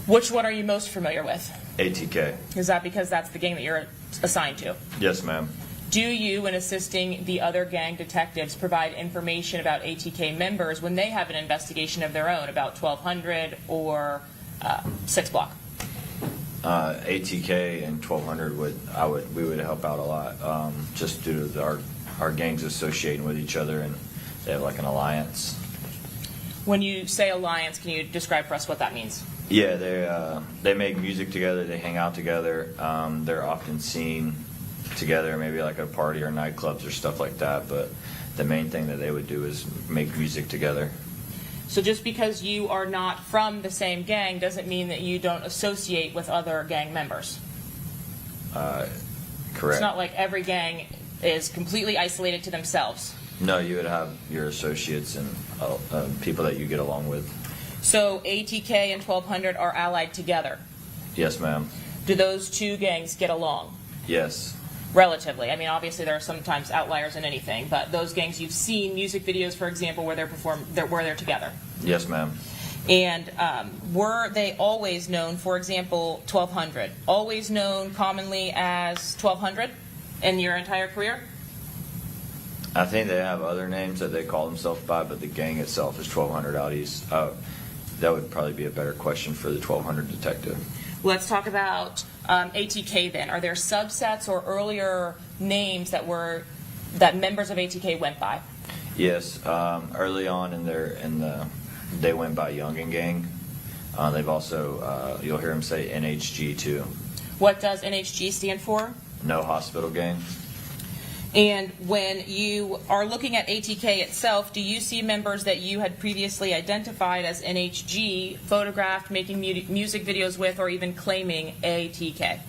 M: Which one are you most familiar with?
U: ATK.
M: Is that because that's the gang that you're assigned to?
U: Yes, ma'am.
M: Do you, in assisting the other gang detectives, provide information about ATK members when they have an investigation of their own about 1200 or 6 Block?
U: ATK and 1200 we would help out a lot, just due to our gangs associating with each other, and they have like an alliance.
M: When you say alliance, can you describe for us what that means?
U: Yeah, they make music together, they hang out together, they're often seen together, maybe like at a party or nightclubs or stuff like that, but the main thing that they would do is make music together.
M: So just because you are not from the same gang doesn't mean that you don't associate with other gang members.
U: Correct.
M: It's not like every gang is completely isolated to themselves.
U: No, you would have your associates and people that you get along with.
M: So ATK and 1200 are allied together.
U: Yes, ma'am.
M: Do those 2 gangs get along?
U: Yes.
M: Relatively. I mean, obviously there are sometimes outliers in anything, but those gangs you've seen music videos, for example, where they're together.
U: Yes, ma'am.
M: And were they always known, for example, 1200, always known commonly as 1200 in your entire career?
U: I think they have other names that they call themselves by, but the gang itself is 1200 out east. That would probably be a better question for the 1200 detective.
M: Let's talk about ATK then. Are there subsets or earlier names that members of ATK went by?
U: Yes, early on they went by Youngin Gang. They've also you'll hear them say NHG too.
M: What does NHG stand for?
U: No Hospital Gang.
M: And when you are looking at ATK itself, do you see members that you had previously identified as NHG photographed, making music videos with, or even claiming ATK?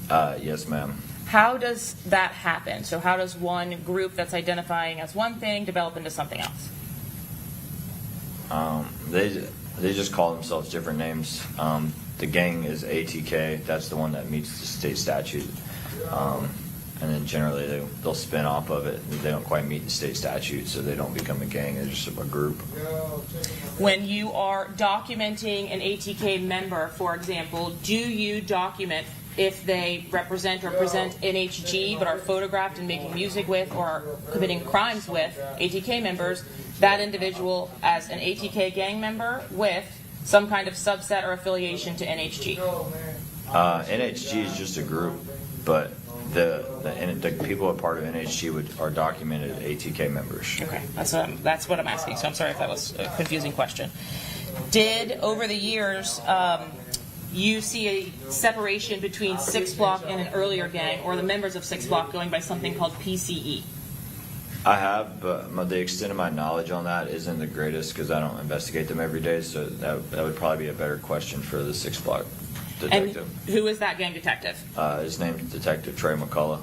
U: Yes, ma'am.
M: How does that happen? So how does one group that's identifying as one thing develop into something else?
U: They just call themselves different names. The gang is ATK. That's the one that meets the state statute. And then generally they'll spin off of it. They don't quite meet the state statute, so they don't become a gang. They're just a group.
M: When you are documenting an ATK member, for example, do you document if they represent or present NHG but are photographed and making music with or are committing crimes with ATK members, that individual as an ATK gang member with some kind of subset or affiliation to NHG?
U: NHG is just a group, but the people who are part of NHG are documented ATK members.
M: Okay, that's what I'm asking. So I'm sorry if that was a confusing question. Did over the years you see a separation between 6 Block and an earlier gang, or the members of 6 Block going by something called PCE?
U: I have, but the extent of my knowledge on that isn't the greatest because I don't investigate them every day. So that would probably be a better question for the 6 Block detective.
M: And who is that gang detective?
U: His name is Detective Trey McCullough.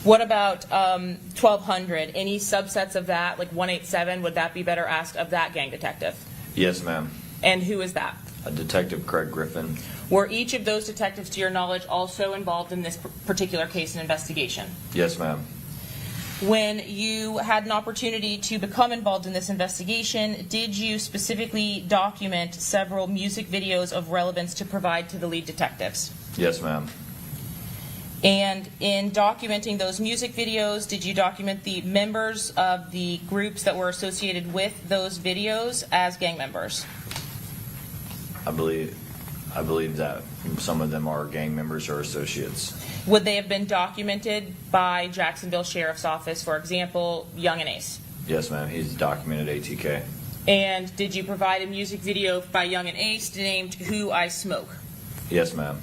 M: What about 1200? Any subsets of that, like 187, would that be better asked of that gang detective?
U: Yes, ma'am.
M: And who is that?
U: Detective Craig Griffin.
M: Were each of those detectives, to your knowledge, also involved in this particular case and investigation?
U: Yes, ma'am.
M: When you had an opportunity to become involved in this investigation, did you specifically document several music videos of relevance to provide to the lead detectives?
U: Yes, ma'am.
M: And in documenting those music videos, did you document the members of the groups that were associated with those videos as gang members?
U: I believe that some of them are gang members or associates.
M: Would they have been documented by Jacksonville Sheriff's Office, for example, Young and Ace?
U: Yes, ma'am. He's documented ATK.
M: And did you provide a music video by Young and Ace named Who I Smoke?
U: Yes, ma'am.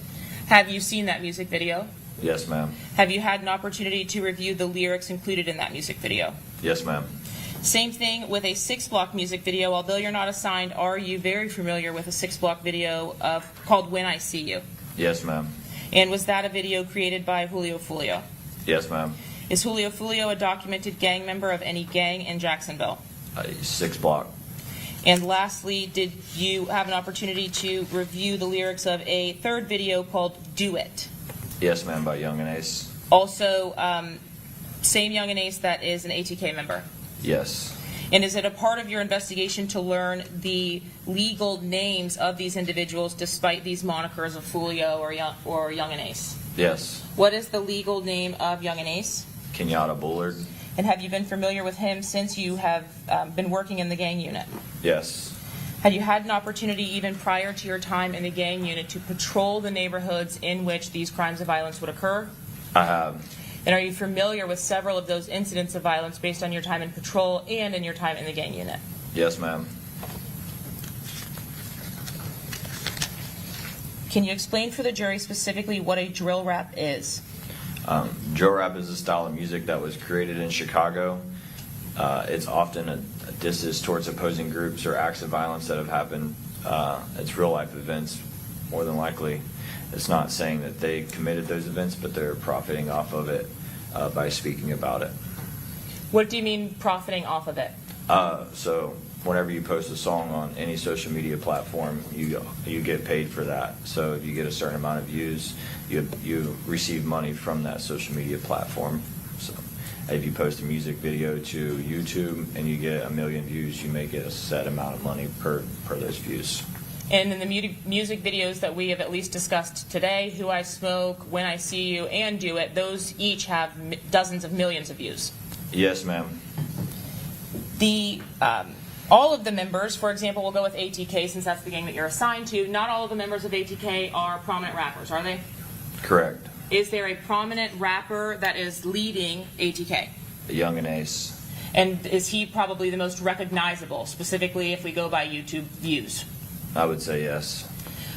M: Have you seen that music video?
U: Yes, ma'am.
M: Have you had an opportunity to review the lyrics included in that music video?
U: Yes, ma'am.
M: Same thing with a 6-block music video. Although you're not assigned, are you very familiar with a 6-block video called When I See You?
U: Yes, ma'am.
M: And was that a video created by Foolio?
U: Yes, ma'am.
M: Is Foolio a documented gang member of any gang in Jacksonville?
U: 6 block.
M: And lastly, did you have an opportunity to review the lyrics of a 3rd video called Do It?
U: Yes, ma'am, by Young and Ace.
M: Also, same Young and Ace that is an ATK member.
U: Yes.
M: And is it a part of your investigation to learn the legal names of these individuals despite these monikers of Foolio or Young and Ace?
U: Yes.
M: What is the legal name of Young and Ace?
U: Kenyatta Bullard.
M: And have you been familiar with him since you have been working in the gang unit?
U: Yes.
M: Have you had an opportunity even prior to your time in the gang unit to patrol the neighborhoods in which these crimes of violence would occur?
U: I have.
M: And are you familiar with several of those incidents of violence based on your time in patrol and in your time in the gang unit?
U: Yes, ma'am.
M: Can you explain for the jury specifically what a drill rap is?
U: Drill rap is a style of music that was created in Chicago. It's often a disses towards opposing groups or acts of violence that have happened. It's real-life events, more than likely. It's not saying that they committed those events, but they're profiting off of it by speaking about it.
M: What do you mean profiting off of it?
U: So whenever you post a song on any social media platform, you get paid for that. So if you get a certain amount of views, you receive money from that social media platform. So if you post a music video to YouTube and you get 1 million views, you may get a set amount of money per those views.
M: And in the music videos that we have at least discussed today, Who I Smoke, When I See You, and Do It, those each have dozens of millions of views.
U: Yes, ma'am.
M: All of the members, for example, we'll go with ATK since that's the gang that you're assigned to, not all of the members of ATK are prominent rappers, are they?
U: Correct.
M: Is there a prominent rapper that is leading ATK?
U: Young and Ace.
M: And is he probably the most recognizable, specifically if we go by YouTube views?
U: I would say yes.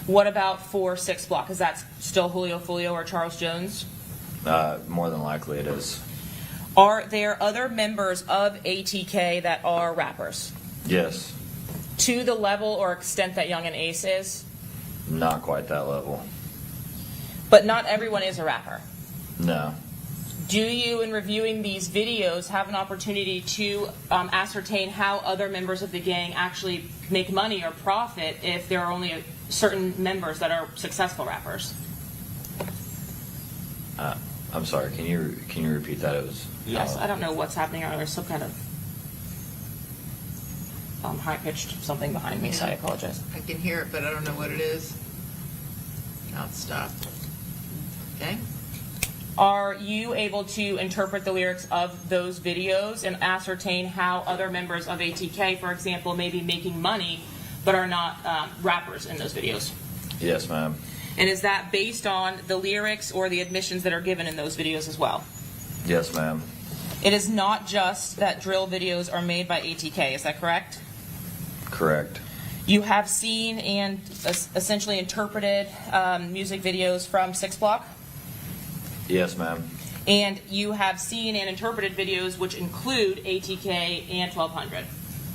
M: What about for 6-block? Is that still Foolio or Charles Jones?
U: More than likely it is.
M: Are there other members of ATK that are rappers?
U: Yes.
M: To the level or extent that Young and Ace is?
U: Not quite that level.
M: But not everyone is a rapper.
U: No.
M: Do you, in reviewing these videos, have an opportunity to ascertain how other members of the gang actually make money or profit if there are only certain members that are successful rappers?
U: I'm sorry. Can you repeat that? It was.
M: Yes. I don't know what's happening. There's some kind of high-pitched something behind me, so I apologize.
C: I can hear it, but I don't know what it is. Now it's stopped. Okay.
M: Are you able to interpret the lyrics of those videos and ascertain how other members of ATK, for example, may be making money but are not rappers in those videos?
U: Yes, ma'am.
M: And is that based on the lyrics or the admissions that are given in those videos as well?
U: Yes, ma'am.
M: It is not just that drill videos are made by ATK, is that correct?
U: Correct.
M: You have seen and essentially interpreted music videos from 6-block?
U: Yes, ma'am.
M: And you have seen and interpreted videos which include ATK and 1200?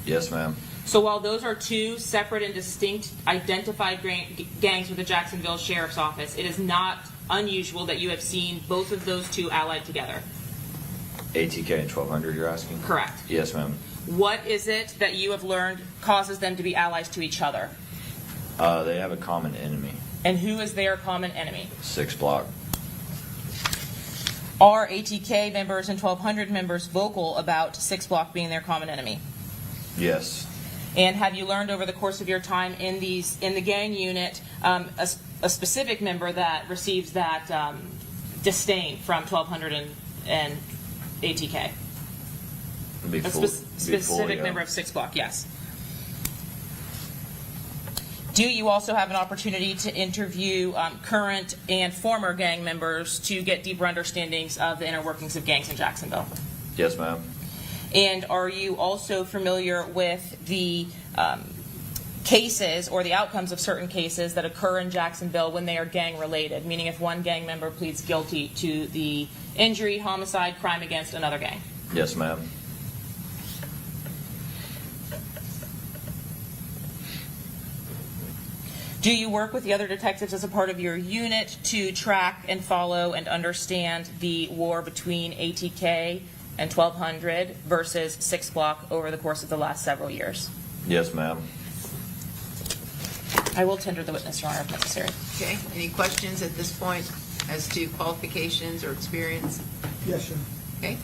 U: Yes, ma'am.
M: So while those are two separate and distinct identified gangs with the Jacksonville Sheriff's Office, it is not unusual that you have seen both of those two allied together.
U: ATK and 1200, you're asking?
M: Correct.
U: Yes, ma'am.
M: What is it that you have learned causes them to be allies to each other?
U: They have a common enemy.
M: And who is their common enemy?
U: 6-block.
M: Are ATK members and 1200 members vocal about 6-block being their common enemy?
U: Yes.
M: And have you learned over the course of your time in the gang unit a specific member that receives that disdain from 1200 and ATK? Specific member of 6-block, yes. Do you also have an opportunity to interview current and former gang members to get deeper understandings of the inner workings of gangs in Jacksonville?
U: Yes, ma'am.
M: And are you also familiar with the cases or the outcomes of certain cases that occur in Jacksonville when they are gang related? Meaning if one gang member pleads guilty to the injury, homicide, crime against another gang?
U: Yes, ma'am.
M: Do you work with the other detectives as a part of your unit to track and follow and understand the war between ATK and 1200 versus 6 Block over the course of the last several years?
U: Yes, ma'am.
M: I will tender the witness, Your Honor, if necessary.
C: Okay, any questions at this point as to qualifications or experience?
D: Yes, sir.
C: Okay.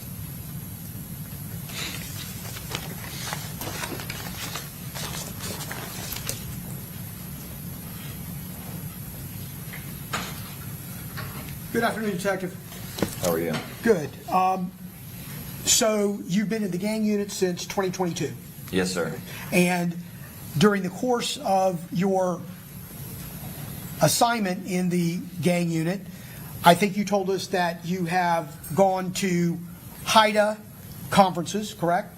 D: Good afternoon, Detective.
U: How are you?
D: Good. So you've been in the gang unit since 2022.
U: Yes, sir.
D: And during the course of your assignment in the gang unit, I think you told us that you have gone to HIDA conferences, correct?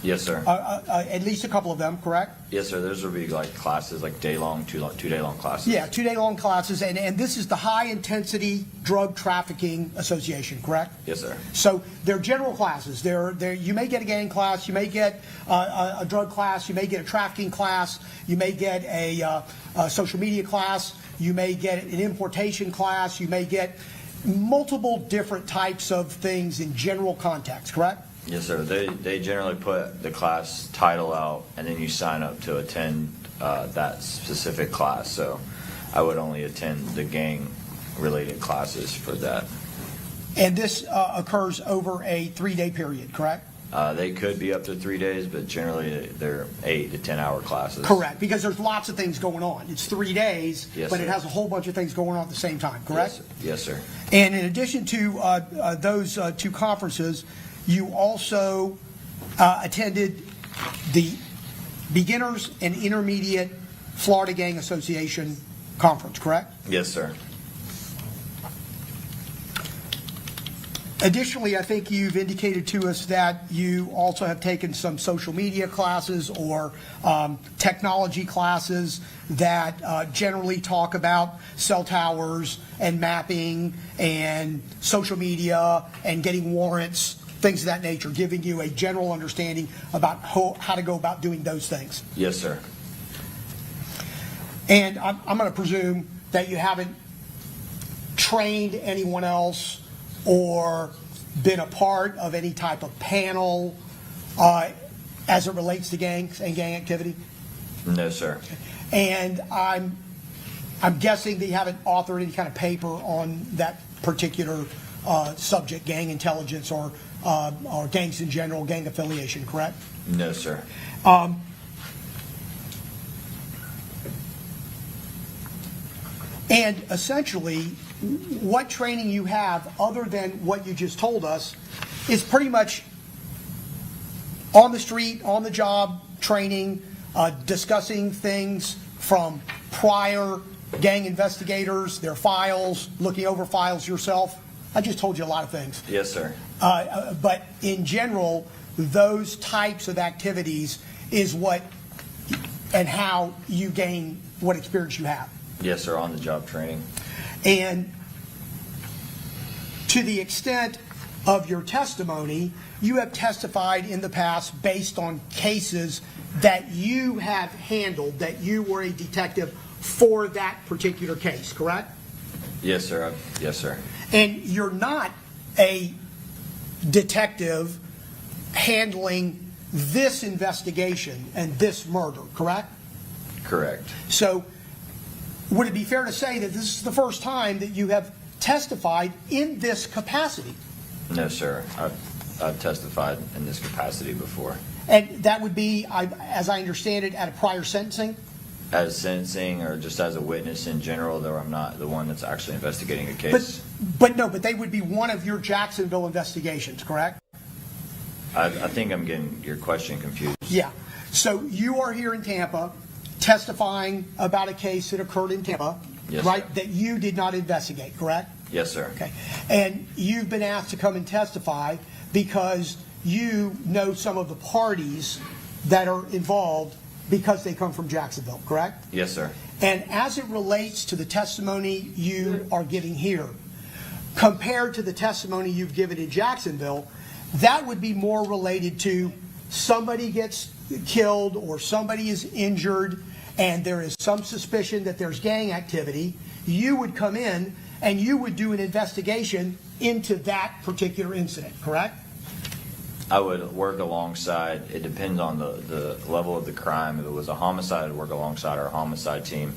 U: Yes, sir.
D: At least a couple of them, correct?
U: Yes, sir. Those would be like classes, like day-long, two-day-long classes.
D: Yeah, 2-day-long classes, and this is the High Intensity Drug Trafficking Association, correct?
U: Yes, sir.
D: So they're general classes. You may get a gang class, you may get a drug class, you may get a trafficking class, you may get a social media class, you may get an importation class, you may get multiple different types of things in general context, correct?
U: Yes, sir. They generally put the class title out, and then you sign up to attend that specific class. So I would only attend the gang-related classes for that.
D: And this occurs over a 3-day period, correct?
U: They could be up to 3 days, but generally they're 8 to 10-hour classes.
D: Correct, because there's lots of things going on. It's 3 days,
U: Yes,
D: but it
U: sir.
D: has a whole bunch of things going on at the same time, correct?
U: Yes, sir.
D: And in addition to those 2 conferences, you also attended the Beginners and Intermediate Florida Gang Association Conference, correct?
U: Yes, sir.
D: Additionally, I think you've indicated to us that you also have taken some social media classes or technology classes that generally talk about cell towers and mapping and social media and getting warrants, things of that nature, giving you a general understanding about how to go about doing those things.
U: Yes, sir.
D: And I'm going to presume that you haven't trained anyone else or been a part of any type of panel as it relates to gangs and gang activity?
U: No, sir.
D: And I'm guessing that you haven't authored any kind of paper on that particular subject, gang intelligence or gangs in general, gang affiliation, correct?
U: No, sir.
D: And essentially, what training you have, other than what you just told us, is pretty much on the street, on the job training, discussing things from prior gang investigators, their files, looking over files yourself. I just told you a lot of things.
U: Yes, sir.
D: But in general, those types of activities is what and how you gain what experience you have.
U: Yes, sir, on the job training.
D: And to the extent of your testimony, you have testified in the past based on cases that you have handled, that you were a detective for that particular case, correct?
U: Yes, sir. Yes, sir.
D: And you're not a detective handling this investigation and this murder, correct?
U: Correct.
D: So would it be fair to say that this is the first time that you have testified in this capacity?
U: No, sir. I've testified in this capacity before.
D: And that would be, as I understand it, at a prior sentencing?
U: As sentencing or just as a witness in general, though I'm not the one that's actually investigating a case.
D: But they would be one of your Jacksonville investigations, correct?
U: I think I'm getting your question confused.
D: Yeah. So you are here in Tampa testifying about a case that occurred in Tampa,
U: Yes,
D: right,
U: sir.
D: that you did not investigate, correct?
U: Yes, sir.
D: Okay. And you've been asked to come and testify because you know some of the parties that are involved because they come from Jacksonville, correct?
U: Yes, sir.
D: And as it relates to the testimony you are giving here, compared to the testimony you've given in Jacksonville, that would be more related to somebody gets killed or somebody is injured and there is some suspicion that there's gang activity, you would come in and you would do an investigation into that particular incident, correct?
U: I would work alongside, it depends on the level of the crime. If it was a homicide, I'd work alongside our homicide team.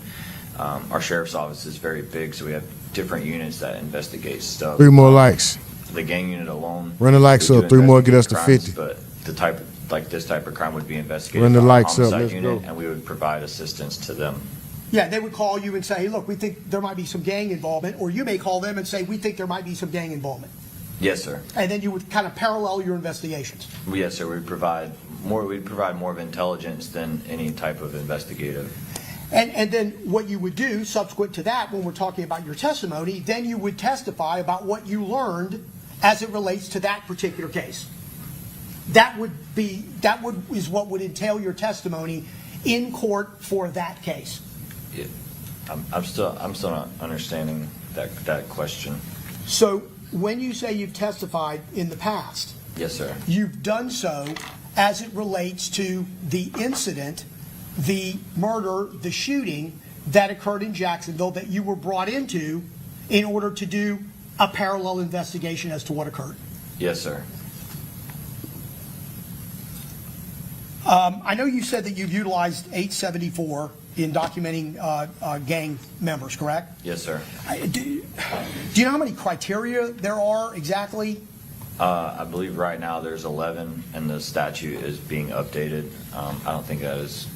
U: Our sheriff's office is very big, so we have different units that investigate stuff.
R: 3 more likes.
U: The gang unit alone.
R: Run the likes
U: we do
R: up. 3 more get us to
U: crimes,
R: 50.
U: But the type, like this type of crime would be investigated
R: Run the
U: by our
R: likes up.
U: homicide
R: Let's
U: unit,
R: go.
U: and we would provide assistance to them.
D: Yeah, they would call you and say, hey, look, we think there might be some gang involvement, or you may call them and say, we think there might be some gang involvement.
U: Yes, sir.
D: And then you would kind of parallel your investigations.
U: Yes, sir. We'd provide more of intelligence than any type of investigative.
D: And then what you would do subsequent to that, when we're talking about your testimony, then you would testify about what you learned as it relates to that particular case. That is what would entail your testimony in court for that case.
U: Yeah. I'm still not understanding that question.
D: So when you say you've testified in the past,
U: Yes, sir.
D: you've done so as it relates to the incident, the murder, the shooting that occurred in Jacksonville that you were brought into in order to do a parallel investigation as to what occurred.
U: Yes, sir.
D: I know you said that you've utilized 874 in documenting gang members, correct?
U: Yes, sir.
D: Do you know how many criteria there are exactly?
U: I believe right now there's 11, and the statute is being updated. I don't think that is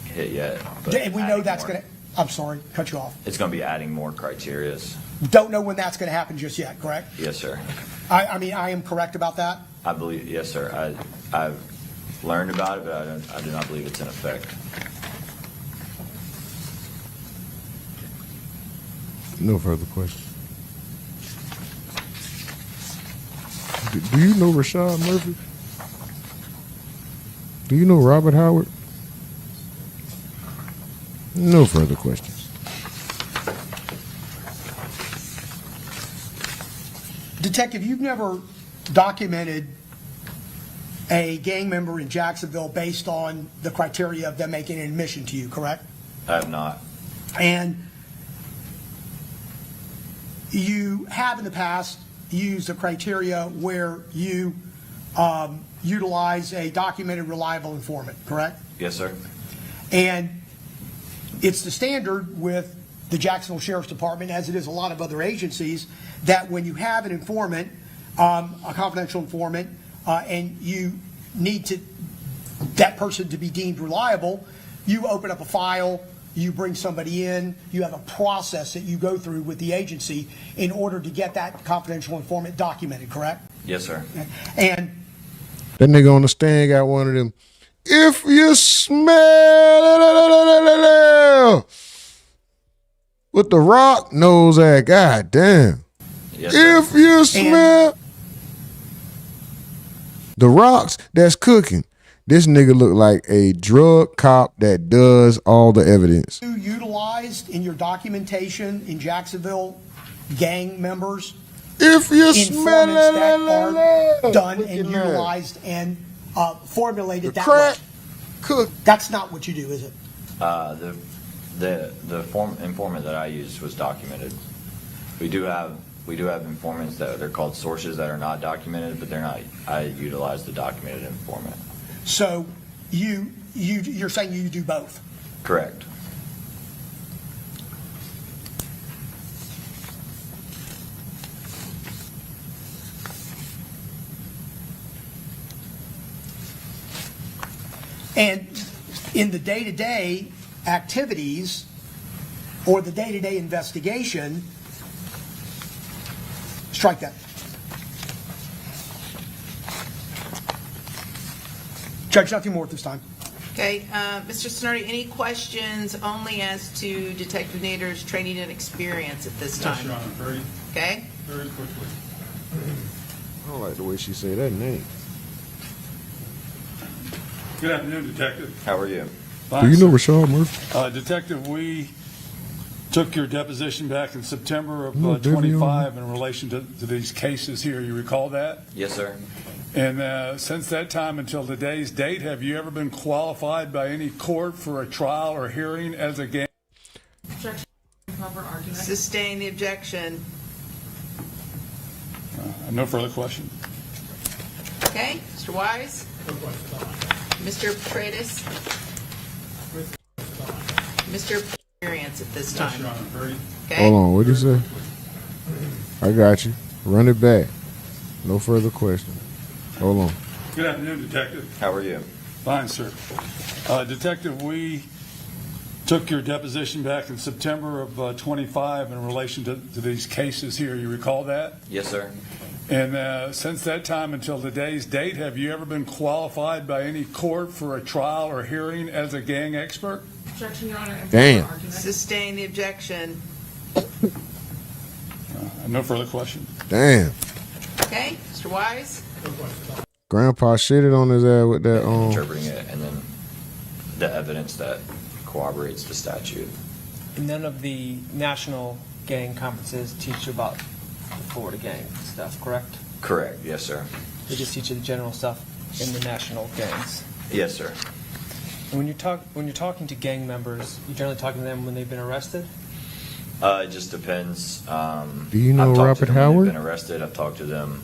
U: hit yet. But
D: And we know
U: adding
D: that's
U: more.
D: going to, I'm sorry, cut you off.
U: It's going to be adding more criterias.
D: Don't know when that's going to happen just yet, correct?
U: Yes, sir.
D: I mean, I am correct about that?
U: I believe, yes, sir. I've learned about it, but I do not believe it's in effect.
R: No further questions. Do you know Rashad Murphy? Do you know Robert Howard? No further questions.
D: Detective, you've never documented a gang member in Jacksonville based on the criteria of them making an admission to you, correct?
U: I have not.
D: And you have in the past used a criteria where you utilize a documented reliable informant, correct?
U: Yes, sir.
D: And it's the standard with the Jacksonville Sheriff's Department, as it is a lot of other agencies, that when you have an informant, a confidential informant, and you need that person to be deemed reliable, you open up a file, you bring somebody in, you have a process that you go through with the agency in order to get that confidential informant documented, correct?
U: Yes, sir.
D: And
R: That nigga on the stand got one of them. If you smell with the rock nose at, god damn.
U: Yes, sir.
R: If you smell the rocks that's cooking, this nigga look like a drug cop that does all the evidence.
D: you utilized in your documentation in Jacksonville gang members
R: If you smell
D: informants that are done
R: Look
D: and
R: at that.
D: utilized and formulated
R: The
D: that
R: crack
D: way.
R: cook.
D: That's not what you do, is it?
U: The informant that I used was documented. We do have informants that they're called sources that are not documented, but they're not. I utilize the documented informant.
D: So you're saying you do both?
U: Correct.
D: And in the day-to-day activities or the day-to-day investigation, strike that. Judge, nothing more at this time.
C: Okay, Mr. Snurdy, any questions only as to Detective Nader's training and experience at this time?
A: Yes, Your Honor,
C: Okay?
A: very quickly.
R: I don't like the way she said that name.
A: Good afternoon, Detective.
U: How are you?
R: Do you know Rashad Murphy?
A: Detective, we took your deposition back in September of
R: No, Debbie,
A: 25 in relation to these cases here. You recall that?
U: Yes, sir.
A: And since that time until today's date, have you ever been qualified by any court for a trial or hearing as a gang?
M: Objection. Proper argument.
C: Sustain the objection.
A: No further questions.
C: Okay, Mr. Wise? Mr. Freitas? Mr. Experience at this time. Okay.
R: Hold on, what'd you say? I got you. Run it back. No further questions. Hold on.
A: Good afternoon, Detective.
U: How are you?
A: Fine, sir. Detective, we took your deposition back in September of 25 in relation to these cases here. You recall that?
U: Yes, sir.
A: And since that time until today's date, have you ever been qualified by any court for a trial or hearing as a gang expert?
M: Objection, Your Honor.
R: Damn.
C: Sustain the objection.
A: No further questions.
R: Damn.
C: Okay, Mr. Wise?
R: Grandpa shitted on his ass with that.
U: Interpreting it, and then the evidence that corroborates the statute.
T: None of the national gang conferences teach you about the Florida gang stuff, correct?
U: Correct. Yes, sir.
T: They just teach you the general stuff in the national gangs.
U: Yes, sir.
T: And when you're talking to gang members, you generally talking to them when they've been arrested?
U: It just depends.
R: Do you know
U: I've talked to
R: Robert
U: them when
R: Howard?
U: they've been arrested. I've talked to them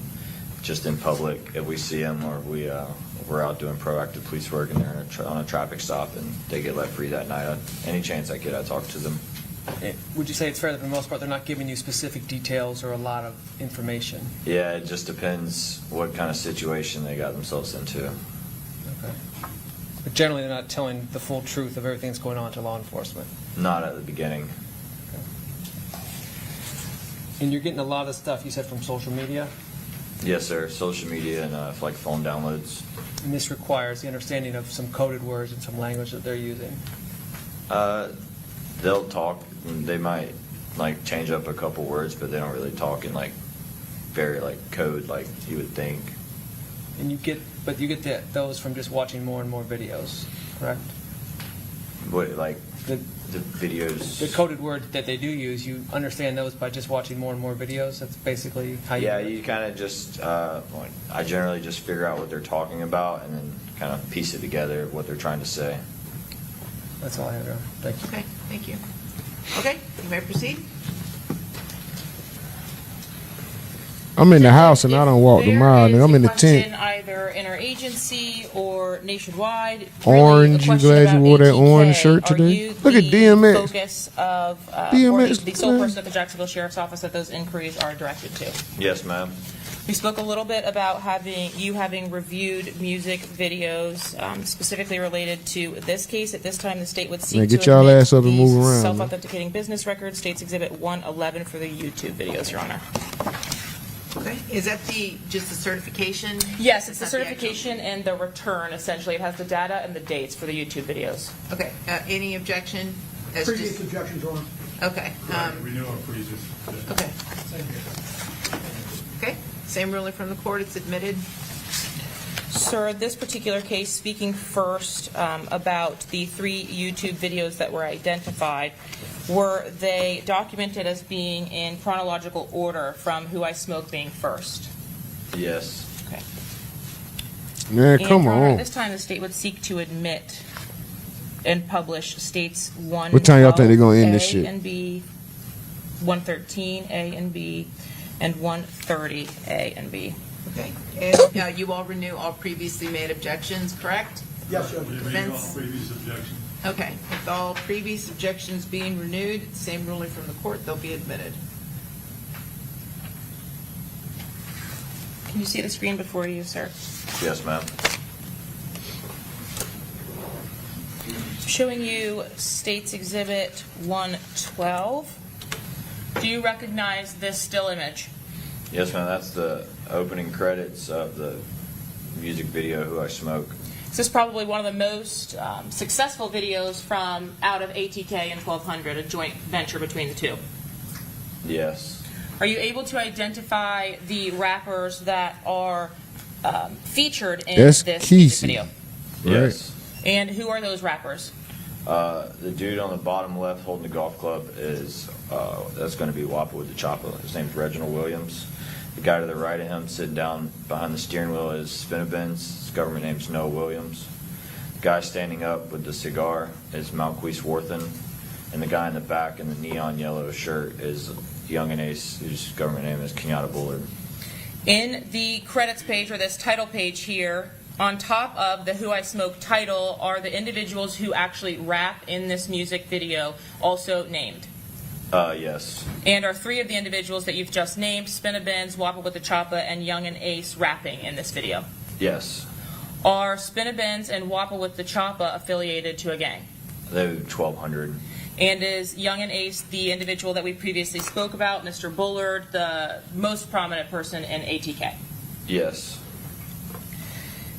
U: just in public if we see them, or we're out doing proactive police work and they're on a traffic stop and they get let free that night. Any chance I get, I talk to them.
T: Would you say it's fair that for the most part they're not giving you specific details or a lot of information?
U: Yeah, it just depends what kind of situation they got themselves into.
T: Okay. But generally they're not telling the full truth of everything that's going on to law enforcement?
U: Not at the beginning.
T: And you're getting a lot of stuff, you said, from social media?
U: Yes, sir. Social media and like phone downloads.
T: And this requires the understanding of some coded words and some language that they're using?
U: They'll talk. They might like change up a couple words, but they don't really talk in like very like code like you would think.
T: And you get those from just watching more and more videos, correct?
U: What, like the videos?
T: The coded words that they do use, you understand those by just watching more and more videos? That's basically how you...
U: Yeah, you kind of just, I generally just figure out what they're talking about and then kind of piece it together, what they're trying to say.
T: That's all I have, Aaron. Thank you.
C: Okay, thank you. Okay, you may proceed.
R: I'm in the house and I don't walk the mile. Nigga. I'm in the tent.
M: Either interagency or nationwide.
R: Orange, you glad you wore that orange shirt today? Look at DMX.
M: Focus of
R: DMX,
M: or the sole person at the Jacksonville Sheriff's Office that those inquiries are directed to.
U: Yes, ma'am.
M: We spoke a little bit about having reviewed music videos specifically related to this case. At this time, the state would seek
R: Man,
M: to
R: get y'all
M: admit
R: ass up and
M: these
R: move around,
M: self-authenticating business records, State's Exhibit 111 for the YouTube videos, Your Honor.
C: Okay, is that just the certification?
M: Yes, it's the certification and the return, essentially. It has the data and the dates for the YouTube videos.
C: Okay, any objection?
D: Previous objections are on.
C: Okay.
A: We know our previous.
C: Okay. Okay, same ruling from the court, it's admitted.
M: Sir, this particular case, speaking first about the 3 YouTube videos that were identified, were they documented as being in chronological order from Who I Smoke being first?
U: Yes.
M: Okay.
R: Man, come
M: Your Honor,
R: on.
M: At this time, the state would seek to admit and publish States 1.
R: What time y'all think they gonna end this
M: A
R: shit?
M: and B, 113 A and B, and 130 A and B.
C: Okay, and you all renew all previously made objections, correct?
D: Yes, sir.
A: All previous objections.
C: Okay, with all previous objections being renewed, same ruling from the court, they'll be admitted.
M: Can you see the screen before you, sir?
U: Yes, ma'am.
M: Showing you State's Exhibit 112. Do you recognize this still image?
U: Yes, ma'am. That's the opening credits of the music video Who I Smoke.
M: This is probably one of the most successful videos from out of ATK and 1200, a joint venture between the two.
U: Yes.
M: Are you able to identify the rappers that are featured in
R: That's
M: this
R: Kesey.
M: video?
U: Yes.
M: And who are those rappers?
U: The dude on the bottom left holding the golf club is that's going to be Wappa with the Choppa. His name's Reginald Williams. The guy to the right of him sitting down behind the steering wheel is Spinabins. His government name's Noah Williams. The guy standing up with the cigar is Malquise Worthen. And the guy in the back in the neon yellow shirt is Young and Ace, whose government name is Kenyatta Bullard.
M: In the credits page, or this title page here, on top of the Who I Smoke title are the individuals who actually rap in this music video, also named.
U: Yes.
M: And are three of the individuals that you've just named, Spinabins, Wappa with the Choppa, and Young and Ace, rapping in this video?
U: Yes.
M: Are Spinabins and Wappa with the Choppa affiliated to a gang?
U: They're 1,200.
M: And is Young and Ace the individual that we previously spoke about, Mr. Bullard, the most prominent person in ATK?
U: Yes.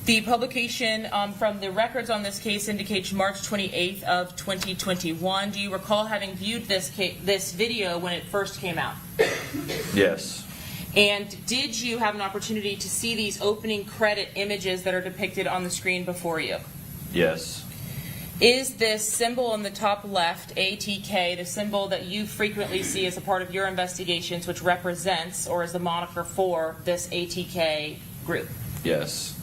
M: The publication from the records on this case indicates March 28th of 2021. Do you recall having viewed this video when it first came out?
U: Yes.
M: And did you have an opportunity to see these opening credit images that are depicted on the screen before you?
U: Yes.
M: Is this symbol in the top left, ATK, the symbol that you frequently see as a part of your investigations, which represents or is the moniker for this ATK group?
U: Yes.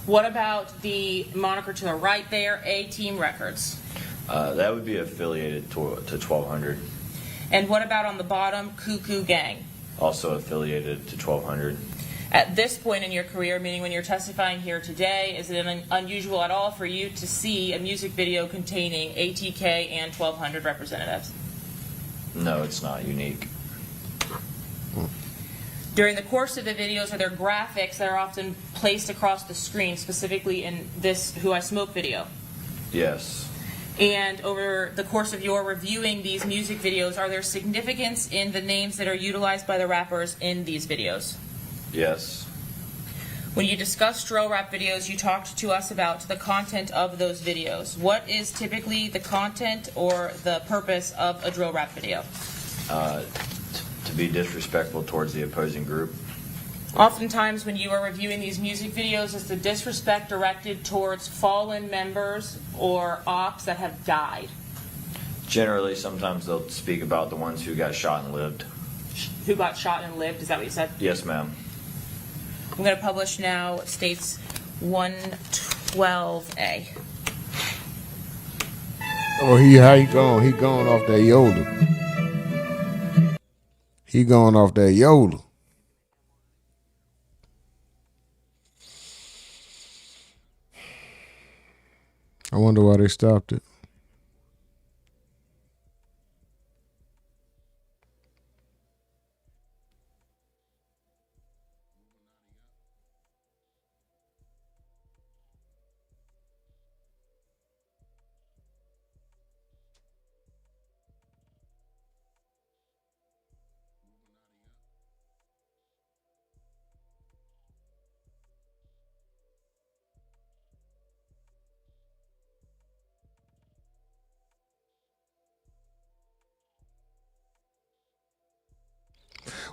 M: What about the moniker to the right there, A Team Records?
U: That would be affiliated to 1,200.
M: And what about on the bottom, Cuckoo Gang?
U: Also affiliated to 1,200.
M: At this point in your career, meaning when you're testifying here today, is it unusual at all for you to see a music video containing ATK and 1,200 representatives?
U: No, it's not unique.
M: During the course of the videos, are there graphics that are often placed across the screen, specifically in this Who I Smoke video?
U: Yes.
M: And over the course of your reviewing these music videos, are there significance in the names that are utilized by the rappers in these videos?
U: Yes.
M: When you discussed drill rap videos, you talked to us about the content of those videos. What is typically the content or the purpose of a drill rap video?
U: To be disrespectful towards the opposing group.
M: Oftentimes when you are reviewing these music videos, is the disrespect directed towards fallen members or ops that have died?
U: Generally, sometimes they'll speak about the ones who got shot and lived.
M: Who got shot and lived, is that what you said?
U: Yes, ma'am.
M: I'm going to publish now states 112A.
R: Oh, how he going? He going off that Yoda. He going off that Yoda. I wonder why they stopped it.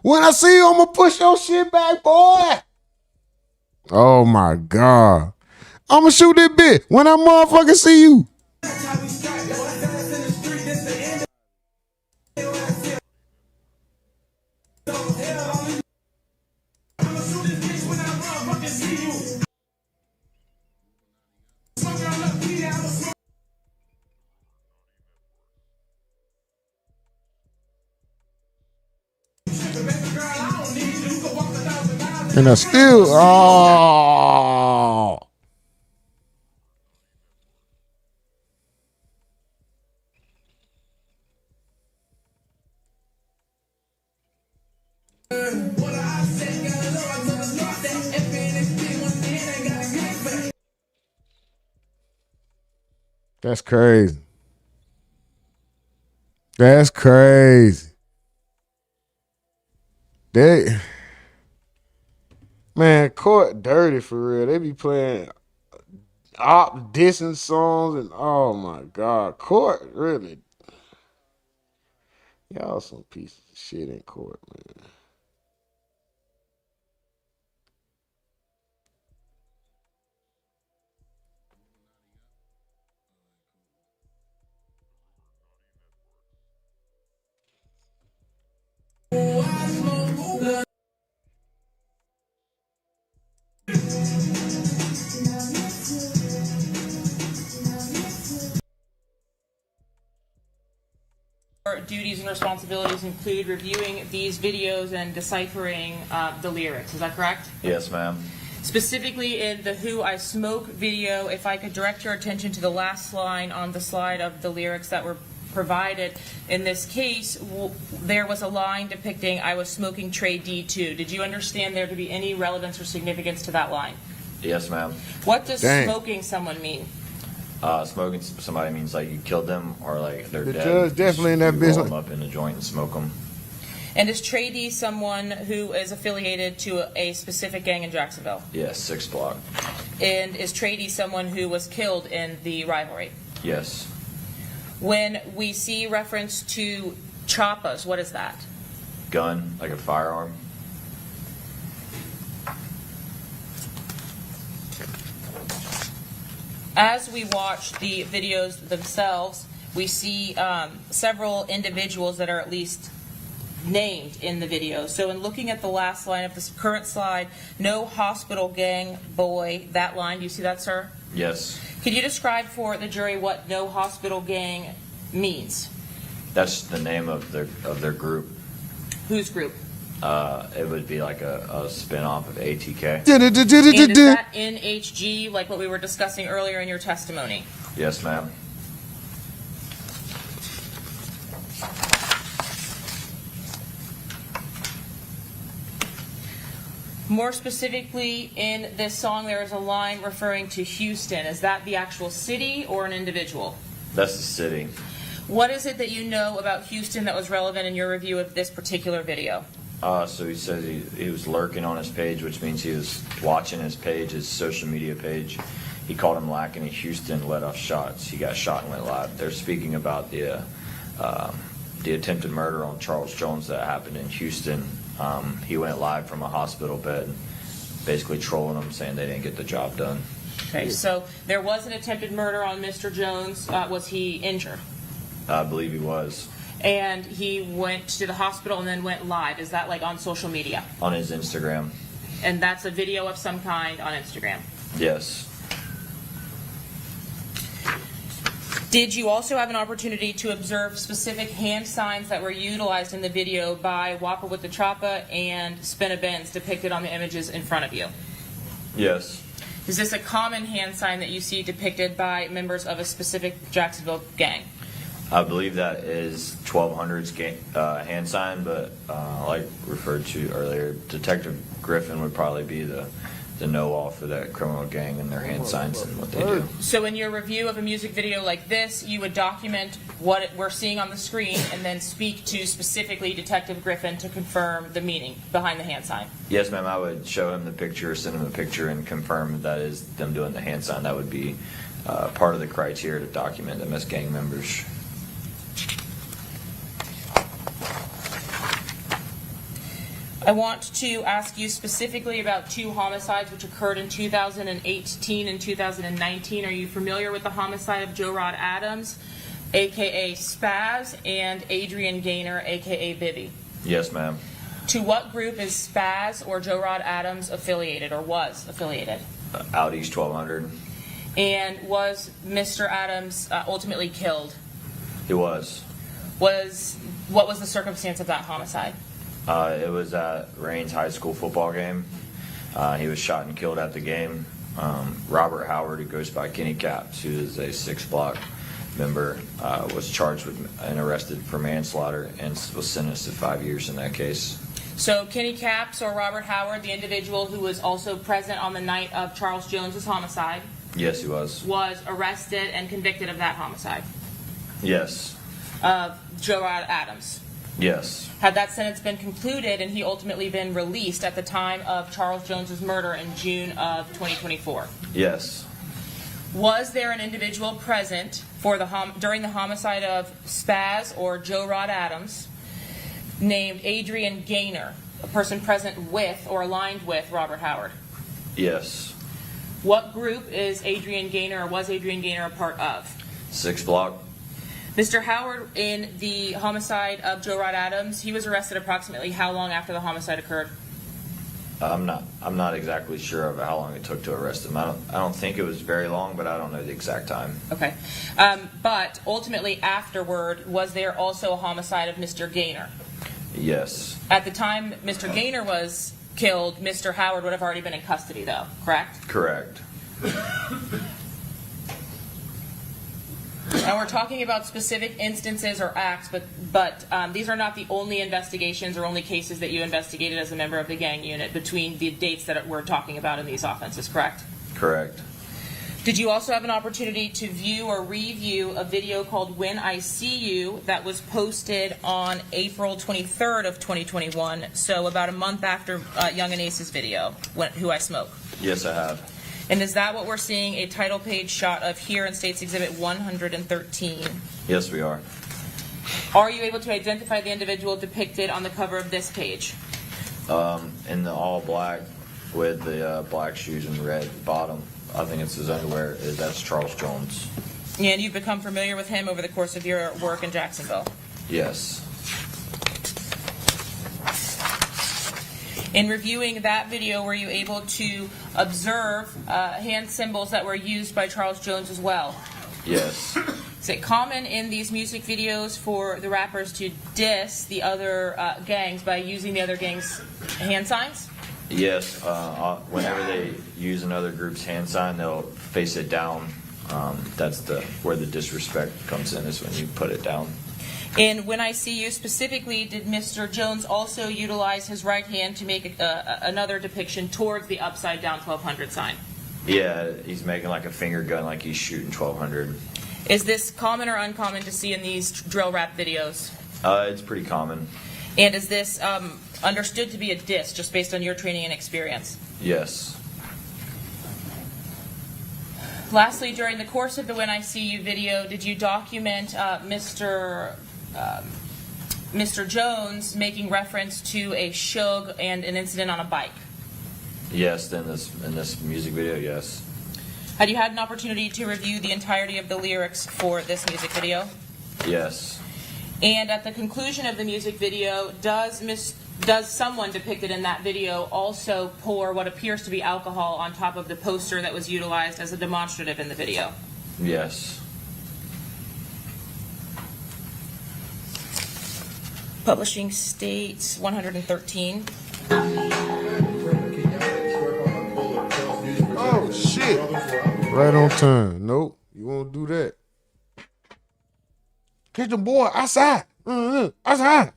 R: When I see you, I'm gonna push your shit back, boy. Oh my God. I'm gonna shoot that bitch when I motherfucking see you. And I still, oh. That's crazy. That's crazy. Man, court dirty for real. They be playing op dissing songs and oh my God, court really. Y'all some pieces of shit in court, man.
M: Your duties and responsibilities include reviewing these videos and deciphering the lyrics. Is that correct?
U: Yes, ma'am.
M: Specifically in the Who I Smoke video, if I could direct your attention to the last line on the slide of the lyrics that were provided. In this case, there was a line depicting I was smoking tray D2. Did you understand there to be any relevance or significance to that line?
U: Yes, ma'am.
M: What does
R: Dang.
M: smoking someone mean?
U: Smoking somebody means like you killed them or like they're
R: The
U: dead.
R: judge definitely in that
U: You
R: business.
U: roll them up in a joint and smoke them.
M: And is Trey D someone who is affiliated to a specific gang in Jacksonville?
U: Yes, 6 block.
M: And is Trey D someone who was killed in the rivalry?
U: Yes.
M: When we see reference to choppas, what is that?
U: Gun, like a firearm.
M: As we watch the videos themselves, we see several individuals that are at least named in the video. So in looking at the last line of this current slide, no hospital gang boy, that line, do you see that, sir?
U: Yes.
M: Could you describe for the jury what no hospital gang means?
U: That's the name of their group.
M: Whose group?
U: It would be like a spin-off of ATK.
M: And is that NHG, like what we were discussing earlier in your testimony?
U: Yes, ma'am.
M: More specifically, in this song, there is a line referring to Houston. Is that the actual city or an individual?
U: That's the city.
M: What is it that you know about Houston that was relevant in your review of this particular video?
U: So he says he was lurking on his page, which means he was watching his page, his social media page. He called him lacking in Houston, let off shots. He got shot and went live. They're speaking about the attempted murder on Charles Jones that happened in Houston. He went live from a hospital bed, basically trolling them, saying they didn't get the job done.
M: Okay, so there was an attempted murder on Mr. Jones. Was he injured?
U: I believe he was.
M: And he went to the hospital and then went live. Is that like on social media?
U: On his Instagram.
M: And that's a video of some kind on Instagram?
U: Yes.
M: Did you also have an opportunity to observe specific hand signs that were utilized in the video by Whopper with the Choppa and Spin a Benz depicted on the images in front of you?
U: Yes.
M: Is this a common hand sign that you see depicted by members of a specific Jacksonville gang?
U: I believe that is 1200's hand sign, but like referred to earlier, Detective Griffin would probably be the know-all for that criminal gang and their hand signs and what they do.
M: So in your review of a music video like this, you would document what we're seeing on the screen and then speak to specifically Detective Griffin to confirm the meaning behind the hand sign?
U: Yes, ma'am. I would show him the picture, send him a picture, and confirm that is them doing the hand sign. That would be part of the criteria to document them as gang members.
M: I want to ask you specifically about two homicides which occurred in 2018 and 2019. Are you familiar with the homicide of Joe Rod Adams, a.k.a. Spaz, and Adrian Gaynor, a.k.a. Bibby?
U: Yes, ma'am.
M: To what group is Spaz or Joe Rod Adams affiliated or was affiliated?
U: Out East 1200.
M: And was Mr. Adams ultimately killed?
U: He was.
M: What was the circumstance of that homicide?
U: It was at Raines High School football game. He was shot and killed at the game. Robert Howard, who goes by Kenny Caps, who is a 6 block member, was charged with and arrested for manslaughter and was sentenced to 5 years in that case.
M: So Kenny Caps or Robert Howard, the individual who was also present on the night of Charles Jones's homicide,
U: Yes, he was.
M: arrested and convicted of that homicide
U: Yes.
M: of Joe Rod Adams.
U: Yes.
M: Had that sentence been concluded and he ultimately been released at the time of Charles Jones's murder in June of 2024?
U: Yes.
M: Was there an individual present for during the homicide of Spaz or Joe Rod Adams named Adrian Gaynor, a person present with or aligned with Robert Howard?
U: Yes.
M: What group is Adrian Gaynor or was Adrian Gaynor a part of?
U: 6 block.
M: Mr. Howard, in the homicide of Joe Rod Adams, he was arrested approximately how long after the homicide occurred?
U: I'm not exactly sure of how long it took to arrest him. I don't think it was very long, but I don't know the exact time.
M: Okay. But ultimately, afterward, was there also a homicide of Mr. Gaynor?
U: Yes.
M: At the time Mr. Gaynor was killed, Mr. Howard would have already been in custody, though, correct?
U: Correct.
M: And we're talking about specific instances or acts, but these are not the only investigations or only cases that you investigated as a member of the gang unit between the dates that we're talking about in these offenses, correct?
U: Correct.
M: Did you also have an opportunity to view or review a video called When I See You that was posted on April 23rd of 2021, so about a month after Young and Ace's video, Who I Smoke?
U: Yes, I have.
M: And is that what we're seeing a title page shot of here in State's Exhibit 113?
U: Yes, we are.
M: Are you able to identify the individual depicted on the cover of this page?
U: In the all black with the black shoes and red bottom. I think it's his underwear. That's Charles Jones.
M: And you've become familiar with him over the course of your work in Jacksonville?
U: Yes.
M: In reviewing that video, were you able to observe hand symbols that were used by Charles Jones as well?
U: Yes.
M: Is it common in these music videos for the rappers to diss the other gangs by using the other gangs' hand signs?
U: Yes. Whenever they use another group's hand sign, they'll face it down. That's where the disrespect comes in, is when you put it down.
M: And When I See You specifically, did Mr. Jones also utilize his right hand to make another depiction towards the upside down 1200 sign?
U: Yeah, he's making like a finger gun, like he's shooting 1200.
M: Is this common or uncommon to see in these drill rap videos?
U: It's pretty common.
M: And is this understood to be a diss, just based on your training and experience?
U: Yes.
M: Lastly, during the course of the When I See You video, did you document Mr. Jones making reference to a shug and an incident on a bike?
U: Yes, in this music video, yes.
M: Had you had an opportunity to review the entirety of the lyrics for this music video?
U: Yes.
M: And at the conclusion of the music video, does someone depicted in that video also pour what appears to be alcohol on top of the poster that was utilized as a demonstrative in the video?
U: Yes.
M: Publishing states 113.
R: Oh, shit. Right on time. Nope. You won't do that. Catch the boy outside. Outside.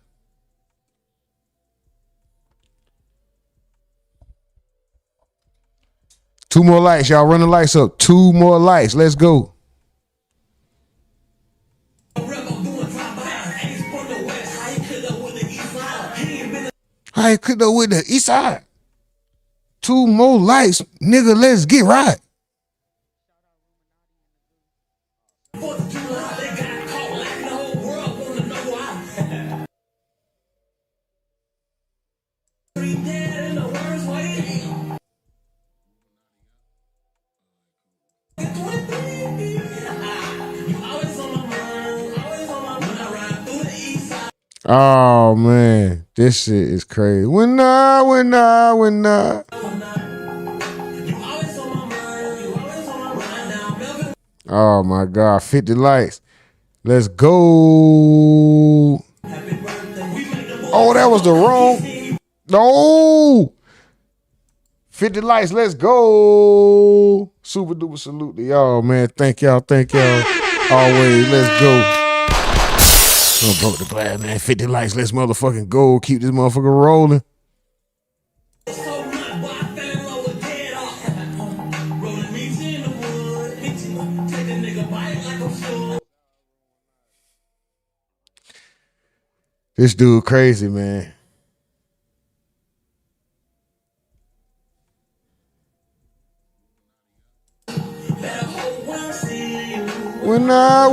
R: Two more lights. Y'all run the lights up. Two more lights. Let's go. I could have with the east side. Two more lights. Nigga, let's get right. Oh man, this shit is crazy. When I. Oh my God, 50 lights. Let's go. Oh, that was the wrong. No. 50 lights, let's go. Super duper salute to y'all, man. Thank y'all. Always, let's go. I broke the glass, man. 50 lights, let's motherfucking go. Keep this motherfucker rolling. This dude crazy, man. When I.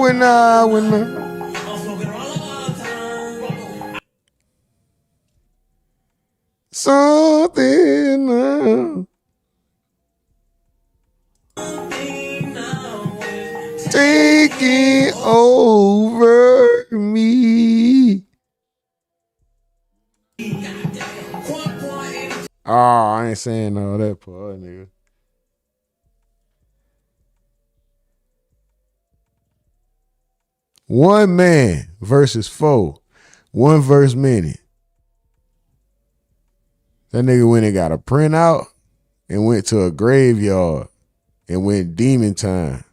R: Something taking over me. Oh, I ain't saying all that part, nigga. One man versus 4. 1 verse minute. That nigga went and got a printout and went to a graveyard and went demon time.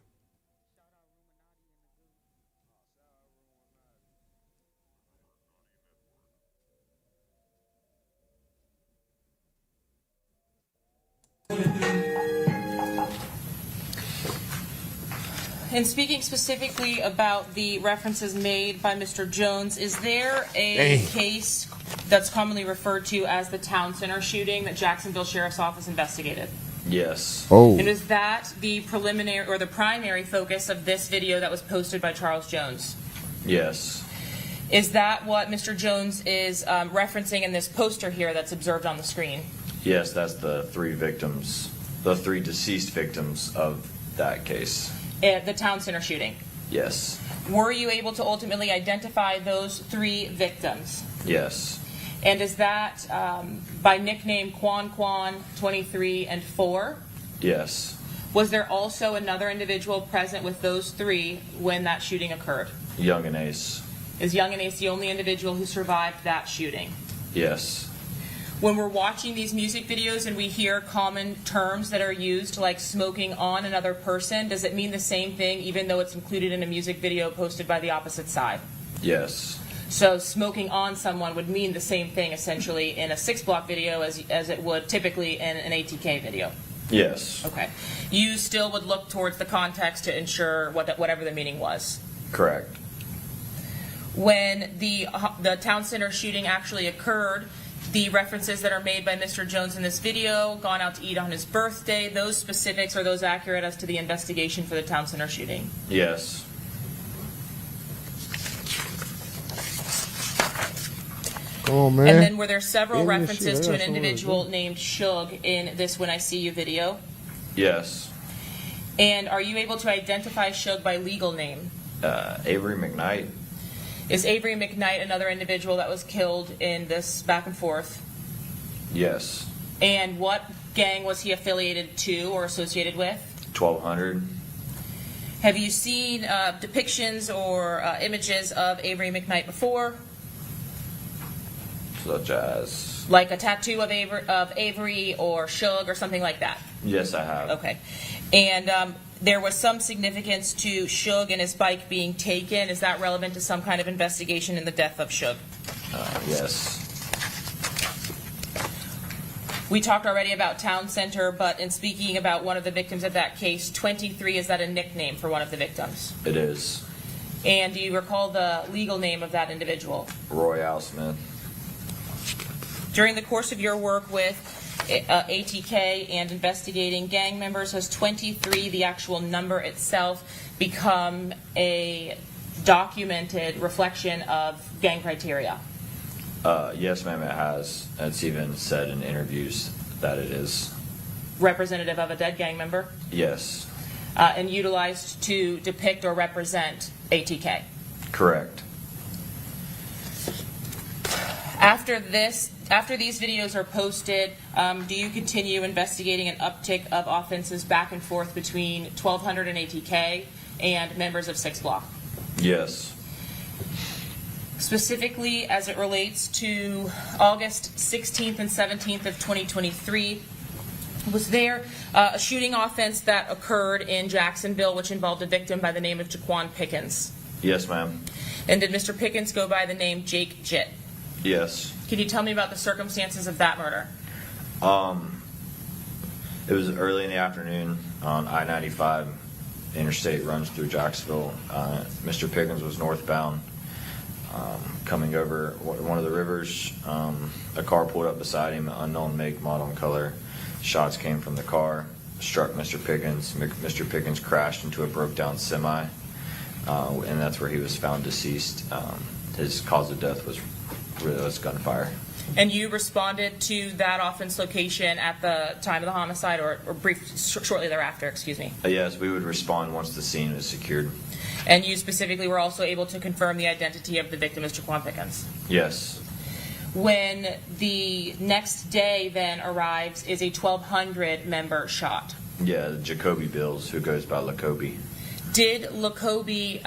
M: And speaking specifically about the references made by Mr. Jones, is there a case that's commonly referred to as the Town Center shooting that Jacksonville Sheriff's Office investigated?
U: Yes.
R: Oh.
M: And is that the preliminary or the primary focus of this video that was posted by Charles Jones?
U: Yes.
M: Is that what Mr. Jones is referencing in this poster here that's observed on the screen?
U: Yes, that's the 3 victims, the 3 deceased victims of that case.
M: The Town Center shooting?
U: Yes.
M: Were you able to ultimately identify those 3 victims?
U: Yes.
M: And is that by nickname Quan, 23, and 4?
U: Yes.
M: Was there also another individual present with those 3 when that shooting occurred?
U: Young and Ace.
M: Is Young and Ace the only individual who survived that shooting?
U: Yes.
M: When we're watching these music videos and we hear common terms that are used, like smoking on another person, does it mean the same thing even though it's included in a music video posted by the opposite side?
U: Yes.
M: So smoking on someone would mean the same thing essentially in a 6-block video as it would typically in an ATK video?
U: Yes.
M: Okay. You still would look towards the context to ensure whatever the meaning was?
U: Correct.
M: When the Town Center shooting actually occurred, the references that are made by Mr. Jones in this video, gone out to eat on his birthday, those specifics, are those accurate as to the investigation for the Town Center shooting?
U: Yes.
R: Come on, man.
M: And then were there several
R: Give me the
M: references
R: shit.
M: to an
R: That's all it is.
M: individual named Suge in this When I See You video?
U: Yes.
M: And are you able to identify Suge by legal name?
U: Avery McKnight.
M: Is Avery McKnight another individual that was killed in this back and forth?
U: Yes.
M: And what gang was he affiliated to or associated with?
U: 1200.
M: Have you seen depictions or images of Avery McKnight before?
U: Such as?
M: Like a tattoo of Avery or Suge or something like that?
U: Yes, I have.
M: Okay. And there was some significance to Suge and his bike being taken. Is that relevant to some kind of investigation in the death of Suge?
U: Yes.
M: We talked already about Town Center, but in speaking about one of the victims of that case, 23, is that a nickname for one of the victims?
U: It is.
M: And do you recall the legal name of that individual?
U: Royale Smith.
M: During the course of your work with ATK and investigating gang members, has 23, the actual number itself, become a documented reflection of gang criteria?
U: Yes, ma'am, it has. It's even said in interviews that it is.
M: Representative of a dead gang member?
U: Yes.
M: And utilized to depict or represent ATK?
U: Correct.
M: After these videos are posted, do you continue investigating an uptick of offenses back and forth between 1200 and ATK and members of 6 Block?
U: Yes.
M: Specifically as it relates to August 16th and 17th of 2023, was there a shooting offense that occurred in Jacksonville which involved a victim by the name of Jaquan Pickens?
U: Yes, ma'am.
M: And did Mr. Pickens go by the name Jake Jitt?
U: Yes.
M: Can you tell me about the circumstances of that murder?
U: It was early in the afternoon on I-95. Interstate runs through Jacksonville. Mr. Pickens was northbound, coming over one of the rivers. A car pulled up beside him, unknown make, model, and color. Shots came from the car, struck Mr. Pickens. Mr. Pickens crashed into a broke-down semi, and that's where he was found deceased. His cause of death was gunfire.
M: And you responded to that offense location at the time of the homicide, or shortly thereafter, excuse me?
U: Yes, we would respond once the scene was secured.
M: And you specifically were also able to confirm the identity of the victim as Jaquan Pickens?
U: Yes.
M: When the next day then arrives is a 1,200 member shot.
U: Yeah, Jacoby Bills, who goes by Lacoby.
M: Did Lacoby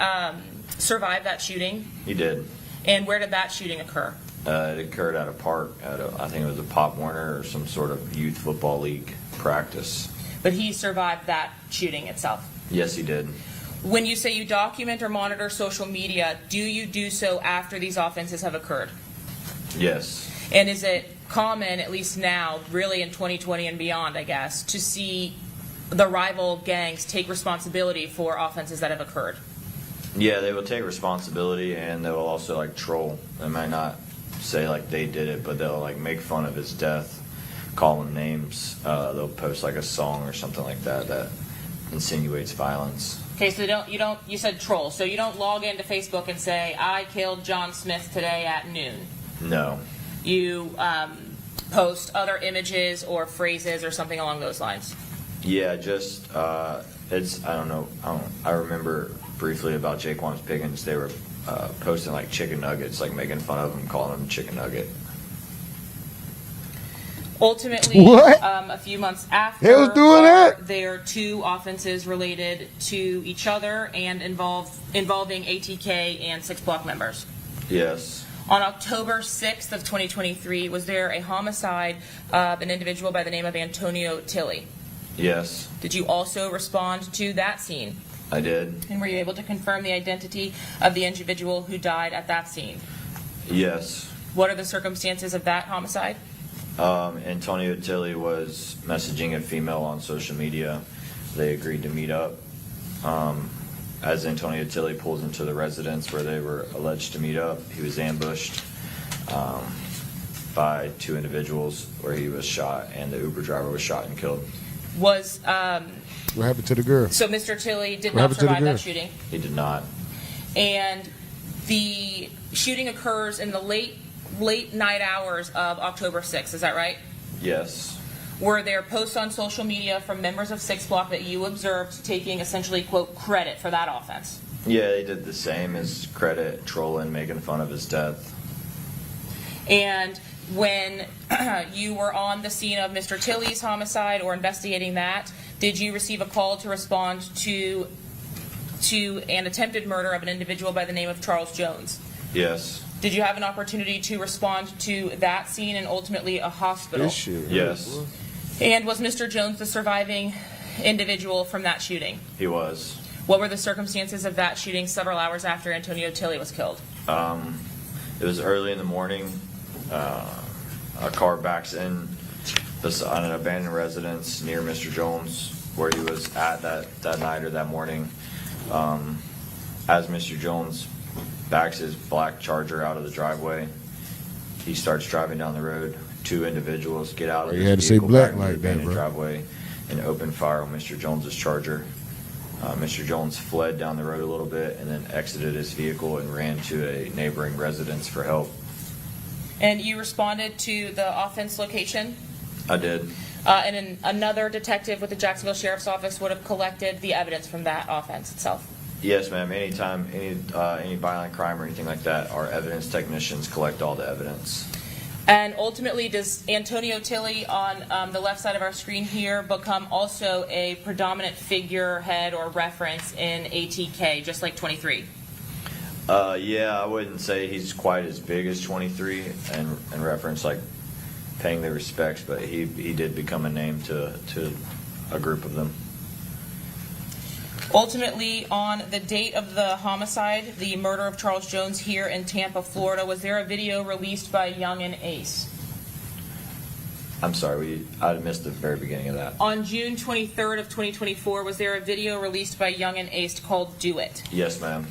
M: survive that shooting?
U: He did.
M: And where did that shooting occur?
U: It occurred at a park, I think it was a Pop Warner or some sort of youth football league practice.
M: But he survived that shooting itself.
U: Yes, he did.
M: When you say you document or monitor social media, do you do so after these offenses have occurred?
U: Yes.
M: And is it common, at least now, really in 2020 and beyond, I guess, to see the rival gangs take responsibility for offenses that have occurred?
U: Yeah, they will take responsibility, and they will also like troll. They might not say like they did it, but they'll like make fun of his death, call him names. They'll post like a song or something like that that insinuates violence.
M: Okay, so you said troll, so you don't log into Facebook and say, I killed John Smith today at noon.
U: No.
M: You post other images or phrases or something along those lines.
U: Yeah, just it's I don't know. I remember briefly about Jaquan Piggins. They were posting like chicken nuggets, like making fun of him, calling him chicken nugget.
M: Ultimately, a few months after,
R: They was doing that?
M: there are two offenses related to each other and involving ATK and 6 Block members.
U: Yes.
M: On October 6th of 2023, was there a homicide of an individual by the name of Antonio Tilley?
U: Yes,
M: Did you also respond to that scene?
U: I did.
M: And were you able to confirm the identity of the individual who died at that scene?
U: Yes.
M: What are the circumstances of that homicide?
U: Antonio Tilley was messaging a female on social media. They agreed to meet up. As Antonio Tilley pulls into the residence where they were alleged to meet up, he was ambushed by 2 individuals where he was shot, and the Uber driver was shot and killed.
M: Was
R: What happened to the girl?
M: so Mr. Tilley did
R: What
M: not
R: happened to the
M: survive
R: girl?
M: that shooting,
U: He did not.
M: and the shooting occurs in the late night hours of October 6th. Is that right?
U: Yes.
M: Were there posts on social media from members of 6 Block that you observed taking essentially, quote, credit for that offense?
U: Yeah, they did the same as credit, trolling, making fun of his death.
M: And when you were on the scene of Mr. Tilley's homicide or investigating that, did you receive a call to respond to an attempted murder of an individual by the name of Charles Jones?
U: Yes.
M: Did you have an opportunity to respond to that scene and ultimately a hospital?
U: Yes.
M: And was Mr. Jones the surviving individual from that shooting?
U: He was.
M: What were the circumstances of that shooting several hours after Antonio Tilley was killed?
U: It was early in the morning. A car backs in on an abandoned residence near Mr. Jones, where he was at that night or that morning. As Mr. Jones backs his black Charger out of the driveway, he starts driving down the road. 2 individuals get out of
R: You
U: his
R: had to say
U: vehicle,
R: black
U: back into the
R: like that,
U: abandoned
R: bro.
U: driveway, and open fire on Mr. Jones's Charger. Mr. Jones fled down the road a little bit and then exited his vehicle and ran to a neighboring residence for help.
M: And you responded to the offense location?
U: I did.
M: And then another detective with the Jacksonville Sheriff's Office would have collected the evidence from that offense itself?
U: Yes, ma'am. Anytime any violent crime or anything like that, our evidence technicians collect all the evidence.
M: And ultimately, does Antonio Tilley on the left side of our screen here become also a predominant figurehead or reference in ATK, just like 23?
U: Yeah, I wouldn't say he's quite as big as 23 and reference like paying the respects, but he did become a name to a group of them.
M: Ultimately, on the date of the homicide, the murder of Charles Jones here in Tampa, Florida, was there a video released by Young and Ace?
U: I'm sorry, I missed the very beginning of that.
M: On June 23rd of 2024, was there a video released by Young and Ace called Do It?
U: Yes, ma'am.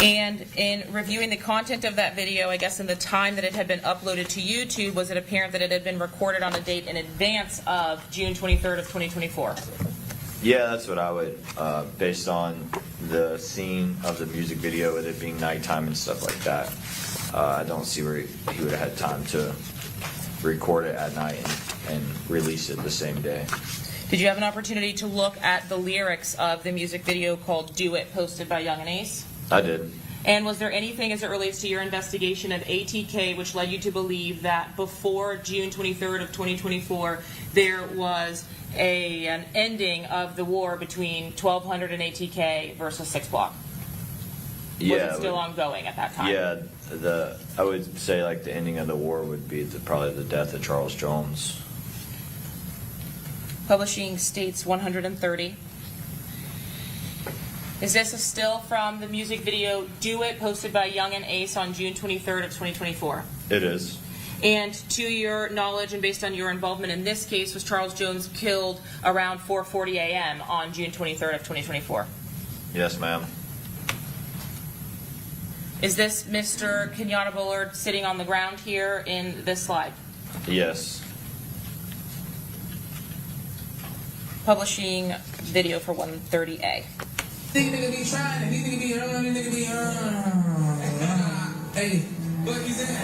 M: And in reviewing the content of that video, I guess in the time that it had been uploaded to YouTube, was it apparent that it had been recorded on a date in advance of June 23rd of 2024?
U: Yeah, that's what I would, based on the scene of the music video with it being nighttime and stuff like that. I don't see where he would have had time to record it at night and release it the same day.
M: Did you have an opportunity to look at the lyrics of the music video called Do It, posted by Young and Ace?
U: I did.
M: And was there anything as it relates to your investigation of ATK which led you to believe that before June 23rd of 2024 there was an ending of the war between 1200 and ATK versus 6 Block? Was it still ongoing at that time?
U: Yeah, I would say like the ending of the war would be probably the death of Charles Jones.
M: Publishing states 130. Is this a still from the music video Do It, posted by Young and Ace on June 23rd of 2024?
U: It is.
M: And to your knowledge and based on your involvement in this case, was Charles Jones killed around 4:40 a.m. on June 23rd of 2024?
U: Yes, ma'am.
M: Is this Mr. Kenyatta Bullard sitting on the ground here in this slide?
U: Yes.
M: Publishing video for 130A.
E: These niggas be trying and these niggas be these niggas be hey, what you saying?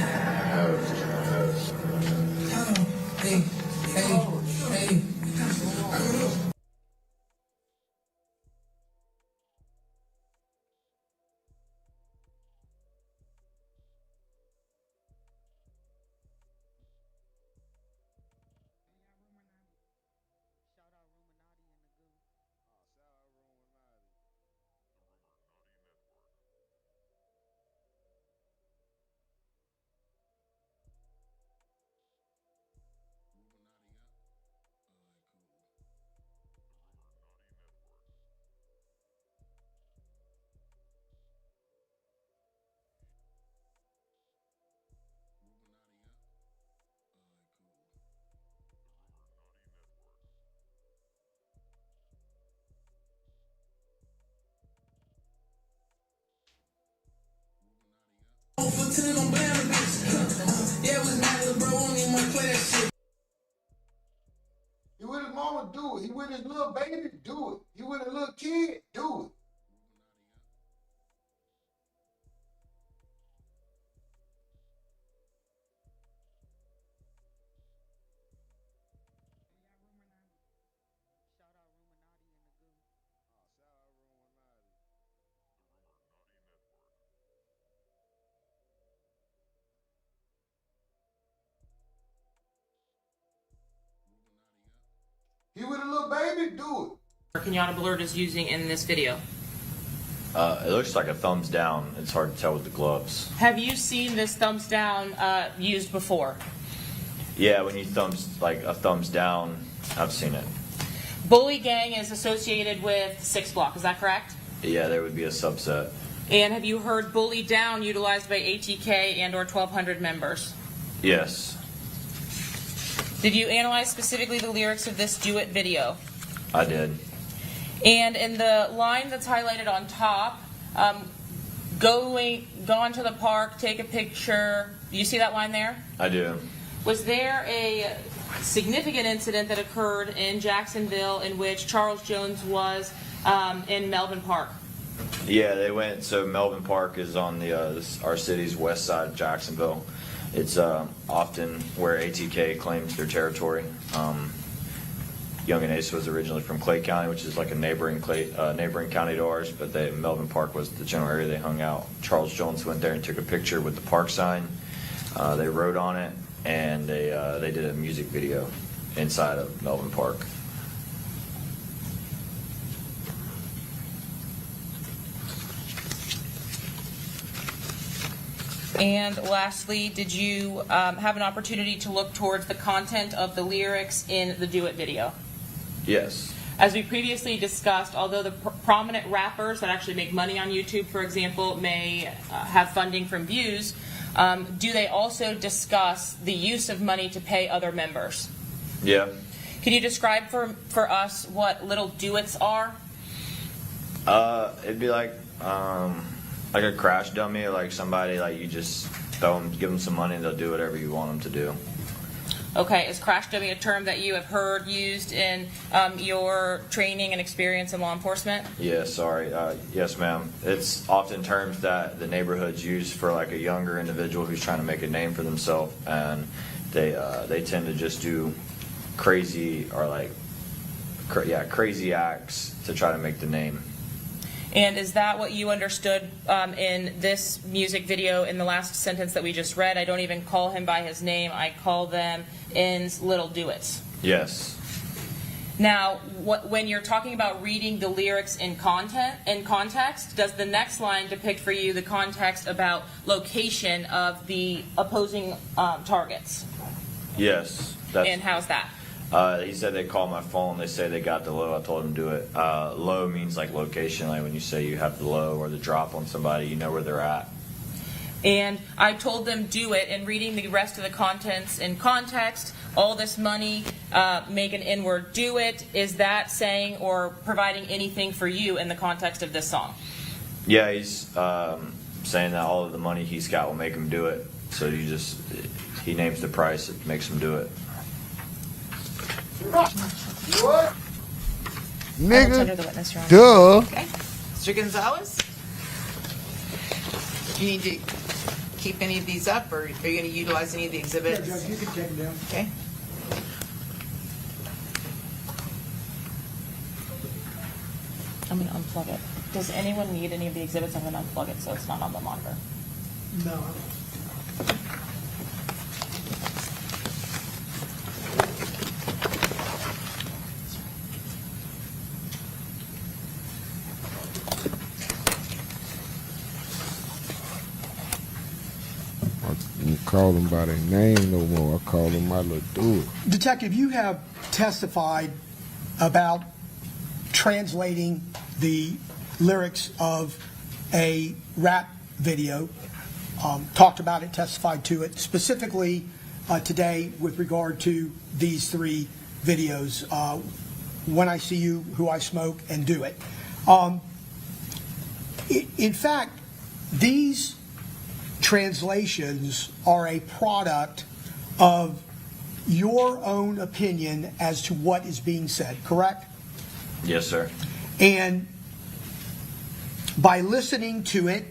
E: Hey.
B: He with his mama, do it. He with his little baby, do it. He with a little kid, do it. He with a little baby, do it.
M: Kenyatta Bullard is using in this video.
U: It looks like a thumbs down. It's hard to tell with the gloves.
M: Have you seen this thumbs down used before?
U: Yeah, when you like a thumbs down, I've seen it.
M: Bully Gang is associated with 6 Block, is that correct?
U: Yeah, there would be a subset.
M: And have you heard Bully Down utilized by ATK and or 1200 members?
U: Yes,
M: Did you analyze specifically the lyrics of this Do It video?
U: I did.
M: And in the line that's highlighted on top, go onto the park, take a picture. Do you see that line there?
U: I do.
M: Was there a significant incident that occurred in Jacksonville in which Charles Jones was in Melvin Park?
U: Yeah, they went. So Melvin Park is on our city's west side of Jacksonville. It's often where ATK claims their territory. Young and Ace was originally from Clay County, which is like a neighboring county to ours, but Melvin Park was the general area they hung out. Charles Jones went there and took a picture with the park sign. They wrote on it, and they did a music video inside of Melvin Park.
M: And lastly, did you have an opportunity to look towards the content of the lyrics in the Do It video?
U: Yes.
M: As we previously discussed, although the prominent rappers that actually make money on YouTube, for example, may have funding from views, do they also discuss the use of money to pay other members?
U: Yeah.
M: Can you describe for us what little do-its are?
U: It'd be like a crash dummy, or like somebody like you just give them some money and they'll do whatever you want them to do.
M: Okay, is crash dummy a term that you have heard used in your training and experience in law enforcement?
U: Yeah, sorry. Yes, ma'am. It's often terms that the neighborhoods use for like a younger individual who's trying to make a name for themselves, and they tend to just do crazy or crazy acts to try to make the name.
M: And is that what you understood in this music video in the last sentence that we just read? I don't even call him by his name. I call them N's little do-its.
U: Yes.
M: Now, when you're talking about reading the lyrics in context, does the next line depict for you the context about location of the opposing targets?
U: Yes.
M: And how's that?
U: He said they called my phone. They say they got the low. I told him to do it. Low means like location, like when you say you have the low or the drop on somebody, you know where they're at.
M: And I told them do it, and reading the rest of the contents in context, all this money, make an N-word, do it. Is that saying or providing anything for you in the context of this song?
U: Yeah, he's saying that all of the money he's got will make him do it. So he names the price, it makes him do it.
R: What?
C: Nigga. Under the witness, Your Honor.
R: Duh.
C: Okay. Mr. Gonzalez? Do you need to keep any of these up, or are you going to utilize any of the exhibits?
D: Yeah, Judge, you can take them down.
C: Okay.
M: I'm going to unplug it. Does anyone need any of the exhibits? I'm going to unplug it so it's not on the monitor.
D: No.
R: I don't call them by their name no more. I call them my little dude.
D: Detective, you have testified about translating the lyrics of a rap video, talked about it, testified to it, specifically today with regard to these three videos, When I See You, Who I Smoke, and Do It. In fact, these translations are a product of your own opinion as to what is being said, correct?
U: Yes, sir.
D: And by listening to it,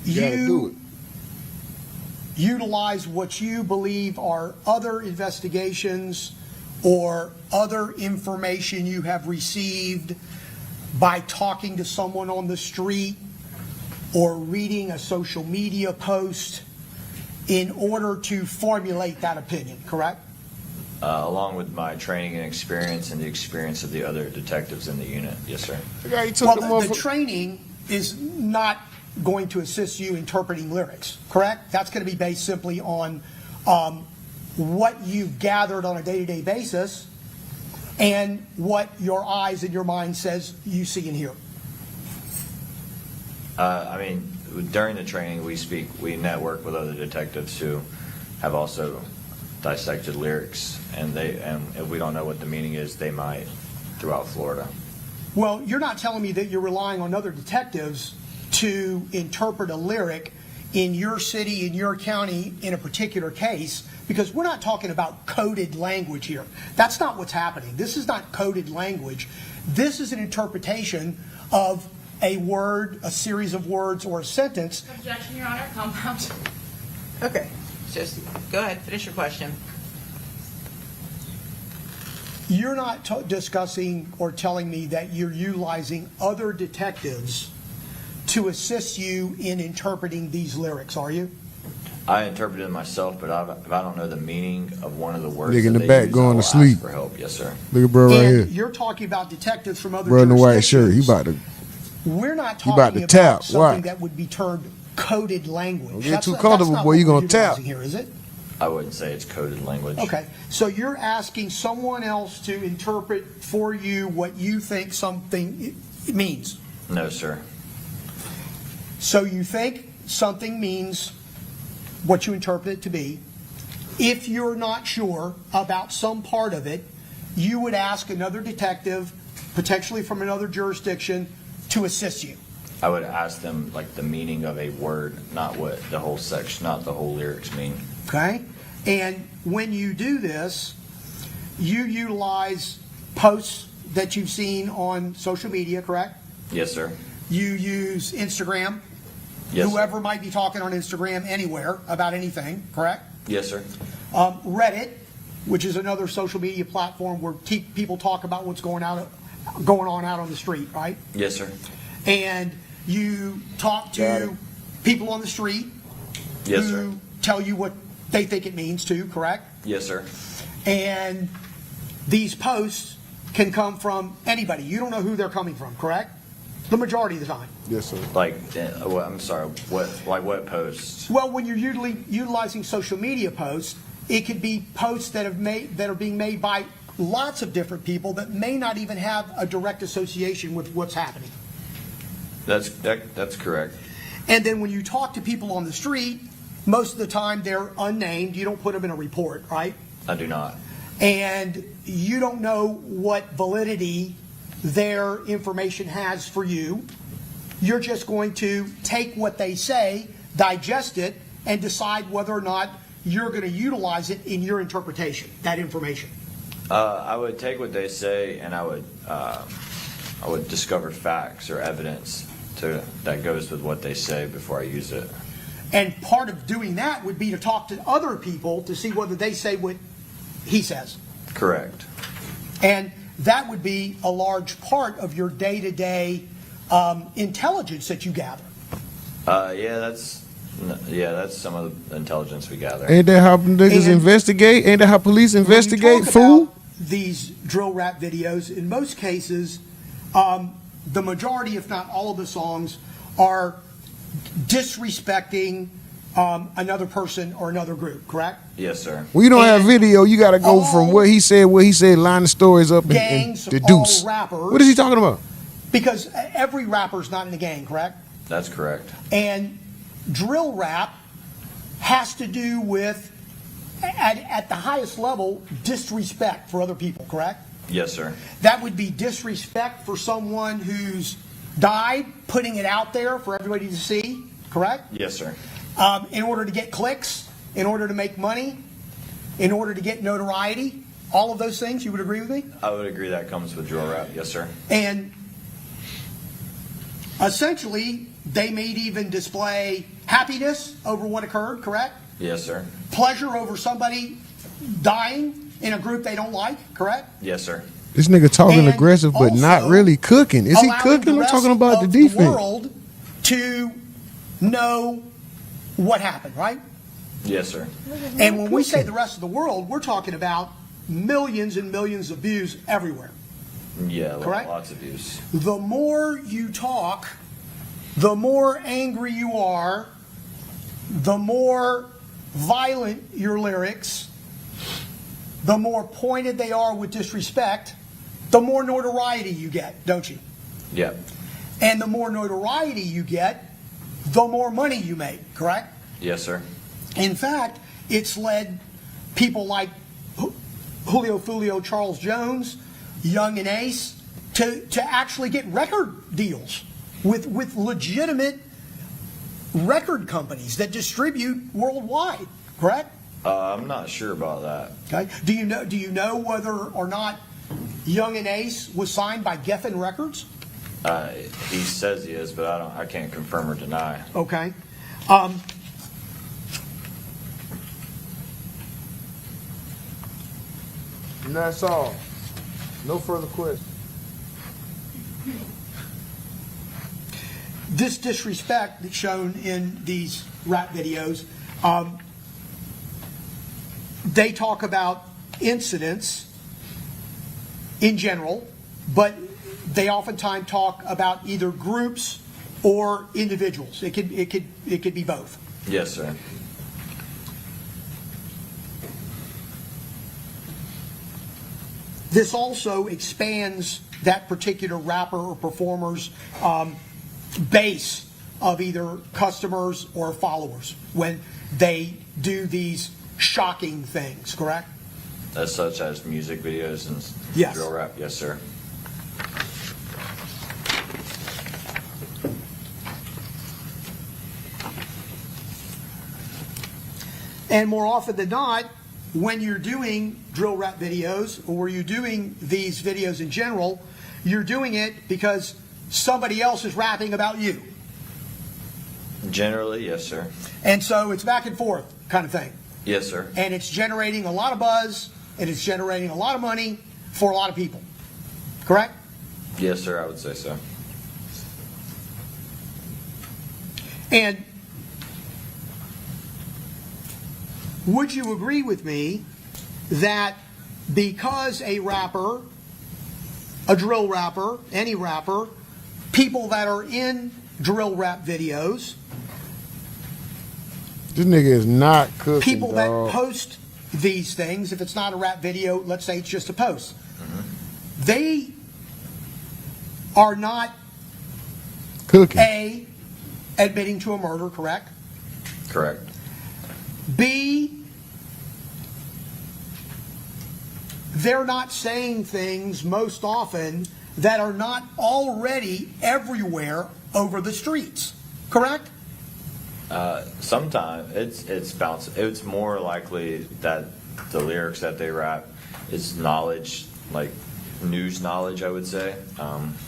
D: you utilize what you believe are other investigations or other information you have received by talking to someone on the street or reading a social media post in order to formulate that opinion, correct?
U: Along with my training and experience and the experience of the other detectives in the unit. Yes, sir.
D: Well, the training is not going to assist you interpreting lyrics, correct? That's going to be based simply on what you've gathered on a day-to-day basis and what your eyes and your mind says you see and hear.
U: I mean, during the training, we network with other detectives who have also dissected lyrics, and if we don't know what the meaning is, they might throughout Florida.
D: Well, you're not telling me that you're relying on other detectives to interpret a lyric in your city, in your county, in a particular case, because we're not talking about coded language here. That's not what's happening. This is not coded language. This is an interpretation of a word, a series of words, or a sentence.
M: Objection, Your Honor. Compound.
C: Okay. Just go ahead, finish your question.
D: You're not discussing or telling me that you're utilizing other detectives to assist you in interpreting these lyrics, are you?
U: I interpreted it myself, but if I don't know the meaning of one of the words,
R: Nigga in
U: that
R: the
U: they
R: back
U: use,
R: going
U: I will
R: to sleep.
U: ask for help. Yes, sir.
R: Look at bro right
D: And
R: here.
D: you're talking about detectives from other
R: Bro in the white
D: jurisdictions.
R: shirt. He about to.
D: We're not
R: You
D: talking
R: about to
D: about
R: tap.
D: something
R: Watch.
D: that would be termed coded language.
R: Don't get
D: That's
R: too
D: not-
R: comfortable,
D: that's not
R: boy,
D: what
R: you
D: we're
R: gonna tap.
D: utilizing here, is it?
U: I wouldn't say it's coded language.
D: Okay, so you're asking someone else to interpret for you what you think something means.
U: No, sir.
D: So you think something means what you interpret it to be. If you're not sure about some part of it, you would ask another detective, potentially from another jurisdiction, to assist you.
U: I would ask them like the meaning of a word, not what the whole section, not the whole lyrics mean.
D: Okay? And when you do this, you utilize posts that you've seen on social media, correct?
U: Yes, sir.
D: You use Instagram.
U: Yes, sir.
D: Whoever might be talking on Instagram anywhere about anything, correct?
U: Yes, sir.
D: Reddit, which is another social media platform where people talk about what's going going on out on the street, right?
U: Yes, sir.
D: And you talk to people on the street
U: Yes,
D: who
U: sir.
D: tell you what they think it means to, correct?
U: Yes, sir.
D: And these posts can come from anybody. You don't know who they're coming from, correct? The majority of the time.
R: Yes, sir.
U: Like, I'm sorry. What posts?
D: Well, when you're utilizing social media posts, it could be posts that are being made by lots of different people that may not even have a direct association with what's happening.
U: That's correct.
D: And then when you talk to people on the street, most of the time they're unnamed. You don't put them in a report, right?
U: I do not.
D: And you don't know what validity their information has for you. You're just going to take what they say, digest it, and decide whether or not you're going to utilize it in your interpretation, that information.
U: I would take what they say, and I would discover facts or evidence that goes with what they say before I use it.
D: And part of doing that would be to talk to other people to see whether they say what he says.
U: Correct.
D: And that would be a large part of your day-to-day intelligence that you gather.
U: That's some of the intelligence we gather.
R: Ain't that how niggas investigate? Ain't that how police investigate,
D: When you talk
R: fool?
D: about these drill rap videos, in most cases, the majority, if not all of the songs, are disrespecting another person or another group, correct?
U: Yes, sir.
R: When you don't have video, you got to go from what he said, line the stories up, and
D: Gangs,
R: deduce.
D: all rappers.
R: What is he talking about?
D: Because every rapper's not in a gang, correct?
U: That's correct.
D: And drill rap has to do with, at the highest level, disrespect for other people, correct?
U: Yes, sir.
D: That would be disrespect for someone who's died, putting it out there for everybody to see, correct?
U: Yes, sir.
D: In order to get clicks, in order to make money, in order to get notoriety, all of those things, you would agree with me?
U: I would agree that comes with drill rap. Yes, sir.
D: And essentially, they may even display happiness over what occurred, correct?
U: Yes, sir.
D: Pleasure over somebody dying in a group they don't like, correct?
U: Yes, sir.
R: This nigga talking aggressive, but not really cooking. Is he
D: Allowing
R: cooking?
D: the
R: I'm talking
D: rest
R: about the
D: of
R: defense.
D: world to know what happened, right?
U: Yes, sir.
D: And when we say the rest of the world, we're talking about millions and millions of views everywhere.
U: Yeah,
D: Correct?
U: Lots of views.
D: The more you talk, the more angry you are, the more violent your lyrics, the more pointed they are with disrespect, the more notoriety you get, don't you?
U: Yeah.
D: And the more notoriety you get, the more money you make, correct?
U: Yes, sir.
D: In fact, it's led people like Julio Foolio, Charles Jones, Young and Ace to actually get record deals with legitimate record companies that distribute worldwide, correct?
U: I'm not sure about that.
D: Okay. Do you know whether or not Young and Ace was signed by Geffen Records?
U: He says he is, but I can't confirm or deny.
D: Okay.
R: And that's all. No further questions.
D: This disrespect that's shown in these rap videos, they talk about incidents in general, but they oftentimes talk about either groups or individuals. It could be both.
U: Yes, sir.
D: This also expands that particular rapper or performer's base of either customers or followers when they do these shocking things, correct?
U: As such as music videos and
D: Yes.
U: drill rap. Yes, sir.
D: And more often than not, when you're doing drill rap videos or you're doing these videos in general, you're doing it because somebody else is rapping about you.
U: Generally, yes, sir.
D: And so it's back and forth kind of thing.
U: Yes, sir.
D: And it's generating a lot of buzz and it's generating a lot of money for a lot of people. Correct?
U: Yes, sir, I would say so.
D: And would you agree with me that because a rapper, a drill rapper, any rapper, people that are in drill rap videos,
R: This nigga is not cooking,
D: people that
R: dog.
D: post these things, if it's not a rap video, let's say it's just a post, they are not
R: Cooking.
D: A, admitting to a murder, correct?
U: Correct.
D: B, they're not saying things most often that are not already everywhere over the streets, correct?
U: Sometimes it's more likely that the lyrics that they rap is knowledge, like news knowledge, I would say.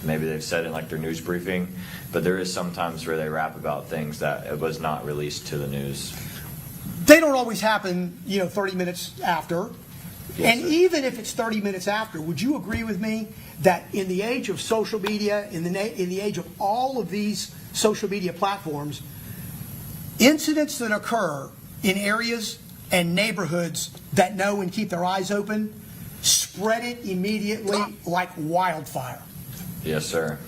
U: Maybe they've said it in like their news briefing, but there is sometimes where they rap about things that it was not released to the news.
D: They don't always happen, 30 minutes after.
U: Yes,
D: And
U: sir.
D: even if it's 30 minutes after, would you agree with me that in the age of social media, in the age of all of these social media platforms, incidents that occur in areas and neighborhoods that know and keep their eyes open spread it immediately like wildfire?
U: Yes, sir.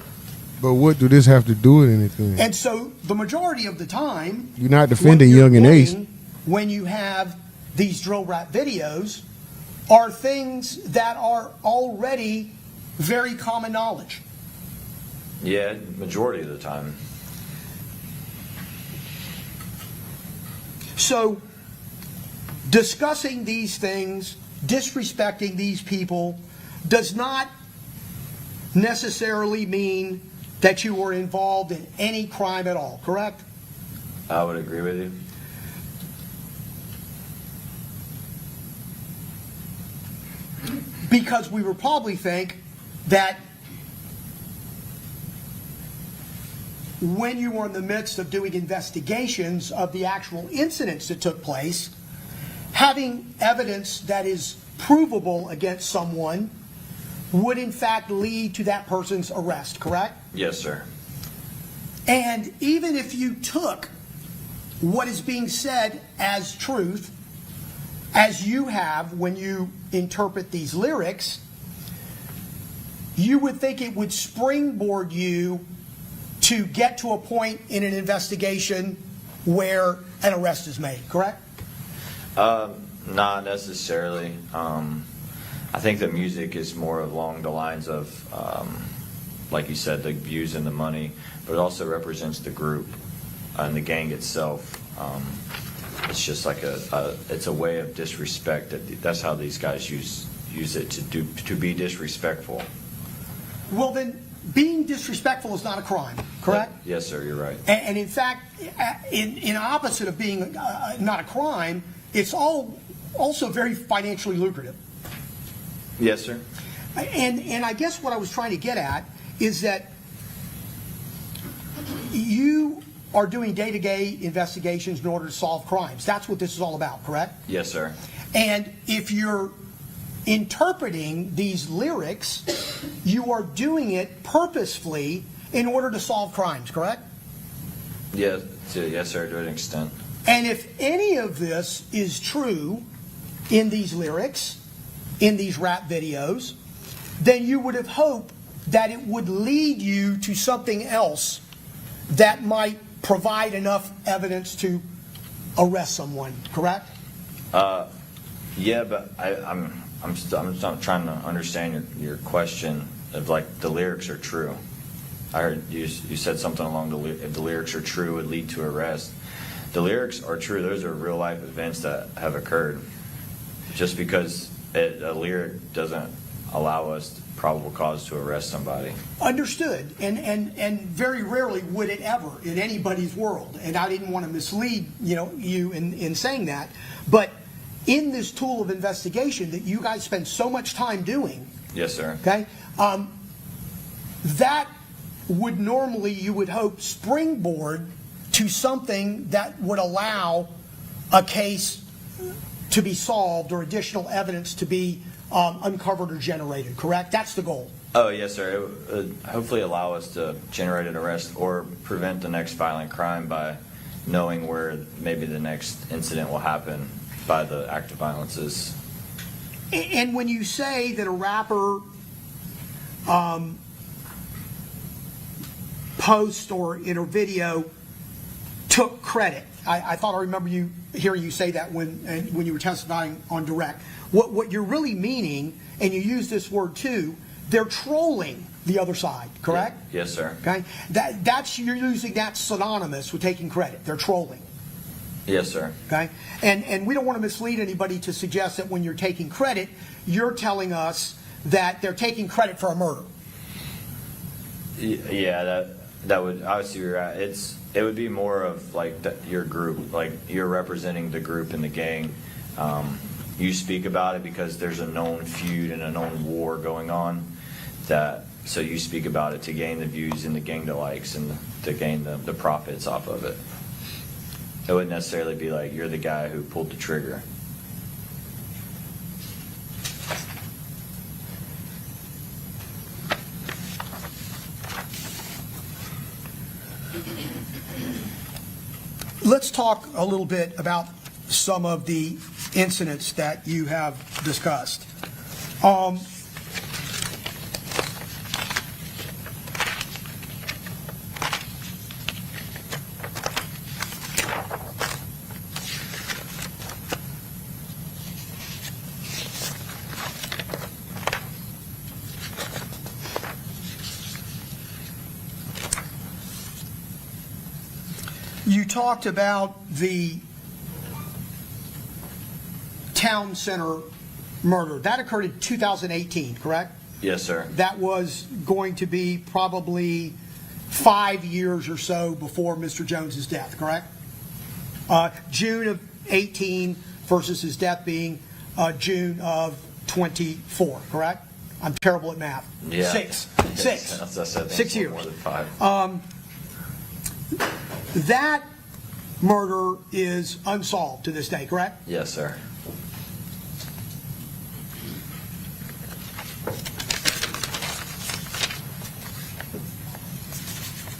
R: But what do this have to do with anything?
D: And so the majority of the time,
R: You're not defending
D: what you're
R: Young and Ace.
D: getting when you have these drill rap videos are things that are already very common knowledge.
U: Yeah, majority of the time.
D: So discussing these things, disrespecting these people, does not necessarily mean that you were involved in any crime at all, correct?
U: I would agree with you.
D: Because we would probably think that when you were in the midst of doing investigations of the actual incidents that took place, having evidence that is provable against someone would in fact lead to that person's arrest, correct?
U: Yes, sir.
D: And even if you took what is being said as truth, as you have when you interpret these lyrics, you would think it would springboard you to get to a point in an investigation where an arrest is made, correct?
U: Not necessarily. I think the music is more along the lines of, like you said, the views and the money, but it also represents the group and the gang itself. It's just like it's a way of disrespect. That's how these guys use it to be disrespectful.
D: Well, then, being disrespectful is not a crime, correct?
U: Yes, sir. You're right.
D: And in fact, in opposite of being not a crime, it's also very financially lucrative.
U: Yes, sir.
D: And I guess what I was trying to get at is that you are doing day-to-day investigations in order to solve crimes. That's what this is all about, correct?
U: Yes, sir.
D: And if you're interpreting these lyrics, you are doing it purposefully in order to solve crimes, correct?
U: Yes, sir, to an extent.
D: And if any of this is true in these lyrics, in these rap videos, then you would have hoped that it would lead you to something else that might provide enough evidence to arrest someone, correct?
U: Yeah, but I'm not trying to understand your question of like the lyrics are true. I heard you said something along if the lyrics are true, it would lead to arrest. The lyrics are true. Those are real life events that have occurred. Just because a lyric doesn't allow us probable cause to arrest somebody.
D: Understood. And very rarely would it ever in anybody's world. And I didn't want to mislead you in saying that. But in this tool of investigation that you guys spend so much time doing,
U: Yes, sir.
D: okay, that would normally, you would hope, springboard to something that would allow a case to be solved or additional evidence to be uncovered or generated, correct? That's the goal.
U: Oh, yes, sir. It would hopefully allow us to generate an arrest or prevent the next violent crime by knowing where maybe the next incident will happen by the act of violence is.
D: And when you say that a rapper post or in a video took credit, I thought I remember hearing you say that when you were testifying on direct. What you're really meaning, and you use this word too, they're trolling the other side, correct?
U: Yes, sir.
D: Okay, you're using that synonymous with taking credit. They're trolling.
U: Yes, sir.
D: Okay, and we don't want to mislead anybody to suggest that when you're taking credit, you're telling us that they're taking credit for a murder.
U: Yeah, that would, I see where you're at. It would be more of like your group, like you're representing the group in the gang. You speak about it because there's a known feud and a known war going on. So you speak about it to gain the views and to gain the likes and to gain the profits off of it. It wouldn't necessarily be like you're the guy who pulled the trigger.
D: Let's talk a little bit about some of the incidents that you have discussed. You talked about the town center murder. That occurred in 2018, correct?
U: Yes, sir.
D: That was going to be probably 5 years or so before Mr. Jones's death, correct? June of 18 versus his death being June of 24, correct? I'm terrible at math.
U: Yeah.
D: Six.
U: That's
D: 6 years.
U: More than 5.
D: That murder is unsolved to this day, correct?
U: Yes, sir.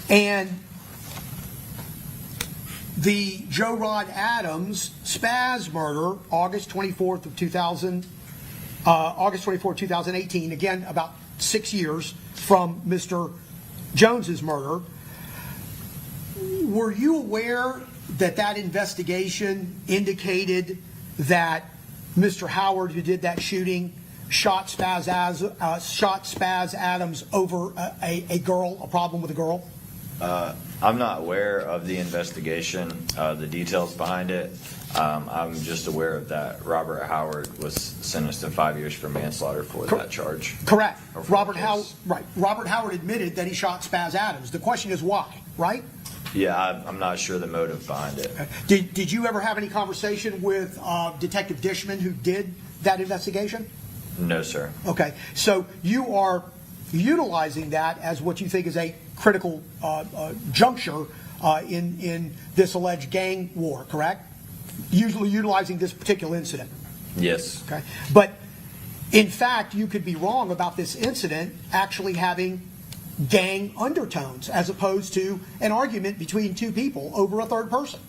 D: And the Joe Rod Adams Spaz murder, August 24th, 2018, again, about 6 years from Mr. Jones's murder. Were you aware that that investigation indicated that Mr. Howard, who did that shooting, shot Spaz Adams over a girl, a problem with a girl?
U: I'm not aware of the investigation, the details behind it. I'm just aware of that Robert Howard was sentenced to 5 years for manslaughter for that charge.
D: Correct. Robert Howard admitted that he shot Spaz Adams. The question is why, right?
U: Yeah, I'm not sure the motive behind it.
D: Did you ever have any conversation with Detective Dishman, who did that investigation?
U: No, sir.
D: Okay, so you are utilizing that as what you think is a critical juncture in this alleged gang war, correct? Usually utilizing this particular incident.
U: Yes.
D: Okay, but in fact, you could be wrong about this incident actually having gang undertones as opposed to an argument between two people over a third person.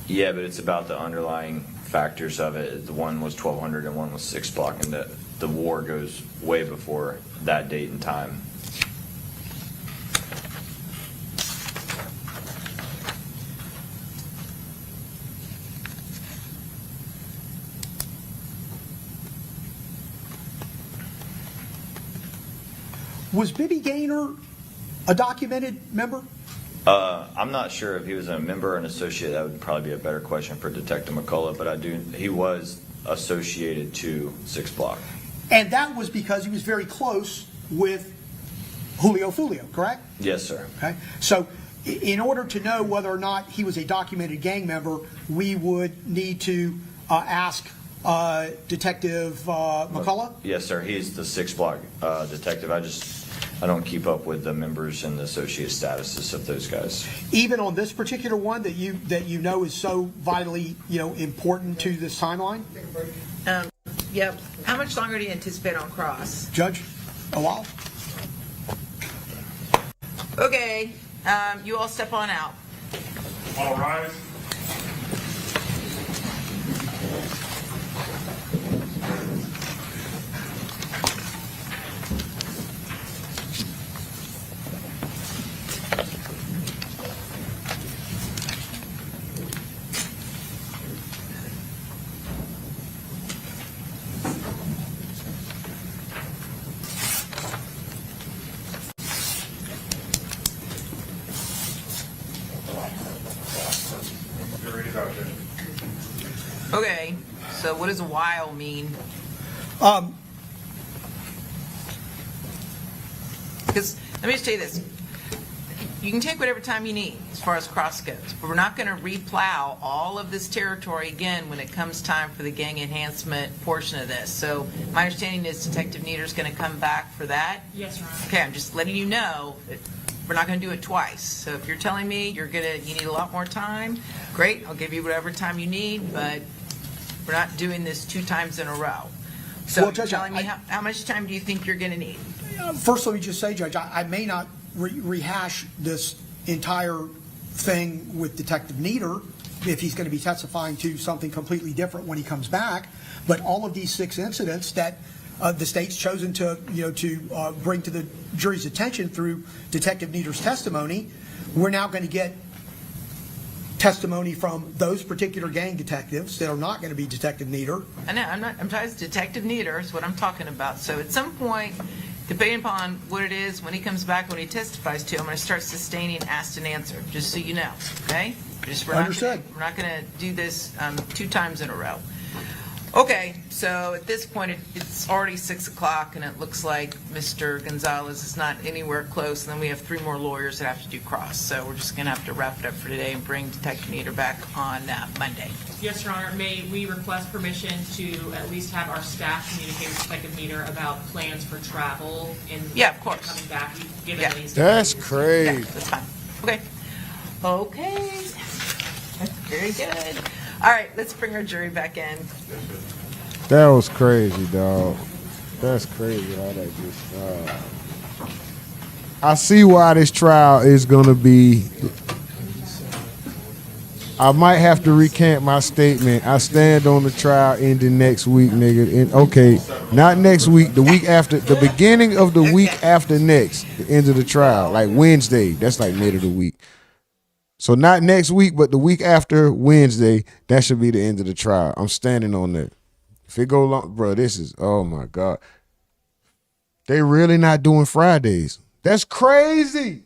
U: Yeah, but it's about the underlying factors of it. The one was 1200 and one was 6 block, and the war goes way before that date and time.
D: Was Bibby Gaynor a documented member?
U: I'm not sure if he was a member or an associate. That would probably be a better question for Detective McCullough, but he was associated to 6 block.
D: And that was because he was very close with Julio Foolio, correct?
U: Yes, sir.
D: Okay. So in order to know whether or not he was a documented gang member, we would need to ask Detective McCullough?
U: Yes, sir. He's the 6 block detective. I don't keep up with the members and the associate statuses of those guys.
D: Even on this particular one that you know is so vitally important to this timeline?
C: Yep. How much longer do you anticipate on cross?
D: Judge, a while?
C: Okay, you all step on out.
F: All rise. Jury's out there.
C: Okay, so what does a while mean? Because, let me just tell you this. You can take whatever time you need as far as cross goes, but we're not going to replow all of this territory again when it comes time for the gang enhancement portion of this. So my understanding is Detective Nieder's going to come back for that?
M: Yes, Your Honor.
C: Okay, I'm just letting you know that we're not going to do it twice. So if you're telling me you need a lot more time, great, I'll give you whatever time you need, but we're not doing this 2 times in a row. So
D: Well,
C: you're
D: Judge,
C: telling me how much time do you think you're going to need?
D: First, let me just say, Judge, I may not rehash this entire thing with Detective Nieder if he's going to be testifying to something completely different when he comes back. But all of these 6 incidents that the state's chosen to, bring to the jury's attention through Detective Nieder's testimony, we're now going to get testimony from those particular gang detectives that are not going to be Detective Nieder.
C: I know, I'm talking Detective Nieder is what I'm talking about. So at some point, depending upon what it is, when he comes back, when he testifies to, I'm going to start sustaining asked and answered, just so you know, okay?
D: Understood.
C: We're not going to do this 2 times in a row. Okay, so at this point, it's already 6 o'clock, and it looks like Mr. Gonzalez is not anywhere close, and then we have 3 more lawyers that have to do cross. So we're just going to have to wrap it up for today and bring Detective Nieder back on Monday.
M: Yes, Your Honor. May we request permission to at least have our staff communicate with Detective Nieder about plans for travel in
C: of course.
M: coming back? Given
C: Yeah.
M: that he's-
R: That's crazy.
C: Yeah, that's fine. Okay. Okay. Very good. All right, let's bring our jury back in.
R: That was crazy, dog. That's crazy how that just. I see why this trial is gonna be. I might have to recant my statement. I stand on the trial ending next week, nigga. Okay, not next week. The week after, the beginning of the week after next, the end of the trial, like Wednesday. That's like mid of the week. So not next week, but the week after Wednesday, that should be the end of the trial. I'm standing on that. If it go long, bro, this is, oh my God. They really not doing Fridays. That's crazy.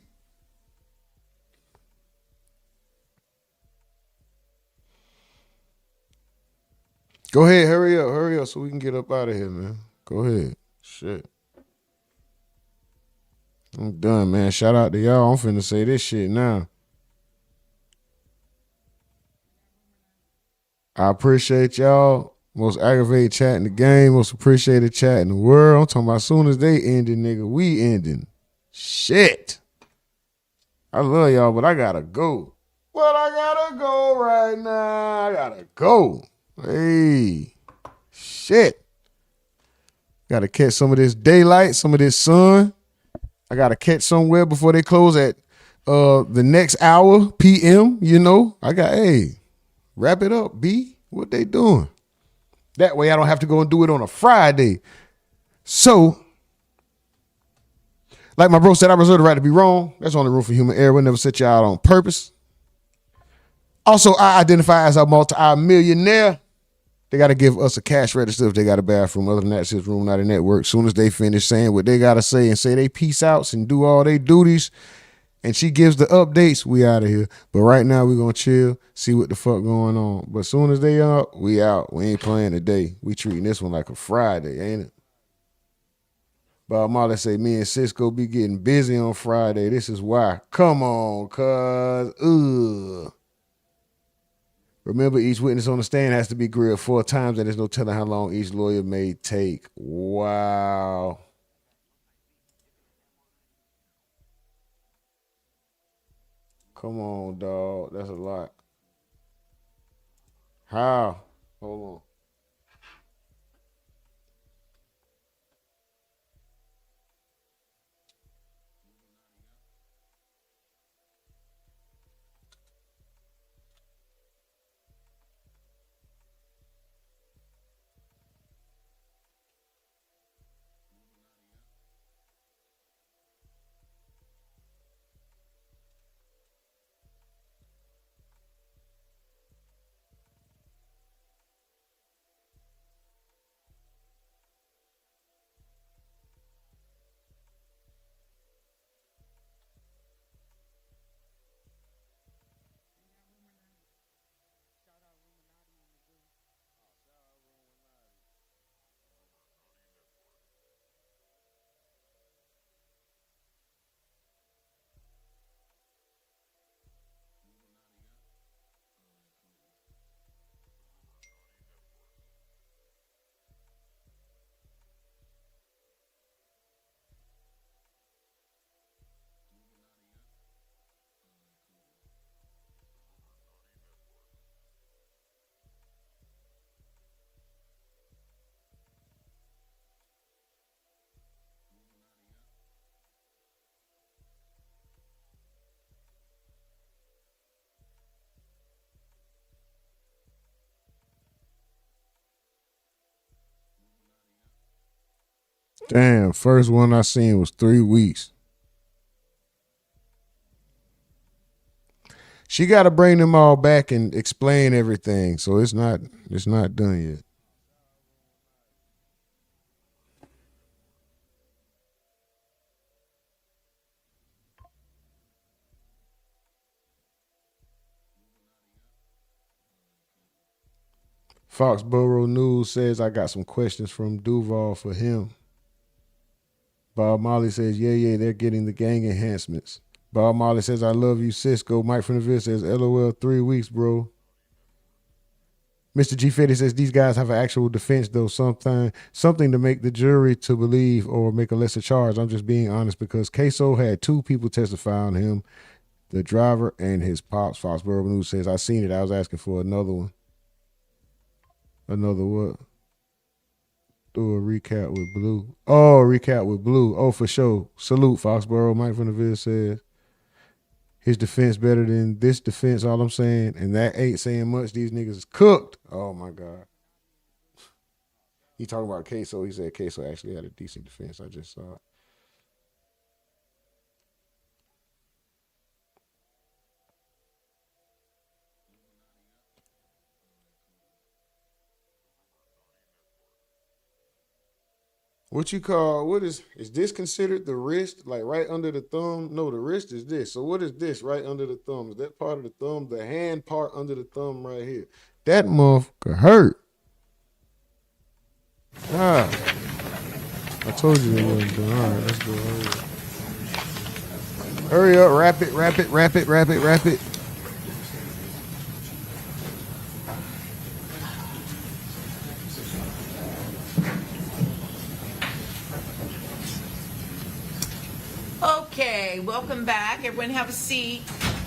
R: Go ahead, hurry up so we can get up out of here, man. Go ahead. Shit. I'm done, man. Shout out to y'all. I'm finna say this shit now. I appreciate y'all. Most aggravated chat in the game. Most appreciated chat in the world. I'm talking about as soon as they ending, nigga, we ending. Shit. I love y'all, but I gotta go. But I gotta go right now. I gotta go. Hey. Shit. Gotta catch some of this daylight, some of this sun. I gotta catch somewhere before they close at the next hour, PM, hey. Wrap it up, B. What they doing? That way I don't have to go and do it on a Friday. So, like my bro said, I reserve the right to be wrong. That's only room for human error. We'll never set you out on purpose. Also, I identify as a multi-millionaire. They got to give us a cash register if they got a bathroom. Other than that, it's Rumournati Network. Soon as they finish saying what they got to say and say they peace outs and do all their duties, and she gives the updates, we out of here. But right now, we're going to chill, see what the fuck going on. But soon as they up, we out. We ain't playing today. We treating this one like a Friday, ain't it? Bob Marley say, me and Cisco be getting busy on Friday. This is why. Come on, cuz. Remember, each witness on the stand has to be grilled 4 times, and there's no telling how long each lawyer may take. Wow. Come on, dog. That's a lot. How? Hold on. Damn, first one I seen was 3 weeks. She got to bring them all back and explain everything, so it's not done yet. Foxborough News says I got some questions from Duval for him. Bob Marley says, yeah, they're getting the gang enhancements. Bob Marley says, I love you, Cisco. Mike from the Ville says, LOL, 3 weeks, bro. Mr. G. Fetty says, these guys have an actual defense, though, something to make the jury to believe or make a lesser charge. I'm just being honest because Queso had 2 people testify on him, the driver and his pops. Foxborough News says, I seen it. I was asking for another one. Another what? Do a recap with Blue. Oh, recap with Blue. Oh, for sure. Salute, Foxborough. Mike from the Ville says, his defense better than this defense, all I'm saying. And that ain't saying much. These niggas is cooked. Oh, my God. He talking about Queso. He said Queso actually had a decent defense. I just saw it. Is this considered the wrist, like right under the thumb? No, the wrist is this. So what is this right under the thumb? Is that part of the thumb? The hand part under the thumb right here. That motherfucker hurt. Ah. I told you it wasn't done. All right, let's go. Hurry up, wrap it.
C: Okay, welcome back. Everyone have a seat.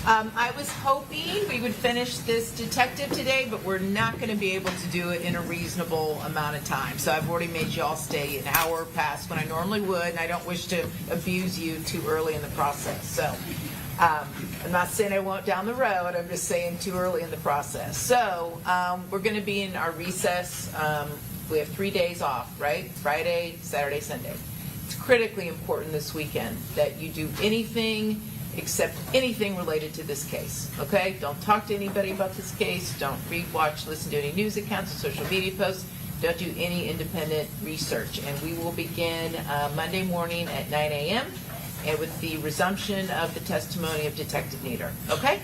C: I was hoping we would finish this detective today, but we're not going to be able to do it in a reasonable amount of time. So I've already made y'all stay an hour past when I normally would, and I don't wish to abuse you too early in the process. So I'm not saying I won't down the road. I'm just saying too early in the process. So we're going to be in our recess. We have 3 days off, right? Friday, Saturday, Sunday. It's critically important this weekend that you do anything except anything related to this case, okay? Don't talk to anybody about this case. Don't read, watch, listen to any news accounts or social media posts. Don't do any independent research. And we will begin Monday morning at 9 a.m. and with the resumption of the testimony of Detective Nieder, okay?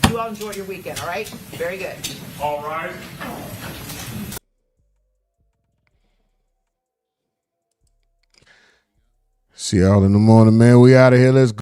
C: You all enjoy your weekend, all right? Very good.
S: All right.
R: See y'all in the morning, man. We out of here. Let's go.